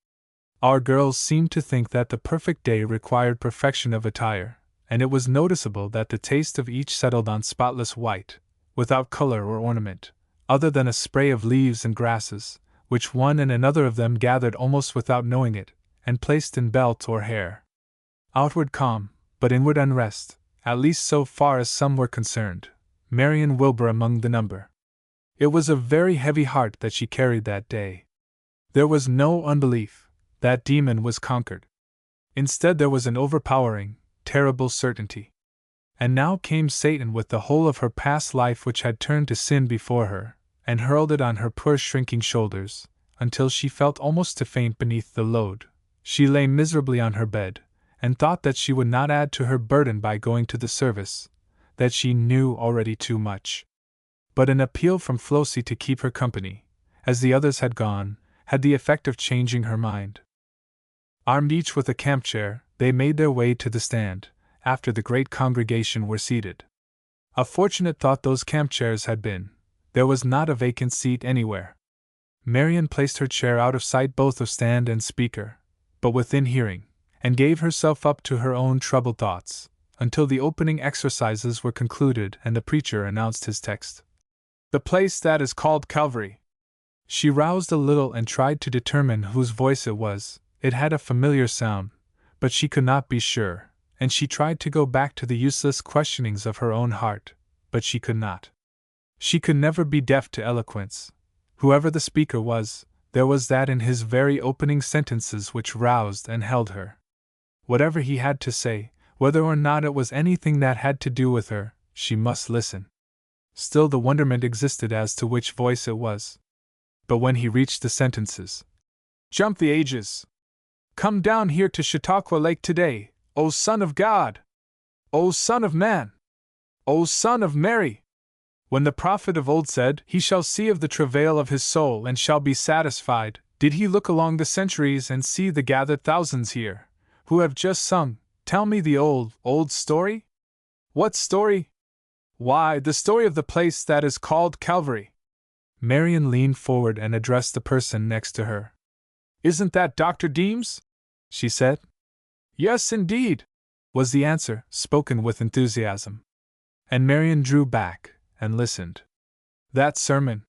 [SPEAKER 1] Our girls seemed to think that the perfect day required perfection of attire, and it was noticeable that the taste of each settled on spotless white, without color or ornament, other than a spray of leaves and grasses, which one and another of them gathered almost without knowing it, and placed in belt or hair. Outward calm, but inward unrest, at least so far as some were concerned, Marion Wilbur among the number. It was a very heavy heart that she carried that day. There was no unbelief. That demon was conquered. Instead, there was an overpowering, terrible certainty. And now came Satan with the whole of her past life, which had turned to sin before her, and hurled it on her poor shrinking shoulders, until she felt almost to faint beneath the load. She lay miserably on her bed, and thought that she would not add to her burden by going to the service, that she knew already too much. But an appeal from Flossie to keep her company, as the others had gone, had the effect of changing her mind. Armed each with a camp chair, they made their way to the stand, after the great congregation were seated. A fortunate thought those camp chairs had been. There was not a vacant seat anywhere. Marion placed her chair out of sight both of stand and speaker, but within hearing, and gave herself up to her own troubled thoughts, until the opening exercises were concluded and the preacher announced his text. The place that is called Calvary. She roused a little and tried to determine whose voice it was. It had a familiar sound, but she could not be sure, and she tried to go back to the useless questionings of her own heart, but she could not. She could never be deaf to eloquence. Whoever the speaker was, there was that in his very opening sentences which roused and held her. Whatever he had to say, whether or not it was anything that had to do with her, she must listen. Still the wonderment existed as to which voice it was. But when he reached the sentences, "Jump the ages! Come down here to Chautauqua Lake today, O Son of God! O Son of Man! O Son of Mary! When the prophet of old said, 'He shall see of the travail of his soul and shall be satisfied,' did he look along the centuries and see the gathered thousands here, who have just sung, 'Tell me the old story'? What story? Why, the story of the place that is called Calvary." Marion leaned forward and addressed the person next to her. "Isn't that Dr. Deems?" she said. "Yes, indeed," was the answer, spoken with enthusiasm. And Marion drew back and listened. That sermon!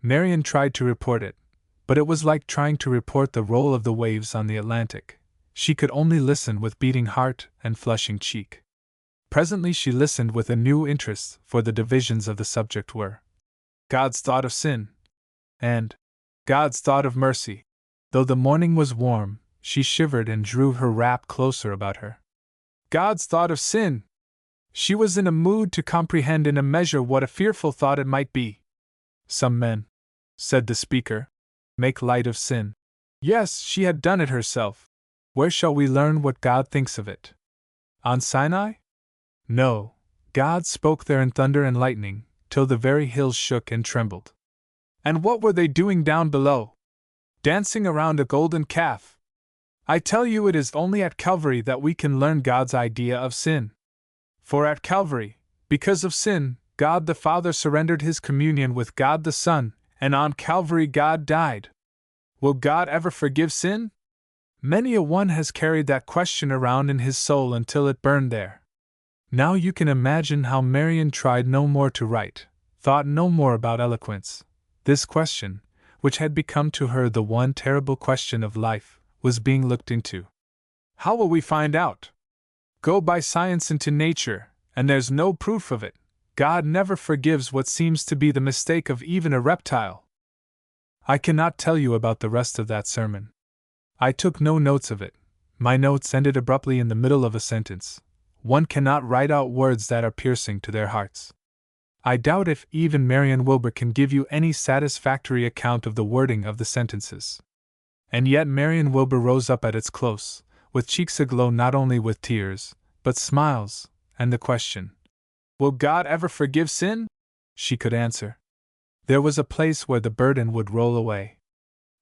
[SPEAKER 1] Marion tried to report it, but it was like trying to report the roll of the waves on the Atlantic. She could only listen with beating heart and flushing cheek. Presently she listened with a new interest, for the divisions of the subject were God's thought of sin and God's thought of mercy. Though the morning was warm, she shivered and drew her wrap closer about her. God's thought of sin! She was in a mood to comprehend in a measure what a fearful thought it might be. "Some men," said the speaker, "make light of sin." Yes, she had done it herself. Where shall we learn what God thinks of it? On Sinai? No, God spoke there in thunder and lightning, till the very hills shook and trembled. And what were they doing down below? Dancing around a golden calf. I tell you, it is only at Calvary that we can learn God's idea of sin. For at Calvary, because of sin, God the Father surrendered his communion with God the Son, and on Calvary God died. Will God ever forgive sin? Many a one has carried that question around in his soul until it burned there. Now you can imagine how Marion tried no more to write, thought no more about eloquence. This question, which had become to her the one terrible question of life, was being looked into. How will we find out? Go by science into nature, and there's no proof of it. God never forgives what seems to be the mistake of even a reptile. I cannot tell you about the rest of that sermon. I took no notes of it. My notes ended abruptly in the middle of a sentence. One cannot write out words that are piercing to their hearts. I doubt if even Marion Wilbur can give you any satisfactory account of the wording of the sentences. And yet Marion Wilbur rose up at its close, with cheeks aglow not only with tears, but smiles, and the question, "Will God ever forgive sin?" she could answer. There was a place where the burden would roll away.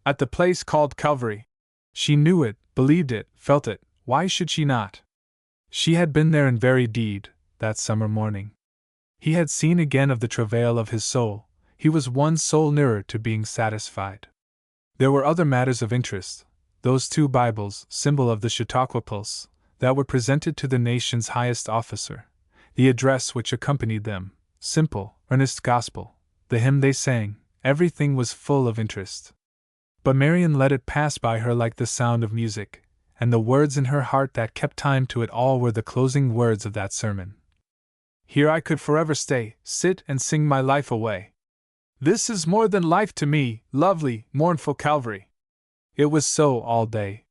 [SPEAKER 1] At the place called Calvary. She knew it, believed it, felt it, why should she not? She had been there in very deed, that summer morning. He had seen again of the travail of his soul, he was one soul nearer to being satisfied. There were other matters of interest, those 2 Bibles, symbol of the Chautauqua Pulse, that were presented to the nation's highest officer, the address which accompanied them, simple, earnest gospel, the hymn they sang, everything was full of interest. But Marian let it pass by her like the sound of music, and the words in her heart that kept time to it all were the closing words of that sermon. Here I could forever stay, sit and sing my life away. This is more than life to me, lovely, mournful Calvary. It was so all day.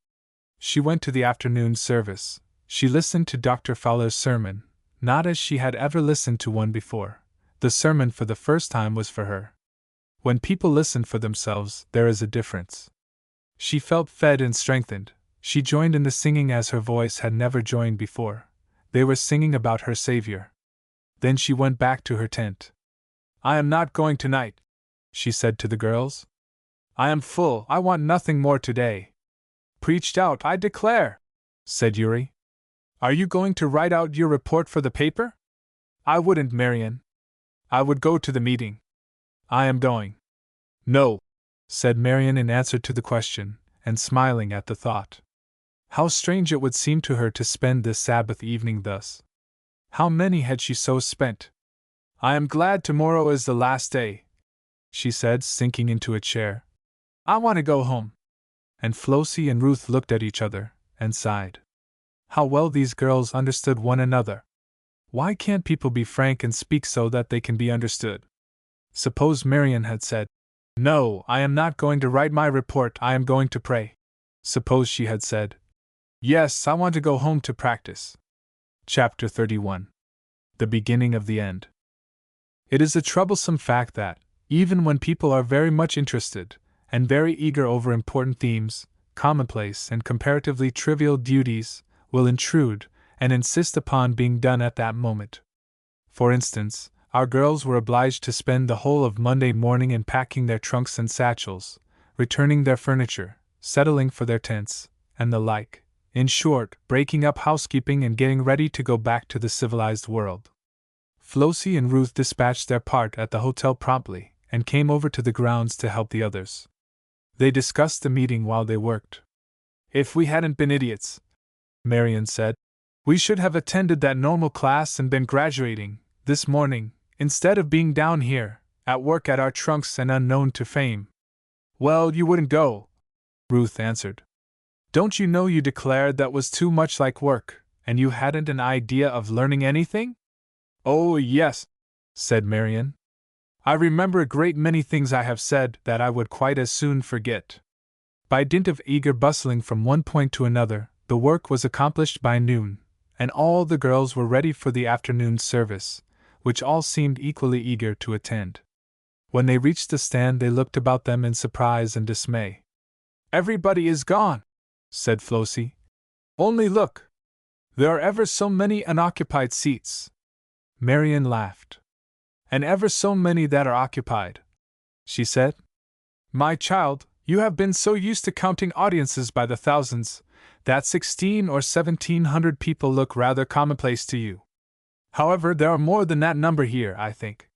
[SPEAKER 1] She went to the afternoon service. She listened to Dr. Fowler's sermon, not as she had ever listened to one before. The sermon for the first time was for her. When people listen for themselves, there is a difference. She felt fed and strengthened. She joined in the singing as her voice had never joined before. They were singing about her Savior. Then she went back to her tent. I am not going tonight, she said to the girls. I am full, I want nothing more today. Preached out, I declare, said Yuri. Are you going to write out your report for the paper? I wouldn't, Marian. I would go to the meeting. I am going. No, said Marian in answer to the question, and smiling at the thought. How strange it would seem to her to spend this Sabbath evening thus. How many had she so spent? I am glad tomorrow is the last day, she said, sinking into a chair. I want to go home. And Flossie and Ruth looked at each other, and sighed. How well these girls understood one another. Why can't people be frank and speak so that they can be understood? Suppose Marian had said, No, I am not going to write my report, I am going to pray. Suppose she had said, Yes, I want to go home to practice. Chapter 31. The beginning of the end. It is a troublesome fact that, even when people are very much interested, and very eager over important themes, commonplace and comparatively trivial duties will intrude and insist upon being done at that moment. For instance, our girls were obliged to spend the whole of Monday morning in packing their trunks and satchels, returning their furniture, settling for their tents, and the like, in short, breaking up housekeeping and getting ready to go back to the civilized world. Flossie and Ruth dispatched their part at the hotel promptly, and came over to the grounds to help the others. They discussed the meeting while they worked. If we hadn't been idiots, Marian said, we should have attended that normal class and been graduating, this morning, instead of being down here, at work at our trunks and unknown to fame. Well, you wouldn't go, Ruth answered. Don't you know you declared that was too much like work, and you hadn't an idea of learning anything? Oh, yes, said Marian. I remember a great many things I have said that I would quite as soon forget. By dint of eager bustling from one point to another, the work was accomplished by noon, and all the girls were ready for the afternoon service, which all seemed equally eager to attend. When they reached the stand, they looked about them in surprise and dismay. Everybody is gone, said Flossie. Only look! There are ever so many unoccupied seats. Marian laughed. And ever so many that are occupied, she said. My child, you have been so used to counting audiences by the thousands, that 1,600 or 1,700 people look rather commonplace to you. However, there are more than that number here, I think.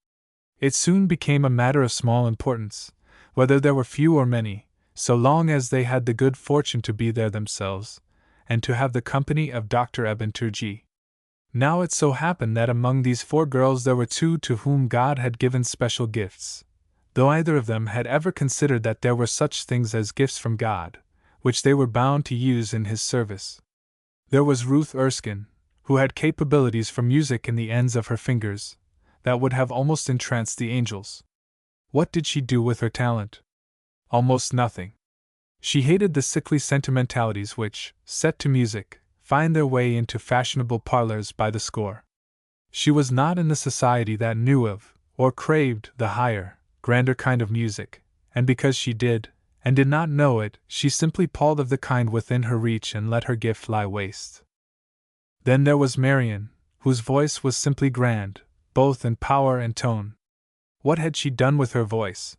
[SPEAKER 1] It soon became a matter of small importance, whether there were few or many, so long as they had the good fortune to be there themselves, and to have the company of Dr. Eben Turgee. Now it so happened that among these 4 girls there were 2 to whom God had given special gifts, though either of them had ever considered that there were such things as gifts from God, which they were bound to use in His service. There was Ruth Erskine, who had capabilities for music in the ends of her fingers, that would have almost entranced the angels. What did she do with her talent? Almost nothing. She hated the sickly sentimentalities which, set to music, find their way into fashionable parlors by the score. She was not in the society that knew of, or craved, the higher, grander kind of music, and because she did, and did not know it, she simply palled of the kind within her reach and let her gift lie waste. Then there was Marian, whose voice was simply grand, both in power and tone. What had she done with her voice?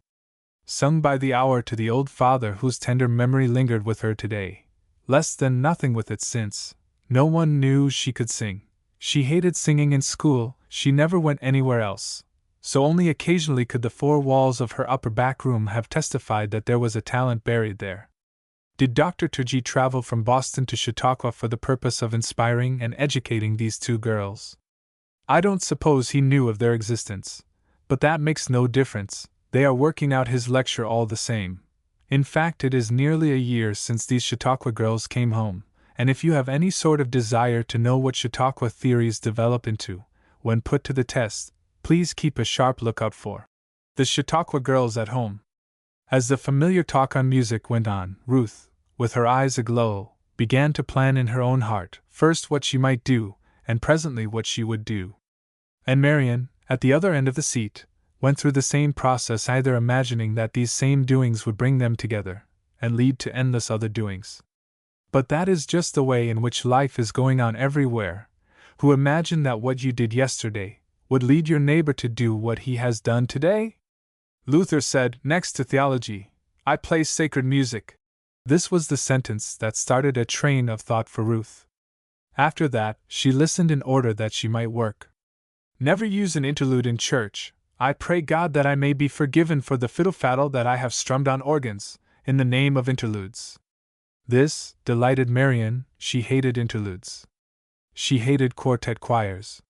[SPEAKER 1] sung by the hour to the old father whose tender memory lingered with her today, less than nothing with it since. No one knew she could sing. She hated singing in school, she never went anywhere else, so only occasionally could the four walls of her upper back room have testified that there was a talent buried there. Did Dr. Turgey travel from Boston to Chautauqua for the purpose of inspiring and educating these two girls? I don't suppose he knew of their existence, but that makes no difference. They are working out his lecture all the same. In fact, it is nearly a year since these Chautauqua girls came home, and if you have any sort of desire to know what Chautauqua theories develop into, when put to the test, please keep a sharp lookout for the Chautauqua Girls at Home. As the familiar talk on music went on, Ruth, with her eyes aglow, began to plan in her own heart, first what she might do, and presently what she would do. And Marian, at the other end of the seat, went through the same process, either imagining that these same doings would bring them together, and lead to endless other doings. But that is just the way in which life is going on everywhere. Who imagine that what you did yesterday would lead your neighbor to do what he has done today? Luther said, next to theology, I play sacred music. This was the sentence that started a train of thought for Ruth. After that, she listened in order that she might work. Never use an interlude in church. I pray God that I may be forgiven for the fiddle-faddle that I have strummed on organs, in the name of interludes. This delighted Marian. She hated interludes. She hated quartet choirs.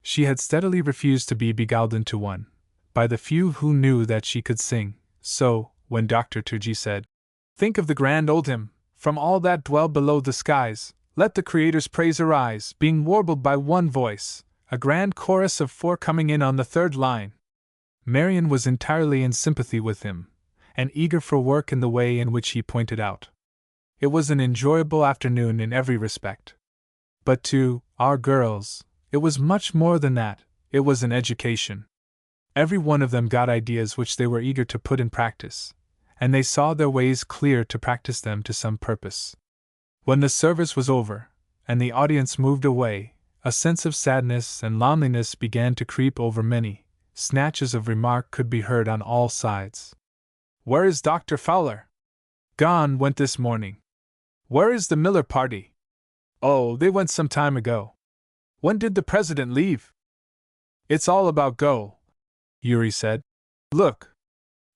[SPEAKER 1] She had steadily refused to be beguiled into one by the few who knew that she could sing, so, when Dr. Turgey said, think of the grand old hymn, from all that dwell below the skies, let the Creator's praise arise, being warbled by one voice, a grand chorus of four coming in on the third line. Marian was entirely in sympathy with him, and eager for work in the way in which he pointed out. It was an enjoyable afternoon in every respect. But to our girls, it was much more than that. It was an education. Every one of them got ideas which they were eager to put in practice, and they saw their ways clear to practice them to some purpose. When the service was over, and the audience moved away, a sense of sadness and loneliness began to creep over many. Snatches of remark could be heard on all sides. Where is Dr. Fowler? Gone, went this morning. Where is the Miller party? Oh, they went some time ago. When did the president leave? It's all about go, Yuri said. Look!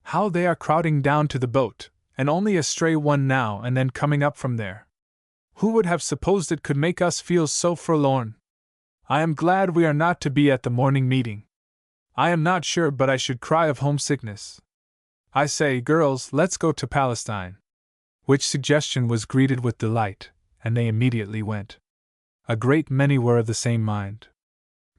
[SPEAKER 1] How they are crowding down to the boat, and only a stray one now and then coming up from there. Who would have supposed it could make us feel so forlorn? I am glad we are not to be at the morning meeting. I am not sure but I should cry of homesickness. I say, girls, let's go to Palestine. Which suggestion was greeted with delight, and they immediately went. A great many were of the same mind.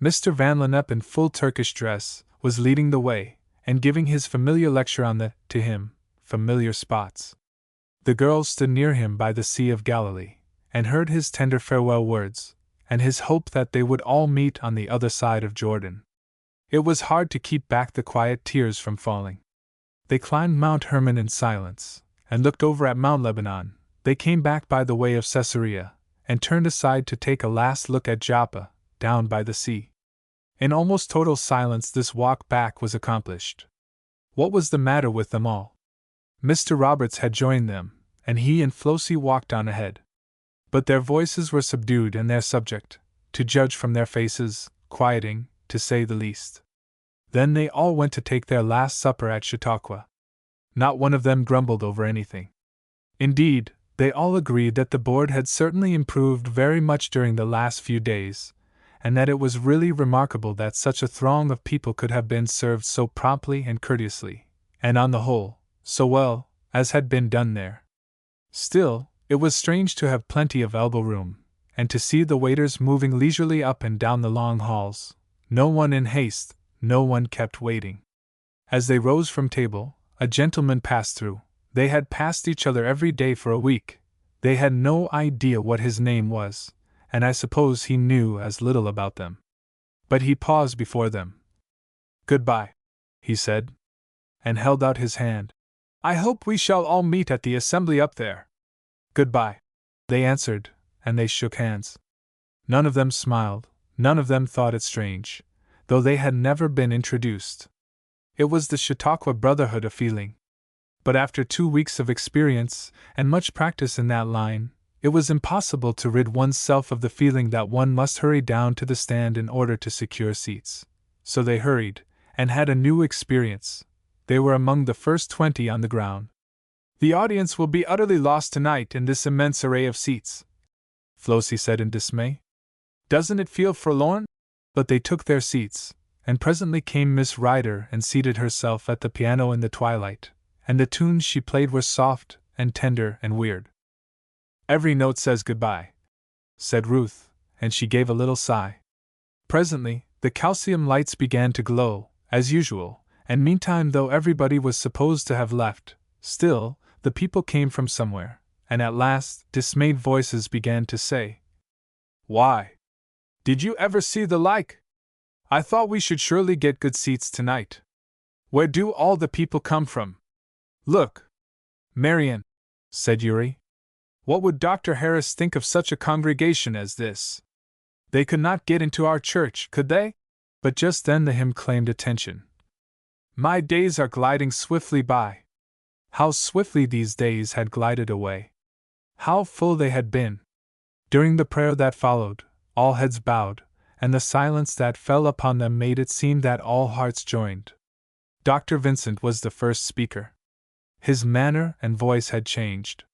[SPEAKER 1] Mr. Van Lennep, in full Turkish dress, was leading the way, and giving his familiar lecture on the, to him, familiar spots. The girls stood near him by the Sea of Galilee, and heard his tender farewell words, and his hope that they would all meet on the other side of Jordan. It was hard to keep back the quiet tears from falling. They climbed Mount Hermon in silence, and looked over at Mount Lebanon. They came back by the way of Caesarea, and turned aside to take a last look at Joppa, down by the sea. In almost total silence this walk back was accomplished. What was the matter with them all? Mr. Roberts had joined them, and he and Flossie walked on ahead. But their voices were subdued and their subject, to judge from their faces, quieting, to say the least. Then they all went to take their last supper at Chautauqua. Not one of them grumbled over anything. Indeed, they all agreed that the board had certainly improved very much during the last few days, and that it was really remarkable that such a throng of people could have been served so promptly and courteously, and on the whole, so well, as had been done there. Still, it was strange to have plenty of elbow room, and to see the waiters moving leisurely up and down the long halls, no one in haste, no one kept waiting. As they rose from table, a gentleman passed through. They had passed each other every day for a week. They had no idea what his name was, and I suppose he knew as little about them. But he paused before them. "Goodbye," he said, and held out his hand. "I hope we shall all meet at the assembly up there." "Goodbye," they answered, and they shook hands. None of them smiled, none of them thought it strange, though they had never been introduced. It was the Chautauqua brotherhood of feeling. But after 2 weeks of experience, and much practice in that line, it was impossible to rid one's self of the feeling that one must hurry down to the stand in order to secure seats. So they hurried, and had a new experience. They were among the first 20 on the ground. "The audience will be utterly lost tonight in this immense array of seats," Flossie said in dismay. "Doesn't it feel forlorn?" But they took their seats, and presently came Miss Ryder and seated herself at the piano in the twilight, and the tunes she played were soft and tender and weird. "Every note says goodbye," said Ruth, and she gave a little sigh. Presently, the calcium lights began to glow, as usual, and meantime, though everybody was supposed to have left, still, the people came from somewhere, and at last, dismayed voices began to say, "Why, did you ever see the like? I thought we should surely get good seats tonight. Where do all the people come from? Look, Marian," said Uri. "What would Dr. Harris think of such a congregation as this? They could not get into our church, could they?" But just then the hymn claimed attention. "My days are gliding swiftly by." How swiftly these days had glided away! How full they had been! During the prayer that followed, all heads bowed, and the silence that fell upon them made it seem that all hearts joined. Dr. Vincent was the first speaker. His manner and voice had changed.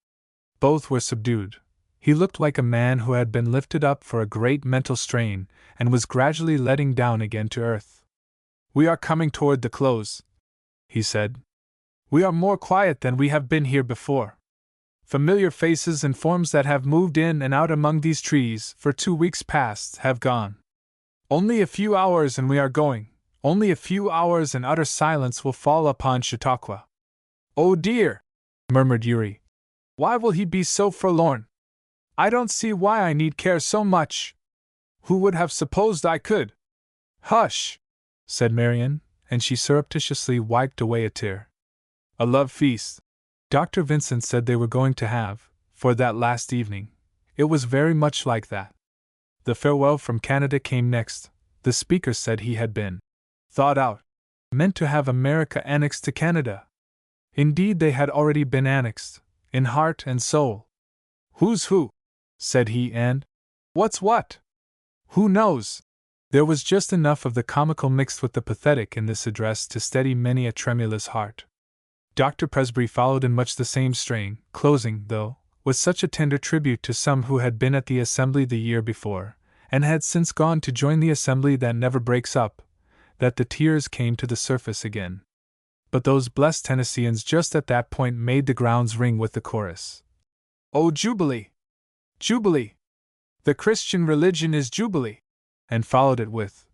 [SPEAKER 1] Both were subdued. He looked like a man who had been lifted up for a great mental strain, and was gradually letting down again to earth. "We are coming toward the close," he said. "We are more quiet than we have been here before. Familiar faces and forms that have moved in and out among these trees for 2 weeks past have gone. Only a few hours and we are going. Only a few hours and utter silence will fall upon Chautauqua." "Oh dear," murmured Uri. "Why will he be so forlorn? I don't see why I need care so much. Who would have supposed I could?" "Hush," said Marian, and she surreptitiously wiped away a tear. A love feast, Dr. Vincent said they were going to have, for that last evening. It was very much like that. The farewell from Canada came next. The speaker said he had been thought out, meant to have America annexed to Canada. Indeed, they had already been annexed, in heart and soul. "Who's who?" said he, and "What's what?" "Who knows?" There was just enough of the comical mixed with the pathetic in this address to steady many a tremulous heart. Dr. Presbrey followed in much the same strain, closing, though, with such a tender tribute to some who had been at the assembly the year before, and had since gone to join the assembly that never breaks up, that the tears came to the surface again. But those blessed Tennesseans just at that point made the grounds ring with the chorus. "Oh, Jubilee! Jubilee! The Christian religion is Jubilee!" And followed it with,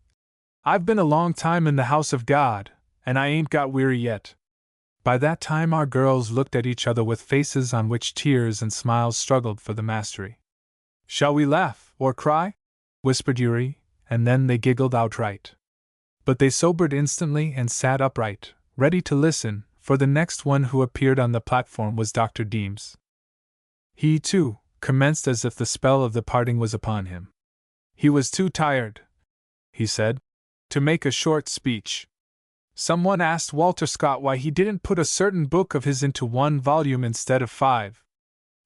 [SPEAKER 1] "I've been a long time in the house of God, and I ain't got weary yet." By that time our girls looked at each other with faces on which tears and smiles struggled for the mastery. "Shall we laugh, or cry?" whispered Uri, and then they giggled outright. But they sobered instantly and sat upright, ready to listen, for the next one who appeared on the platform was Dr. Deems. He, too, commenced as if the spell of the parting was upon him. He was too tired, he said, to make a short speech. Someone asked Walter Scott why he didn't put a certain book of his into 1 volume instead of 5.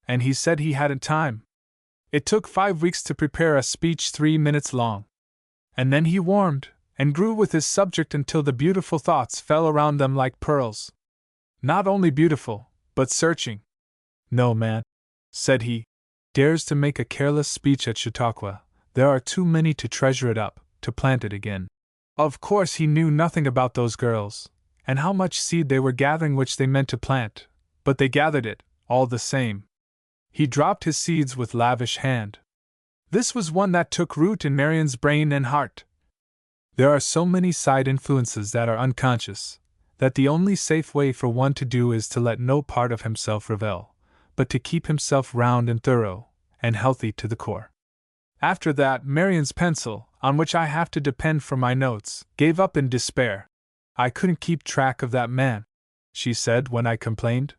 [SPEAKER 1] And he said he hadn't time. It took 5 weeks to prepare a speech 3 minutes long. And then he warmed, and grew with his subject until the beautiful thoughts fell around them like pearls. Not only beautiful, but searching. "No man," said he, "dares to make a careless speech at Chautauqua. There are too many to treasure it up, to plant it again." Of course he knew nothing about those girls, and how much seed they were gathering which they meant to plant, but they gathered it, all the same. He dropped his seeds with lavish hand. This was one that took root in Marian's brain and heart. There are so many side influences that are unconscious, that the only safe way for one to do is to let no part of himself revel, but to keep himself round and thorough, and healthy to the core. After that, Marian's pencil, on which I have to depend for my notes, gave up in despair. "I couldn't keep track of that man," she said when I complained.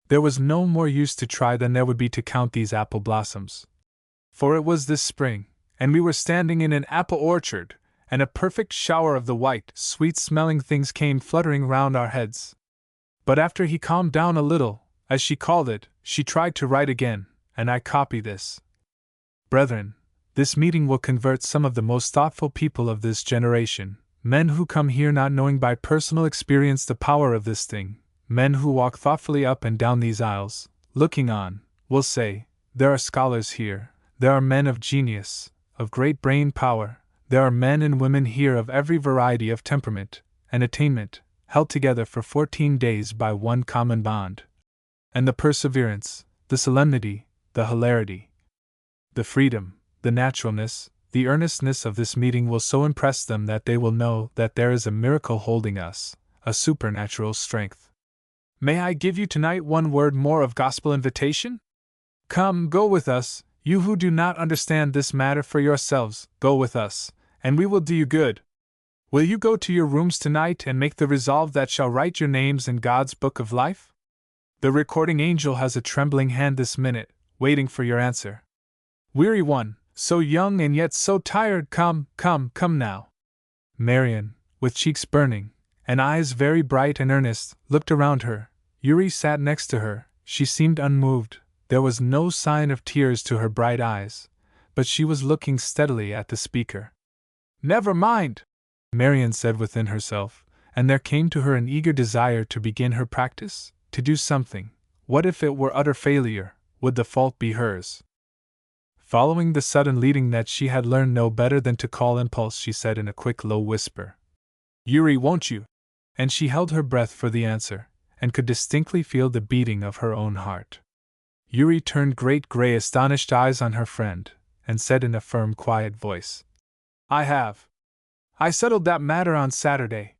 [SPEAKER 1] There was no more use to try than there would be to count these apple blossoms. For it was this spring, and we were standing in an apple orchard, and a perfect shower of the white, sweet-smelling things came fluttering round our heads. But after he calmed down a little, as she called it, she tried to write again, and I copy this. Brethren, this meeting will convert some of the most thoughtful people of this generation, men who come here not knowing by personal experience the power of this thing, men who walk thoughtfully up and down these aisles, looking on, will say, there are scholars here, there are men of genius, of great brain power, there are men and women here of every variety of temperament and attainment, held together for 14 days by one common bond. And the perseverance, the solemnity, the hilarity, the freedom, the naturalness, the earnestness of this meeting will so impress them that they will know that there is a miracle holding us, a supernatural strength. May I give you tonight one word more of gospel invitation? Come, go with us, you who do not understand this matter for yourselves, go with us, and we will do you good. Will you go to your rooms tonight and make the resolve that shall write your names in God's book of life? The recording angel has a trembling hand this minute, waiting for your answer. Weary one, so young and yet so tired, come now. Marian, with cheeks burning, and eyes very bright and earnest, looked around her. Yuri sat next to her. She seemed unmoved. There was no sign of tears to her bright eyes, but she was looking steadily at the speaker. Never mind, Marian said within herself, and there came to her an eager desire to begin her practice, to do something. What if it were utter failure? Would the fault be hers? Following the sudden leading that she had learned no better than to call impulse, she said in a quick low whisper, Yuri, won't you? And she held her breath for the answer, and could distinctly feel the beating of her own heart. Yuri turned great gray astonished eyes on her friend, and said in a firm quiet voice, I have. I settled that matter on Saturday.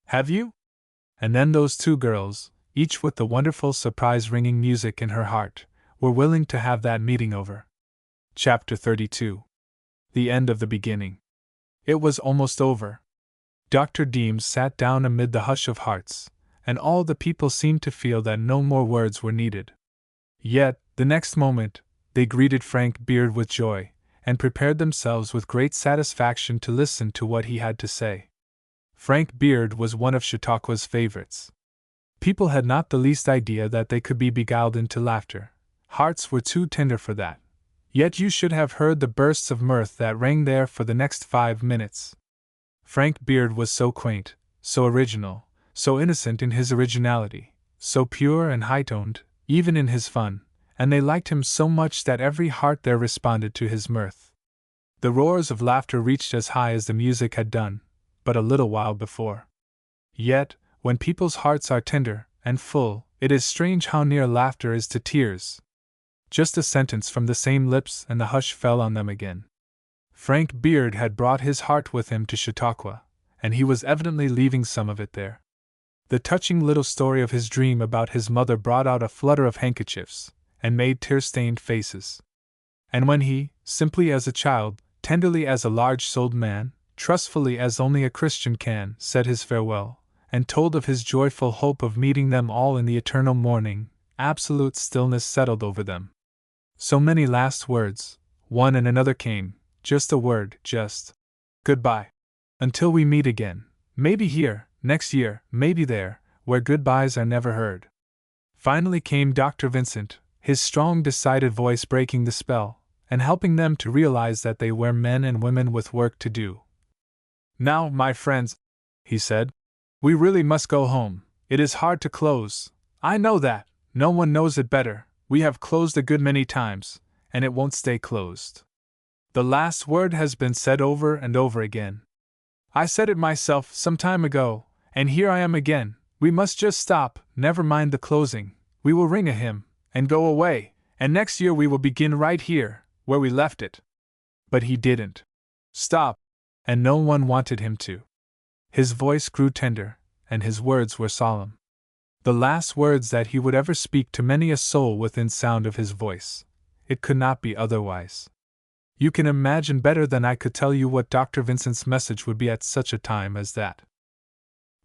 [SPEAKER 1] Have you? And then those two girls, each with the wonderful surprise-ringing music in her heart, were willing to have that meeting over. Chapter 32. The End of the Beginning. It was almost over. Dr. Deems sat down amid the hush of hearts, and all the people seemed to feel that no more words were needed. Yet, the next moment, they greeted Frank Beard with joy, and prepared themselves with great satisfaction to listen to what he had to say. Frank Beard was one of Chautauqua's favorites. People had not the least idea that they could be beguiled into laughter. Hearts were too tender for that. Yet you should have heard the bursts of mirth that rang there for the next 5 minutes. Frank Beard was so quaint, so original, so innocent in his originality, so pure and high-toned, even in his fun, and they liked him so much that every heart there responded to his mirth. The roars of laughter reached as high as the music had done, but a little while before. Yet, when people's hearts are tender and full, it is strange how near laughter is to tears. Just a sentence from the same lips and the hush fell on them again. Frank Beard had brought his heart with him to Chautauqua, and he was evidently leaving some of it there. The touching little story of his dream about his mother brought out a flutter of handkerchiefs, and made tear-stained faces. And when he, simply as a child, tenderly as a large-souled man, trustfully as only a Christian can, said his farewell, and told of his joyful hope of meeting them all in the eternal morning, absolute stillness settled over them. So many last words, one and another came, just a word, just goodbye. Until we meet again, maybe here, next year, maybe there, where goodbyes are never heard. Finally came Dr. Vincent, his strong, decided voice breaking the spell, and helping them to realize that they were men and women with work to do. Now, my friends, he said, we really must go home. It is hard to close. I know that. No one knows it better. We have closed a good many times, and it won't stay closed. The last word has been said over and over again. I said it myself some time ago, and here I am again. We must just stop, never mind the closing. We will ring a hymn, and go away, and next year we will begin right here, where we left it. But he didn't stop, and no one wanted him to. His voice grew tender, and his words were solemn. The last words that he would ever speak to many a soul within sound of his voice. It could not be otherwise. You can imagine better than I could tell you what Dr. Vincent's message would be at such a time as that.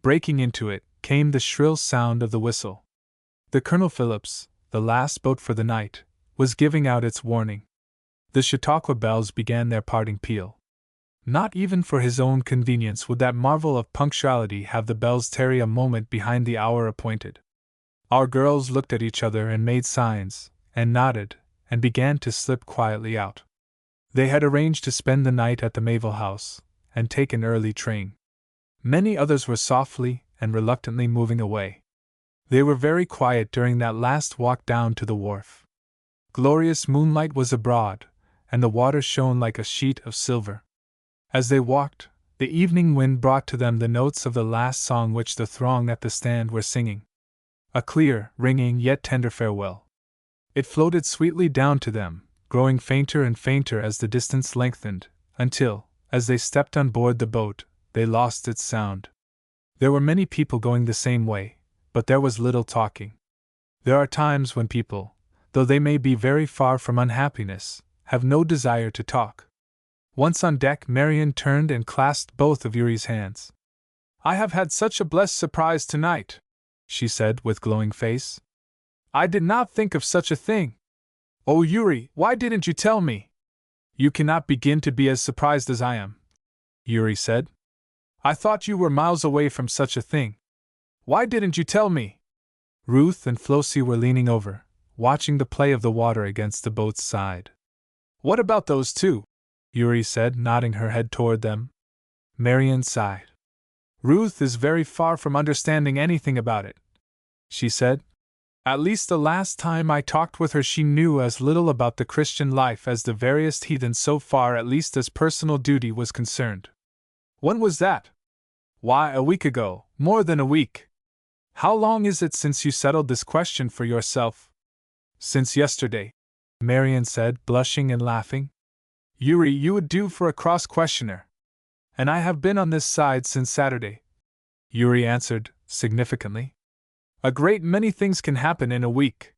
[SPEAKER 1] Breaking into it, came the shrill sound of the whistle. The Colonel Phillips, the last boat for the night, was giving out its warning. The Chautauqua bells began their parting peal. Not even for his own convenience would that marvel of punctuality have the bells tarry a moment behind the hour appointed. Our girls looked at each other and made signs, and nodded, and began to slip quietly out. They had arranged to spend the night at the Mayville house, and take an early train. Many others were softly and reluctantly moving away. They were very quiet during that last walk down to the wharf. Glorious moonlight was abroad, and the water shone like a sheet of silver. As they walked, the evening wind brought to them the notes of the last song which the throng at the stand were singing. A clear, ringing, yet tender farewell. It floated sweetly down to them, growing fainter and fainter as the distance lengthened, until, as they stepped on board the boat, they lost its sound. There were many people going the same way, but there was little talking. There are times when people, though they may be very far from unhappiness, have no desire to talk. Once on deck, Marian turned and clasped both of Yuri's hands. "I have had such a blessed surprise tonight," she said with glowing face. "I did not think of such a thing. Oh, Yuri, why didn't you tell me?" "You cannot begin to be as surprised as I am," Yuri said. "I thought you were miles away from such a thing. Why didn't you tell me?" Ruth and Flossie were leaning over, watching the play of the water against the boat's side. "What about those two?" Yuri said, nodding her head toward them. Marian sighed. "Ruth is very far from understanding anything about it," she said. "At least the last time I talked with her she knew as little about the Christian life as the veriest heathen so far at least as personal duty was concerned." "When was that?" "Why, a week ago, more than a week." "How long is it since you settled this question for yourself?" "Since yesterday," Marian said, blushing and laughing. "Yuri, you would do for a cross-questioner." "And I have been on this side since Saturday," Yuri answered, significantly. "A great many things can happen in a week."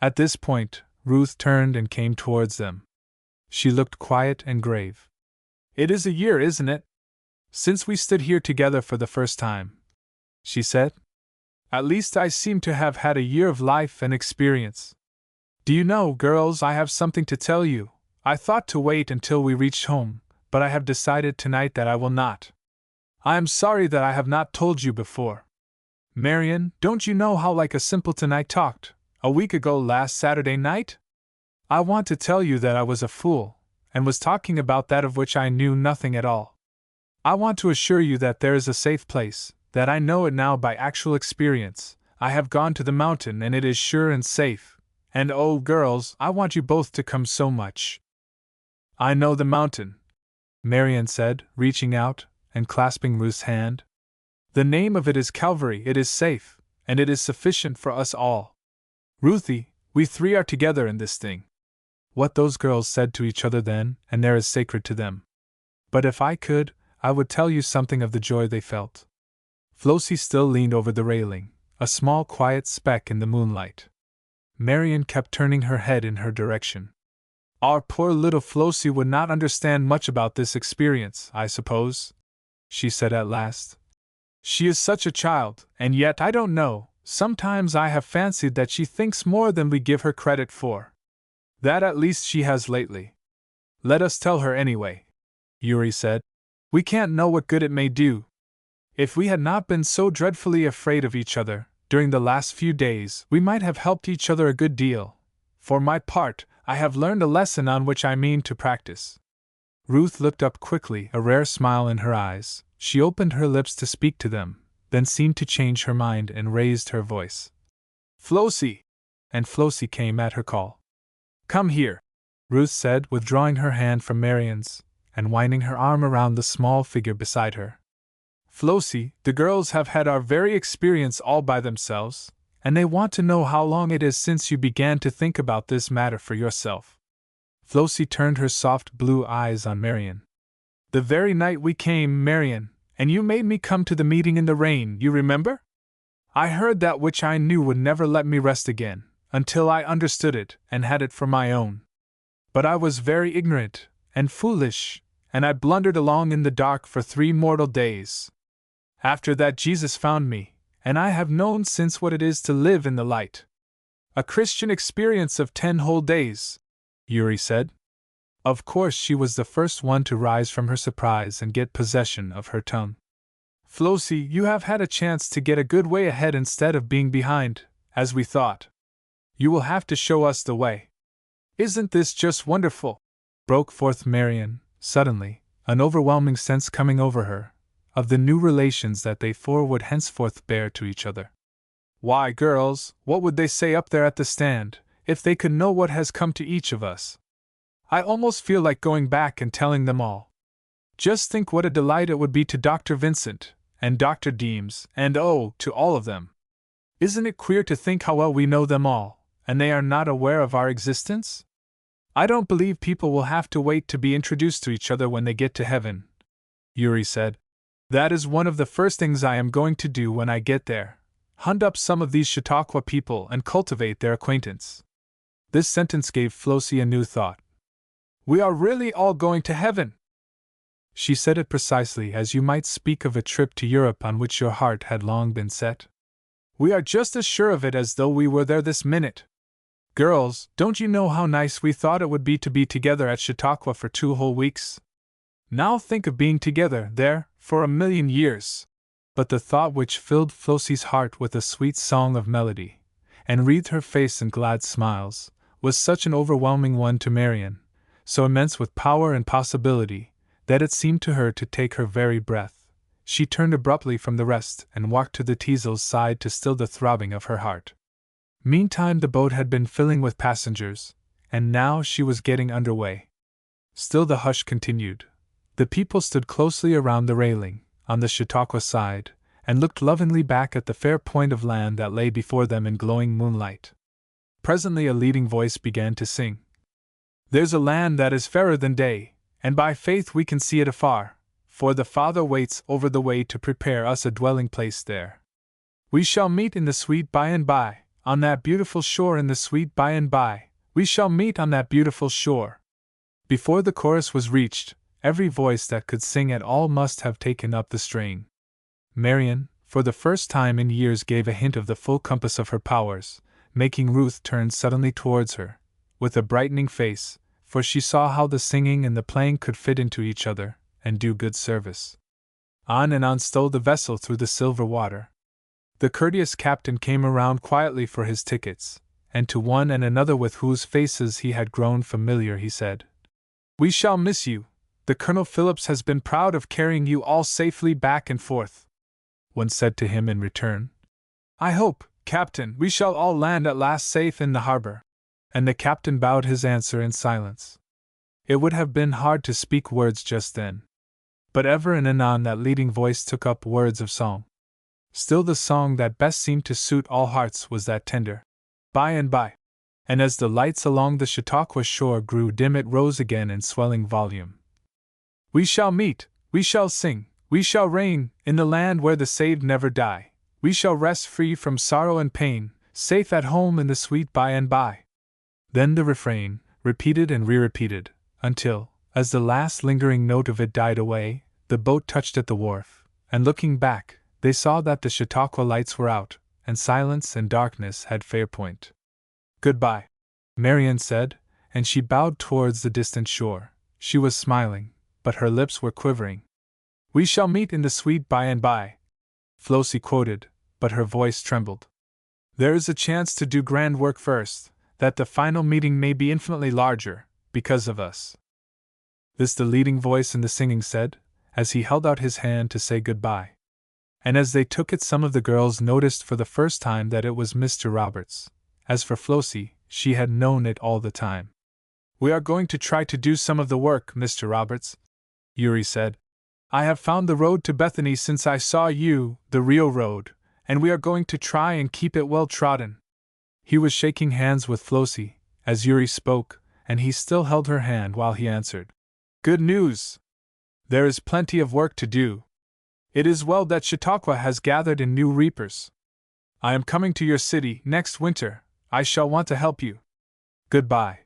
[SPEAKER 1] At this point, Ruth turned and came towards them. She looked quiet and grave. "It is a year, isn't it, since we stood here together for the first time?" she said. "At least I seem to have had a year of life and experience. Do you know, girls, I have something to tell you. I thought to wait until we reached home, but I have decided tonight that I will not. I am sorry that I have not told you before. Marian, don't you know how like a simpleton I talked, a week ago last Saturday night? I want to tell you that I was a fool, and was talking about that of which I knew nothing at all. I want to assure you that there is a safe place, that I know it now by actual experience. I have gone to the mountain and it is sure and safe, and oh, girls, I want you both to come so much." "I know the mountain," Marian said, reaching out and clasping Ruth's hand. "The name of it is Calvary. It is safe, and it is sufficient for us all. Ruthie, we three are together in this thing." What those girls said to each other then and there is sacred to them. But if I could, I would tell you something of the joy they felt. Flossie still leaned over the railing, a small quiet speck in the moonlight. Marian kept turning her head in her direction. "Our poor little Flossie would not understand much about this experience, I suppose," she said at last. "She is such a child, and yet I don't know, sometimes I have fancied that she thinks more than we give her credit for. That at least she has lately." "Let us tell her anyway," Yuri said. "We can't know what good it may do. If we had not been so dreadfully afraid of each other, during the last few days, we might have helped each other a good deal. For my part, I have learned a lesson on which I mean to practice." Ruth looked up quickly, a rare smile in her eyes. She opened her lips to speak to them, then seemed to change her mind and raised her voice. "Flossie!" And Flossie came at her call. "Come here," Ruth said, withdrawing her hand from Marian's, and winding her arm around the small figure beside her. "Flossie, the girls have had our very experience all by themselves, and they want to know how long it is since you began to think about this matter for yourself." Flossie turned her soft blue eyes on Marian. "The very night we came, Marian, and you made me come to the meeting in the rain, you remember? I heard that which I knew would never let me rest again, until I understood it and had it for my own. But I was very ignorant and foolish, and I blundered along in the dark for 3 mortal days. After that Jesus found me, and I have known since what it is to live in the light. A Christian experience of 10 whole days," Yuri said. Of course she was the first one to rise from her surprise and get possession of her tongue. "Flossie, you have had a chance to get a good way ahead instead of being behind, as we thought. You will have to show us the way. Isn't this just wonderful? Broke forth Marian, suddenly, an overwhelming sense coming over her, of the new relations that they four would henceforth bear to each other. Why, girls, what would they say up there at the stand, if they could know what has come to each of us? I almost feel like going back and telling them all. Just think what a delight it would be to Dr. Vincent, and Dr. Deems, and oh, to all of them. Isn't it queer to think how well we know them all, and they are not aware of our existence? I don't believe people will have to wait to be introduced to each other when they get to heaven, Yuri said. That is one of the first things I am going to do when I get there. Hunt up some of these Chautauqua people and cultivate their acquaintance. This sentence gave Flossie a new thought. We are really all going to heaven. She said it precisely as you might speak of a trip to Europe on which your heart had long been set. We are just as sure of it as though we were there this minute. Girls, don't you know how nice we thought it would be to be together at Chautauqua for 2 whole weeks? Now think of being together there for 1,000,000 years. But the thought which filled Flossie's heart with a sweet song of melody, and wreathed her face in glad smiles, was such an overwhelming one to Marian, so immense with power and possibility, that it seemed to her to take her very breath. She turned abruptly from the rest and walked to the Teasel's side to still the throbbing of her heart. Meantime the boat had been filling with passengers, and now she was getting under way. Still the hush continued. The people stood closely around the railing, on the Chautauqua side, and looked lovingly back at the fair point of land that lay before them in glowing moonlight. Presently a leading voice began to sing. There's a land that is fairer than day, and by faith we can see it afar, for the Father waits over the way to prepare us a dwelling place there. We shall meet in the sweet by and by, on that beautiful shore in the sweet by and by, we shall meet on that beautiful shore. Before the chorus was reached, every voice that could sing at all must have taken up the strain. Marian, for the first time in years, gave a hint of the full compass of her powers, making Ruth turn suddenly towards her, with a brightening face, for she saw how the singing and the playing could fit into each other, and do good service. On and on stole the vessel through the silver water. The courteous captain came around quietly for his tickets, and to one and another with whose faces he had grown familiar he said, We shall miss you. The Colonel Phillips has been proud of carrying you all safely back and forth. One said to him in return, I hope, Captain, we shall all land at last safe in the harbor. And the captain bowed his answer in silence. It would have been hard to speak words just then. But ever and anon that leading voice took up words of song. Still the song that best seemed to suit all hearts was that tender, by and by. And as the lights along the Chautauqua shore grew dim it rose again in swelling volume. We shall meet, we shall sing, we shall reign, in the land where the saved never die. We shall rest free from sorrow and pain, safe at home in the sweet by and by. Then the refrain, repeated and re-repeated, until, as the last lingering note of it died away, the boat touched at the wharf, and looking back, they saw that the Chautauqua lights were out, and silence and darkness had fair point. Goodbye, Marian said, and she bowed towards the distant shore. She was smiling, but her lips were quivering. We shall meet in the sweet by and by, Flossie quoted, but her voice trembled. There is a chance to do grand work first, that the final meeting may be infinitely larger, because of us. This the leading voice in the singing said, as he held out his hand to say goodbye. And as they took it some of the girls noticed for the first time that it was Mr. Roberts. As for Flossie, she had known it all the time. We are going to try to do some of the work, Mr. Roberts, Yuri said. I have found the road to Bethany since I saw you, the Rio road, and we are going to try and keep it well trodden. He was shaking hands with Flossie, as Yuri spoke, and he still held her hand while he answered. Good news! There is plenty of work to do. It is well that Chautauqua has gathered in new reapers. I am coming to your city next winter. I shall want to help you. Goodbye.